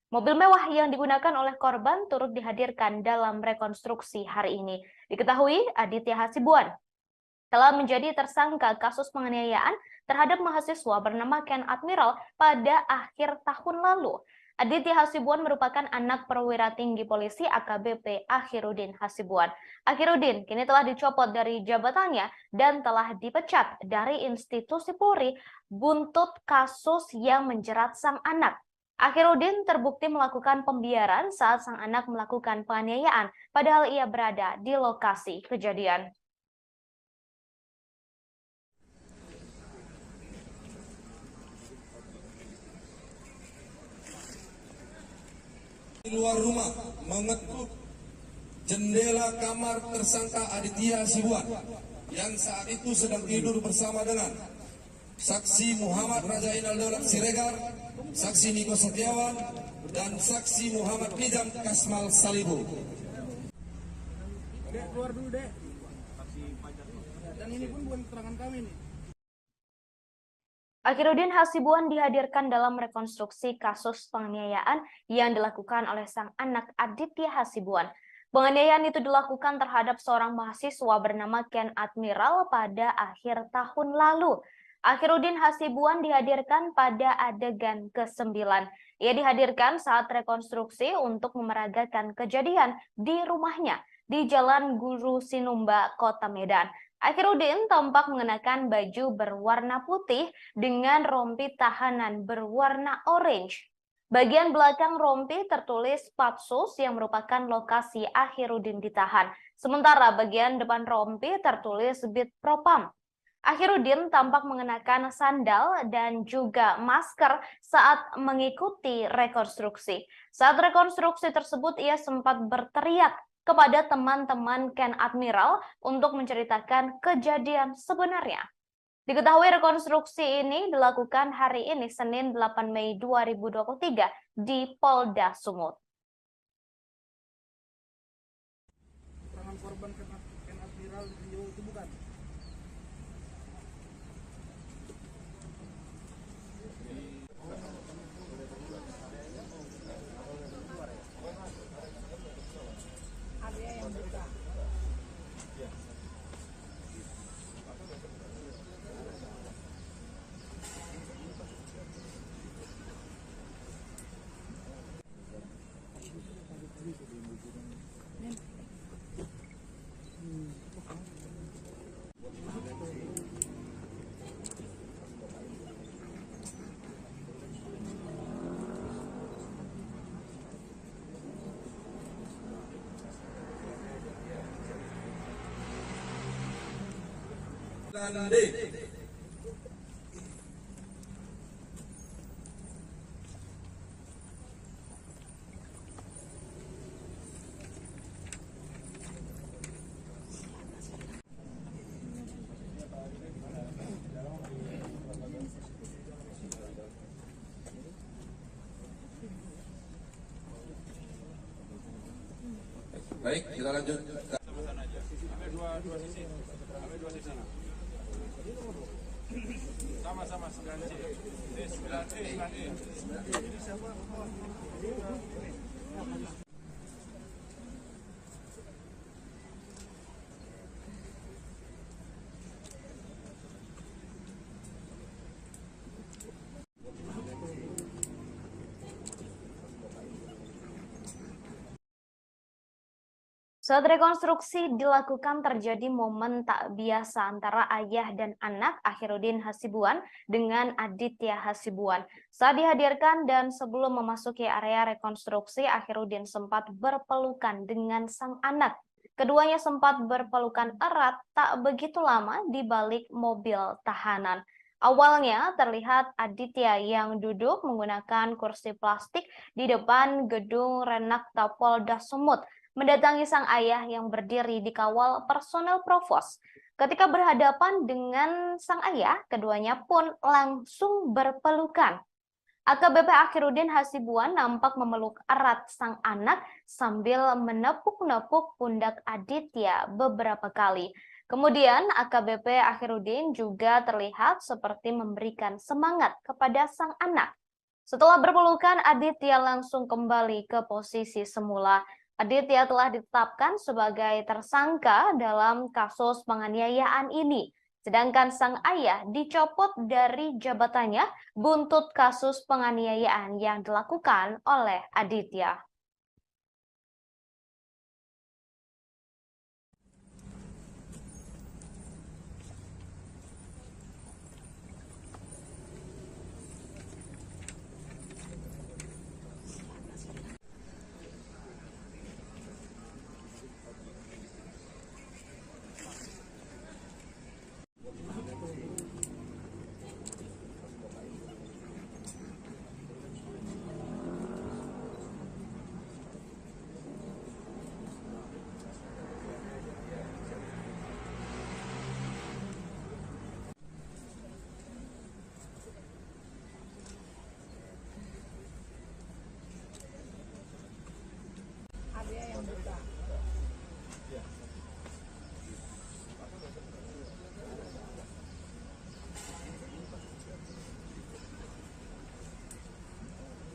Mobil mewah yang digunakan oleh korban turut dihadirkan dalam rekonstruksi hari ini. Diketahui Aditya Hasibuan telah menjadi tersangka kasus penganiayaan terhadap mahasiswa bernama Ken Admiral pada akhir tahun lalu. Aditya Hasibuan merupakan anak perwira tinggi polisi AKBP Akhiruddin Hasibuan. Akhiruddin kini telah dicopot dari jabatannya dan telah dipecat dari institusi Polri buntut kasus yang menjerat sang anak. Akhiruddin terbukti melakukan pembiaran saat sang anak melakukan penganiayaan, padahal ia berada di lokasi kejadian. Di luar rumah mengetuk jendela kamar tersangka Aditya Hasibuan yang saat itu sedang tidur bersama dengan saksi Muhammad Raja Inal Daulat Siregar, saksi Niko Setiawan, dan saksi Muhammad Nizam Kasmal Salibu. Dek, keluar dulu, Dek. Dan ini pun bukan keterangan kami nih. Akhiruddin Hasibuan dihadirkan dalam rekonstruksi kasus penganiayaan yang dilakukan oleh sang anak Aditya Hasibuan. Penganiayaan itu dilakukan terhadap seorang mahasiswa bernama Ken Admiral pada akhir tahun lalu. Akhiruddin Hasibuan dihadirkan pada adegan ke-9. Ia dihadirkan saat rekonstruksi untuk memeragakan kejadian di rumahnya di Jalan Guru Sinumba, Kota Medan. Akhiruddin tampak mengenakan baju berwarna putih dengan rompi tahanan berwarna orange. Bagian belakang rompi tertulis Patsus yang merupakan lokasi Akhiruddin ditahan. Sementara bagian depan rompi tertulis Bid Propam. Akhiruddin tampak mengenakan sandal dan juga masker saat mengikuti rekonstruksi. Saat rekonstruksi tersebut, ia sempat berteriak kepada teman-teman Ken Admiral untuk menceritakan kejadian sebenarnya. Diketahui rekonstruksi ini dilakukan hari ini, Senin 8 Mei 2023 di Polda Sumut. Keterangan korban Ken Admiral itu bukan? Dan D. Baik, kita lanjut. Ambil dua sisi. Ambil dua sisi. Sama-sama 9C. 9C, 9E. Saat rekonstruksi dilakukan terjadi momen tak biasa antara ayah dan anak Akhiruddin Hasibuan dengan Aditya Hasibuan. Saat dihadirkan dan sebelum memasuki area rekonstruksi, Akhiruddin sempat berpelukan dengan sang anak. Keduanya sempat berpelukan erat tak begitu lama di balik mobil tahanan. Awalnya terlihat Aditya yang duduk menggunakan kursi plastik di depan gedung Renakta Polda Sumut mendatangi sang ayah yang berdiri di kawal personel provos. Ketika berhadapan dengan sang ayah, keduanya pun langsung berpelukan. AKBP Akhiruddin Hasibuan nampak memeluk erat sang anak sambil menepuk-nepuk pundak Aditya beberapa kali. Kemudian AKBP Akhiruddin juga terlihat seperti memberikan semangat kepada sang anak. Setelah berpelukan, Aditya langsung kembali ke posisi semula. Aditya telah ditetapkan sebagai tersangka dalam kasus penganiayaan ini. Sedangkan sang ayah dicopot dari jabatannya buntut kasus penganiayaan yang dilakukan oleh Aditya.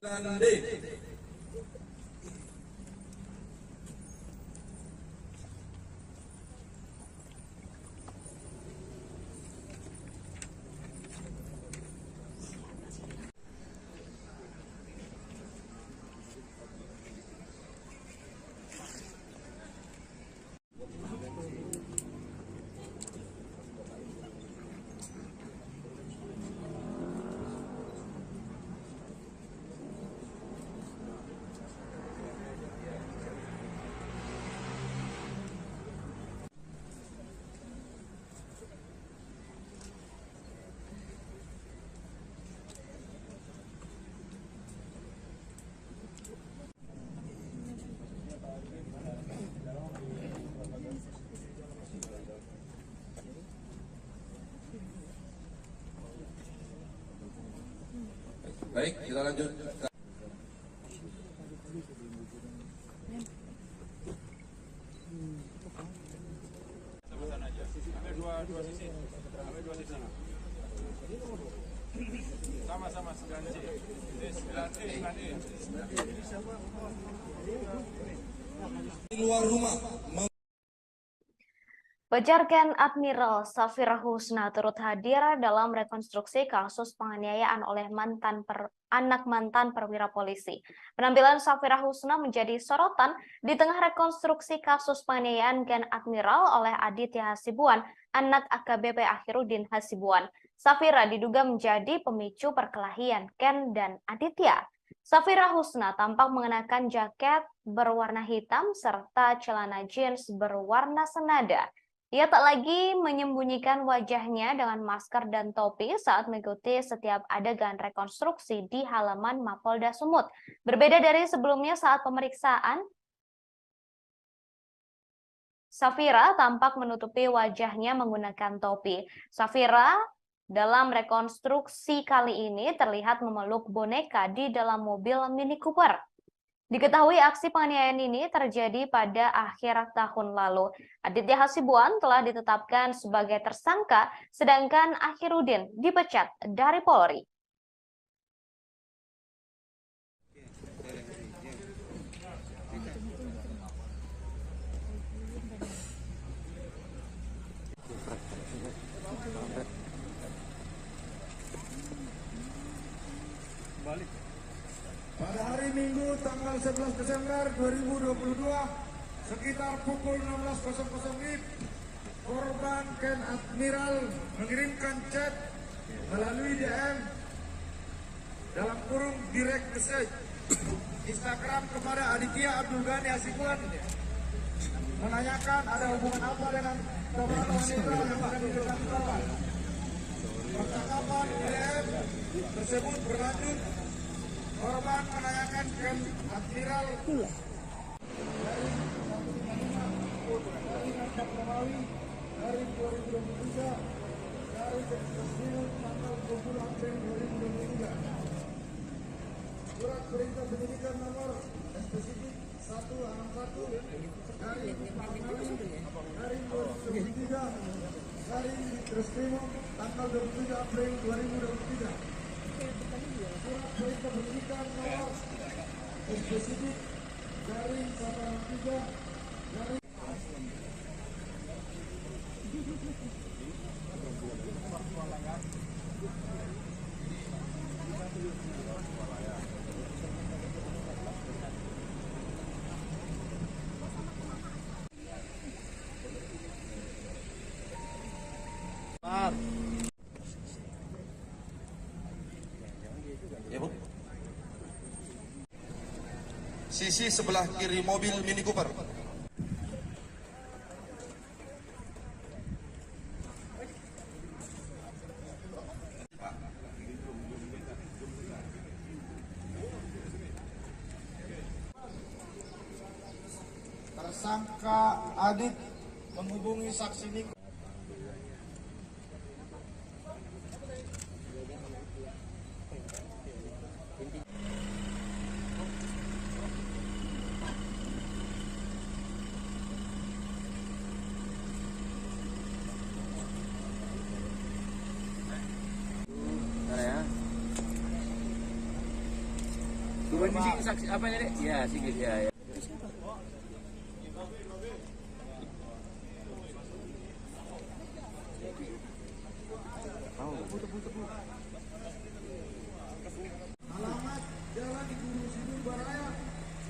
Dan D. Baik, kita lanjut. Sama-sama aja. Ambil dua sisi. Ambil dua sisi. Sama-sama 9C. 9E. Di luar rumah. Pajar Ken Admiral Safira Husna turut hadir dalam rekonstruksi kasus penganiayaan oleh anak mantan perwira polisi. Penampilan Safira Husna menjadi sorotan di tengah rekonstruksi kasus penganiayaan Ken Admiral oleh Aditya Hasibuan, anak AKBP Akhiruddin Hasibuan. Safira diduga menjadi pemicu perkelahian Ken dan Aditya. Safira Husna tampak mengenakan jaket berwarna hitam serta celana jeans berwarna senada. Ia tak lagi menyembunyikan wajahnya dengan masker dan topi saat mengikuti setiap adegan rekonstruksi di halaman Mapolda Sumut. Berbeda dari sebelumnya saat pemeriksaan, Safira tampak menutupi wajahnya menggunakan topi. Safira dalam rekonstruksi kali ini terlihat memeluk boneka di dalam mobil Mini Cooper. Diketahui aksi penganiayaan ini terjadi pada akhir tahun lalu. Aditya Hasibuan telah ditetapkan sebagai tersangka, sedangkan Akhiruddin dipecat dari Polri. Pada hari Minggu tanggal 11 Desember 2022 sekitar pukul 16.00 WIB, korban Ken Admiral mengirimkan chat melalui DM dalam kurung direct message Instagram kepada Aditya Abdul Ghani Hasibuan menanyakan ada hubungan apa dengan beberapa wanita yang akan diberikan korban. Percakapan DM tersebut berlanjut. Korban menanyakan Ken Admiral dari 2023 dari Presiden tanggal 20 April 2023. Surat perintah penyidikan nomor spesifik 161 dari 2023 dari Presiden tanggal 27 April 2023. Surat perintah penyidikan nomor spesifik dari 163 dari Ya, Bu. Sisi sebelah kiri mobil Mini Cooper. tersangka Adit menghubungi saksi Niko. Dua sisi saksi apa ini, Dek? Ya, Sigit ya. Ya. Alamat Jalan Guru Sidur Baraya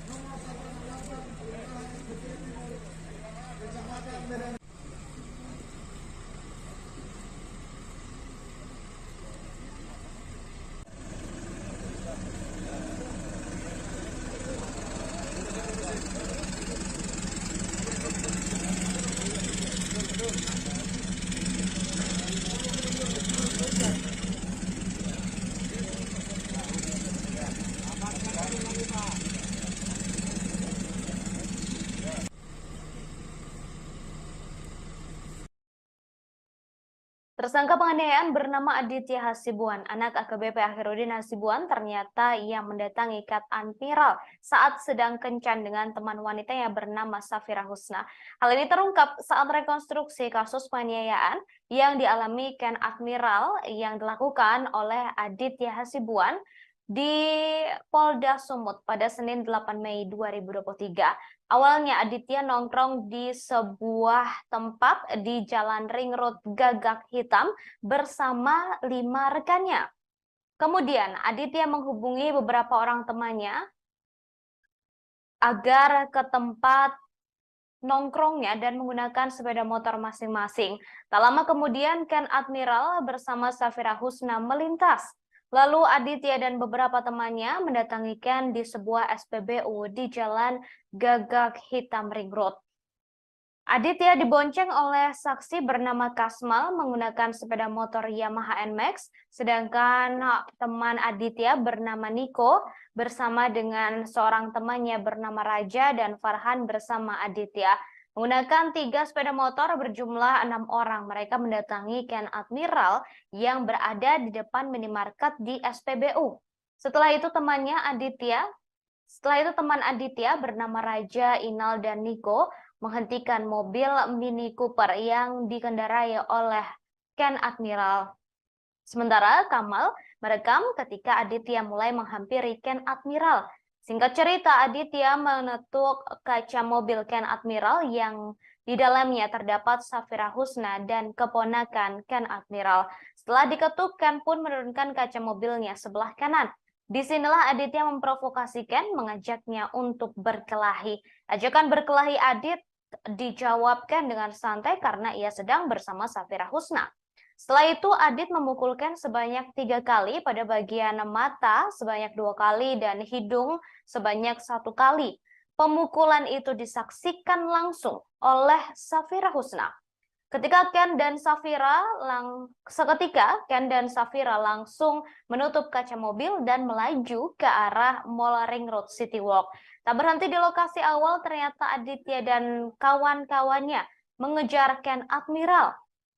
nomor 108 Kelurahan Bukit Timur Kecamatan Medan. Tersangka penganiayaan bernama Aditya Hasibuan, anak AKBP Akhiruddin Hasibuan, ternyata ia mendatangi Ken Admiral saat sedang kencan dengan teman wanitanya bernama Safira Husna. Hal ini terungkap saat rekonstruksi kasus penganiayaan yang dialami Ken Admiral yang dilakukan oleh Aditya Hasibuan di Polda Sumut pada Senin 8 Mei 2023. Awalnya Aditya nongkrong di sebuah tempat di Jalan Ring Road Gagak Hitam bersama 5 rekannya. Kemudian Aditya menghubungi beberapa orang temannya agar ke tempat nongkrongnya dan menggunakan sepeda motor masing-masing. Tak lama kemudian Ken Admiral bersama Safira Husna melintas. Lalu Aditya dan beberapa temannya mendatangi Ken di sebuah SPBU di Jalan Gagak Hitam Ring Road. Aditya dibonceng oleh saksi bernama Kasmal menggunakan sepeda motor Yamaha NMAX, sedangkan teman Aditya bernama Niko bersama dengan seorang temannya bernama Raja dan Farhan bersama Aditya. Menggunakan 3 sepeda motor berjumlah 6 orang, mereka mendatangi Ken Admiral yang berada di depan minimarket di SPBU. Setelah itu teman Aditya bernama Raja, Inal, dan Niko menghentikan mobil Mini Cooper yang dikendarai oleh Ken Admiral. Sementara Kamal merekam ketika Aditya mulai menghampiri Ken Admiral. Singkat cerita, Aditya menetuk kaca mobil Ken Admiral yang di dalamnya terdapat Safira Husna dan keponakan Ken Admiral. Setelah diketuk, Ken pun menurunkan kaca mobilnya sebelah kanan. Disinilah Aditya memprovokasi Ken, mengajaknya untuk berkelahi. Ajakan berkelahi Adit dijawabkan dengan santai karena ia sedang bersama Safira Husna. Setelah itu Adit memukulkan sebanyak 3 kali pada bagian mata sebanyak 2 kali dan hidung sebanyak 1 kali. Pemukulan itu disaksikan langsung oleh Safira Husna. Seketika Ken dan Safira langsung menutup kaca mobil dan melaju ke arah Mall Ring Road City Walk. Tak berhenti di lokasi awal, ternyata Aditya dan kawan-kawannya mengejar Ken Admiral.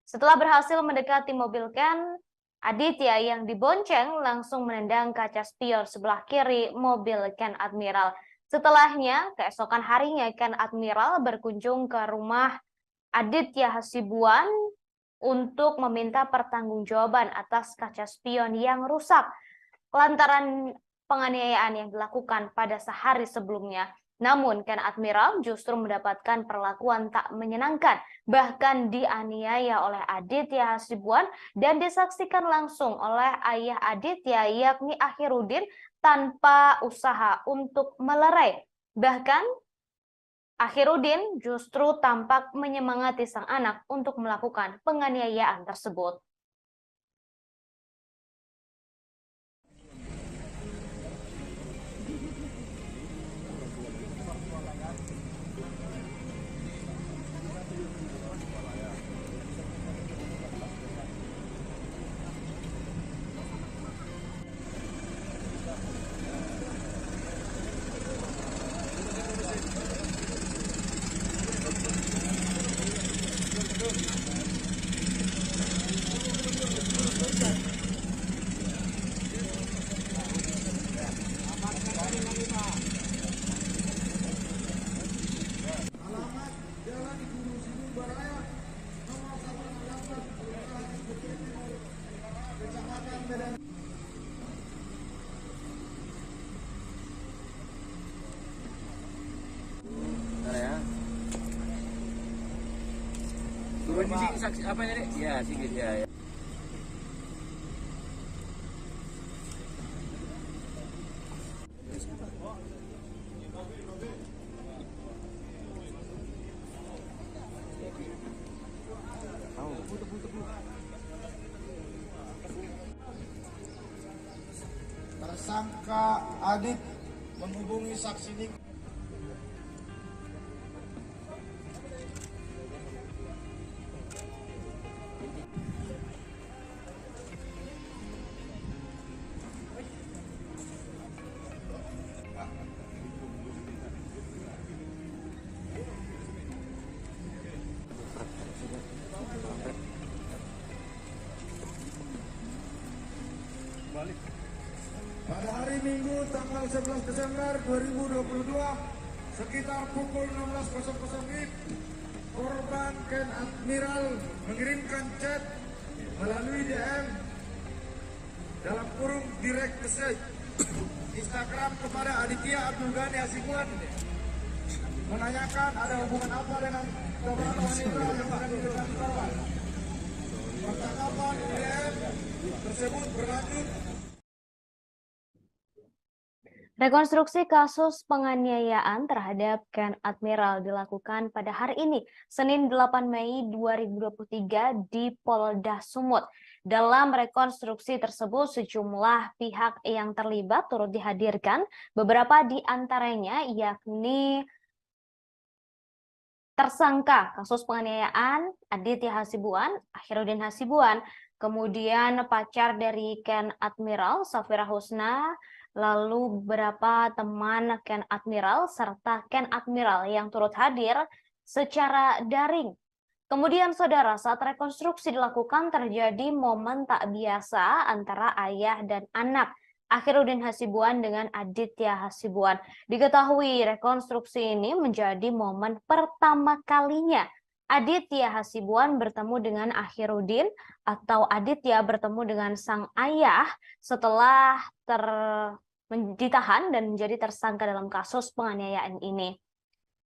Setelah berhasil mendekati mobil Ken, Aditya yang dibonceng langsung menendang kaca spion sebelah kiri mobil Ken Admiral. Setelahnya, keesokan harinya Ken Admiral berkunjung ke rumah Aditya Hasibuan untuk meminta pertanggungjawaban atas kaca spion yang rusak lantaran penganiayaan yang dilakukan pada sehari sebelumnya. Namun Ken Admiral justru mendapatkan perlakuan tak menyenangkan, bahkan dianiaya oleh Aditya Hasibuan dan disaksikan langsung oleh ayah Aditya yakni Akhiruddin tanpa usaha untuk melerai. Bahkan Akhiruddin justru tampak menyemangati sang anak untuk melakukan penganiayaan tersebut. Kondisi saksi apa ini, Dek? Ya, sedikit ya. Ya. Tersangka Adit menghubungi saksi Nik. Pada hari Minggu tanggal 11 Desember 2022 sekitar pukul 16.00 WIB, korban Ken Admiral mengirimkan chat melalui DM dalam kurung direct message Instagram kepada Aditya Abdul Ghani Hasibuan menanyakan ada hubungan apa dengan beberapa wanita yang ada di depan korban. Percakapan DM tersebut berlanjut. Rekonstruksi kasus penganiayaan terhadap Ken Admiral dilakukan pada hari ini, Senin 8 Mei 2023 di Polda Sumut. Dalam rekonstruksi tersebut, sejumlah pihak yang terlibat turut dihadirkan, beberapa di antaranya yakni tersangka kasus penganiayaan Aditya Hasibuan, Akhiruddin Hasibuan, kemudian pacar dari Ken Admiral, Safira Husna, lalu beberapa teman Ken Admiral, serta Ken Admiral yang turut hadir secara daring. Kemudian saudara, saat rekonstruksi dilakukan terjadi momen tak biasa antara ayah dan anak, Akhiruddin Hasibuan dengan Aditya Hasibuan. Diketahui rekonstruksi ini menjadi momen pertama kalinya Aditya Hasibuan bertemu dengan Akhiruddin atau Aditya bertemu dengan sang ayah setelah ditahan dan menjadi tersangka dalam kasus penganiayaan ini.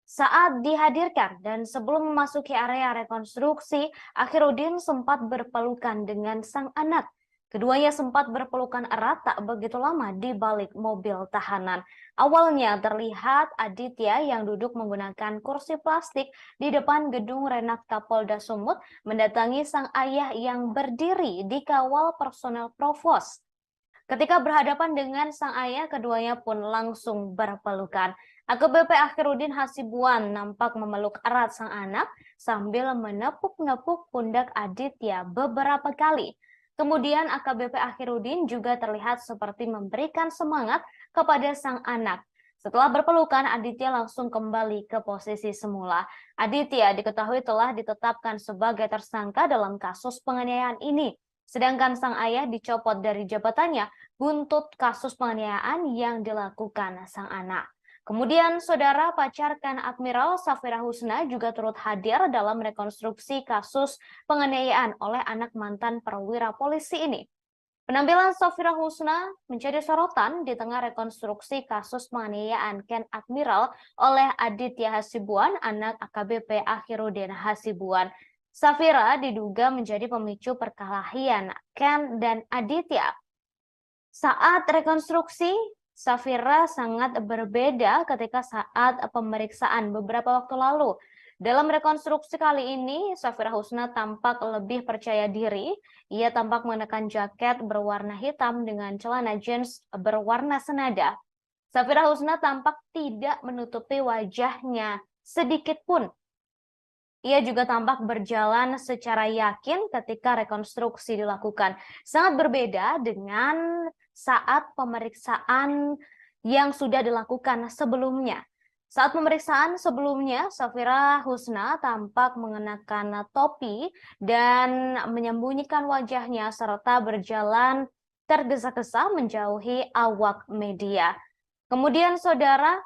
Saat dihadirkan dan sebelum memasuki area rekonstruksi, Akhiruddin sempat berpelukan dengan sang anak. Keduanya sempat berpelukan erat tak begitu lama di balik mobil tahanan. Awalnya terlihat Aditya yang duduk menggunakan kursi plastik di depan gedung Renakta Polda Sumut mendatangi sang ayah yang berdiri di kawal personel provos. Ketika berhadapan dengan sang ayah, keduanya pun langsung berpelukan. AKBP Akhirudin Hasibuan nampak memeluk erat sang anak sambil menepuk-nepuk pundak Aditya beberapa kali. Kemudian AKBP Akhirudin juga terlihat seperti memberikan semangat kepada sang anak. Setelah berpelukan, Aditya langsung kembali ke posisi semula. Aditya diketahui telah ditetapkan sebagai tersangka dalam kasus penganiayaan ini. Sedangkan sang ayah dicopot dari jabatannya buntut kasus penganiayaan yang dilakukan sang anak. Kemudian, saudara pacar Ken Admiral Safira Husna juga turut hadir dalam rekonstruksi kasus penganiayaan oleh anak mantan perwira polisi ini. Penampilan Safira Husna menjadi sorotan di tengah rekonstruksi kasus penganiayaan Ken Admiral oleh Aditya Hasibuan, anak AKBP Akhirudin Hasibuan. Safira diduga menjadi pemicu perkelahian Ken dan Aditya. Saat rekonstruksi, Safira sangat berbeda ketika saat pemeriksaan beberapa waktu lalu. Dalam rekonstruksi kali ini, Safira Husna tampak lebih percaya diri. Ia tampak mengenakan jaket berwarna hitam dengan celana jeans berwarna senada. Safira Husna tampak tidak menutupi wajahnya sedikit pun. Ia juga tampak berjalan secara yakin ketika rekonstruksi dilakukan. Sangat berbeda dengan saat pemeriksaan yang sudah dilakukan sebelumnya. Saat pemeriksaan sebelumnya, Safira Husna tampak mengenakan topi dan menyembunyikan wajahnya serta berjalan tergesa-gesa menjauhi awak media. Kemudian, saudara,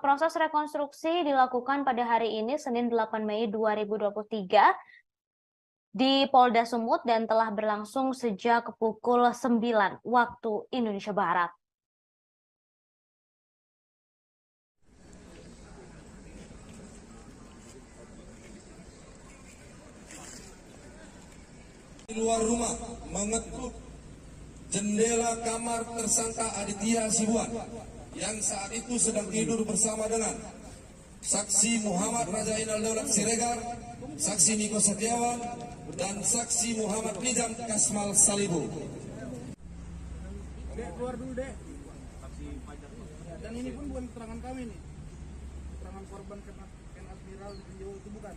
proses rekonstruksi dilakukan pada hari ini, Senin 8 Mei 2023, di Polda Sumut dan telah berlangsung sejak pukul 9 waktu Indonesia Barat. Di luar rumah mengetuk jendela kamar tersangka Aditya Hasibuan yang saat itu sedang tidur bersama dengan saksi Muhammad Raja Inal Daulat Siregar, saksi Niko Setiawan, dan saksi Muhammad Nizam Kasmal Salibu. Dek, keluar dulu, Dek. Dan ini pun bukan keterangan kami nih. Keterangan korban Ken Admiral di Jawa itu bukan.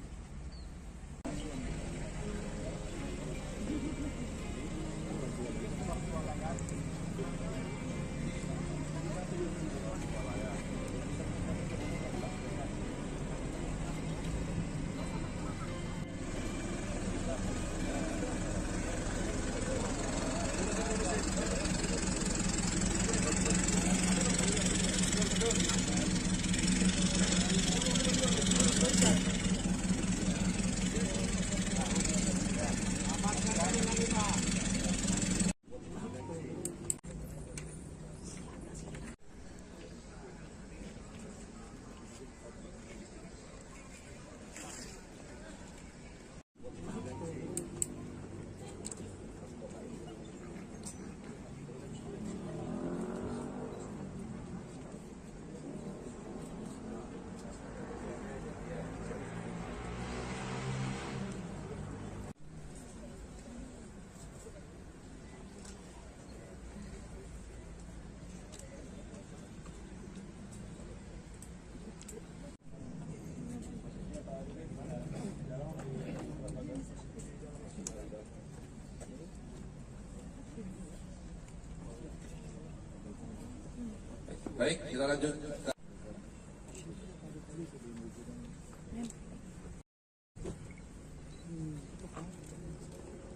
Baik, kita lanjut.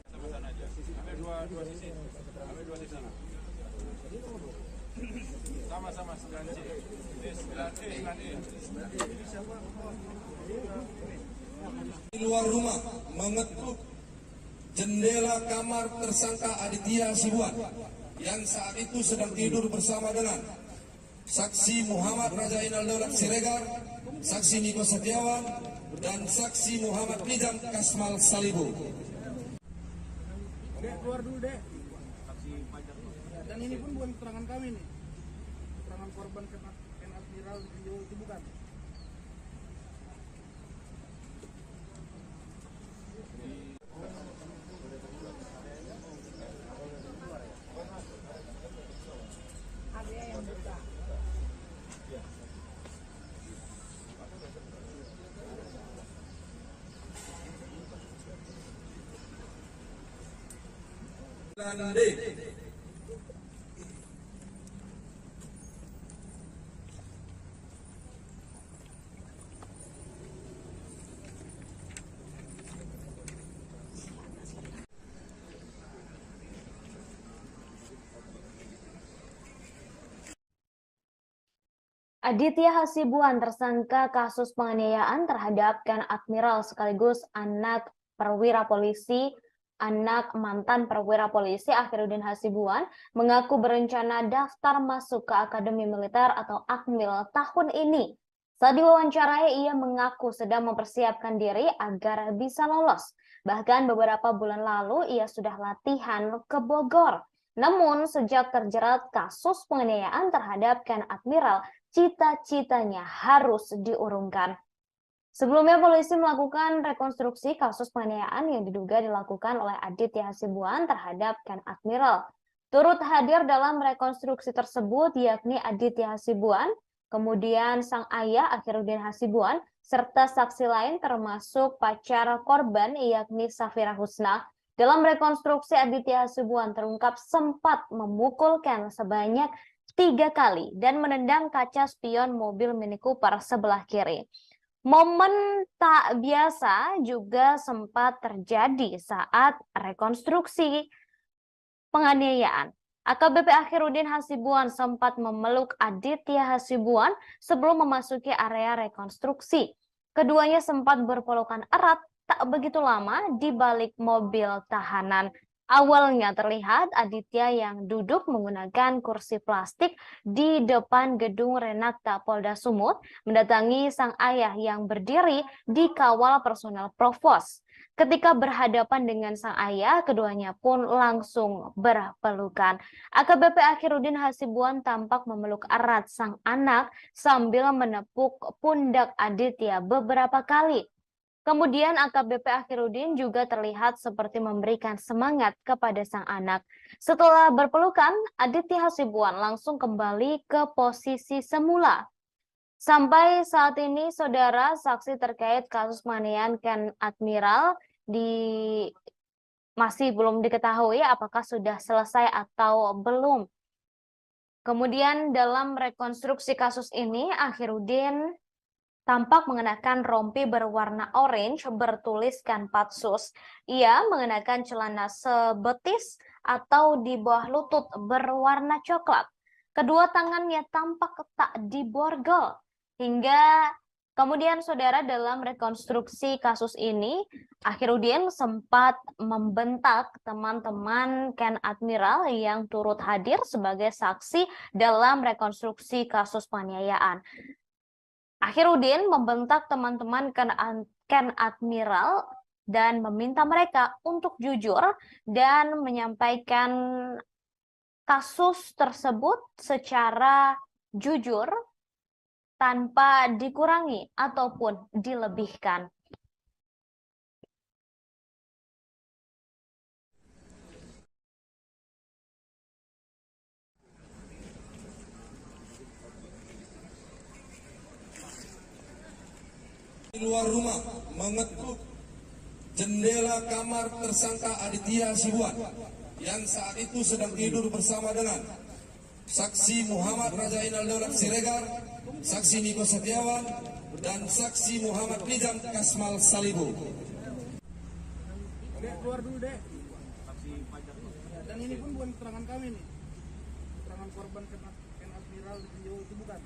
Sama-sama aja. Ambil dua sisi. Ambil dua sisi. Sama-sama 9C. Ini 9E, 9E. Di luar rumah mengetuk jendela kamar tersangka Aditya Hasibuan yang saat itu sedang tidur bersama dengan saksi Muhammad Raja Inal Daulat Siregar, saksi Niko Setiawan, dan saksi Muhammad Nizam Kasmal Salibu. Dek, keluar dulu, Dek. Dan ini pun bukan keterangan kami nih. Keterangan korban Ken Admiral Rio itu bukan. Dan D. Aditya Hasibuan tersangka kasus penganiayaan terhadap Ken Admiral sekaligus anak perwira polisi, anak mantan perwira polisi Akhiruddin Hasibuan mengaku berencana daftar masuk ke Akademi Militer atau Akmil tahun ini. Saat diwawancarai, ia mengaku sedang mempersiapkan diri agar bisa lolos. Bahkan beberapa bulan lalu ia sudah latihan ke Bogor. Namun sejak terjerat kasus penganiayaan terhadap Ken Admiral, cita-citanya harus diurungkan. Sebelumnya polisi melakukan rekonstruksi kasus penganiayaan yang diduga dilakukan oleh Aditya Hasibuan terhadap Ken Admiral. Turut hadir dalam rekonstruksi tersebut yakni Aditya Hasibuan, kemudian sang ayah Akhiruddin Hasibuan, serta saksi lain termasuk pacar korban yakni Safira Husna. Dalam rekonstruksi, Aditya Hasibuan terungkap sempat memukul Ken sebanyak 3 kali dan menendang kaca spion mobil Mini Cooper sebelah kiri. Momen tak biasa juga sempat terjadi saat rekonstruksi penganiayaan. AKBP Akhiruddin Hasibuan sempat memeluk Aditya Hasibuan sebelum memasuki area rekonstruksi. Keduanya sempat berpelukan erat tak begitu lama di balik mobil tahanan. Awalnya terlihat Aditya yang duduk menggunakan kursi plastik di depan gedung Renakta Polda Sumut mendatangi sang ayah yang berdiri di kawal personel Provos. Ketika berhadapan dengan sang ayah, keduanya pun langsung berpelukan. AKBP Akhiruddin Hasibuan tampak memeluk erat sang anak sambil menepuk pundak Aditya beberapa kali. Kemudian AKBP Akhiruddin juga terlihat seperti memberikan semangat kepada sang anak. Setelah berpelukan, Aditya Hasibuan langsung kembali ke posisi semula. Sampai saat ini, saudara, saksi terkait kasus penganiayaan Ken Admiral masih belum diketahui apakah sudah selesai atau belum. Kemudian dalam rekonstruksi kasus ini, Akhiruddin tampak mengenakan rompi berwarna orange bertuliskan Patsus. Ia mengenakan celana sebetis atau di bawah lutut berwarna coklat. Kedua tangannya tampak tak diborgol. Hingga kemudian saudara dalam rekonstruksi kasus ini, Akhiruddin sempat membentak teman-teman Ken Admiral yang turut hadir sebagai saksi dalam rekonstruksi kasus penganiayaan. Akhiruddin membentak teman-teman Ken Admiral dan meminta mereka untuk jujur dan menyampaikan kasus tersebut secara jujur tanpa dikurangi ataupun dilebihkan. Di luar rumah mengetuk jendela kamar tersangka Aditya Hasibuan yang saat itu sedang tidur bersama dengan saksi Muhammad Raja Inal Daulat Siregar, saksi Niko Setiawan, dan saksi Muhammad Nizam Kasmal Salibu. Dek, keluar dulu, Dek. Dan ini pun bukan keterangan kami nih. Keterangan korban Ken Admiral Rio itu bukan.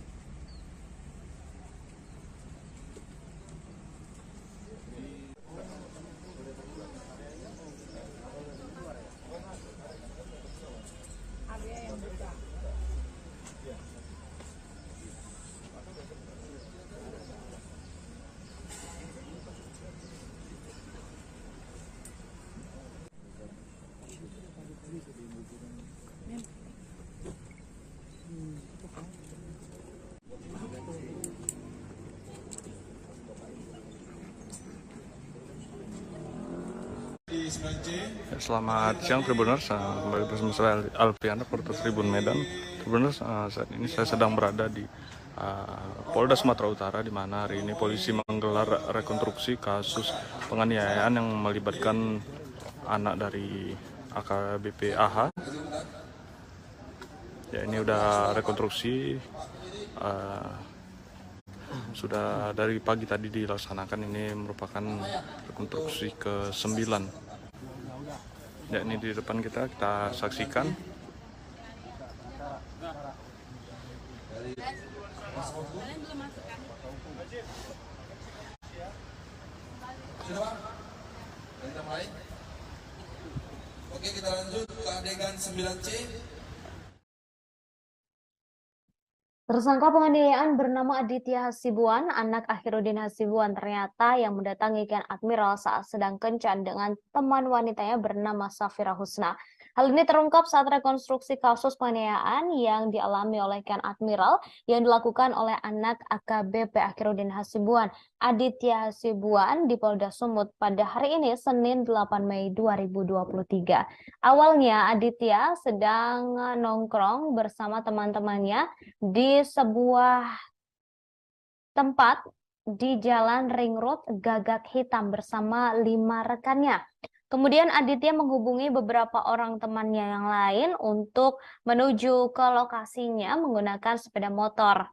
Selamat siang Tribuners, kembali bersama saya Alpian, reporter Tribun Medan. Tribuners, saat ini saya sedang berada di Polda Sumatera Utara, di mana hari ini polisi menggelar rekonstruksi kasus penganiayaan yang melibatkan anak dari AKBP AH. Ya, ini udah rekonstruksi, sudah dari pagi tadi dilaksanakan. Ini merupakan rekonstruksi ke-9. Ya, ini di depan kita saksikan. Sudah, Pak? Kita mulai. Oke, kita lanjut ke adegan 9C. Tersangka penganiayaan bernama Aditya Hasibuan, anak Akhiruddin Hasibuan, ternyata yang mendatangi Ken Admiral saat sedang kencan dengan teman wanitanya bernama Safira Husna. Hal ini terungkap saat rekonstruksi kasus penganiayaan yang dialami oleh Ken Admiral yang dilakukan oleh anak AKBP Akhiruddin Hasibuan, Aditya Hasibuan, di Polda Sumut pada hari ini, Senin 8 Mei 2023. Awalnya Aditya sedang nongkrong bersama teman-temannya di sebuah tempat di Jalan Ring Road Gagak Hitam bersama 5 rekannya. Kemudian Aditya menghubungi beberapa orang temannya yang lain untuk menuju ke lokasinya menggunakan sepeda motor.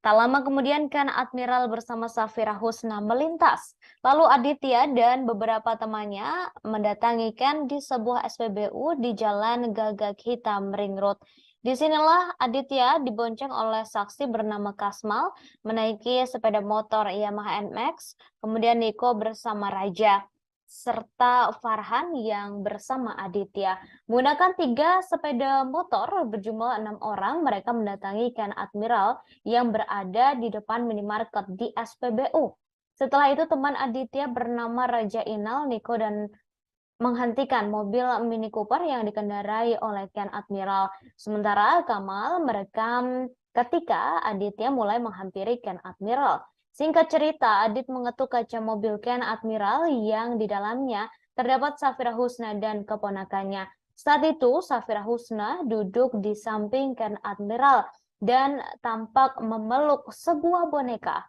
Tak lama kemudian Ken Admiral bersama Safira Husna melintas. Lalu Aditya dan beberapa temannya mendatangi Ken di sebuah SPBU di Jalan Gagak Hitam Ring Road. Disinilah Aditya dibonceng oleh saksi bernama Kasmal menaiki sepeda motor Yamaha NMAX, kemudian Niko bersama Raja, serta Farhan yang bersama Aditya. Menggunakan 3 sepeda motor berjumlah 6 orang, mereka mendatangi Ken Admiral yang berada di depan minimarket di SPBU. Setelah itu teman Aditya bernama Raja Inal, Niko, dan menghentikan mobil Mini Cooper yang dikendarai oleh Ken Admiral. Sementara Kamal merekam ketika Aditya mulai menghampiri Ken Admiral. Singkat cerita, Adit mengetuk kaca mobil Ken Admiral yang di dalamnya terdapat Safira Husna dan keponakannya. Saat itu, Safira Husna duduk di samping Ken Admiral dan tampak memeluk sebuah boneka.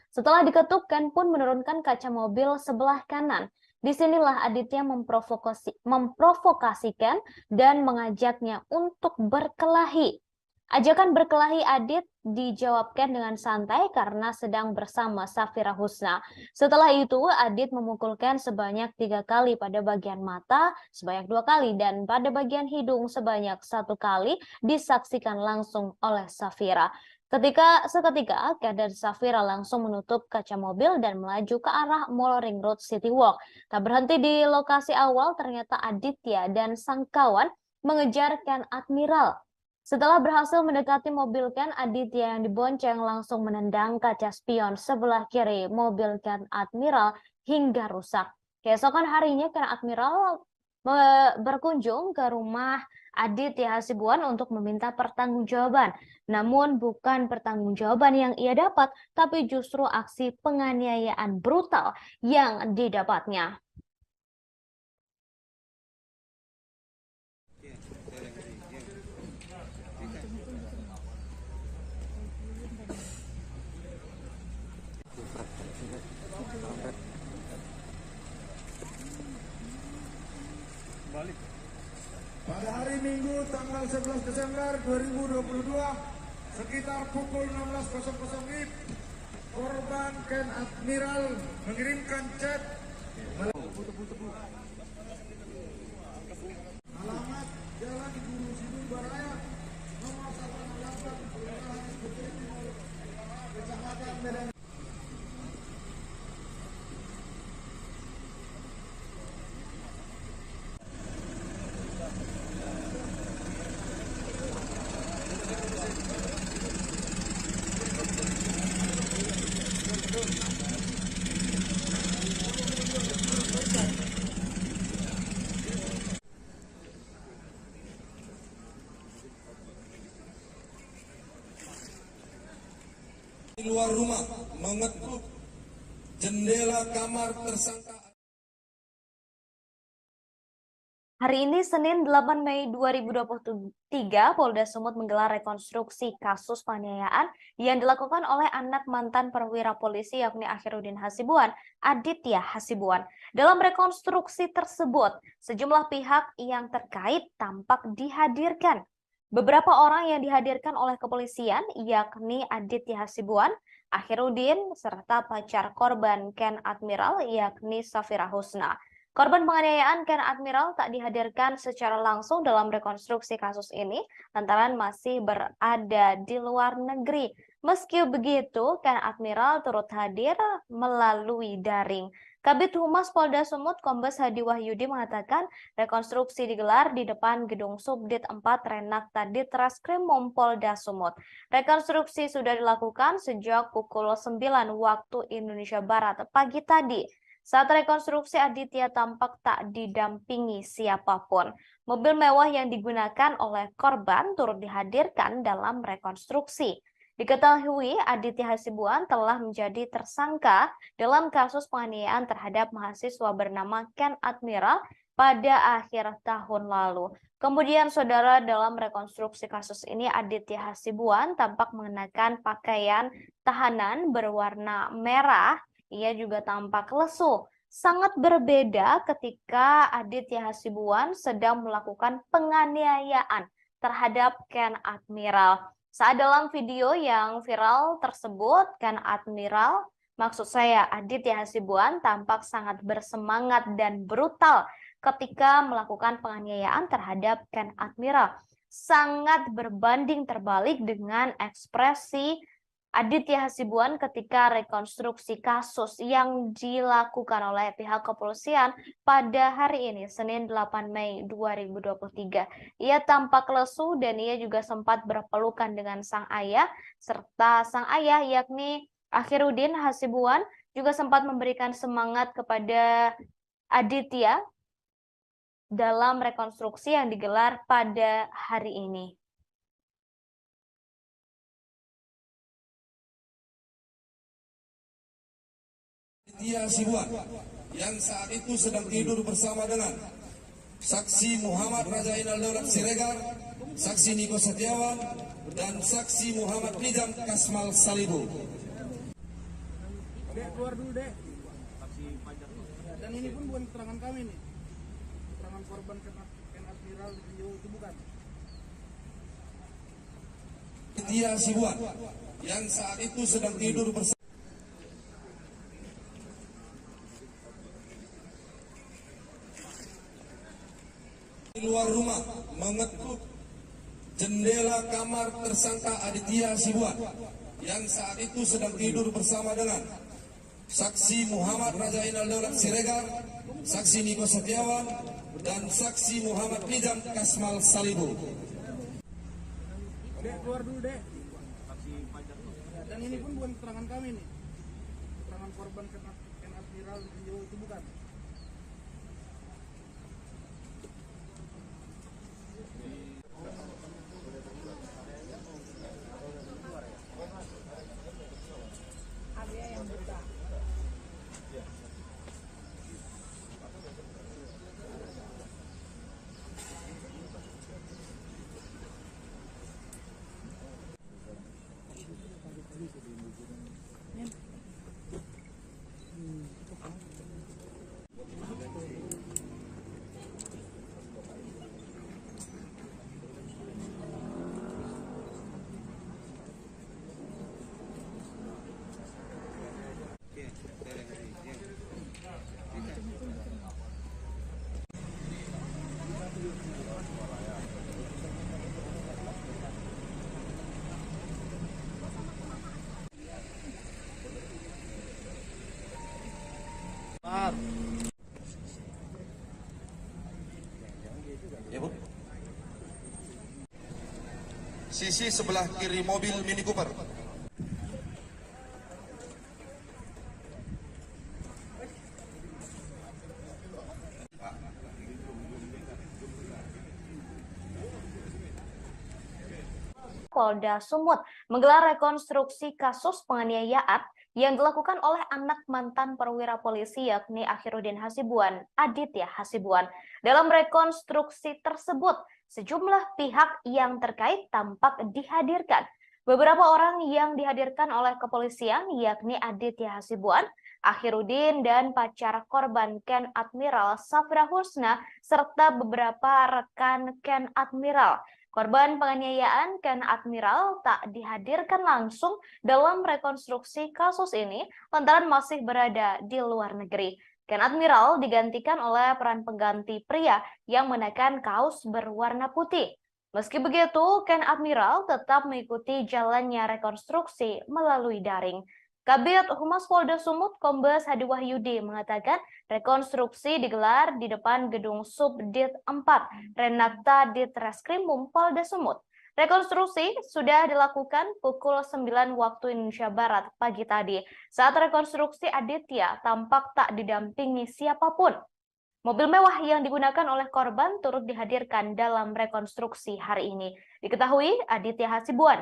Setelah diketuk, Ken pun menurunkan kaca mobil sebelah kanan. Disinilah Aditya memprovokasi Ken dan mengajaknya untuk berkelahi. Ajakan berkelahi Adit dijawabkan dengan santai karena sedang bersama Safira Husna. Setelah itu, Adit memukul Ken sebanyak 3 kali pada bagian mata, sebanyak 2 kali, dan pada bagian hidung sebanyak 1 kali, disaksikan langsung oleh Safira. Seketika, Ken dan Safira langsung menutup kaca mobil dan melaju ke arah Mall Ring Road City Walk. Tak berhenti di lokasi awal, ternyata Aditya dan sang kawan mengejar Ken Admiral. Setelah berhasil mendekati mobil Ken, Aditya yang dibonceng langsung menendang kaca spion sebelah kiri mobil Ken Admiral hingga rusak. Keesokan harinya, Ken Admiral berkunjung ke rumah Aditya Hasibuan untuk meminta pertanggungjawaban. Namun bukan pertanggungjawaban yang ia dapat, tapi justru aksi penganiayaan brutal yang didapatnya. Pada hari Minggu tanggal 11 Desember 2022 sekitar pukul 16.00 WIB, korban Ken Admiral mengirimkan chat alamat Jalan Guru Sidul Baraya nomor 168 Kelurahan Putri Timur, Kecamatan Medan. Di luar rumah mengetuk jendela kamar tersangka. Hari ini Senin 8 Mei 2023, Polda Sumut menggelar rekonstruksi kasus penganiayaan yang dilakukan oleh anak mantan perwira polisi yakni Akhiruddin Hasibuan, Aditya Hasibuan. Dalam rekonstruksi tersebut, sejumlah pihak yang terkait tampak dihadirkan. Beberapa orang yang dihadirkan oleh kepolisian yakni Aditya Hasibuan, Akhiruddin, serta pacar korban Ken Admiral yakni Safira Husna. Korban penganiayaan Ken Admiral tak dihadirkan secara langsung dalam rekonstruksi kasus ini lantaran masih berada di luar negeri. Meski begitu, Ken Admiral turut hadir melalui daring. Kabid Humas Polda Sumut Kombes Hadi Wahyudi mengatakan rekonstruksi digelar di depan Gedung Subdit 4 Renakta Ditreskrimum Polda Sumut. Rekonstruksi sudah dilakukan sejak pukul 9 waktu Indonesia Barat pagi tadi. Saat rekonstruksi, Aditya tampak tak didampingi siapapun. Mobil mewah yang digunakan oleh korban turut dihadirkan dalam rekonstruksi. Diketahui Aditya Hasibuan telah menjadi tersangka dalam kasus penganiayaan terhadap mahasiswa bernama Ken Admiral pada akhir tahun lalu. Kemudian, saudara, dalam rekonstruksi kasus ini Aditya Hasibuan tampak mengenakan pakaian tahanan berwarna merah. Ia juga tampak lesu. Sangat berbeda ketika Aditya Hasibuan sedang melakukan penganiayaan terhadap Ken Admiral. Saat dalam video yang viral tersebut, Ken Admiral, maksud saya Aditya Hasibuan, tampak sangat bersemangat dan brutal ketika melakukan penganiayaan terhadap Ken Admiral. Sangat berbanding terbalik dengan ekspresi Aditya Hasibuan ketika rekonstruksi kasus yang dilakukan oleh pihak kepolisian pada hari ini, Senin 8 Mei 2023. Ia tampak lesu dan ia juga sempat berpelukan dengan sang ayah, serta sang ayah yakni Akhiruddin Hasibuan juga sempat memberikan semangat kepada Aditya dalam rekonstruksi yang digelar pada hari ini. Aditya Hasibuan yang saat itu sedang tidur bersama dengan saksi Muhammad Rajainal Daulat Siregar, saksi Niko Setiawan, dan saksi Muhammad Nizam Kasmal Salibu. Dek, keluar dulu, Dek. Dan ini pun bukan keterangan kami nih. Keterangan korban Ken Admiral di video itu bukan. Aditya Hasibuan yang saat itu sedang tidur bersama di luar rumah mengetuk jendela kamar tersangka Aditya Hasibuan yang saat itu sedang tidur bersama dengan saksi Muhammad Rajainal Daulat Siregar, saksi Niko Setiawan, dan saksi Muhammad Nizam Kasmal Salibu. Dek, keluar dulu, Dek. Dan ini pun bukan keterangan kami nih. Keterangan korban Ken Admiral di video itu bukan. Ya, Bu. Sisi sebelah kiri mobil Mini Cooper. Polda Sumut menggelar rekonstruksi kasus penganiayaan yang dilakukan oleh anak mantan perwira polisi yakni Akhiruddin Hasibuan, Aditya Hasibuan. Dalam rekonstruksi tersebut, sejumlah pihak yang terkait tampak dihadirkan. Beberapa orang yang dihadirkan oleh kepolisian yakni Aditya Hasibuan, Akhiruddin, dan pacar korban Ken Admiral Safra Husna, serta beberapa rekan Ken Admiral. Korban penganiayaan Ken Admiral tak dihadirkan langsung dalam rekonstruksi kasus ini lantaran masih berada di luar negeri. Ken Admiral digantikan oleh peran pengganti pria yang mengenakan kaos berwarna putih. Meski begitu, Ken Admiral tetap mengikuti jalannya rekonstruksi melalui daring. Kabid Humas Polda Sumut Kombes Hadi Wahyudi mengatakan rekonstruksi digelar di depan gedung Subdit 4 Renakta Ditreskrimum Polda Sumut. Rekonstruksi sudah dilakukan pukul 9 waktu Indonesia Barat pagi tadi. Saat rekonstruksi, Aditya tampak tak didampingi siapapun. Mobil mewah yang digunakan oleh korban turut dihadirkan dalam rekonstruksi hari ini. Diketahui Aditya Hasibuan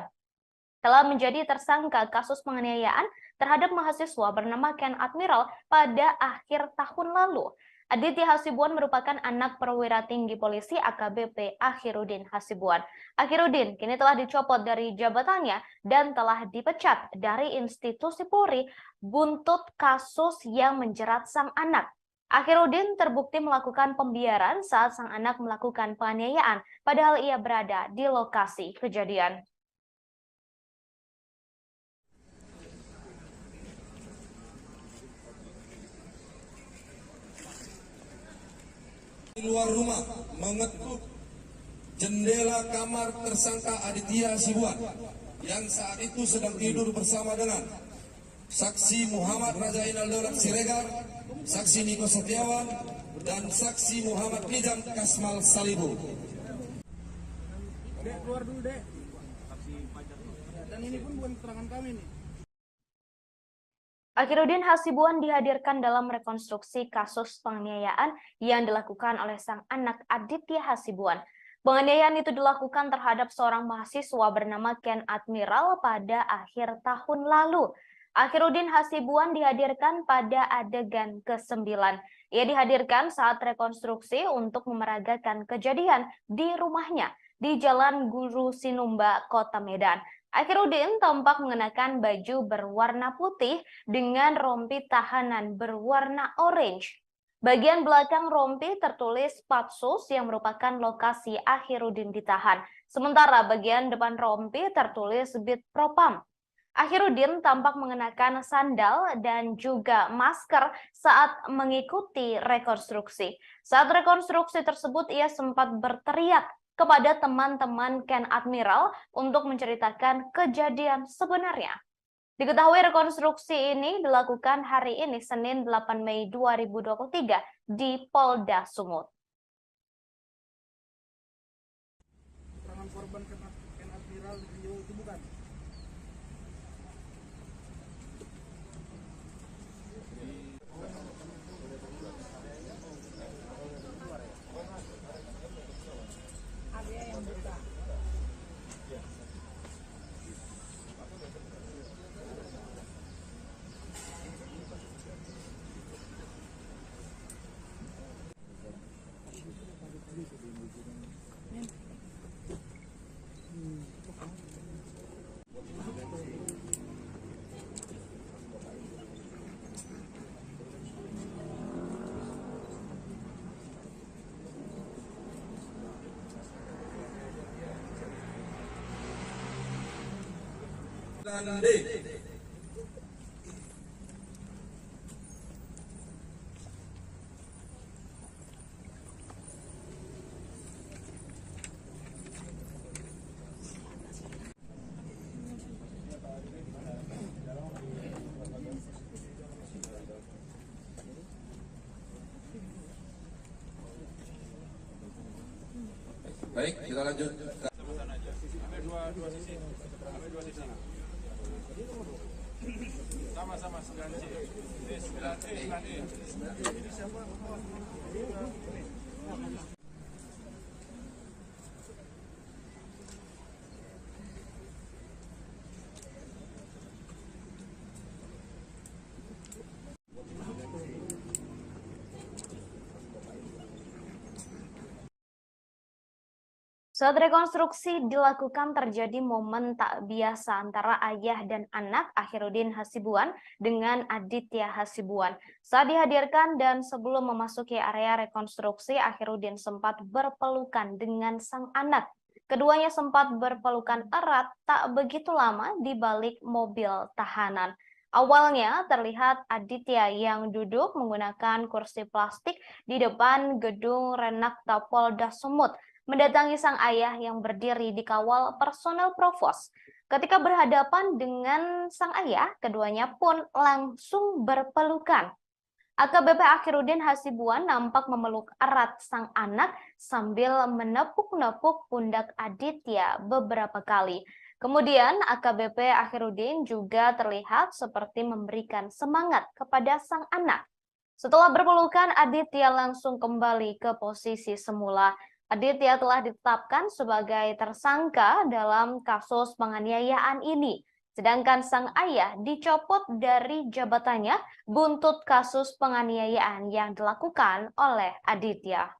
telah menjadi tersangka kasus penganiayaan terhadap mahasiswa bernama Ken Admiral pada akhir tahun lalu. Aditya Hasibuan merupakan anak perwira tinggi polisi AKBP Akhiruddin Hasibuan. Akhiruddin kini telah dicopot dari jabatannya dan telah dipecat dari institusi Polri buntut kasus yang menjerat sang anak. Akhiruddin terbukti melakukan pembiaran saat sang anak melakukan penganiayaan, padahal ia berada di lokasi kejadian. Di luar rumah mengetuk jendela kamar tersangka Aditya Hasibuan yang saat itu sedang tidur bersama dengan saksi Muhammad Rajainal Daulat Siregar, saksi Niko Setiawan, dan saksi Muhammad Nizam Kasmal Salibu. Dek, keluar dulu, Dek. Dan ini pun bukan keterangan kami nih. Akhiruddin Hasibuan dihadirkan dalam rekonstruksi kasus penganiayaan yang dilakukan oleh sang anak Aditya Hasibuan. Penganiayaan itu dilakukan terhadap seorang mahasiswa bernama Ken Admiral pada akhir tahun lalu. Akhiruddin Hasibuan dihadirkan pada adegan ke-9. Ia dihadirkan saat rekonstruksi untuk memeragakan kejadian di rumahnya di Jalan Guru Sinumba, Kota Medan. Akhiruddin tampak mengenakan baju berwarna putih dengan rompi tahanan berwarna orange. Bagian belakang rompi tertulis Patsus yang merupakan lokasi Akhiruddin ditahan. Sementara bagian depan rompi tertulis Bid Propam. Akhiruddin tampak mengenakan sandal dan juga masker saat mengikuti rekonstruksi. Saat rekonstruksi tersebut ia sempat berteriak kepada teman-teman Ken Admiral untuk menceritakan kejadian sebenarnya. Diketahui rekonstruksi ini dilakukan hari ini Senin 8 Mei 2023 di Polda Sumut. Keterangan korban Ken Admiral video itu bukan? Dan D. Baik, kita lanjut. Ambil dua sisi. Ambil dua sisi. Sama-sama 9C. Ini 9E, 9E. Ini siapa? Saat rekonstruksi dilakukan terjadi momen tak biasa antara ayah dan anak Akhiruddin Hasibuan dengan Aditya Hasibuan. Saat dihadirkan dan sebelum memasuki area rekonstruksi, Akhiruddin sempat berpelukan dengan sang anak. Keduanya sempat berpelukan erat tak begitu lama di balik mobil tahanan. Awalnya terlihat Aditya yang duduk menggunakan kursi plastik di depan gedung Renakta Polda Sumut mendatangi sang ayah yang berdiri dikawal personel provos. Ketika berhadapan dengan sang ayah, keduanya pun langsung berpelukan. AKBP Akhiruddin Hasibuan nampak memeluk erat sang anak sambil menepuk-nepuk pundak Aditya beberapa kali. Kemudian AKBP Akhiruddin juga terlihat seperti memberikan semangat kepada sang anak. Setelah berpelukan, Aditya langsung kembali ke posisi semula. Aditya telah ditetapkan sebagai tersangka dalam kasus penganiayaan ini. Sedangkan sang ayah dicopot dari jabatannya buntut kasus penganiayaan yang dilakukan oleh Aditya.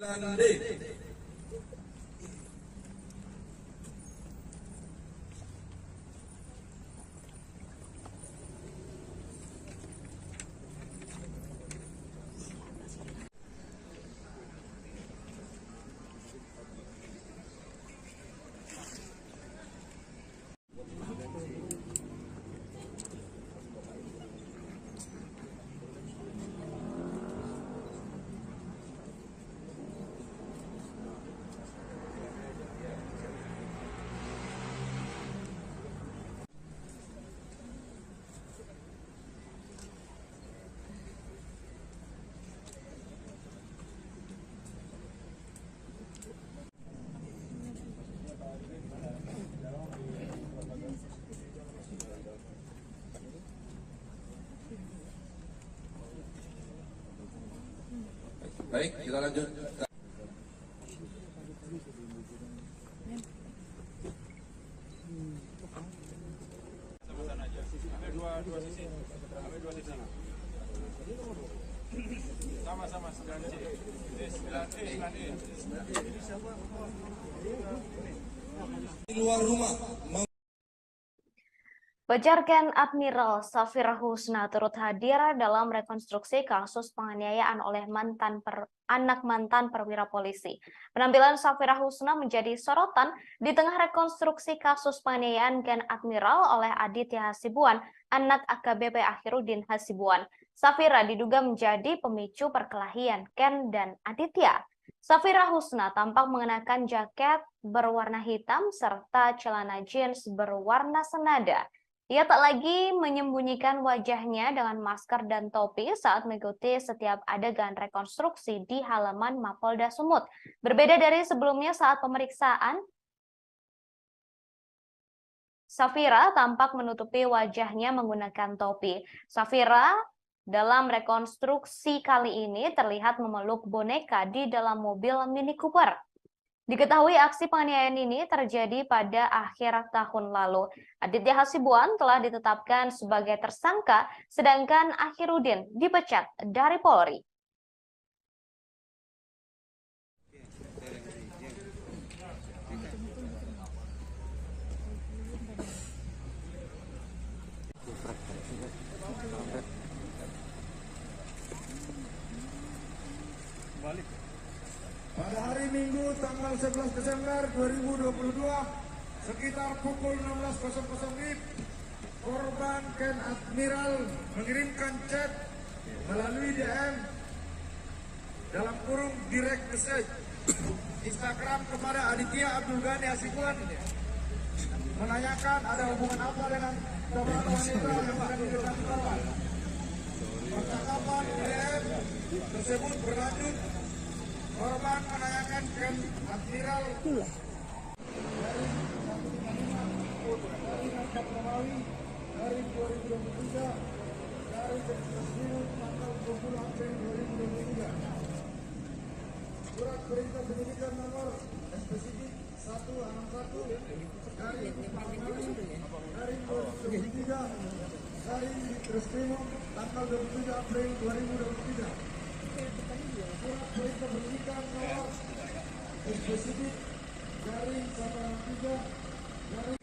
Dan D. Baik, kita lanjut. Sama-sama aja. Ambil dua sisi. Ambil dua sisi. Sama-sama 9C. 9E. Di luar rumah. Pejar Ken Admiral Safira Husna turut hadir dalam rekonstruksi kasus penganiayaan oleh anak mantan perwira polisi. Penampilan Safira Husna menjadi sorotan di tengah rekonstruksi kasus penganiayaan Ken Admiral oleh Aditya Hasibuan, anak AKBP Akhiruddin Hasibuan. Safira diduga menjadi pemicu perkelahian Ken dan Aditya. Safira Husna tampak mengenakan jaket berwarna hitam serta celana jeans berwarna senada. Ia tak lagi menyembunyikan wajahnya dengan masker dan topi saat mengikuti setiap adegan rekonstruksi di halaman Mapolda Sumut. Berbeda dari sebelumnya saat pemeriksaan, Safira tampak menutupi wajahnya menggunakan topi. Safira dalam rekonstruksi kali ini terlihat memeluk boneka di dalam mobil Mini Cooper. Diketahui aksi penganiayaan ini terjadi pada akhir tahun lalu. Aditya Hasibuan telah ditetapkan sebagai tersangka, sedangkan Akhiruddin dipecat dari Polri. Pada hari Minggu tanggal 11 Desember 2022, sekitar pukul 16.00 WIB, korban Ken Admiral mengirimkan chat melalui DM dalam kurung direct message Instagram kepada Aditya Abdul Ghani Hasibuan menanyakan ada hubungan apa dengan seorang wanita yang ada di depan korban. Percakapan DM tersebut berlanjut, korban menanyakan Ken Admiral dari 2023 dari Sekretariat tanggal 20 April 2023. Surat perintah penyidikan nomor spesifik 161 dari 2023 dari Ditreskrimum tanggal 27 April 2023. Surat perintah penyidikan nomor spesifik dari 163 dari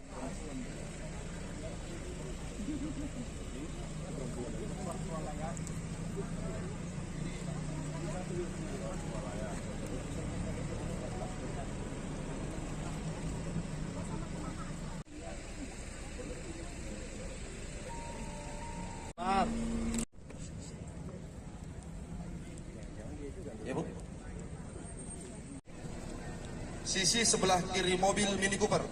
Ya, Bu. Sisi sebelah kiri mobil Mini Cooper.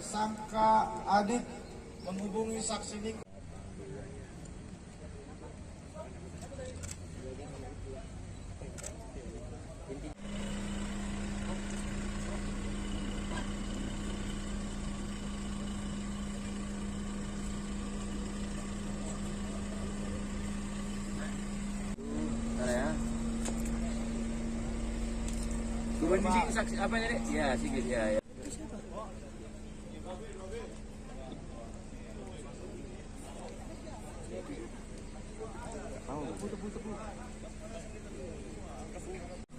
tersangka Adit menghubungi saksi Niko. Ya. Dua biji saksi apa ini, Dek? Ya, sikit ya. Ya.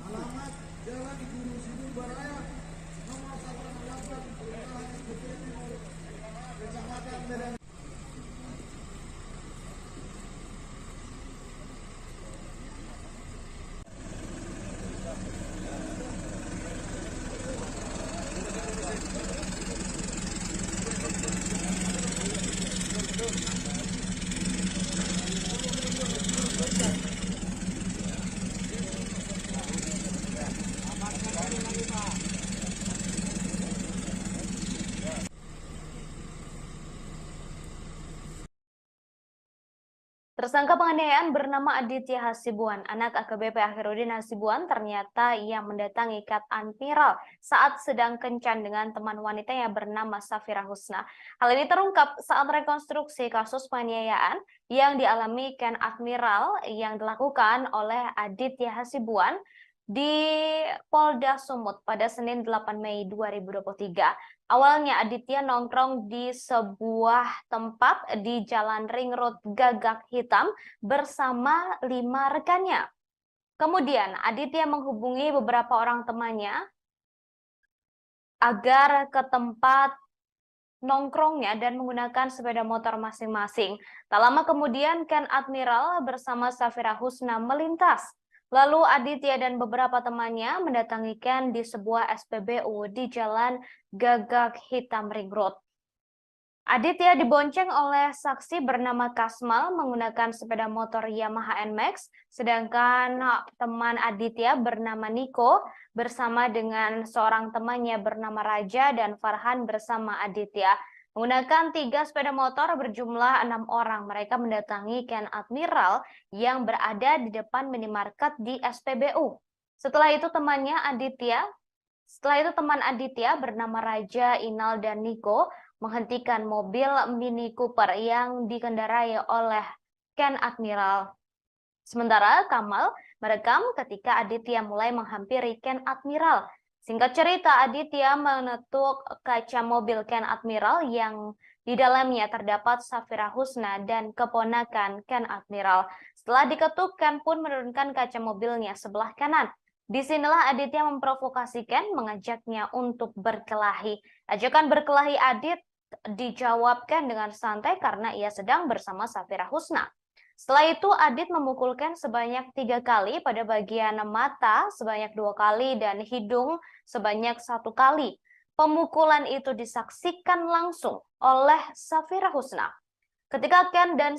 Alamat Jalan Guru Sidur Baraya nomor 168 Kelurahan Bukit Timur Kecamatan Medan. Tersangka penganiayaan bernama Aditya Hasibuan, anak AKBP Akhiruddin Hasibuan, ternyata ia mendatangi Ken Admiral saat sedang kencan dengan teman wanitanya bernama Safira Husna. Hal ini terungkap saat rekonstruksi kasus penganiayaan yang dialami Ken Admiral yang dilakukan oleh Aditya Hasibuan di Polda Sumut pada Senin 8 Mei 2023. Awalnya Aditya nongkrong di sebuah tempat di Jalan Ring Road Gagak Hitam bersama 5 rekannya. Kemudian Aditya menghubungi beberapa orang temannya agar ke tempat nongkrongnya dan menggunakan sepeda motor masing-masing. Tak lama kemudian Ken Admiral bersama Safira Husna melintas. Lalu Aditya dan beberapa temannya mendatangi Ken di sebuah SPBU di Jalan Gagak Hitam Ring Road. Aditya dibonceng oleh saksi bernama Kasmal menggunakan sepeda motor Yamaha NMAX, sedangkan teman Aditya bernama Niko bersama dengan seorang temannya bernama Raja dan Farhan bersama Aditya. Menggunakan 3 sepeda motor berjumlah 6 orang, mereka mendatangi Ken Admiral yang berada di depan minimarket di SPBU. Setelah itu teman Aditya bernama Raja, Inal, dan Niko menghentikan mobil Mini Cooper yang dikendarai oleh Ken Admiral. Sementara Kamal merekam ketika Aditya mulai menghampiri Ken Admiral. Singkat cerita, Aditya menetuk kaca mobil Ken Admiral yang di dalamnya terdapat Safira Husna dan keponakan Ken Admiral. Setelah diketuk, Ken pun menurunkan kaca mobilnya sebelah kanan. Disinilah Aditya memprovokasi Ken, mengajaknya untuk berkelahi. Ajakan berkelahi Adit dijawab Ken dengan santai karena ia sedang bersama Safira Husna. Setelah itu Adit memukul Ken sebanyak 3 kali pada bagian mata, sebanyak 2 kali, dan hidung sebanyak 1 kali. Pemukulan itu disaksikan langsung oleh Safira Husna. Seketika Ken dan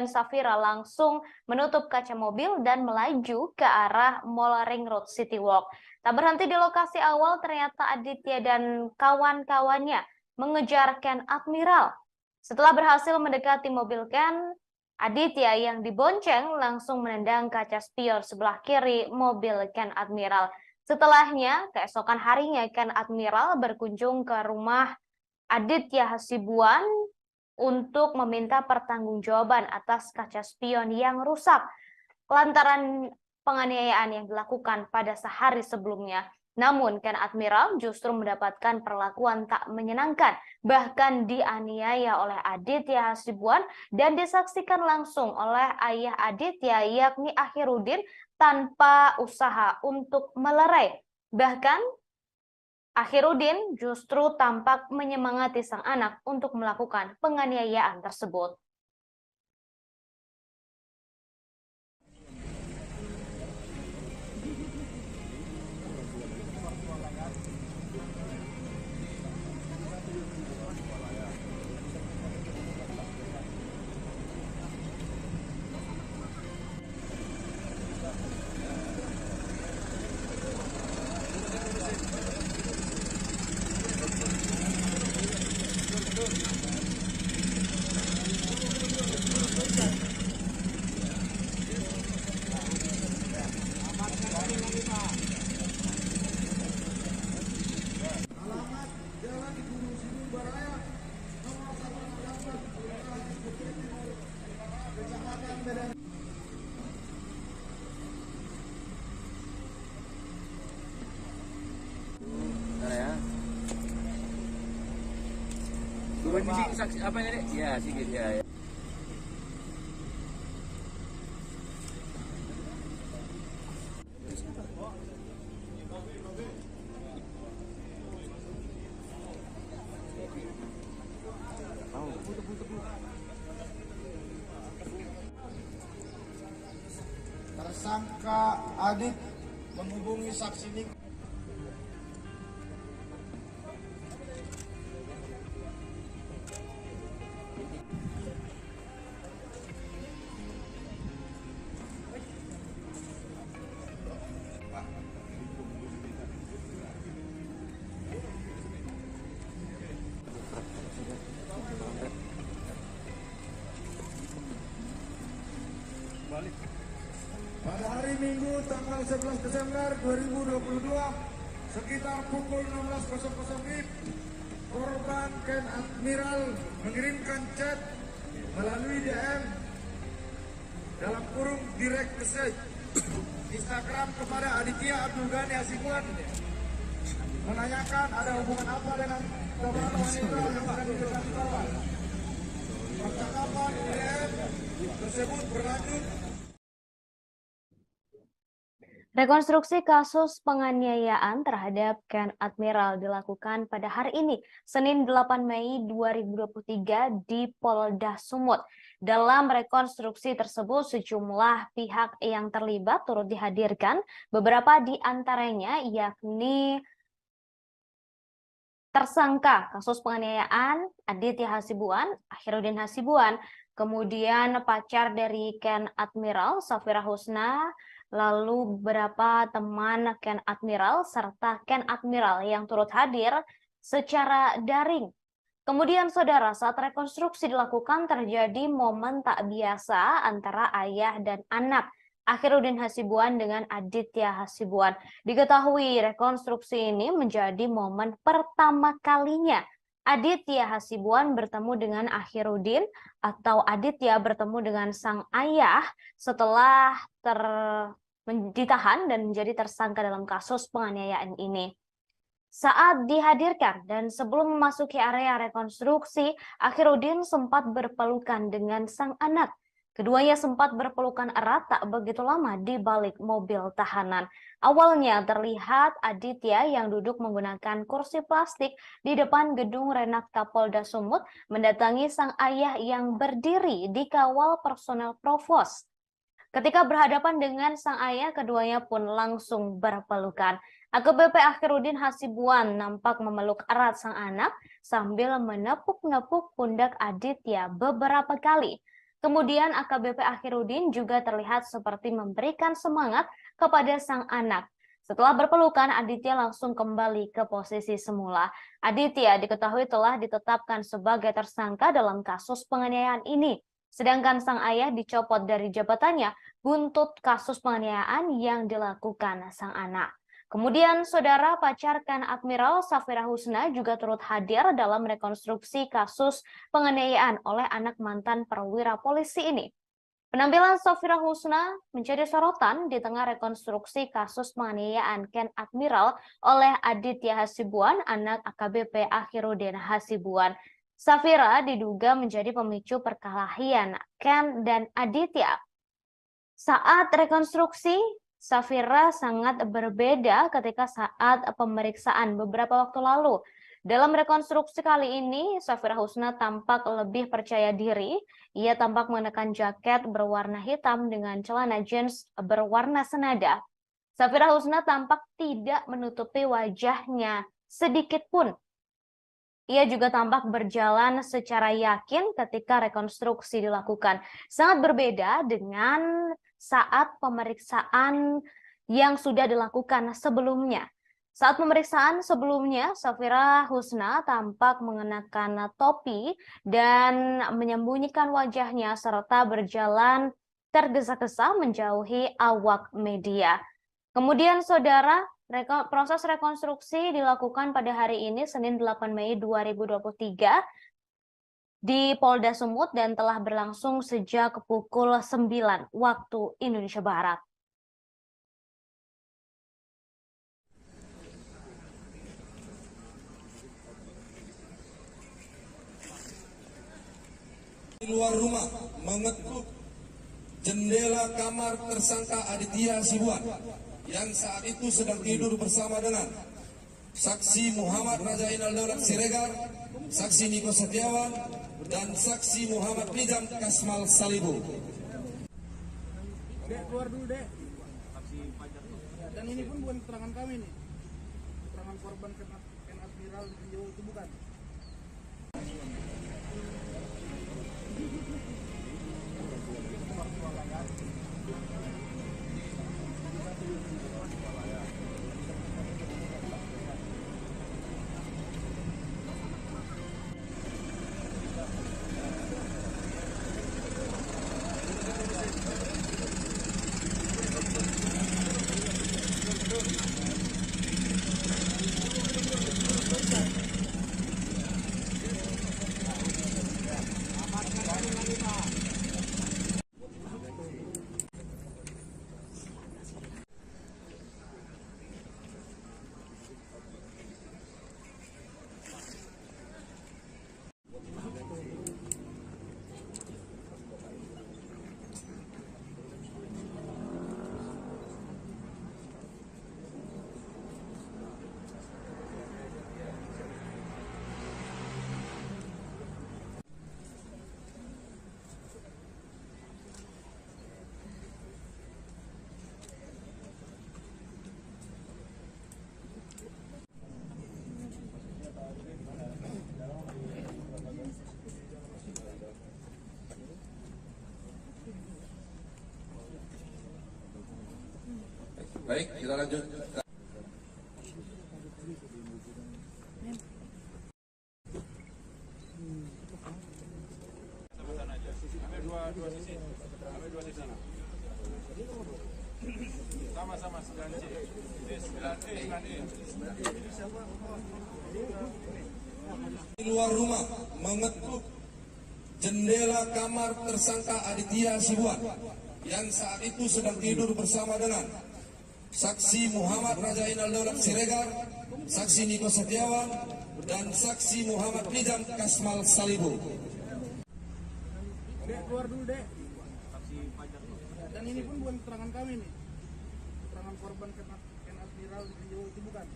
Safira langsung menutup kaca mobil dan melaju ke arah Mall Ring Road City Walk. Tak berhenti di lokasi awal, ternyata Aditya dan kawan-kawannya mengejar Ken Admiral. Setelah berhasil mendekati mobil Ken, Aditya yang dibonceng langsung menendang kaca spion sebelah kiri mobil Ken Admiral. Setelahnya, keesokan harinya Ken Admiral berkunjung ke rumah Aditya Hasibuan untuk meminta pertanggungjawaban atas kaca spion yang rusak lantaran penganiayaan yang dilakukan pada sehari sebelumnya. Namun Ken Admiral justru mendapatkan perlakuan tak menyenangkan, bahkan dianiaya oleh Aditya Hasibuan dan disaksikan langsung oleh ayah Aditya yakni Akhiruddin tanpa usaha untuk melerai. Bahkan Akhiruddin justru tampak menyemangati sang anak untuk melakukan penganiayaan tersebut. Dua sisi saksi apa ini? Ya, sedikit ya. Tersangka Adit menghubungi saksi Nik. Pada hari Minggu tanggal 11 Desember 2022 sekitar pukul 16.00 WIB, korban Ken Admiral mengirimkan chat melalui DM dalam kurung direct message Instagram kepada Aditya Abdul Ghani Hasibuan menanyakan ada hubungan apa dengan korban wanita yang akan didekati korban. Percakapan DM tersebut berlanjut. Rekonstruksi kasus penganiayaan terhadap Ken Admiral dilakukan pada hari ini, Senin 8 Mei 2023 di Polda Sumut. Dalam rekonstruksi tersebut, sejumlah pihak yang terlibat turut dihadirkan, beberapa di antaranya yakni tersangka kasus penganiayaan Aditya Hasibuan, Akhiruddin Hasibuan, kemudian pacar dari Ken Admiral, Safira Husna, lalu beberapa teman Ken Admiral, serta Ken Admiral yang turut hadir secara daring. Kemudian saudara, saat rekonstruksi dilakukan terjadi momen tak biasa antara ayah dan anak, Akhiruddin Hasibuan dengan Aditya Hasibuan. Diketahui rekonstruksi ini menjadi momen pertama kalinya Aditya Hasibuan bertemu dengan Akhiruddin atau Aditya bertemu dengan sang ayah setelah ditahan dan menjadi tersangka dalam kasus penganiayaan ini. Saat dihadirkan dan sebelum memasuki area rekonstruksi, Akhiruddin sempat berpelukan dengan sang anak. Keduanya sempat berpelukan erat tak begitu lama di balik mobil tahanan. Awalnya terlihat Aditya yang duduk menggunakan kursi plastik di depan gedung Renakta Polda Sumut mendatangi sang ayah yang berdiri di kawal personel provos. Ketika berhadapan dengan sang ayah, keduanya pun langsung berpelukan. AKBP Akhirudin Hasibuan nampak memeluk erat sang anak sambil menepuk-nepuk pundak Aditya beberapa kali. Kemudian AKBP Akhirudin juga terlihat seperti memberikan semangat kepada sang anak. Setelah berpelukan, Aditya langsung kembali ke posisi semula. Aditya diketahui telah ditetapkan sebagai tersangka dalam kasus penganiayaan ini. Sedangkan sang ayah dicopot dari jabatannya buntut kasus penganiayaan yang dilakukan sang anak. Kemudian saudara pacarkan Admiral Safira Husna juga turut hadir dalam rekonstruksi kasus penganiayaan oleh anak mantan perwira polisi ini. Penampilan Safira Husna menjadi sorotan di tengah rekonstruksi kasus penganiayaan Ken Admiral oleh Aditya Hasibuan, anak AKBP Akhirudin Hasibuan. Safira diduga menjadi pemicu perkelahian Ken dan Aditya. Saat rekonstruksi, Safira sangat berbeda ketika saat pemeriksaan beberapa waktu lalu. Dalam rekonstruksi kali ini, Safira Husna tampak lebih percaya diri. Ia tampak mengenakan jaket berwarna hitam dengan celana jeans berwarna senada. Safira Husna tampak tidak menutupi wajahnya sedikit pun. Ia juga tampak berjalan secara yakin ketika rekonstruksi dilakukan. Sangat berbeda dengan saat pemeriksaan yang sudah dilakukan sebelumnya. Saat pemeriksaan sebelumnya, Safira Husna tampak mengenakan topi dan menyembunyikan wajahnya serta berjalan tergesa-gesa menjauhi awak media. Kemudian saudara, proses rekonstruksi dilakukan pada hari ini, Senin 8 Mei 2023, di Polda Sumut dan telah berlangsung sejak pukul 9 waktu Indonesia Barat. Di luar rumah mengetuk jendela kamar tersangka Aditya Hasibuan yang saat itu sedang tidur bersama dengan saksi Muhammad Rajainal Daulat Siregar, saksi Niko Setiawan, dan saksi Muhammad Nizam Kasmal Salibu. Dek, keluar dulu, Dek. Dan ini pun bukan keterangan kami nih. Keterangan korban Ken Admiral itu bukan. Baik, kita lanjut. Sama-sama aja. Ambil dua sisi. Ambil dua sisi. Sama-sama 9C. Ini 9E, 9E. Di luar rumah mengetuk jendela kamar tersangka Aditya Hasibuan yang saat itu sedang tidur bersama dengan saksi Muhammad Rajainal Daulat Siregar, saksi Niko Setiawan, dan saksi Muhammad Nizam Kasmal Salibu. Dek, keluar dulu, Dek. ini pun bukan keterangan kami nih, keterangan korban Ken Admiral Rio itu bukan.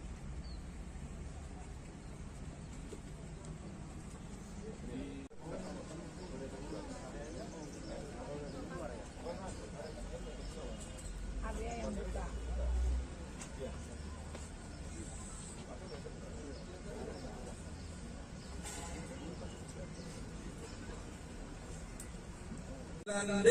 Dan D.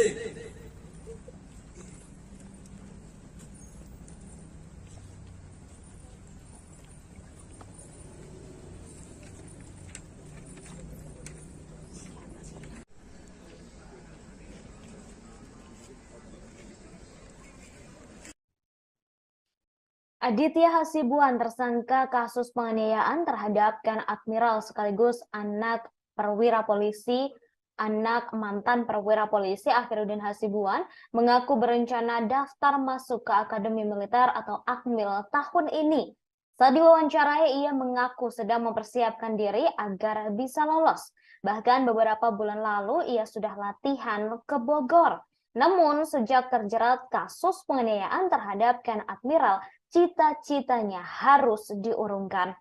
Aditya Hasibuan tersangka kasus penganiayaan terhadap Ken Admiral sekaligus anak perwira polisi, anak mantan perwira polisi Akhiruddin Hasibuan mengaku berencana daftar masuk ke Akademi Militer atau Akmil tahun ini. Saat diwawancarai, ia mengaku sedang mempersiapkan diri agar bisa lolos. Bahkan beberapa bulan lalu ia sudah latihan ke Bogor. Namun sejak terjerat kasus penganiayaan terhadap Ken Admiral, cita-citanya harus diurungkan.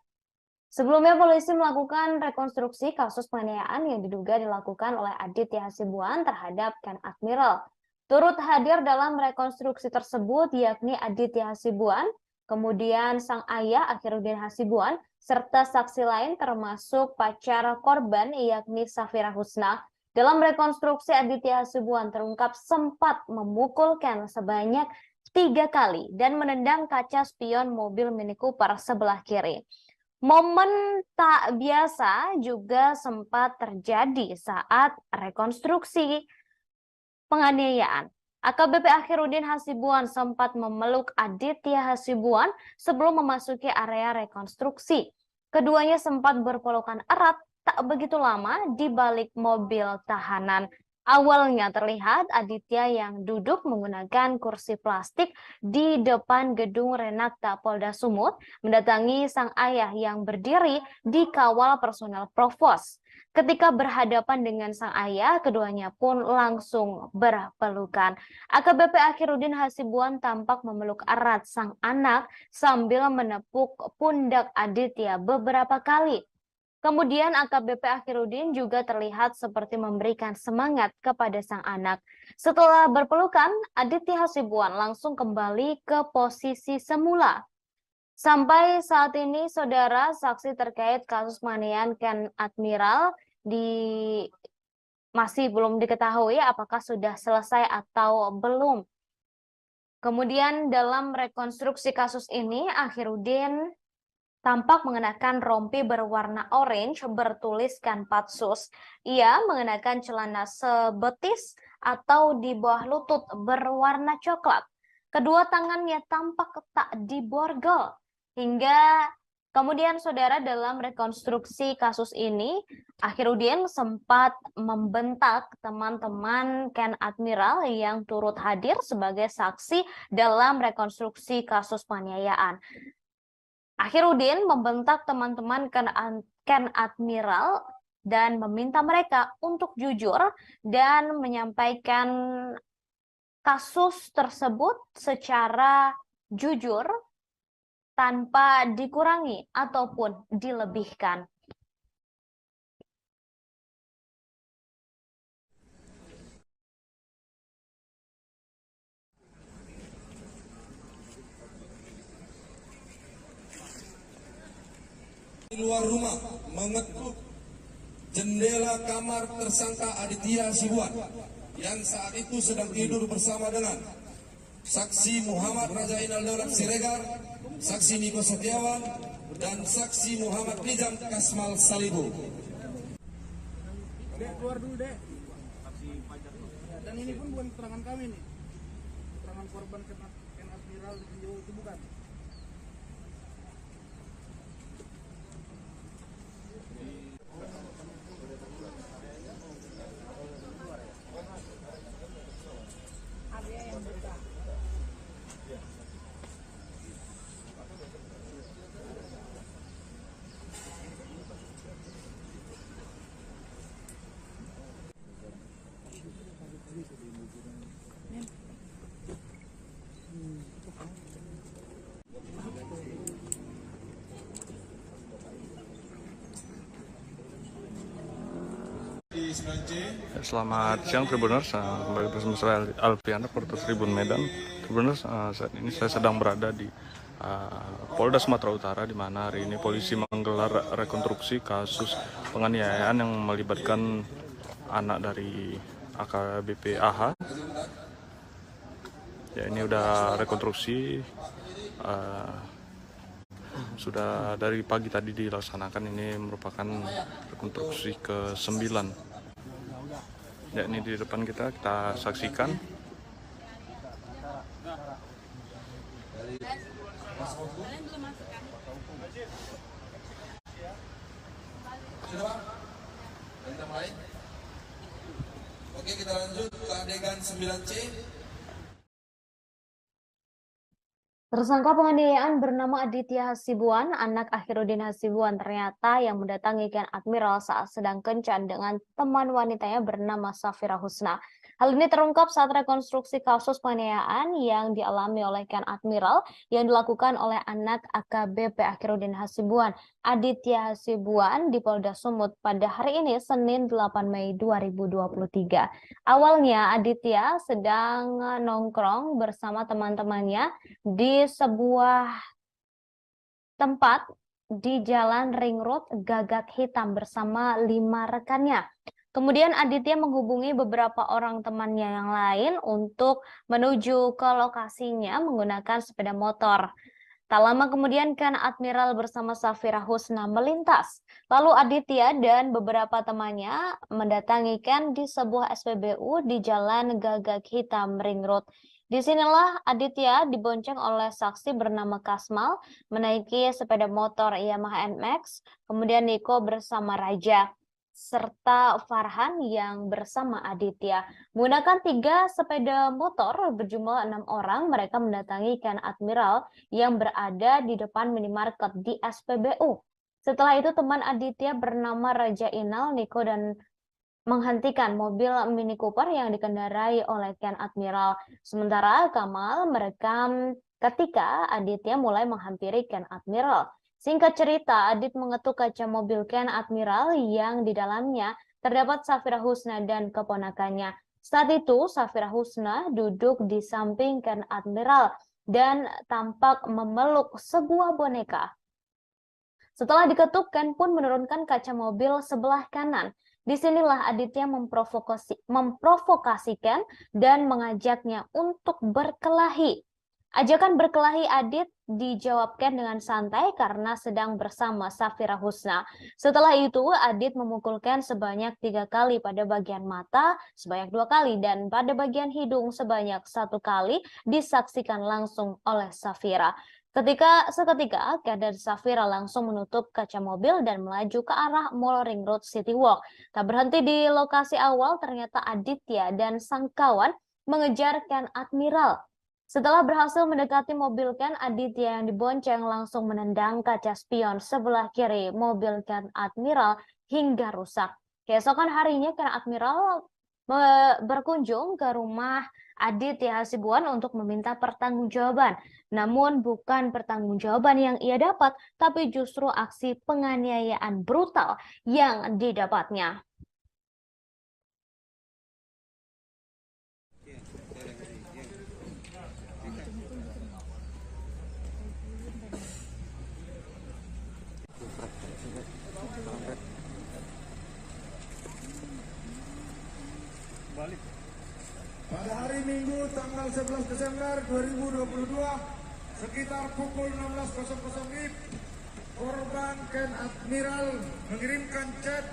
Sebelumnya polisi melakukan rekonstruksi kasus penganiayaan yang diduga dilakukan oleh Aditya Hasibuan terhadap Ken Admiral. Turut hadir dalam rekonstruksi tersebut yakni Aditya Hasibuan, kemudian sang ayah Akhiruddin Hasibuan, serta saksi lain termasuk pacar korban yakni Safira Husna. Dalam rekonstruksi, Aditya Hasibuan terungkap sempat memukul Ken sebanyak 3 kali dan menendang kaca spion mobil Mini Cooper sebelah kiri. Momen tak biasa juga sempat terjadi saat rekonstruksi penganiayaan. AKBP Akhiruddin Hasibuan sempat memeluk Aditya Hasibuan sebelum memasuki area rekonstruksi. Keduanya sempat berpelukan erat tak begitu lama di balik mobil tahanan. Awalnya terlihat Aditya yang duduk menggunakan kursi plastik di depan gedung Renakta Polda Sumut mendatangi sang ayah yang berdiri di kawal personel Provos. Ketika berhadapan dengan sang ayah, keduanya pun langsung berpelukan. AKBP Akhiruddin Hasibuan tampak memeluk erat sang anak sambil menepuk pundak Aditya beberapa kali. Kemudian AKBP Akhiruddin juga terlihat seperti memberikan semangat kepada sang anak. Setelah berpelukan, Aditya Hasibuan langsung kembali ke posisi semula. Sampai saat ini, saudara, saksi terkait kasus penganiayaan Ken Admiral masih belum diketahui apakah sudah selesai atau belum. Kemudian dalam rekonstruksi kasus ini, Akhiruddin tampak mengenakan rompi berwarna orange bertuliskan Patsus. Ia mengenakan celana sebetis atau di bawah lutut berwarna coklat. Kedua tangannya tampak tak diborgol. Hingga kemudian saudara dalam rekonstruksi kasus ini, Akhiruddin sempat membentak teman-teman Ken Admiral yang turut hadir sebagai saksi dalam rekonstruksi kasus penganiayaan. Akhiruddin membentak teman-teman Ken Admiral dan meminta mereka untuk jujur dan menyampaikan kasus tersebut secara jujur tanpa dikurangi ataupun dilebihkan. Di luar rumah mengetuk jendela kamar tersangka Aditya Hasibuan yang saat itu sedang tidur bersama dengan saksi Muhammad Rajainal Daulat Siregar, saksi Niko Setiawan, dan saksi Muhammad Nizam Kasmal Salibu. Dek, keluar dulu, Dek. Dan ini pun bukan keterangan kami nih, keterangan korban Ken Admiral Rio itu bukan. Selamat siang Tribuners, kembali bersama saya Alpian, reporter Tribun Medan. Tribuners, saat ini saya sedang berada di Polda Sumatera Utara, di mana hari ini polisi menggelar rekonstruksi kasus penganiayaan yang melibatkan anak dari AKBP AH. Ya, ini udah rekonstruksi, sudah dari pagi tadi dilaksanakan. Ini merupakan rekonstruksi ke-9. Ya, ini di depan kita saksikan. Sudah, Pak? Kita mulai. Oke, kita lanjut ke adegan 9C. Tersangka penganiayaan bernama Aditya Hasibuan, anak Akhiruddin Hasibuan, ternyata yang mendatangi Ken Admiral saat sedang kencan dengan teman wanitanya bernama Safira Husna. Hal ini terungkap saat rekonstruksi kasus penganiayaan yang dialami oleh Ken Admiral yang dilakukan oleh anak AKBP Akhiruddin Hasibuan, Aditya Hasibuan, di Polda Sumut pada hari ini, Senin 8 Mei 2023. Awalnya Aditya sedang nongkrong bersama teman-temannya di sebuah tempat di Jalan Ring Road Gagak Hitam bersama 5 rekannya. Kemudian Aditya menghubungi beberapa orang temannya yang lain untuk menuju ke lokasinya menggunakan sepeda motor. Tak lama kemudian Ken Admiral bersama Safira Husna melintas. Lalu Aditya dan beberapa temannya mendatangi Ken di sebuah SPBU di Jalan Gagak Hitam Ring Road. Disinilah Aditya dibonceng oleh saksi bernama Kasmal menaiki sepeda motor Yamaha NMAX, kemudian Niko bersama Raja, serta Farhan yang bersama Aditya. Menggunakan 3 sepeda motor berjumlah 6 orang, mereka mendatangi Ken Admiral yang berada di depan minimarket di SPBU. Setelah itu teman Aditya bernama Raja Inal, Niko, dan menghentikan mobil Mini Cooper yang dikendarai oleh Ken Admiral. Sementara Kamal merekam ketika Aditya mulai menghampiri Ken Admiral. Singkat cerita, Adit mengetuk kaca mobil Ken Admiral yang di dalamnya terdapat Safira Husna dan keponakannya. Saat itu, Safira Husna duduk di samping Ken Admiral dan tampak memeluk sebuah boneka. Setelah diketuk, Ken pun menurunkan kaca mobil sebelah kanan. Disinilah Aditya memprovokasi Ken dan mengajaknya untuk berkelahi. Ajakan berkelahi Adit dijawabkan dengan santai karena sedang bersama Safira Husna. Setelah itu, Adit memukul Ken sebanyak 3 kali pada bagian mata, sebanyak 2 kali, dan pada bagian hidung sebanyak 1 kali, disaksikan langsung oleh Safira. Seketika, Ken dan Safira langsung menutup kaca mobil dan melaju ke arah Mall Ring Road City Walk. Tak berhenti di lokasi awal, ternyata Aditya dan sang kawan mengejar Ken Admiral. Setelah berhasil mendekati mobil Ken, Aditya yang dibonceng langsung menendang kaca spion sebelah kiri mobil Ken Admiral hingga rusak. Keesokan harinya, Ken Admiral berkunjung ke rumah Aditya Hasibuan untuk meminta pertanggungjawaban. Namun bukan pertanggungjawaban yang ia dapat, tapi justru aksi penganiayaan brutal yang didapatnya. Pada hari Minggu tanggal 11 Desember 2022 sekitar pukul 16.00 WIB, korban Ken Admiral mengirimkan chat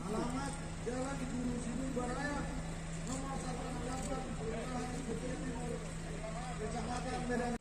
alamat Jalan Guru Sidu Baraya nomor 168 Kelurahan Bukit Timur, Kecamatan Medan.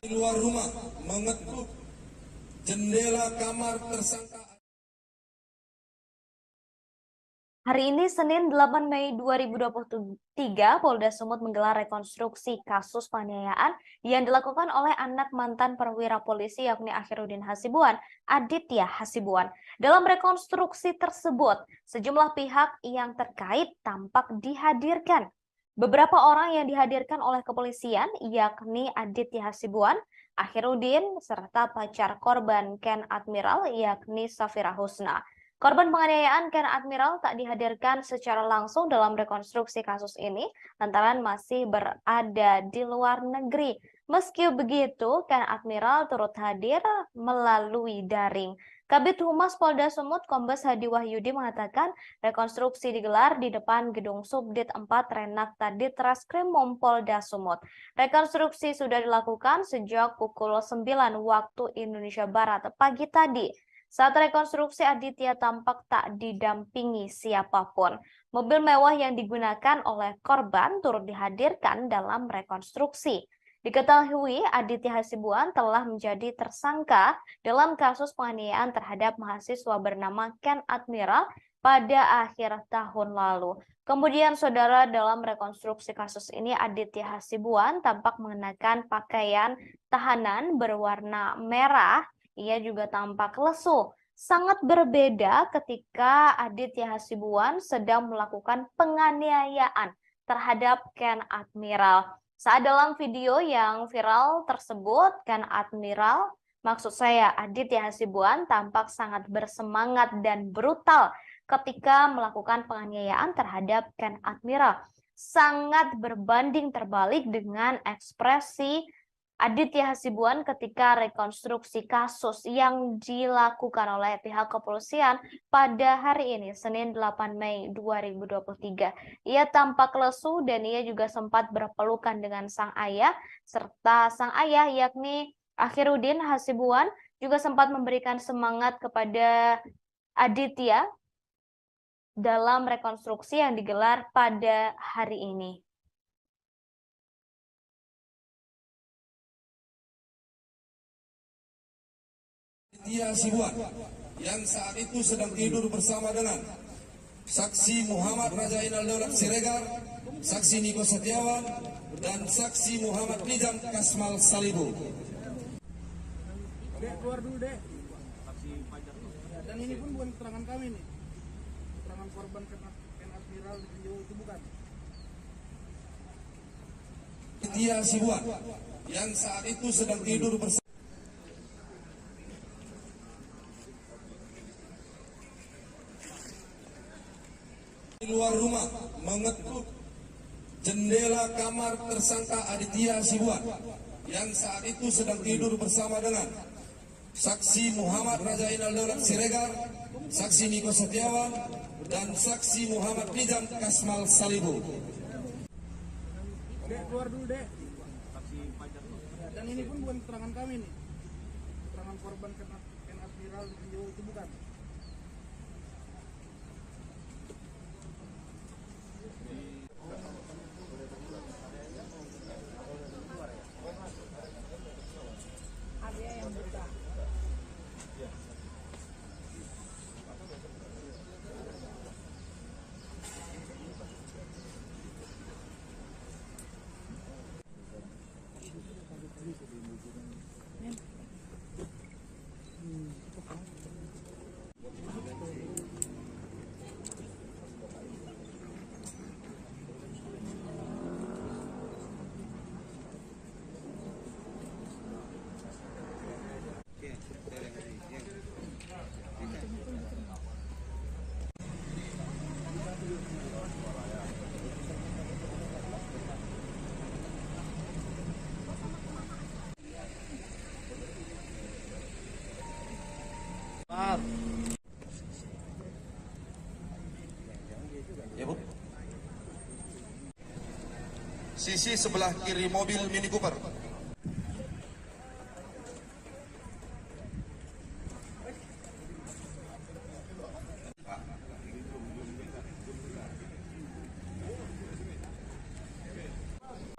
Di luar rumah mengetuk jendela kamar tersangka. Hari ini Senin 8 Mei 2023, Polda Sumut menggelar rekonstruksi kasus penganiayaan yang dilakukan oleh anak mantan perwira polisi yakni Akhiruddin Hasibuan, Aditya Hasibuan. Dalam rekonstruksi tersebut, sejumlah pihak yang terkait tampak dihadirkan. Beberapa orang yang dihadirkan oleh kepolisian yakni Aditya Hasibuan, Akhiruddin, serta pacar korban Ken Admiral yakni Safira Husna. Korban penganiayaan Ken Admiral tak dihadirkan secara langsung dalam rekonstruksi kasus ini lantaran masih berada di luar negeri. Meski begitu, Ken Admiral turut hadir melalui daring. Kabid Humas Polda Sumut Kombes Hadi Wahyudi mengatakan rekonstruksi digelar di depan Gedung Subdit 4 Renakta Ditreskrimum Polda Sumut. Rekonstruksi sudah dilakukan sejak pukul 9 waktu Indonesia Barat pagi tadi. Saat rekonstruksi, Aditya tampak tak didampingi siapapun. Mobil mewah yang digunakan oleh korban turut dihadirkan dalam rekonstruksi. Diketahui Aditya Hasibuan telah menjadi tersangka dalam kasus penganiayaan terhadap mahasiswa bernama Ken Admiral pada akhir tahun lalu. Kemudian saudara, dalam rekonstruksi kasus ini Aditya Hasibuan tampak mengenakan pakaian tahanan berwarna merah. Ia juga tampak lesu. Sangat berbeda ketika Aditya Hasibuan sedang melakukan penganiayaan terhadap Ken Admiral. Saat dalam video yang viral tersebut, Ken Admiral, maksud saya Aditya Hasibuan, tampak sangat bersemangat dan brutal ketika melakukan penganiayaan terhadap Ken Admiral. Sangat berbanding terbalik dengan ekspresi Aditya Hasibuan ketika rekonstruksi kasus yang dilakukan oleh pihak kepolisian pada hari ini, Senin 8 Mei 2023. Ia tampak lesu dan ia juga sempat berpelukan dengan sang ayah, serta sang ayah yakni Akhiruddin Hasibuan juga sempat memberikan semangat kepada Aditya dalam rekonstruksi yang digelar pada hari ini. Aditya Hasibuan yang saat itu sedang tidur bersama dengan saksi Muhammad Rajainal Daulat Siregar, saksi Niko Setiawan, dan saksi Muhammad Nizam Kasmal Salibu. Dek, keluar dulu, Dek. Dan ini pun bukan keterangan kami nih. Keterangan korban Ken Admiral di video itu bukan. Aditya Hasibuan yang saat itu sedang tidur bersama di luar rumah mengetuk jendela kamar tersangka Aditya Hasibuan yang saat itu sedang tidur bersama dengan saksi Muhammad Rajainal Daulat Siregar, saksi Niko Setiawan, dan saksi Muhammad Nizam Kasmal Salibu. Dek, keluar dulu, Dek. Dan ini pun bukan keterangan kami nih. Keterangan korban Ken Admiral di video itu bukan. Ya, Bu. Sisi sebelah kiri mobil Mini Cooper.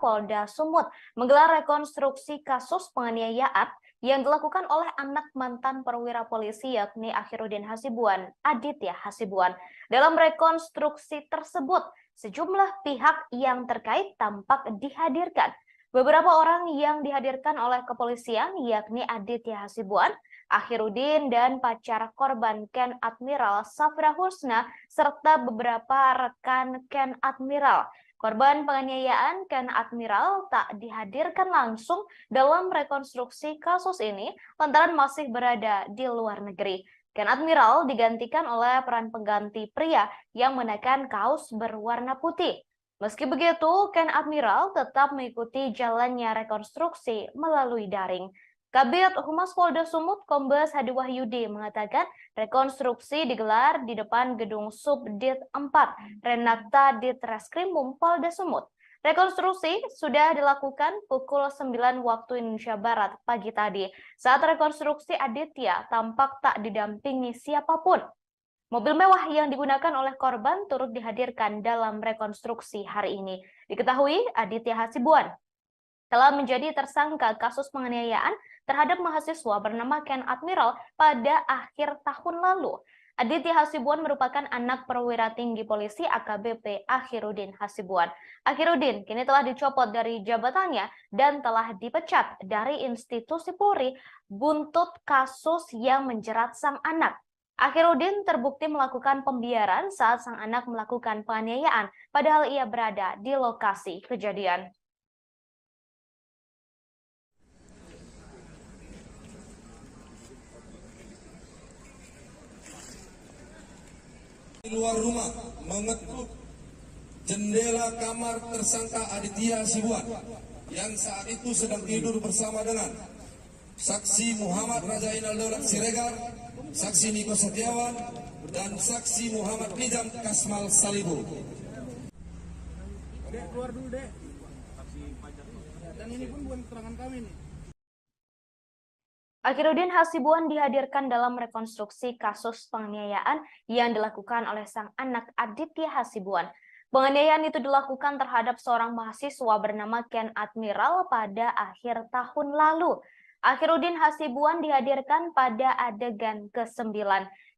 Polda Sumut menggelar rekonstruksi kasus penganiayaan yang dilakukan oleh anak mantan perwira polisi yakni Akhiruddin Hasibuan, Aditya Hasibuan. Dalam rekonstruksi tersebut, sejumlah pihak yang terkait tampak dihadirkan. Beberapa orang yang dihadirkan oleh kepolisian yakni Aditya Hasibuan, Akhiruddin, dan pacar korban Ken Admiral Safra Husna, serta beberapa rekan Ken Admiral. Korban penganiayaan Ken Admiral tak dihadirkan langsung dalam rekonstruksi kasus ini lantaran masih berada di luar negeri. Ken Admiral digantikan oleh peran pengganti pria yang mengenakan kaos berwarna putih. Meski begitu, Ken Admiral tetap mengikuti jalannya rekonstruksi melalui daring. Kabid Humas Polda Sumut Kombes Hadi Wahyudi mengatakan rekonstruksi digelar di depan gedung Subdit 4 Renakta Ditreskrimum Polda Sumut. Rekonstruksi sudah dilakukan pukul 9 waktu Indonesia Barat pagi tadi. Saat rekonstruksi, Aditya tampak tak didampingi siapapun. Mobil mewah yang digunakan oleh korban turut dihadirkan dalam rekonstruksi hari ini. Diketahui Aditya Hasibuan telah menjadi tersangka kasus penganiayaan terhadap mahasiswa bernama Ken Admiral pada akhir tahun lalu. Aditya Hasibuan merupakan anak perwira tinggi polisi AKBP Akhiruddin Hasibuan. Akhiruddin kini telah dicopot dari jabatannya dan telah dipecat dari institusi Polri buntut kasus yang menjerat sang anak. Akhiruddin terbukti melakukan pembiaran saat sang anak melakukan penganiayaan, padahal ia berada di lokasi kejadian. Di luar rumah mengetuk jendela kamar tersangka Aditya Hasibuan yang saat itu sedang tidur bersama dengan saksi Muhammad Rajainal Daulat Siregar, saksi Niko Setiawan, dan saksi Muhammad Nizam Kasmal Salibu. Dek, keluar dulu, Dek. Dan ini pun bukan keterangan kami nih. Akhiruddin Hasibuan dihadirkan dalam rekonstruksi kasus penganiayaan yang dilakukan oleh sang anak Aditya Hasibuan. Penganiayaan itu dilakukan terhadap seorang mahasiswa bernama Ken Admiral pada akhir tahun lalu. Akhiruddin Hasibuan dihadirkan pada adegan ke-9.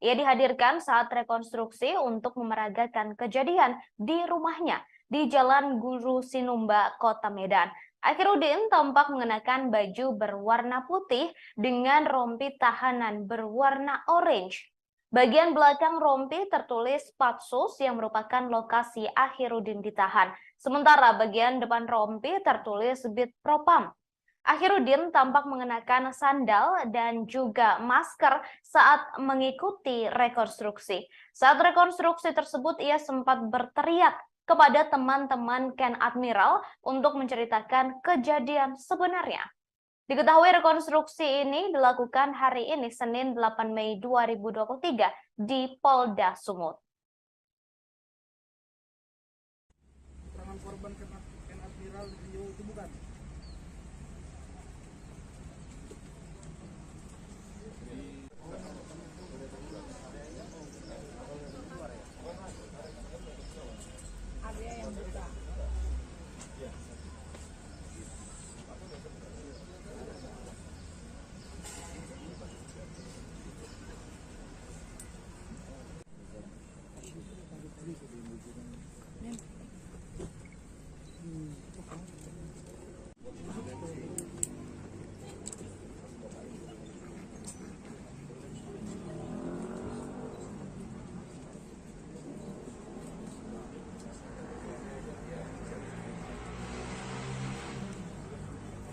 Ia dihadirkan saat rekonstruksi untuk memeragakan kejadian di rumahnya di Jalan Guru Sinumba, Kota Medan. Akhiruddin tampak mengenakan baju berwarna putih dengan rompi tahanan berwarna orange. Bagian belakang rompi tertulis Patsus yang merupakan lokasi Akhiruddin ditahan. Sementara bagian depan rompi tertulis Bid Propam. Akhiruddin tampak mengenakan sandal dan juga masker saat mengikuti rekonstruksi. Saat rekonstruksi tersebut, ia sempat berteriak kepada teman-teman Ken Admiral untuk menceritakan kejadian sebenarnya. Diketahui rekonstruksi ini dilakukan hari ini Senin 8 Mei 2023 di Polda Sumut. Keterangan korban Ken Admiral video itu bukan?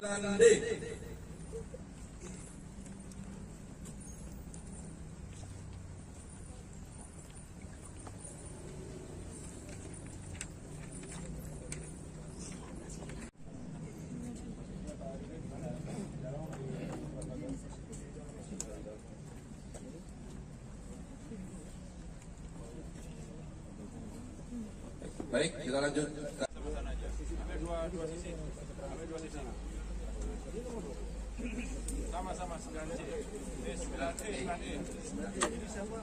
Dan D. Baik, kita lanjut. Ambil dua sisi. Ambil dua sisi. Sama-sama 9C. Ini 9E, 9E. Ini siapa?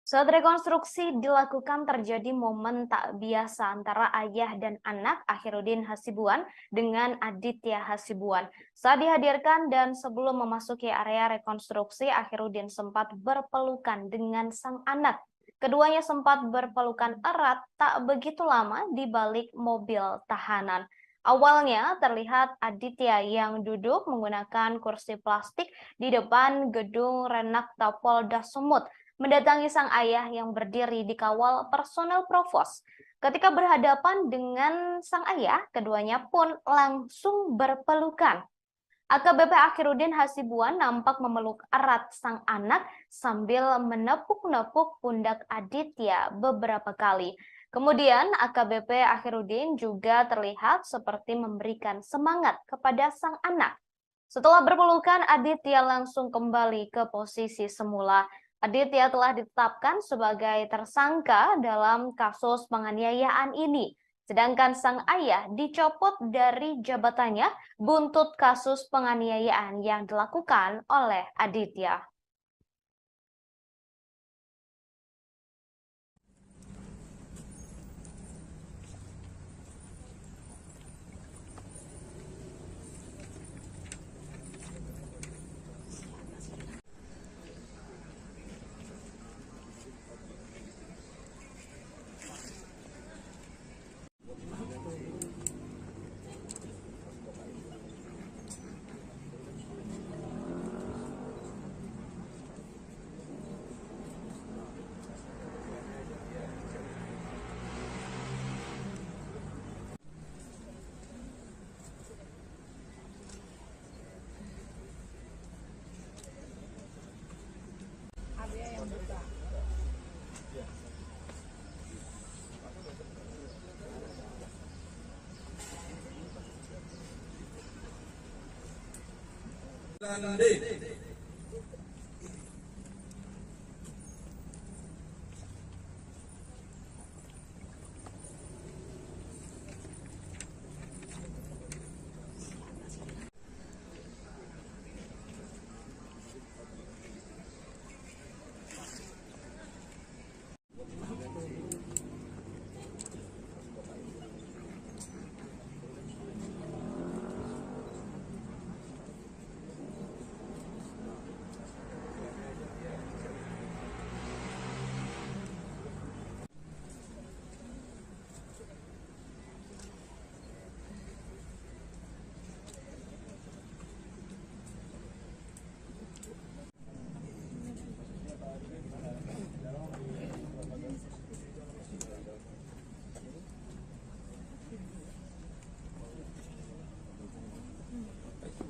Saat rekonstruksi dilakukan terjadi momen tak biasa antara ayah dan anak Akhiruddin Hasibuan dengan Aditya Hasibuan. Saat dihadirkan dan sebelum memasuki area rekonstruksi, Akhiruddin sempat berpelukan dengan sang anak. Keduanya sempat berpelukan erat tak begitu lama di balik mobil tahanan. Awalnya terlihat Aditya yang duduk menggunakan kursi plastik di depan gedung Renakta Polda Sumut, mendatangi sang ayah yang berdiri dikawal personel provos. Ketika berhadapan dengan sang ayah, keduanya pun langsung berpelukan. AKBP Akhiruddin Hasibuan nampak memeluk erat sang anak sambil menepuk-nepuk pundak Aditya beberapa kali. Kemudian AKBP Akhiruddin juga terlihat seperti memberikan semangat kepada sang anak. Setelah berpelukan, Aditya langsung kembali ke posisi semula. Aditya telah ditetapkan sebagai tersangka dalam kasus penganiayaan ini. Sedangkan sang ayah dicopot dari jabatannya buntut kasus penganiayaan yang dilakukan oleh Aditya. Dan D.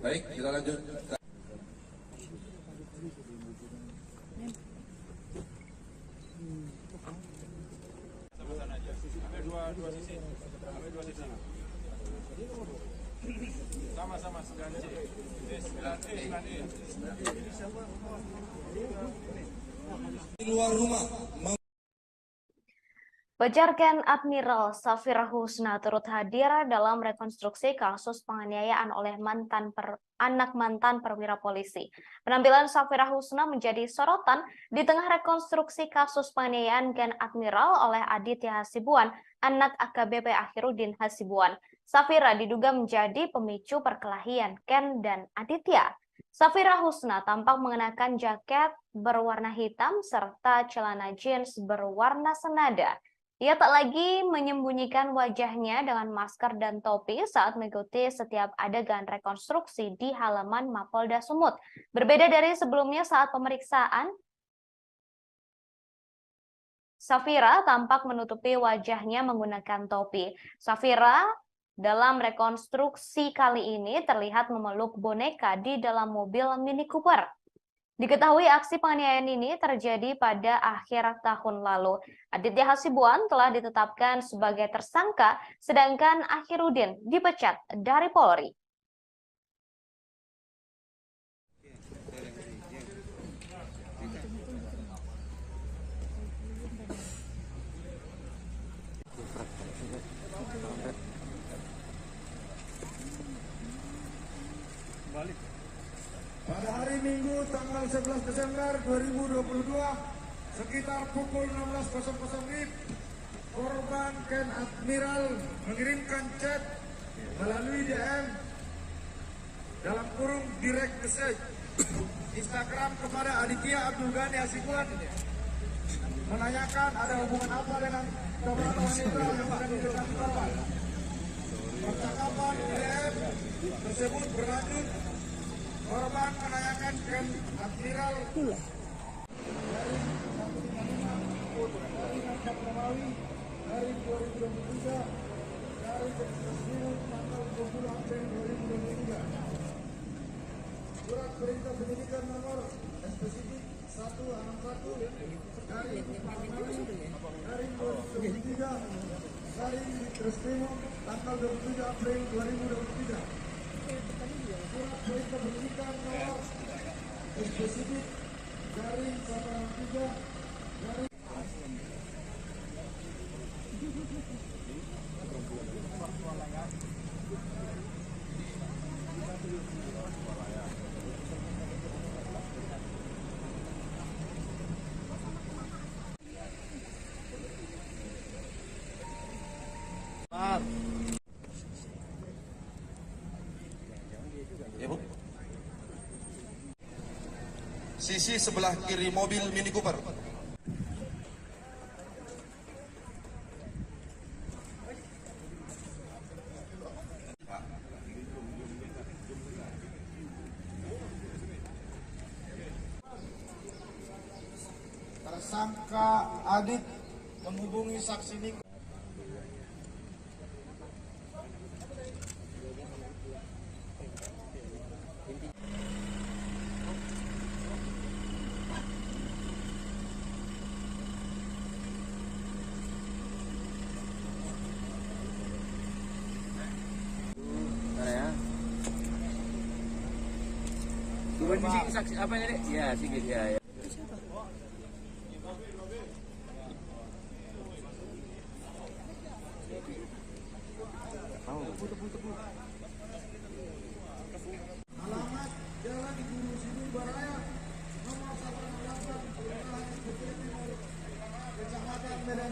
Baik, kita lanjut. Sama-sama aja. Ambil dua sisi. Ambil dua sisi. Sama-sama 9C. 9E. Di luar rumah. Pejarken Admiral Safira Husna turut hadir dalam rekonstruksi kasus penganiayaan oleh anak mantan perwira polisi. Penampilan Safira Husna menjadi sorotan di tengah rekonstruksi kasus penganiayaan Ken Admiral oleh Aditya Hasibuan, anak AKBP Akhiruddin Hasibuan. Safira diduga menjadi pemicu perkelahian Ken dan Aditya. Safira Husna tampak mengenakan jaket berwarna hitam serta celana jeans berwarna senada. Ia tak lagi menyembunyikan wajahnya dengan masker dan topi saat mengikuti setiap adegan rekonstruksi di halaman Mapolda Sumut. Berbeda dari sebelumnya saat pemeriksaan, Safira tampak menutupi wajahnya menggunakan topi. Safira dalam rekonstruksi kali ini terlihat memeluk boneka di dalam mobil Mini Cooper. Diketahui aksi penganiayaan ini terjadi pada akhir tahun lalu. Aditya Hasibuan telah ditetapkan sebagai tersangka, sedangkan Akhiruddin dipecat dari Polri. Pada hari Minggu tanggal 11 Desember 2022, sekitar pukul 16.00 WIB, korban Ken Admiral mengirimkan chat melalui DM dalam kurung direct message Instagram kepada Aditya Abdul Ghani Hasibuan menanyakan ada hubungan apa dengan beberapa wanita yang sedang didekati korban. Percakapan DM tersebut berlanjut, korban menanyakan Ken Admiral dari 2023 dari tanggal 20 April 2023. Surat perintah penyidikan nomor spesifik 161 dari 2023 dari Reskrimum tanggal 27 April 2023. Surat perintah penyidikan nomor spesifik dari 163 dari Ya, Bu. Sisi sebelah kiri mobil Mini Cooper. tersangka Adit menghubungi saksi Niko. Mana ya? Turun di sini saksi apa ini, Dek? Ya, sedikit ya. Ya. Alamat Jalan Guru Sidu Baraya nomor 168 Kelurahan Putri Timur Kecamatan Medan.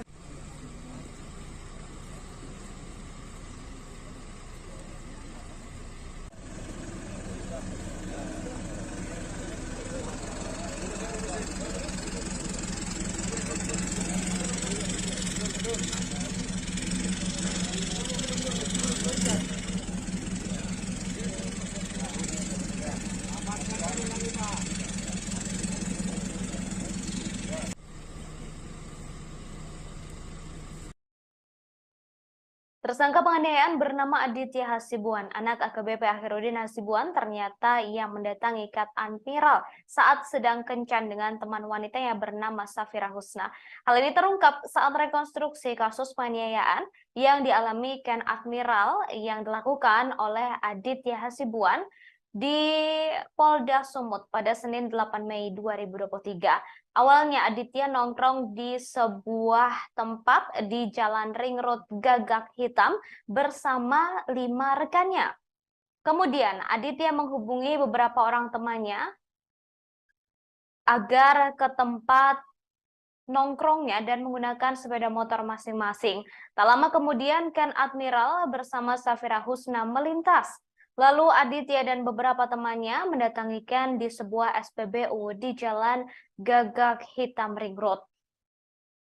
Tersangka penganiayaan bernama Aditya Hasibuan, anak AKBP Akhiruddin Hasibuan, ternyata ia mendatangi Ken Admiral saat sedang kencan dengan teman wanitanya bernama Safira Husna. Hal ini terungkap saat rekonstruksi kasus penganiayaan yang dialami Ken Admiral yang dilakukan oleh Aditya Hasibuan di Polda Sumut pada Senin 8 Mei 2023. Awalnya Aditya nongkrong di sebuah tempat di Jalan Ring Road Gagak Hitam bersama 5 rekannya. Kemudian Aditya menghubungi beberapa orang temannya agar ke tempat nongkrongnya dan menggunakan sepeda motor masing-masing. Tak lama kemudian Ken Admiral bersama Safira Husna melintas. Lalu Aditya dan beberapa temannya mendatangi Ken di sebuah SPBU di Jalan Gagak Hitam Ring Road.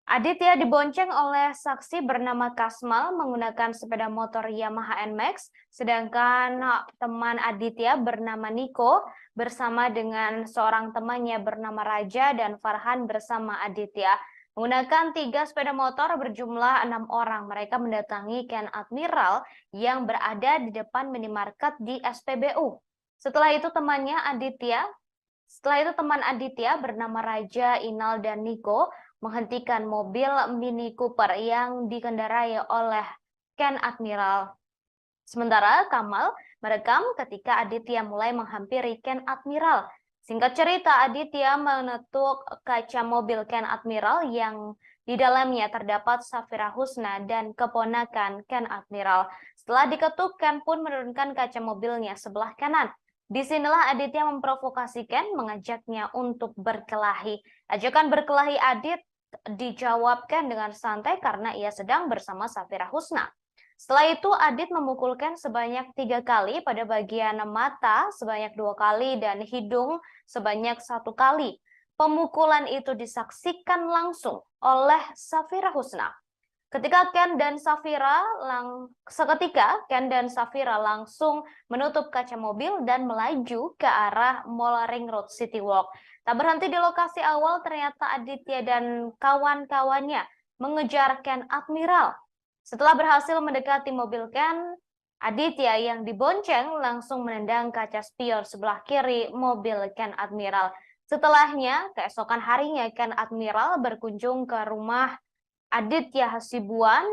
Aditya dibonceng oleh saksi bernama Kasmal menggunakan sepeda motor Yamaha NMAX, sedangkan teman Aditya bernama Niko bersama dengan seorang temannya bernama Raja dan Farhan bersama Aditya. Menggunakan 3 sepeda motor berjumlah 6 orang, mereka mendatangi Ken Admiral yang berada di depan minimarket di SPBU. Setelah itu teman Aditya bernama Raja, Inal, dan Niko menghentikan mobil Mini Cooper yang dikendarai oleh Ken Admiral. Sementara Kamal merekam ketika Aditya mulai menghampiri Ken Admiral. Singkat cerita, Aditya menetuk kaca mobil Ken Admiral yang di dalamnya terdapat Safira Husna dan keponakan Ken Admiral. Setelah diketuk, Ken pun menurunkan kaca mobilnya sebelah kanan. Disinilah Aditya memprovokasi Ken, mengajaknya untuk berkelahi. Ajakan berkelahi Adit dijawab Ken dengan santai karena ia sedang bersama Safira Husna. Setelah itu Adit memukul Ken sebanyak 3 kali pada bagian mata, sebanyak 2 kali, dan hidung sebanyak 1 kali. Pemukulan itu disaksikan langsung oleh Safira Husna. Seketika Ken dan Safira langsung menutup kaca mobil dan melaju ke arah Mall Ring Road City Walk. Tak berhenti di lokasi awal, ternyata Aditya dan kawan-kawannya mengejar Ken Admiral. Setelah berhasil mendekati mobil Ken, Aditya yang dibonceng langsung menendang kaca spion sebelah kiri mobil Ken Admiral. Setelahnya, keesokan harinya Ken Admiral berkunjung ke rumah Aditya Hasibuan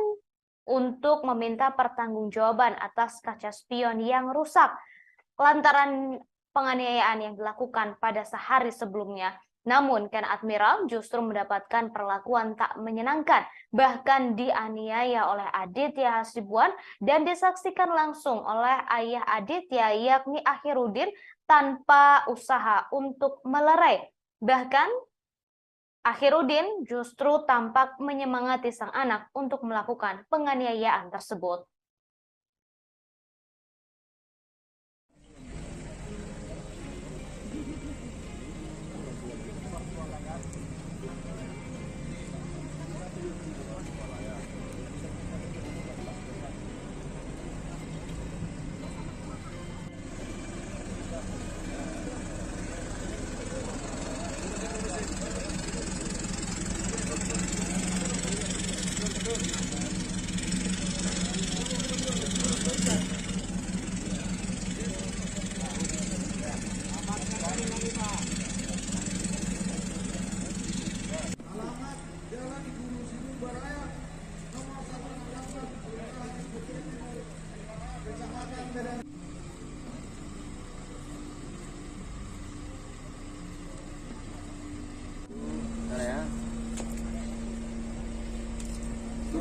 untuk meminta pertanggungjawaban atas kaca spion yang rusak lantaran penganiayaan yang dilakukan pada sehari sebelumnya. Namun Ken Admiral justru mendapatkan perlakuan tak menyenangkan, bahkan dianiaya oleh Aditya Hasibuan dan disaksikan langsung oleh ayah Aditya yakni Akhiruddin tanpa usaha untuk melerai. Bahkan Akhiruddin justru tampak menyemangati sang anak untuk melakukan penganiayaan tersebut.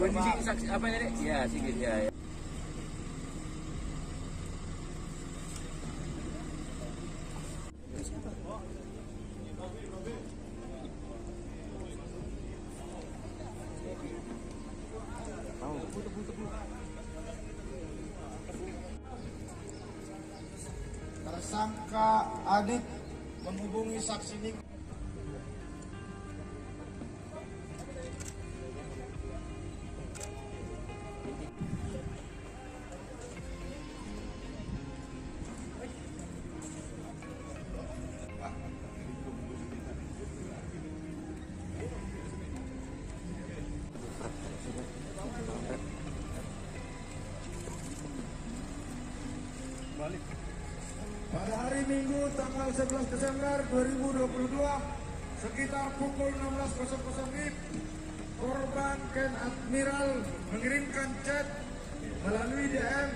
Kondisi saksi apa ini, Dek? Ya, sedikit ya. Tersangka Adit menghubungi saksi Nik. Pada hari Minggu tanggal 11 Desember 2022 sekitar pukul 16.00 WIB, korban Ken Admiral mengirimkan chat melalui DM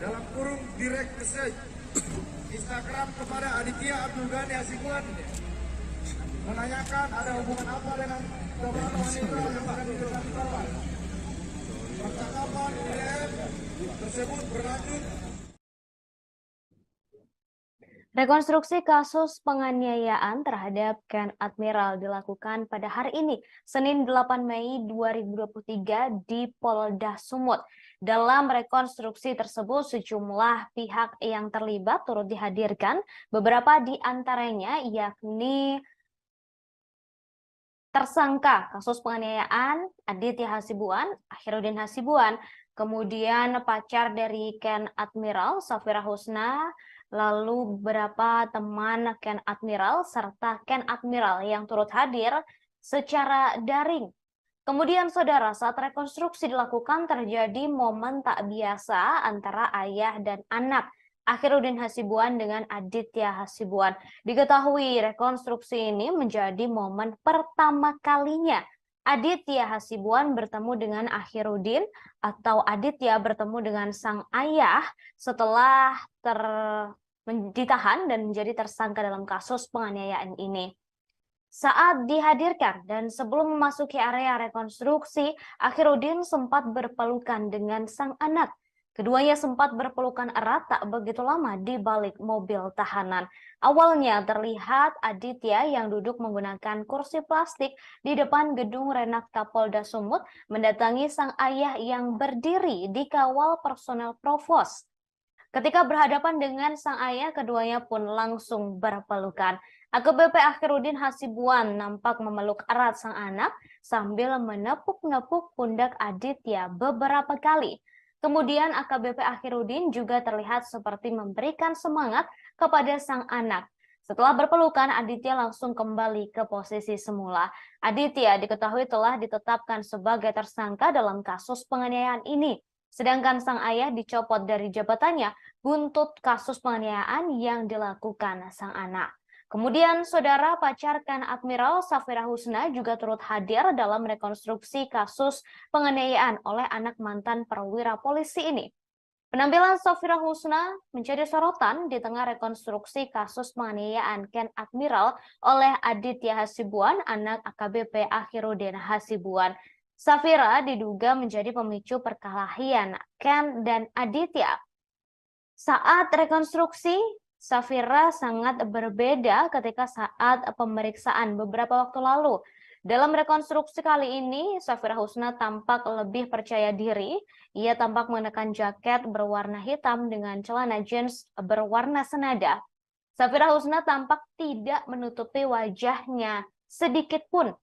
dalam kurung direct message Instagram kepada Aditya Abdul Ghani Hasibuan menanyakan ada hubungan apa dengan seorang wanita yang akan didekati korban. Percakapan DM tersebut berlanjut. Rekonstruksi kasus penganiayaan terhadap Ken Admiral dilakukan pada hari ini, Senin 8 Mei 2023 di Polda Sumut. Dalam rekonstruksi tersebut, sejumlah pihak yang terlibat turut dihadirkan, beberapa di antaranya yakni tersangka kasus penganiayaan Aditya Hasibuan, Akhiruddin Hasibuan, kemudian pacar dari Ken Admiral, Safira Husna, lalu beberapa teman Ken Admiral, serta Ken Admiral yang turut hadir secara daring. Kemudian saudara, saat rekonstruksi dilakukan terjadi momen tak biasa antara ayah dan anak, Akhiruddin Hasibuan dengan Aditya Hasibuan. Diketahui rekonstruksi ini menjadi momen pertama kalinya Aditya Hasibuan bertemu dengan Akhiruddin atau Aditya bertemu dengan sang ayah setelah ditahan dan menjadi tersangka dalam kasus penganiayaan ini. Saat dihadirkan dan sebelum memasuki area rekonstruksi, Akhiruddin sempat berpelukan dengan sang anak. Keduanya sempat berpelukan erat tak begitu lama di balik mobil tahanan. Awalnya terlihat Aditya yang duduk menggunakan kursi plastik di depan gedung Renakta Polda Sumut mendatangi sang ayah yang berdiri di kawal personel provos. Ketika berhadapan dengan sang ayah, keduanya pun langsung berpelukan. AKBP Akhirudin Hasibuan nampak memeluk erat sang anak sambil menepuk-nepuk pundak Aditya beberapa kali. Kemudian AKBP Akhirudin juga terlihat seperti memberikan semangat kepada sang anak. Setelah berpelukan, Aditya langsung kembali ke posisi semula. Aditya diketahui telah ditetapkan sebagai tersangka dalam kasus penganiayaan ini. Sedangkan sang ayah dicopot dari jabatannya buntut kasus penganiayaan yang dilakukan sang anak. Kemudian saudara pacarkan Admiral Safira Husna juga turut hadir dalam rekonstruksi kasus penganiayaan oleh anak mantan perwira polisi ini. Penampilan Safira Husna menjadi sorotan di tengah rekonstruksi kasus penganiayaan Ken Admiral oleh Aditya Hasibuan, anak AKBP Akhirudin Hasibuan. Safira diduga menjadi pemicu perkelahian Ken dan Aditya. Saat rekonstruksi, Safira sangat berbeda ketika saat pemeriksaan beberapa waktu lalu. Dalam rekonstruksi kali ini, Safira Husna tampak lebih percaya diri. Ia tampak mengenakan jaket berwarna hitam dengan celana jeans berwarna senada. Safira Husna tampak tidak menutupi wajahnya sedikit pun.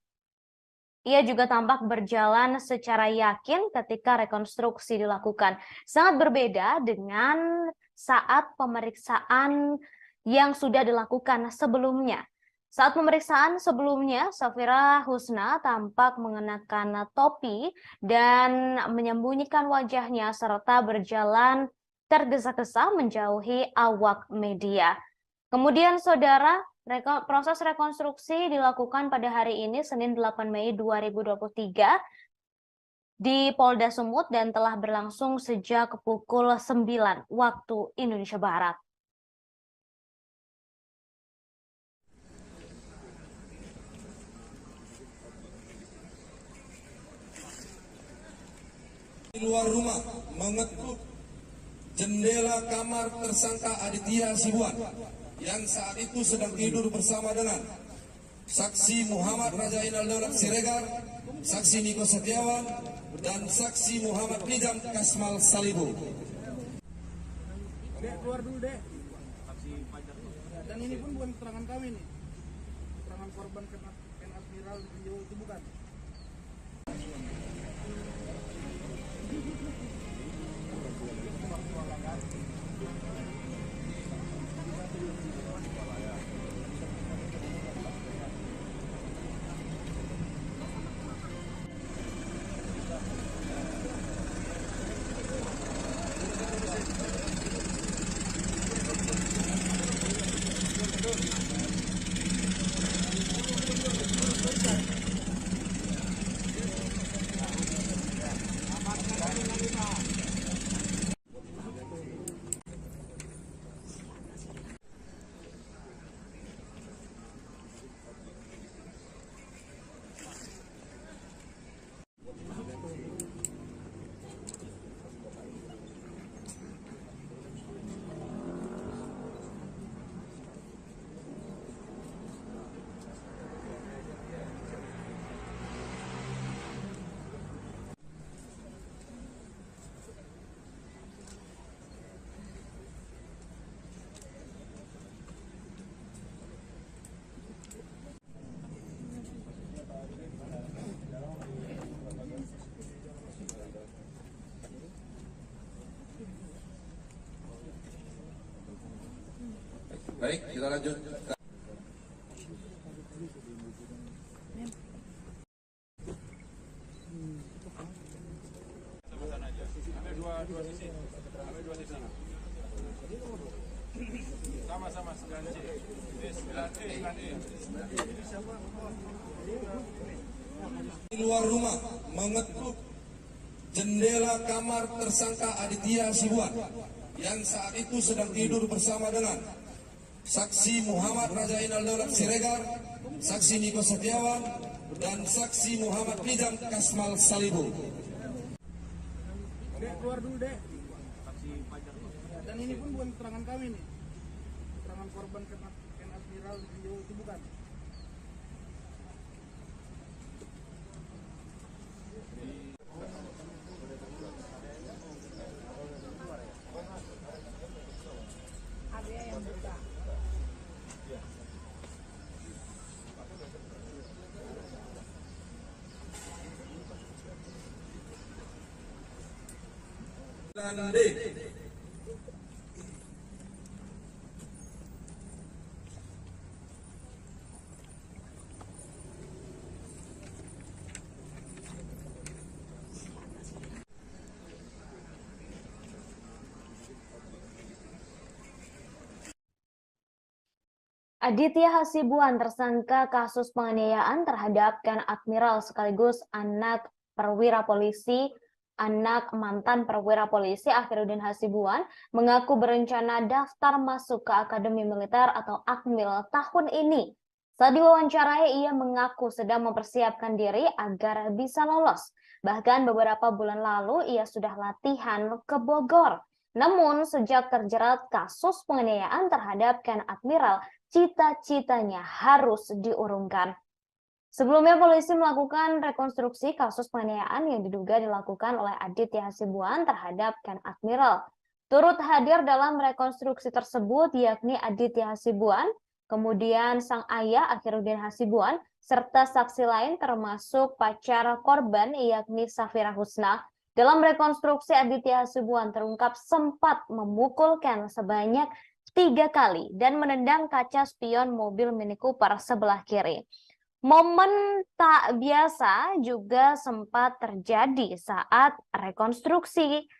Ia juga tampak berjalan secara yakin ketika rekonstruksi dilakukan. Sangat berbeda dengan saat pemeriksaan yang sudah dilakukan sebelumnya. Saat pemeriksaan sebelumnya, Safira Husna tampak mengenakan topi dan menyembunyikan wajahnya serta berjalan tergesa-gesa menjauhi awak media. Kemudian saudara, proses rekonstruksi dilakukan pada hari ini, Senin 8 Mei 2023, di Polda Sumut dan telah berlangsung sejak pukul 9 waktu Indonesia Barat. Di luar rumah mengetuk jendela kamar tersangka Aditya Hasibuan yang saat itu sedang tidur bersama dengan saksi Muhammad Rajainal Daulat Siregar, saksi Niko Setiawan, dan saksi Muhammad Nizam Kasmal Salibu. Dek, keluar dulu, Dek. Dan ini pun bukan keterangan kami nih. Keterangan korban Ken Admiral video itu bukan. Baik, kita lanjut. Dua sisi. Ambil dua sisi. Sama-sama 9C. 9E. Di luar rumah mengetuk jendela kamar tersangka Aditya Hasibuan yang saat itu sedang tidur bersama dengan saksi Muhammad Rajainal Daulat Siregar, saksi Niko Setiawan, dan saksi Muhammad Nizam Kasmal Salibu. Dek, keluar dulu, Dek. Dan ini pun bukan keterangan kami nih, keterangan korban Ken Admiral di video itu bukan. Dan D. Aditya Hasibuan tersangka kasus penganiayaan terhadap Ken Admiral sekaligus anak perwira polisi, anak mantan perwira polisi Akhiruddin Hasibuan mengaku berencana daftar masuk ke Akademi Militer atau Akmil tahun ini. Saat diwawancarai, ia mengaku sedang mempersiapkan diri agar bisa lolos. Bahkan beberapa bulan lalu ia sudah latihan ke Bogor. Namun sejak terjerat kasus penganiayaan terhadap Ken Admiral, cita-citanya harus diurungkan. Sebelumnya polisi melakukan rekonstruksi kasus penganiayaan yang diduga dilakukan oleh Aditya Hasibuan terhadap Ken Admiral. Turut hadir dalam rekonstruksi tersebut yakni Aditya Hasibuan, kemudian sang ayah Akhiruddin Hasibuan, serta saksi lain termasuk pacar korban yakni Safira Husna. Dalam rekonstruksi, Aditya Hasibuan terungkap sempat memukul Ken sebanyak 3 kali dan menendang kaca spion mobil Mini Cooper sebelah kiri. Momen tak biasa juga sempat terjadi saat rekonstruksi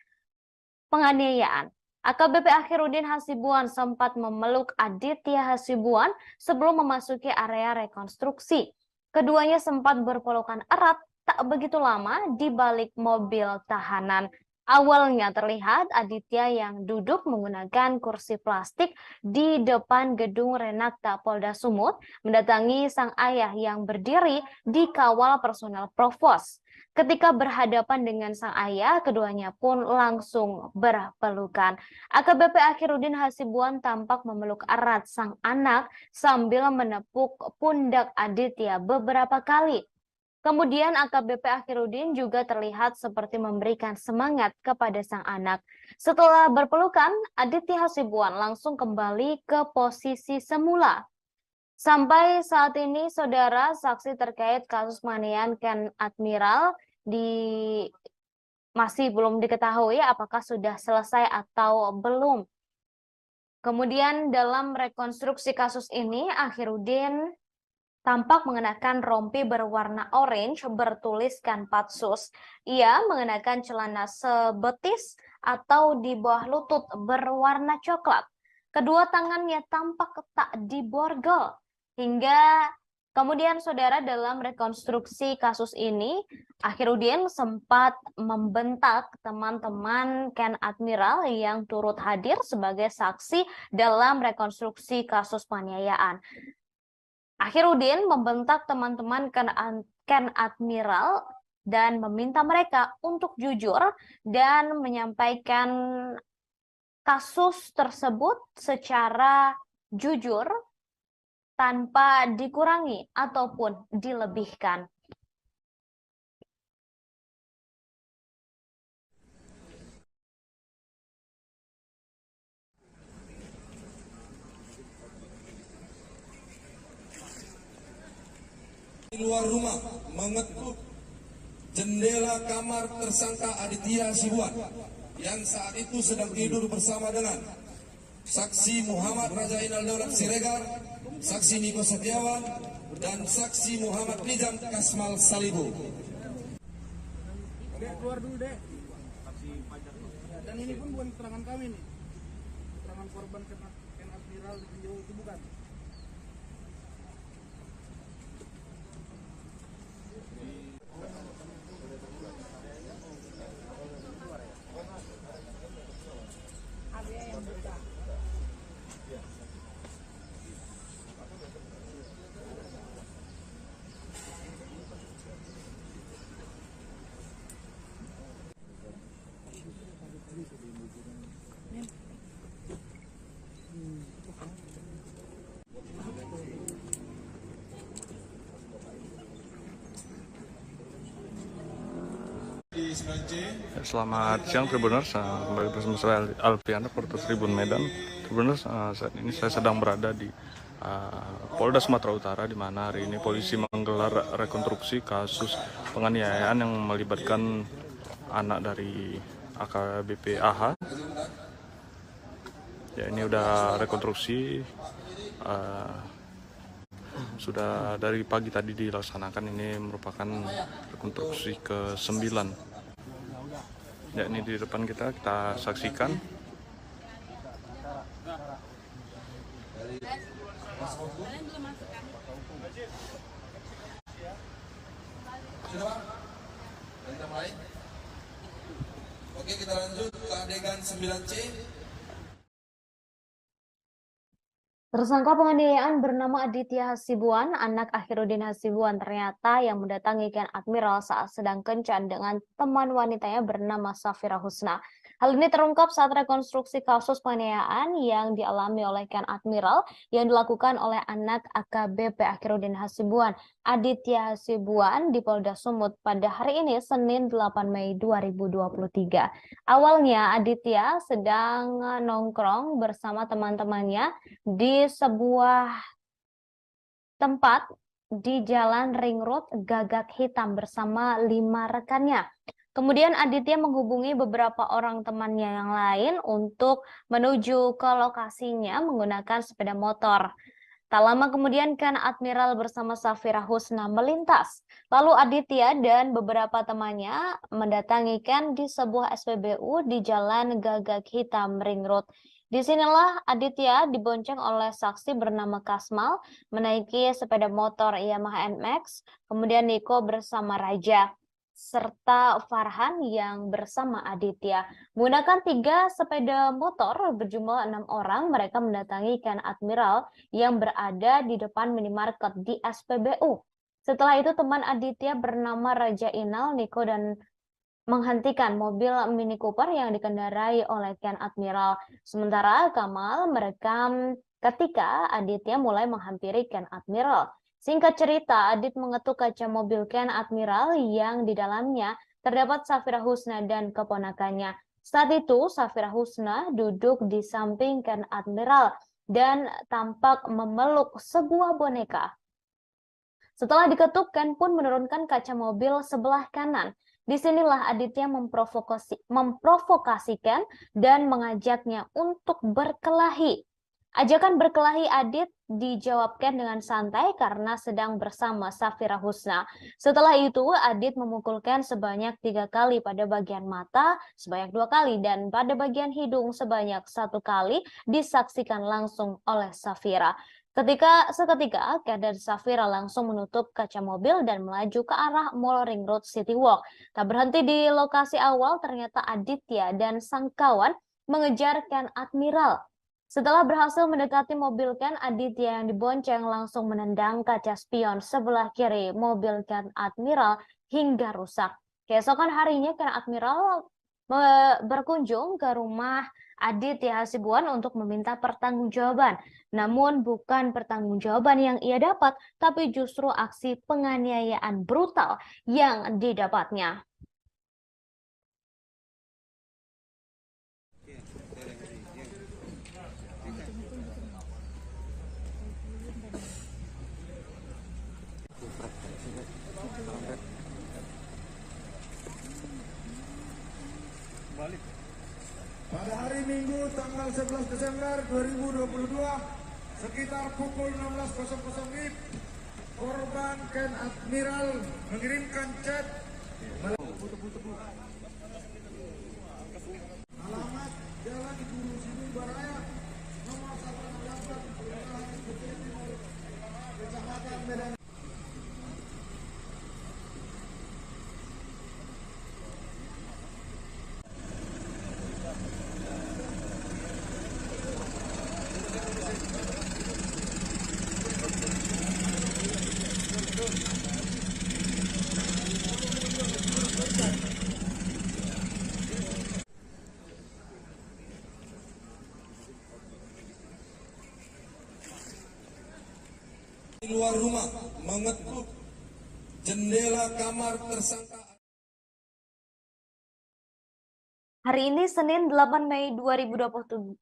penganiayaan. AKBP Akhiruddin Hasibuan sempat memeluk Aditya Hasibuan sebelum memasuki area rekonstruksi. Keduanya sempat berpelukan erat tak begitu lama di balik mobil tahanan. Awalnya terlihat Aditya yang duduk menggunakan kursi plastik di depan gedung Renakta Polda Sumut mendatangi sang ayah yang berdiri di kawal personel Provos. Ketika berhadapan dengan sang ayah, keduanya pun langsung berpelukan. AKBP Akhiruddin Hasibuan tampak memeluk erat sang anak sambil menepuk pundak Aditya beberapa kali. Kemudian AKBP Akhiruddin juga terlihat seperti memberikan semangat kepada sang anak. Setelah berpelukan, Aditya Hasibuan langsung kembali ke posisi semula. Sampai saat ini, saudara, saksi terkait kasus penganiayaan Ken Admiral masih belum diketahui apakah sudah selesai atau belum. Kemudian dalam rekonstruksi kasus ini, Akhiruddin tampak mengenakan rompi berwarna orange bertuliskan Patsus. Ia mengenakan celana sebetis atau di bawah lutut berwarna coklat. Kedua tangannya tampak tak diborgol. Hingga kemudian saudara dalam rekonstruksi kasus ini, Akhiruddin sempat membentak teman-teman Ken Admiral yang turut hadir sebagai saksi dalam rekonstruksi kasus penganiayaan. Akhiruddin membentak teman-teman Ken Admiral dan meminta mereka untuk jujur dan menyampaikan kasus tersebut secara jujur tanpa dikurangi ataupun dilebihkan. Di luar rumah mengetuk jendela kamar tersangka Aditya Hasibuan yang saat itu sedang tidur bersama dengan saksi Muhammad Rajainal Daulat Siregar, saksi Niko Setiawan, dan saksi Muhammad Nizam Kasmal Salibu. Dek, keluar dulu, Dek. Dan ini pun bukan keterangan kami nih, keterangan korban Ken Admiral di video itu bukan. Selamat siang Tribuners, kembali bersama saya Alpian, reporter Tribun Medan. Tribuners, saat ini saya sedang berada di Polda Sumatera Utara, di mana hari ini polisi menggelar rekonstruksi kasus penganiayaan yang melibatkan anak dari AKBP AH. Ya, ini udah rekonstruksi, sudah dari pagi tadi dilaksanakan. Ini merupakan rekonstruksi ke-9. Ya, ini di depan kita saksikan. Kita mulai. Oke, kita lanjut ke adegan 9C. Tersangka penganiayaan bernama Aditya Hasibuan, anak Akhiruddin Hasibuan, ternyata yang mendatangi Ken Admiral saat sedang kencan dengan teman wanitanya bernama Safira Husna. Hal ini terungkap saat rekonstruksi kasus penganiayaan yang dialami oleh Ken Admiral yang dilakukan oleh anak AKBP Akhiruddin Hasibuan, Aditya Hasibuan, di Polda Sumut pada hari ini, Senin 8 Mei 2023. Awalnya Aditya sedang nongkrong bersama teman-temannya di sebuah tempat di Jalan Ring Road Gagak Hitam bersama 5 rekannya. Kemudian Aditya menghubungi beberapa orang temannya yang lain untuk menuju ke lokasinya menggunakan sepeda motor. Tak lama kemudian Ken Admiral bersama Safira Husna melintas. Lalu Aditya dan beberapa temannya mendatangi Ken di sebuah SPBU di Jalan Gagak Hitam Ring Road. Disinilah Aditya dibonceng oleh saksi bernama Kasmal menaiki sepeda motor Yamaha NMAX, kemudian Niko bersama Raja, serta Farhan yang bersama Aditya. Menggunakan 3 sepeda motor berjumlah 6 orang, mereka mendatangi Ken Admiral yang berada di depan minimarket di SPBU. Setelah itu teman Aditya bernama Raja Inal, Niko, dan menghentikan mobil Mini Cooper yang dikendarai oleh Ken Admiral. Sementara Kamal merekam ketika Aditya mulai menghampiri Ken Admiral. Singkat cerita, Adit mengetuk kaca mobil Ken Admiral yang di dalamnya terdapat Safira Husna dan keponakannya. Saat itu, Safira Husna duduk di samping Ken Admiral dan tampak memeluk sebuah boneka. Setelah diketuk, Ken pun menurunkan kaca mobil sebelah kanan. Disinilah Aditya memprovokasikan dan mengajaknya untuk berkelahi. Ajakan berkelahi Adit dijawabkan dengan santai karena sedang bersama Safira Husna. Setelah itu, Adit memukulkan sebanyak 3 kali pada bagian mata, sebanyak 2 kali, dan pada bagian hidung sebanyak 1 kali, disaksikan langsung oleh Safira. Seketika, Ken dan Safira langsung menutup kaca mobil dan melaju ke arah Mall Ring Road City Walk. Tak berhenti di lokasi awal, ternyata Aditya dan sang kawan mengejar Ken Admiral. Setelah berhasil mendekati mobil Ken, Aditya yang dibonceng langsung menendang kaca spion sebelah kiri mobil Ken Admiral hingga rusak. Keesokan harinya, Ken Admiral berkunjung ke rumah Aditya Hasibuan untuk meminta pertanggungjawaban. Namun bukan pertanggungjawaban yang ia dapat, tapi justru aksi penganiayaan brutal yang didapatnya. Pada hari Minggu tanggal 11 Desember 2022 sekitar pukul 16.00 WIB, korban Ken Admiral mengirimkan chat alamat Jalan Guru Sini Baraya nomor 168 Kelurahan Bukit Timur, Kecamatan Medan. Di luar rumah mengetuk jendela kamar tersangka. Hari ini Senin 8 Mei 2023,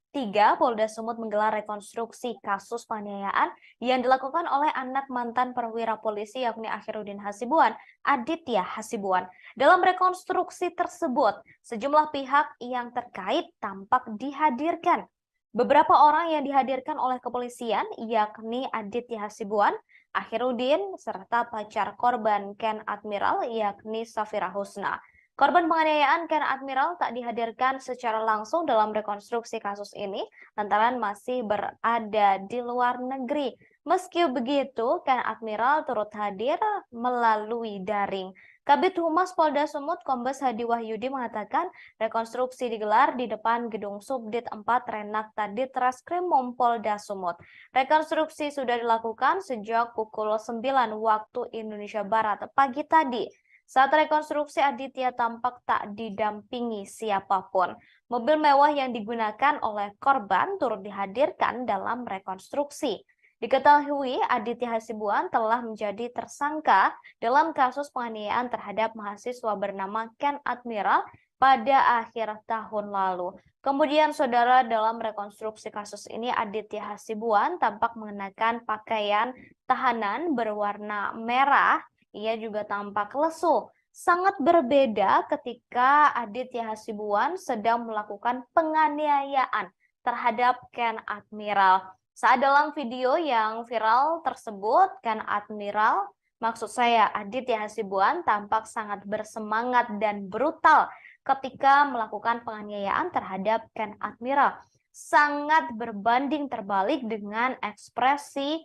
Polda Sumut menggelar rekonstruksi kasus penganiayaan yang dilakukan oleh anak mantan perwira polisi yakni Akhiruddin Hasibuan, Aditya Hasibuan. Dalam rekonstruksi tersebut, sejumlah pihak yang terkait tampak dihadirkan. Beberapa orang yang dihadirkan oleh kepolisian yakni Aditya Hasibuan, Akhiruddin, serta pacar korban Ken Admiral yakni Safira Husna. Korban penganiayaan Ken Admiral tak dihadirkan secara langsung dalam rekonstruksi kasus ini lantaran masih berada di luar negeri. Meski begitu, Ken Admiral turut hadir melalui daring. Kabid Humas Polda Sumut Kombes Hadi Wahyudi mengatakan rekonstruksi digelar di depan Gedung Subdit 4 Renakta Ditreskrimum Polda Sumut. Rekonstruksi sudah dilakukan sejak pukul 9 waktu Indonesia Barat pagi tadi. Saat rekonstruksi, Aditya tampak tak didampingi siapapun. Mobil mewah yang digunakan oleh korban turut dihadirkan dalam rekonstruksi. Diketahui Aditya Hasibuan telah menjadi tersangka dalam kasus penganiayaan terhadap mahasiswa bernama Ken Admiral pada akhir tahun lalu. Kemudian, saudara, dalam rekonstruksi kasus ini Aditya Hasibuan tampak mengenakan pakaian tahanan berwarna merah. Ia juga tampak lesu. Sangat berbeda ketika Aditya Hasibuan sedang melakukan penganiayaan terhadap Ken Admiral. Saat dalam video yang viral tersebut, Ken Admiral, maksud saya Aditya Hasibuan, tampak sangat bersemangat dan brutal ketika melakukan penganiayaan terhadap Ken Admiral. Sangat berbanding terbalik dengan ekspresi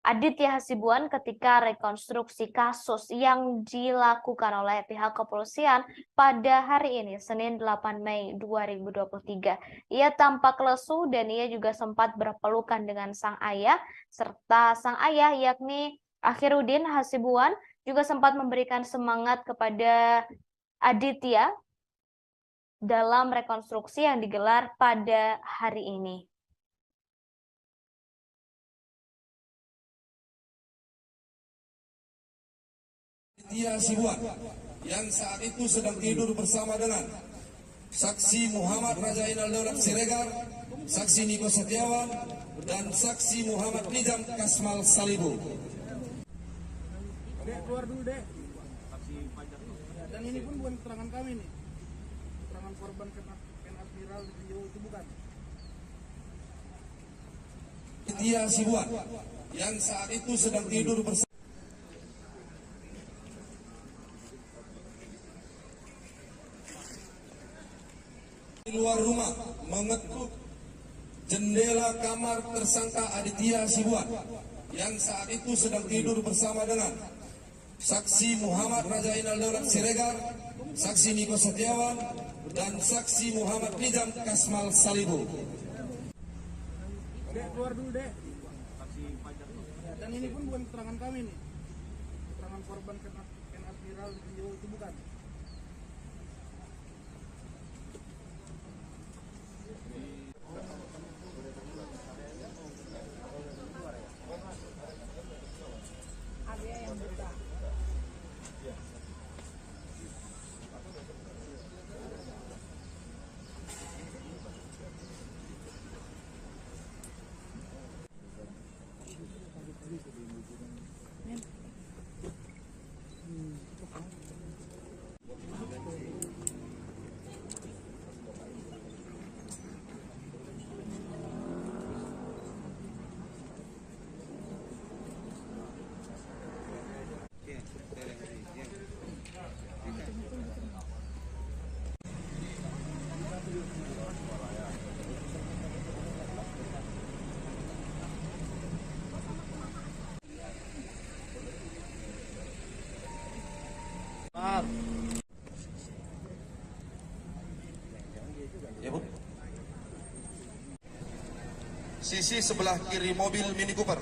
Aditya Hasibuan ketika rekonstruksi kasus yang dilakukan oleh pihak kepolisian pada hari ini, Senin 8 Mei 2023. Ia tampak lesu dan ia juga sempat berpelukan dengan sang ayah, serta sang ayah yakni Akhiruddin Hasibuan juga sempat memberikan semangat kepada Aditya dalam rekonstruksi yang digelar pada hari ini. Aditya Hasibuan yang saat itu sedang tidur bersama dengan saksi Muhammad Rajainal Daulat Siregar, saksi Niko Setiawan, dan saksi Muhammad Nizam Kasmal Salibu. Dek, keluar dulu, Dek. Dan ini pun bukan keterangan kami nih. Keterangan korban Ken Admiral di video itu bukan. Aditya Hasibuan yang saat itu sedang tidur bersama di luar rumah mengetuk jendela kamar tersangka Aditya Hasibuan yang saat itu sedang tidur bersama dengan saksi Muhammad Rajainal Daulat Siregar, saksi Niko Setiawan, dan saksi Muhammad Nizam Kasmal Salibu. Dek, keluar dulu, Dek. Dan ini pun bukan keterangan kami nih. Keterangan korban Ken Admiral di video itu bukan. Ya, Bu. Sisi sebelah kiri mobil Mini Cooper.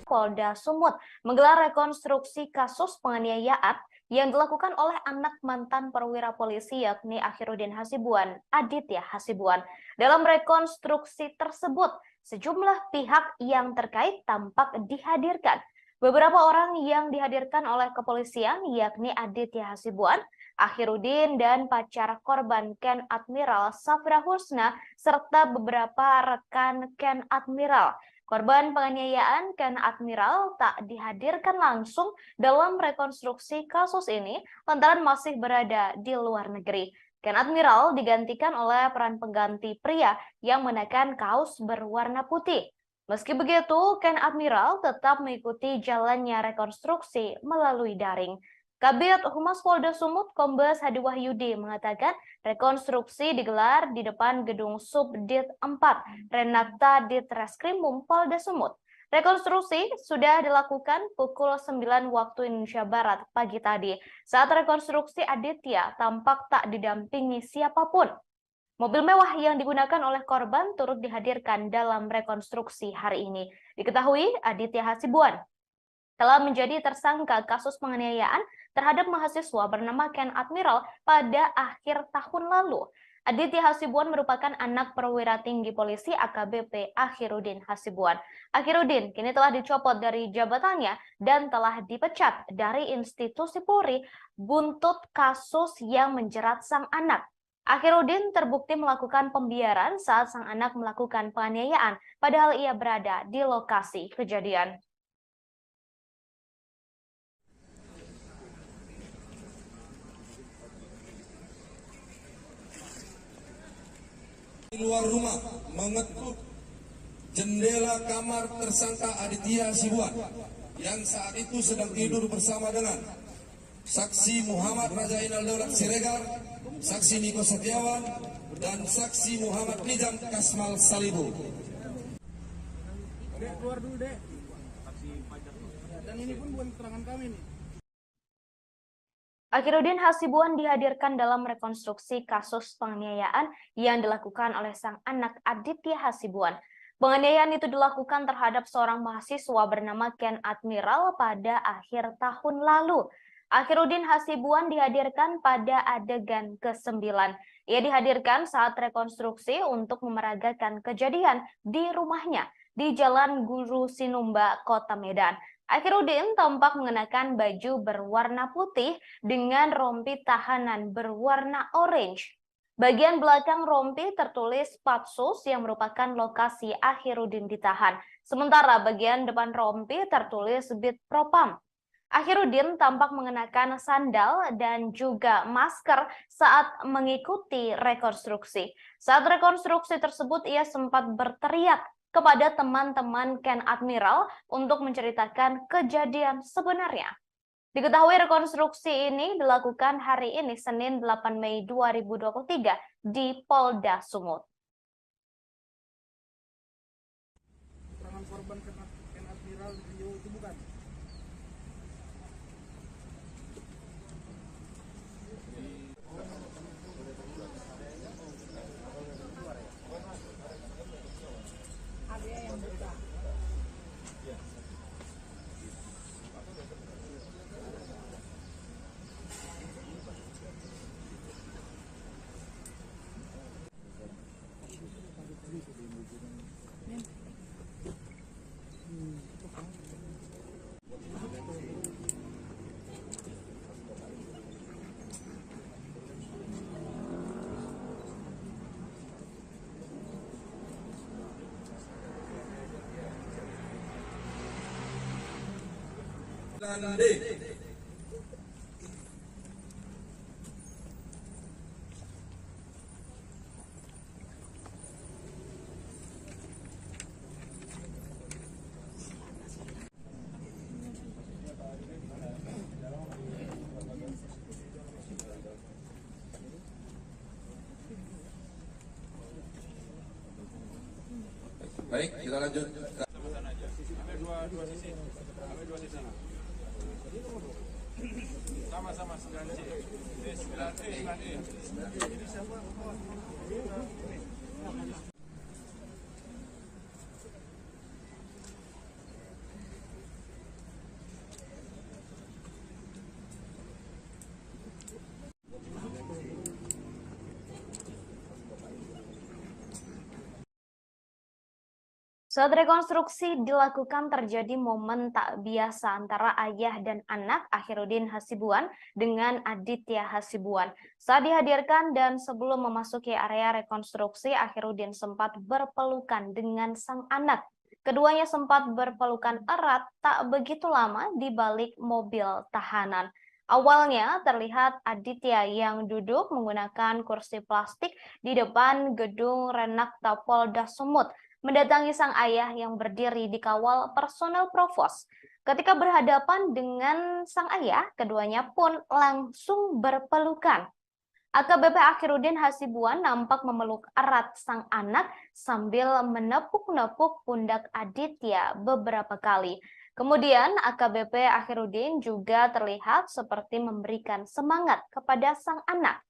Polda Sumut menggelar rekonstruksi kasus penganiayaan yang dilakukan oleh anak mantan perwira polisi yakni Akhiruddin Hasibuan, Aditya Hasibuan. Dalam rekonstruksi tersebut, sejumlah pihak yang terkait tampak dihadirkan. Beberapa orang yang dihadirkan oleh kepolisian yakni Aditya Hasibuan, Akhiruddin, dan pacar korban Ken Admiral Safra Husna, serta beberapa rekan Ken Admiral. Korban penganiayaan Ken Admiral tak dihadirkan langsung dalam rekonstruksi kasus ini lantaran masih berada di luar negeri. Ken Admiral digantikan oleh peran pengganti pria yang mengenakan kaos berwarna putih. Meski begitu, Ken Admiral tetap mengikuti jalannya rekonstruksi melalui daring. Kabid Humas Polda Sumut Kombes Hadi Wahyudi mengatakan rekonstruksi digelar di depan gedung Subdit 4 Renakta Ditreskrimum Polda Sumut. Rekonstruksi sudah dilakukan pukul 9 waktu Indonesia Barat pagi tadi. Saat rekonstruksi, Aditya tampak tak didampingi siapapun. Mobil mewah yang digunakan oleh korban turut dihadirkan dalam rekonstruksi hari ini. Diketahui Aditya Hasibuan telah menjadi tersangka kasus penganiayaan terhadap mahasiswa bernama Ken Admiral pada akhir tahun lalu. Aditya Hasibuan merupakan anak perwira tinggi polisi AKBP Akhiruddin Hasibuan. Akhiruddin kini telah dicopot dari jabatannya dan telah dipecat dari institusi Polri buntut kasus yang menjerat sang anak. Akhiruddin terbukti melakukan pembiaran saat sang anak melakukan penganiayaan, padahal ia berada di lokasi kejadian. Di luar rumah mengetuk jendela kamar tersangka Aditya Hasibuan yang saat itu sedang tidur bersama dengan saksi Muhammad Rajainal Daulat Siregar, saksi Niko Setiawan, dan saksi Muhammad Nizam Kasmal Salibu. Dek, keluar dulu, Dek. Dan ini pun bukan keterangan kami nih. Akhiruddin Hasibuan dihadirkan dalam rekonstruksi kasus penganiayaan yang dilakukan oleh sang anak Aditya Hasibuan. Penganiayaan itu dilakukan terhadap seorang mahasiswa bernama Ken Admiral pada akhir tahun lalu. Akhiruddin Hasibuan dihadirkan pada adegan ke-9. Ia dihadirkan saat rekonstruksi untuk memeragakan kejadian di rumahnya di Jalan Guru Sinumba, Kota Medan. Akhiruddin tampak mengenakan baju berwarna putih dengan rompi tahanan berwarna orange. Bagian belakang rompi tertulis Patsus yang merupakan lokasi Akhiruddin ditahan. Sementara bagian depan rompi tertulis Bid Propam. Akhiruddin tampak mengenakan sandal dan juga masker saat mengikuti rekonstruksi. Saat rekonstruksi tersebut ia sempat berteriak kepada teman-teman Ken Admiral untuk menceritakan kejadian sebenarnya. Diketahui rekonstruksi ini dilakukan hari ini Senin 8 Mei 2023 di Polda Sumut. Keterangan korban Ken Admiral Rio itu bukan? Dan D. Baik, kita lanjut. Sama-sama aja. Ambil dua sisi. Ambil dua sisi. Sama-sama 9C. 9E. Ini siapa? Saat rekonstruksi dilakukan terjadi momen tak biasa antara ayah dan anak Akhiruddin Hasibuan dengan Aditya Hasibuan. Saat dihadirkan dan sebelum memasuki area rekonstruksi, Akhiruddin sempat berpelukan dengan sang anak. Keduanya sempat berpelukan erat tak begitu lama di balik mobil tahanan. Awalnya terlihat Aditya yang duduk menggunakan kursi plastik di depan gedung Renakta Polda Sumut mendatangi sang ayah yang berdiri di kawal personel provos. Ketika berhadapan dengan sang ayah, keduanya pun langsung berpelukan. AKBP Akhiruddin Hasibuan nampak memeluk erat sang anak sambil menepuk-nepuk pundak Aditya beberapa kali. Kemudian AKBP Akhiruddin juga terlihat seperti memberikan semangat kepada sang anak.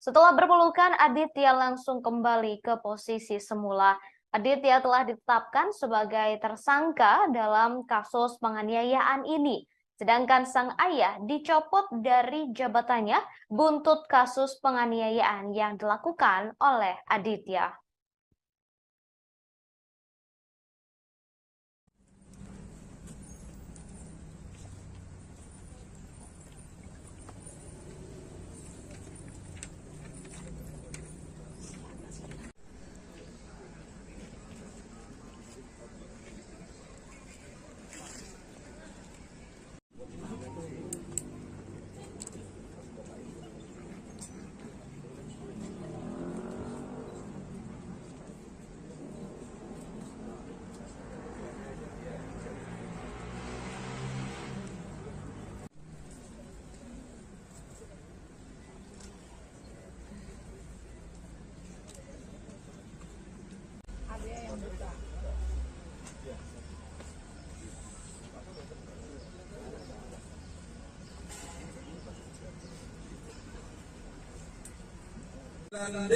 Setelah berpelukan, Aditya langsung kembali ke posisi semula. Aditya telah ditetapkan sebagai tersangka dalam kasus penganiayaan ini. Sedangkan sang ayah dicopot dari jabatannya buntut kasus penganiayaan yang dilakukan oleh Aditya. Dan D.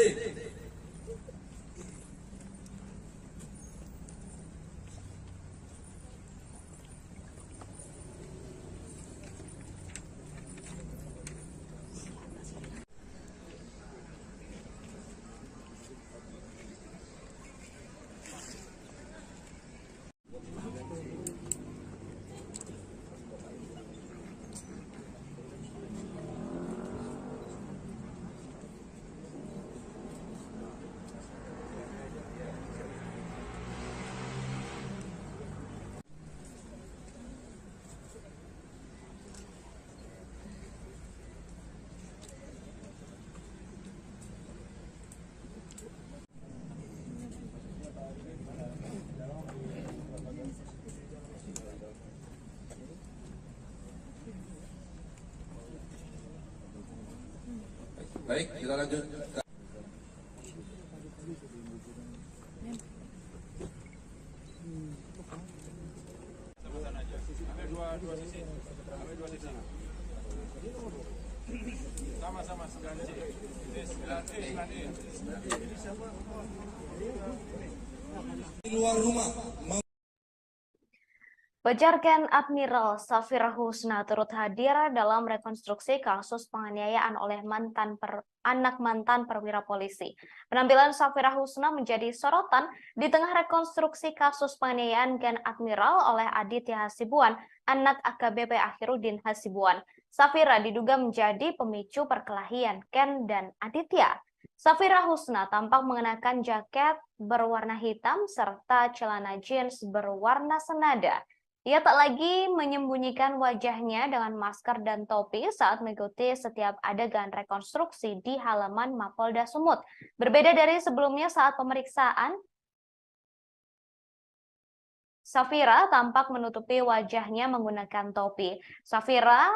Baik, kita lanjut. Sama-sama aja. Ambil dua sisi. Ambil dua sisi. Sama-sama 9C. Ini 9E, 9E. Di luar rumah. Pejarken Admiral Safira Husna turut hadir dalam rekonstruksi kasus penganiayaan oleh anak mantan perwira polisi. Penampilan Safira Husna menjadi sorotan di tengah rekonstruksi kasus penganiayaan Ken Admiral oleh Aditya Hasibuan, anak AKBP Akhiruddin Hasibuan. Safira diduga menjadi pemicu perkelahian Ken dan Aditya. Safira Husna tampak mengenakan jaket berwarna hitam serta celana jeans berwarna senada. Ia tak lagi menyembunyikan wajahnya dengan masker dan topi saat mengikuti setiap adegan rekonstruksi di halaman Mapolda Sumut. Berbeda dari sebelumnya saat pemeriksaan, Safira tampak menutupi wajahnya menggunakan topi. Safira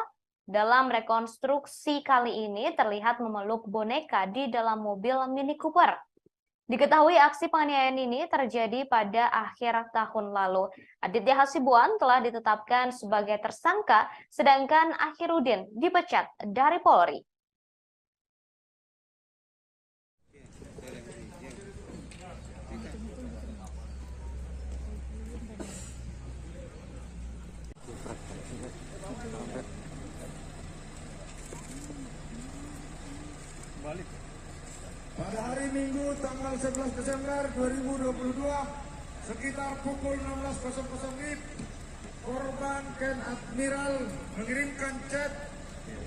dalam rekonstruksi kali ini terlihat memeluk boneka di dalam mobil Mini Cooper. Diketahui aksi penganiayaan ini terjadi pada akhir tahun lalu. Aditya Hasibuan telah ditetapkan sebagai tersangka, sedangkan Akhiruddin dipecat dari Polri. Pada hari Minggu tanggal 11 Desember 2022, sekitar pukul 16.00 WIB, korban Ken Admiral mengirimkan chat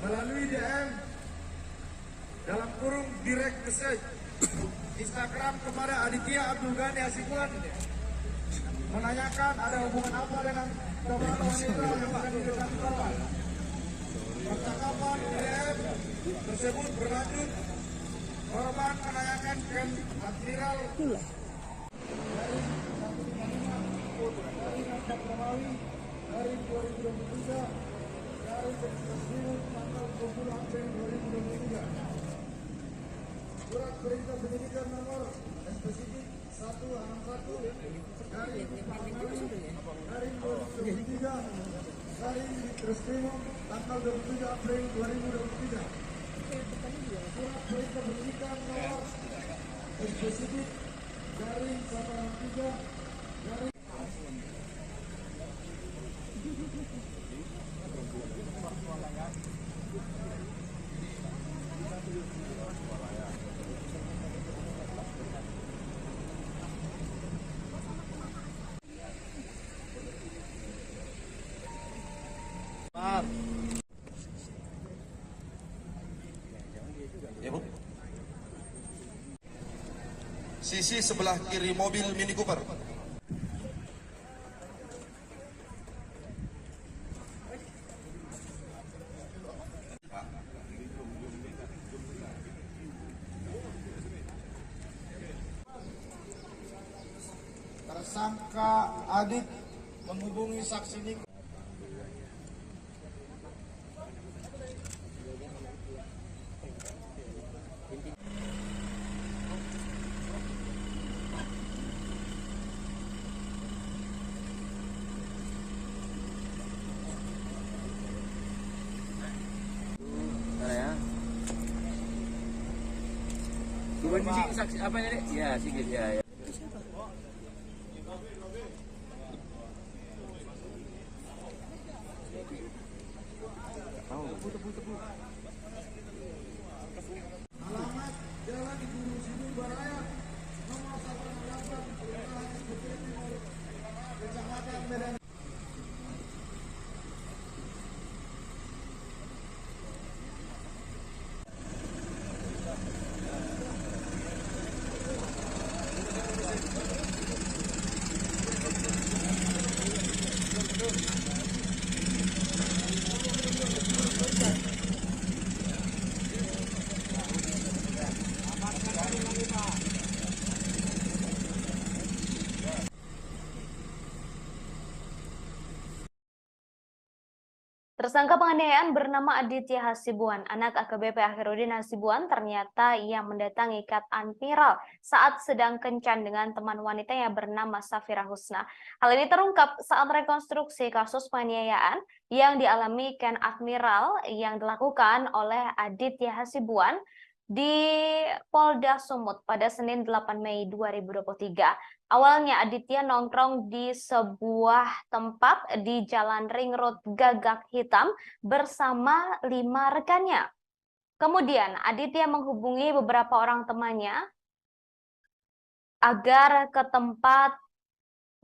melalui DM dalam kurung direct message Instagram kepada Aditya Abdul Ghani Hasibuan menanyakan ada hubungan apa dengan beberapa wanita yang akan didekati korban. Percakapan DM tersebut berlanjut. Korban menanyakan Ken Admiral dari 2023 dari Presiden tanggal 20 April 2023. Surat perintah penyidikan nomor spesifik 161 dari 2023 dari Presiden tanggal 27 April 2023. Surat perintah penyidikan nomor spesifik dari 163 dari Ya, Bu. Sisi sebelah kiri mobil Mini Cooper. tersangka Adit menghubungi saksi Niko. Mana ya? Dua sisi saksi apa ini, Dek? Ya, sikit ya. Ya. Alamat Jalan Guru Sidul Baraya nomor 168 Kelurahan Bukit Timur Kecamatan Medan. Tersangka penganiayaan bernama Aditya Hasibuan, anak AKBP Akhiruddin Hasibuan, ternyata ia mendatangi Ken Admiral saat sedang kencan dengan teman wanitanya bernama Safira Husna. Hal ini terungkap saat rekonstruksi kasus penganiayaan yang dialami Ken Admiral yang dilakukan oleh Aditya Hasibuan di Polda Sumut pada Senin 8 Mei 2023. Awalnya Aditya nongkrong di sebuah tempat di Jalan Ring Road Gagak Hitam bersama 5 rekannya. Kemudian Aditya menghubungi beberapa orang temannya agar ke tempat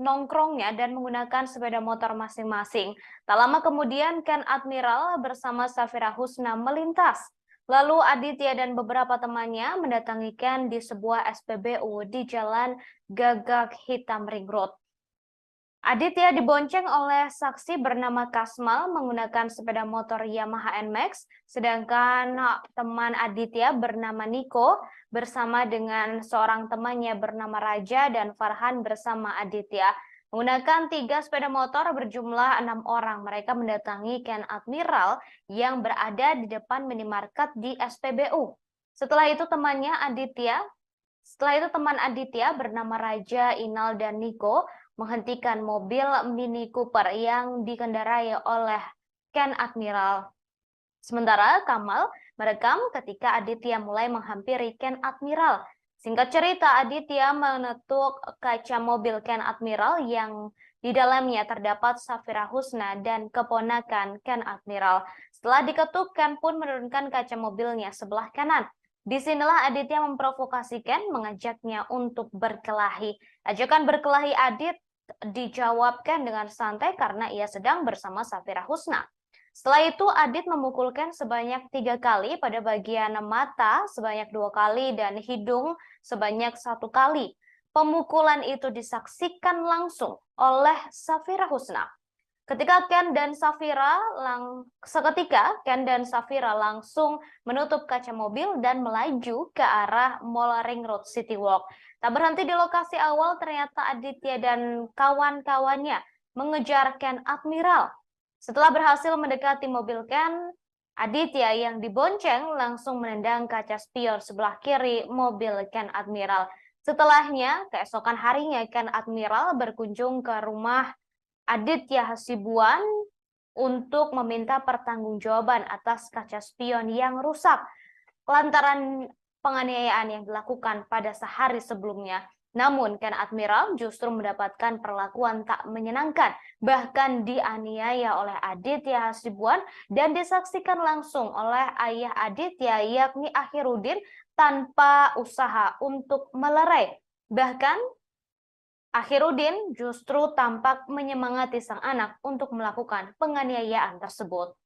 nongkrongnya dan menggunakan sepeda motor masing-masing. Tak lama kemudian Ken Admiral bersama Safira Husna melintas. Lalu Aditya dan beberapa temannya mendatangi Ken di sebuah SPBU di Jalan Gagak Hitam Ring Road. Aditya dibonceng oleh saksi bernama Kasmal menggunakan sepeda motor Yamaha NMAX, sedangkan teman Aditya bernama Niko bersama dengan seorang temannya bernama Raja dan Farhan bersama Aditya. Menggunakan 3 sepeda motor berjumlah 6 orang, mereka mendatangi Ken Admiral yang berada di depan minimarket di SPBU. Setelah itu teman Aditya bernama Raja, Inal, dan Niko menghentikan mobil Mini Cooper yang dikendarai oleh Ken Admiral. Sementara Kamal merekam ketika Aditya mulai menghampiri Ken Admiral. Singkat cerita, Aditya menetuk kaca mobil Ken Admiral yang di dalamnya terdapat Safira Husna dan keponakan Ken Admiral. Setelah diketuk, Ken pun menurunkan kaca mobilnya sebelah kanan. Disinilah Aditya memprovokasi Ken, mengajaknya untuk berkelahi. Ajakan berkelahi Adit dijawab Ken dengan santai karena ia sedang bersama Safira Husna. Setelah itu Adit memukul Ken sebanyak 3 kali pada bagian mata, sebanyak 2 kali, dan hidung sebanyak 1 kali. Pemukulan itu disaksikan langsung oleh Safira Husna. Seketika Ken dan Safira langsung menutup kaca mobil dan melaju ke arah Mall Ring Road City Walk. Tak berhenti di lokasi awal, ternyata Aditya dan kawan-kawannya mengejar Ken Admiral. Setelah berhasil mendekati mobil Ken, Aditya yang dibonceng langsung menendang kaca spion sebelah kiri mobil Ken Admiral. Setelahnya, keesokan harinya Ken Admiral berkunjung ke rumah Aditya Hasibuan untuk meminta pertanggungjawaban atas kaca spion yang rusak lantaran penganiayaan yang dilakukan pada sehari sebelumnya. Namun Ken Admiral justru mendapatkan perlakuan tak menyenangkan, bahkan dianiaya oleh Aditya Hasibuan dan disaksikan langsung oleh ayah Aditya yakni Akhiruddin tanpa usaha untuk melerai. Bahkan Akhiruddin justru tampak menyemangati sang anak untuk melakukan penganiayaan tersebut.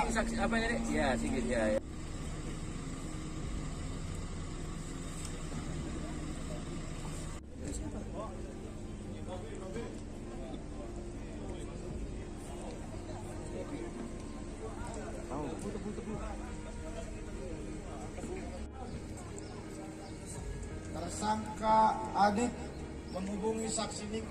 Saksi apa ini, Dek? Ya, sedikit ya. Tersangka Adit menghubungi saksi Nik.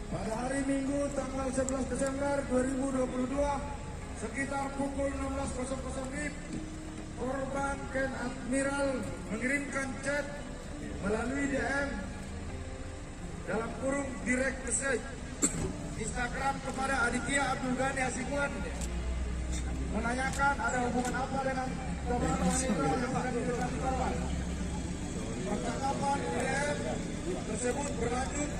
Pada hari Minggu tanggal 11 Desember 2022 sekitar pukul 16.00 WIB, korban Ken Admiral mengirimkan chat melalui DM dalam kurung direct message Instagram kepada Aditya Abdul Ghani Hasibuan menanyakan ada hubungan apa dengan korban wanita yang akan diberikan korban. Percakapan DM tersebut berlanjut.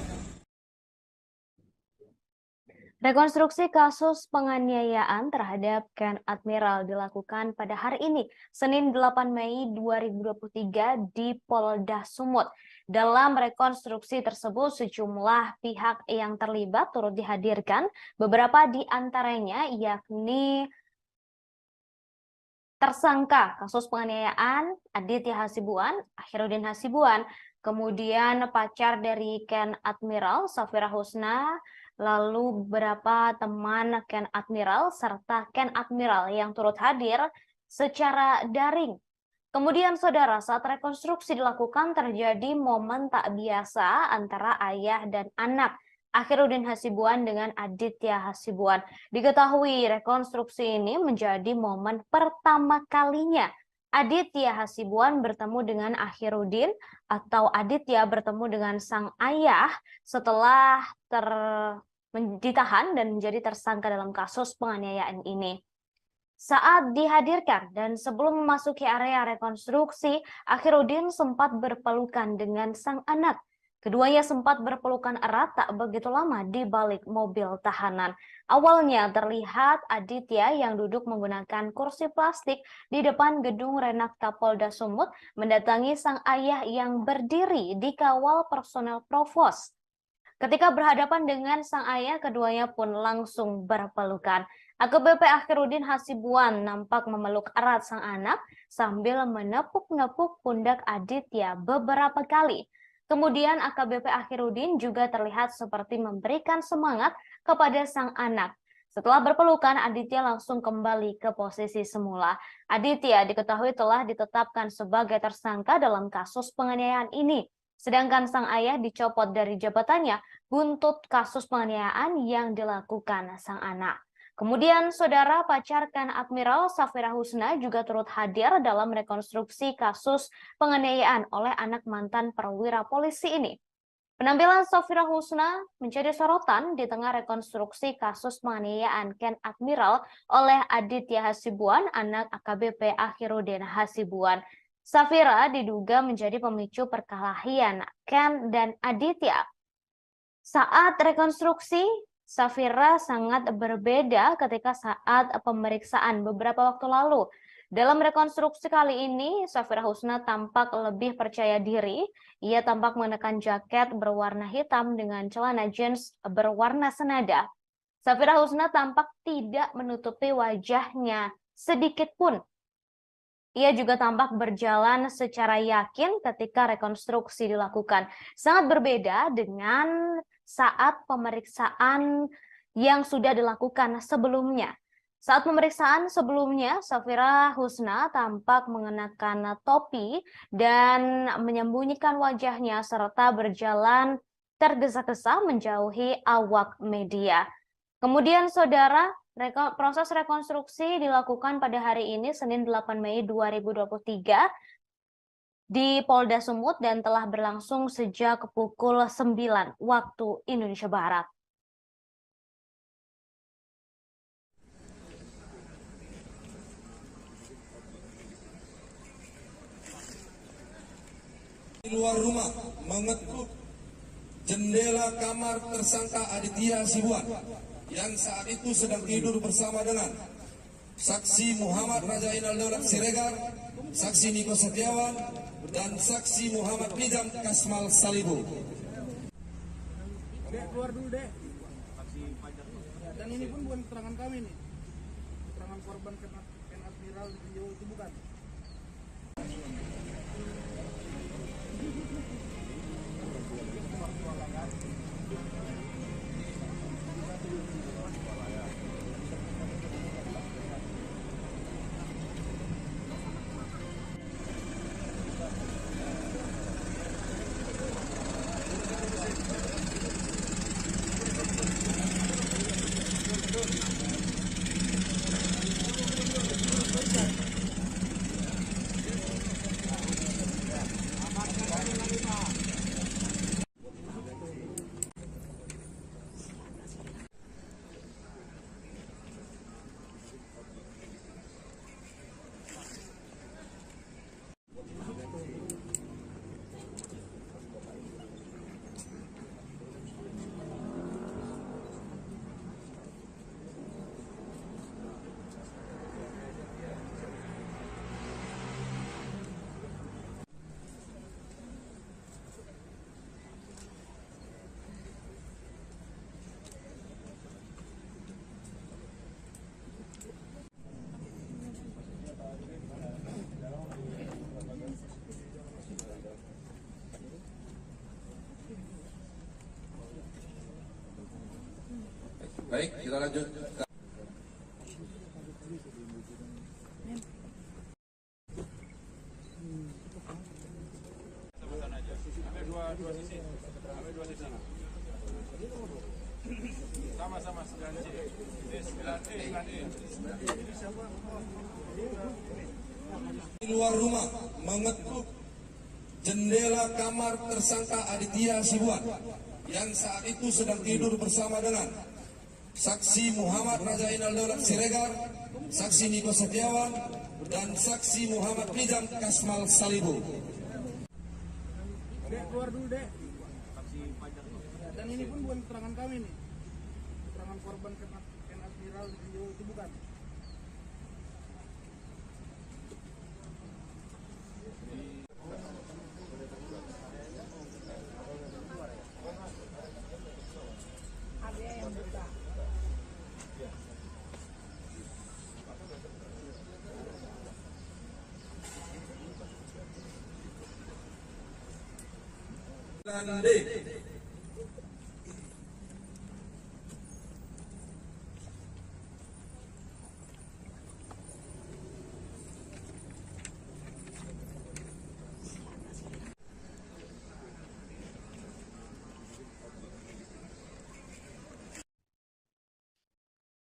Rekonstruksi kasus penganiayaan terhadap Ken Admiral dilakukan pada hari ini, Senin 8 Mei 2023 di Polda Sumut. Dalam rekonstruksi tersebut, sejumlah pihak yang terlibat turut dihadirkan, beberapa di antaranya yakni tersangka kasus penganiayaan Aditya Hasibuan, Akhiruddin Hasibuan, kemudian pacar dari Ken Admiral, Safira Husna, lalu beberapa teman Ken Admiral, serta Ken Admiral yang turut hadir secara daring. Kemudian saudara, saat rekonstruksi dilakukan terjadi momen tak biasa antara ayah dan anak, Akhiruddin Hasibuan dengan Aditya Hasibuan. Diketahui rekonstruksi ini menjadi momen pertama kalinya Aditya Hasibuan bertemu dengan Akhiruddin atau Aditya bertemu dengan sang ayah setelah ditahan dan menjadi tersangka dalam kasus penganiayaan ini. Saat dihadirkan dan sebelum memasuki area rekonstruksi, Akhiruddin sempat berpelukan dengan sang anak. Keduanya sempat berpelukan erat tak begitu lama di balik mobil tahanan. Awalnya terlihat Aditya yang duduk menggunakan kursi plastik di depan gedung Renakta Polda Sumut mendatangi sang ayah yang berdiri di kawal personel provos. Ketika berhadapan dengan sang ayah, keduanya pun langsung berpelukan. AKBP Akhirudin Hasibuan nampak memeluk erat sang anak sambil menepuk-nepuk pundak Aditya beberapa kali. Kemudian AKBP Akhirudin juga terlihat seperti memberikan semangat kepada sang anak. Setelah berpelukan, Aditya langsung kembali ke posisi semula. Aditya diketahui telah ditetapkan sebagai tersangka dalam kasus penganiayaan ini. Sedangkan sang ayah dicopot dari jabatannya buntut kasus penganiayaan yang dilakukan sang anak. Kemudian, saudara pacar Ken Admiral Safira Husna juga turut hadir dalam rekonstruksi kasus penganiayaan oleh anak mantan perwira polisi ini. Penampilan Safira Husna menjadi sorotan di tengah rekonstruksi kasus penganiayaan Ken Admiral oleh Aditya Hasibuan, anak AKBP Akhirudin Hasibuan. Safira diduga menjadi pemicu perkelahian Ken dan Aditya. Saat rekonstruksi, Safira sangat berbeda ketika saat pemeriksaan beberapa waktu lalu. Dalam rekonstruksi kali ini, Safira Husna tampak lebih percaya diri. Ia tampak mengenakan jaket berwarna hitam dengan celana jeans berwarna senada. Safira Husna tampak tidak menutupi wajahnya sedikit pun. Ia juga tampak berjalan secara yakin ketika rekonstruksi dilakukan. Sangat berbeda dengan saat pemeriksaan yang sudah dilakukan sebelumnya. Saat pemeriksaan sebelumnya, Safira Husna tampak mengenakan topi dan menyembunyikan wajahnya serta berjalan tergesa-gesa menjauhi awak media. Kemudian, saudara, proses rekonstruksi dilakukan pada hari ini, Senin 8 Mei 2023, di Polda Sumut dan telah berlangsung sejak pukul 9 waktu Indonesia Barat. Di luar rumah mengetuk jendela kamar tersangka Aditya Hasibuan yang saat itu sedang tidur bersama dengan saksi Muhammad Raja Inal Daulat Siregar, saksi Niko Setiawan, dan saksi Muhammad Nizam Kasmal Salibu. Dek, keluar dulu, Dek. Dan ini pun bukan keterangan kami nih. Keterangan korban Ken Admiral di video itu bukan. Baik, kita lanjut. Sama-sama aja. Ambil dua sisi. Ambil dua sisi. Sama-sama 9C. Ini 9E, 9E. Di luar rumah mengetuk jendela kamar tersangka Aditya Hasibuan yang saat itu sedang tidur bersama dengan saksi Muhammad Raja Inal Daulat Siregar, saksi Niko Setiawan, dan saksi Muhammad Nizam Kasmal Salibu. Dek, keluar dulu, Dek. Dan ini pun bukan keterangan kami nih. Keterangan korban Ken Admiral Rio itu bukan. Dan D.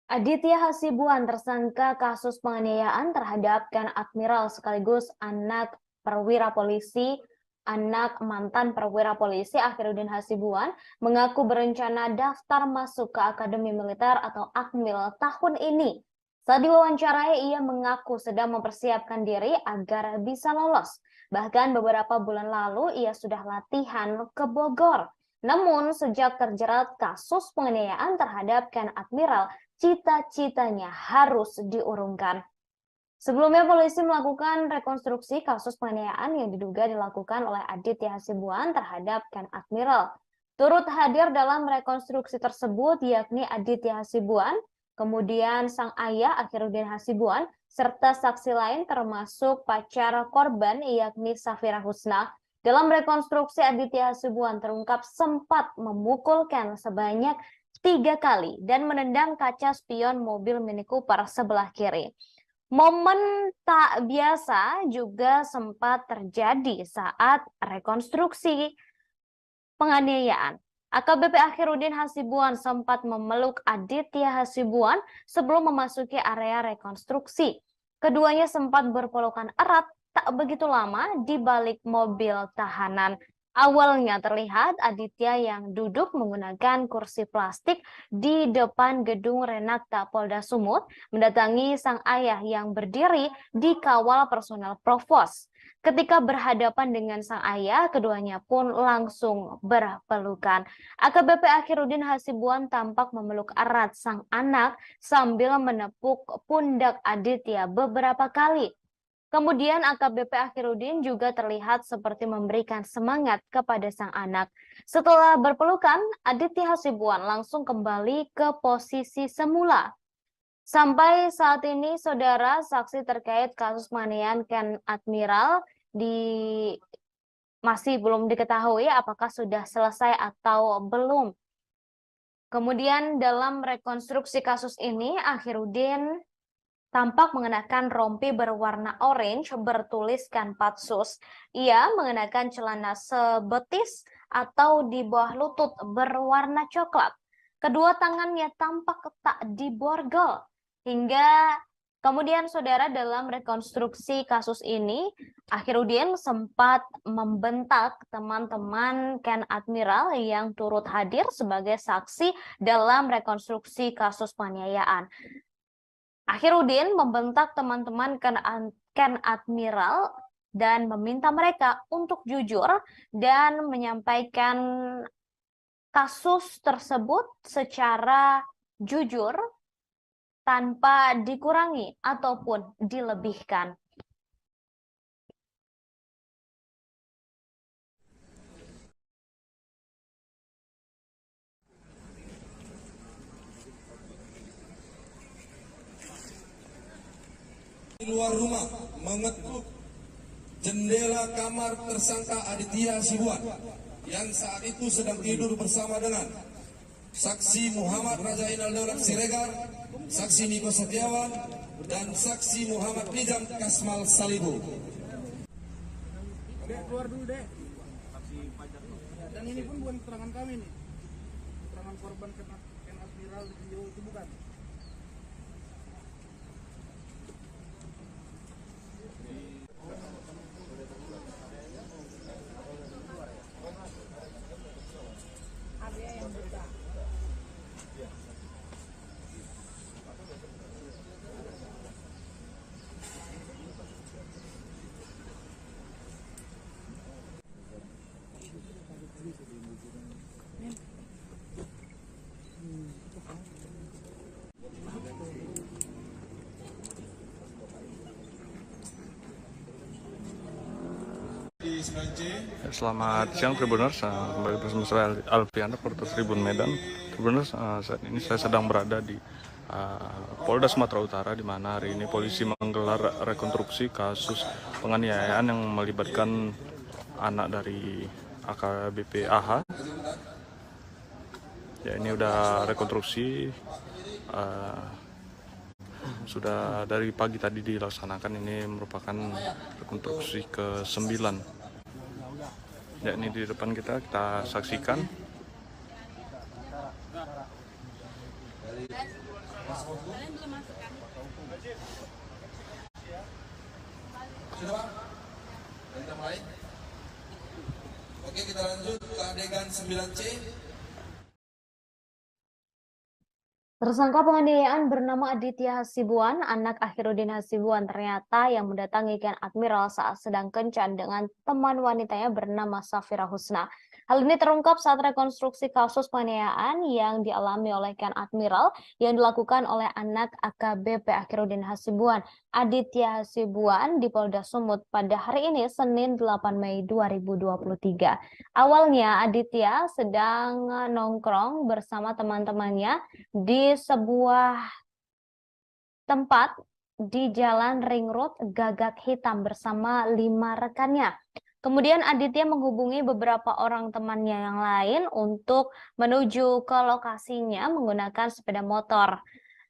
Aditya Hasibuan tersangka kasus penganiayaan terhadap Ken Admiral sekaligus anak perwira polisi, anak mantan perwira polisi Akhiruddin Hasibuan mengaku berencana daftar masuk ke Akademi Militer atau Akmil tahun ini. Saat diwawancarai, ia mengaku sedang mempersiapkan diri agar bisa lolos. Bahkan beberapa bulan lalu ia sudah latihan ke Bogor. Namun sejak terjerat kasus penganiayaan terhadap Ken Admiral, cita-citanya harus diurungkan. Sebelumnya polisi melakukan rekonstruksi kasus penganiayaan yang diduga dilakukan oleh Aditya Hasibuan terhadap Ken Admiral. Turut hadir dalam rekonstruksi tersebut yakni Aditya Hasibuan, kemudian sang ayah Akhiruddin Hasibuan, serta saksi lain termasuk pacar korban yakni Safira Husna. Dalam rekonstruksi, Aditya Hasibuan terungkap sempat memukul Ken sebanyak 3 kali dan menendang kaca spion mobil Mini Cooper sebelah kiri. Momen tak biasa juga sempat terjadi saat rekonstruksi penganiayaan. AKBP Akhiruddin Hasibuan sempat memeluk Aditya Hasibuan sebelum memasuki area rekonstruksi. Keduanya sempat berpelukan erat tak begitu lama di balik mobil tahanan. Awalnya terlihat Aditya yang duduk menggunakan kursi plastik di depan gedung Renakta Polda Sumut mendatangi sang ayah yang berdiri di kawal personel Provos. Ketika berhadapan dengan sang ayah, keduanya pun langsung berpelukan. AKBP Akhiruddin Hasibuan tampak memeluk erat sang anak sambil menepuk pundak Aditya beberapa kali. Kemudian AKBP Akhiruddin juga terlihat seperti memberikan semangat kepada sang anak. Setelah berpelukan, Aditya Hasibuan langsung kembali ke posisi semula. Sampai saat ini, saudara, saksi terkait kasus penganiayaan Ken Admiral masih belum diketahui apakah sudah selesai atau belum. Kemudian dalam rekonstruksi kasus ini, Akhiruddin tampak mengenakan rompi berwarna orange bertuliskan Patsus. Ia mengenakan celana sebetis atau di bawah lutut berwarna coklat. Kedua tangannya tampak tak diborgol. Hingga kemudian saudara dalam rekonstruksi kasus ini, Akhiruddin sempat membentak teman-teman Ken Admiral yang turut hadir sebagai saksi dalam rekonstruksi kasus penganiayaan. Akhiruddin membentak teman-teman Ken Admiral dan meminta mereka untuk jujur dan menyampaikan kasus tersebut secara jujur tanpa dikurangi ataupun dilebihkan. Di luar rumah mengetuk jendela kamar tersangka Aditya Hasibuan yang saat itu sedang tidur bersama dengan saksi Muhammad Rajainal Daulat Siregar, saksi Niko Setiawan, dan saksi Muhammad Nizam Kasmal Salibu. Dek, keluar dulu, Dek. Dan ini pun bukan keterangan kami nih. Keterangan korban Ken Admiral Rio itu bukan. Selamat siang Tribuners, kembali bersama saya Alpian, reporter Tribun Medan. Tribuners, saat ini saya sedang berada di Polda Sumatera Utara, di mana hari ini polisi menggelar rekonstruksi kasus penganiayaan yang melibatkan anak dari AKBP AH. Ya, ini udah rekonstruksi, sudah dari pagi tadi dilaksanakan. Ini merupakan rekonstruksi ke-9. Ya, ini di depan kita saksikan. Sudah Pak? Kita mulai. Oke, kita lanjut ke adegan 9C. Tersangka penganiayaan bernama Aditya Hasibuan, anak Akhiruddin Hasibuan, ternyata yang mendatangi Ken Admiral saat sedang kencan dengan teman wanitanya bernama Safira Husna. Hal ini terungkap saat rekonstruksi kasus penganiayaan yang dialami oleh Ken Admiral yang dilakukan oleh anak AKBP Akhiruddin Hasibuan, Aditya Hasibuan, di Polda Sumut pada hari ini, Senin 8 Mei 2023. Awalnya Aditya sedang nongkrong bersama teman-temannya di sebuah tempat di Jalan Ring Road Gagak Hitam bersama 5 rekannya. Kemudian Aditya menghubungi beberapa orang temannya yang lain untuk menuju ke lokasinya menggunakan sepeda motor.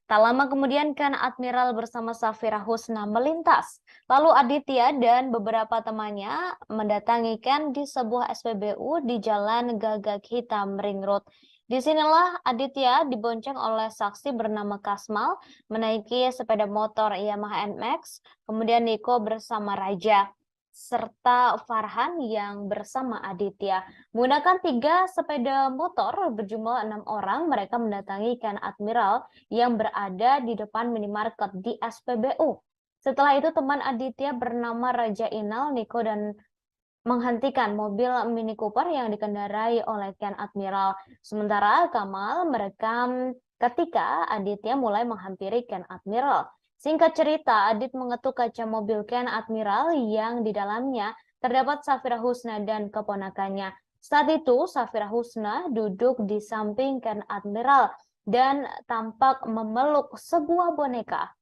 Tak lama kemudian Ken Admiral bersama Safira Husna melintas. Lalu Aditya dan beberapa temannya mendatangi Ken di sebuah SPBU di Jalan Gagak Hitam Ring Road. Disinilah Aditya dibonceng oleh saksi bernama Kasmal menaiki sepeda motor Yamaha NMAX, kemudian Niko bersama Raja, serta Farhan yang bersama Aditya. Menggunakan 3 sepeda motor berjumlah 6 orang, mereka mendatangi Ken Admiral yang berada di depan minimarket di SPBU. Setelah itu teman Aditya bernama Raja Inal, Niko, dan menghentikan mobil Mini Cooper yang dikendarai oleh Ken Admiral. Sementara Kamal merekam ketika Aditya mulai menghampiri Ken Admiral. Singkat cerita, Adit mengetuk kaca mobil Ken Admiral yang di dalamnya terdapat Safira Husna dan keponakannya. Saat itu, Safira Husna duduk di samping Ken Admiral dan tampak memeluk sebuah boneka.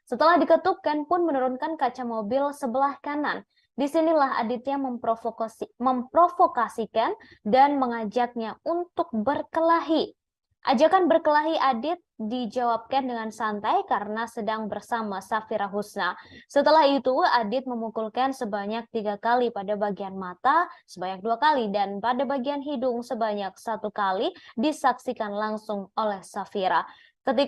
Setelah diketuk, Ken pun menurunkan kaca mobil sebelah kanan. Disinilah Aditya memprovokasikan dan mengajaknya untuk berkelahi. Ajakan berkelahi Adit dijawabkan dengan santai karena sedang bersama Safira Husna. Setelah itu, Adit memukulkan sebanyak 3 kali pada bagian mata, sebanyak 2 kali, dan pada bagian hidung sebanyak 1 kali, disaksikan langsung oleh Safira. Ketika